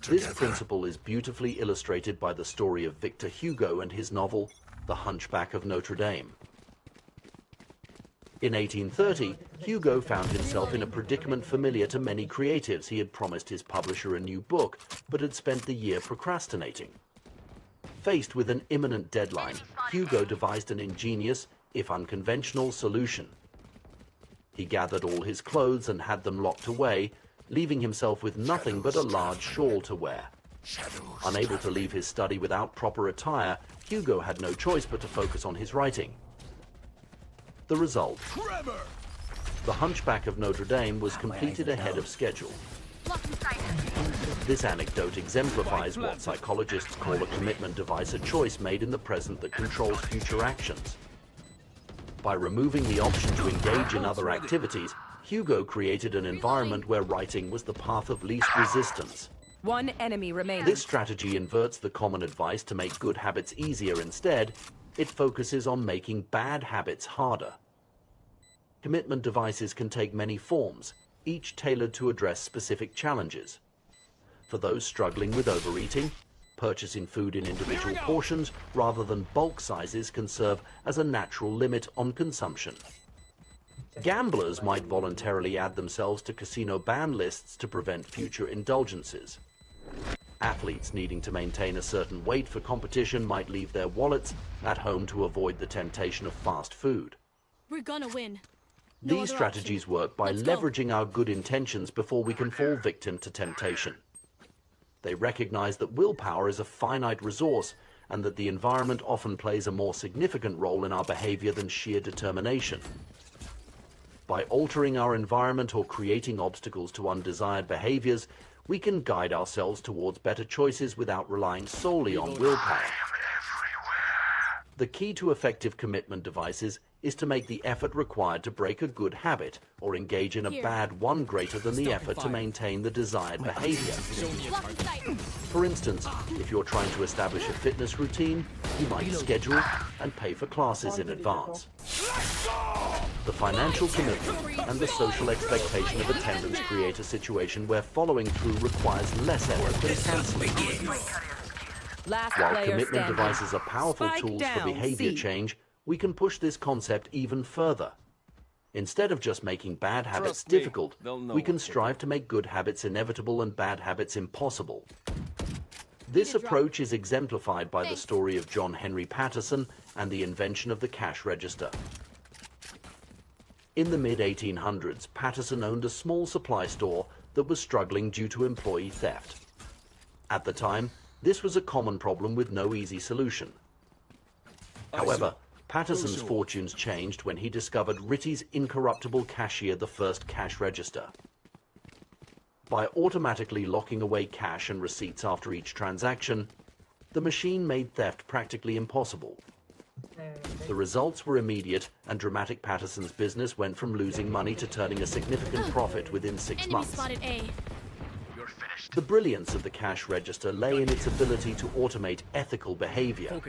This principle is beautifully illustrated by the story of Victor Hugo and his novel, The Hunchback of Notre Dame. In 1830, Hugo found himself in a predicament familiar to many creatives. He had promised his publisher a new book, but had spent the year procrastinating. Faced with an imminent deadline, Hugo devised an ingenious, if unconventional, solution. He gathered all his clothes and had them locked away, leaving himself with nothing but a large shawl to wear. Unable to leave his study without proper attire, Hugo had no choice but to focus on his writing. The result: The Hunchback of Notre Dame was completed ahead of schedule. This anecdote exemplifies what psychologists call a commitment device, a choice made in the present that controls future actions. By removing the option to engage in other activities, Hugo created an environment where writing was the path of least resistance. One enemy remaining. This strategy inverts the common advice to make good habits easier. Instead, it focuses on making bad habits harder. Commitment devices can take many forms, each tailored to address specific challenges. For those struggling with overeating, purchasing food in individual portions rather than bulk sizes can serve as a natural limit on consumption. Gamblers might voluntarily add themselves to casino ban lists to prevent future indulgences. Athletes needing to maintain a certain weight for competition might leave their wallets at home to avoid the temptation of fast food. We're gonna win. These strategies work by leveraging our good intentions before we can fall victim to temptation. They recognize that willpower is a finite resource and that the environment often plays a more significant role in our behavior than sheer determination. By altering our environment or creating obstacles to undesired behaviors, we can guide ourselves towards better choices without relying solely on willpower. The key to effective commitment devices is to make the effort required to break a good habit or engage in a bad one greater than the effort to maintain the desired behavior. For instance, if you're trying to establish a fitness routine, you might schedule and pay for classes in advance. The financial commitment and the social expectation of attendance create a situation where following through requires less effort than cancelling. While commitment devices are powerful tools for behavior change, we can push this concept even further. Instead of just making bad habits difficult, we can strive to make good habits inevitable and bad habits impossible. This approach is exemplified by the story of John Henry Patterson and the invention of the cash register. In the mid-1800s, Patterson owned a small supply store that was struggling due to employee theft. At the time, this was a common problem with no easy solution. However, Patterson's fortunes changed when he discovered Ritty's incorruptible cashier, the first cash register. By automatically locking away cash and receipts after each transaction, the machine made theft practically impossible. The results were immediate and dramatic. Patterson's business went from losing money to turning a significant profit within 6 months. The brilliance of the cash register lay in its ability to automate ethical behavior.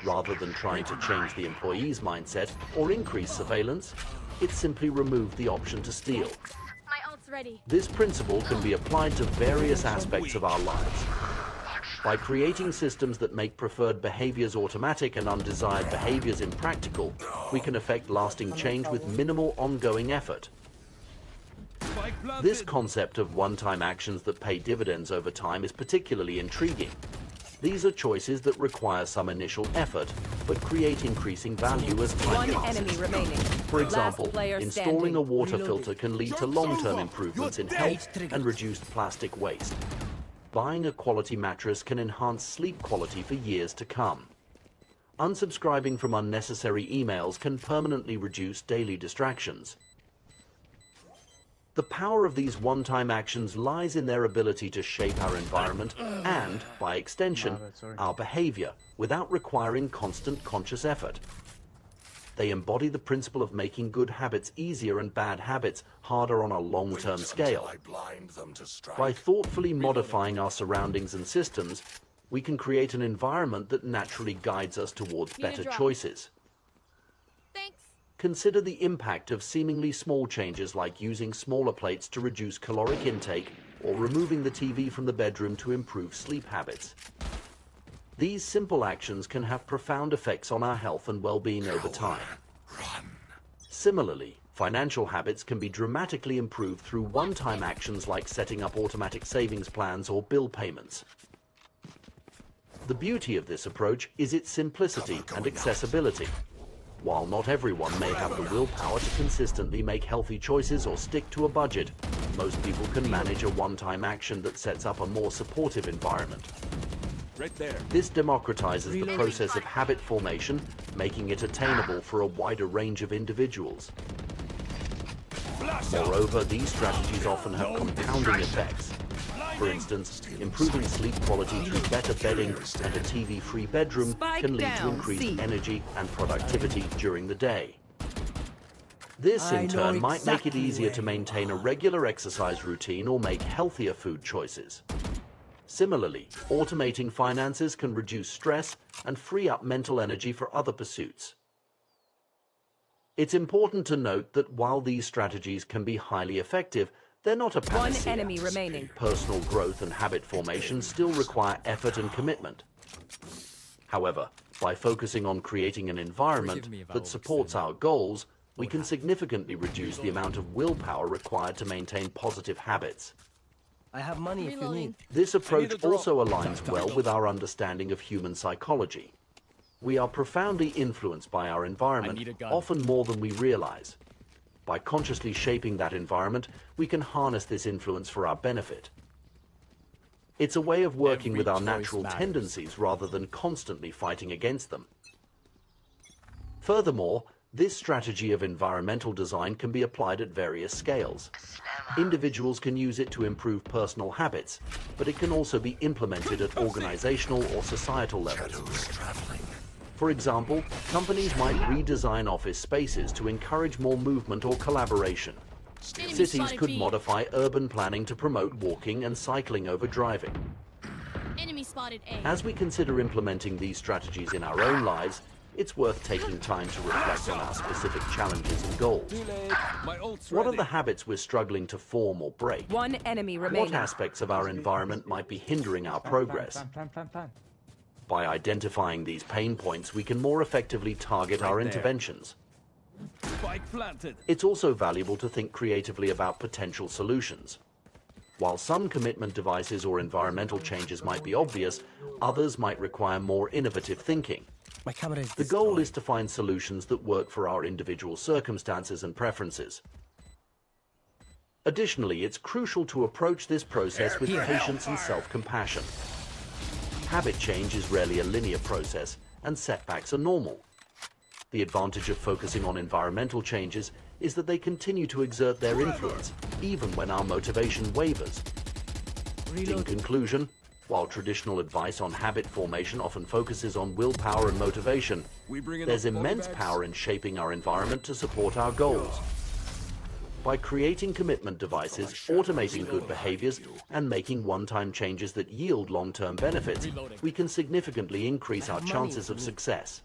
Rather than trying to change the employee's mindset or increase surveillance, it simply removed the option to steal. My ult's ready. This principle can be applied to various aspects of our lives. By creating systems that make preferred behaviors automatic and undesired behaviors impractical, we can effect lasting change with minimal ongoing effort. This concept of one-time actions that pay dividends over time is particularly intriguing. These are choices that require some initial effort, but create increasing value as time passes. For example, installing a water filter can lead to long-term improvements in health and reduced plastic waste. Buying a quality mattress can enhance sleep quality for years to come. unsubscribing from unnecessary emails can permanently reduce daily distractions. The power of these one-time actions lies in their ability to shape our environment and, by extension, our behavior without requiring constant conscious effort. They embody the principle of making good habits easier and bad habits harder on a long-term scale. By thoughtfully modifying our surroundings and systems, we can create an environment that naturally guides us towards better choices. Thanks. Consider the impact of seemingly small changes like using smaller plates to reduce caloric intake or removing the TV from the bedroom to improve sleep habits. These simple actions can have profound effects on our health and well-being over time. Similarly, financial habits can be dramatically improved through one-time actions like setting up automatic savings plans or bill payments. The beauty of this approach is its simplicity and accessibility. While not everyone may have the willpower to consistently make healthy choices or stick to a budget, most people can manage a one-time action that sets up a more supportive environment. Right there. This democratizes the process of habit formation, making it attainable for a wider range of individuals. Moreover, these strategies often have compounding effects. For instance, improving sleep quality through better bedding and a TV-free bedroom can lead to increased energy and productivity during the day. This, in turn, might make it easier to maintain a regular exercise routine or make healthier food choices. Similarly, automating finances can reduce stress and free up mental energy for other pursuits. It's important to note that while these strategies can be highly effective, they're not a panacea. One enemy remaining. Personal growth and habit formation still require effort and commitment. However, by focusing on creating an environment that supports our goals, we can significantly reduce the amount of willpower required to maintain positive habits. I have money if you need. This approach also aligns well with our understanding of human psychology. We are profoundly influenced by our environment, often more than we realize. By consciously shaping that environment, we can harness this influence for our benefit. It's a way of working with our natural tendencies rather than constantly fighting against them. Furthermore, this strategy of environmental design can be applied at various scales. Individuals can use it to improve personal habits, but it can also be implemented at organizational or societal levels. For example, companies might redesign office spaces to encourage more movement or collaboration. Cities could modify urban planning to promote walking and cycling over driving. Enemy spotted A. As we consider implementing these strategies in our own lives, it's worth taking time to reflect on our specific challenges and goals. What are the habits we're struggling to form or break? One enemy remaining. What aspects of our environment might be hindering our progress? By identifying these pain points, we can more effectively target our interventions. It's also valuable to think creatively about potential solutions. While some commitment devices or environmental changes might be obvious, others might require more innovative thinking. The goal is to find solutions that work for our individual circumstances and preferences. Additionally, it's crucial to approach this process with patience and self-compassion. Habit change is rarely a linear process, and setbacks are normal. The advantage of focusing on environmental changes is that they continue to exert their influence, even when our motivation wavers. In conclusion, while traditional advice on habit formation often focuses on willpower and motivation, there's immense power in shaping our environment to support our goals. By creating commitment devices, automating good behaviors, and making one-time changes that yield long-term benefits, we can significantly increase our chances of success.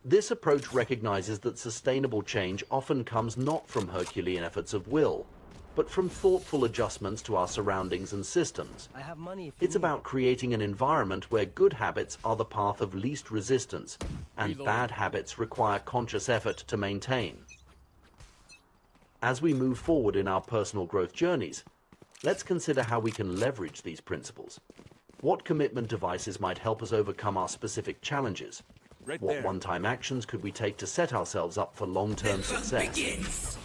This approach recognizes that sustainable change often comes not from Herculean efforts of will, but from thoughtful adjustments to our surroundings and systems. It's about creating an environment where good habits are the path of least resistance, and bad habits require conscious effort to maintain. As we move forward in our personal growth journeys, let's consider how we can leverage these principles. What commitment devices might help us overcome our specific challenges? What one-time actions could we take to set ourselves up for long-term success?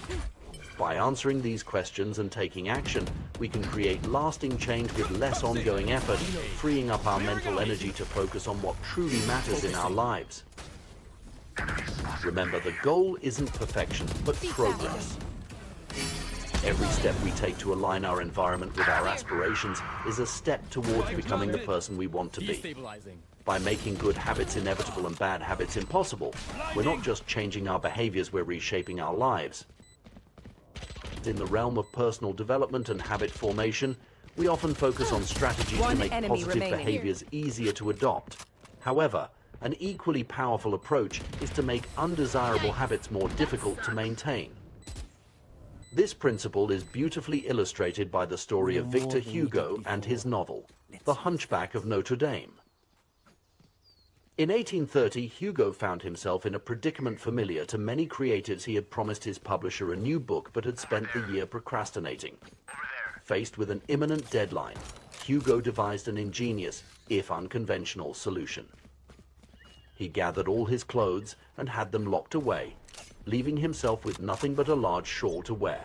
By answering these questions and taking action, we can create lasting change with less ongoing effort, freeing up our mental energy to focus on what truly matters in our lives. Remember, the goal isn't perfection, but progress. Every step we take to align our environment with our aspirations is a step towards becoming the person we want to be. By making good habits inevitable and bad habits impossible, we're not just changing our behaviors, we're reshaping our lives. In the realm of personal development and habit formation, we often focus on strategies to make positive behaviors easier to adopt. However, an equally powerful approach is to make undesirable habits more difficult to maintain. This principle is beautifully illustrated by the story of Victor Hugo and his novel, The Hunchback of Notre Dame. In 1830, Hugo found himself in a predicament familiar to many creatives. He had promised his publisher a new book but had spent the year procrastinating. Faced with an imminent deadline, Hugo devised an ingenious, if unconventional, solution. He gathered all his clothes and had them locked away, leaving himself with nothing but a large shawl to wear.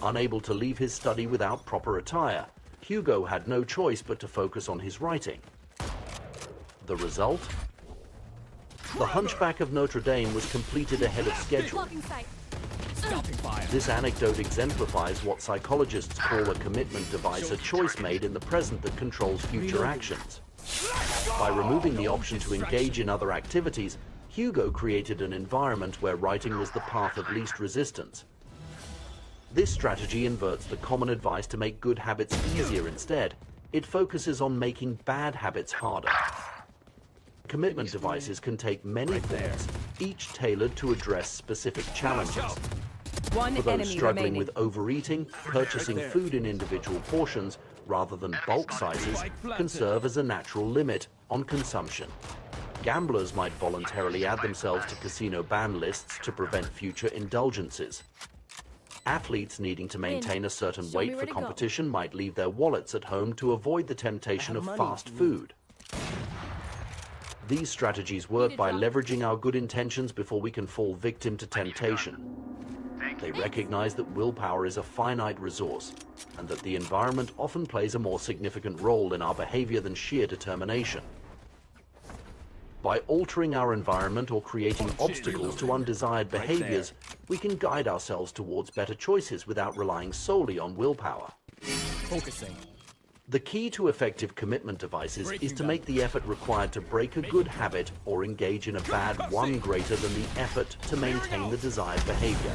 Unable to leave his study without proper attire, Hugo had no choice but to focus on his writing. The result? The Hunchback of Notre Dame was completed ahead of schedule. This anecdote exemplifies what psychologists call a commitment device, a choice made in the present that controls future actions. By removing the option to engage in other activities, Hugo created an environment where writing was the path of least resistance. This strategy inverts the common advice to make good habits easier. Instead, it focuses on making bad habits harder. Commitment devices can take many forms, each tailored to address specific challenges. For those struggling with overeating, purchasing food in individual portions rather than bulk sizes can serve as a natural limit on consumption. Gamblers might voluntarily add themselves to casino ban lists to prevent future indulgences. Athletes needing to maintain a certain weight for competition might leave their wallets at home to avoid the temptation of fast food. These strategies work by leveraging our good intentions before we can fall victim to temptation. They recognize that willpower is a finite resource, and that the environment often plays a more significant role in our behavior than sheer determination. By altering our environment or creating obstacles to undesired behaviors, we can guide ourselves towards better choices without relying solely on willpower. Focusing. The key to effective commitment devices is to make the effort required to break a good habit or engage in a bad one greater than the effort to maintain the desired behavior.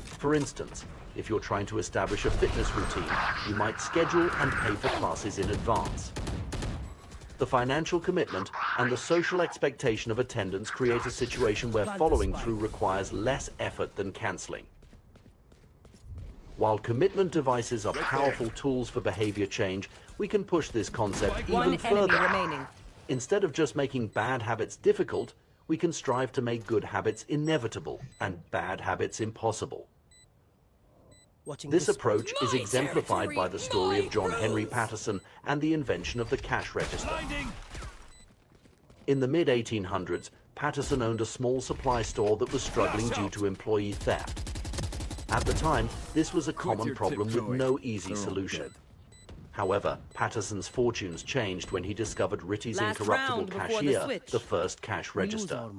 For instance, if you're trying to establish a fitness routine, you might schedule and pay for classes in advance. The financial commitment and the social expectation of attendance create a situation where following through requires less effort than cancelling. While commitment devices are powerful tools for behavior change, we can push this concept even further. Instead of just making bad habits difficult, we can strive to make good habits inevitable and bad habits impossible. This approach is exemplified by the story of John Henry Patterson and the invention of the cash register. In the mid-1800s, Patterson owned a small supply store that was struggling due to employee theft. At the time, this was a common problem with no easy solution. However, Patterson's fortunes changed when he discovered Ritty's incorruptible cashier, the first cash register.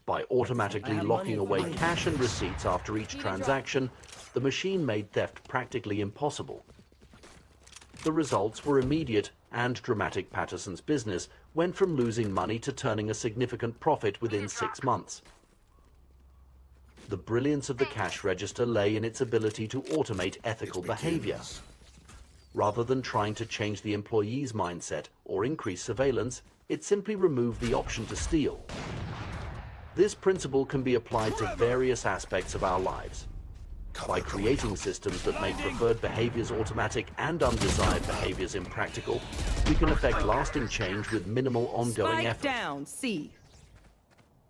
By automatically locking away cash and receipts after each transaction, the machine made theft practically impossible. The results were immediate and dramatic. Patterson's business went from losing money to turning a significant profit within 6 months. The brilliance of the cash register lay in its ability to automate ethical behavior. Rather than trying to change the employee's mindset or increase surveillance, it simply removed the option to steal. This principle can be applied to various aspects of our lives. By creating systems that make preferred behaviors automatic and undesired behaviors impractical, we can effect lasting change with minimal ongoing effort. Down, C.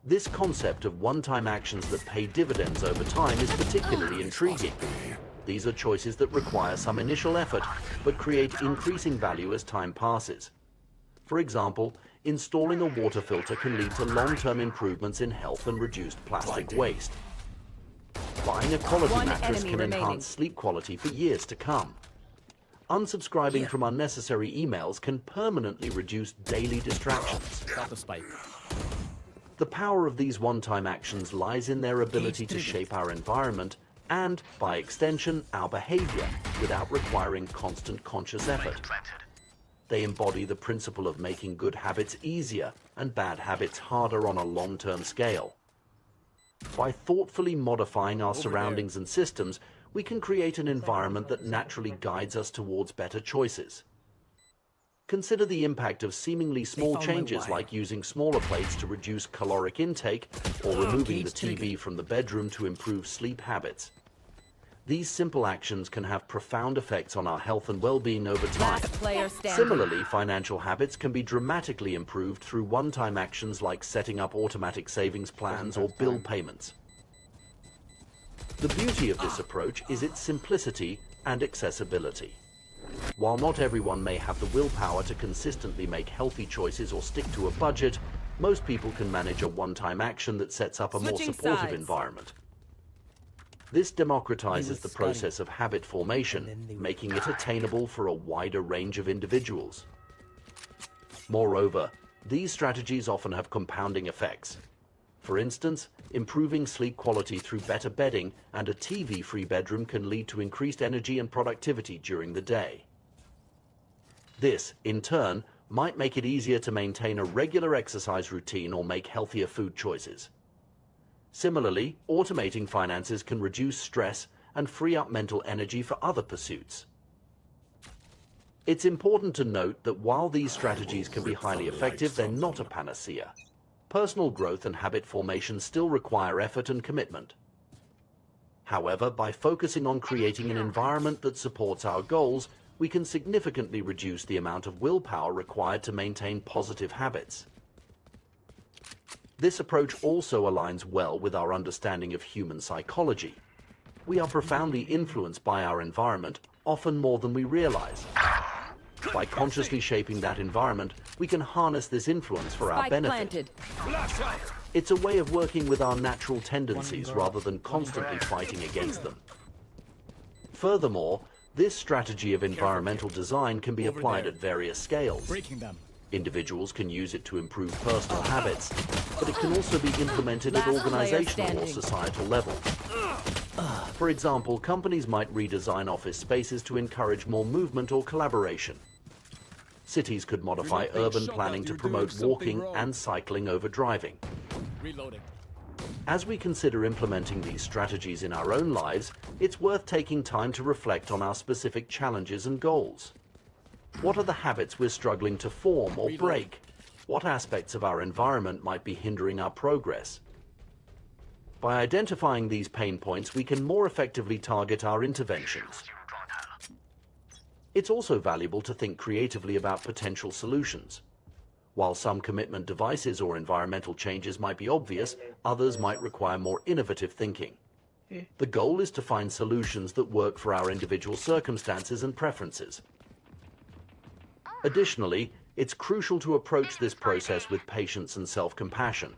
This concept of one-time actions that pay dividends over time is particularly intriguing. These are choices that require some initial effort, but create increasing value as time passes. For example, installing a water filter can lead to long-term improvements in health and reduced plastic waste. Buying a quality One mattress enemy can remaining. enhance sleep quality for years to come. Unsubscribing from unnecessary emails can permanently reduce daily distractions. Got the spike. The power of these one-time actions lies in their ability to shape our environment and, by extension, our behavior without requiring constant conscious effort. They embody the principle of making good habits easier and bad habits harder on a long-term scale. By thoughtfully modifying our surroundings and systems, we can create an environment that naturally guides us towards better choices. Consider the impact of seemingly small changes like using smaller plates to reduce caloric intake or removing the TV from the bedroom to improve sleep habits. These simple actions can have profound effects on our health and well-being over time. Similarly, financial habits can be dramatically improved through one-time actions like setting up automatic savings plans or bill payments. The beauty of this approach is its simplicity and accessibility. While not everyone may have the willpower to consistently make healthy choices or stick to a budget, most people can manage a one-time action that sets up a more supportive environment. This democratizes the process of habit formation, making it attainable for a wider range of individuals. Moreover, these strategies often have compounding effects. For instance, improving sleep quality through better bedding and a TV-free bedroom can lead to increased energy and productivity during the day. This, in turn, might make it easier to maintain a regular exercise routine or make healthier food choices. Similarly, automating finances can reduce stress and free up mental energy for other pursuits. It's important to note that while these strategies can be highly effective, they're not a panacea. Personal growth and habit formation still require effort and commitment. However, by focusing on creating an environment that supports our goals, we can significantly reduce the amount of willpower required to maintain positive habits. This approach also aligns well with our understanding of human psychology. We are profoundly influenced by our environment, often more than we realize. By consciously shaping that environment, we can harness this influence for our benefit. It's a way of working with our natural tendencies rather than constantly fighting against them. Furthermore, this strategy of environmental design can be applied at various scales. Individuals can use it to improve personal habits, but it can also be implemented at organizational or societal level. For example, companies might redesign office spaces to encourage more movement or collaboration. Cities could modify urban planning to promote walking and cycling over driving. As we consider implementing these strategies in our own lives, it's worth taking time to reflect on our specific challenges and goals. What are the habits we're struggling to form or break? What aspects of our environment might be hindering our progress? By identifying these pain points, we can more effectively target our interventions. It's also valuable to think creatively about potential solutions. While some commitment devices or environmental changes might be obvious, others might require more innovative thinking. The goal is to find solutions that work for our individual circumstances and preferences. Additionally, it's crucial to approach this process with patience and self-compassion.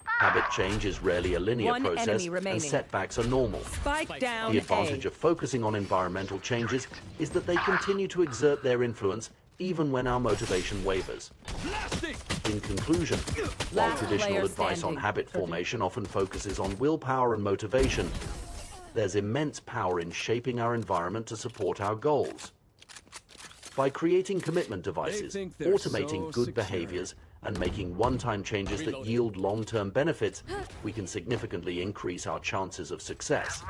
Habit change is rarely a linear process, and setbacks are normal. The advantage of focusing on environmental changes is that they continue to exert their influence even when our motivation wavers. In conclusion, while traditional advice on habit formation often focuses on willpower and motivation, there's immense power in shaping our environment to support our goals. By creating commitment devices, automating good behaviors, and making one-time changes that yield long-term benefits, we can significantly increase our chances of success.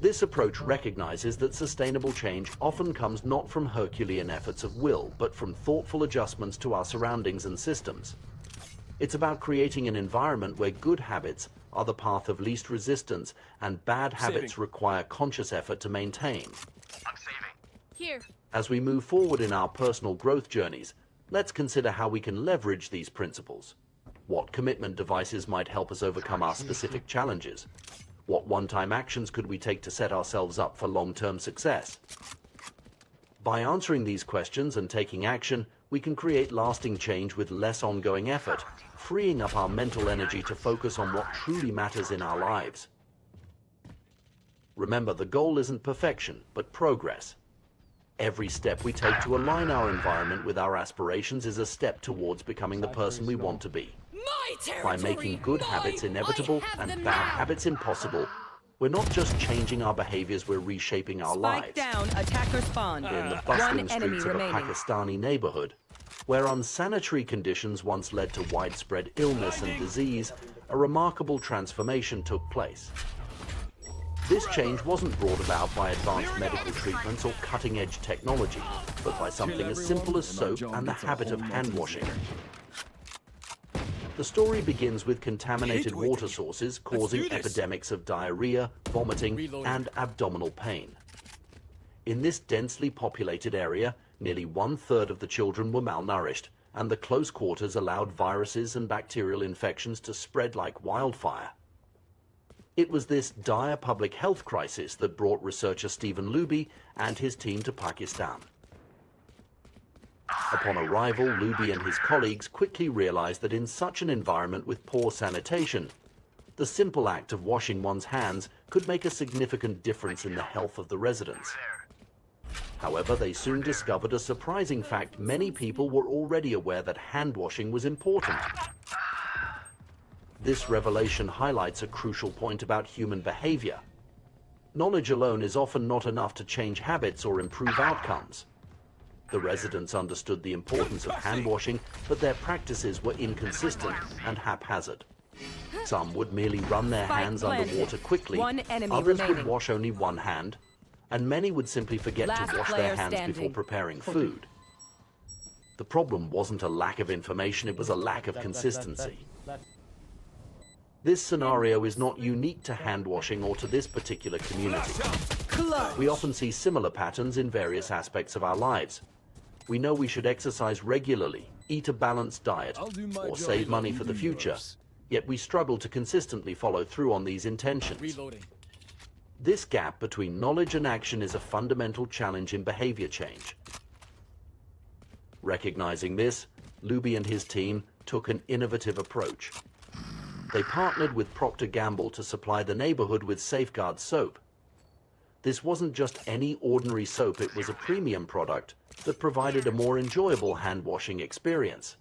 This approach recognizes that sustainable change often comes not from Herculean efforts of will, but from thoughtful adjustments to our surroundings and systems. It's about creating an environment where good habits are the path of least resistance and bad habits require conscious effort to maintain. Here. As we move forward in our personal growth journeys, let's consider how we can leverage these principles. What commitment devices might help us overcome our specific challenges? What one-time actions could we take to set ourselves up for long-term success? By answering these questions and taking action, we can create lasting change with less ongoing effort, freeing up our mental energy to focus on what truly matters in our lives. Remember, the goal isn't perfection, but progress. Every step we take to align our environment with our aspirations is a step towards becoming the person we want to be. By making good habits inevitable and bad habits impossible, we're not just changing our behaviors, we're reshaping our lives. Spike down, attacker spawn. In the bustling streets of a Pakistani neighborhood, where unsanitary conditions once led to widespread illness and disease, a remarkable transformation took place. This change wasn't brought about by advanced medical treatments or cutting-edge technology, but by something as simple as soap and the habit of hand-washing. The story begins with contaminated water sources causing epidemics of diarrhea, vomiting, and abdominal pain. In this densely populated area, nearly 1/3 of the children were malnourished, and the close quarters allowed viruses and bacterial infections to spread like wildfire. It was this dire public health crisis that brought researcher Stephen Luby and his team to Pakistan. Upon arrival, Luby and his colleagues quickly realized that in such an environment with poor sanitation, the simple act of washing one's hands could make a significant difference in the health of the residents. However, they soon discovered a surprising fact: many people were already aware that hand washing was important. This revelation highlights a crucial point about human behavior. Knowledge alone is often not enough to change habits or improve outcomes. The residents understood the importance of hand washing, but their practices were inconsistent and haphazard. Some would merely run their hands underwater quickly, others would wash only one hand, and many would simply forget to wash their hands before preparing food. The problem wasn't a lack of information, it was a lack of consistency. This scenario is not unique to hand washing or to this particular community. We often see similar patterns in various aspects of our lives. We know we should exercise regularly, eat a balanced diet, or save money for the future, yet we struggle to consistently follow through on these intentions. This gap between knowledge and action is a fundamental challenge in behavior change. Recognizing this, Luby and his team took an innovative approach. They partnered with Procter & Gamble to supply the neighborhood with Safeguard soap. This wasn't just any ordinary soap, it was a premium product that provided a more enjoyable hand-washing experience.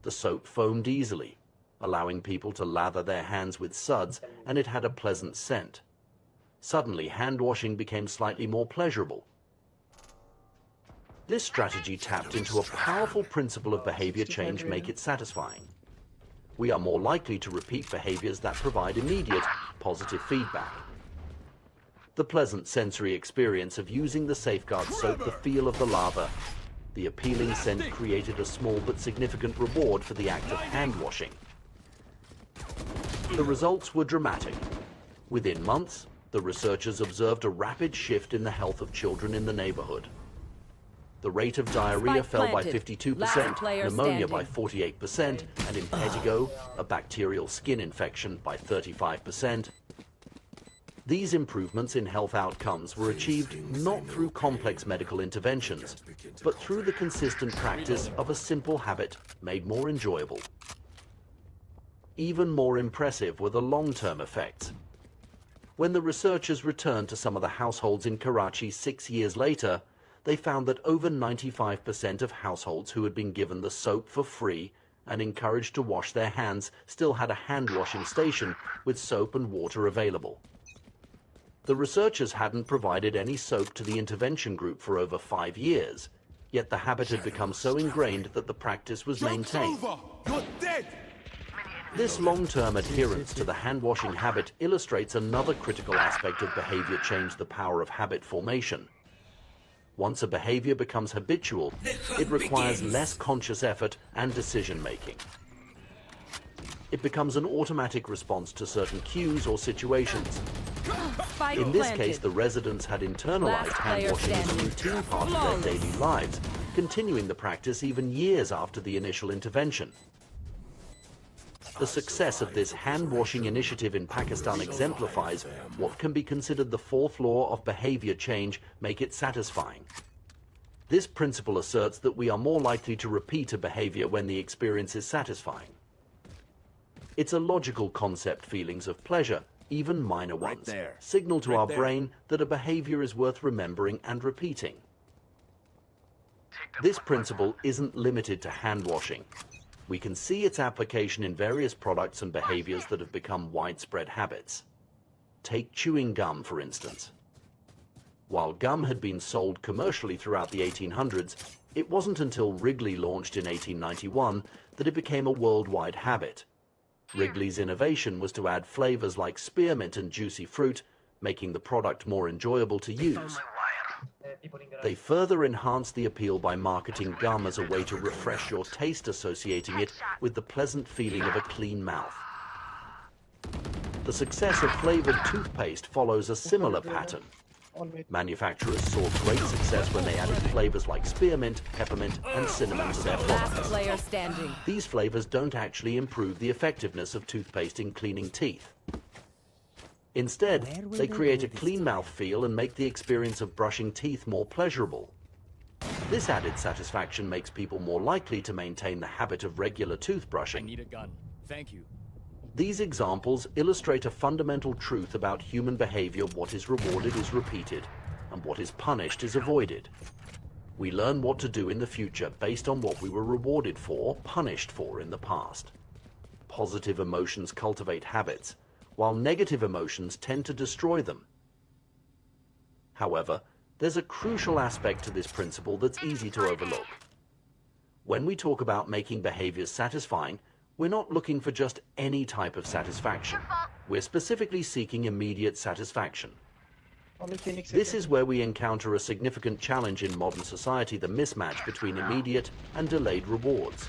The soap foamed easily, allowing people to lather their hands with suds, and it had a pleasant scent. Suddenly, hand-washing became slightly more pleasurable. This strategy tapped into a powerful principle of behavior change: make it satisfying. We are more likely to repeat behaviors that provide immediate, positive feedback. The pleasant sensory experience of using the Safeguard soap, the feel of the lather, the appealing scent created a small but significant reward for the act of hand-washing. The results were dramatic. Within months, the researchers observed a rapid shift in the health of children in the neighborhood. The rate of diarrhea fell by 52%, pneumonia by 48%, and impetigo, a bacterial skin infection, by 35%. These improvements in health outcomes were achieved not through complex medical interventions, but through the consistent practice of a simple habit made more enjoyable. Even more impressive were the long-term effects. When the researchers returned to some of the households in Karachi 6 years later, they found that over 95% of households who had been given the soap for free and encouraged to wash their hands still had a hand-washing station with soap and water available. The researchers hadn't provided any soap to the intervention group for over 5 years, yet the habit had become so ingrained that the practice was maintained. This long-term adherence to the hand-washing habit illustrates another critical aspect of behavior change: the power of habit formation. Once a behavior becomes habitual, it requires less conscious effort and decision-making. It becomes an automatic response to certain cues or situations. In this case, the residents had internalized hand-washing as a routine part of their daily lives, continuing the practice even years after the initial intervention. The success of this hand-washing initiative in Pakistan exemplifies what can be considered the fourth law of behavior change: make it satisfying. This principle asserts that we are more likely to repeat a behavior when the experience is satisfying. It's a logical concept: feelings of pleasure, even minor Right ones, there. signal to Right our there. brain that a behavior is worth remembering and repeating. This principle isn't limited to hand washing. We can see its application in various products and behaviors that have become widespread habits. Take chewing gum, for instance. While gum had been sold commercially throughout the 1800s, it wasn't until Wrigley launched in 1891 that it became a worldwide habit. Wrigley's innovation was to add flavors like spearmint and juicy fruit, making the product more enjoyable to use. They further enhanced the appeal by marketing gum as a way to refresh your taste, associating it with the pleasant feeling of a clean mouth. The success of flavored toothpaste follows a similar pattern. Manufacturers saw great success when they added flavors like spearmint, peppermint, and cinnamon to their Last products. player standing. These flavors don't actually improve the effectiveness of toothpaste in cleaning teeth. Instead, they create a clean mouth feel and make the experience of brushing teeth more pleasurable. This added satisfaction makes people more likely to maintain the habit of regular toothbrushing. I need a gun. Thank you. These examples illustrate a fundamental truth about human behavior: what is rewarded is repeated, and what is punished is avoided. We learn what to do in the future based on what we were rewarded for, punished for in the past. Positive emotions cultivate habits, while negative emotions tend to destroy them. However, there's a crucial aspect to this principle that's easy to overlook. When we talk about making behaviors satisfying, we're not looking for just any type of satisfaction. We're specifically seeking immediate satisfaction. This is where we encounter a significant challenge in modern society: the mismatch between immediate and delayed rewards.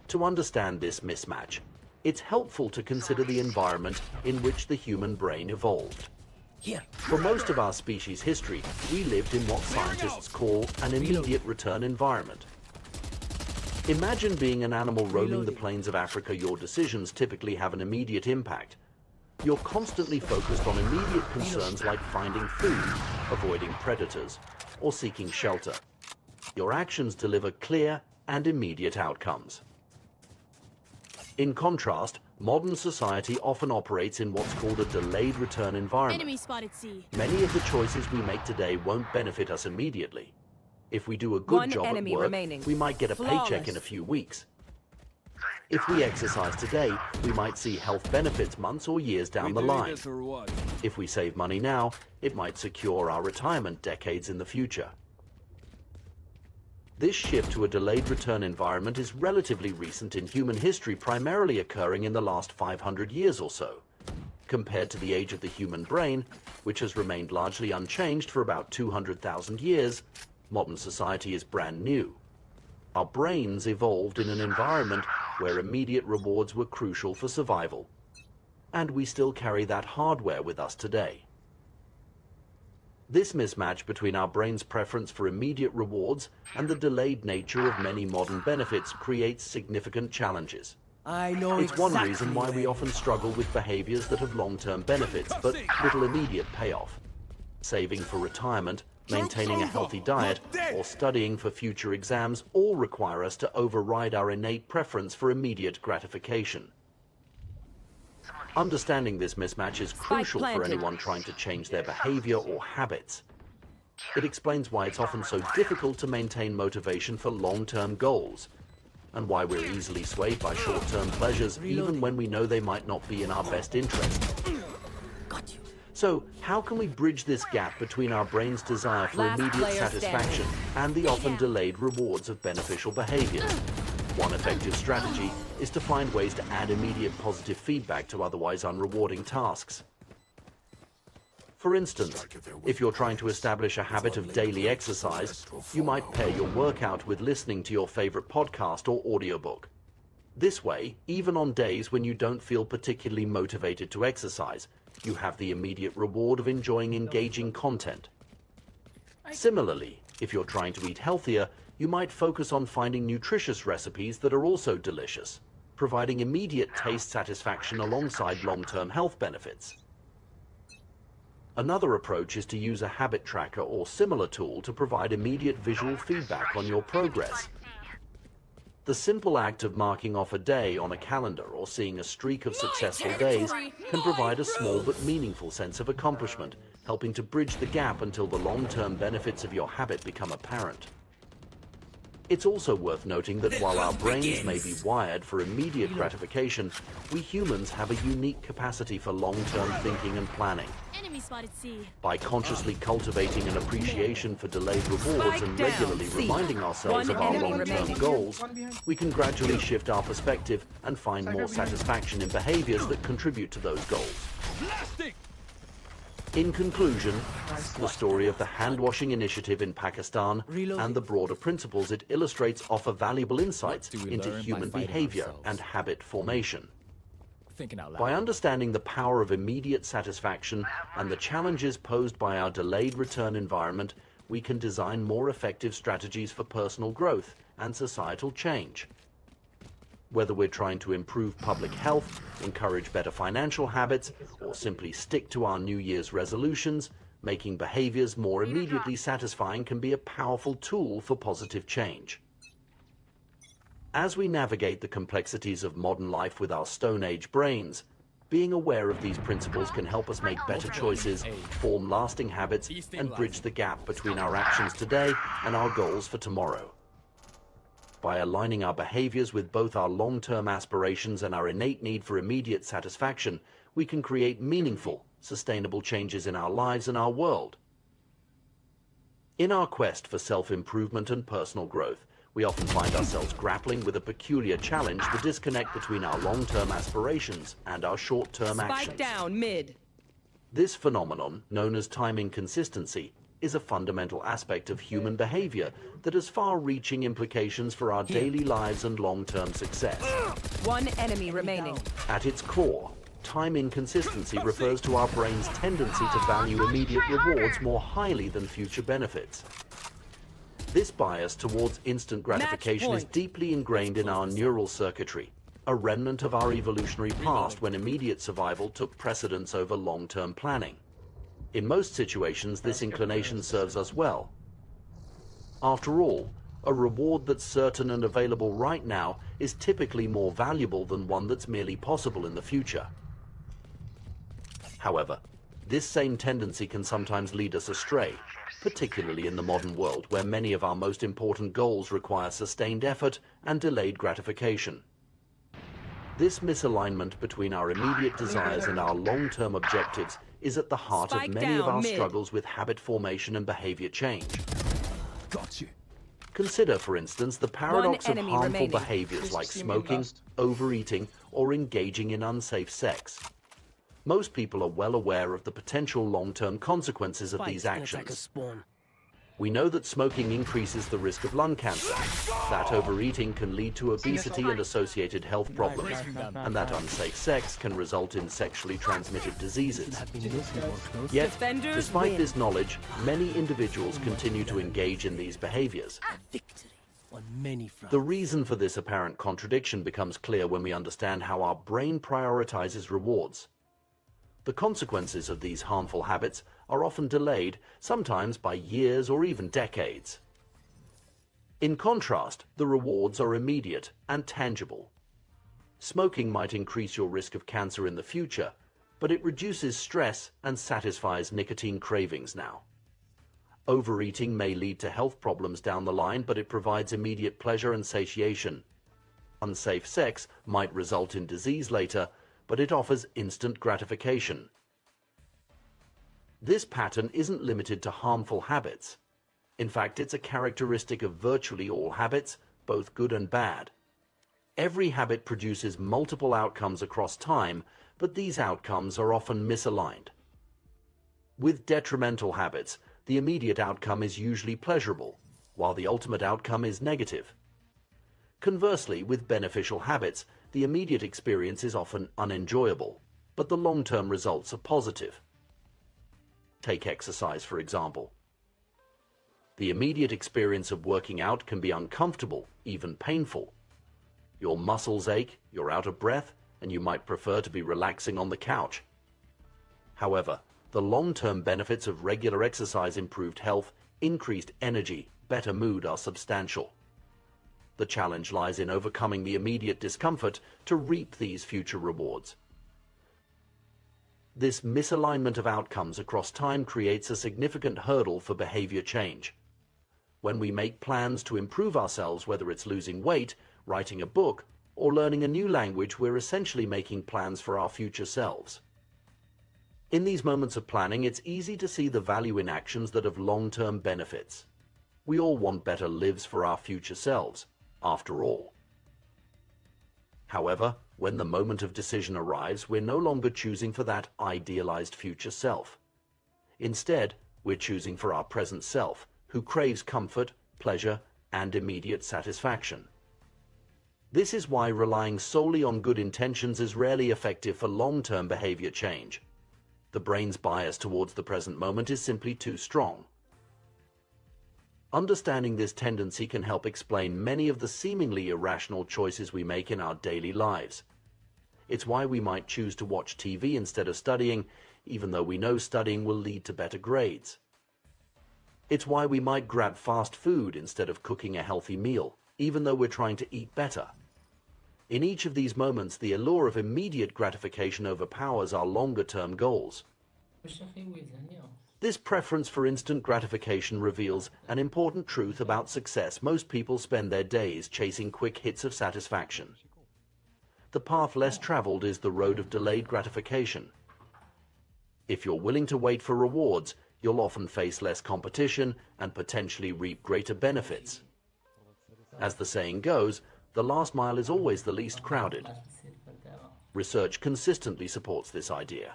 To understand this mismatch, it's helpful to consider the environment in which the human brain evolved. For most of our species' history, we lived in what scientists call an immediate return environment. Imagine being an animal roaming the plains of Africa. Your decisions typically have an immediate impact. You're constantly focused on immediate concerns like finding food, avoiding predators, or seeking shelter. Your actions deliver clear and immediate outcomes. In contrast, modern society often operates in what's called a delayed return environment. Enemy spotted C. Many of the choices we make today won't benefit us immediately. If we do a good One job at enemy work, remaining. we might get a paycheck Flawless. in a few weeks. If we exercise today, we might see health benefits months or years down the line. If we save money now, it might secure our retirement decades in the future. This shift to a delayed return environment is relatively recent in human history, primarily occurring in the last 500 years or so. Compared to the age of the human brain, which has remained largely unchanged for about 200,000 years, modern society is brand new. Our brains evolved in an environment where immediate rewards were crucial for survival. And we still carry that hardware with us today. This mismatch between our brain's preference for immediate rewards and the delayed nature of many modern benefits creates significant challenges. I know It's one exactly reason why we often struggle with behaviors that have long-term benefits but little immediate payoff. Saving for retirement, maintaining a healthy diet, or studying for future exams all require us to override our innate preference for immediate gratification. Understanding this mismatch is crucial for anyone trying to change their behavior or habits. It explains why it's often so difficult to maintain motivation for long-term goals, and why we're easily swayed by short-term pleasures even when we know they might not be in our best interest. So, how can we bridge this gap between our brain's desire for Last immediate player satisfaction and the often delayed rewards of beneficial behaviors? One effective strategy is to find ways to add immediate positive feedback to otherwise unrewarding tasks. For instance, if you're trying to establish a habit of daily exercise, you might pair your workout with listening to your favorite podcast or audiobook. This way, even on days when you don't feel particularly motivated to exercise, you have the immediate reward of enjoying engaging content. Similarly, if you're trying to eat healthier, you might focus on finding nutritious recipes that are also delicious, providing immediate taste satisfaction alongside long-term health benefits. Another approach is to use a habit tracker or similar tool to provide immediate visual feedback on your progress. The simple act of marking off a day on a calendar or seeing a streak of successful days can provide a small but meaningful sense of accomplishment, helping to bridge the gap until the long-term benefits of your habit become apparent. It's also worth noting that while our brains may be wired for immediate gratification, we humans have a unique capacity for long-term thinking and planning. Enemy spotted C. By consciously cultivating an appreciation for delayed rewards and regularly reminding ourselves of our long-term goals, we can gradually shift our perspective and find more satisfaction in behaviors that contribute to those goals. In conclusion, the story of the hand-washing initiative in Pakistan and the broader principles it illustrates offer valuable insights into human behavior and habit formation. By understanding the power of immediate satisfaction and the challenges posed by our delayed return environment, we can design more effective strategies for personal growth and societal change. Whether we're trying to improve public health, encourage better financial habits, or simply stick to our New Year's resolutions, making behaviors more immediately satisfying can be a powerful tool for positive change. As we navigate the complexities of modern life with our Stone Age brains, being aware of these principles can help us make better choices, form lasting habits, and bridge the gap between our actions today and our goals for tomorrow. By aligning our behaviors with both our long-term aspirations and our innate need for immediate satisfaction, we can create meaningful, sustainable changes in our lives and our world. In our quest for self-improvement and personal growth, we often find ourselves grappling with a peculiar challenge: the disconnect between our long-term aspirations and our short-term actions. Spike down mid. This phenomenon, known as time inconsistency, is a fundamental aspect of human behavior that has far-reaching implications for our daily lives and long-term success. One enemy remaining. At its core, time inconsistency refers to our brain's tendency to value immediate rewards more highly than future benefits. This bias towards instant gratification is deeply ingrained in our neural circuitry, a remnant of our evolutionary past when immediate survival took precedence over long-term planning. In most situations, this inclination serves us well. After all, a reward that's certain and available right now is typically more valuable than one that's merely possible in the future. However, this same tendency can sometimes lead us astray, particularly in the modern world where many of our most important goals require sustained effort and delayed gratification. This misalignment between our immediate desires and our long-term objectives is at the heart of many of our struggles with habit formation and behavior change. Got you. Consider, for instance, the paradox of harmful behaviors like smoking, overeating, or engaging in unsafe sex. Most people are well aware of the potential long-term consequences of these actions. We know that smoking increases the risk of lung cancer, that overeating can lead to obesity and associated health problems, and that unsafe sex can result in sexually transmitted diseases. Yet, despite this knowledge, many individuals continue to engage in these behaviors. The reason for this apparent contradiction becomes clear when we understand how our brain prioritizes rewards. The consequences of these harmful habits are often delayed, sometimes by years or even decades. In contrast, the rewards are immediate and tangible. Smoking might increase your risk of cancer in the future, but it reduces stress and satisfies nicotine cravings now. Overeating may lead to health problems down the line, but it provides immediate pleasure and satiation. Unsafe sex might result in disease later, but it offers instant gratification. This pattern isn't limited to harmful habits. In fact, it's a characteristic of virtually all habits, both good and bad. Every habit produces multiple outcomes across time, but these outcomes are often misaligned. With detrimental habits, the immediate outcome is usually pleasurable, while the ultimate outcome is negative. Conversely, with beneficial habits, the immediate experience is often unenjoyable, but the long-term results are positive. Take exercise, for example. The immediate experience of working out can be uncomfortable, even painful. Your muscles ache, you're out of breath, and you might prefer to be relaxing on the couch. However, the long-term benefits of regular exercise, improved health, increased energy, better mood are substantial. The challenge lies in overcoming the immediate discomfort to reap these future rewards. This misalignment of outcomes across time creates a significant hurdle for behavior change. When we make plans to improve ourselves, whether it's losing weight, writing a book, or learning a new language, we're essentially making plans for our future selves. In these moments of planning, it's easy to see the value in actions that have long-term benefits. We all want better lives for our future selves, after all. However, when the moment of decision arrives, we're no longer choosing for that idealized future self. Instead, we're choosing for our present self, who craves comfort, pleasure, and immediate satisfaction. This is why relying solely on good intentions is rarely effective for long-term behavior change. The brain's bias towards the present moment is simply too strong. Understanding this tendency can help explain many of the seemingly irrational choices we make in our daily lives. It's why we might choose to watch TV instead of studying, even though we know studying will lead to better grades. It's why we might grab fast food instead of cooking a healthy meal, even though we're trying to eat better. In each of these moments, the allure of immediate gratification overpowers our longer-term goals. This preference for instant gratification reveals an important truth about success. Most people spend their days chasing quick hits of satisfaction. The path less traveled is the road of delayed gratification. If you're willing to wait for rewards, you'll often face less competition and potentially reap greater benefits. As the saying goes, the last mile is always the least crowded. Research consistently supports this idea.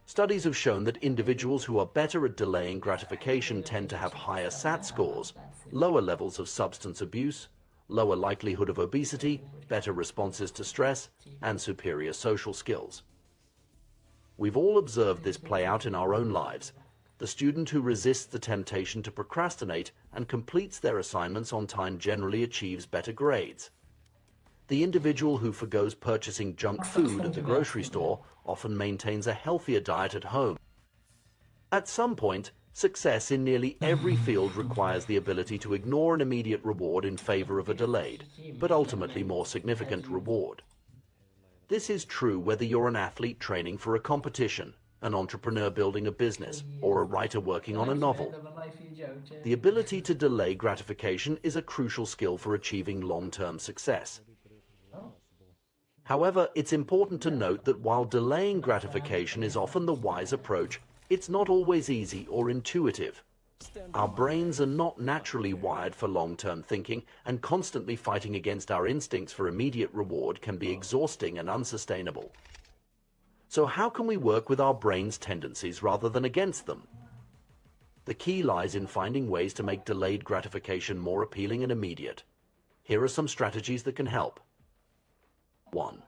Studies have shown that individuals who are better at delaying gratification tend to have higher SAT scores, lower levels of substance abuse, lower likelihood of obesity, better responses to stress, and superior social skills. We've all observed this play out in our own lives. The student who resists the temptation to procrastinate and completes their assignments on time generally achieves better grades. The individual who forgoes purchasing junk food at the grocery store often maintains a healthier diet at home. At some point, success in nearly every field requires the ability to ignore an immediate reward in favor of a delayed, but ultimately more significant reward. This is true whether you're an athlete training for a competition, an entrepreneur building a business, or a writer working on a novel. The ability to delay gratification is a crucial skill for achieving long-term success. However, it's important to note that while delaying gratification is often the wise approach, it's not always easy or intuitive. Our brains are not naturally wired for long-term thinking, and constantly fighting against our instincts for immediate reward can be exhausting and unsustainable. So how can we work with our brain's tendencies rather than against them? The key lies in finding ways to make delayed gratification more appealing and immediate. Here are some strategies that can help. 1.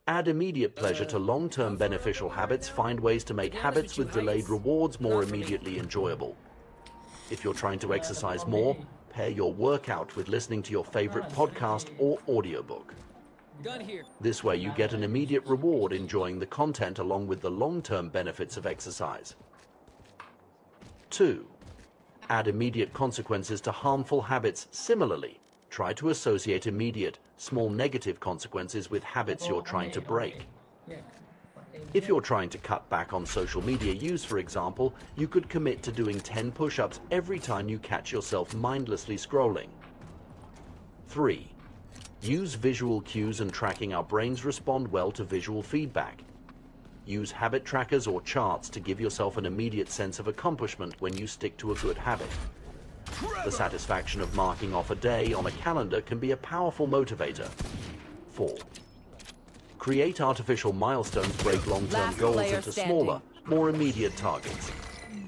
Add immediate pleasure to long-term beneficial habits. Find ways to make habits with delayed rewards more immediately enjoyable. If you're trying to exercise more, pair your workout with listening to your favorite podcast or audiobook. This way you get an immediate reward enjoying the content along with the long-term benefits of exercise. 2. Add immediate consequences to harmful habits. Similarly, try to associate immediate, small negative consequences with habits you're trying to break. If you're trying to cut back on social media use, for example, you could commit to doing 10 push-ups every time you catch yourself mindlessly scrolling. 3. Use visual cues and tracking. Our brains respond well to visual feedback. Use habit trackers or charts to give yourself an immediate sense of accomplishment when you stick to a good habit. The satisfaction of marking off a day on a calendar can be a powerful motivator. 4. Create artificial milestones. Break long-term goals into smaller, more immediate targets.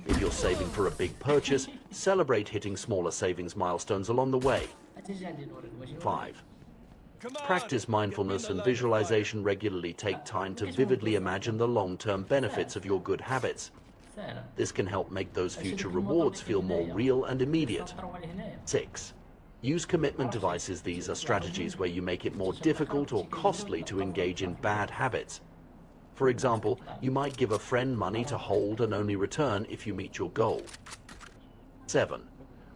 If you're saving for a big purchase, celebrate hitting smaller savings milestones along the way. 5. Practice mindfulness and visualization regularly. Take time to vividly imagine the long-term benefits of your good habits. This can help make those future rewards feel more real and immediate. 6. Use commitment devices. These are strategies where you make it more difficult or costly to engage in bad habits. For example, you might give a friend money to hold and only return if you meet your goal. 7.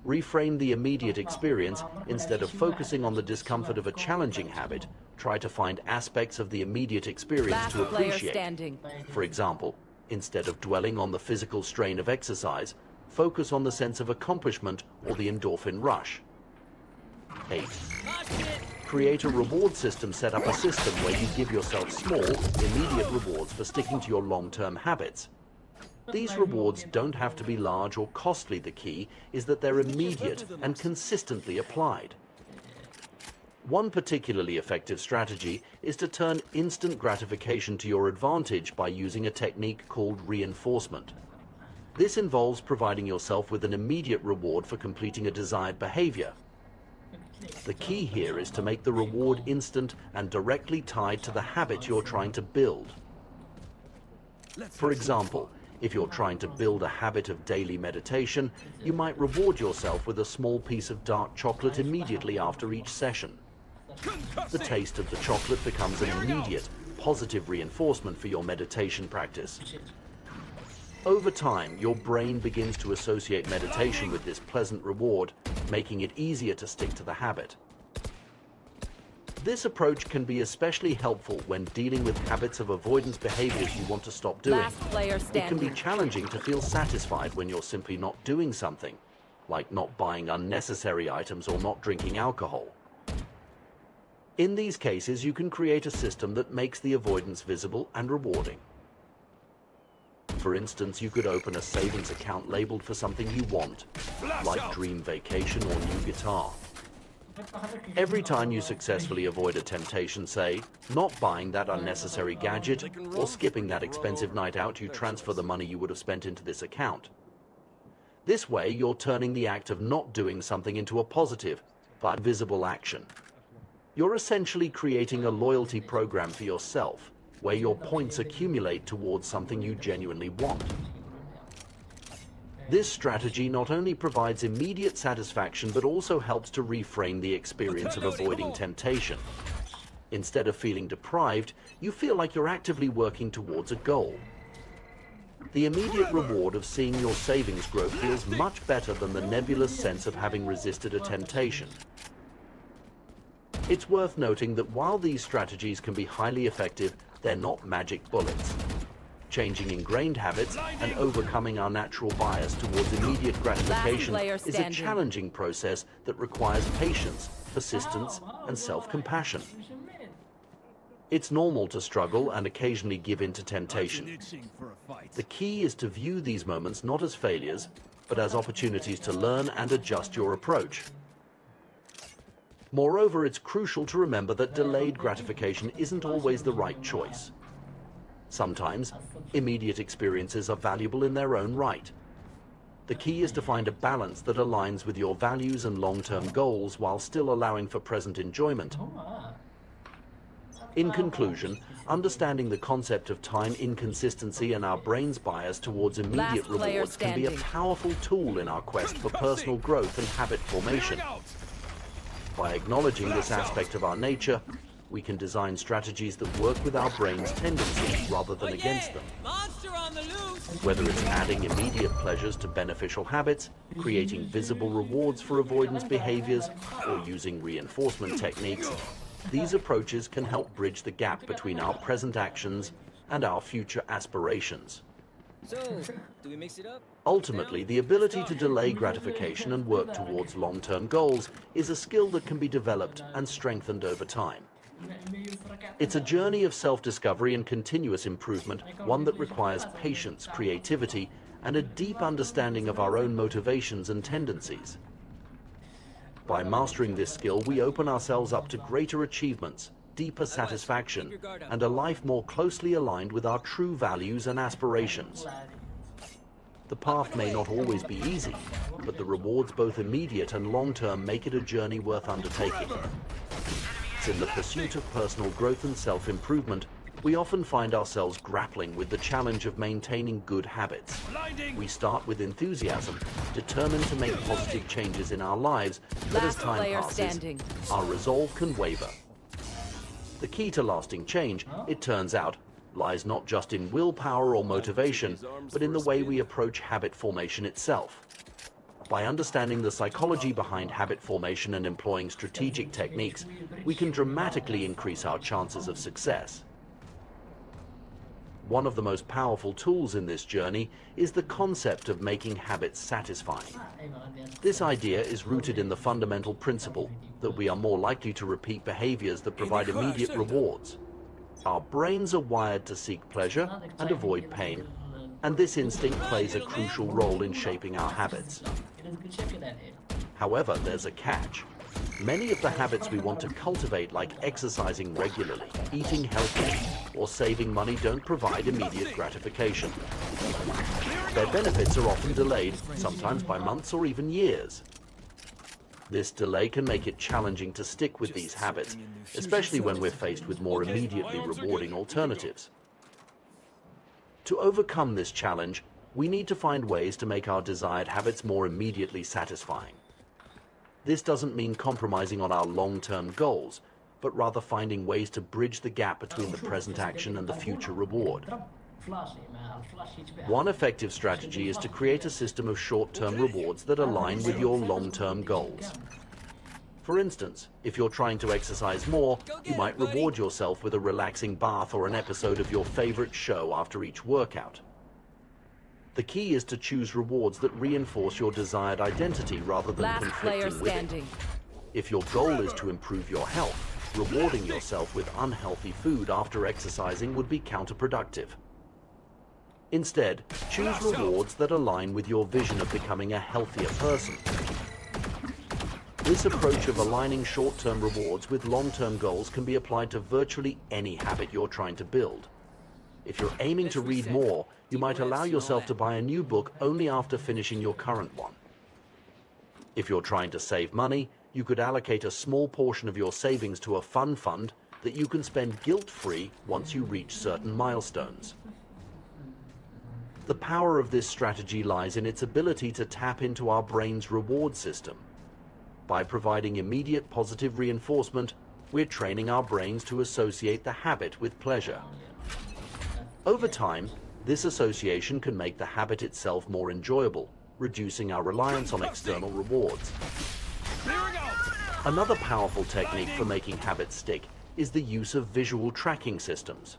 Reframe the immediate experience. Instead of focusing on the discomfort of a challenging habit, try to find aspects of the immediate experience to appreciate. For example, instead of dwelling on the physical strain of exercise, focus on the sense of accomplishment or the endorphin rush. 8. Create a reward system. Set up a system where you give yourself small, immediate rewards for sticking to your long-term habits. These rewards don't have to be large or costly. The key is that they're immediate and consistently applied. One particularly effective strategy is to turn instant gratification to your advantage by using a technique called reinforcement. This involves providing yourself with an immediate reward for completing a desired behavior. The key here is to make the reward instant and directly tied to the habit you're trying to build. For example, if you're trying to build a habit of daily meditation, you might reward yourself with a small piece of dark chocolate immediately after each session. The taste of the chocolate becomes an immediate, positive reinforcement for your meditation practice. Over time, your brain begins to associate meditation with this pleasant reward, making it easier to stick to the habit. This approach can be especially helpful when dealing with habits of avoidance behaviors you want to stop doing. It can be challenging to feel satisfied when you're simply not doing something, like not buying unnecessary items or not drinking alcohol. In these cases, you can create a system that makes the avoidance visible and rewarding. For instance, you could open a savings account labeled for something you want, like dream vacation or new guitar. Every time you successfully avoid a temptation, say, not buying that unnecessary gadget or skipping that expensive night out, you transfer the money you would have spent into this account. This way, you're turning the act of not doing something into a positive, but visible action. You're essentially creating a loyalty program for yourself, where your points accumulate towards something you genuinely want. This strategy not only provides immediate satisfaction, but also helps to reframe the experience of avoiding temptation. Instead of feeling deprived, you feel like you're actively working towards a goal. The immediate reward of seeing your savings grow feels much better than the nebulous sense of having resisted a temptation. It's worth noting that while these strategies can be highly effective, they're not magic bullets. Changing ingrained habits and overcoming our natural bias towards immediate gratification is a challenging process that requires patience, persistence, and self-compassion. It's normal to struggle and occasionally give in to temptation. The key is to view these moments not as failures, but as opportunities to learn and adjust your approach. Moreover, it's crucial to remember that delayed gratification isn't always the right choice. Sometimes, immediate experiences are valuable in their own right. The key is to find a balance that aligns with your values and long-term goals while still allowing for present enjoyment. In conclusion, understanding the concept of time inconsistency and our brain's bias towards immediate rewards can be a powerful tool in our quest for personal growth and habit formation. By acknowledging this aspect of our nature, we can design strategies that work with our brain's tendencies rather than against them. Whether it's adding immediate pleasures to beneficial habits, creating visible rewards for avoidance behaviors, or using reinforcement techniques, these approaches can help bridge the gap between our present actions and our future aspirations. So, do we mix it up? Ultimately, the ability to delay gratification and work towards long-term goals is a skill that can be developed and strengthened over time. It's a journey of self-discovery and continuous improvement, one that requires patience, creativity, and a deep understanding of our own motivations and tendencies. By mastering this skill, we open ourselves up to greater achievements, deeper satisfaction, and a life more closely aligned with our true values and aspirations. The path may not always be easy, but the rewards, both immediate and long-term, make it a journey worth undertaking. In the pursuit of personal growth and self-improvement, we often find ourselves grappling with the challenge of maintaining good habits. We start with enthusiasm, determined to make positive changes in our lives, but as time passes, our resolve can waver. The key to lasting change, it turns out, lies not just in willpower or motivation, but in the way we approach habit formation itself. By understanding the psychology behind habit formation and employing strategic techniques, we can dramatically increase our chances of success. One of the most powerful tools in this journey is the concept of making habits satisfying. This idea is rooted in the fundamental principle that we are more likely to repeat behaviors that provide immediate rewards. Our brains are wired to seek pleasure and avoid pain, and this instinct plays a crucial role in shaping our habits. However, there's a catch. Many of the habits we want to cultivate, like exercising regularly, eating healthily, or saving money, don't provide immediate gratification. Their benefits are often delayed, sometimes by months or even years. This delay can make it challenging to stick with these habits, especially when we're faced with more immediately rewarding alternatives. To overcome this challenge, we need to find ways to make our desired habits more immediately satisfying. This doesn't mean compromising on our long-term goals, but rather finding ways to bridge the gap between the present action and the future reward. One effective strategy is to create a system of short-term rewards that align with your long-term goals. For instance, if you're trying to exercise more, you might reward yourself with a relaxing bath or an episode of your favorite show after each workout. The key is to choose rewards that reinforce your desired identity rather than conflicting with it. If your goal is to improve your health, rewarding yourself with unhealthy food after exercising would be counterproductive. Instead, choose rewards that align with your vision of becoming a healthier person. This approach of aligning short-term rewards with long-term goals can be applied to virtually any habit you're trying to build. If you're aiming to read more, you might allow yourself to buy a new book only after finishing your current one. If you're trying to save money, you could allocate a small portion of your savings to a fun fund that you can spend guilt-free once you reach certain milestones. The power of this strategy lies in its ability to tap into our brain's reward system. By providing immediate positive reinforcement, we're training our brains to associate the habit with pleasure. Over time, this association can make the habit itself more enjoyable, reducing our reliance on external rewards. Another powerful technique for making habits stick is the use of visual tracking systems.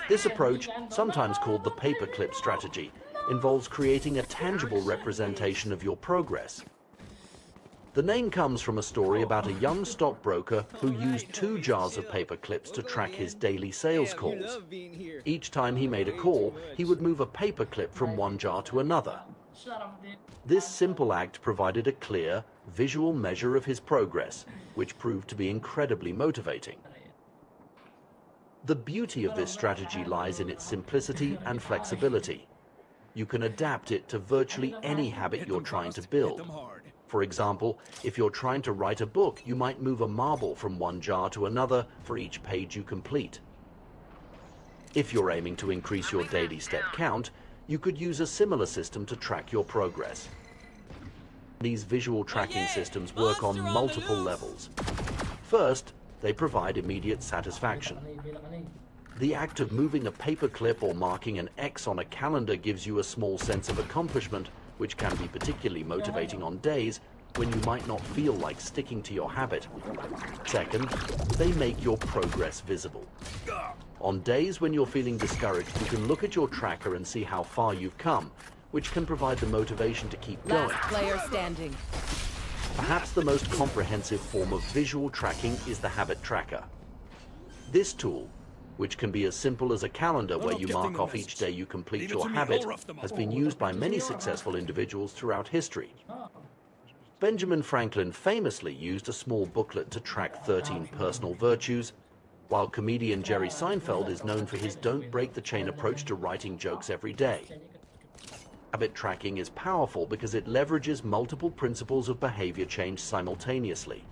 This approach, sometimes called the paperclip strategy, involves creating a tangible representation of your progress. The name comes from a story about a young stockbroker who used 2 jars of paper clips to track his daily sales calls. Each time he made a call, he would move a paper clip from one jar to another. This simple act provided a clear, visual measure of his progress, which proved to be incredibly motivating. The beauty of this strategy lies in its simplicity and flexibility. You can adapt it to virtually any habit you're trying to build. For example, if you're trying to write a book, you might move a marble from one jar to another for each page you complete. If you're aiming to increase your daily step count, you could use a similar system to track your progress. These visual tracking systems work on multiple levels. First, they provide immediate satisfaction. The act of moving a paper clip or marking an X on a calendar gives you a small sense of accomplishment, which can be particularly motivating on days when you might not feel like sticking to your habit. Second, they make your progress visible. On days when you're feeling discouraged, you can look at your tracker and see how far you've come, which can provide the motivation to keep going. Last player standing. Perhaps the most comprehensive form of visual tracking is the habit tracker. This tool, which can be as simple as a calendar where you mark off each day you complete your habit, has been used by many successful individuals throughout history. Benjamin Franklin famously used a small booklet to track 13 personal virtues, while comedian Jerry Seinfeld is known for his don't break the chain approach to writing jokes every day. Habit tracking is powerful because it leverages multiple principles of behavior change simultaneously.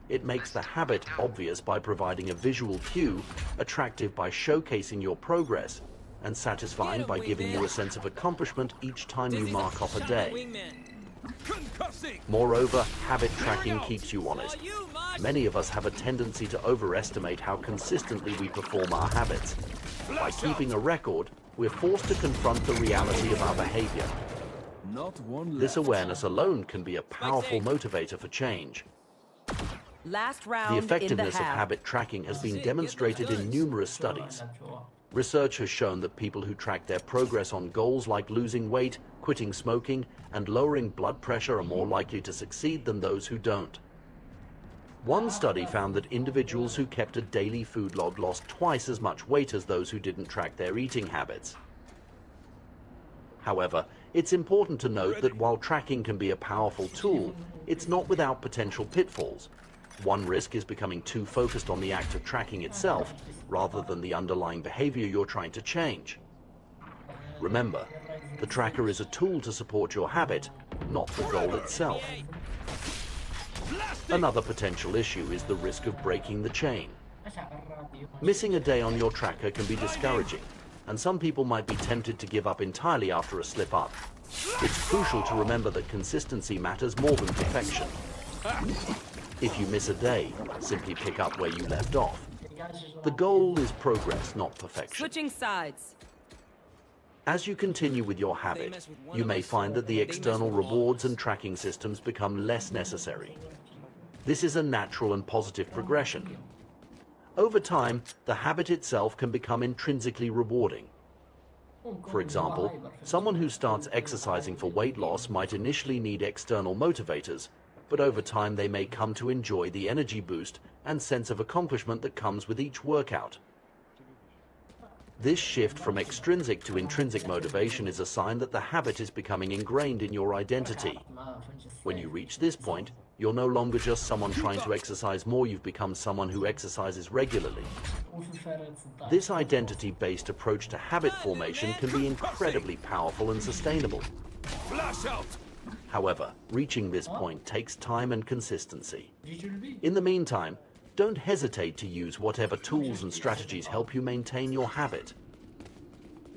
It makes the habit obvious by providing a visual cue, attractive by showcasing your progress, and satisfying by giving you a sense of accomplishment each time you mark off a day. Moreover, habit tracking keeps you honest. Many of us have a tendency to overestimate how consistently we perform our habits. By keeping a record, we're forced to confront the reality of our behavior. Not one This left. awareness alone can be a powerful motivator for change. Last round The in the effectiveness of half. habit tracking has been demonstrated in numerous studies. Research has shown that people who track their progress on goals like losing weight, quitting smoking, and lowering blood pressure are more likely to succeed than those who don't. One study found that individuals who kept a daily food log lost twice as much weight as those who didn't track their eating habits. However, it's important to note that while tracking can be a powerful tool, it's not without potential pitfalls. One risk is becoming too focused on the act of tracking itself, rather than the underlying behavior you're trying to change. Remember, the tracker is a tool to support your habit, not the goal itself. Another potential issue is the risk of breaking the chain. Missing a day on your tracker can be discouraging, and some people might be tempted to give up entirely after a slip-up. It's crucial to remember that consistency matters more than perfection. If you miss a day, simply pick up where you left off. The goal is progress, not perfection. Switching sides. As you continue with your habit, you may find that the external rewards and tracking systems become less necessary. This is a natural and positive progression. Over time, the habit itself can become intrinsically rewarding. For example, someone who starts exercising for weight loss might initially need external motivators, but over time they may come to enjoy the energy boost and sense of accomplishment that comes with each workout. This shift from extrinsic to intrinsic motivation is a sign that the habit is becoming ingrained in your identity. When you reach this point, you're no longer just someone trying to exercise more, you've become someone who exercises regularly. This identity-based approach to habit formation can be incredibly powerful and sustainable. Flash out! However, reaching this point takes time and consistency. In the meantime, don't hesitate to use whatever tools and strategies help you maintain your habit.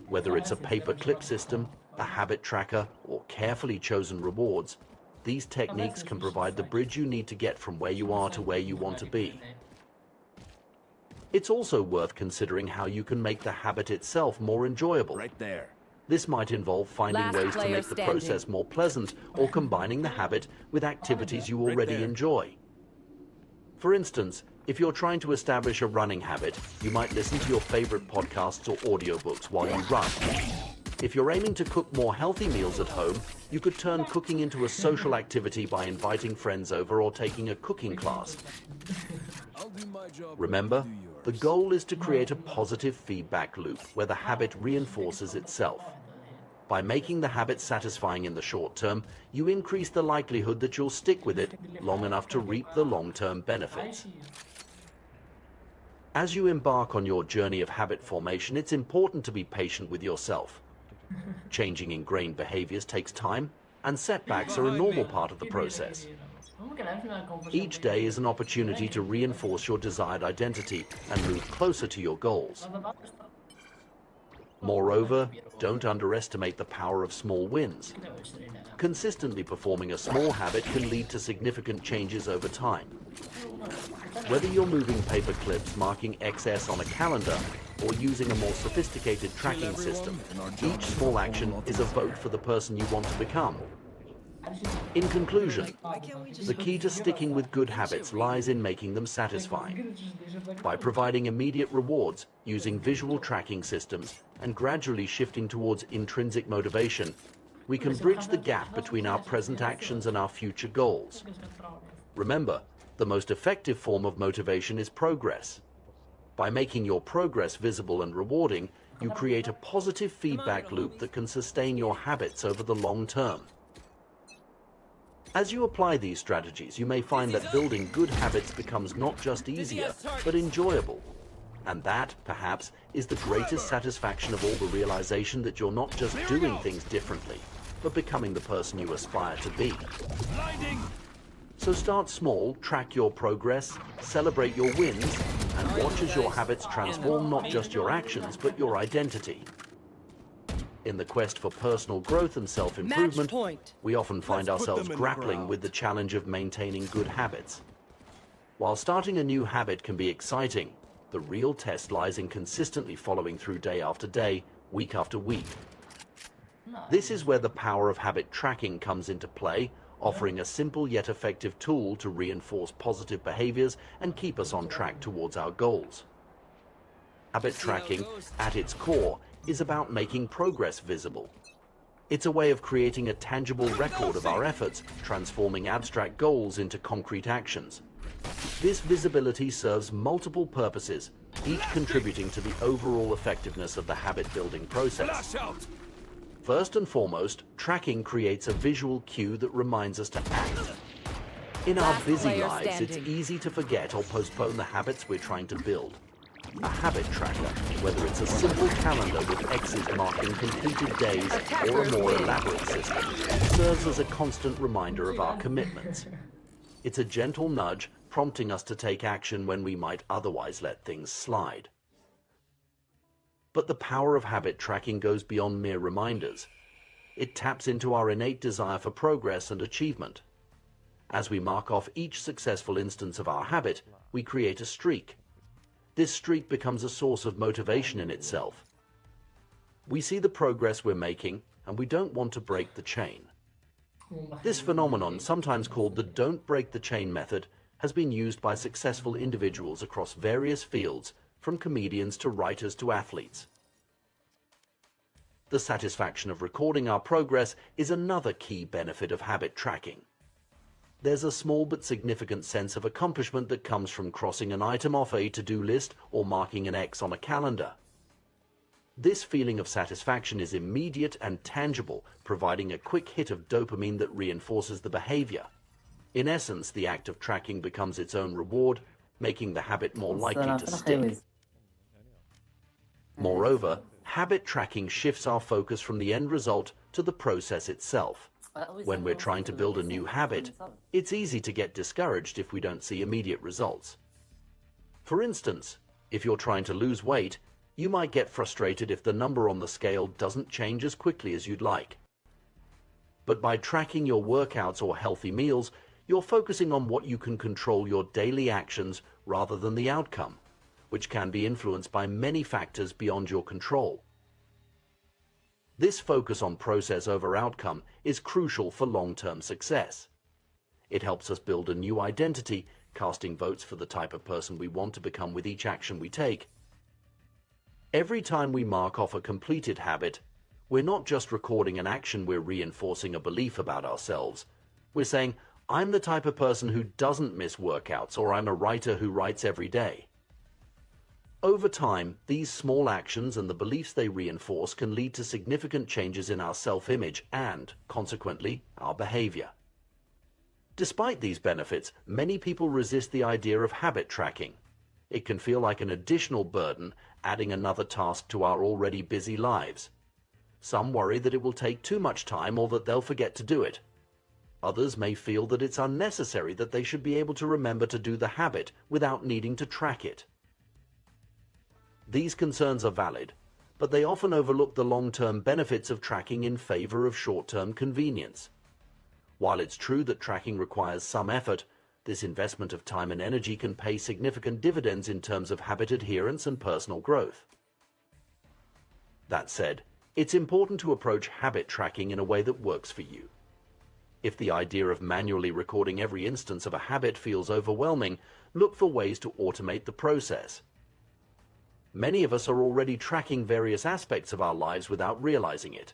Whether it's a paper-clip system, a habit tracker, or carefully chosen rewards, these techniques can provide the bridge you need to get from where you are to where you want to be. It's also worth considering how you can make the habit itself more enjoyable. Right there. This might involve finding ways to make the process more pleasant or combining the habit with activities you already enjoy. For instance, if you're trying to establish a running habit, you might listen to your favorite podcasts or audiobooks while you run. If you're aiming to cook more healthy meals at home, you could turn cooking into a social activity by inviting friends over or taking a cooking class. Remember, the goal is to create a positive feedback loop where the habit reinforces itself. By making the habit satisfying in the short term, you increase the likelihood that you'll stick with it long enough to reap the long-term benefits. As you embark on your journey of habit formation, it's important to be patient with yourself. Changing ingrained behaviors takes time, and setbacks are a normal part of the process. Each day is an opportunity to reinforce your desired identity and move closer to your goals. Moreover, don't underestimate the power of small wins. Consistently performing a small habit can lead to significant changes over time. Whether you're moving paper clips, marking XS on a calendar, or using a more sophisticated tracking system, each small action is a vote for the person you want to become. In conclusion, the key to sticking with good habits lies in making them satisfying. By providing immediate rewards, using visual tracking systems, and gradually shifting towards intrinsic motivation, we can bridge the gap between our present actions and our future goals. Remember, the most effective form of motivation is progress. By making your progress visible and rewarding, you create a positive feedback loop that can sustain your habits over the long term. As you apply these strategies, you may find that building good habits becomes not just easier, but enjoyable. And that, perhaps, is the greatest satisfaction of all, the realization that you're not just doing things differently, but becoming the person you aspire to be. So start small, track your progress, celebrate your wins, and watch as your habits transform not just your actions, but your identity. In the quest for personal growth and self-improvement, we often find ourselves grappling with the challenge of maintaining good habits. While starting a new habit can be exciting, the real test lies in consistently following through day after day, week after week. This is where the power of habit tracking comes into play, offering a simple yet effective tool to reinforce positive behaviors and keep us on track towards our goals. Habit tracking, at its core, is about making progress visible. It's a way of creating a tangible record of our efforts, transforming abstract goals into concrete actions. This visibility serves multiple purposes, each contributing to the overall effectiveness of the habit-building process. First and foremost, tracking creates a visual cue that reminds us to act. In our busy lives, it's easy to forget or postpone the habits we're trying to build. A habit tracker, whether it's a simple calendar with X's marking completed days or a more elaborate system, serves as a constant reminder of our commitments. It's a gentle nudge prompting us to take action when we might otherwise let things slide. But the power of habit tracking goes beyond mere reminders. It taps into our innate desire for progress and achievement. As we mark off each successful instance of our habit, we create a streak. This streak becomes a source of motivation in itself. We see the progress we're making, and we don't want to break the chain. This phenomenon, sometimes called the don't break the chain method, has been used by successful individuals across various fields, from comedians to writers to athletes. The satisfaction of recording our progress is another key benefit of habit tracking. There's a small but significant sense of accomplishment that comes from crossing an item off a to-do list or marking an X on a calendar. This feeling of satisfaction is immediate and tangible, providing a quick hit of dopamine that reinforces the behavior. In essence, the act of tracking becomes its own reward, making the habit more likely to stick. Moreover, habit tracking shifts our focus from the end result to the process itself. When we're trying to build a new habit, it's easy to get discouraged if we don't see immediate results. For instance, if you're trying to lose weight, you might get frustrated if the number on the scale doesn't change as quickly as you'd like. But by tracking your workouts or healthy meals, you're focusing on what you can control, your daily actions, rather than the outcome, which can be influenced by many factors beyond your control. This focus on process over outcome is crucial for long-term success. It helps us build a new identity, casting votes for the type of person we want to become with each action we take. Every time we mark off a completed habit, we're not just recording an action, we're reinforcing a belief about ourselves. We're saying, I'm the type of person who doesn't miss workouts, or I'm a writer who writes every day. Over time, these small actions and the beliefs they reinforce can lead to significant changes in our self-image and, consequently, our behavior. Despite these benefits, many people resist the idea of habit tracking. It can feel like an additional burden, adding another task to our already busy lives. Some worry that it will take too much time or that they'll forget to do it. Others may feel that it's unnecessary, that they should be able to remember to do the habit without needing to track it. These concerns are valid, but they often overlook the long-term benefits of tracking in favor of short-term convenience. While it's true that tracking requires some effort, this investment of time and energy can pay significant dividends in terms of habit adherence and personal growth. That said, it's important to approach habit tracking in a way that works for you. If the idea of manually recording every instance of a habit feels overwhelming, look for ways to automate the process. Many of us are already tracking various aspects of our lives without realizing it.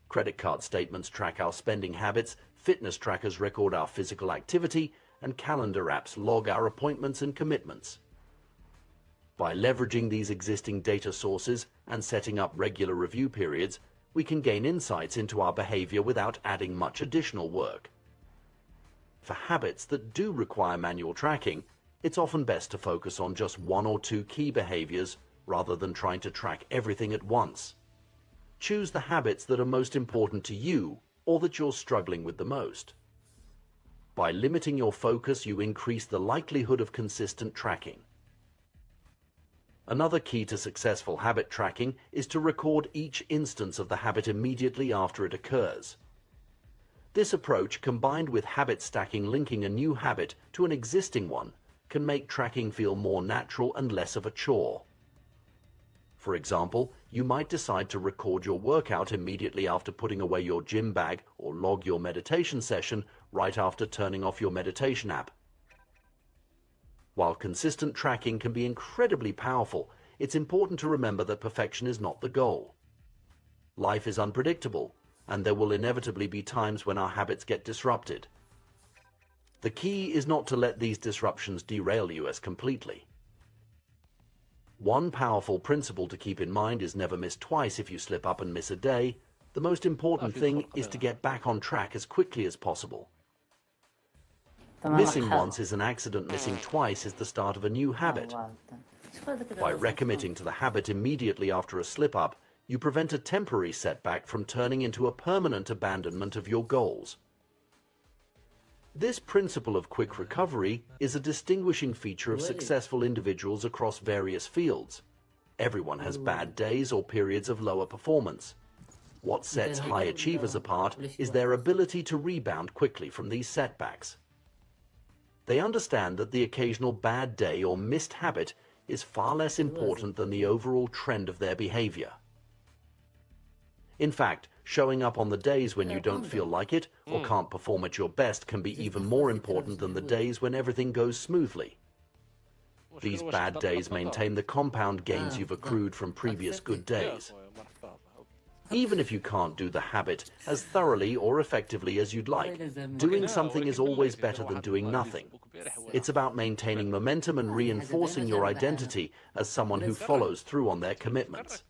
Credit card statements track our spending habits, fitness trackers record our physical activity, and calendar apps log our appointments and commitments. By leveraging these existing data sources and setting up regular review periods, we can gain insights into our behavior without adding much additional work. For habits that do require manual tracking, it's often best to focus on just one or two key behaviors rather than trying to track everything at once. Choose the habits that are most important to you or that you're struggling with the most. By limiting your focus, you increase the likelihood of consistent tracking. Another key to successful habit tracking is to record each instance of the habit immediately after it occurs. This approach, combined with habit stacking linking a new habit to an existing one, can make tracking feel more natural and less of a chore. For example, you might decide to record your workout immediately after putting away your gym bag or log your meditation session right after turning off your meditation app. While consistent tracking can be incredibly powerful, it's important to remember that perfection is not the goal. Life is unpredictable, and there will inevitably be times when our habits get disrupted. The key is not to let these disruptions derail you as completely. One powerful principle to keep in mind is never miss twice if you slip up and miss a day. The most important thing is to get back on track as quickly as possible. Missing once is an accident, missing twice is the start of a new habit. By recommitting to the habit immediately after a slip-up, you prevent a temporary setback from turning into a permanent abandonment of your goals. This principle of quick recovery is a distinguishing feature of successful individuals across various fields. Everyone has bad days or periods of lower performance. What sets high achievers apart is their ability to rebound quickly from these setbacks. They understand that the occasional bad day or missed habit is far less important than the overall trend of their behavior. In fact, showing up on the days when you don't feel like it or can't perform at your best can be even more important than the days when everything goes smoothly. These bad days maintain the compound gains you've accrued from previous good days. Even if you can't do the habit as thoroughly or effectively as you'd like, doing something is always better than doing nothing. It's about maintaining momentum and reinforcing your identity as someone who follows through on their commitments.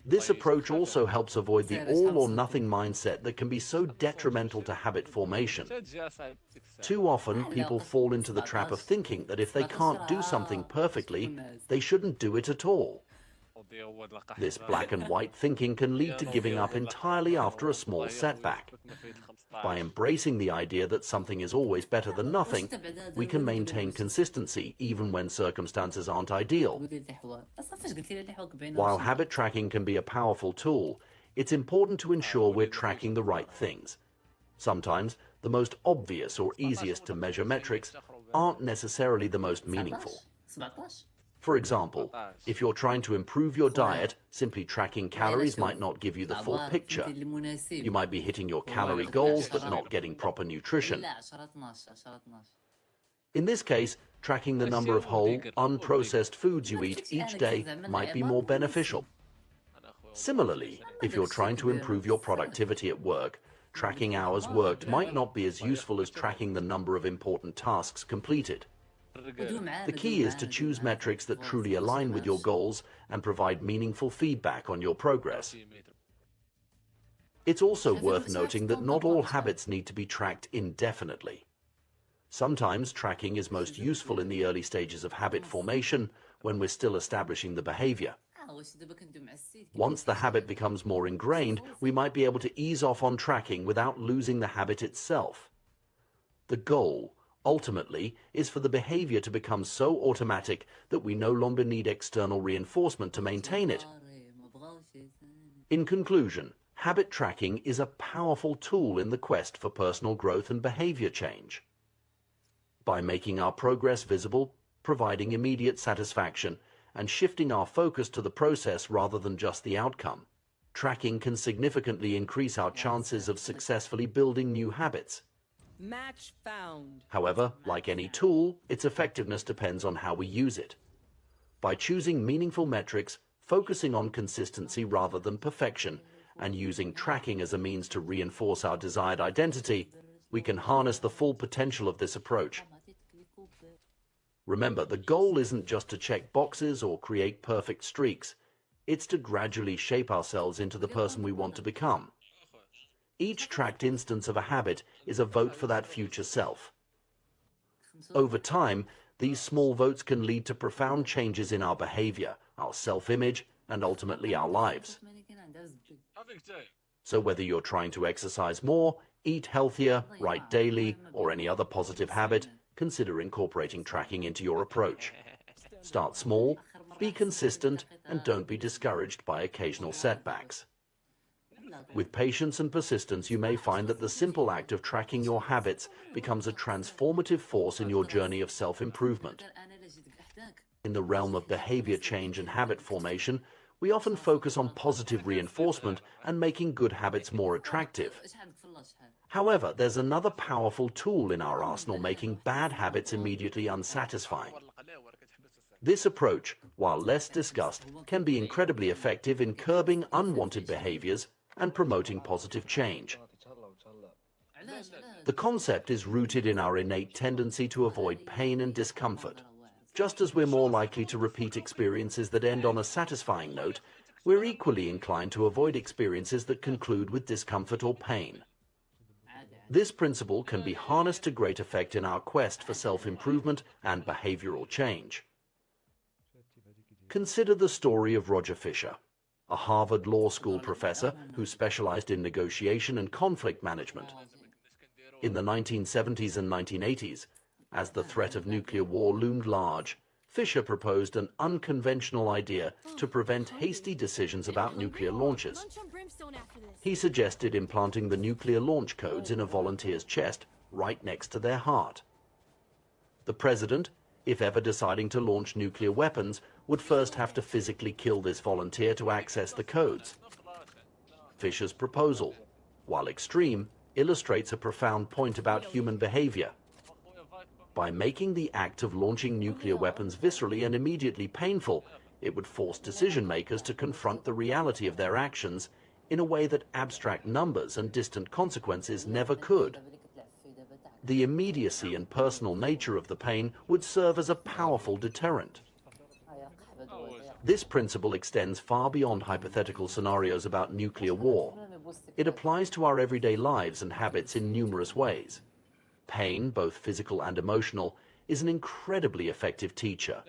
This approach also helps avoid the all-or-nothing mindset that can be so detrimental to habit formation. Too often, people fall into the trap of thinking that if they can't do something perfectly, they shouldn't do it at all. This black and white thinking can lead to giving up entirely after a small setback. By embracing the idea that something is always better than nothing, we can maintain consistency even when circumstances aren't ideal. While habit tracking can be a powerful tool, it's important to ensure we're tracking the right things. Sometimes, the most obvious or easiest to measure metrics aren't necessarily the most meaningful. For example, if you're trying to improve your diet, simply tracking calories might not give you the full picture. You might be hitting your calorie goals but not getting proper nutrition. In this case, tracking the number of whole, unprocessed foods you eat each day might be more beneficial. Similarly, if you're trying to improve your productivity at work, tracking hours worked might not be as useful as tracking the number of important tasks completed. The key is to choose metrics that truly align with your goals and provide meaningful feedback on your progress. It's also worth noting that not all habits need to be tracked indefinitely. Sometimes tracking is most useful in the early stages of habit formation when we're still establishing the behavior. Once the habit becomes more ingrained, we might be able to ease off on tracking without losing the habit itself. The goal, ultimately, is for the behavior to become so automatic that we no longer need external reinforcement to maintain it. In conclusion, habit tracking is a powerful tool in the quest for personal growth and behavior change. By making our progress visible, providing immediate satisfaction, and shifting our focus to the process rather than just the outcome, tracking can significantly increase our chances of successfully building new habits. Match found. However, like any tool, its effectiveness depends on how we use it. By choosing meaningful metrics, focusing on consistency rather than perfection, and using tracking as a means to reinforce our desired identity, we can harness the full potential of this approach. Remember, the goal isn't just to check boxes or create perfect streaks. It's to gradually shape ourselves into the person we want to become. Each tracked instance of a habit is a vote for that future self. Over time, these small votes can lead to profound changes in our behavior, our self-image, and ultimately our lives. So whether you're trying to exercise more, eat healthier, write daily, or any other positive habit, consider incorporating tracking into your approach. Start small, be consistent, and don't be discouraged by occasional setbacks. With patience and persistence, you may find that the simple act of tracking your habits becomes a transformative force in your journey of self-improvement. In the realm of behavior change and habit formation, we often focus on positive reinforcement and making good habits more attractive. However, there's another powerful tool in our arsenal making bad habits immediately unsatisfying. This approach, while less discussed, can be incredibly effective in curbing unwanted behaviors and promoting positive change. The concept is rooted in our innate tendency to avoid pain and discomfort. Just as we're more likely to repeat experiences that end on a satisfying note, we're equally inclined to avoid experiences that conclude with discomfort or pain. This principle can be harnessed to great effect in our quest for self-improvement and behavioral change. Consider the story of Roger Fisher, a Harvard Law School professor who specialized in negotiation and conflict management. In the 1970s and 1980s, as the threat of nuclear war loomed large, Fisher proposed an unconventional idea to prevent hasty decisions about nuclear launches. He suggested implanting the nuclear launch codes in a volunteer's chest right next to their heart. The president, if ever deciding to launch nuclear weapons, would first have to physically kill this volunteer to access the codes. Fisher's proposal, while extreme, illustrates a profound point about human behavior. By making the act of launching nuclear weapons viscerally and immediately painful, it would force decision makers to confront the reality of their actions in a way that abstract numbers and distant consequences never could. The immediacy and personal nature of the pain would serve as a powerful deterrent. This principle extends far beyond hypothetical scenarios about nuclear war. It applies to our everyday lives and habits in numerous ways. Pain, both physical and emotional, is an incredibly effective teacher.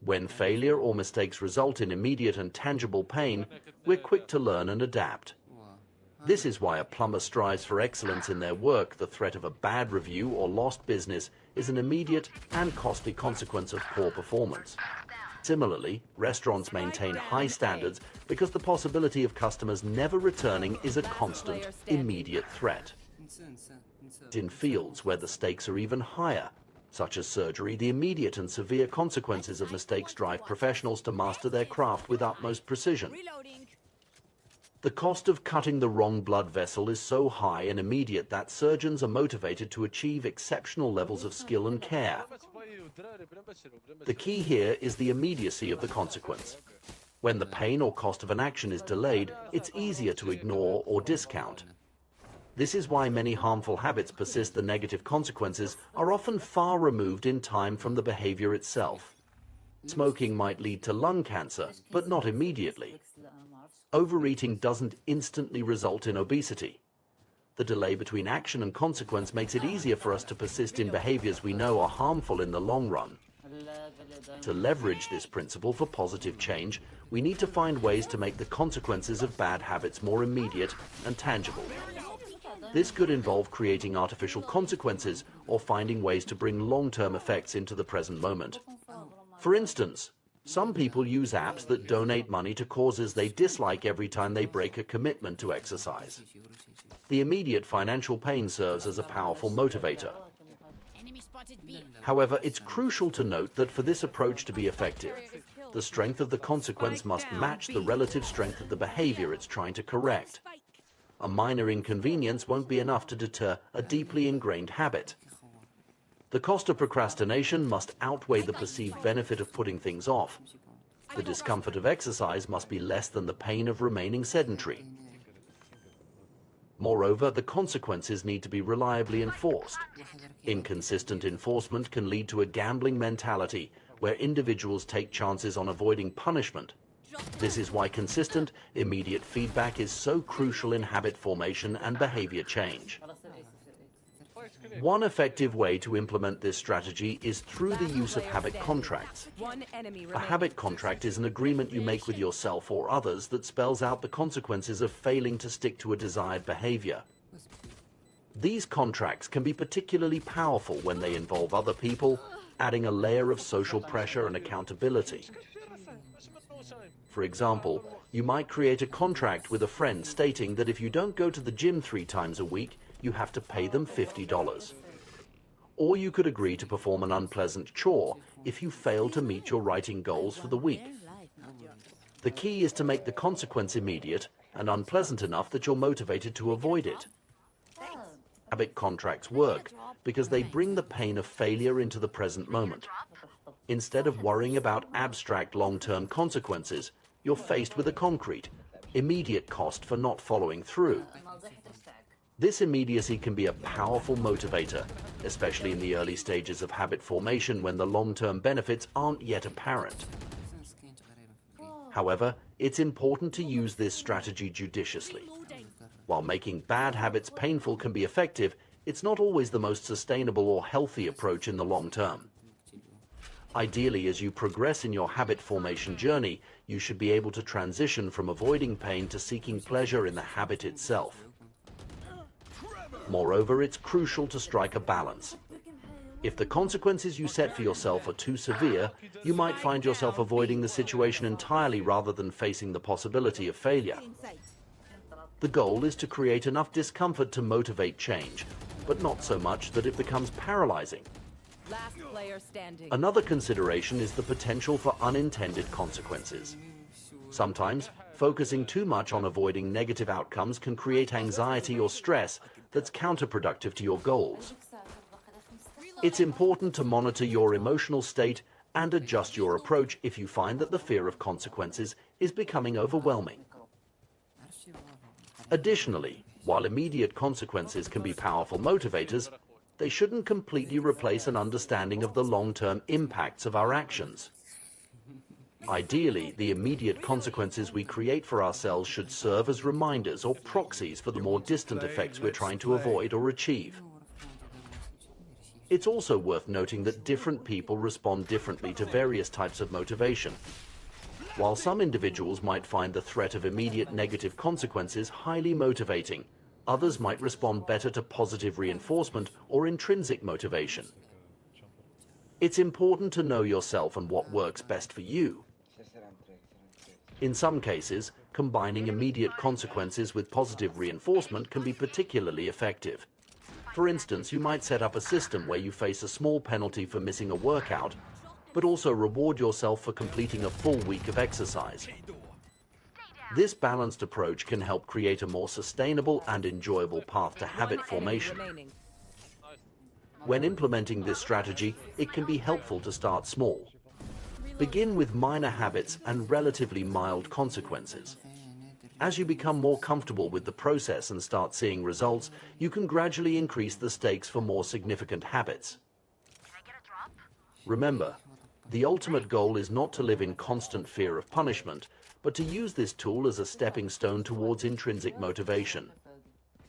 When failure or mistakes result in immediate and tangible pain, we're quick to learn and adapt. This is why a plumber strives for excellence in their work. The threat of a bad review or lost business is an immediate and costly consequence of poor performance. Similarly, restaurants maintain high standards because the possibility of customers never returning is a constant, immediate threat. In fields where the stakes are even higher, such as surgery, the immediate and severe consequences of mistakes drive professionals to master their craft with utmost precision. The cost of cutting the wrong blood vessel is so high and immediate that surgeons are motivated to achieve exceptional levels of skill and care. The key here is the immediacy of the consequence. When the pain or cost of an action is delayed, it's easier to ignore or discount. This is why many harmful habits persist. The negative consequences are often far removed in time from the behavior itself. Smoking might lead to lung cancer, but not immediately. Overeating doesn't instantly result in obesity. The delay between action and consequence makes it easier for us to persist in behaviors we know are harmful in the long run. To leverage this principle for positive change, we need to find ways to make the consequences of bad habits more immediate and tangible. This could involve creating artificial consequences or finding ways to bring long-term effects into the present moment. For instance, some people use apps that donate money to causes they dislike every time they break a commitment to exercise. The immediate financial pain serves as a powerful motivator. However, it's crucial to note that for this approach to be effective, the strength of the consequence must match the relative strength of the behavior it's trying to correct. A minor inconvenience won't be enough to deter a deeply ingrained habit. The cost of procrastination must outweigh the perceived benefit of putting things off. The discomfort of exercise must be less than the pain of remaining sedentary. Moreover, the consequences need to be reliably enforced. Inconsistent enforcement can lead to a gambling mentality where individuals take chances on avoiding punishment. This is why consistent, immediate feedback is so crucial in habit formation and behavior change. One effective way to implement this strategy is through the use of habit contracts. A habit contract is an agreement you make with yourself or others that spells out the consequences of failing to stick to a desired behavior. These contracts can be particularly powerful when they involve other people, adding a layer of social pressure and accountability. For example, you might create a contract with a friend stating that if you don't go to the gym 3 times a week, you have to pay them $50. Or you could agree to perform an unpleasant chore if you fail to meet your writing goals for the week. The key is to make the consequence immediate and unpleasant enough that you're motivated to avoid it. Habit contracts work because they bring the pain of failure into the present moment. Instead of worrying about abstract long-term consequences, you're faced with a concrete, immediate cost for not following through. This immediacy can be a powerful motivator, especially in the early stages of habit formation when the long-term benefits aren't yet apparent. However, it's important to use this strategy judiciously. While making bad habits painful can be effective, it's not always the most sustainable or healthy approach in the long term. Ideally, as you progress in your habit formation journey, you should be able to transition from avoiding pain to seeking pleasure in the habit itself. Moreover, it's crucial to strike a balance. If the consequences you set for yourself are too severe, you might find yourself avoiding the situation entirely rather than facing the possibility of failure. The goal is to create enough discomfort to motivate change, but not so much that it becomes paralyzing. Last player standing. Another consideration is the potential for unintended consequences. Sometimes, focusing too much on avoiding negative outcomes can create anxiety or stress that's counterproductive to your goals. It's important to monitor your emotional state and adjust your approach if you find that the fear of consequences is becoming overwhelming. Additionally, while immediate consequences can be powerful motivators, they shouldn't completely replace an understanding of the long-term impacts of our actions. Ideally, the immediate consequences we create for ourselves should serve as reminders or proxies for the more distant effects we're trying to avoid or achieve. It's also worth noting that different people respond differently to various types of motivation. While some individuals might find the threat of immediate negative consequences highly motivating, others might respond better to positive reinforcement or intrinsic motivation. It's important to know yourself and what works best for you. In some cases, combining immediate consequences with positive reinforcement can be particularly effective. For instance, you might set up a system where you face a small penalty for missing a workout, but also reward yourself for completing a full week of exercise. This balanced approach can help create a more sustainable and enjoyable path to habit formation. When implementing this strategy, it can be helpful to start small. Begin with minor habits and relatively mild consequences. As you become more comfortable with the process and start seeing results, you can gradually increase the stakes for more significant habits. Remember, the ultimate goal is not to live in constant fear of punishment, but to use this tool as a stepping stone towards intrinsic motivation.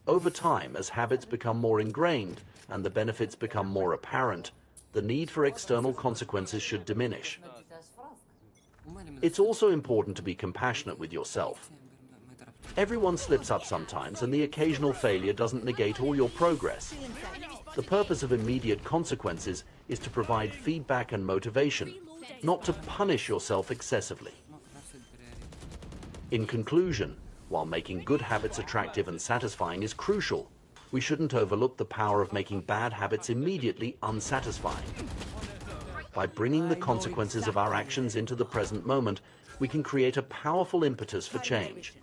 Over time, as habits become more ingrained and the benefits become more apparent, the need for external consequences should diminish. It's also important to be compassionate with yourself. Everyone slips up sometimes, and the occasional failure doesn't negate all your progress. The purpose of immediate consequences is to provide feedback and motivation, not to punish yourself excessively. In conclusion, while making good habits attractive and satisfying is crucial, we shouldn't overlook the power of making bad habits immediately unsatisfying. By bringing the consequences of our actions into the present moment, we can create a powerful impetus for change.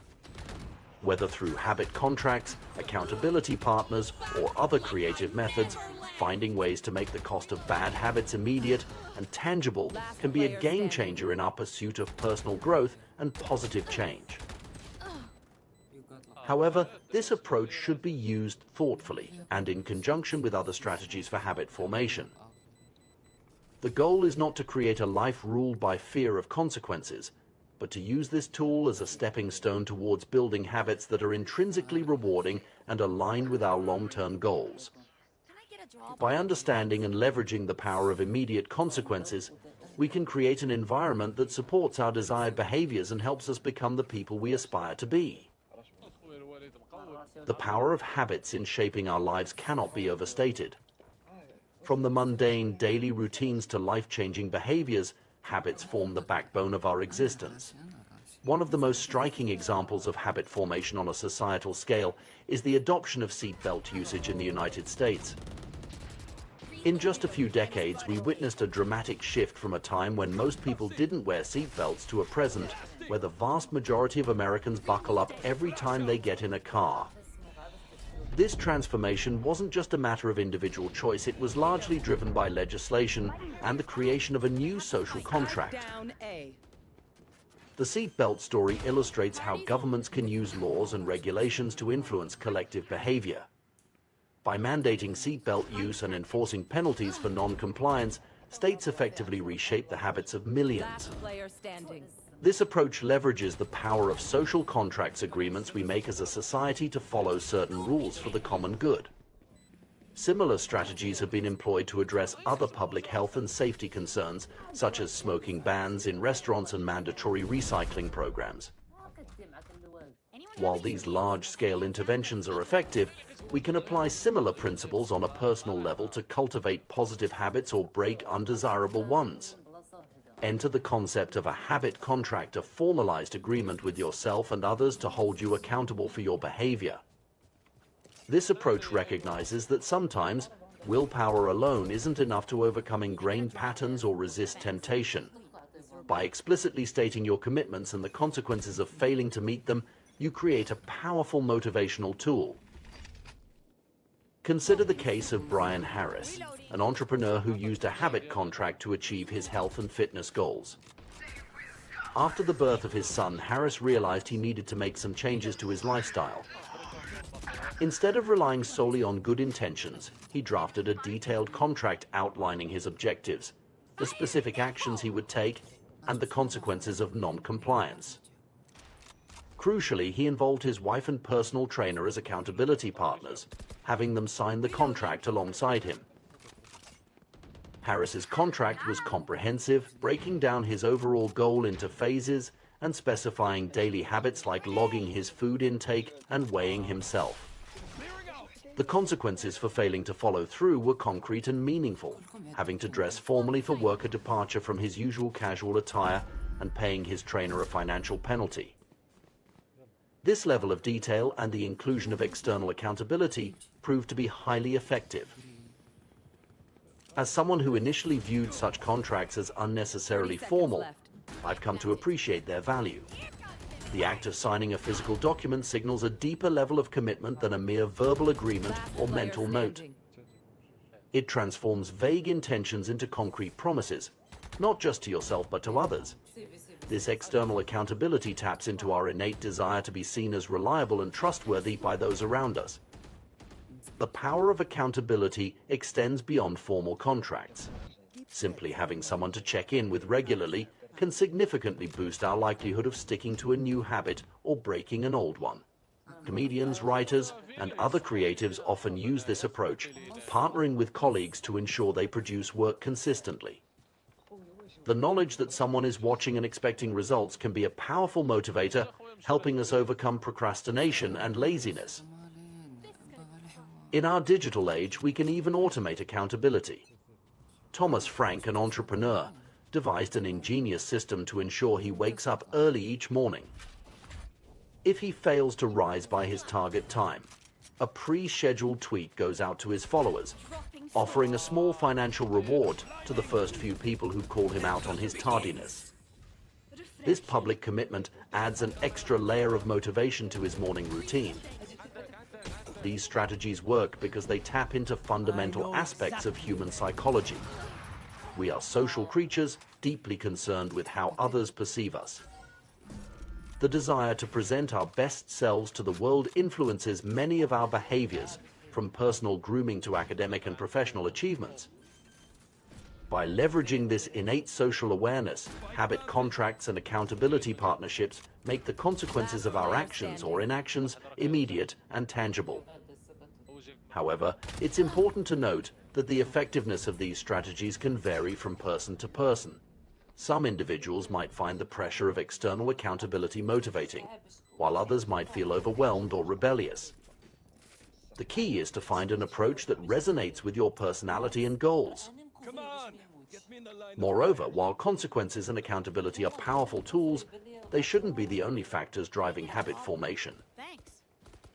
Whether through habit contracts, accountability partners, or other creative methods, finding ways to make the cost of bad habits immediate and tangible can be a game changer in our pursuit of personal growth and positive change. However, this approach should be used thoughtfully and in conjunction with other strategies for habit formation. The goal is not to create a life ruled by fear of consequences, but to use this tool as a stepping stone towards building habits that are intrinsically rewarding and aligned with our long-term goals. By understanding and leveraging the power of immediate consequences, we can create an environment that supports our desired behaviors and helps us become the people we aspire to be. The power of habits in shaping our lives cannot be overstated. From the mundane daily routines to life-changing behaviors, habits form the backbone of our existence. One of the most striking examples of habit formation on a societal scale is the adoption of seatbelt usage in the United States. In just a few decades, we witnessed a dramatic shift from a time when most people didn't wear seatbelts to a present where the vast majority of Americans buckle up every time they get in a car. This transformation wasn't just a matter of individual choice, it was largely driven by legislation and the creation of a new social contract. The seatbelt story illustrates how governments can use laws and regulations to influence collective behavior. By mandating seatbelt use and enforcing penalties for non-compliance, states effectively reshape the habits of millions. This approach leverages the power of social contracts agreements we make as a society to follow certain rules for the common good. Similar strategies have been employed to address other public health and safety concerns, such as smoking bans in restaurants and mandatory recycling programs. While these large-scale interventions are effective, we can apply similar principles on a personal level to cultivate positive habits or break undesirable ones. Enter the concept of a habit contract, a formalized agreement with yourself and others to hold you accountable for your behavior. This approach recognizes that sometimes willpower alone isn't enough to overcome ingrained patterns or resist temptation. By explicitly stating your commitments and the consequences of failing to meet them, you create a powerful motivational tool. Consider the case of Brian Harris, an entrepreneur who used a habit contract to achieve his health and fitness goals. After the birth of his son, Harris realized he needed to make some changes to his lifestyle. Instead of relying solely on good intentions, he drafted a detailed contract outlining his objectives, the specific actions he would take, and the consequences of non-compliance. Crucially, he involved his wife and personal trainer as accountability partners, having them sign the contract alongside him. Harris's contract was comprehensive, breaking down his overall goal into phases and specifying daily habits like logging his food intake and weighing himself. The consequences for failing to follow through were concrete and meaningful, having to dress formally for work, a departure from his usual casual attire, and paying his trainer a financial penalty. This level of detail and the inclusion of external accountability proved to be highly effective. As someone who initially viewed such contracts as unnecessarily formal, I've come to appreciate their value. The act of signing a physical document signals a deeper level of commitment than a mere verbal agreement or mental note. It transforms vague intentions into concrete promises, not just to yourself but to others. This external accountability taps into our innate desire to be seen as reliable and trustworthy by those around us. The power of accountability extends beyond formal contracts. Simply having someone to check in with regularly can significantly boost our likelihood of sticking to a new habit or breaking an old one. Comedians, writers, and other creatives often use this approach, partnering with colleagues to ensure they produce work consistently. The knowledge that someone is watching and expecting results can be a powerful motivator, helping us overcome procrastination and laziness. In our digital age, we can even automate accountability. Thomas Frank, an entrepreneur, devised an ingenious system to ensure he wakes up early each morning. If he fails to rise by his target time, a pre-scheduled tweet goes out to his followers, offering a small financial reward to the first few people who call him out on his tardiness. This public commitment adds an extra layer of motivation to his morning routine. These strategies work because they tap into fundamental aspects of human psychology. We are social creatures, deeply concerned with how others perceive us. The desire to present our best selves to the world influences many of our behaviors, from personal grooming to academic and professional achievements. By leveraging this innate social awareness, habit contracts and accountability partnerships make the consequences of our actions or inactions immediate and tangible. However, it's important to note that the effectiveness of these strategies can vary from person to person. Some individuals might find the pressure of external accountability motivating, while others might feel overwhelmed or rebellious. The key is to find an approach that resonates with your personality and goals. Moreover, while consequences and accountability are powerful tools, they shouldn't be the only factors driving habit formation.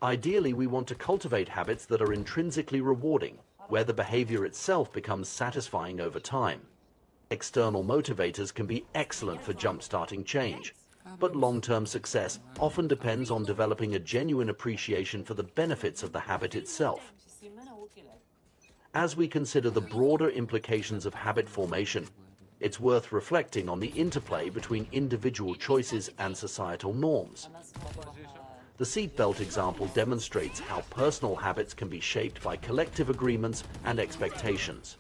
Ideally, we want to cultivate habits that are intrinsically rewarding, where the behavior itself becomes satisfying over time. External motivators can be excellent for jump-starting change, but long-term success often depends on developing a genuine appreciation for the benefits of the habit itself. As we consider the broader implications of habit formation, it's worth reflecting on the interplay between individual choices and societal norms. The seatbelt example demonstrates how personal habits can be shaped by collective agreements and expectations.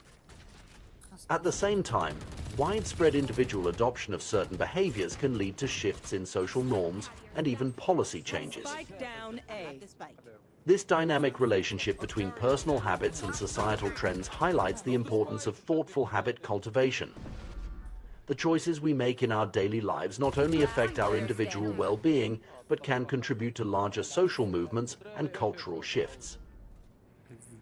At the same time, widespread individual adoption of certain behaviors can lead to shifts in social norms and even policy changes. This dynamic relationship between personal habits and societal trends highlights the importance of thoughtful habit cultivation. The choices we make in our daily lives not only affect our individual well-being, but can contribute to larger social movements and cultural shifts.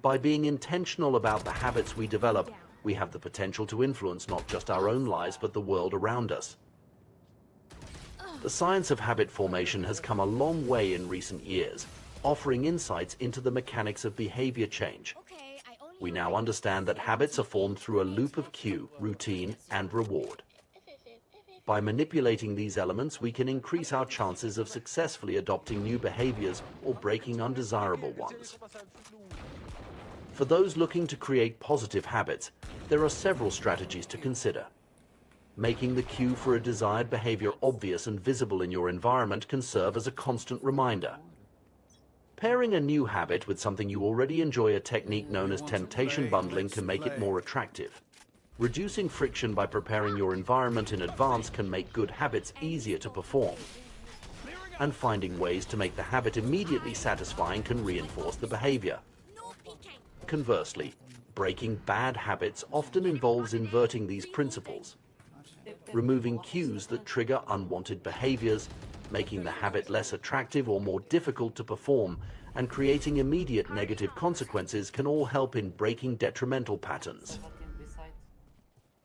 By being intentional about the habits we develop, we have the potential to influence not just our own lives, but the world around us. The science of habit formation has come a long way in recent years, offering insights into the mechanics of behavior change. We now understand that habits are formed through a loop of cue, routine, and reward. By manipulating these elements, we can increase our chances of successfully adopting new behaviors or breaking undesirable ones. For those looking to create positive habits, there are several strategies to consider. Making the cue for a desired behavior obvious and visible in your environment can serve as a constant reminder. Pairing a new habit with something you already enjoy, a technique known as temptation bundling, can make it more attractive. Reducing friction by preparing your environment in advance can make good habits easier to perform. And finding ways to make the habit immediately satisfying can reinforce the behavior. Conversely, breaking bad habits often involves inverting these principles, removing cues that trigger unwanted behaviors, making the habit less attractive or more difficult to perform, and creating immediate negative consequences can all help in breaking detrimental patterns.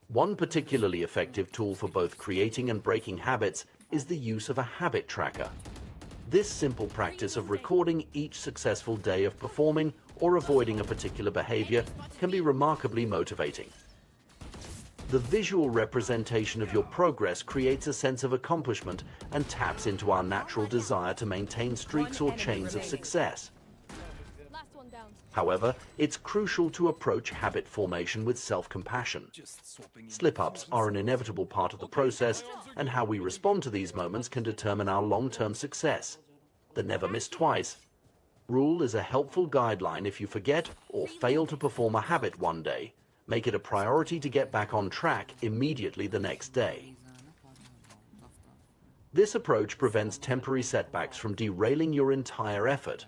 One particularly effective tool for both creating and breaking habits is the use of a habit tracker. This simple practice of recording each successful day of performing or avoiding a particular behavior can be remarkably motivating. The visual representation of your progress creates a sense of accomplishment and taps into our natural desire to maintain streaks or chains of success. However, it's crucial to approach habit formation with self-compassion. Slip-ups are an inevitable part of the process, and how we respond to these moments can determine our long-term success. The never miss twice rule is a helpful guideline. If you forget or fail to perform a habit one day, make it a priority to get back on track immediately the next day. This approach prevents temporary setbacks from derailing your entire effort.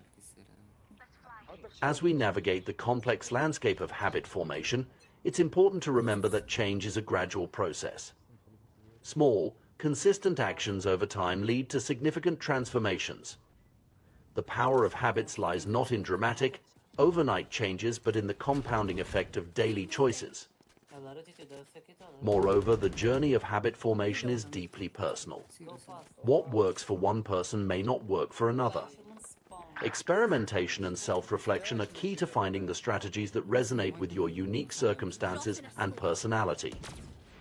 As we navigate the complex landscape of habit formation, it's important to remember that change is a gradual process. Small, consistent actions over time lead to significant transformations. The power of habits lies not in dramatic, overnight changes, but in the compounding effect of daily choices. Moreover, the journey of habit formation is deeply personal. What works for one person may not work for another. Experimentation and self-reflection are key to finding the strategies that resonate with your unique circumstances and personality.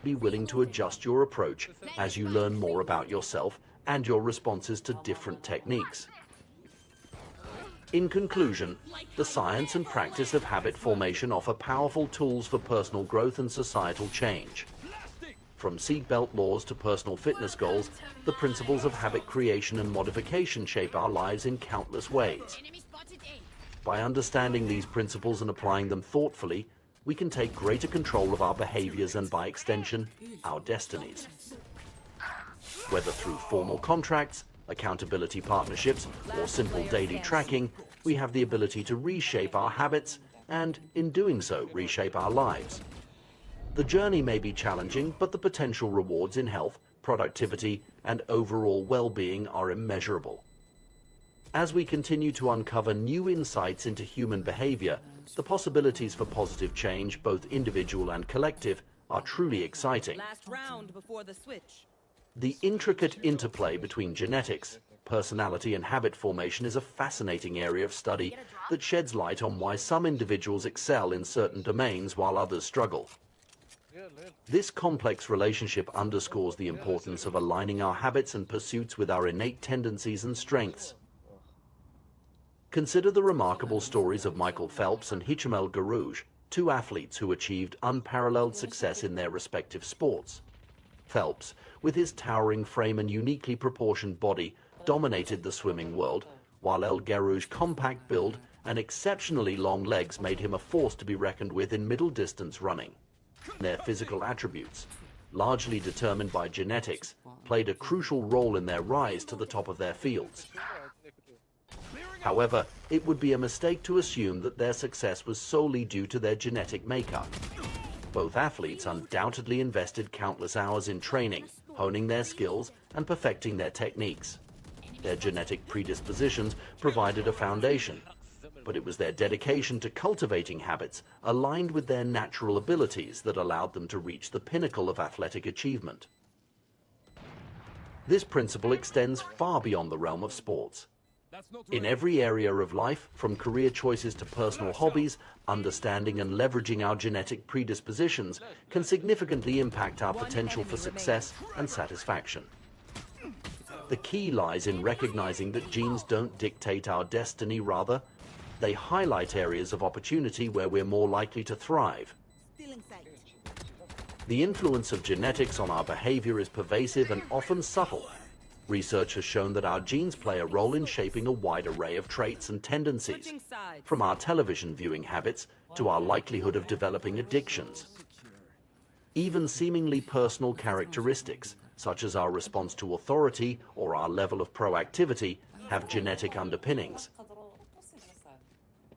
Be willing to adjust your approach as you learn more about yourself and your responses to different techniques. In conclusion, the science and practice of habit formation offer powerful tools for personal growth and societal change. From seatbelt laws to personal fitness goals, the principles of habit creation and modification shape our lives in countless ways. By understanding these principles and applying them thoughtfully, we can take greater control of our behaviors and, by extension, our destinies. Whether through formal contracts, accountability partnerships, or simple daily tracking, we have the ability to reshape our habits and, in doing so, reshape our lives. The journey may be challenging, but the potential rewards in health, productivity, and overall well-being are immeasurable. As we continue to uncover new insights into human behavior, the possibilities for positive change, both individual and collective, are truly exciting. Last round before the switch. The intricate interplay between genetics, personality and habit formation is a fascinating area of study that sheds light on why some individuals excel in certain domains while others struggle. This complex relationship underscores the importance of aligning our habits and pursuits with our innate tendencies and strengths. Consider the remarkable stories of Michael Phelps and Hicham Garouge, two athletes who achieved unparalleled success in their respective sports. Phelps, with his towering frame and uniquely proportioned body, dominated the swimming world, while El Garouge's compact build and exceptionally long legs made him a force to be reckoned with in middle-distance running. Their physical attributes, largely determined by genetics, played a crucial role in their rise to the top of their fields. However, it would be a mistake to assume that their success was solely due to their genetic makeup. Both athletes undoubtedly invested countless hours in training, honing their skills and perfecting their techniques. Their genetic predispositions provided a foundation, but it was their dedication to cultivating habits aligned with their natural abilities that allowed them to reach the pinnacle of athletic achievement. This principle extends far beyond the realm of sports. In every area of life, from career choices to personal hobbies, understanding and leveraging our genetic predispositions can significantly impact our potential for success and satisfaction. The key lies in recognizing that genes don't dictate our destiny, rather, they highlight areas of opportunity where we're more likely to thrive. The influence of genetics on our behavior is pervasive and often subtle. Research has shown that our genes play a role in shaping a wide array of traits and tendencies, from our television viewing habits to our likelihood of developing addictions. Even seemingly personal characteristics, such as our response to authority or our level of proactivity, have genetic underpinnings.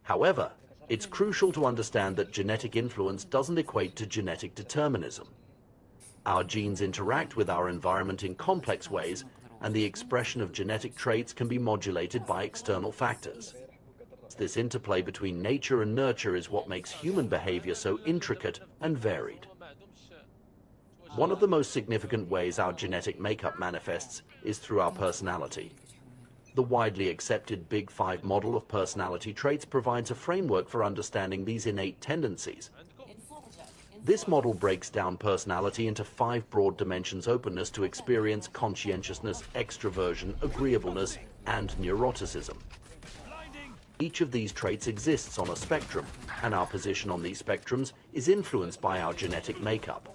However, it's crucial to understand that genetic influence doesn't equate to genetic determinism. Our genes interact with our environment in complex ways, and the expression of genetic traits can be modulated by external factors. This interplay between nature and nurture is what makes human behavior so intricate and varied. One of the most significant ways our genetic makeup manifests is through our personality. The widely accepted Big Five model of personality traits provides a framework for understanding these innate tendencies. This model breaks down personality into 5 broad dimensions: openness to experience, conscientiousness, extroversion, agreeableness, and neuroticism. Each of these traits exists on a spectrum, and our position on these spectrums is influenced by our genetic makeup.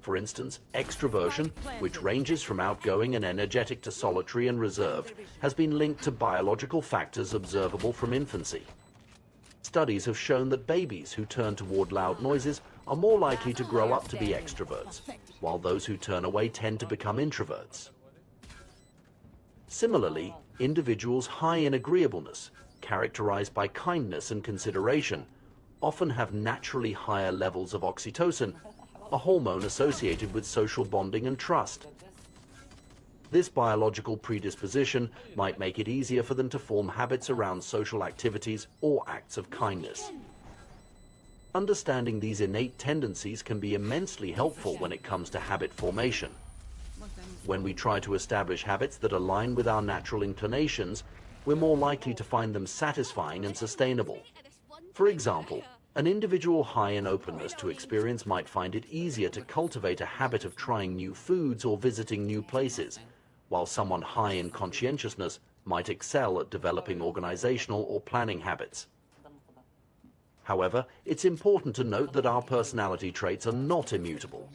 For instance, extroversion, which ranges from outgoing and energetic to solitary and reserved, has been linked to biological factors observable from infancy. Studies have shown that babies who turn toward loud noises are more likely to grow up to be extroverts, while those who turn away tend to become introverts. Similarly, individuals high in agreeableness, characterized by kindness and consideration, often have naturally higher levels of oxytocin, a hormone associated with social bonding and trust. This biological predisposition might make it easier for them to form habits around social activities or acts of kindness. Understanding these innate tendencies can be immensely helpful when it comes to habit formation. When we try to establish habits that align with our natural inclinations, we're more likely to find them satisfying and sustainable. For example, an individual high in openness to experience might find it easier to cultivate a habit of trying new foods or visiting new places, while someone high in conscientiousness might excel at developing organizational or planning habits. However, it's important to note that our personality traits are not immutable.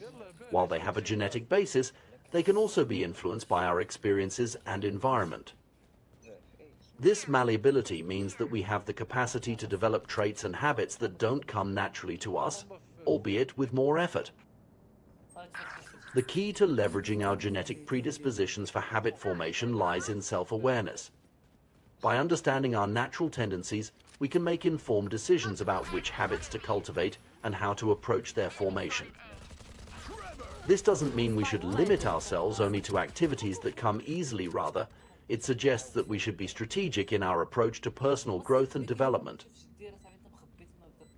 While they have a genetic basis, they can also be influenced by our experiences and environment. This malleability means that we have the capacity to develop traits and habits that don't come naturally to us, albeit with more effort. The key to leveraging our genetic predispositions for habit formation lies in self-awareness. By understanding our natural tendencies, we can make informed decisions about which habits to cultivate and how to approach their formation. This doesn't mean we should limit ourselves only to activities that come easily. Rather, it suggests that we should be strategic in our approach to personal growth and development.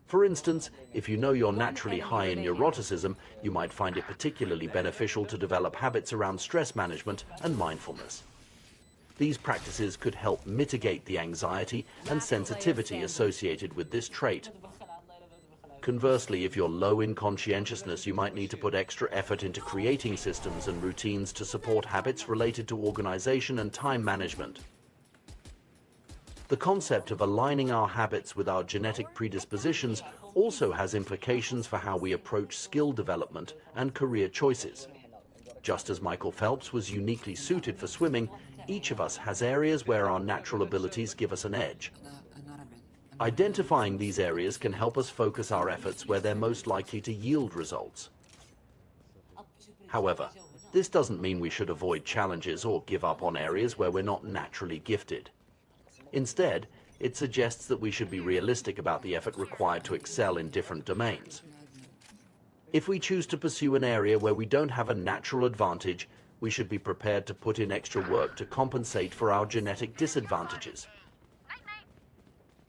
For instance, if you know you're naturally high in neuroticism, you might find it particularly beneficial to develop habits around stress management and mindfulness. These practices could help mitigate the anxiety and sensitivity associated with this trait. Conversely, if you're low in conscientiousness, you might need to put extra effort into creating systems and routines to support habits related to organization and time management. The concept of aligning our habits with our genetic predispositions also has implications for how we approach skill development and career choices. Just as Michael Phelps was uniquely suited for swimming, each of us has areas where our natural abilities give us an edge. Identifying these areas can help us focus our efforts where they're most likely to yield results. However, this doesn't mean we should avoid challenges or give up on areas where we're not naturally gifted. Instead, it suggests that we should be realistic about the effort required to excel in different domains. If we choose to pursue an area where we don't have a natural advantage, we should be prepared to put in extra work to compensate for our genetic disadvantages.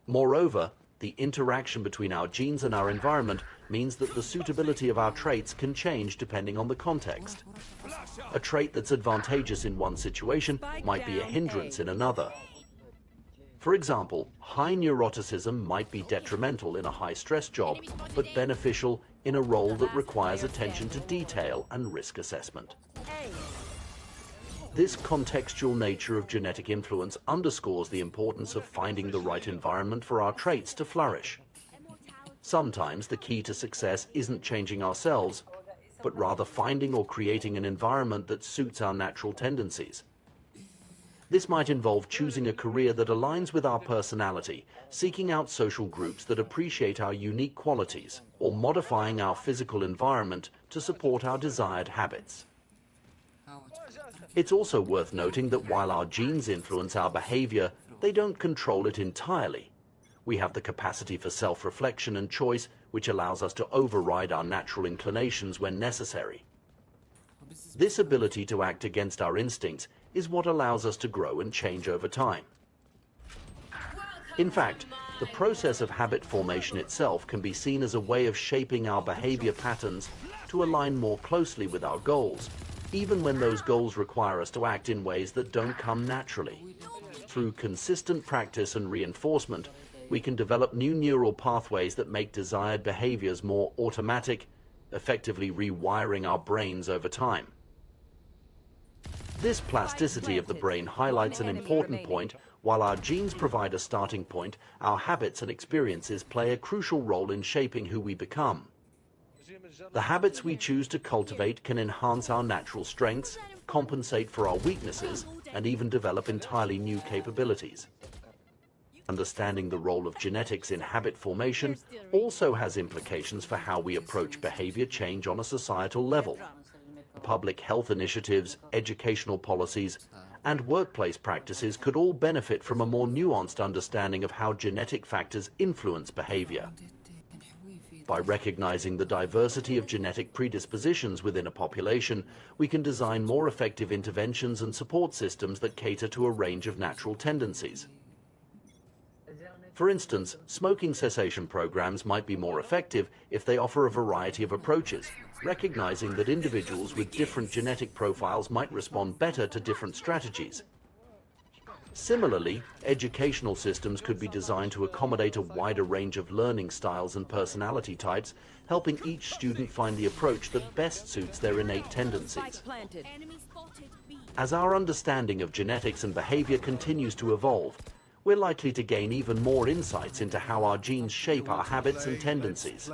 Moreover, the interaction between our genes and our environment means that the suitability of our traits can change depending on the context. A trait that's advantageous in one situation might be a hindrance in another. For example, high neuroticism might be detrimental in a high-stress job, but beneficial in a role that requires attention to detail and risk assessment. This contextual nature of genetic influence underscores the importance of finding the right environment for our traits to flourish. Sometimes the key to success isn't changing ourselves, but rather finding or creating an environment that suits our natural tendencies. This might involve choosing a career that aligns with our personality, seeking out social groups that appreciate our unique qualities, or modifying our physical environment to support our desired habits. It's also worth noting that while our genes influence our behavior, they don't control it entirely. We have the capacity for self-reflection and choice, which allows us to override our natural inclinations when necessary. This ability to act against our instincts is what allows us to grow and change over time. In fact, the process of habit formation itself can be seen as a way of shaping our behavior patterns to align more closely with our goals, even when those goals require us to act in ways that don't come naturally. Through consistent practice and reinforcement, we can develop new neural pathways that make desired behaviors more automatic, effectively rewiring our brains over time. This plasticity of the brain highlights an important point. While our genes provide a starting point, our habits and experiences play a crucial role in shaping who we become. The habits we choose to cultivate can enhance our natural strengths, compensate for our weaknesses, and even develop entirely new capabilities. Understanding the role of genetics in habit formation also has implications for how we approach behavior change on a societal level. Public health initiatives, educational policies, and workplace practices could all benefit from a more nuanced understanding of how genetic factors influence behavior. By recognizing the diversity of genetic predispositions within a population, we can design more effective interventions and support systems that cater to a range of natural tendencies. For instance, smoking cessation programs might be more effective if they offer a variety of approaches, recognizing that individuals with different genetic profiles might respond better to different strategies. Similarly, educational systems could be designed to accommodate a wider range of learning styles and personality types, helping each student find the approach that best suits their innate tendencies. As our understanding of genetics and behavior continues to evolve, we're likely to gain even more insights into how our genes shape our habits and tendencies.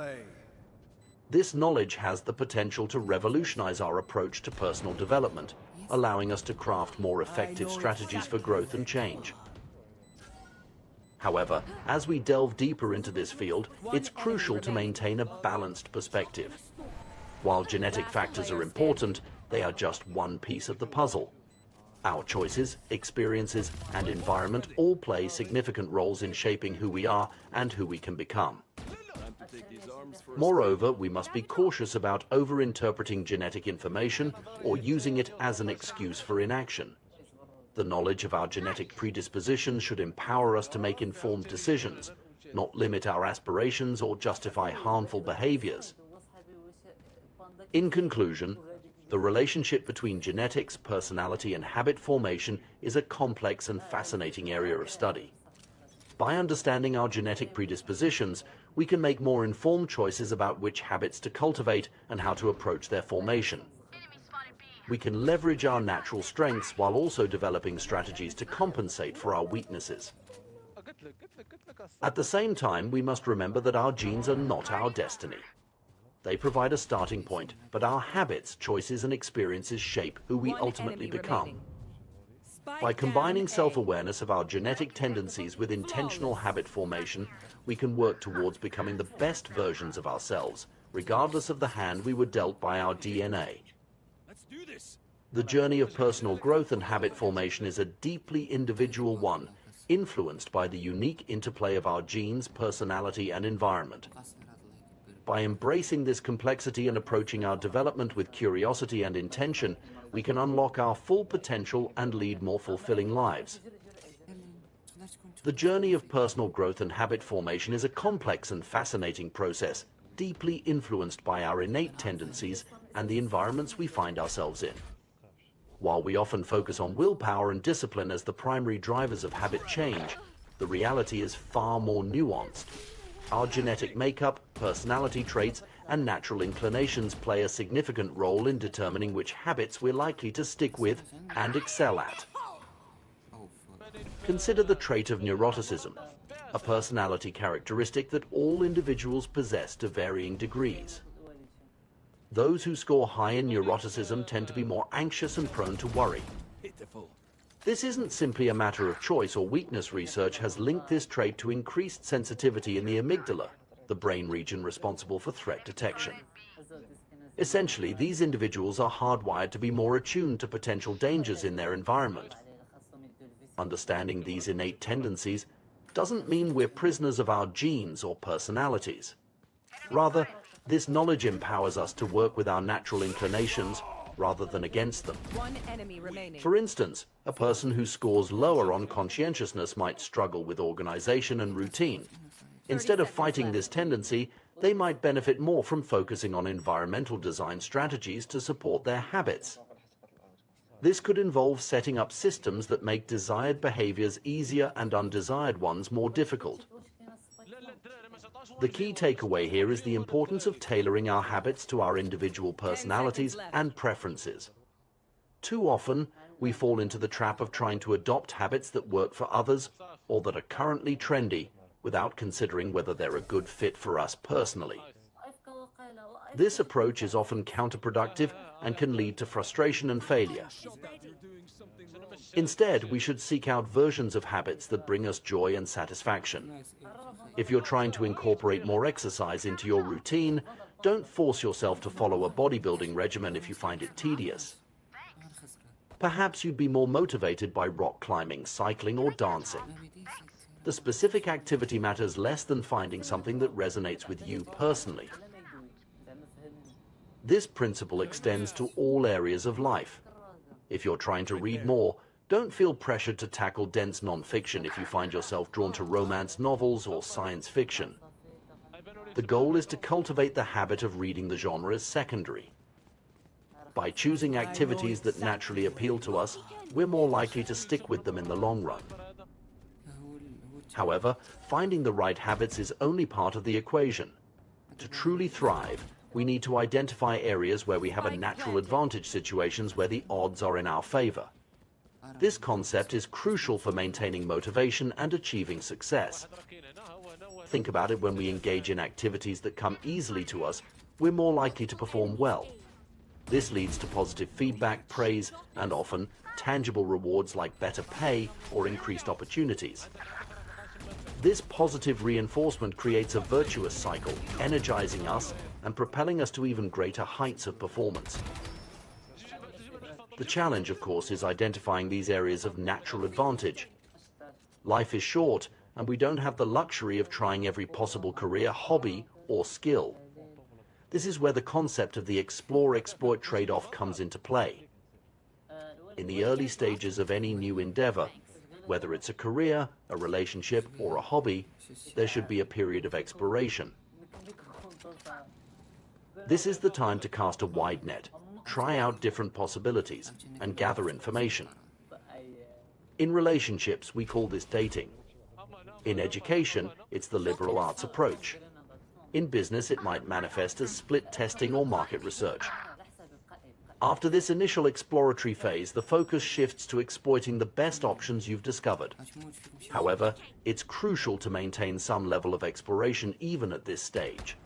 This knowledge has the potential to revolutionize our approach to personal development, allowing us to craft more effective strategies for growth and change. However, as we delve deeper into this field, it's crucial to maintain a balanced perspective. While genetic factors are important, they are just one piece of the puzzle. Our choices, experiences, and environment all play significant roles in shaping who we are and who we can become. Moreover, we must be cautious about over-interpreting genetic information or using it as an excuse for inaction. The knowledge of our genetic predispositions should empower us to make informed decisions, not limit our aspirations or justify harmful behaviors. In conclusion, The relationship between genetics, personality, and habit formation is a complex and fascinating area of study. By understanding our genetic predispositions, we can make more informed choices about which habits to cultivate and how to approach their formation. We can leverage our natural strengths while also developing strategies to compensate for our weaknesses. At the same time, we must remember that our genes are not our destiny. They provide a starting point, but our habits, choices, and experiences shape who we ultimately become. By combining self-awareness of our genetic tendencies with intentional habit formation, we can work towards becoming the best versions of ourselves, regardless of the hand we were dealt by our DNA. The journey of personal growth and habit formation is a deeply individual one, influenced by the unique interplay of our genes, personality, and environment. By embracing this complexity and approaching our development with curiosity and intention, we can unlock our full potential and lead more fulfilling lives. The journey of personal growth and habit formation is a complex and fascinating process, deeply influenced by our innate tendencies and the environments we find ourselves in. While we often focus on willpower and discipline as the primary drivers of habit change, the reality is far more nuanced. Our genetic makeup, personality traits, and natural inclinations play a significant role in determining which habits we're likely to stick with and excel at. Consider the trait of neuroticism, a personality characteristic that all individuals possess to varying degrees. Those who score high in neuroticism tend to be more anxious and prone to worry. This isn't simply a matter of choice or weakness. Research has linked this trait to increased sensitivity in the amygdala, the brain region responsible for threat detection. Essentially, these individuals are hardwired to be more attuned to potential dangers in their environment. Understanding these innate tendencies doesn't mean we're prisoners of our genes or personalities. Rather, this knowledge empowers us to work with our natural inclinations rather than against them. One enemy remaining. For instance, a person who scores lower on conscientiousness might struggle with organization and routine. Instead of fighting this tendency, they might benefit more from focusing on environmental design strategies to support their habits. This could involve setting up systems that make desired behaviors easier and undesired ones more difficult. The key takeaway here is the importance of tailoring our habits to our individual personalities and preferences. Too often, we fall into the trap of trying to adopt habits that work for others or that are currently trendy without considering whether they're a good fit for us personally. This approach is often counterproductive and can lead to frustration and failure. Instead, we should seek out versions of habits that bring us joy and satisfaction. If you're trying to incorporate more exercise into your routine, don't force yourself to follow a bodybuilding regimen if you find it tedious. Perhaps you'd be more motivated by rock climbing, cycling, or dancing. The specific activity matters less than finding something that resonates with you personally. This principle extends to all areas of life. If you're trying to read more, don't feel pressured to tackle dense non-fiction if you find yourself drawn to romance novels or science fiction. The goal is to cultivate the habit of reading the genre as secondary. By choosing activities that naturally appeal to us, we're more likely to stick with them in the long run. However, finding the right habits is only part of the equation. To truly thrive, we need to identify areas where we have a natural advantage, situations where the odds are in our favor. This concept is crucial for maintaining motivation and achieving success. Think about it: when we engage in activities that come easily to us, we're more likely to perform well. This leads to positive feedback, praise, and often tangible rewards like better pay or increased opportunities. This positive reinforcement creates a virtuous cycle, energizing us and propelling us to even greater heights of performance. The challenge, of course, is identifying these areas of natural advantage. Life is short, and we don't have the luxury of trying every possible career, hobby, or skill. This is where the concept of the explore-exploit trade-off comes into play. In the early stages of any new endeavor, whether it's a career, a relationship, or a hobby, there should be a period of exploration. This is the time to cast a wide net, try out different possibilities, and gather information. In relationships, we call this dating. In education, it's the liberal arts approach. In business, it might manifest as split testing or market research. After this initial exploratory phase, the focus shifts to exploiting the best options you've discovered. However, it's crucial to maintain some level of exploration even at this stage.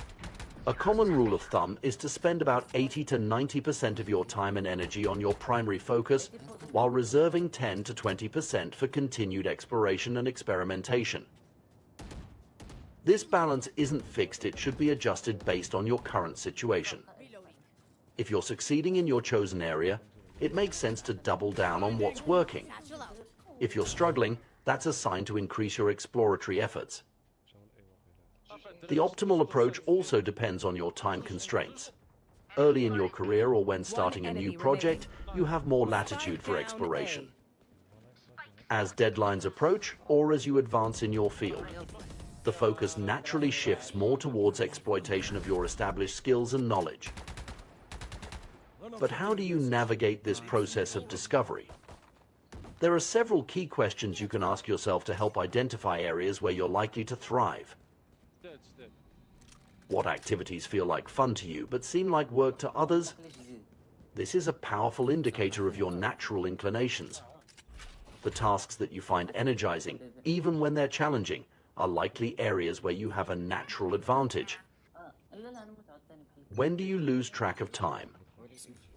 A common rule of thumb is to spend about 80 to 90% of your time and energy on your primary focus, while reserving 10 to 20% for continued exploration and experimentation. This balance isn't fixed, it should be adjusted based on your current situation. If you're succeeding in your chosen area, it makes sense to double down on what's working. If you're struggling, that's a sign to increase your exploratory efforts. The optimal approach also depends on your time constraints. Early in your career or when starting a new project, you have more latitude for exploration. As deadlines approach or as you advance in your field, the focus naturally shifts more towards exploitation of your established skills and knowledge. But how do you navigate this process of discovery? There are several key questions you can ask yourself to help identify areas where you're likely to thrive. What activities feel like fun to you but seem like work to others? This is a powerful indicator of your natural inclinations. The tasks that you find energizing, even when they're challenging, are likely areas where you have a natural advantage. When do you lose track of time?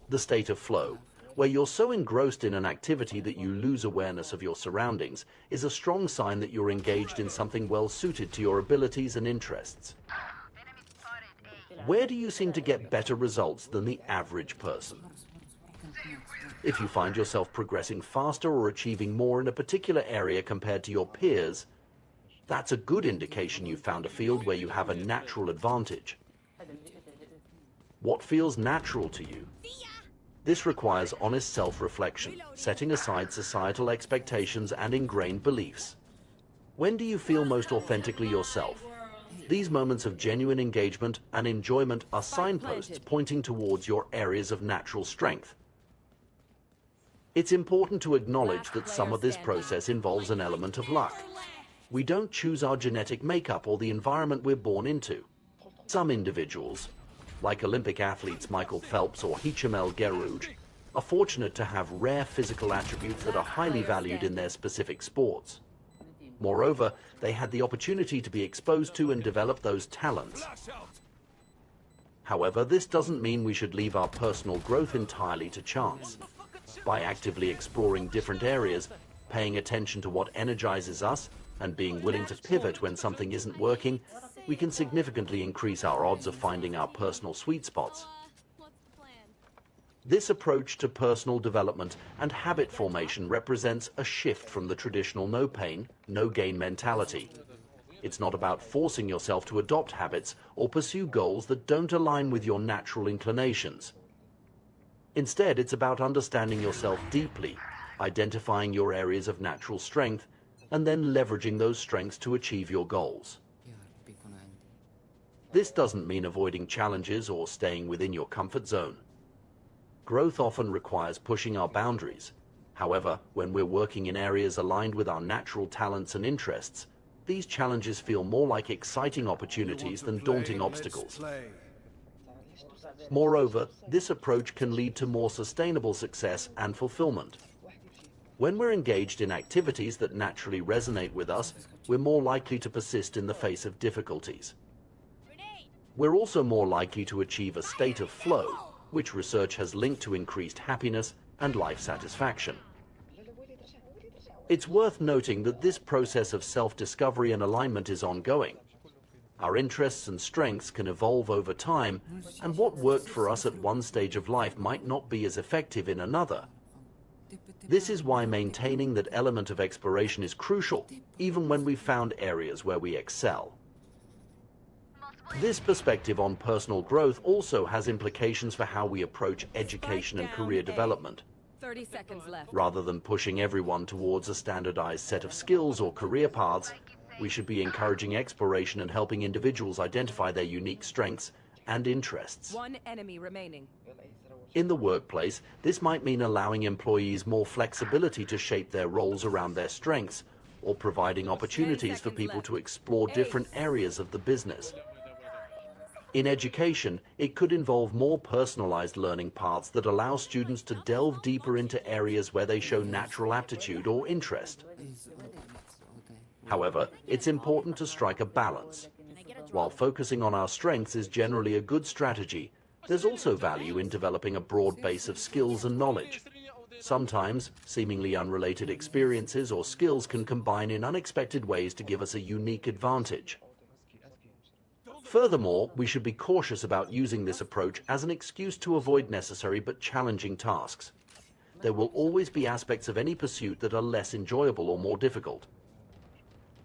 The state of flow, where you're so engrossed in an activity that you lose awareness of your surroundings, is a strong sign that you're engaged in something well suited to your abilities and interests. Where do you seem to get better results than the average person? If you find yourself progressing faster or achieving more in a particular area compared to your peers, that's a good indication you've found a field where you have a natural advantage. What feels natural to you? This requires honest self-reflection, setting aside societal expectations and ingrained beliefs. When do you feel most authentically yourself? These moments of genuine engagement and enjoyment are signposts pointing towards your areas of natural strength. It's important to acknowledge that some of this process involves an element of luck. We don't choose our genetic makeup or the environment we're born into. Some individuals, like Olympic athletes Michael Phelps or Hicham Gerouj, are fortunate to have rare physical attributes that are highly valued in their specific sports. Moreover, they had the opportunity to be exposed to and develop those talents. However, this doesn't mean we should leave our personal growth entirely to chance. By actively exploring different areas, paying attention to what energizes us, and being willing to pivot when something isn't working, we can significantly increase our odds of finding our personal sweet spots. This approach to personal development and habit formation represents a shift from the traditional no pain, no gain mentality. It's not about forcing yourself to adopt habits or pursue goals that don't align with your natural inclinations. Instead, it's about understanding yourself deeply, identifying your areas of natural strength, and then leveraging those strengths to achieve your goals. This doesn't mean avoiding challenges or staying within your comfort zone. Growth often requires pushing our boundaries. However, when we're working in areas aligned with our natural talents and interests, these challenges feel more like exciting opportunities than daunting obstacles. Moreover, this approach can lead to more sustainable success and fulfillment. When we're engaged in activities that naturally resonate with us, we're more likely to persist in the face of difficulties. We're also more likely to achieve a state of flow, which research has linked to increased happiness and life satisfaction. It's worth noting that this process of self-discovery and alignment is ongoing. Our interests and strengths can evolve over time, and what worked for us at one stage of life might not be as effective in another. This is why maintaining that element of exploration is crucial, even when we've found areas where we excel. This perspective on personal growth also has implications for how we approach education and career development. 30 seconds left. Rather than pushing everyone towards a standardized set of skills or career paths, we should be encouraging exploration and helping individuals identify their unique strengths and interests. One enemy remaining. In the workplace, this might mean allowing employees more flexibility to shape their roles around their strengths, or providing opportunities for people to explore different areas of the business. In education, it could involve more personalized learning paths that allow students to delve deeper into areas where they show natural aptitude or interest. However, it's important to strike a balance. While focusing on our strengths is generally a good strategy, there's also value in developing a broad base of skills and knowledge. Sometimes, seemingly unrelated experiences or skills can combine in unexpected ways to give us a unique advantage. Furthermore, we should be cautious about using this approach as an excuse to avoid necessary but challenging tasks. There will always be aspects of any pursuit that are less enjoyable or more difficult.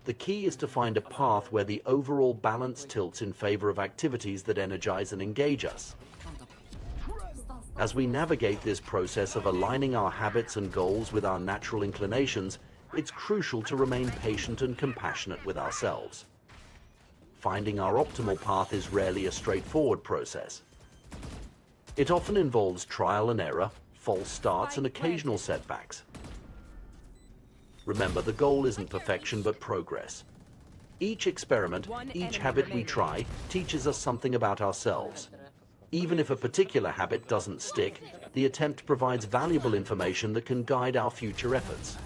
The key is to find a path where the overall balance tilts in favor of activities that energize and engage us. As we navigate this process of aligning our habits and goals with our natural inclinations, it's crucial to remain patient and compassionate with ourselves. Finding our optimal path is rarely a straightforward process. It often involves trial and error, false starts, and occasional setbacks. Remember, the goal isn't perfection but progress. Each experiment, each habit we try, teaches us something about ourselves. Even if a particular habit doesn't stick, the attempt provides valuable information that can guide our future efforts.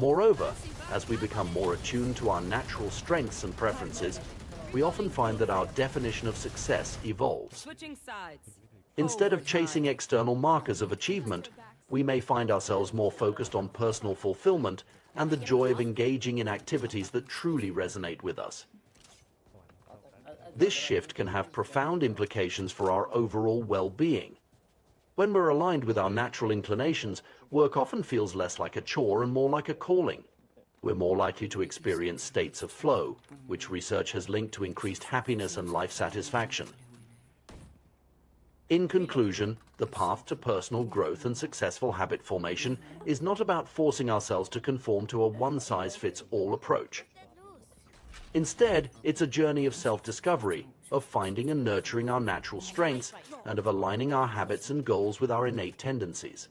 Moreover, as we become more attuned to our natural strengths and preferences, we often find that our definition of success evolves. Instead of chasing external markers of achievement, we may find ourselves more focused on personal fulfillment and the joy of engaging in activities that truly resonate with us. This shift can have profound implications for our overall well-being. When we're aligned with our natural inclinations, work often feels less like a chore and more like a calling. We're more likely to experience states of flow, which research has linked to increased happiness and life satisfaction. In conclusion, the path to personal growth and successful habit formation is not about forcing ourselves to conform to a one-size-fits-all approach. Instead, it's a journey of self-discovery, of finding and nurturing our natural strengths, and of aligning our habits and goals with our innate tendencies.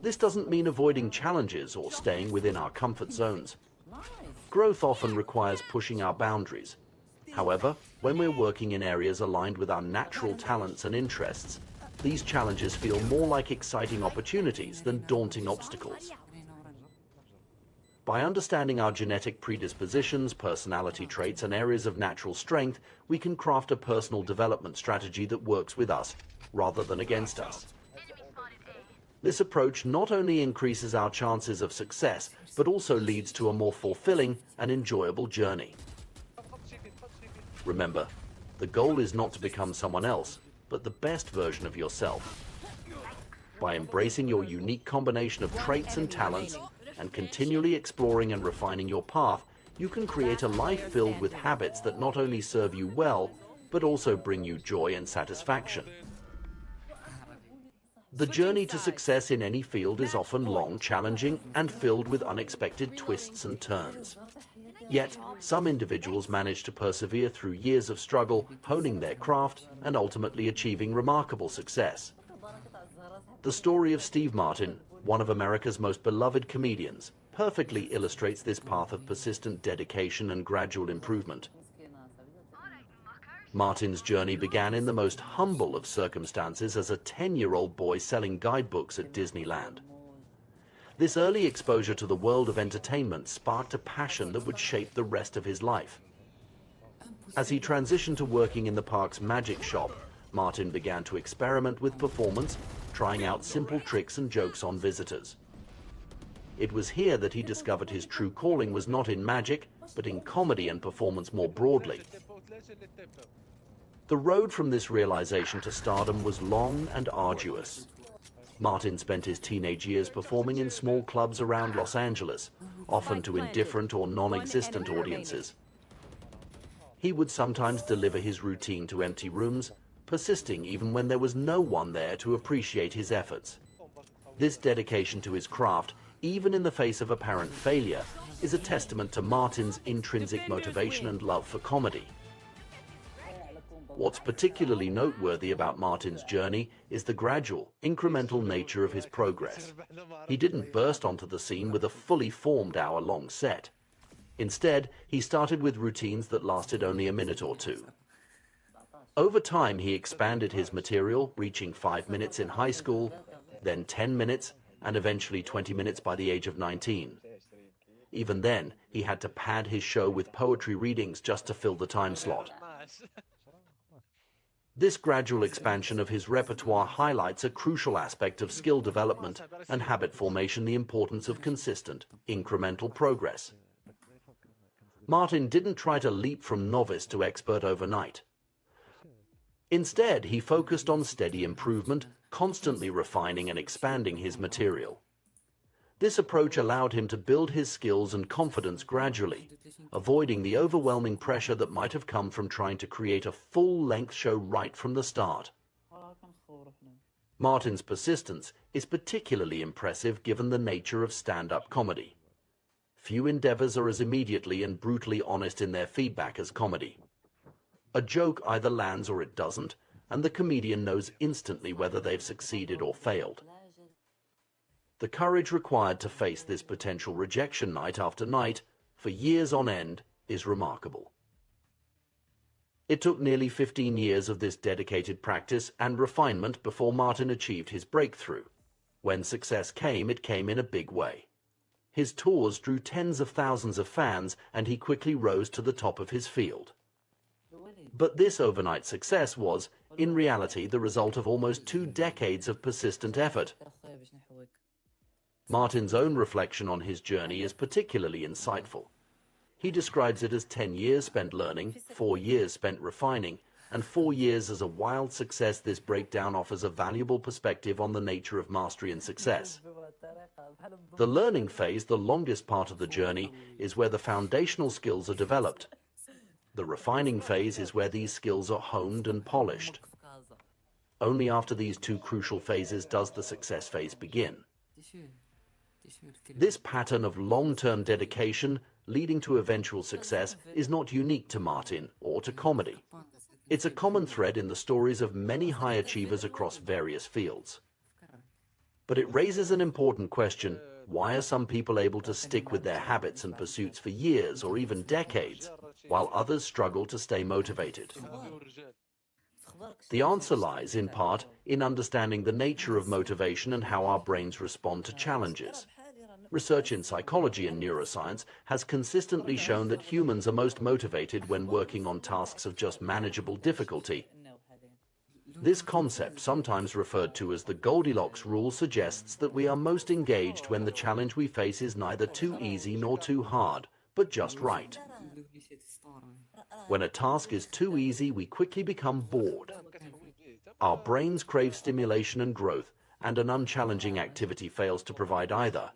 This doesn't mean avoiding challenges or staying within our comfort zones. Growth often requires pushing our boundaries. However, when we're working in areas aligned with our natural talents and interests, these challenges feel more like exciting opportunities than daunting obstacles. By understanding our genetic predispositions, personality traits, and areas of natural strength, we can craft a personal development strategy that works with us, rather than against us. This approach not only increases our chances of success, but also leads to a more fulfilling and enjoyable journey. Remember, the goal is not to become someone else, but the best version of yourself. By embracing your unique combination of traits and talents, and continually exploring and refining your path, you can create a life filled with habits that not only serve you well, but also bring you joy and satisfaction. The journey to success in any field is often long, challenging, and filled with unexpected twists and turns. Yet, some individuals manage to persevere through years of struggle, honing their craft, and ultimately achieving remarkable success. The story of Steve Martin, one of America's most beloved comedians, perfectly illustrates this path of persistent dedication and gradual improvement. Martin's journey began in the most humble of circumstances as a 10-year-old boy selling guidebooks at Disneyland. This early exposure to the world of entertainment sparked a passion that would shape the rest of his life. As he transitioned to working in the park's magic shop, Martin began to experiment with performance, trying out simple tricks and jokes on visitors. It was here that he discovered his true calling was not in magic, but in comedy and performance more broadly. The road from this realization to stardom was long and arduous. Martin spent his teenage years performing in small clubs around Los Angeles, often to indifferent or non-existent audiences. He would sometimes deliver his routine to empty rooms, persisting even when there was no one there to appreciate his efforts. This dedication to his craft, even in the face of apparent failure, is a testament to Martin's intrinsic motivation and love for comedy. What's particularly noteworthy about Martin's journey is the gradual, incremental nature of his progress. He didn't burst onto the scene with a fully formed hour-long set. Instead, he started with routines that lasted only a minute or two. Over time, he expanded his material, reaching 5 minutes in high school, then 10 minutes, and eventually 20 minutes by the age of 19. Even then, he had to pad his show with poetry readings just to fill the time slot. This gradual expansion of his repertoire highlights a crucial aspect of skill development and habit formation: the importance of consistent, incremental progress. Martin didn't try to leap from novice to expert overnight. Instead, he focused on steady improvement, constantly refining and expanding his material. This approach allowed him to build his skills and confidence gradually, avoiding the overwhelming pressure that might have come from trying to create a full-length show right from the start. Martin's persistence is particularly impressive given the nature of stand-up comedy. Few endeavors are as immediately and brutally honest in their feedback as comedy. A joke either lands or it doesn't, and the comedian knows instantly whether they've succeeded or failed. The courage required to face this potential rejection night after night, for years on end, is remarkable. It took nearly 15 years of this dedicated practice and refinement before Martin achieved his breakthrough. When success came, it came in a big way. His tours drew tens of thousands of fans, and he quickly rose to the top of his field. But this overnight success was, in reality, the result of almost 2 decades of persistent effort. Martin's own reflection on his journey is particularly insightful. He describes it as 10 years spent learning, 4 years spent refining, and 4 years as a wild success. This breakdown offers a valuable perspective on the nature of mastery and success. The learning phase, the longest part of the journey, is where the foundational skills are developed. The refining phase is where these skills are honed and polished. Only after these 2 crucial phases does the success phase begin. This pattern of long-term dedication leading to eventual success is not unique to Martin or to comedy. It's a common thread in the stories of many high achievers across various fields. But it raises an important question: why are some people able to stick with their habits and pursuits for years or even decades, while others struggle to stay motivated? The answer lies, in part, in understanding the nature of motivation and how our brains respond to challenges. Research in psychology and neuroscience has consistently shown that humans are most motivated when working on tasks of just manageable difficulty. This concept, sometimes referred to as the Goldilocks rule, suggests that we are most engaged when the challenge we face is neither too easy nor too hard, but just right. When a task is too easy, we quickly become bored. Our brains crave stimulation and growth, and an unchallenging activity fails to provide either.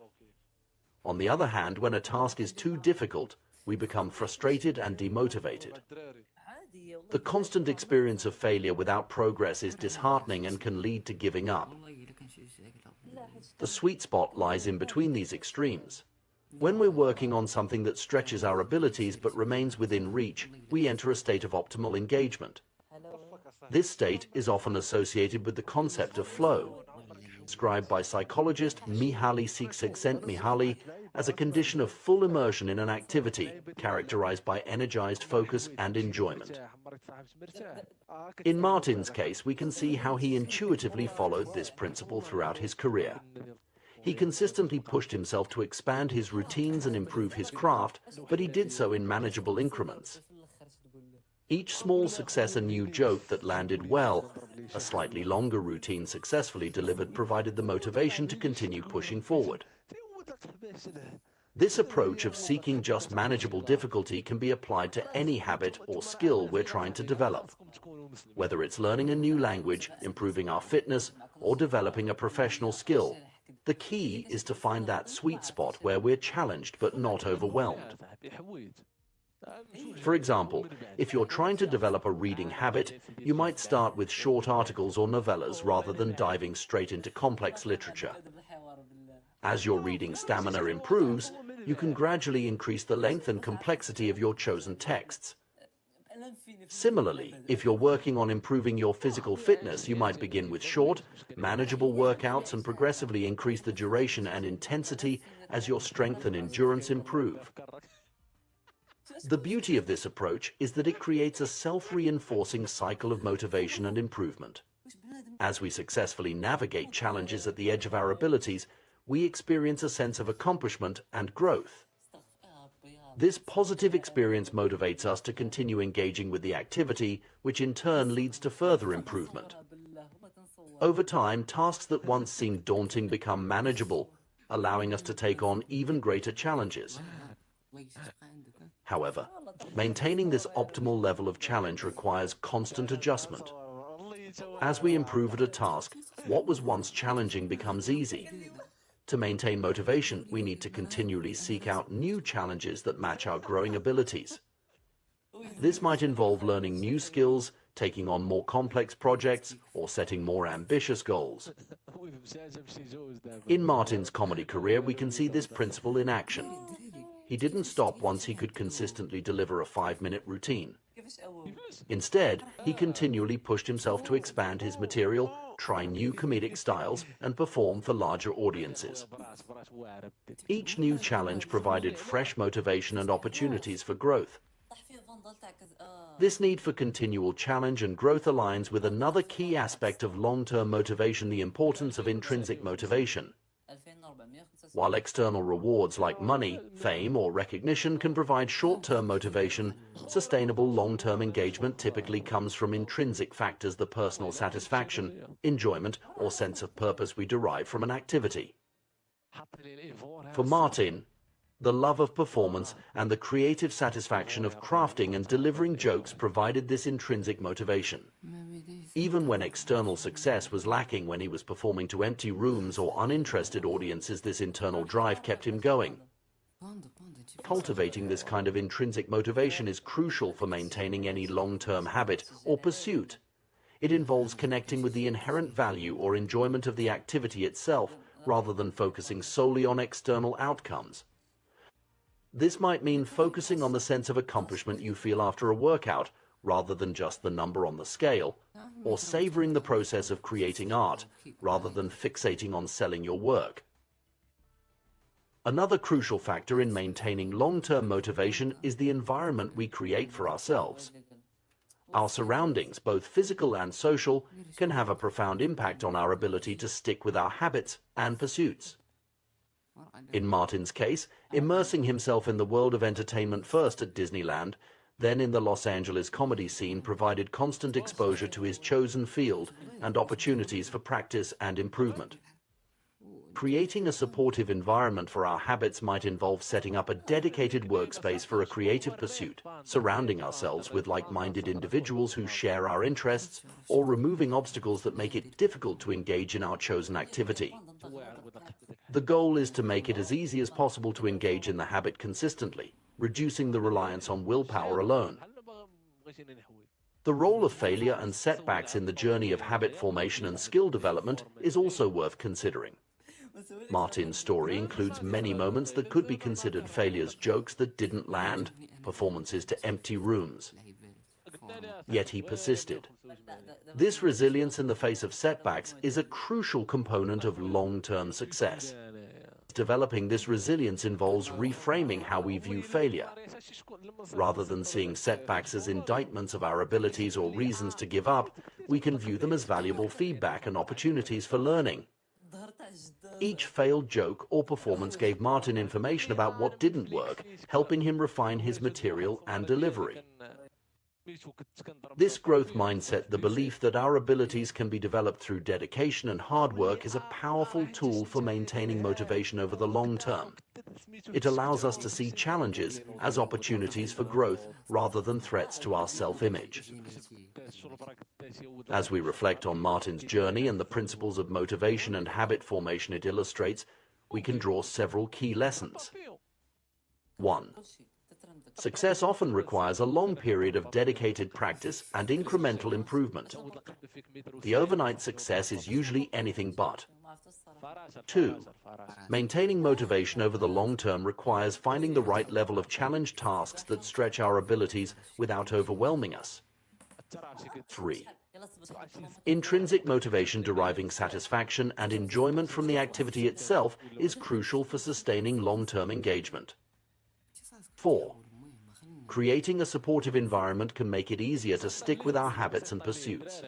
On the other hand, when a task is too difficult, we become frustrated and demotivated. The constant experience of failure without progress is disheartening and can lead to giving up. The sweet spot lies in between these extremes. When we're working on something that stretches our abilities but remains within reach, we enter a state of optimal engagement. This state is often associated with the concept of flow, described by psychologist Mihaly Csikszentmihalyi as a condition of full immersion in an activity characterized by energized focus and enjoyment. In Martin's case, we can see how he intuitively followed this principle throughout his career. He consistently pushed himself to expand his routines and improve his craft, but he did so in manageable increments. Each small success, a new joke that landed well, a slightly longer routine successfully delivered, provided the motivation to continue pushing forward. This approach of seeking just manageable difficulty can be applied to any habit or skill we're trying to develop. Whether it's learning a new language, improving our fitness, or developing a professional skill, the key is to find that sweet spot where we're challenged but not overwhelmed. For example, if you're trying to develop a reading habit, you might start with short articles or novellas rather than diving straight into complex literature. As your reading stamina improves, you can gradually increase the length and complexity of your chosen texts. Similarly, if you're working on improving your physical fitness, you might begin with short, manageable workouts and progressively increase the duration and intensity as your strength and endurance improve. The beauty of this approach is that it creates a self-reinforcing cycle of motivation and improvement. As we successfully navigate challenges at the edge of our abilities, we experience a sense of accomplishment and growth. This positive experience motivates us to continue engaging with the activity, which in turn leads to further improvement. Over time, tasks that once seemed daunting become manageable, allowing us to take on even greater challenges. However, maintaining this optimal level of challenge requires constant adjustment. As we improve at a task, what was once challenging becomes easy. To maintain motivation, we need to continually seek out new challenges that match our growing abilities. This might involve learning new skills, taking on more complex projects, or setting more ambitious goals. In Martin's comedy career, we can see this principle in action. He didn't stop once he could consistently deliver a 5-minute routine. Instead, he continually pushed himself to expand his material, try new comedic styles, and perform for larger audiences. Each new challenge provided fresh motivation and opportunities for growth. This need for continual challenge and growth aligns with another key aspect of long-term motivation, the importance of intrinsic motivation. While external rewards like money, fame, or recognition can provide short-term motivation, sustainable long-term engagement typically comes from intrinsic factors: the personal satisfaction, enjoyment, or sense of purpose we derive from an activity. For Martin, the love of performance and the creative satisfaction of crafting and delivering jokes provided this intrinsic motivation. Even when external success was lacking, when he was performing to empty rooms or uninterested audiences, this internal drive kept him going. Cultivating this kind of intrinsic motivation is crucial for maintaining any long-term habit or pursuit. It involves connecting with the inherent value or enjoyment of the activity itself, rather than focusing solely on external outcomes. This might mean focusing on the sense of accomplishment you feel after a workout, rather than just the number on the scale, or savoring the process of creating art, rather than fixating on selling your work. Another crucial factor in maintaining long-term motivation is the environment we create for ourselves. Our surroundings, both physical and social, can have a profound impact on our ability to stick with our habits and pursuits. In Martin's case, immersing himself in the world of entertainment, first at Disneyland, then in the Los Angeles comedy scene, provided constant exposure to his chosen field and opportunities for practice and improvement. Creating a supportive environment for our habits might involve setting up a dedicated workspace for a creative pursuit, surrounding ourselves with like-minded individuals who share our interests, or removing obstacles that make it difficult to engage in our chosen activity. The goal is to make it as easy as possible to engage in the habit consistently, reducing the reliance on willpower alone. The role of failure and setbacks in the journey of habit formation and skill development is also worth considering. Martin's story includes many moments that could be considered failures: jokes that didn't land, performances to empty rooms. Yet he persisted. This resilience in the face of setbacks is a crucial component of long-term success. Developing this resilience involves reframing how we view failure. Rather than seeing setbacks as indictments of our abilities or reasons to give up, we can view them as valuable feedback and opportunities for learning. Each failed joke or performance gave Martin information about what didn't work, helping him refine his material and delivery. This growth mindset, the belief that our abilities can be developed through dedication and hard work, is a powerful tool for maintaining motivation over the long term. It allows us to see challenges as opportunities for growth rather than threats to our self-image. As we reflect on Martin's journey and the principles of motivation and habit formation it illustrates, we can draw several key lessons. 1. Success often requires a long period of dedicated practice and incremental improvement. The overnight success is usually anything but. 2. Maintaining motivation over the long term requires finding the right level of challenge tasks that stretch our abilities without overwhelming us. 3. Intrinsic motivation deriving satisfaction and enjoyment from the activity itself is crucial for sustaining long-term engagement. 4. Creating a supportive environment can make it easier to stick with our habits and pursuits.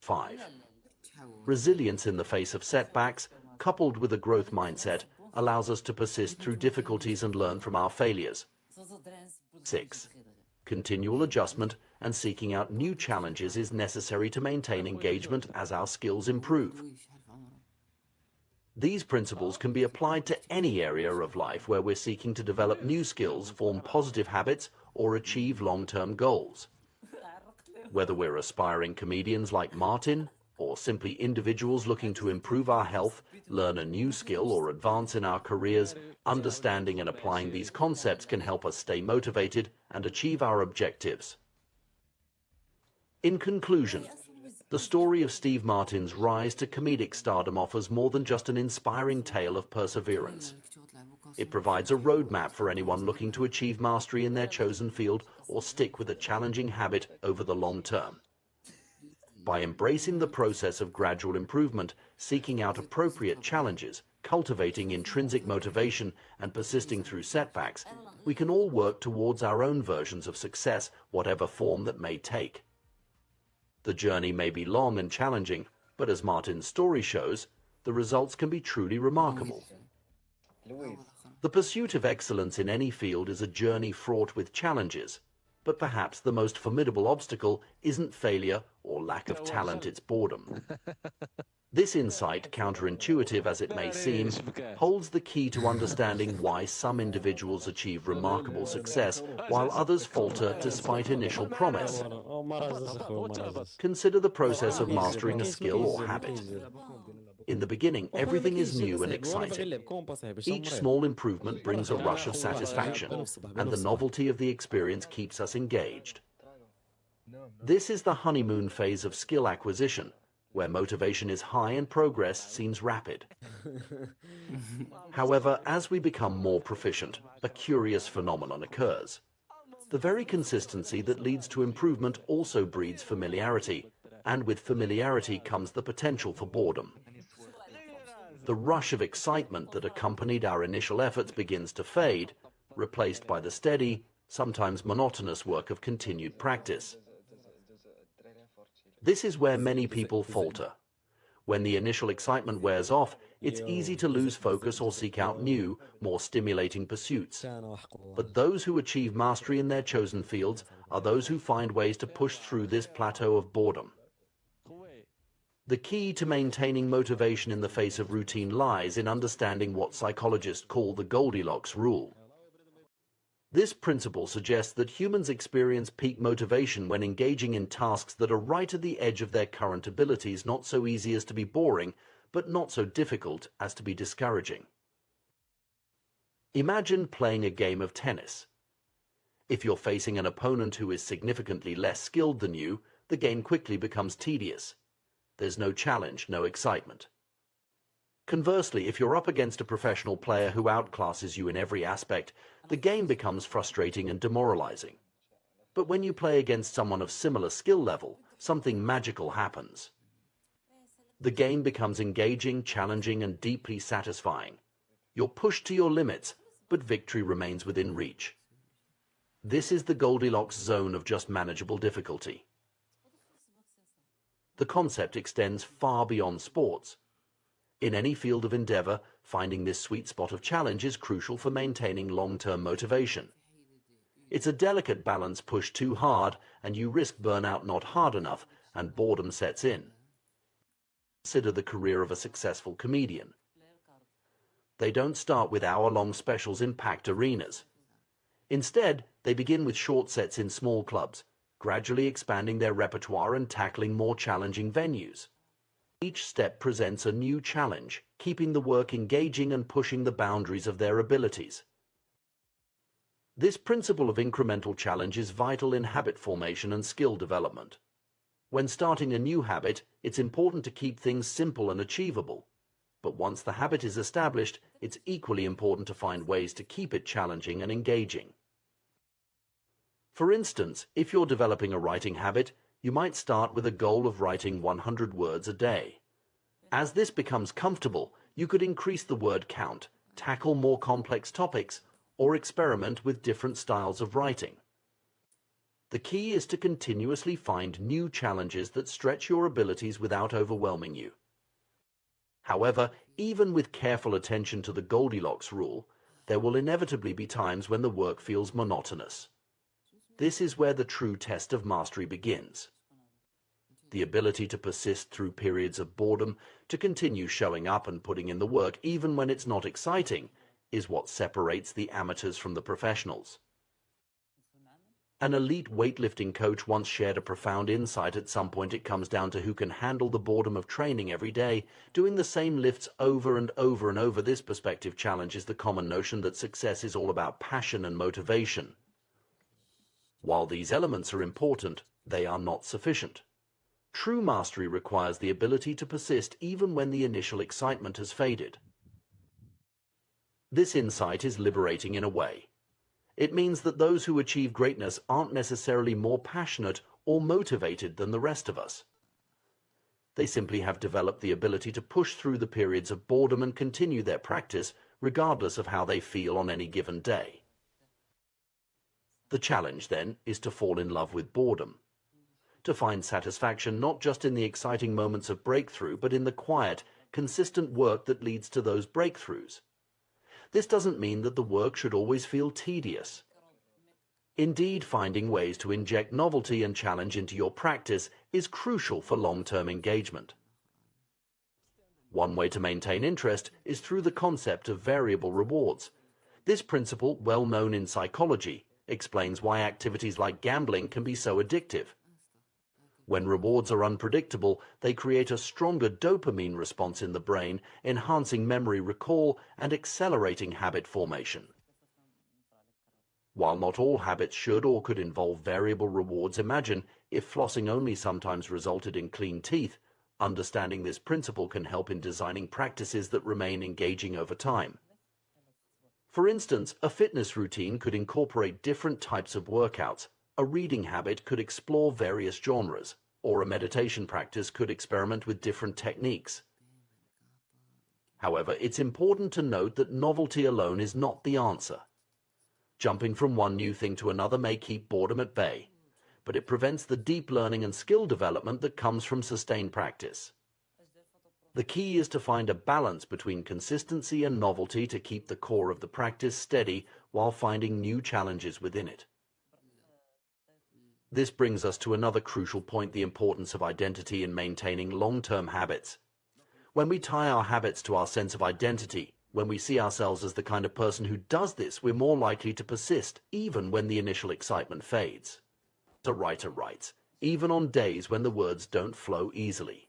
5. Resilience in the face of setbacks, coupled with a growth mindset, allows us to persist through difficulties and learn from our failures. 6. Continual adjustment and seeking out new challenges is necessary to maintain engagement as our skills improve. These principles can be applied to any area of life where we're seeking to develop new skills, form positive habits, or achieve long-term goals. Whether we're aspiring comedians like Martin, or simply individuals looking to improve our health, learn a new skill, or advance in our careers, understanding and applying these concepts can help us stay motivated and achieve our objectives. In conclusion, the story of Steve Martin's rise to comedic stardom offers more than just an inspiring tale of perseverance. It provides a roadmap for anyone looking to achieve mastery in their chosen field or stick with a challenging habit over the long term. By embracing the process of gradual improvement, seeking out appropriate challenges, cultivating intrinsic motivation, and persisting through setbacks, we can all work towards our own versions of success, whatever form that may take. The journey may be long and challenging, but as Martin's story shows, the results can be truly remarkable. The pursuit of excellence in any field is a journey fraught with challenges, but perhaps the most formidable obstacle isn't failure or lack of talent, it's boredom. This insight, counterintuitive as it may seem, holds the key to understanding why some individuals achieve remarkable success while others falter despite initial promise. Consider the process of mastering a skill or habit. In the beginning, everything is new and exciting. Each small improvement brings a rush of satisfaction, and the novelty of the experience keeps us engaged. This is the honeymoon phase of skill acquisition, where motivation is high and progress seems rapid. However, as we become more proficient, a curious phenomenon occurs. The very consistency that leads to improvement also breeds familiarity, and with familiarity comes the potential for boredom. The rush of excitement that accompanied our initial efforts begins to fade, replaced by the steady, sometimes monotonous work of continued practice. This is where many people falter. When the initial excitement wears off, it's easy to lose focus or seek out new, more stimulating pursuits. But those who achieve mastery in their chosen fields are those who find ways to push through this plateau of boredom. The key to maintaining motivation in the face of routine lies in understanding what psychologists call the Goldilocks rule. This principle suggests that humans experience peak motivation when engaging in tasks that are right at the edge of their current abilities, not so easy as to be boring, but not so difficult as to be discouraging. Imagine playing a game of tennis. If you're facing an opponent who is significantly less skilled than you, the game quickly becomes tedious. There's no challenge, no excitement. Conversely, if you're up against a professional player who outclasses you in every aspect, the game becomes frustrating and demoralizing. But when you play against someone of similar skill level, something magical happens. The game becomes engaging, challenging, and deeply satisfying. You're pushed to your limits, but victory remains within reach. This is the Goldilocks zone of just manageable difficulty. The concept extends far beyond sports. In any field of endeavor, finding this sweet spot of challenge is crucial for maintaining long-term motivation. It's a delicate balance pushed too hard, and you risk burnout not hard enough, and boredom sets in. Consider the career of a successful comedian. They don't start with hour-long specials in packed arenas. Instead, they begin with short sets in small clubs, gradually expanding their repertoire and tackling more challenging venues. Each step presents a new challenge, keeping the work engaging and pushing the boundaries of their abilities. This principle of incremental challenge is vital in habit formation and skill development. When starting a new habit, it's important to keep things simple and achievable. But once the habit is established, it's equally important to find ways to keep it challenging and engaging. For instance, if you're developing a writing habit, you might start with a goal of writing 100 words a day. As this becomes comfortable, you could increase the word count, tackle more complex topics, or experiment with different styles of writing. The key is to continuously find new challenges that stretch your abilities without overwhelming you. However, even with careful attention to the Goldilocks rule, there will inevitably be times when the work feels monotonous. This is where the true test of mastery begins. The ability to persist through periods of boredom, to continue showing up and putting in the work even when it's not exciting, is what separates the amateurs from the professionals. An elite weightlifting coach once shared a profound insight. At some point it comes down to who can handle the boredom of training every day, doing the same lifts over and over and over. This perspective challenges the common notion that success is all about passion and motivation. While these elements are important, they are not sufficient. True mastery requires the ability to persist even when the initial excitement has faded. This insight is liberating in a way. It means that those who achieve greatness aren't necessarily more passionate or motivated than the rest of us. They simply have developed the ability to push through the periods of boredom and continue their practice regardless of how they feel on any given day. The challenge, then, is to fall in love with boredom. To find satisfaction not just in the exciting moments of breakthrough, but in the quiet, consistent work that leads to those breakthroughs. This doesn't mean that the work should always feel tedious. Indeed, finding ways to inject novelty and challenge into your practice is crucial for long-term engagement. One way to maintain interest is through the concept of variable rewards. This principle, well known in psychology, explains why activities like gambling can be so addictive. When rewards are unpredictable, they create a stronger dopamine response in the brain, enhancing memory recall and accelerating habit formation. While not all habits should or could involve variable rewards, imagine if flossing only sometimes resulted in clean teeth. Understanding this principle can help in designing practices that remain engaging over time. For instance, a fitness routine could incorporate different types of workouts. A reading habit could explore various genres, or a meditation practice could experiment with different techniques. However, it's important to note that novelty alone is not the answer. Jumping from one new thing to another may keep boredom at bay, but it prevents the deep learning and skill development that comes from sustained practice. The key is to find a balance between consistency and novelty to keep the core of the practice steady while finding new challenges within it. This brings us to another crucial point: the importance of identity in maintaining long-term habits. When we tie our habits to our sense of identity, when we see ourselves as the kind of person who does this, we're more likely to persist, even when the initial excitement fades. A writer writes, even on days when the words don't flow easily.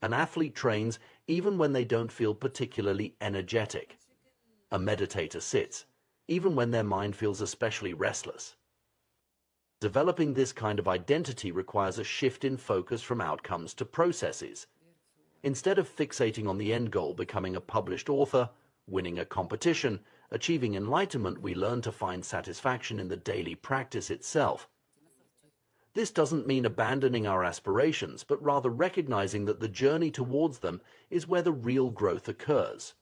An athlete trains even when they don't feel particularly energetic. A meditator sits, even when their mind feels especially restless. Developing this kind of identity requires a shift in focus from outcomes to processes. Instead of fixating on the end goal, becoming a published author, winning a competition, achieving enlightenment, we learn to find satisfaction in the daily practice itself. This doesn't mean abandoning our aspirations, but rather recognizing that the journey towards them is where the real growth occurs.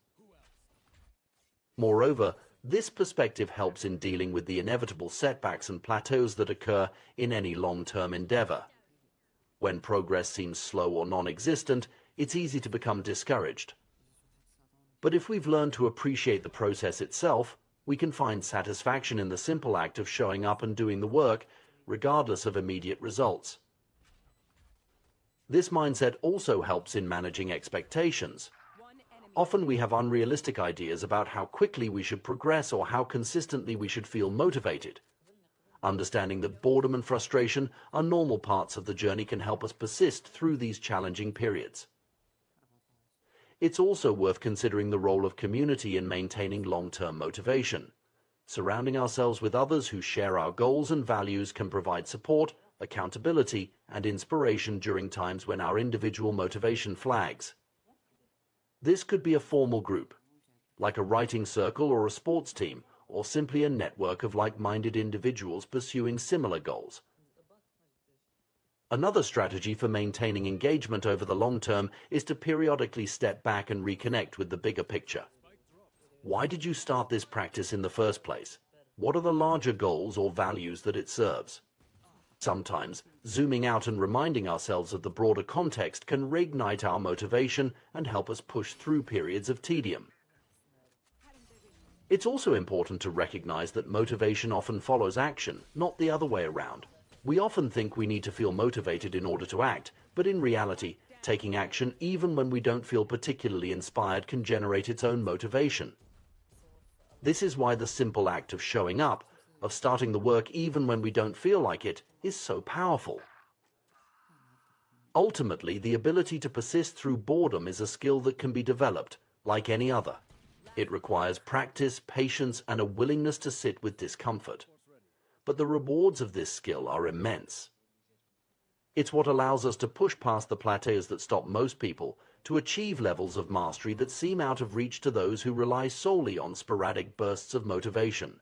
Moreover, this perspective helps in dealing with the inevitable setbacks and plateaus that occur in any long-term endeavor. When progress seems slow or non-existent, it's easy to become discouraged. But if we've learned to appreciate the process itself, we can find satisfaction in the simple act of showing up and doing the work, regardless of immediate results. This mindset also helps in managing expectations. Often we have unrealistic ideas about how quickly we should progress or how consistently we should feel motivated. Understanding that boredom and frustration are normal parts of the journey can help us persist through these challenging periods. It's also worth considering the role of community in maintaining long-term motivation. Surrounding ourselves with others who share our goals and values can provide support, accountability, and inspiration during times when our individual motivation flags. This could be a formal group, like a writing circle or a sports team, or simply a network of like-minded individuals pursuing similar goals. Another strategy for maintaining engagement over the long term is to periodically step back and reconnect with the bigger picture. Why did you start this practice in the first place? What are the larger goals or values that it serves? Sometimes, zooming out and reminding ourselves of the broader context can reignite our motivation and help us push through periods of tedium. It's also important to recognize that motivation often follows action, not the other way around. We often think we need to feel motivated in order to act, but in reality, taking action even when we don't feel particularly inspired can generate its own motivation. This is why the simple act of showing up, of starting the work even when we don't feel like it, is so powerful. Ultimately, the ability to persist through boredom is a skill that can be developed, like any other. It requires practice, patience, and a willingness to sit with discomfort. But the rewards of this skill are immense. It's what allows us to push past the plateaus that stop most people, to achieve levels of mastery that seem out of reach to those who rely solely on sporadic bursts of motivation.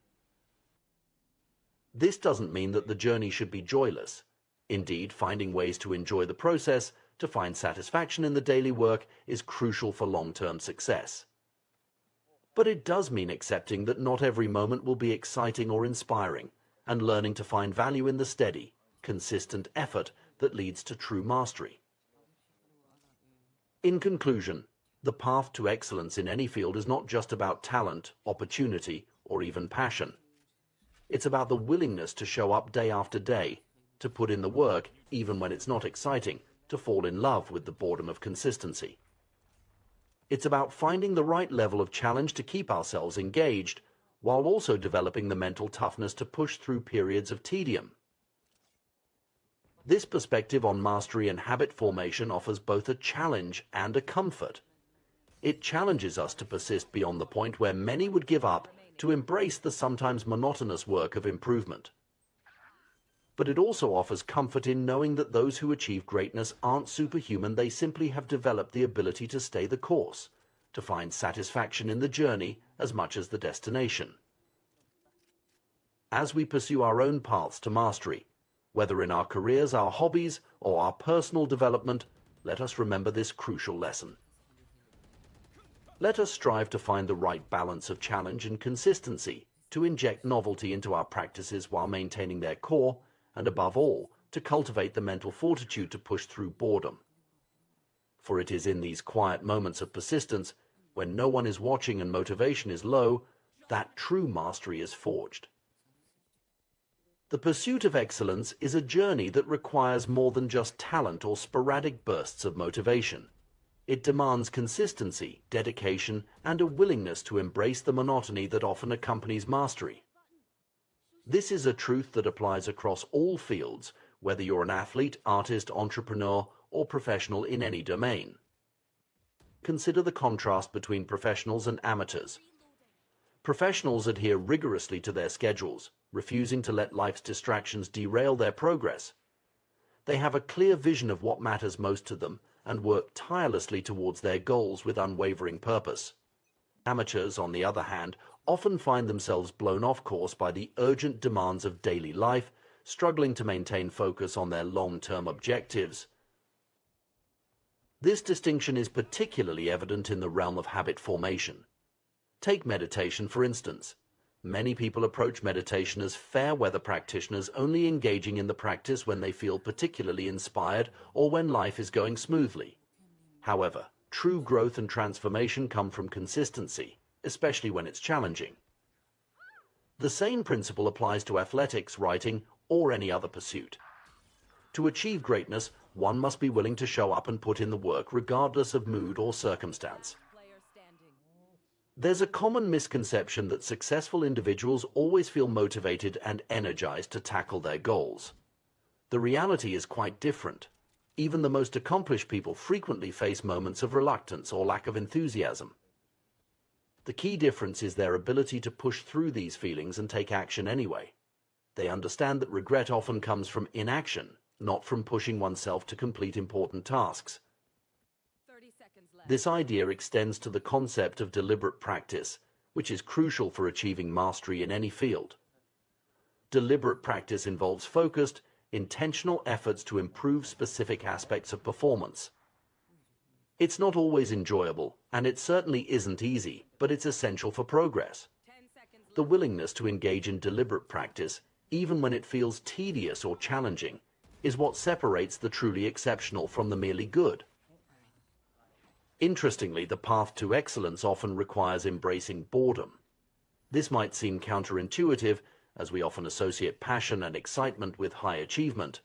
This doesn't mean that the journey should be joyless. Indeed, finding ways to enjoy the process, to find satisfaction in the daily work, is crucial for long-term success. But it does mean accepting that not every moment will be exciting or inspiring, and learning to find value in the steady, consistent effort that leads to true mastery. In conclusion, the path to excellence in any field is not just about talent, opportunity, or even passion. It's about the willingness to show up day after day, to put in the work even when it's not exciting, to fall in love with the boredom of consistency. It's about finding the right level of challenge to keep ourselves engaged, while also developing the mental toughness to push through periods of tedium. This perspective on mastery and habit formation offers both a challenge and a comfort. It challenges us to persist beyond the point where many would give up, to embrace the sometimes monotonous work of improvement. But it also offers comfort in knowing that those who achieve greatness aren't superhuman, they simply have developed the ability to stay the course, to find satisfaction in the journey as much as the destination. As we pursue our own paths to mastery, whether in our careers, our hobbies, or our personal development, let us remember this crucial lesson. Let us strive to find the right balance of challenge and consistency, to inject novelty into our practices while maintaining their core, and above all, to cultivate the mental fortitude to push through boredom. For it is in these quiet moments of persistence, when no one is watching and motivation is low, that true mastery is forged. The pursuit of excellence is a journey that requires more than just talent or sporadic bursts of motivation. It demands consistency, dedication, and a willingness to embrace the monotony that often accompanies mastery. This is a truth that applies across all fields, whether you're an athlete, artist, entrepreneur, or professional in any domain. Consider the contrast between professionals and amateurs. Professionals adhere rigorously to their schedules, refusing to let life's distractions derail their progress. They have a clear vision of what matters most to them and work tirelessly towards their goals with unwavering purpose. Amateurs, on the other hand, often find themselves blown off course by the urgent demands of daily life, struggling to maintain focus on their long-term objectives. This distinction is particularly evident in the realm of habit formation. Take meditation, for instance. Many people approach meditation as fair-weather practitioners, only engaging in the practice when they feel particularly inspired or when life is going smoothly. However, true growth and transformation come from consistency, especially when it's challenging. The same principle applies to athletics, writing, or any other pursuit. To achieve greatness, one must be willing to show up and put in the work regardless of mood or circumstance. There's a common misconception that successful individuals always feel motivated and energized to tackle their goals. The reality is quite different. Even the most accomplished people frequently face moments of reluctance or lack of enthusiasm. The key difference is their ability to push through these feelings and take action anyway. They understand that regret often comes from inaction, not from pushing oneself to complete important tasks. 30 seconds left. This idea extends to the concept of deliberate practice, which is crucial for achieving mastery in any field. Deliberate practice involves focused, intentional efforts to improve specific aspects of performance. It's not always enjoyable, and it certainly isn't easy, but it's essential for progress. The willingness to engage in deliberate practice, even when it feels tedious or challenging, is what separates the truly exceptional from the merely good. Interestingly, the path to excellence often requires embracing boredom. This might seem counterintuitive, as we often associate passion and excitement with high achievement.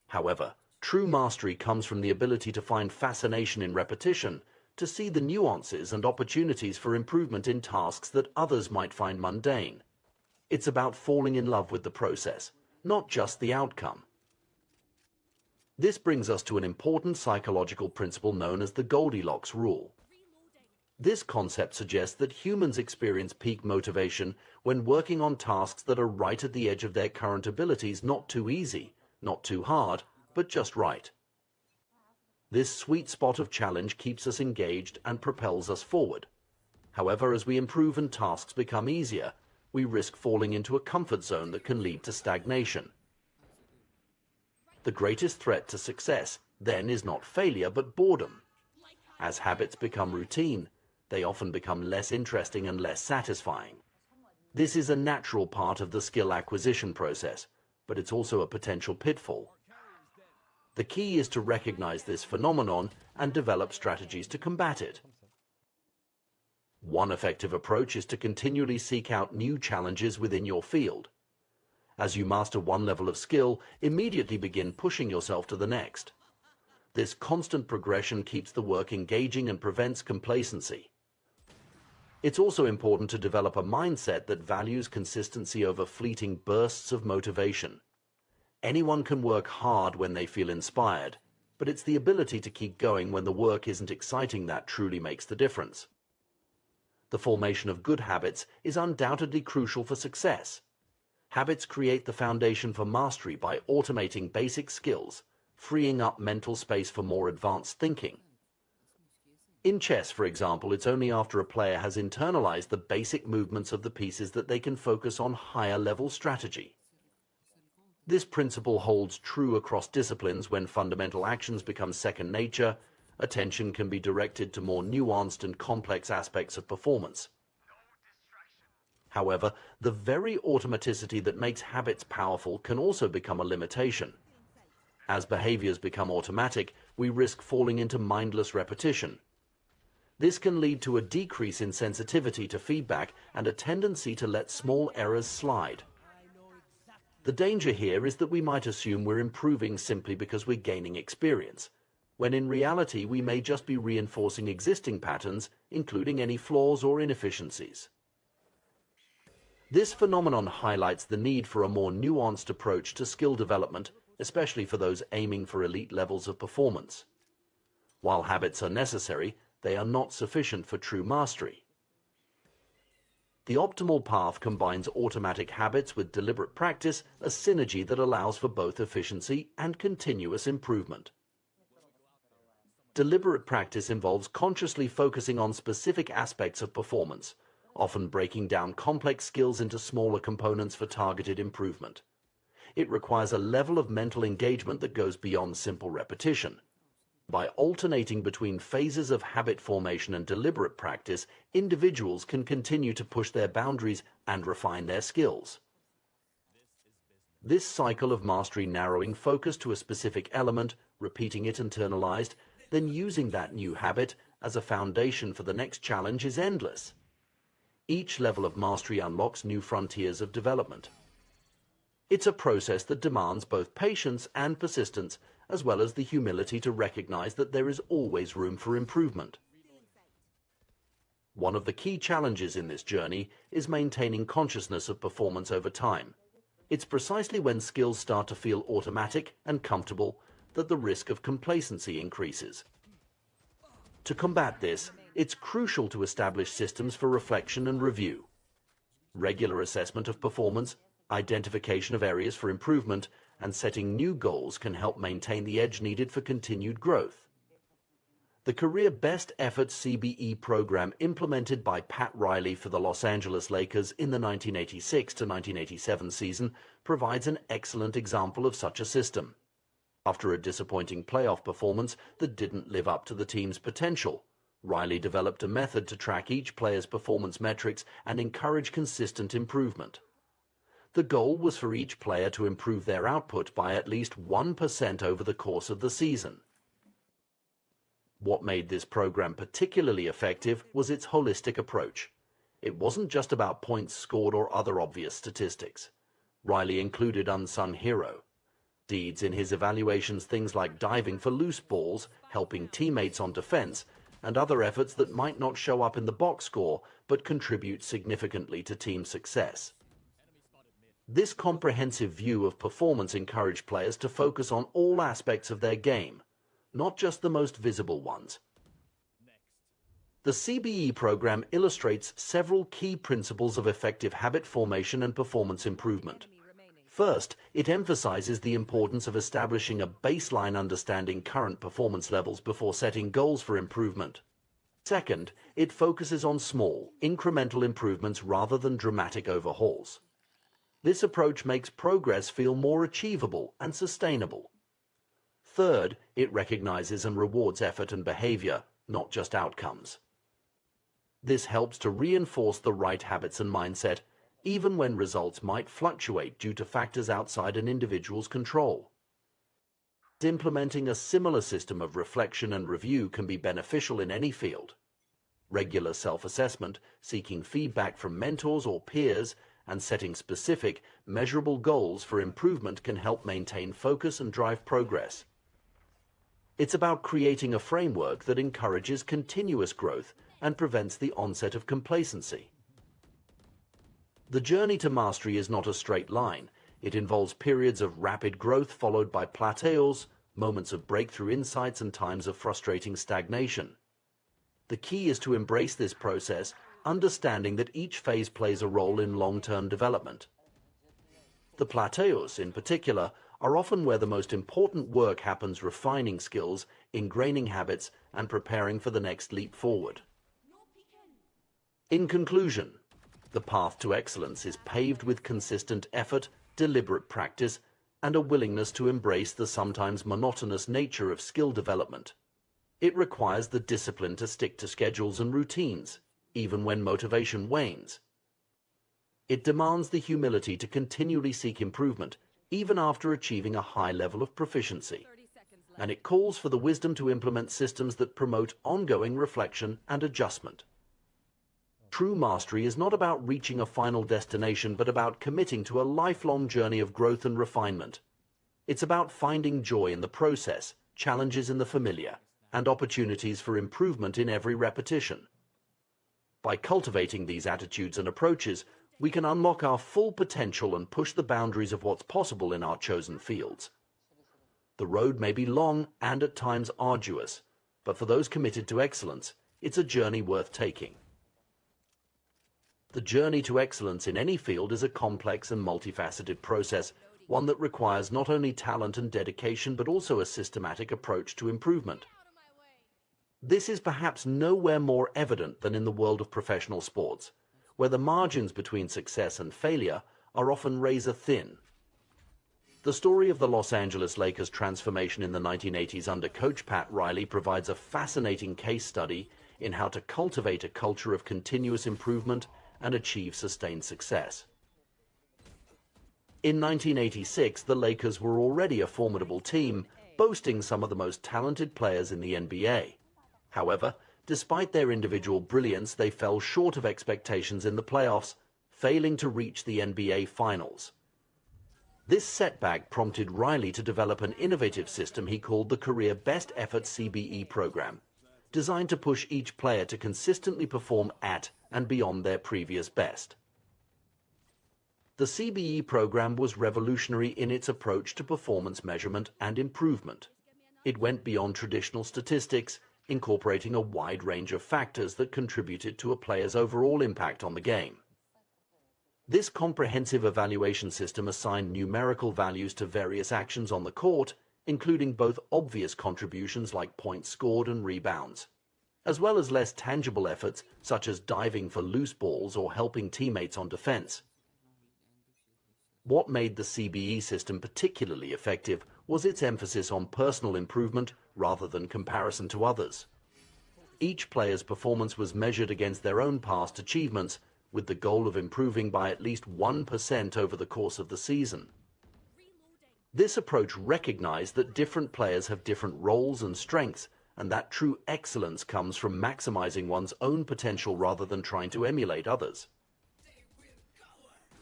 However, true mastery comes from the ability to find fascination in repetition, to see the nuances and opportunities for improvement in tasks that others might find mundane. It's about falling in love with the process, not just the outcome. This brings us to an important psychological principle known as the Goldilocks rule. This concept suggests that humans experience peak motivation when working on tasks that are right at the edge of their current abilities, not too easy, not too hard, but just right. This sweet spot of challenge keeps us engaged and propels us forward. However, as we improve and tasks become easier, we risk falling into a comfort zone that can lead to stagnation. The greatest threat to success, then, is not failure but boredom. As habits become routine, they often become less interesting and less satisfying. This is a natural part of the skill acquisition process, but it's also a potential pitfall. The key is to recognize this phenomenon and develop strategies to combat it. One effective approach is to continually seek out new challenges within your field. As you master one level of skill, immediately begin pushing yourself to the next. This constant progression keeps the work engaging and prevents complacency. It's also important to develop a mindset that values consistency over fleeting bursts of motivation. Anyone can work hard when they feel inspired, but it's the ability to keep going when the work isn't exciting that truly makes the difference. The formation of good habits is undoubtedly crucial for success. Habits create the foundation for mastery by automating basic skills, freeing up mental space for more advanced thinking. In chess, for example, it's only after a player has internalized the basic movements of the pieces that they can focus on higher-level strategy. This principle holds true across disciplines. When fundamental actions become second nature, attention can be directed to more nuanced and complex aspects of performance. However, the very automaticity that makes habits powerful can also become a limitation. As behaviors become automatic, we risk falling into mindless repetition. This can lead to a decrease in sensitivity to feedback and a tendency to let small errors slide. The danger here is that we might assume we're improving simply because we're gaining experience, when in reality we may just be reinforcing existing patterns, including any flaws or inefficiencies. This phenomenon highlights the need for a more nuanced approach to skill development, especially for those aiming for elite levels of performance. While habits are necessary, they are not sufficient for true mastery. The optimal path combines automatic habits with deliberate practice, a synergy that allows for both efficiency and continuous improvement. Deliberate practice involves consciously focusing on specific aspects of performance, often breaking down complex skills into smaller components for targeted improvement. It requires a level of mental engagement that goes beyond simple repetition. By alternating between phases of habit formation and deliberate practice, individuals can continue to push their boundaries and refine their skills. This cycle of mastery, narrowing focus to a specific element, repeating it internalized, then using that new habit as a foundation for the next challenge, is endless. Each level of mastery unlocks new frontiers of development. It's a process that demands both patience and persistence, as well as the humility to recognize that there is always room for improvement. One of the key challenges in this journey is maintaining consciousness of performance over time. It's precisely when skills start to feel automatic and comfortable that the risk of complacency increases. To combat this, it's crucial to establish systems for reflection and review. Regular assessment of performance, identification of areas for improvement, and setting new goals can help maintain the edge needed for continued growth. The career best effort CBE program implemented by Pat Riley for the Los Angeles Lakers in the 1986 to 1987 season provides an excellent example of such a system. After a disappointing playoff performance that didn't live up to the team's potential, Riley developed a method to track each player's performance metrics and encourage consistent improvement. The goal was for each player to improve their output by at least 1% over the course of the season. What made this program particularly effective was its holistic approach. It wasn't just about points scored or other obvious statistics. Riley included unsung hero deeds in his evaluations, things like diving for loose balls, helping teammates on defense, and other efforts that might not show up in the box score but contribute significantly to team success. This comprehensive view of performance encouraged players to focus on all aspects of their game, not just the most visible ones. The CBE program illustrates several key principles of effective habit formation and performance improvement. First, it emphasizes the importance of establishing a baseline understanding current performance levels before setting goals for improvement. Second, it focuses on small, incremental improvements rather than dramatic overhauls. This approach makes progress feel more achievable and sustainable. Third, it recognizes and rewards effort and behavior, not just outcomes. This helps to reinforce the right habits and mindset, even when results might fluctuate due to factors outside an individual's control. Implementing a similar system of reflection and review can be beneficial in any field. Regular self-assessment, seeking feedback from mentors or peers, and setting specific, measurable goals for improvement can help maintain focus and drive progress. It's about creating a framework that encourages continuous growth and prevents the onset of complacency. The journey to mastery is not a straight line. It involves periods of rapid growth followed by plateaus, moments of breakthrough insights, and times of frustrating stagnation. The key is to embrace this process, understanding that each phase plays a role in long-term development. The plateaus, in particular, are often where the most important work happens, refining skills, ingraining habits, and preparing for the next leap forward. In conclusion, the path to excellence is paved with consistent effort, deliberate practice, and a willingness to embrace the sometimes monotonous nature of skill development. It requires the discipline to stick to schedules and routines, even when motivation wanes. It demands the humility to continually seek improvement, even after achieving a high level of proficiency. And it calls for the wisdom to implement systems that promote ongoing reflection and adjustment. True mastery is not about reaching a final destination, but about committing to a lifelong journey of growth and refinement. It's about finding joy in the process, challenges in the familiar, and opportunities for improvement in every repetition. By cultivating these attitudes and approaches, we can unlock our full potential and push the boundaries of what's possible in our chosen fields. The road may be long and at times arduous, but for those committed to excellence, it's a journey worth taking. The journey to excellence in any field is a complex and multifaceted process, one that requires not only talent and dedication, but also a systematic approach to improvement. This is perhaps nowhere more evident than in the world of professional sports, where the margins between success and failure are often razor thin. The story of the Los Angeles Lakers' transformation in the 1980s under coach Pat Riley provides a fascinating case study in how to cultivate a culture of continuous improvement and achieve sustained success. In 1986, the Lakers were already a formidable team, boasting some of the most talented players in the NBA. However, despite their individual brilliance, they fell short of expectations in the playoffs, failing to reach the NBA Finals. This setback prompted Riley to develop an innovative system he called the Career Best Effort CBE program, designed to push each player to consistently perform at and beyond their previous best. The CBE program was revolutionary in its approach to performance measurement and improvement. It went beyond traditional statistics, incorporating a wide range of factors that contributed to a player's overall impact on the game. This comprehensive evaluation system assigned numerical values to various actions on the court, including both obvious contributions like points scored and rebounds, as well as less tangible efforts such as diving for loose balls or helping teammates on defense. What made the CBE system particularly effective was its emphasis on personal improvement rather than comparison to others. Each player's performance was measured against their own past achievements, with the goal of improving by at least 1% over the course of the season. This approach recognized that different players have different roles and strengths, and that true excellence comes from maximizing one's own potential rather than trying to emulate others.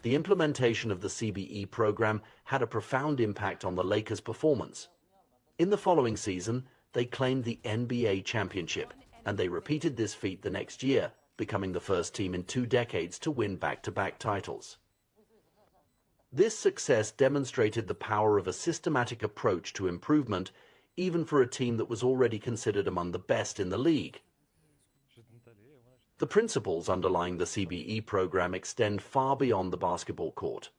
The implementation of the CBE program had a profound impact on the Lakers' performance. In the following season, they claimed the NBA championship, and they repeated this feat the next year, becoming the first team in 2 decades to win back-to-back titles. This success demonstrated the power of a systematic approach to improvement, even for a team that was already considered among the best in the league. The principles underlying the CBE program extend far beyond the basketball court.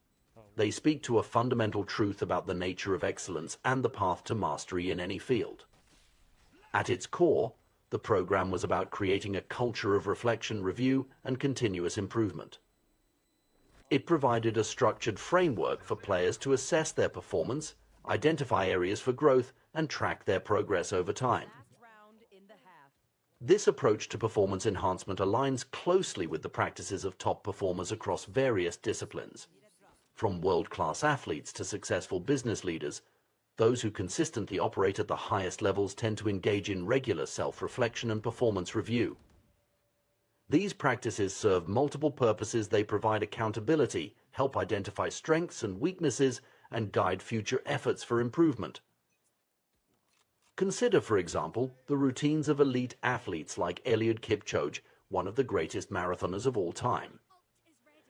They speak to a fundamental truth about the nature of excellence and the path to mastery in any field. At its core, the program was about creating a culture of reflection, review, and continuous improvement. It provided a structured framework for players to assess their performance, identify areas for growth, and track their progress over time. This approach to performance enhancement aligns closely with the practices of top performers across various disciplines. From world-class athletes to successful business leaders, those who consistently operate at the highest levels tend to engage in regular self-reflection and performance review. These practices serve multiple purposes. They provide accountability, help identify strengths and weaknesses, and guide future efforts for improvement. Consider, for example, the routines of elite athletes like Eliud Kipchoge, one of the greatest marathoners of all time.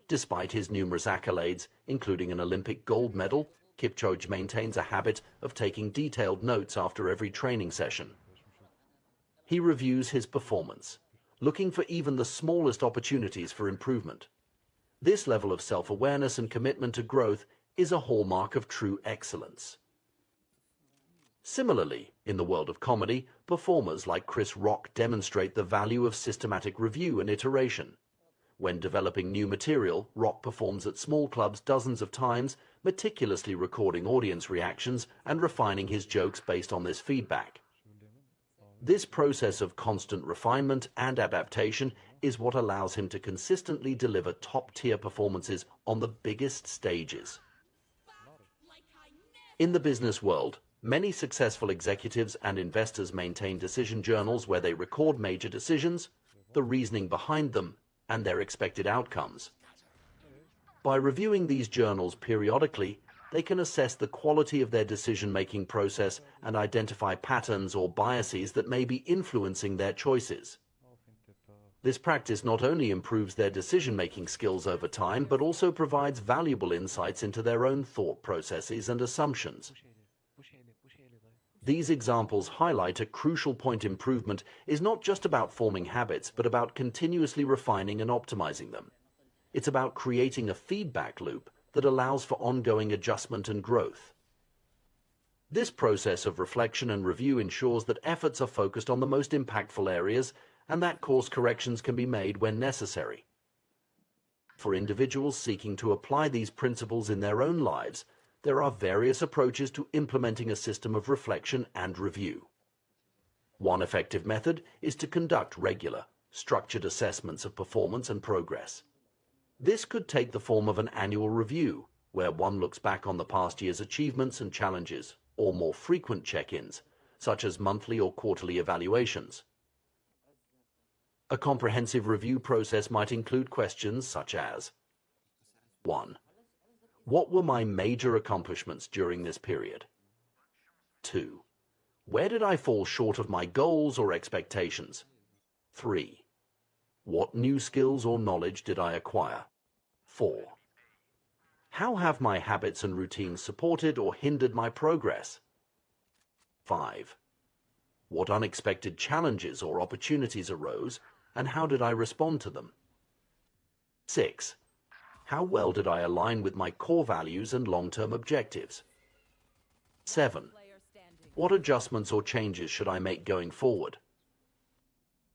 Despite his numerous accolades, including an Olympic gold medal, Kipchoge maintains a habit of taking detailed notes after every training session. He reviews his performance, looking for even the smallest opportunities for improvement. This level of self-awareness and commitment to growth is a hallmark of true excellence. Similarly, in the world of comedy, performers like Chris Rock demonstrate the value of systematic review and iteration. When developing new material, Rock performs at small clubs dozens of times, meticulously recording audience reactions and refining his jokes based on this feedback. This process of constant refinement and adaptation is what allows him to consistently deliver top-tier performances on the biggest stages. In the business world, many successful executives and investors maintain decision journals where they record major decisions, the reasoning behind them, and their expected outcomes. By reviewing these journals periodically, they can assess the quality of their decision-making process and identify patterns or biases that may be influencing their choices. This practice not only improves their decision-making skills over time, but also provides valuable insights into their own thought processes and assumptions. These examples highlight a crucial point. Improvement is not just about forming habits, but about continuously refining and optimizing them. It's about creating a feedback loop that allows for ongoing adjustment and growth. This process of reflection and review ensures that efforts are focused on the most impactful areas and that course corrections can be made when necessary. For individuals seeking to apply these principles in their own lives, there are various approaches to implementing a system of reflection and review. One effective method is to conduct regular, structured assessments of performance and progress. This could take the form of an annual review, where one looks back on the past year's achievements and challenges, or more frequent check-ins, such as monthly or quarterly evaluations. A comprehensive review process might include questions such as: 1. What were my major accomplishments during this period? 2. Where did I fall short of my goals or expectations? 3. What new skills or knowledge did I acquire? 4. How have my habits and routines supported or hindered my progress? 5. What unexpected challenges or opportunities arose, and how did I respond to them? 6. How well did I align with my core values and long-term objectives? 7. What adjustments or changes should I make going forward?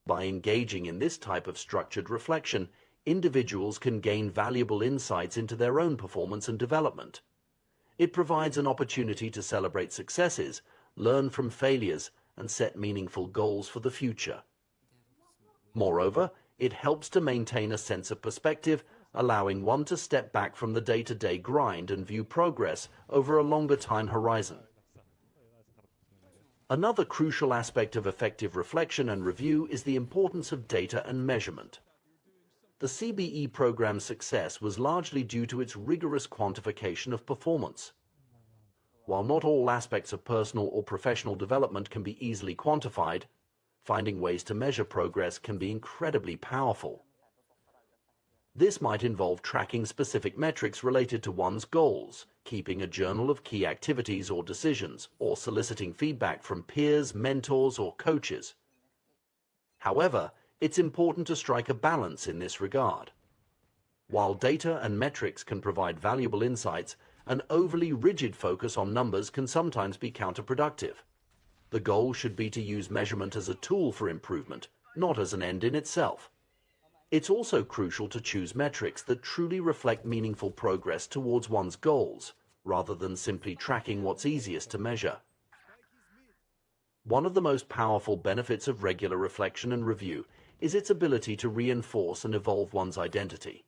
By engaging in this type of structured reflection, individuals can gain valuable insights into their own performance and development. It provides an opportunity to celebrate successes, learn from failures, and set meaningful goals for the future. Moreover, it helps to maintain a sense of perspective, allowing one to step back from the day-to-day grind and view progress over a longer time horizon. Another crucial aspect of effective reflection and review is the importance of data and measurement. The CBE program's success was largely due to its rigorous quantification of performance. While not all aspects of personal or professional development can be easily quantified, finding ways to measure progress can be incredibly powerful. This might involve tracking specific metrics related to one's goals, keeping a journal of key activities or decisions, or soliciting feedback from peers, mentors, or coaches. However, it's important to strike a balance in this regard. While data and metrics can provide valuable insights, an overly rigid focus on numbers can sometimes be counterproductive. The goal should be to use measurement as a tool for improvement, not as an end in itself. It's also crucial to choose metrics that truly reflect meaningful progress towards one's goals, rather than simply tracking what's easiest to measure. One of the most powerful benefits of regular reflection and review is its ability to reinforce and evolve one's identity.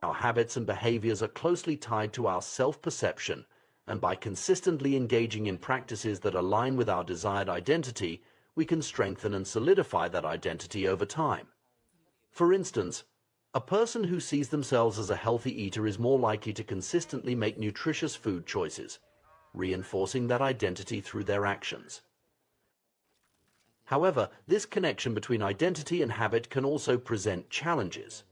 Our habits and behaviors are closely tied to our self-perception, and by consistently engaging in practices that align with our desired identity, we can strengthen and solidify that identity over time. For instance, a person who sees themselves as a healthy eater is more likely to consistently make nutritious food choices, reinforcing that identity through their actions. However, this connection between identity and habit can also present challenges.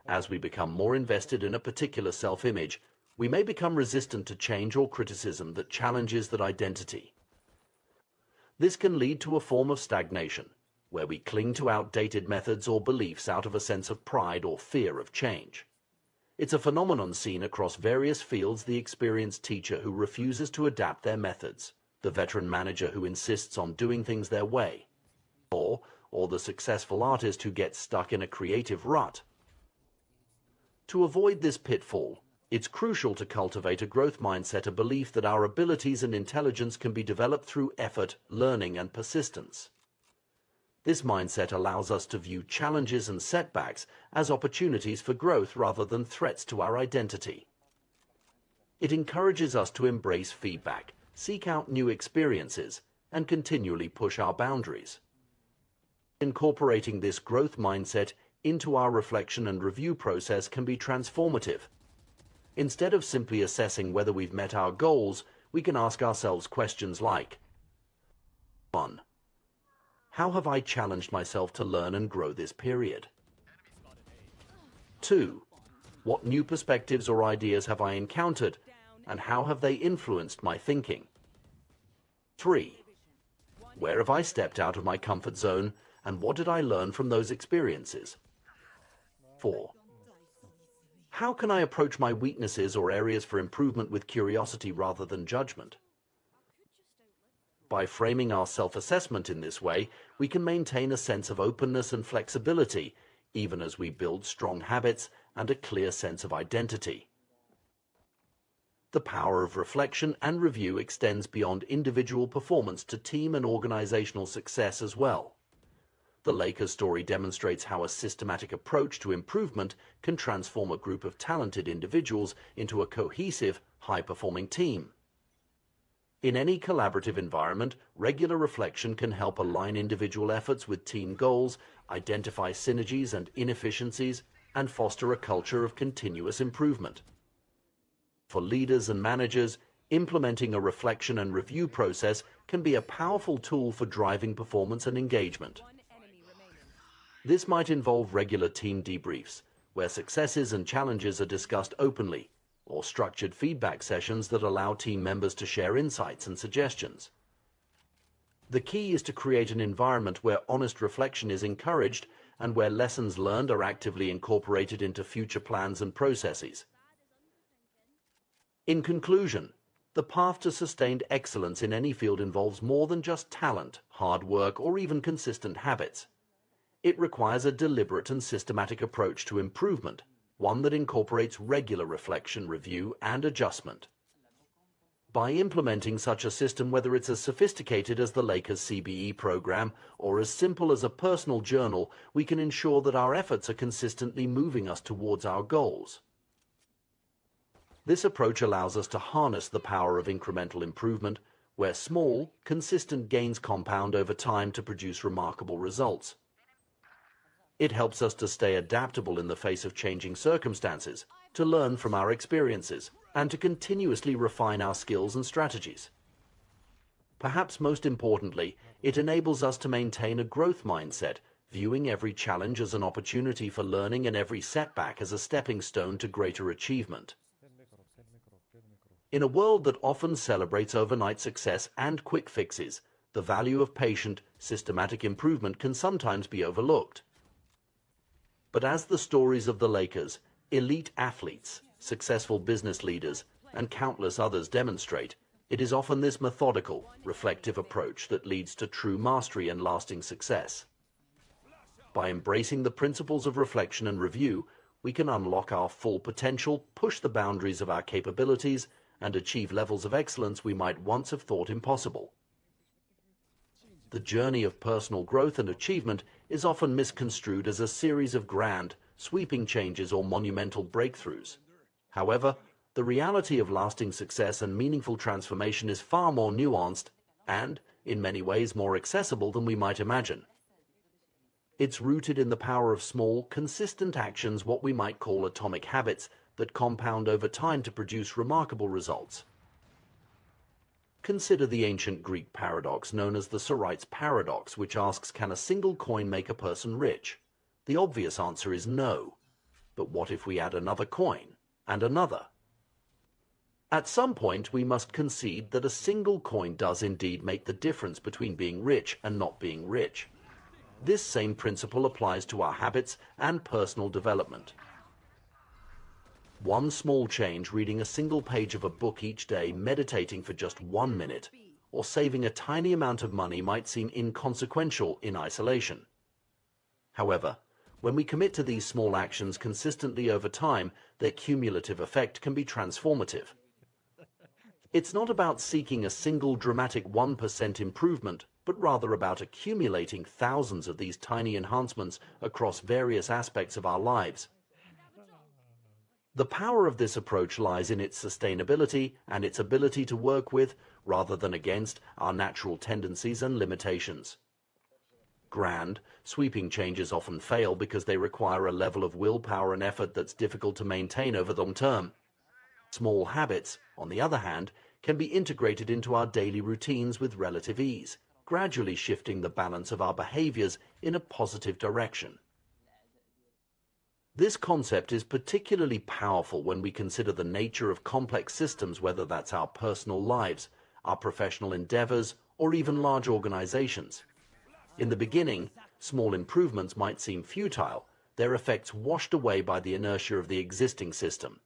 As we become more invested in a particular self-image, we may become resistant to change or criticism that challenges that identity. This can lead to a form of stagnation, where we cling to outdated methods or beliefs out of a sense of pride or fear of change. It's a phenomenon seen across various fields: the experienced teacher who refuses to adapt their methods, the veteran manager who insists on doing things their way, or the successful artist who gets stuck in a creative rut. To avoid this pitfall, it's crucial to cultivate a growth mindset, a belief that our abilities and intelligence can be developed through effort, learning, and persistence. This mindset allows us to view challenges and setbacks as opportunities for growth rather than threats to our identity. It encourages us to embrace feedback, seek out new experiences, and continually push our boundaries. Incorporating this growth mindset into our reflection and review process can be transformative. Instead of simply assessing whether we've met our goals, we can ask ourselves questions like: 1. How have I challenged myself to learn and grow this period? 2. What new perspectives or ideas have I encountered, and how have they influenced my thinking? 3. Where have I stepped out of my comfort zone, and what did I learn from those experiences? 4. How can I approach my weaknesses or areas for improvement with curiosity rather than judgment? By framing our self-assessment in this way, we can maintain a sense of openness and flexibility, even as we build strong habits and a clear sense of identity. The power of reflection and review extends beyond individual performance to team and organizational success as well. The Lakers story demonstrates how a systematic approach to improvement can transform a group of talented individuals into a cohesive, high-performing team. In any collaborative environment, regular reflection can help align individual efforts with team goals, identify synergies and inefficiencies, and foster a culture of continuous improvement. For leaders and managers, implementing a reflection and review process can be a powerful tool for driving performance and engagement. This might involve regular team debriefs, where successes and challenges are discussed openly, or structured feedback sessions that allow team members to share insights and suggestions. The key is to create an environment where honest reflection is encouraged and where lessons learned are actively incorporated into future plans and processes. In conclusion, The path to sustained excellence in any field involves more than just talent, hard work, or even consistent habits. It requires a deliberate and systematic approach to improvement, one that incorporates regular reflection, review, and adjustment. By implementing such a system, whether it's as sophisticated as the Lakers CBE program or as simple as a personal journal, we can ensure that our efforts are consistently moving us towards our goals. This approach allows us to harness the power of incremental improvement, where small, consistent gains compound over time to produce remarkable results. It helps us to stay adaptable in the face of changing circumstances, to learn from our experiences, and to continuously refine our skills and strategies. Perhaps most importantly, it enables us to maintain a growth mindset, viewing every challenge as an opportunity for learning and every setback as a stepping stone to greater achievement. In a world that often celebrates overnight success and quick fixes, the value of patient, systematic improvement can sometimes be overlooked. But as the stories of the Lakers, elite athletes, successful business leaders, and countless others demonstrate, it is often this methodical, reflective approach that leads to true mastery and lasting success. By embracing the principles of reflection and review, we can unlock our full potential, push the boundaries of our capabilities, and achieve levels of excellence we might once have thought impossible. The journey of personal growth and achievement is often misconstrued as a series of grand, sweeping changes or monumental breakthroughs. However, the reality of lasting success and meaningful transformation is far more nuanced and, in many ways, more accessible than we might imagine. It's rooted in the power of small, consistent actions, what we might call atomic habits, that compound over time to produce remarkable results. Consider the ancient Greek paradox known as the Sorites paradox, which asks, can a single coin make a person rich? The obvious answer is no. But what if we add another coin, and another? At some point, we must concede that a single coin does indeed make the difference between being rich and not being rich. This same principle applies to our habits and personal development. One small change, reading a single page of a book each day, meditating for just 1 minute, or saving a tiny amount of money might seem inconsequential in isolation. However, when we commit to these small actions consistently over time, their cumulative effect can be transformative. It's not about seeking a single dramatic 1% improvement, but rather about accumulating thousands of these tiny enhancements across various aspects of our lives. The power of this approach lies in its sustainability and its ability to work with, rather than against, our natural tendencies and limitations. Grand, sweeping changes often fail because they require a level of willpower and effort that's difficult to maintain over the long term. Small habits, on the other hand, can be integrated into our daily routines with relative ease, gradually shifting the balance of our behaviors in a positive direction. This concept is particularly powerful when we consider the nature of complex systems, whether that's our personal lives, our professional endeavors, or even large organizations. In the beginning, small improvements might seem futile, their effects washed away by the inertia of the existing system.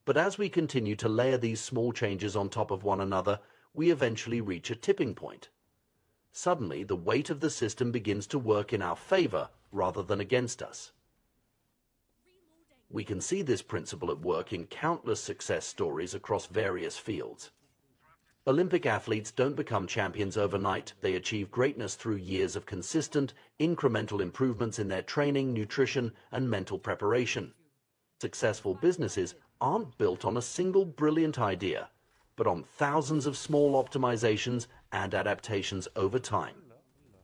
But as we continue to layer these small changes on top of one another, we eventually reach a tipping point. Suddenly, the weight of the system begins to work in our favor rather than against us. We can see this principle at work in countless success stories across various fields. Olympic athletes don't become champions overnight. They achieve greatness through years of consistent, incremental improvements in their training, nutrition, and mental preparation. Successful businesses aren't built on a single brilliant idea, but on thousands of small optimizations and adaptations over time.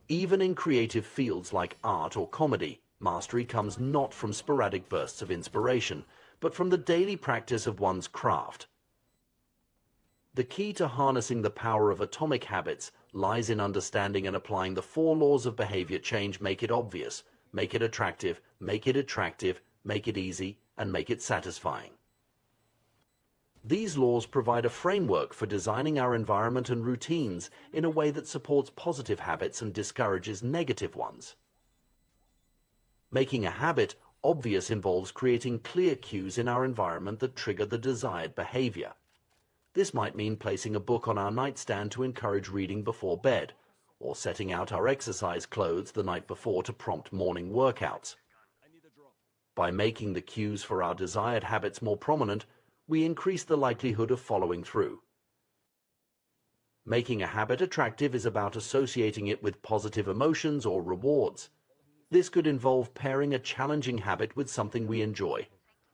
Even in creative fields like art or comedy, mastery comes not from sporadic bursts of inspiration, but from the daily practice of one's craft. The key to harnessing the power of atomic habits lies in understanding and applying the 4 laws of behavior change. Make it obvious, make it attractive, make it attractive, make it easy, and make it satisfying. These laws provide a framework for designing our environment and routines in a way that supports positive habits and discourages negative ones. Making a habit obvious involves creating clear cues in our environment that trigger the desired behavior. This might mean placing a book on our nightstand to encourage reading before bed, or setting out our exercise clothes the night before to prompt morning workouts. By making the cues for our desired habits more prominent, we increase the likelihood of following through. Making a habit attractive is about associating it with positive emotions or rewards. This could involve pairing a challenging habit with something we enjoy,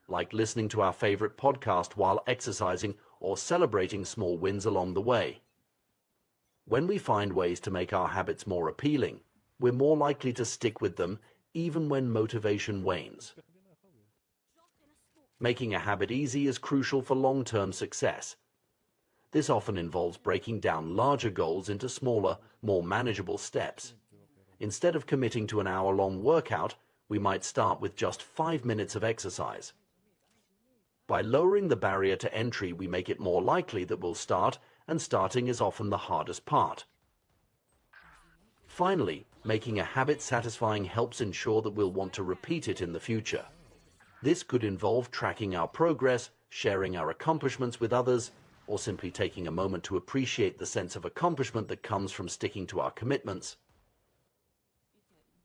like listening to our favorite podcast while exercising or celebrating small wins along the way. When we find ways to make our habits more appealing, we're more likely to stick with them even when motivation wanes. Making a habit easy is crucial for long-term success. This often involves breaking down larger goals into smaller, more manageable steps. Instead of committing to an hour-long workout, we might start with just 5 minutes of exercise. By lowering the barrier to entry, we make it more likely that we'll start, and starting is often the hardest part. Finally, making a habit satisfying helps ensure that we'll want to repeat it in the future. This could involve tracking our progress, sharing our accomplishments with others, or simply taking a moment to appreciate the sense of accomplishment that comes from sticking to our commitments.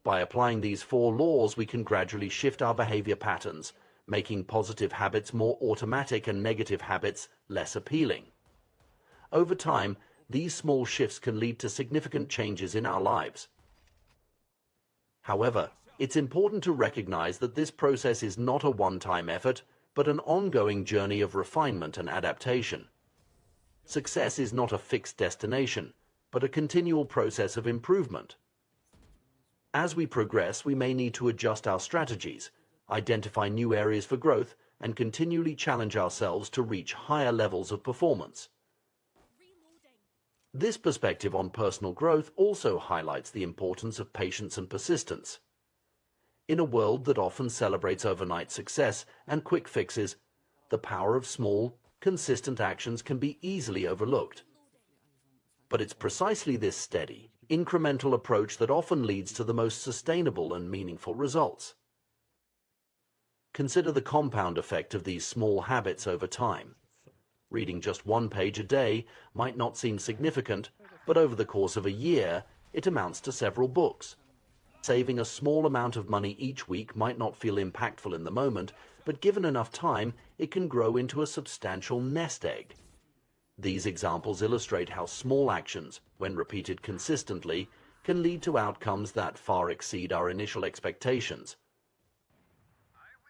By applying these 4 laws, we can gradually shift our behavior patterns, making positive habits more automatic and negative habits less appealing. Over time, these small shifts can lead to significant changes in our lives. However, it's important to recognize that this process is not a one-time effort, but an ongoing journey of refinement and adaptation. Success is not a fixed destination, but a continual process of improvement. As we progress, we may need to adjust our strategies, identify new areas for growth, and continually challenge ourselves to reach higher levels of performance. This perspective on personal growth also highlights the importance of patience and persistence. In a world that often celebrates overnight success and quick fixes, the power of small, consistent actions can be easily overlooked. But it's precisely this steady, incremental approach that often leads to the most sustainable and meaningful results. Consider the compound effect of these small habits over time. Reading just 1 page a day might not seem significant, but over the course of a year, it amounts to several books. Saving a small amount of money each week might not feel impactful in the moment, but given enough time, it can grow into a substantial nest egg. These examples illustrate how small actions, when repeated consistently, can lead to outcomes that far exceed our initial expectations.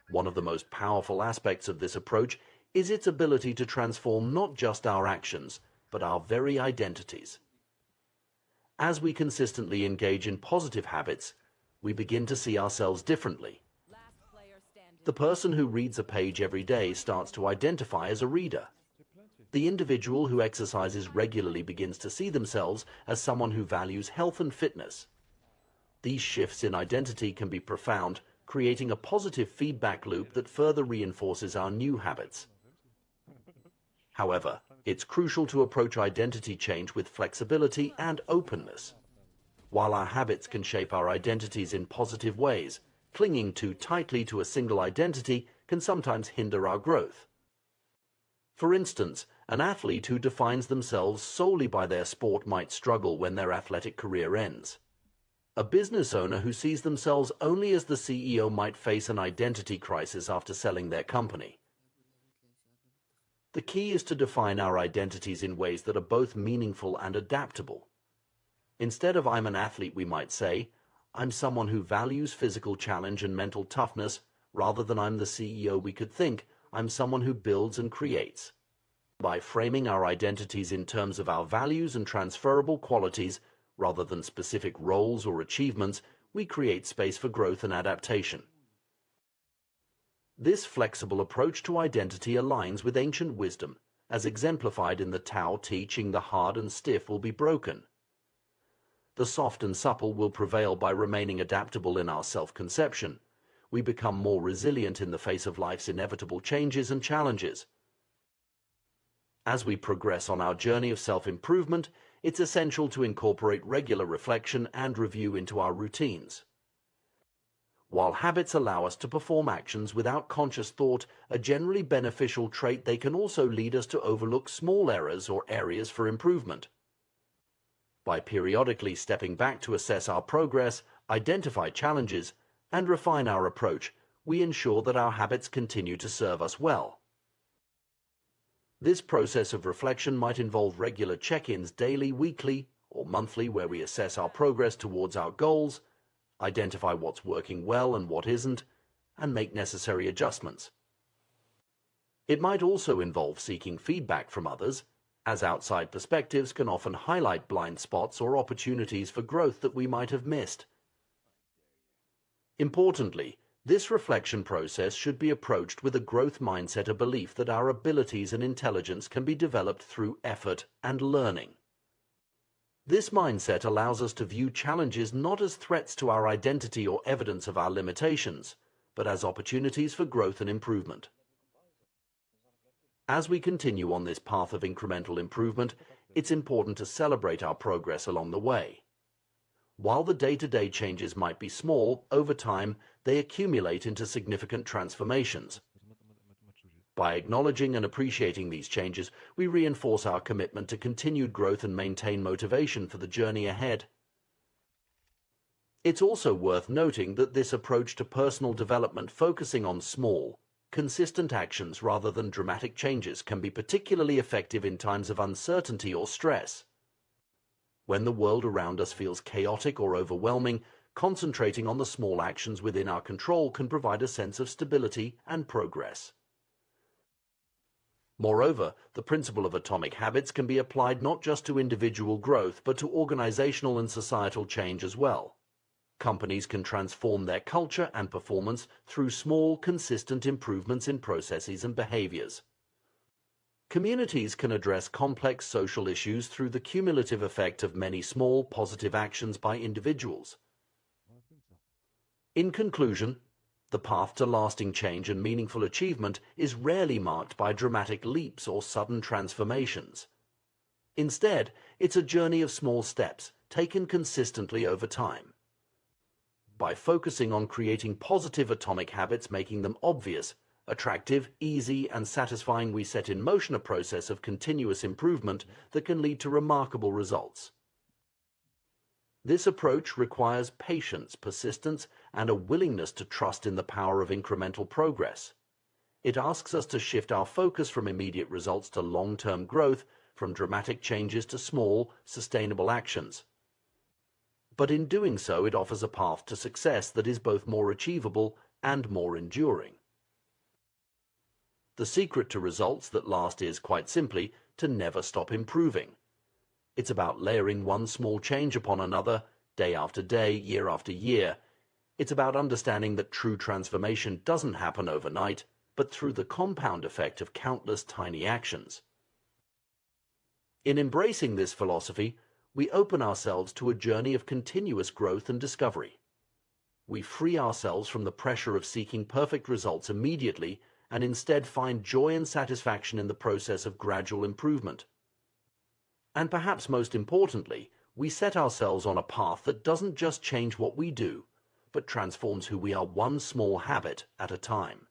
One of the most powerful aspects of this approach is its ability to transform not just our actions, but our very identities. As we consistently engage in positive habits, we begin to see ourselves differently. The person who reads a page every day starts to identify as a reader. The individual who exercises regularly begins to see themselves as someone who values health and fitness. These shifts in identity can be profound, creating a positive feedback loop that further reinforces our new habits. However, it's crucial to approach identity change with flexibility and openness. While our habits can shape our identities in positive ways, clinging too tightly to a single identity can sometimes hinder our growth. For instance, an athlete who defines themselves solely by their sport might struggle when their athletic career ends. A business owner who sees themselves only as the CEO might face an identity crisis after selling their company. The key is to define our identities in ways that are both meaningful and adaptable. Instead of "I'm an athlete," we might say, "I'm someone who values physical challenge and mental toughness," rather than "I'm the CEO," we could think, "I'm someone who builds and creates." By framing our identities in terms of our values and transferable qualities, rather than specific roles or achievements, we create space for growth and adaptation. This flexible approach to identity aligns with ancient wisdom, as exemplified in the Tao teaching the hard and stiff will be broken. The soft and supple will prevail by remaining adaptable in our self-conception. We become more resilient in the face of life's inevitable changes and challenges. As we progress on our journey of self-improvement, it's essential to incorporate regular reflection and review into our routines. While habits allow us to perform actions without conscious thought, a generally beneficial trait, they can also lead us to overlook small errors or areas for improvement. By periodically stepping back to assess our progress, identify challenges, and refine our approach, we ensure that our habits continue to serve us well. This process of reflection might involve regular check-ins daily, weekly, or monthly, where we assess our progress towards our goals, identify what's working well and what isn't, and make necessary adjustments. It might also involve seeking feedback from others, as outside perspectives can often highlight blind spots or opportunities for growth that we might have missed. Importantly, this reflection process should be approached with a growth mindset, a belief that our abilities and intelligence can be developed through effort and learning. This mindset allows us to view challenges not as threats to our identity or evidence of our limitations, but as opportunities for growth and improvement. As we continue on this path of incremental improvement, it's important to celebrate our progress along the way. While the day-to-day changes might be small, over time, they accumulate into significant transformations. By acknowledging and appreciating these changes, we reinforce our commitment to continued growth and maintain motivation for the journey ahead. It's also worth noting that this approach to personal development, focusing on small, consistent actions rather than dramatic changes, can be particularly effective in times of uncertainty or stress. When the world around us feels chaotic or overwhelming, concentrating on the small actions within our control can provide a sense of stability and progress. Moreover, the principle of atomic habits can be applied not just to individual growth, but to organizational and societal change as well. Companies can transform their culture and performance through small, consistent improvements in processes and behaviors. Communities can address complex social issues through the cumulative effect of many small, positive actions by individuals. In conclusion, the path to lasting change and meaningful achievement is rarely marked by dramatic leaps or sudden transformations. Instead, it's a journey of small steps, taken consistently over time. By focusing on creating positive atomic habits, making them obvious, attractive, easy, and satisfying, we set in motion a process of continuous improvement that can lead to remarkable results. This approach requires patience, persistence, and a willingness to trust in the power of incremental progress. It asks us to shift our focus from immediate results to long-term growth, from dramatic changes to small, sustainable actions. But in doing so, it offers a path to success that is both more achievable and more enduring. The secret to results that last is, quite simply, to never stop improving. It's about layering one small change upon another, day after day, year after year. It's about understanding that true transformation doesn't happen overnight, but through the compound effect of countless tiny actions. In embracing this philosophy, we open ourselves to a journey of continuous growth and discovery. We free ourselves from the pressure of seeking perfect results immediately and instead find joy and satisfaction in the process of gradual improvement. And perhaps most importantly, we set ourselves on a path that doesn't just change what we do, but transforms who we are one small habit at a time.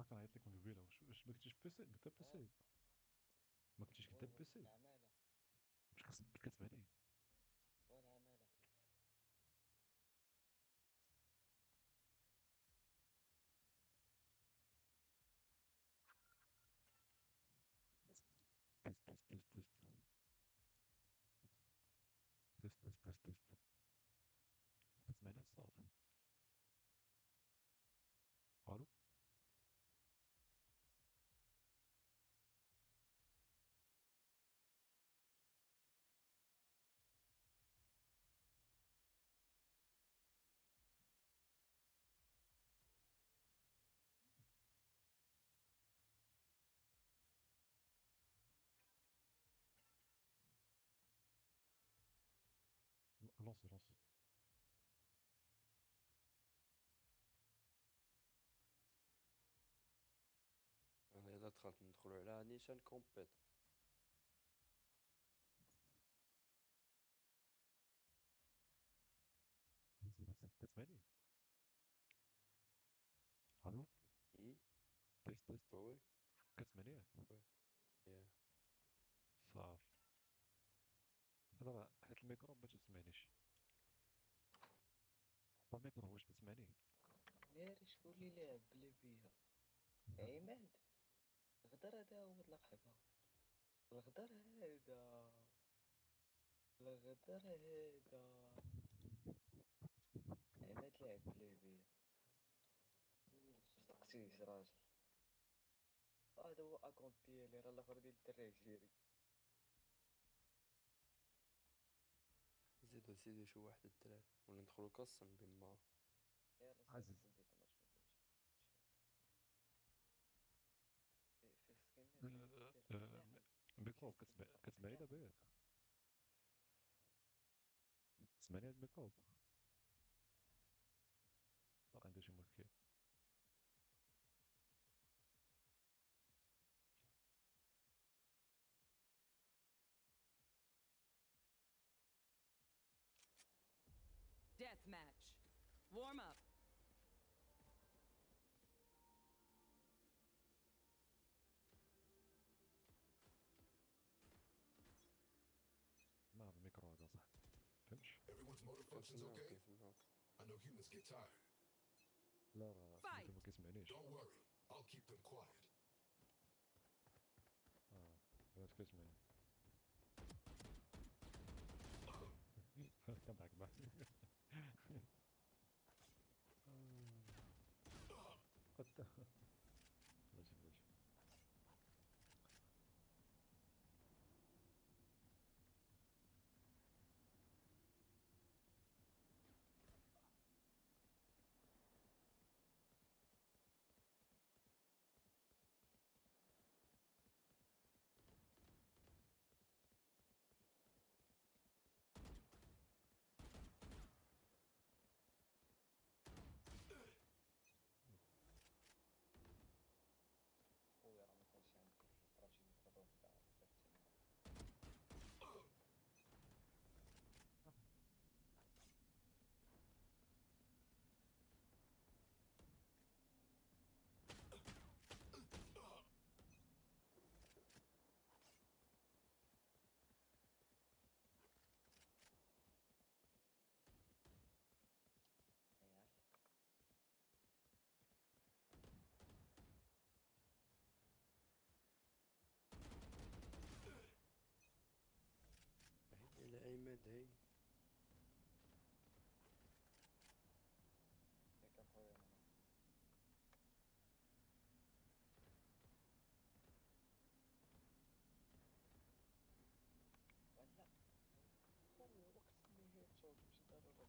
كنعيط لك من قبيله واش ما كنتيش بيسي قدام بيسي ما كنتيش قدام بيسي واش كتسمعني تست كتسمعني الصوت الو لونسي لونسي انا الا دخلت ندخلو على نيشان كومبيت. كتسمعني الو اي تست وي كتسمعني وي يا صافي هضر حيت الميكرو ما تسمعنيش الميكرو واش كتسمعني ناري شكون اللي لعب بلي بيا عماد الغدر هذا هو اللقحبة الغدر هذا الغدر هذا عماد لعب بلي بيا سقسيش راجل هذا هو اكونت ديالي راه الاخر ديال الدراري جيري زيدو شي واحد الدراري ولا ندخلو كاصن بما يلا عزيز سير ندي طماش فيه سكينات الميكرو كتسمعني دابا ياك تسمعني هاد الميكرو عندي شي مشكل Death match. Warm up. ما هذا الميكرو هذا صح فهمتش Everyone's motor functions okay? I know humans get tired. لا راه سميتو ما كيسمعنيش Don't worry, I'll keep them quiet. هذا كيسمعني كنضحك معاك بلاتي خويا راه مكانش عندي الهيت راه جيني ضربة وحدة صيفطتيني الى عماد هاي ياك اخويا ولا خويا وقت النهاية شوط ماشي ضروري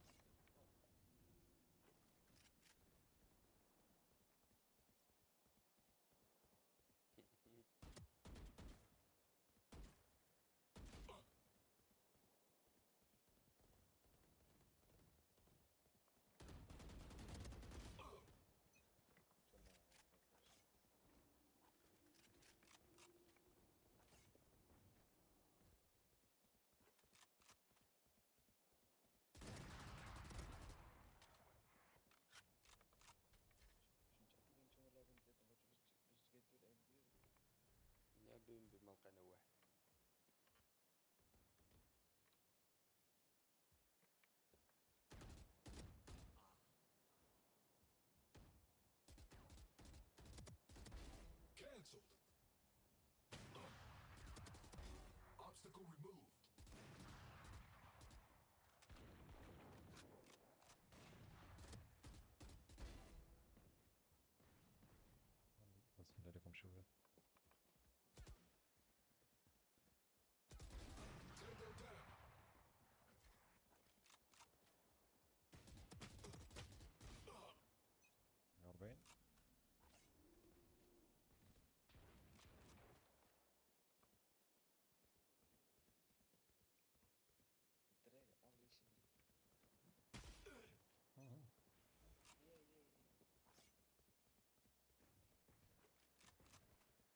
مهمومين بما لقينا واحد. Cancelled. Obstacle removed. بسم عليكم شوية. Tango down. $40. الدراري اونلي شي آه. يا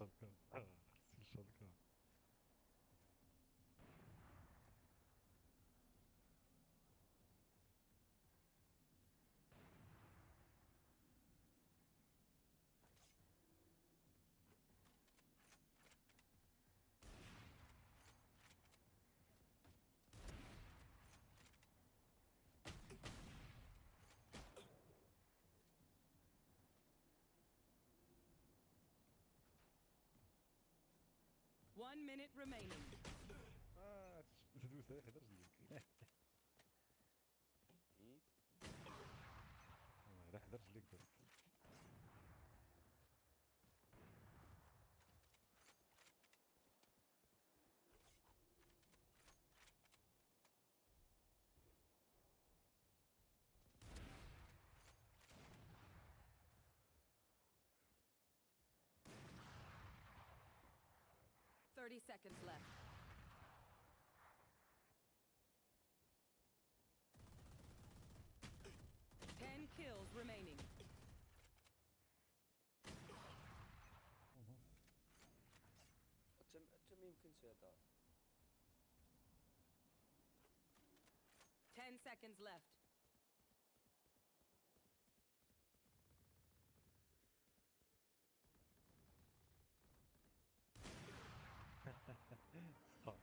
الشركة الشركة 1 minute remaining. دوس حيدرش ليك لا حيدرش ليك درت 30 seconds left. Ten kills remaining. كم يمكن سيادات 10 seconds left. Stop.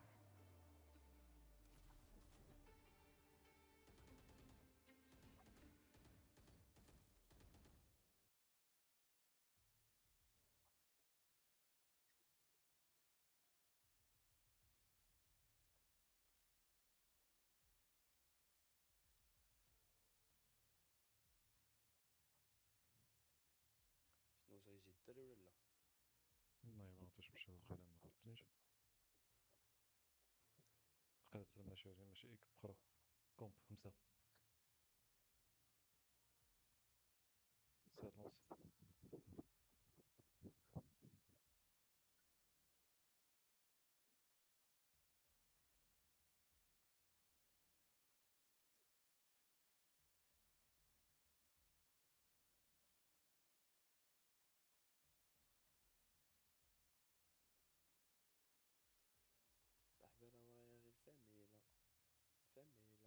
شنو غيجي الدري ولا لا؟ والله ما عرفتش مشى وقيلا ما عرفتنيش قالت ماشي إيك أخرى كومب 5 سالونس صاحبي راه ورايا غير الفاميلا الفاميلا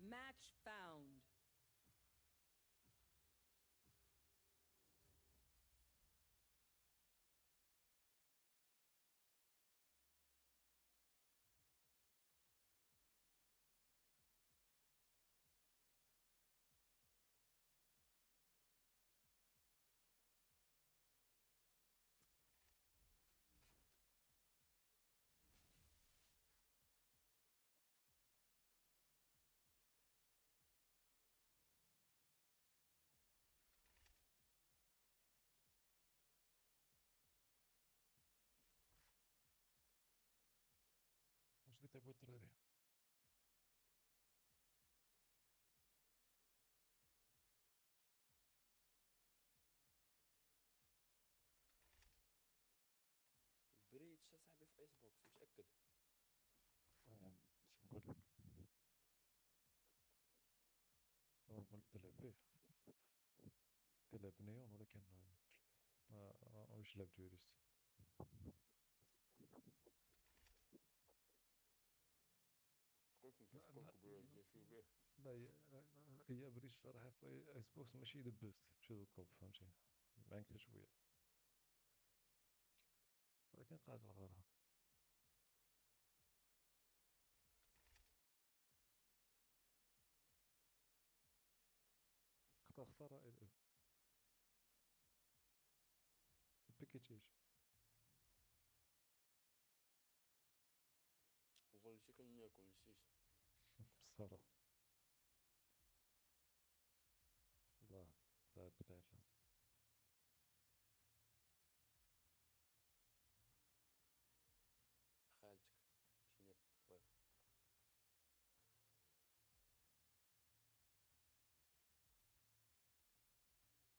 Match found. ايس بوكس متأكد. نقول تلعب فيه كنلعب نيون ولكن واش لعب دويلست. قلت نشوف كون كبير جي به. لا هي بريش صراحة في ايس بوكس ماشي ذا بيست ماشي ذا توب فهمتي معاك حتى شوية ولكن قادر غيرها. اختار ال بيكيتيش. وظل شي كناكل نسيت. بصراحة الله لا بخير. خالتك مشيني بالطبيب.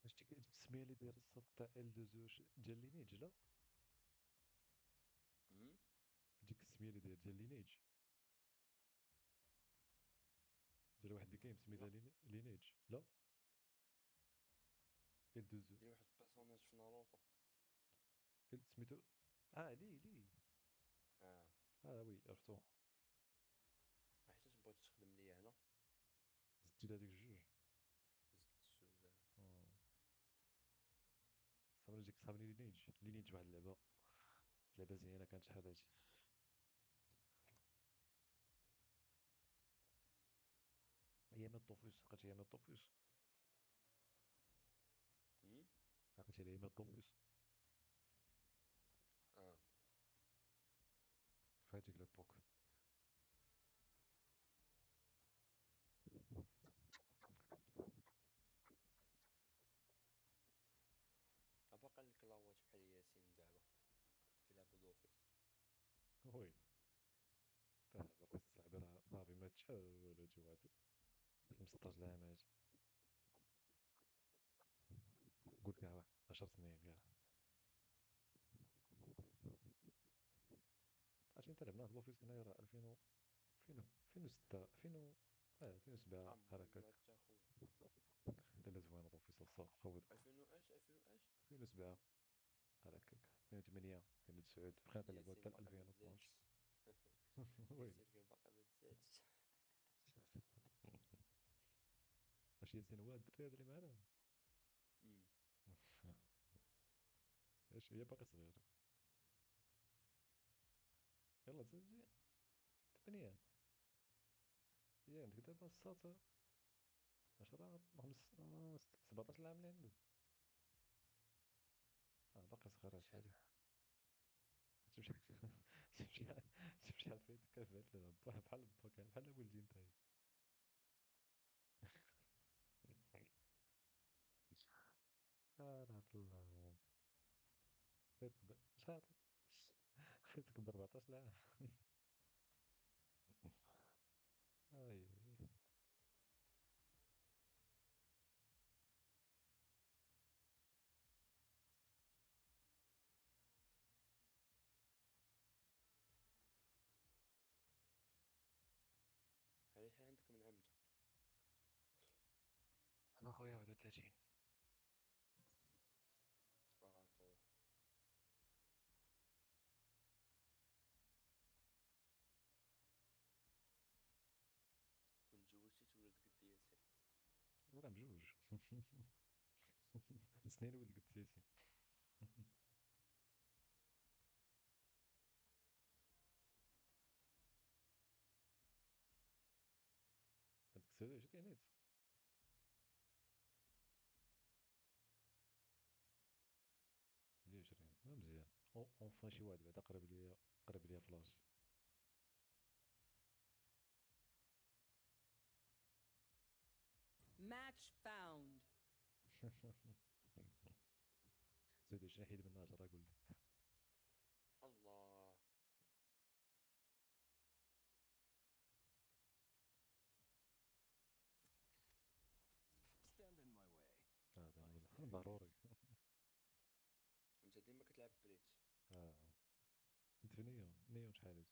شتي ديك السمية اللي داير الصوت تاع ال دو زوج ديال لينيج لا ديك السمية اللي داير ديال لينيج ديال واحد اللي كاين سميتها لينيج لا ال دو زو ديال واحد البيرسوناج في ناروتو سميتو لي وي عرفتو. حيتاش بغيت تخدم ليا هنا زدتي لها ديك الجوج زدت الزوج. صابني لينيج واحد اللعبة زينة كانت شحال هادي. ايام الطوفيس عقلتي ايام الطوفيس عقلتي على ايام الطوفيس في هاديك ليبوك. باقا الكلاوات بحال ياسين دابا كيلعبو دوفيس. وي الرئيس الصاحبي راه صافي مات شحال ولاتي واحد 15 عام هادي قول كاع واحد 10 سنين كاع. عرفتي انت لعبنا دوفيس هنايا راه 2000 2006 2007 بحال ما هكاك. لعبت اخويا. لا زوين دوفيس الصراحة خوت 2000 واش 2007 بحال هكاك 2008 2009 بقينا كنلعبو حتى ياسين ل باقا ما 2012. تزادش. ويلي ياسين كان باقا ما تزادش. واش ياسين هو الدري هذا اللي معنا اش هي باقي صغير. يلا تجي 8 هي عندك دابا 16 10 17 عام اللي عنده باقي صغير شحال هادشي. شحال فايتك كيف هاد اللعبة بحال با كان بحال ولدي نتايا. راه الله شحال فايتك ب 14 عام. اي شحال عندك من عام انت؟ انا خويا 31. بارك الله. كنت تزوجتي تولد قد ياسين. راه بجوج سنين ولد قد ياسين. عندك 29 نيت 28 مزيان. اونفان شي واحد بعدا قرب ليا فلاش. Match found. زيد شنو حيد من 10 قول لي. الله Stand in my way. هذا ضروري. انت ديما كتلعب بريت. دفنية نيون شحال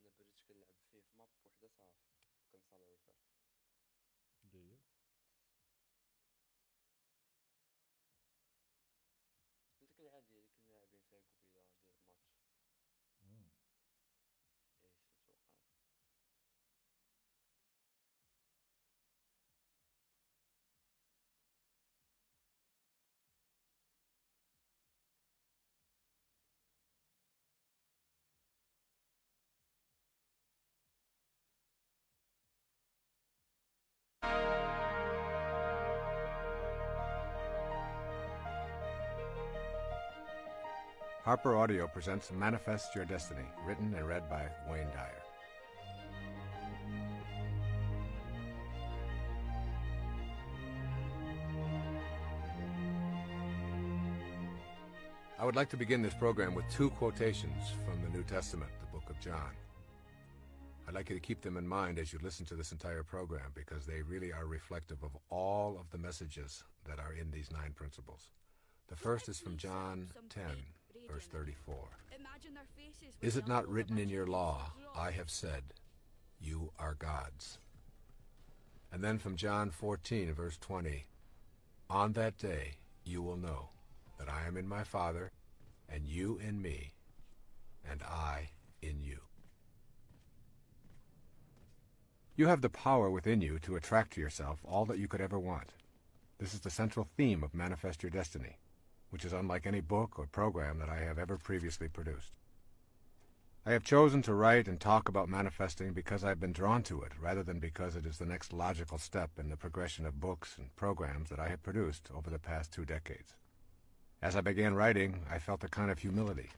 هادي انا بديت كنلعب فيه في ماب وحده صافي كنصالعو فيها اللي هي ديك العادية اللي كنا لاعبين فيها قبيله ديال الماتش ايه سميتو وقع Harper Audio presents Manifest Your Destiny, written and read by Wayne Dyer. I would like to begin this program with 2 quotations from the New Testament, the book of John. I'd like you to keep them in mind as you listen to this entire program because they really are reflective of all of the messages that are in these 9 principles. The first is from John 10, verse 34. Is it not written in your law, I have said, you are gods? And then from John 14, verse 20, on that day you will know that I am in my Father, and you in me, and I in you. You have the power within you to attract to yourself all that you could ever want. This is the central theme of Manifest Your Destiny, which is unlike any book or program that I have ever previously produced. I have chosen to write and talk about manifesting because I've been drawn to it, rather than because it is the next logical step in the progression of books and programs that I have produced over the past 2 decades. As I began writing, I felt a kind of humility,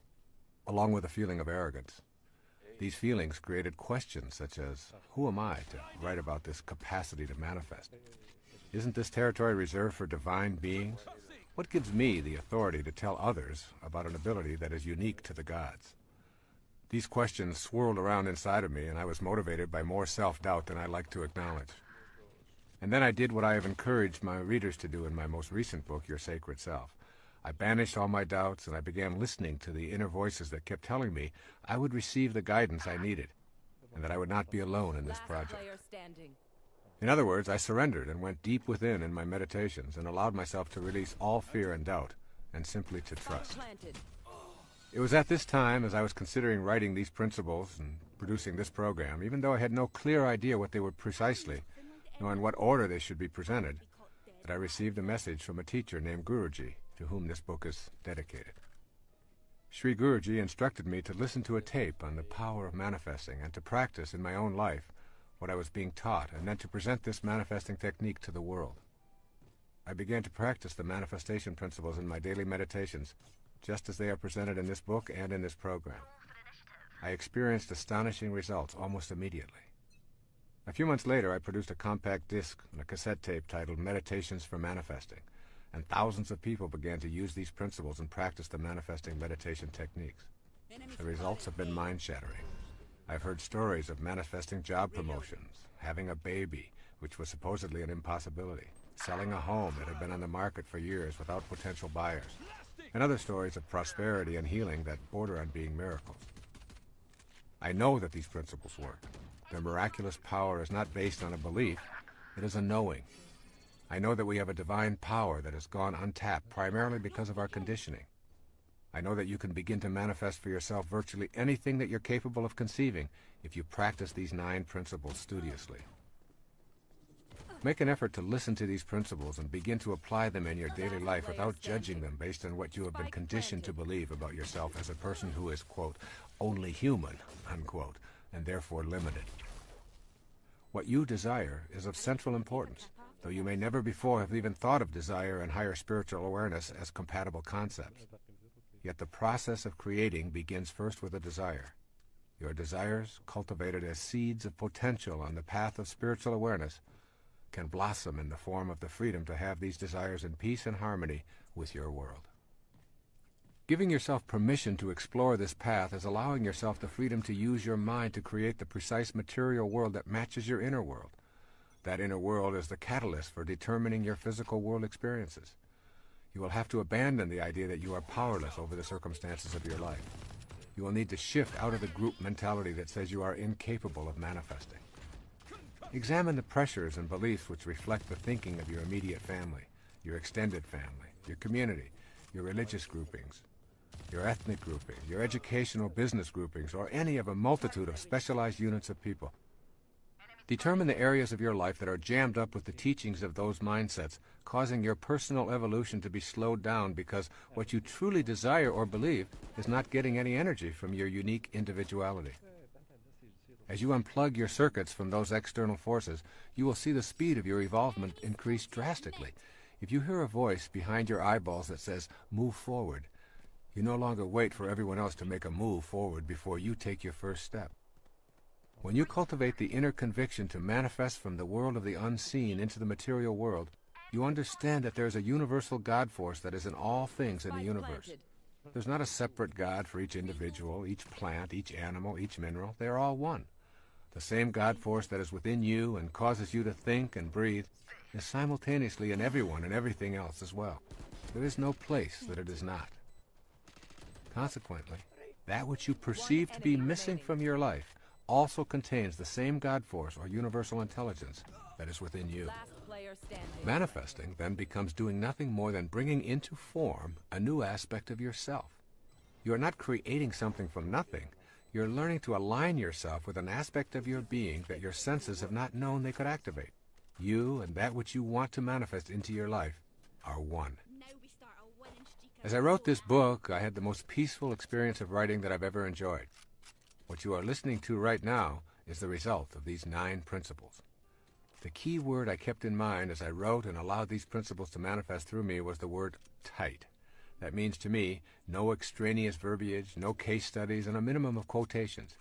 along with a feeling of arrogance. These feelings created questions such as, who am I to write about this capacity to manifest? Isn't this territory reserved for divine beings? What gives me the authority to tell others about an ability that is unique to the gods? These questions swirled around inside of me, and I was motivated by more self-doubt than I like to acknowledge. And then I did what I have encouraged my readers to do in my most recent book, Your Sacred Self. I banished all my doubts, and I began listening to the inner voices that kept telling me I would receive the guidance I needed, and that I would not be alone in this project. In other words, I surrendered and went deep within in my meditations and allowed myself to release all fear and doubt and simply to trust. It was at this time, as I was considering writing these principles and producing this program, even though I had no clear idea what they were precisely, nor in what order they should be presented, that I received a message from a teacher named Guruji, to whom this book is dedicated. Sri Guruji instructed me to listen to a tape on the power of manifesting and to practice in my own life what I was being taught, and then to present this manifesting technique to the world. I began to practice the manifestation principles in my daily meditations, just as they are presented in this book and in this program. I experienced astonishing results almost immediately. A few months later, I produced a compact disc and a cassette tape titled Meditations for Manifesting, and thousands of people began to use these principles and practice the manifesting meditation techniques. The results have been mind-shattering. I've heard stories of manifesting job promotions, having a baby, which was supposedly an impossibility, selling a home that had been on the market for years without potential buyers, and other stories of prosperity and healing that border on being miracles. I know that these principles work. Their miraculous power is not based on a belief, it is a knowing. I know that we have a divine power that has gone untapped primarily because of our conditioning. I know that you can begin to manifest for yourself virtually anything that you're capable of conceiving if you practice these 9 principles studiously. Make an effort to listen to these principles and begin to apply them in your daily life without judging them based on what you have been conditioned to believe about yourself as a person who is, quote, only human, unquote, and therefore limited. What you desire is of central importance, though you may never before have even thought of desire and higher spiritual awareness as compatible concepts. Yet the process of creating begins first with a desire. Your desires, cultivated as seeds of potential on the path of spiritual awareness, can blossom in the form of the freedom to have these desires in peace and harmony with your world. Giving yourself permission to explore this path is allowing yourself the freedom to use your mind to create the precise material world that matches your inner world. That inner world is the catalyst for determining your physical world experiences. You will have to abandon the idea that you are powerless over the circumstances of your life. You will need to shift out of the group mentality that says you are incapable of manifesting. Examine the pressures and beliefs which reflect the thinking of your immediate family, your extended family, your community, your religious groupings, your ethnic grouping, your educational business groupings, or any of a multitude of specialized units of people. Determine the areas of your life that are jammed up with the teachings of those mindsets, causing your personal evolution to be slowed down because what you truly desire or believe is not getting any energy from your unique individuality. As you unplug your circuits from those external forces, you will see the speed of your evolvement increase drastically. If you hear a voice behind your eyeballs that says, "Move forward," you no longer wait for everyone else to make a move forward before you take your first step. When you cultivate the inner conviction to manifest from the world of the unseen into the material world, you understand that there is a universal God force that is in all things in the universe. There's not a separate God for each individual, each plant, each animal, each mineral. They are all one. The same God force that is within you and causes you to think and breathe is simultaneously in everyone and everything else as well. There is no place that it is not. Consequently, that which you perceive to be missing from your life also contains the same God force or universal intelligence that is within you. Manifesting then becomes doing nothing more than bringing into form a new aspect of yourself. You are not creating something from nothing. You're learning to align yourself with an aspect of your being that your senses have not known they could activate. You and that which you want to manifest into your life are one. As I wrote this book, I had the most peaceful experience of writing that I've ever enjoyed. What you are listening to right now is the result of these 9 principles. The key word I kept in mind as I wrote and allowed these principles to manifest through me was the word tight. That means to me, no extraneous verbiage, no case studies, and a minimum of quotations.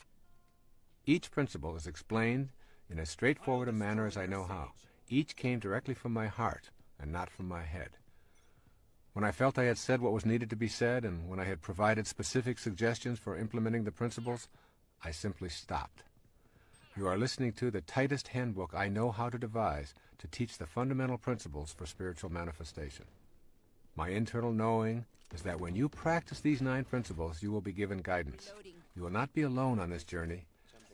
Each principle is explained in as straightforward a manner as I know how. Each came directly from my heart and not from my head. When I felt I had said what was needed to be said, and when I had provided specific suggestions for implementing the principles, I simply stopped. You are listening to the tightest handbook I know how to devise to teach the fundamental principles for spiritual manifestation. My internal knowing is that when you practice these 9 principles, you will be given guidance. You will not be alone on this journey,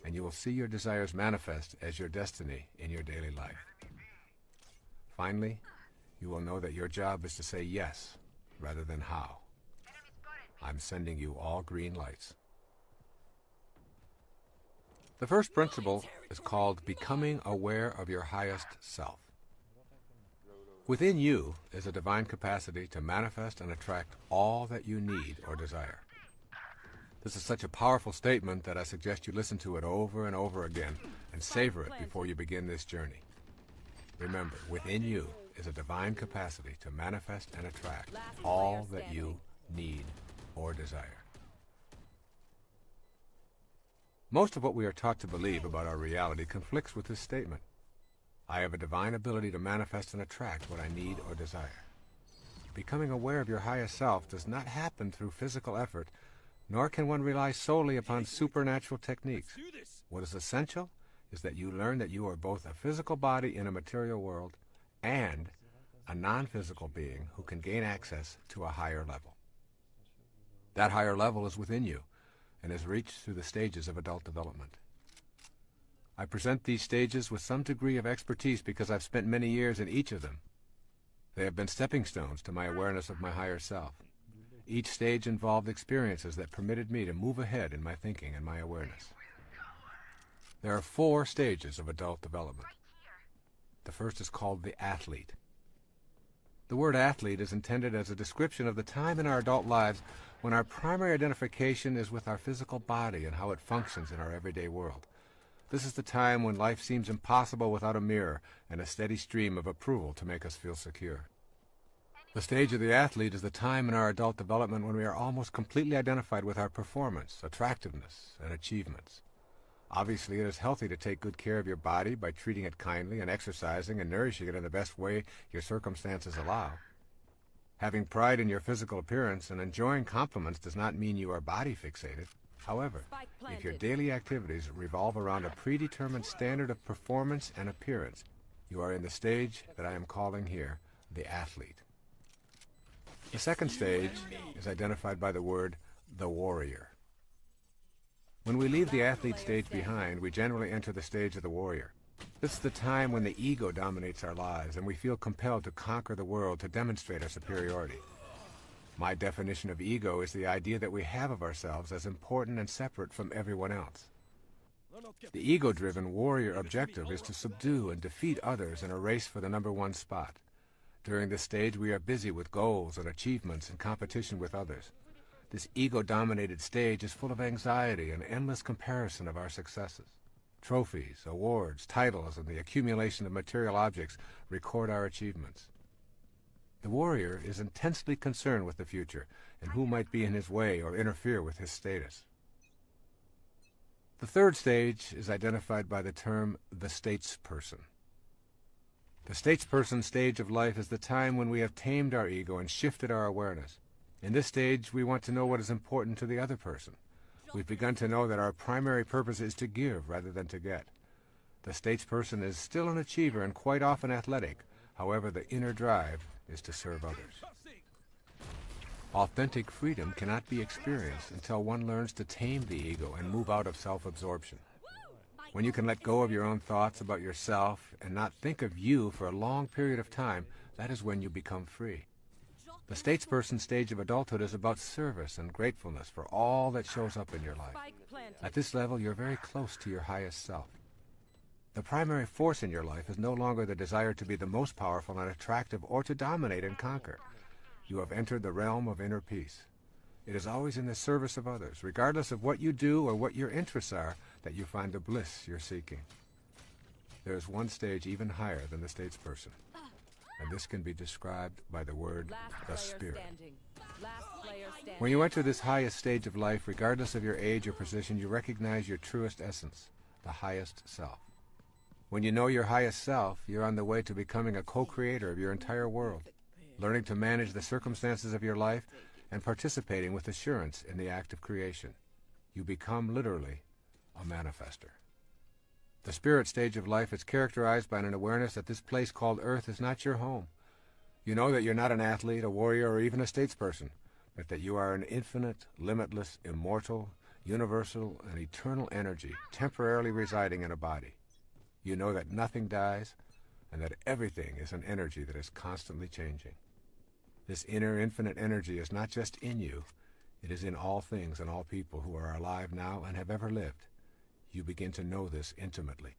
and you will see your desires manifest as your destiny in your daily life. Finally, you will know that your job is to say yes rather than how. I'm sending you all green lights. The first principle is called becoming aware of your highest self. Within you is a divine capacity to manifest and attract all that you need or desire. This is such a powerful statement that I suggest you listen to it over and over again and savor it before you begin this journey. Remember, within you is a divine capacity to manifest and attract all that you need or desire. Most of what we are taught to believe about our reality conflicts with this statement. I have a divine ability to manifest and attract what I need or desire. Becoming aware of your highest self does not happen through physical effort, nor can one rely solely upon supernatural techniques. What is essential is that you learn that you are both a physical body in a material world and a non-physical being who can gain access to a higher level. That higher level is within you and is reached through the stages of adult development. I present these stages with some degree of expertise because I've spent many years in each of them. They have been stepping stones to my awareness of my higher self. Each stage involved experiences that permitted me to move ahead in my thinking and my awareness. There are 4 stages of adult development. The first is called the athlete. The word athlete is intended as a description of the time in our adult lives when our primary identification is with our physical body and how it functions in our everyday world. This is the time when life seems impossible without a mirror and a steady stream of approval to make us feel secure. The stage of the athlete is the time in our adult development when we are almost completely identified with our performance, attractiveness, and achievements. Obviously, it is healthy to take good care of your body by treating it kindly and exercising and nourishing it in the best way your circumstances allow. Having pride in your physical appearance and enjoying compliments does not mean you are body fixated. However, if your daily activities revolve around a predetermined standard of performance and appearance, you are in the stage that I am calling here the athlete. The second stage is identified by the word the warrior. When we leave the athlete stage behind, we generally enter the stage of the warrior. This is the time when the ego dominates our lives and we feel compelled to conquer the world to demonstrate our superiority. My definition of ego is the idea that we have of ourselves as important and separate from everyone else. The ego-driven warrior objective is to subdue and defeat others in a race for the #1 spot. During this stage, we are busy with goals and achievements and competition with others. This ego-dominated stage is full of anxiety and endless comparison of our successes. Trophies, awards, titles, and the accumulation of material objects record our achievements. The warrior is intensely concerned with the future and who might be in his way or interfere with his status. The third stage is identified by the term the statesperson. The statesperson stage of life is the time when we have tamed our ego and shifted our awareness. In this stage, we want to know what is important to the other person. We've begun to know that our primary purpose is to give rather than to get. The statesperson is still an achiever and quite often athletic. However, the inner drive is to serve others. Authentic freedom cannot be experienced until one learns to tame the ego and move out of self-absorption. When you can let go of your own thoughts about yourself and not think of you for a long period of time, that is when you become free. The statesperson stage of adulthood is about service and gratefulness for all that shows up in your life. At this level, you're very close to your highest self. The primary force in your life is no longer the desire to be the most powerful and attractive or to dominate and conquer. You have entered the realm of inner peace. It is always in the service of others, regardless of what you do or what your interests are, that you find the bliss you're seeking. There is one stage even higher than the statesperson, and this can be described by the word the spirit. When you enter this highest stage of life, regardless of your age or position, you recognize your truest essence, the highest self. When you know your highest self, you're on the way to becoming a co-creator of your entire world, learning to manage the circumstances of your life and participating with assurance in the act of creation. You become literally a manifester. The spirit stage of life is characterized by an awareness that this place called Earth is not your home. You know that you're not an athlete, a warrior, or even a statesperson, but that you are an infinite, limitless, immortal, universal, and eternal energy temporarily residing in a body. You know that nothing dies, and that everything is an energy that is constantly changing. This inner infinite energy is not just in you, it is in all things and all people who are alive now and have ever lived. You begin to know this intimately.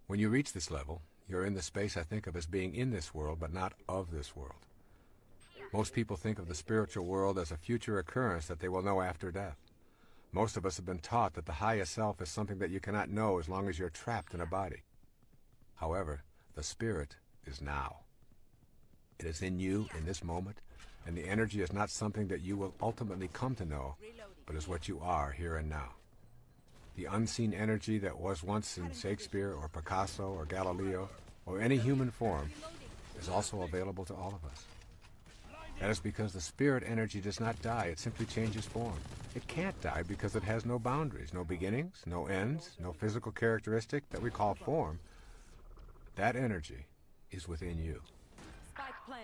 When you reach this level, you're in the space I think of as being in this world, but not of this world. Most people think of the spiritual world as a future occurrence that they will know after death. Most of us have been taught that the highest self is something that you cannot know as long as you're trapped in a body. However, the spirit is now. It is in you in this moment, and the energy is not something that you will ultimately come to know, but is what you are here and now. The unseen energy that was once in Shakespeare or Picasso or Galileo or any human form is also available to all of us. That is because the spirit energy does not die, it simply changes form. It can't die because it has no boundaries, no beginnings, no ends, no physical characteristic that we call form. That energy is within you.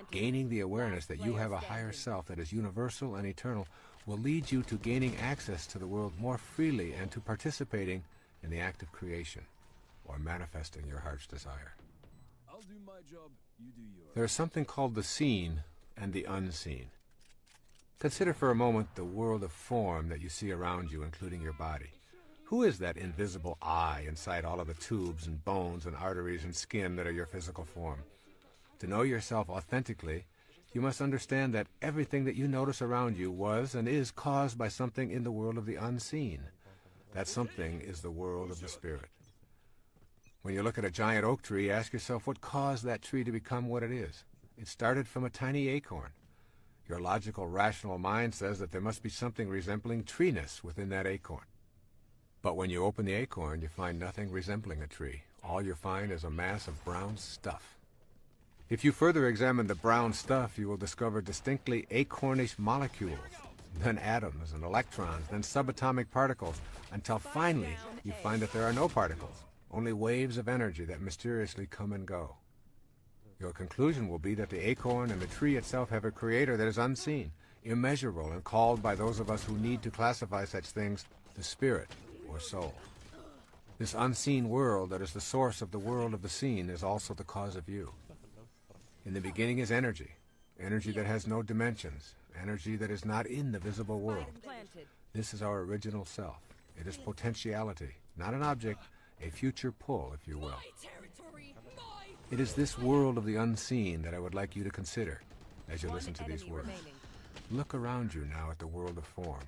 Gaining the awareness that you have a higher self that is universal and eternal will lead you to gaining access to the world more freely and to participating in the act of creation, or manifesting your heart's desire. I'll do my job, you do yours. There is something called the seen and the unseen. Consider for a moment the world of form that you see around you, including your body. Who is that invisible eye inside all of the tubes and bones and arteries and skin that are your physical form? To know yourself authentically, you must understand that everything that you notice around you was and is caused by something in the world of the unseen. That something is the world of the spirit. When you look at a giant oak tree, ask yourself what caused that tree to become what it is. It started from a tiny acorn. Your logical, rational mind says that there must be something resembling treeness within that acorn. But when you open the acorn, you find nothing resembling a tree. All you find is a mass of brown stuff. If you further examine the brown stuff, you will discover distinctly acornish molecules, then atoms and electrons, then subatomic particles, until finally you find that there are no particles, only waves of energy that mysteriously come and go. Your conclusion will be that the acorn and the tree itself have a creator that is unseen, immeasurable, and called by those of us who need to classify such things the spirit or soul. This unseen world that is the source of the world of the seen is also the cause of you. In the beginning is energy, energy that has no dimensions, energy that is not in the visible world. This is our original self. It is potentiality, not an object, a future pull, if you will. It is this world of the unseen that I would like you to consider as you listen to these words. Look around you now at the world of form.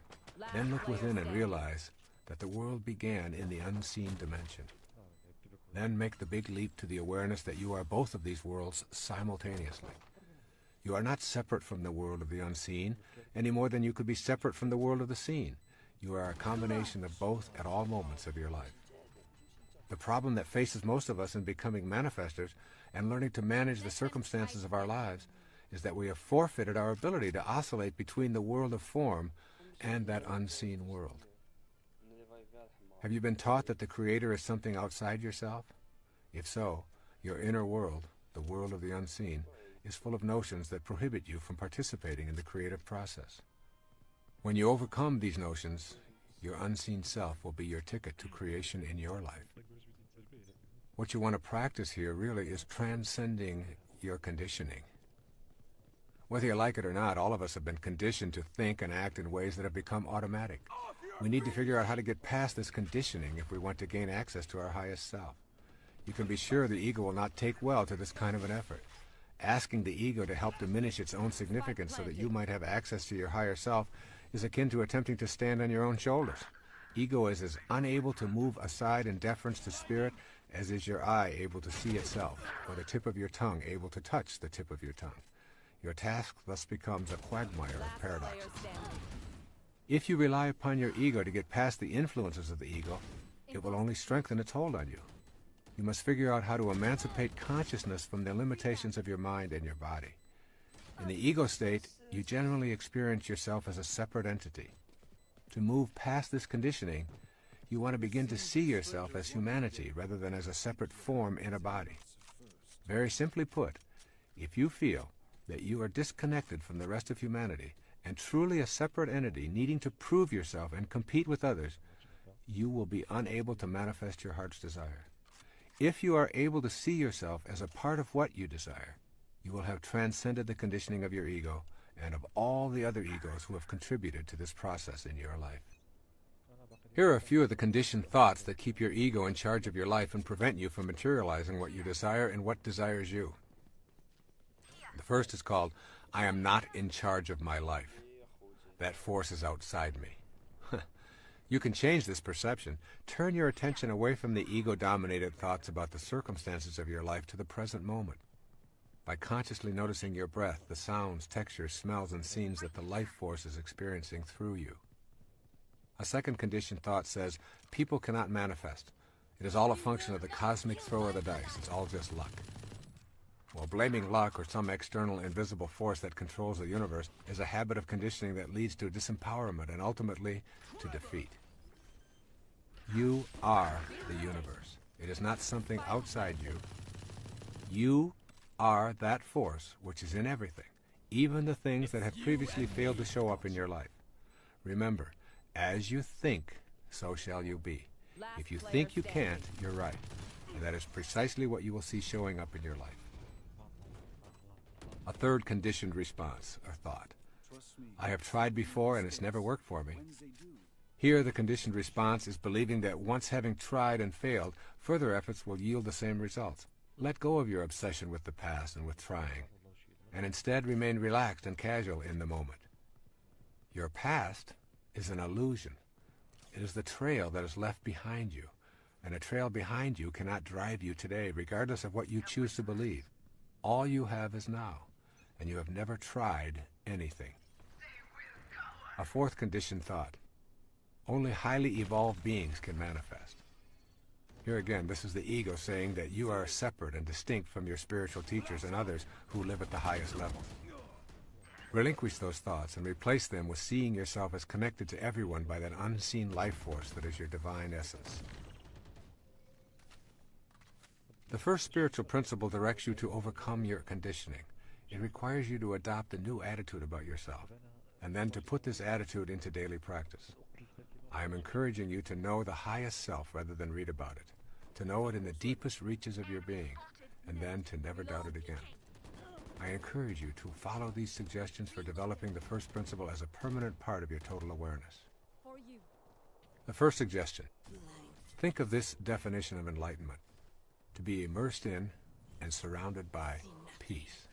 Then look within and realize that the world began in the unseen dimension. Then make the big leap to the awareness that you are both of these worlds simultaneously. You are not separate from the world of the unseen, any more than you could be separate from the world of the seen. You are a combination of both at all moments of your life. The problem that faces most of us in becoming manifestors and learning to manage the circumstances of our lives is that we have forfeited our ability to oscillate between the world of form and that unseen world. Have you been taught that the Creator is something outside yourself? If so, your inner world, the world of the unseen, is full of notions that prohibit you from participating in the creative process. When you overcome these notions, your unseen self will be your ticket to creation in your life. What you want to practice here really is transcending your conditioning. Whether you like it or not, all of us have been conditioned to think and act in ways that have become automatic. We need to figure out how to get past this conditioning if we want to gain access to our highest self. You can be sure the ego will not take well to this kind of an effort. Asking the ego to help diminish its own significance so that you might have access to your higher self is akin to attempting to stand on your own shoulders. Ego is as unable to move aside in deference to spirit as is your eye able to see itself, or the tip of your tongue able to touch the tip of your tongue. Your task thus becomes a quagmire of paradoxes. If you rely upon your ego to get past the influences of the ego, it will only strengthen its hold on you. You must figure out how to emancipate consciousness from the limitations of your mind and your body. In the ego state, you generally experience yourself as a separate entity. To move past this conditioning, you want to begin to see yourself as humanity rather than as a separate form in a body. Very simply put, if you feel that you are disconnected from the rest of humanity and truly a separate entity needing to prove yourself and compete with others, you will be unable to manifest your heart's desire. If you are able to see yourself as a part of what you desire, you will have transcended the conditioning of your ego and of all the other egos who have contributed to this process in your life. Here are a few of the conditioned thoughts that keep your ego in charge of your life and prevent you from materializing what you desire and what desires you. The first is called, I am not in charge of my life. That force is outside me. You can change this perception. Turn your attention away from the ego-dominated thoughts about the circumstances of your life to the present moment. By consciously noticing your breath, the sounds, textures, smells, and scenes that the life force is experiencing through you. A second conditioned thought says, people cannot manifest. It is all a function of the cosmic throw of the dice. It's all just luck. Well, blaming luck or some external invisible force that controls the universe is a habit of conditioning that leads to disempowerment and ultimately to defeat. You are the universe. It is not something outside you. You are that force which is in everything, even the things that have previously failed to show up in your life. Remember, as you think, so shall you be. If you think you can't, you're right. And that is precisely what you will see showing up in your life. A third conditioned response, or thought. I have tried before and it's never worked for me. Here the conditioned response is believing that once having tried and failed, further efforts will yield the same results. Let go of your obsession with the past and with trying, and instead remain relaxed and casual in the moment. Your past is an illusion. It is the trail that is left behind you, and a trail behind you cannot drive you today, regardless of what you choose to believe. All you have is now, and you have never tried anything. A fourth conditioned thought. only highly evolved beings can manifest. Here again, this is the ego saying that you are separate and distinct from your spiritual teachers and others who live at the highest level. Relinquish those thoughts and replace them with seeing yourself as connected to everyone by that unseen life force that is your divine essence. The first spiritual principle directs you to overcome your conditioning. It requires you to adopt a new attitude about yourself, and then to put this attitude into daily practice. I am encouraging you to know the highest self rather than read about it, to know it in the deepest reaches of your being, and then to never doubt it again. I encourage you to follow these suggestions for developing the first principle as a permanent part of your total awareness. The first suggestion. Think of this definition of enlightenment: to be immersed in and surrounded by peace.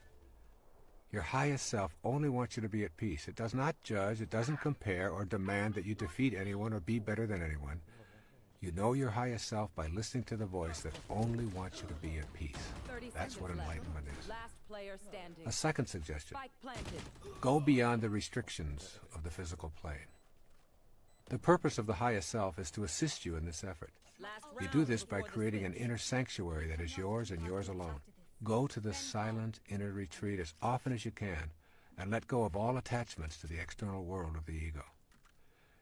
Your highest self only wants you to be at peace. It does not judge, it doesn't compare or demand that you defeat anyone or be better than anyone. You know your highest self by listening to the voice that only wants you to be at peace. That's what enlightenment is. A second suggestion. Go beyond the restrictions of the physical plane. The purpose of the highest self is to assist you in this effort. You do this by creating an inner sanctuary that is yours and yours alone. Go to this silent inner retreat as often as you can and let go of all attachments to the external world of the ego.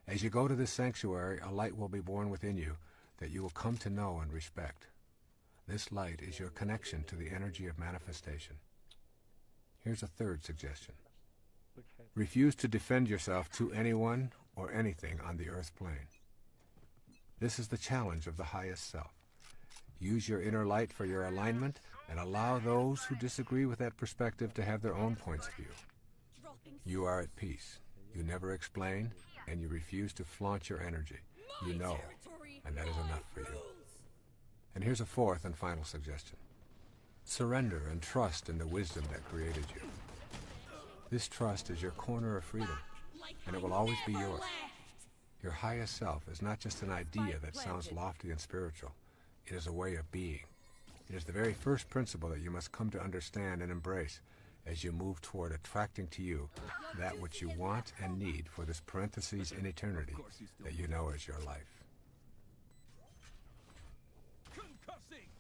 As you go to this sanctuary, a light will be born within you that you will come to know and respect. This light is your connection to the energy of manifestation. Here's a third suggestion. Refuse to defend yourself to anyone or anything on the earth plane. This is the challenge of the highest self. Use your inner light for your alignment and allow those who disagree with that perspective to have their own points of view. You are at peace. You never explain, and you refuse to flaunt your energy. You know, and that is enough for you. And here's a fourth and final suggestion. Surrender and trust in the wisdom that created you. This trust is your corner of freedom, and it will always be yours. Your highest self is not just an idea that sounds lofty and spiritual. It is a way of being. It is the very first principle that you must come to understand and embrace as you move toward attracting to you that which you want and need for this parenthesis in eternity that you know as your life.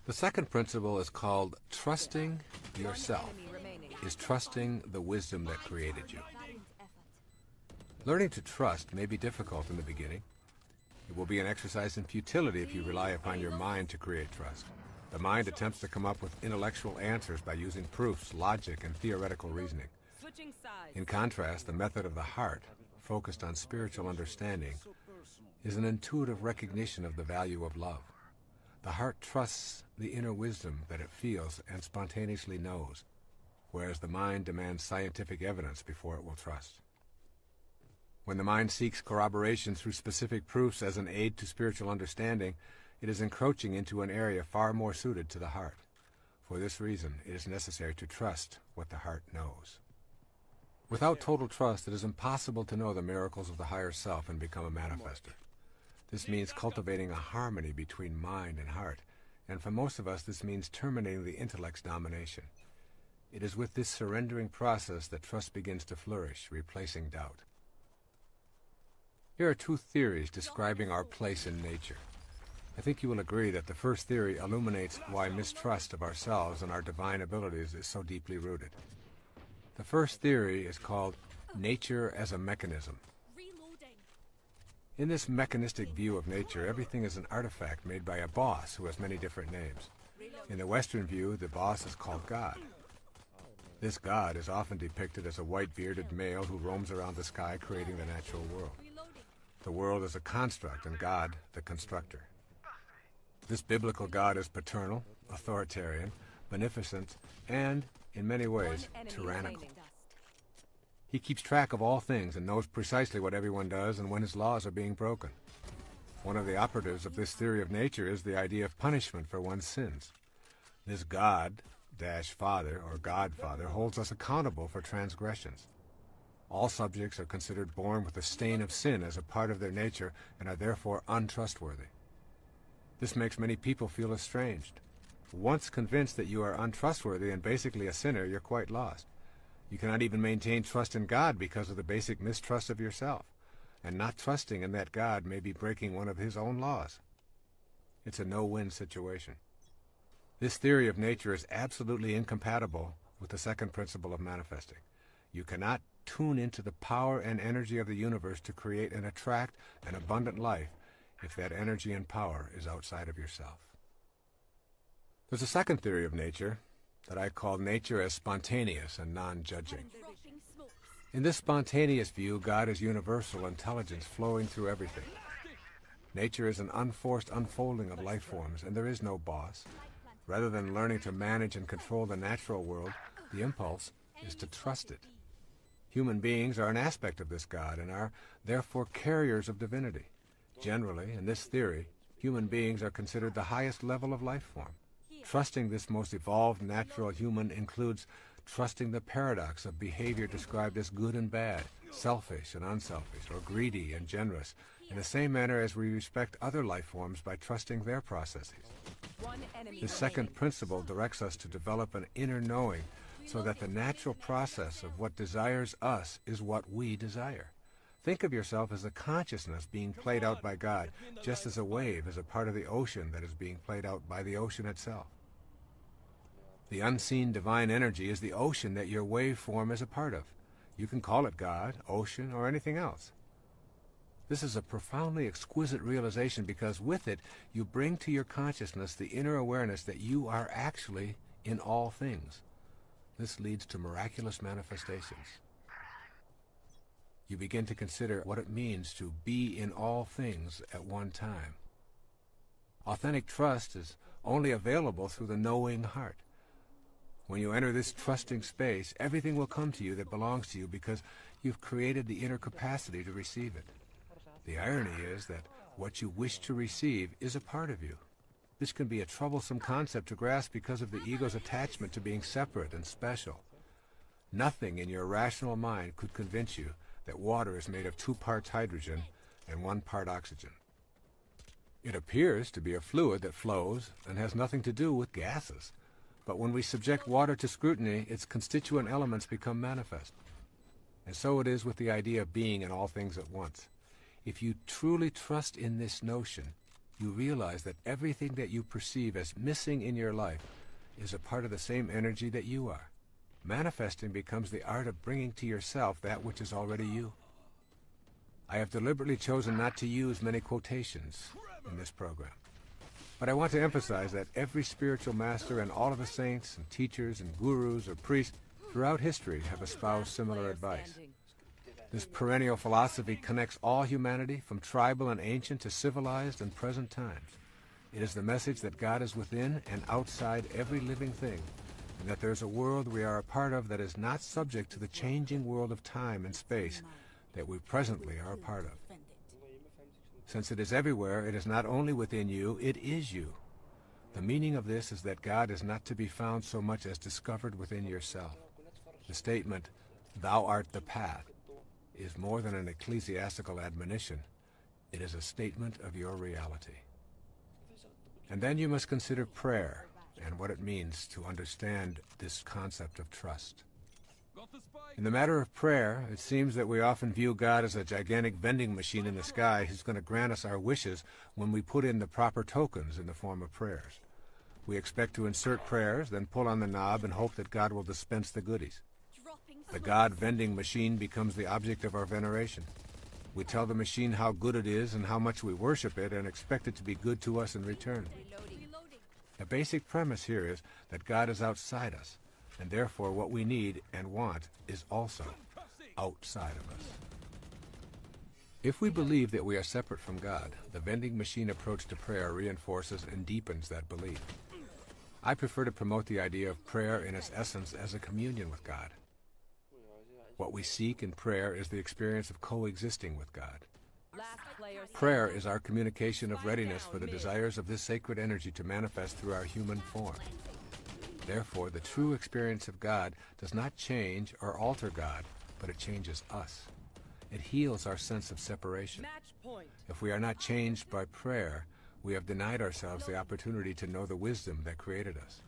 The second principle is called trusting yourself, is trusting the wisdom that created you. Learning to trust may be difficult in the beginning. It will be an exercise in futility if you rely upon your mind to create trust. The mind attempts to come up with intellectual answers by using proofs, logic, and theoretical reasoning. In contrast, the method of the heart, focused on spiritual understanding, is an intuitive recognition of the value of love. The heart trusts the inner wisdom that it feels and spontaneously knows, whereas the mind demands scientific evidence before it will trust. When the mind seeks corroboration through specific proofs as an aid to spiritual understanding, it is encroaching into an area far more suited to the heart. For this reason, it is necessary to trust what the heart knows. Without total trust, it is impossible to know the miracles of the higher self and become a manifester. This means cultivating a harmony between mind and heart, and for most of us this means terminating the intellect's domination. It is with this surrendering process that trust begins to flourish, replacing doubt. Here are two theories describing our place in nature. I think you will agree that the first theory illuminates why mistrust of ourselves and our divine abilities is so deeply rooted. The first theory is called nature as a mechanism. In this mechanistic view of nature, everything is an artifact made by a boss who has many different names. In the Western view, the boss is called God. This God is often depicted as a white-bearded male who roams around the sky creating the natural world. The world is a construct and God the constructor. This biblical God is paternal, authoritarian, beneficent, and, in many ways, tyrannical. He keeps track of all things and knows precisely what everyone does and when his laws are being broken. One of the operatives of this theory of nature is the idea of punishment for one's sins. This God-Father or Godfather holds us accountable for transgressions. All subjects are considered born with the stain of sin as a part of their nature and are therefore untrustworthy. This makes many people feel estranged. Once convinced that you are untrustworthy and basically a sinner, you're quite lost. You cannot even maintain trust in God because of the basic mistrust of yourself. and not trusting in that God may be breaking one of his own laws. It's a no-win situation. This theory of nature is absolutely incompatible with the second principle of manifesting. You cannot tune into the power and energy of the universe to create and attract an abundant life if that energy and power is outside of yourself. There's a second theory of nature that I call nature as spontaneous and non-judging. In this spontaneous view, God is universal intelligence flowing through everything. Nature is an unforced unfolding of life forms, and there is no boss. Rather than learning to manage and control the natural world, the impulse is to trust it. Human beings are an aspect of this God and are therefore carriers of divinity. Generally, in this theory, human beings are considered the highest level of life form. Trusting this most evolved natural human includes trusting the paradox of behavior described as good and bad, selfish and unselfish, or greedy and generous, in the same manner as we respect other life forms by trusting their processes. This second principle directs us to develop an inner knowing so that the natural process of what desires us is what we desire. Think of yourself as a consciousness being played out by God, just as a wave is a part of the ocean that is being played out by the ocean itself. The unseen divine energy is the ocean that your waveform is a part of. You can call it God, ocean, or anything else. This is a profoundly exquisite realization because with it, you bring to your consciousness the inner awareness that you are actually in all things. This leads to miraculous manifestations. You begin to consider what it means to be in all things at one time. Authentic trust is only available through the knowing heart. When you enter this trusting space, everything will come to you that belongs to you because you've created the inner capacity to receive it. The irony is that what you wish to receive is a part of you. This can be a troublesome concept to grasp because of the ego's attachment to being separate and special. Nothing in your rational mind could convince you that water is made of 2 parts hydrogen and 1 part oxygen. It appears to be a fluid that flows and has nothing to do with gases. But when we subject water to scrutiny, its constituent elements become manifest. And so it is with the idea of being in all things at once. If you truly trust in this notion, you realize that everything that you perceive as missing in your life is a part of the same energy that you are. Manifesting becomes the art of bringing to yourself that which is already you. I have deliberately chosen not to use many quotations in this program. But I want to emphasize that every spiritual master and all of the saints and teachers and gurus or priests throughout history have espoused similar advice. This perennial philosophy connects all humanity from tribal and ancient to civilized and present times. It is the message that God is within and outside every living thing, and that there's a world we are a part of that is not subject to the changing world of time and space that we presently are a part of. Since it is everywhere, it is not only within you, it is you. The meaning of this is that God is not to be found so much as discovered within yourself. The statement, "Thou art the path," is more than an ecclesiastical admonition. It is a statement of your reality. And then you must consider prayer and what it means to understand this concept of trust. In the matter of prayer, it seems that we often view God as a gigantic vending machine in the sky who's going to grant us our wishes when we put in the proper tokens in the form of prayers. We expect to insert prayers, then pull on the knob and hope that God will dispense the goodies. The God vending machine becomes the object of our veneration. We tell the machine how good it is and how much we worship it and expect it to be good to us in return. The basic premise here is that God is outside us, and therefore what we need and want is also outside of us. If we believe that we are separate from God, the vending machine approach to prayer reinforces and deepens that belief. I prefer to promote the idea of prayer in its essence as a communion with God. What we seek in prayer is the experience of coexisting with God. Prayer is our communication of readiness for the desires of this sacred energy to manifest through our human form. Therefore, the true experience of God does not change or alter God, but it changes us. It heals our sense of separation. If we are not changed by prayer, we have denied ourselves the opportunity to know the wisdom that created us.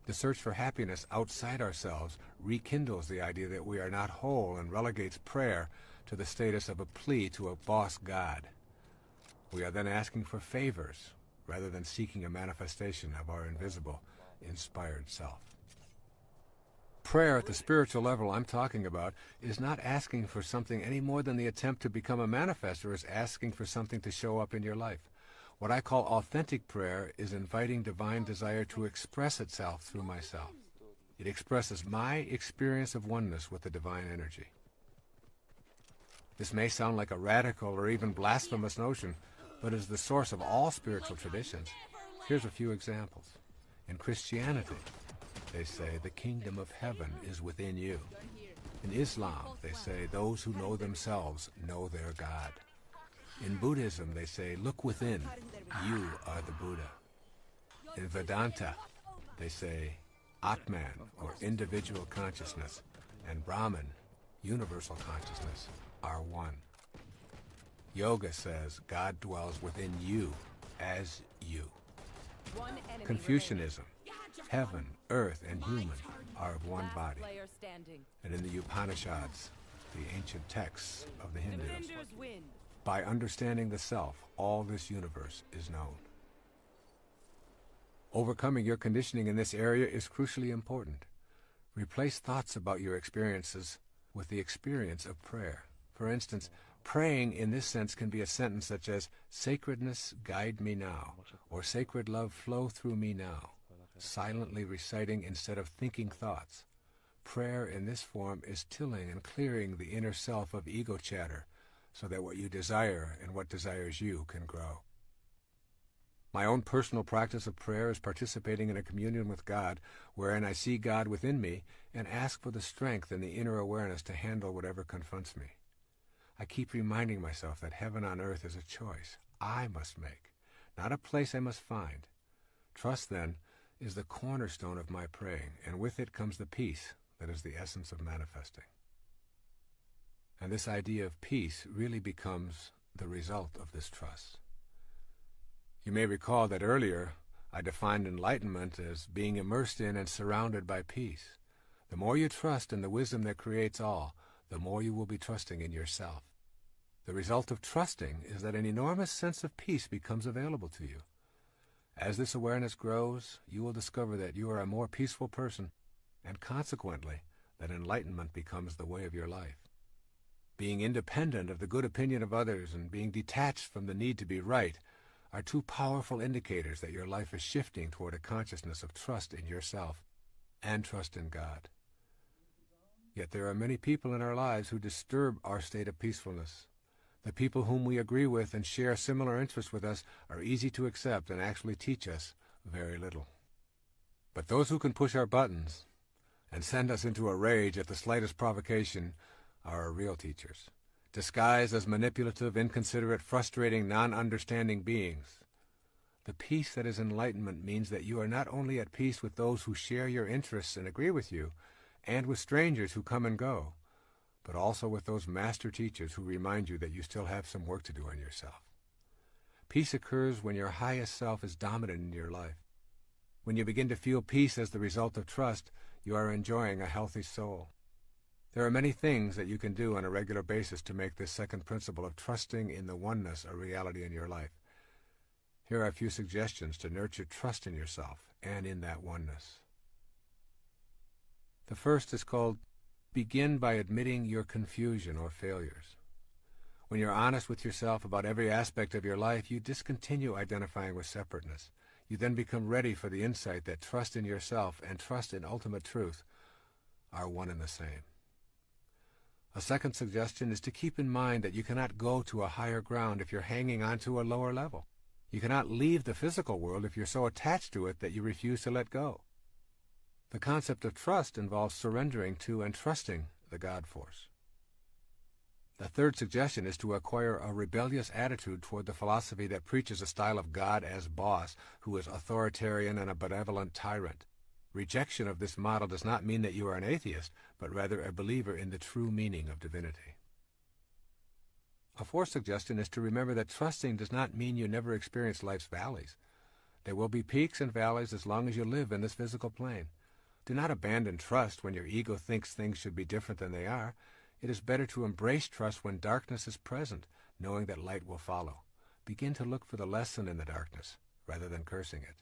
The search for happiness outside ourselves rekindles the idea that we are not whole and relegates prayer to the status of a plea to a boss god. We are then asking for favors, rather than seeking a manifestation of our invisible, inspired self. Prayer at the spiritual level I'm talking about is not asking for something any more than the attempt to become a manifester is asking for something to show up in your life. What I call authentic prayer is inviting divine desire to express itself through myself. It expresses my experience of oneness with the divine energy. This may sound like a radical or even blasphemous notion, but is the source of all spiritual traditions. Here's a few examples. In Christianity, they say the kingdom of heaven is within you. In Islam, they say those who know themselves know their God. In Buddhism, they say, look within, you are the Buddha. In Vedanta, they say, Atman, or individual consciousness, and Brahman, universal consciousness, are one. Yoga says God dwells within you as you. Confucianism, heaven, earth, and human are of one body. And in the Upanishads, the ancient texts of the Hindus, by understanding the self, all this universe is known. Overcoming your conditioning in this area is crucially important. Replace thoughts about your experiences with the experience of prayer. For instance, praying in this sense can be a sentence such as, sacredness guide me now, or sacred love flow through me now, silently reciting instead of thinking thoughts. Prayer in this form is tilling and clearing the inner self of ego chatter, so that what you desire and what desires you can grow. My own personal practice of prayer is participating in a communion with God, wherein I see God within me and ask for the strength and the inner awareness to handle whatever confronts me. I keep reminding myself that heaven on earth is a choice I must make, not a place I must find. Trust, then, is the cornerstone of my praying, and with it comes the peace that is the essence of manifesting. And this idea of peace really becomes the result of this trust. You may recall that earlier I defined enlightenment as being immersed in and surrounded by peace. The more you trust in the wisdom that creates all, the more you will be trusting in yourself. The result of trusting is that an enormous sense of peace becomes available to you. As this awareness grows, you will discover that you are a more peaceful person, and consequently, that enlightenment becomes the way of your life. Being independent of the good opinion of others and being detached from the need to be right are two powerful indicators that your life is shifting toward a consciousness of trust in yourself and trust in God. Yet there are many people in our lives who disturb our state of peacefulness. The people whom we agree with and share similar interests with us are easy to accept and actually teach us very little. But those who can push our buttons and send us into a rage at the slightest provocation are our real teachers, disguised as manipulative, inconsiderate, frustrating, non-understanding beings. The peace that is enlightenment means that you are not only at peace with those who share your interests and agree with you, and with strangers who come and go, but also with those master teachers who remind you that you still have some work to do on yourself. Peace occurs when your highest self is dominant in your life. When you begin to feel peace as the result of trust, you are enjoying a healthy soul. There are many things that you can do on a regular basis to make this second principle of trusting in the oneness a reality in your life. Here are a few suggestions to nurture trust in yourself and in that oneness. The first is called, begin by admitting your confusion or failures. When you're honest with yourself about every aspect of your life, you discontinue identifying with separateness. You then become ready for the insight that trust in yourself and trust in ultimate truth are one and the same. A second suggestion is to keep in mind that you cannot go to a higher ground if you're hanging on to a lower level. You cannot leave the physical world if you're so attached to it that you refuse to let go. The concept of trust involves surrendering to and trusting the God force. The third suggestion is to acquire a rebellious attitude toward the philosophy that preaches a style of God as boss, who is authoritarian and a benevolent tyrant. Rejection of this model does not mean that you are an atheist, but rather a believer in the true meaning of divinity. A fourth suggestion is to remember that trusting does not mean you never experience life's valleys. There will be peaks and valleys as long as you live in this physical plane. Do not abandon trust when your ego thinks things should be different than they are. It is better to embrace trust when darkness is present, knowing that light will follow. Begin to look for the lesson in the darkness, rather than cursing it.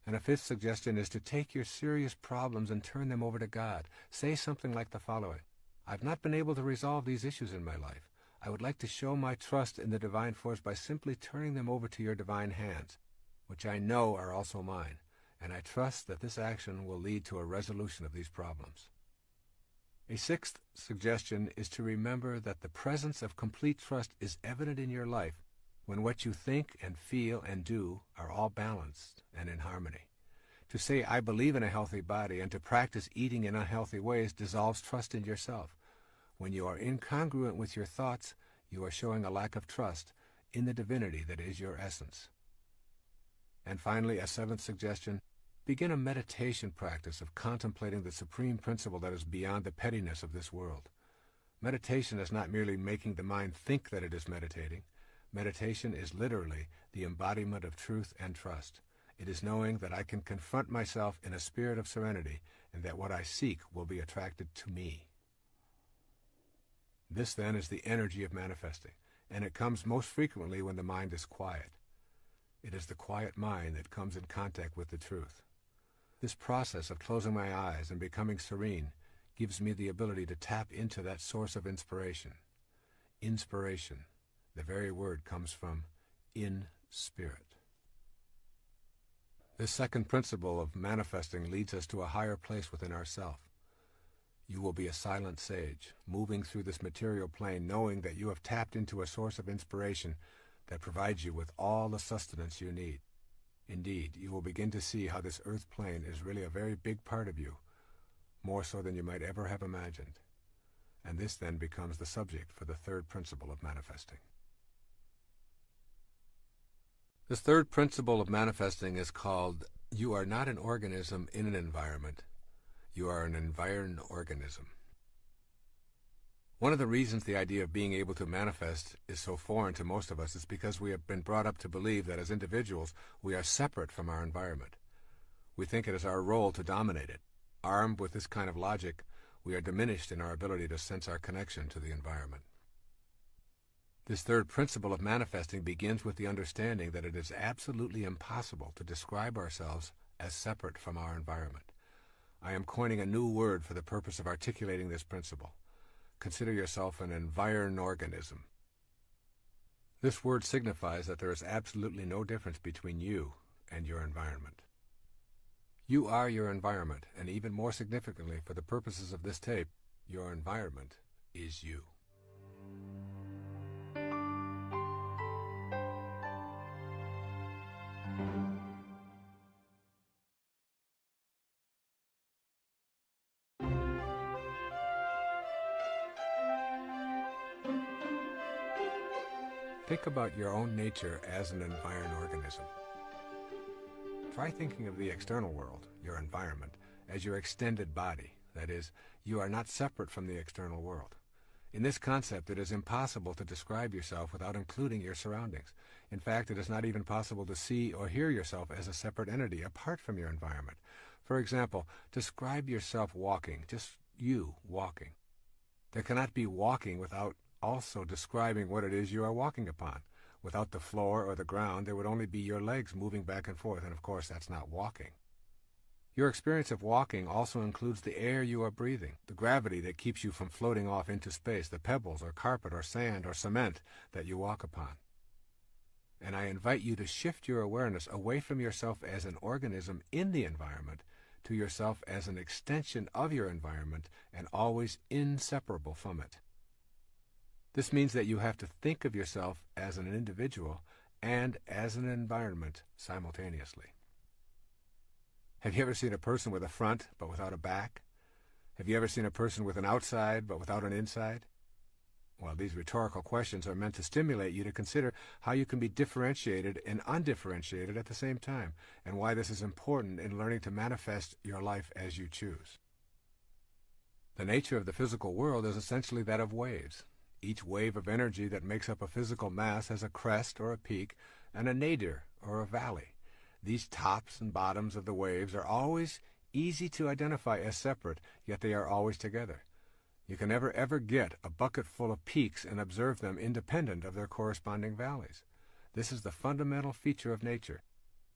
And a fifth suggestion is to take your serious problems and turn them over to God. Say something like the following: I've not been able to resolve these issues in my life. I would like to show my trust in the divine force by simply turning them over to your divine hands, which I know are also mine, and I trust that this action will lead to a resolution of these problems. A sixth suggestion is to remember that the presence of complete trust is evident in your life when what you think and feel and do are all balanced and in harmony. To say, I believe in a healthy body, and to practice eating in unhealthy ways dissolves trust in yourself. When you are incongruent with your thoughts, you are showing a lack of trust in the divinity that is your essence. And finally, a seventh suggestion: begin a meditation practice of contemplating the supreme principle that is beyond the pettiness of this world. Meditation is not merely making the mind think that it is meditating. Meditation is literally the embodiment of truth and trust. It is knowing that I can confront myself in a spirit of serenity, and that what I seek will be attracted to me. This, then, is the energy of manifesting, and it comes most frequently when the mind is quiet. It is the quiet mind that comes in contact with the truth. This process of closing my eyes and becoming serene gives me the ability to tap into that source of inspiration. Inspiration, the very word, comes from in spirit. This second principle of manifesting leads us to a higher place within ourself. You will be a silent sage, moving through this material plane, knowing that you have tapped into a source of inspiration that provides you with all the sustenance you need. Indeed, you will begin to see how this earth plane is really a very big part of you, more so than you might ever have imagined. And this then becomes the subject for the third principle of manifesting. This third principle of manifesting is called, you are not an organism in an environment. You are an environed organism. One of the reasons the idea of being able to manifest is so foreign to most of us is because we have been brought up to believe that as individuals we are separate from our environment. We think it is our role to dominate it. Armed with this kind of logic, we are diminished in our ability to sense our connection to the environment. This third principle of manifesting begins with the understanding that it is absolutely impossible to describe ourselves as separate from our environment. I am coining a new word for the purpose of articulating this principle. Consider yourself an environed organism. This word signifies that there is absolutely no difference between you and your environment. You are your environment, and even more significantly for the purposes of this tape, your environment is you. Think about your own nature as an environed organism. Try thinking of the external world, your environment, as your extended body. That is, you are not separate from the external world. In this concept, it is impossible to describe yourself without including your surroundings. In fact, it is not even possible to see or hear yourself as a separate entity apart from your environment. For example, describe yourself walking, just you walking. There cannot be walking without also describing what it is you are walking upon. Without the floor or the ground, there would only be your legs moving back and forth, and of course that's not walking. Your experience of walking also includes the air you are breathing, the gravity that keeps you from floating off into space, the pebbles or carpet or sand or cement that you walk upon. And I invite you to shift your awareness away from yourself as an organism in the environment to yourself as an extension of your environment and always inseparable from it. This means that you have to think of yourself as an individual and as an environment simultaneously. Have you ever seen a person with a front but without a back? Have you ever seen a person with an outside but without an inside? Well, these rhetorical questions are meant to stimulate you to consider how you can be differentiated and undifferentiated at the same time, and why this is important in learning to manifest your life as you choose. The nature of the physical world is essentially that of waves. Each wave of energy that makes up a physical mass has a crest or a peak and a nadir or a valley. These tops and bottoms of the waves are always easy to identify as separate, yet they are always together. You can never ever get a bucket full of peaks and observe them independent of their corresponding valleys. This is the fundamental feature of nature.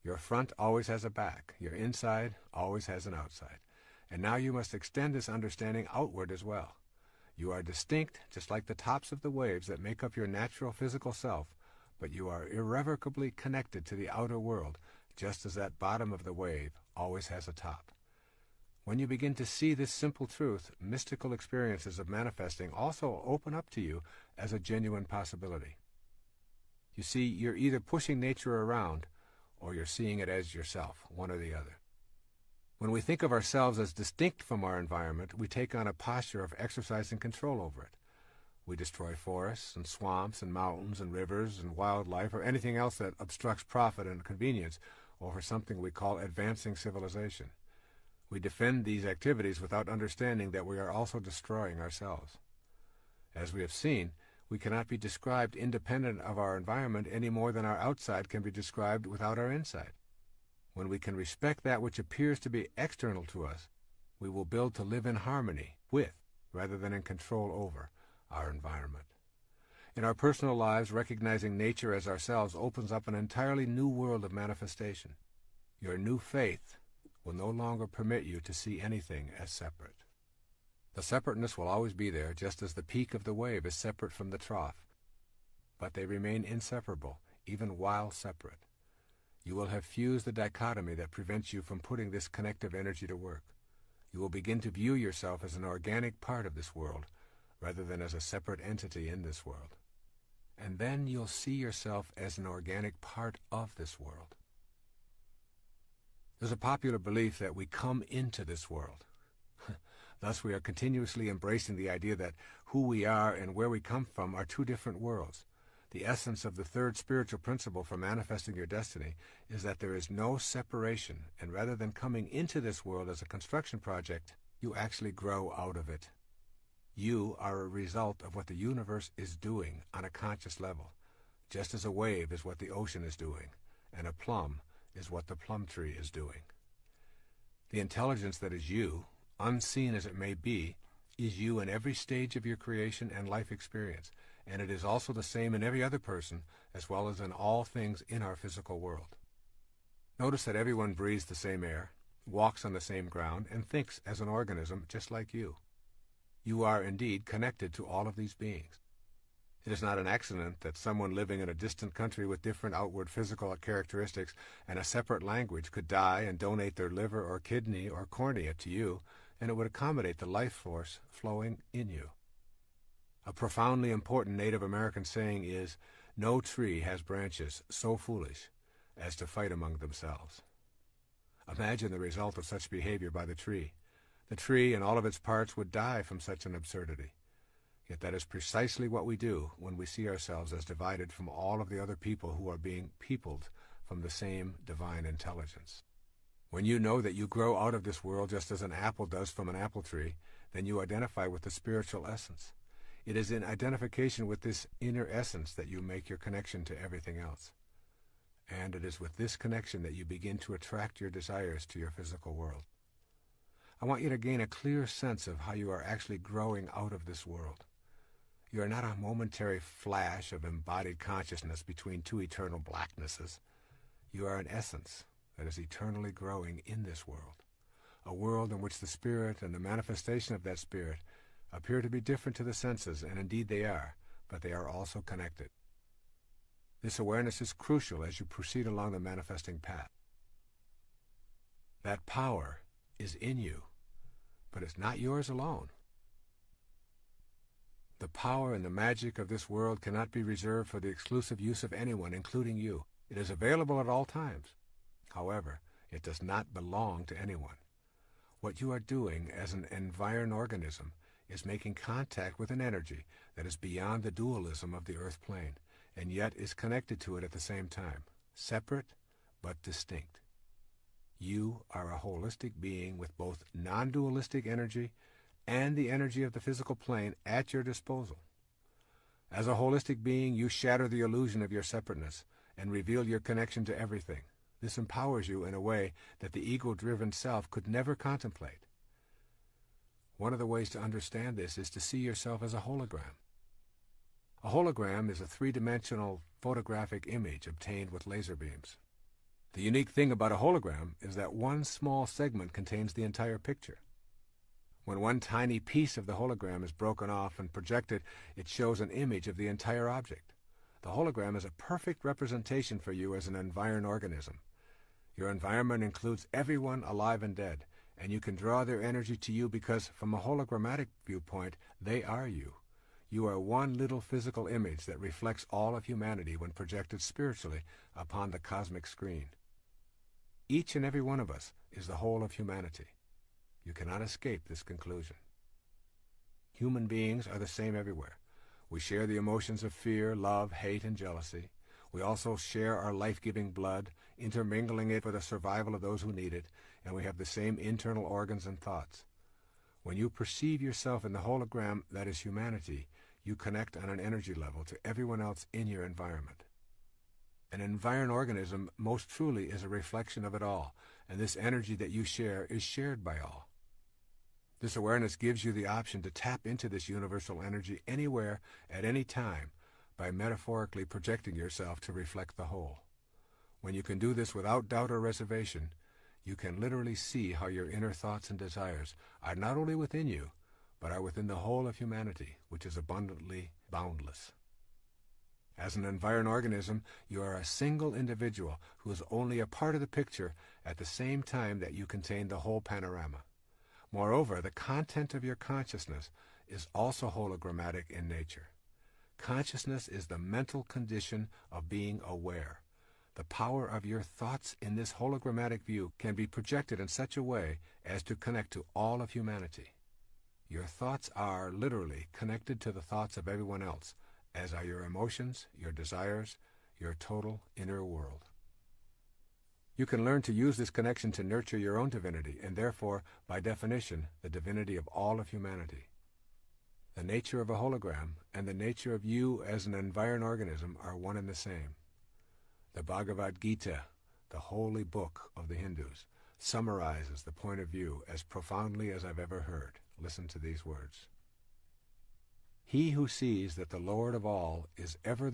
Your front always has a back. Your inside always has an outside. And now you must extend this understanding outward as well. You are distinct, just like the tops of the waves that make up your natural physical self, but you are irrevocably connected to the outer world, just as that bottom of the wave always has a top. When you begin to see this simple truth, mystical experiences of manifesting also open up to you as a genuine possibility. You see, you're either pushing nature around, or you're seeing it as yourself, one or the other. When we think of ourselves as distinct from our environment, we take on a posture of exercising control over it. We destroy forests and swamps and mountains and rivers and wildlife or anything else that obstructs profit and convenience over something we call advancing civilization. We defend these activities without understanding that we are also destroying ourselves. As we have seen, we cannot be described independent of our environment any more than our outside can be described without our inside. When we can respect that which appears to be external to us, we will build to live in harmony with, rather than in control over, our environment. In our personal lives, recognizing nature as ourselves opens up an entirely new world of manifestation. Your new faith will no longer permit you to see anything as separate. The separateness will always be there, just as the peak of the wave is separate from the trough. But they remain inseparable, even while separate. You will have fused the dichotomy that prevents you from putting this connective energy to work. You will begin to view yourself as an organic part of this world, rather than as a separate entity in this world. And then you'll see yourself as an organic part of this world. There's a popular belief that we come into this world. Thus we are continuously embracing the idea that who we are and where we come from are two different worlds. The essence of the third spiritual principle for manifesting your destiny is that there is no separation, and rather than coming into this world as a construction project, you actually grow out of it. You are a result of what the universe is doing on a conscious level, just as a wave is what the ocean is doing, and a plum is what the plum tree is doing. The intelligence that is you, unseen as it may be, is you in every stage of your creation and life experience, and it is also the same in every other person, as well as in all things in our physical world. Notice that everyone breathes the same air, walks on the same ground, and thinks as an organism just like you. You are indeed connected to all of these beings. It is not an accident that someone living in a distant country with different outward physical characteristics and a separate language could die and donate their liver or kidney or cornea to you, and it would accommodate the life force flowing in you. A profoundly important Native American saying is, "No tree has branches so foolish as to fight among themselves." Imagine the result of such behavior by the tree. The tree and all of its parts would die from such an absurdity. Yet that is precisely what we do when we see ourselves as divided from all of the other people who are being peopled from the same divine intelligence. When you know that you grow out of this world just as an apple does from an apple tree, then you identify with the spiritual essence. It is in identification with this inner essence that you make your connection to everything else. And it is with this connection that you begin to attract your desires to your physical world. I want you to gain a clear sense of how you are actually growing out of this world. You are not a momentary flash of embodied consciousness between two eternal blacknesses. You are an essence that is eternally growing in this world, a world in which the spirit and the manifestation of that spirit appear to be different to the senses, and indeed they are, but they are also connected. This awareness is crucial as you proceed along the manifesting path. That power is in you, but it's not yours alone. The power and the magic of this world cannot be reserved for the exclusive use of anyone, including you. It is available at all times. However, it does not belong to anyone. What you are doing as an environ-organism is making contact with an energy that is beyond the dualism of the earth plane, and yet is connected to it at the same time, separate but distinct. You are a holistic being with both non-dualistic energy and the energy of the physical plane at your disposal. As a holistic being, you shatter the illusion of your separateness and reveal your connection to everything. This empowers you in a way that the ego-driven self could never contemplate. One of the ways to understand this is to see yourself as a hologram. A hologram is a three-dimensional photographic image obtained with laser beams. The unique thing about a hologram is that one small segment contains the entire picture. When one tiny piece of the hologram is broken off and projected, it shows an image of the entire object. The hologram is a perfect representation for you as an environed organism. Your environment includes everyone alive and dead, and you can draw their energy to you because, from a hologrammatic viewpoint, they are you. You are one little physical image that reflects all of humanity when projected spiritually upon the cosmic screen. Each and every one of us is the whole of humanity. You cannot escape this conclusion. Human beings are the same everywhere. We share the emotions of fear, love, hate, and jealousy. We also share our life-giving blood, intermingling it for the survival of those who need it, and we have the same internal organs and thoughts. When you perceive yourself in the hologram that is humanity, you connect on an energy level to everyone else in your environment. An environed organism most truly is a reflection of it all, and this energy that you share is shared by all. This awareness gives you the option to tap into this universal energy anywhere, at any time, by metaphorically projecting yourself to reflect the whole. When you can do this without doubt or reservation, you can literally see how your inner thoughts and desires are not only within you, but are within the whole of humanity, which is abundantly boundless. As an environed organism, you are a single individual who is only a part of the picture at the same time that you contain the whole panorama. Moreover, the content of your consciousness is also hologrammatic in nature. Consciousness is the mental condition of being aware. The power of your thoughts in this hologrammatic view can be projected in such a way as to connect to all of humanity. Your thoughts are literally connected to the thoughts of everyone else, as are your emotions, your desires, your total inner world. You can learn to use this connection to nurture your own divinity, and therefore, by definition, the divinity of all of humanity. The nature of a hologram and the nature of you as an environed organism are one and the same. The Bhagavad Gita, the holy book of the Hindus, summarizes the point of view as profoundly as I've ever heard. Listen to these words. He who sees that the Lord of all is ever the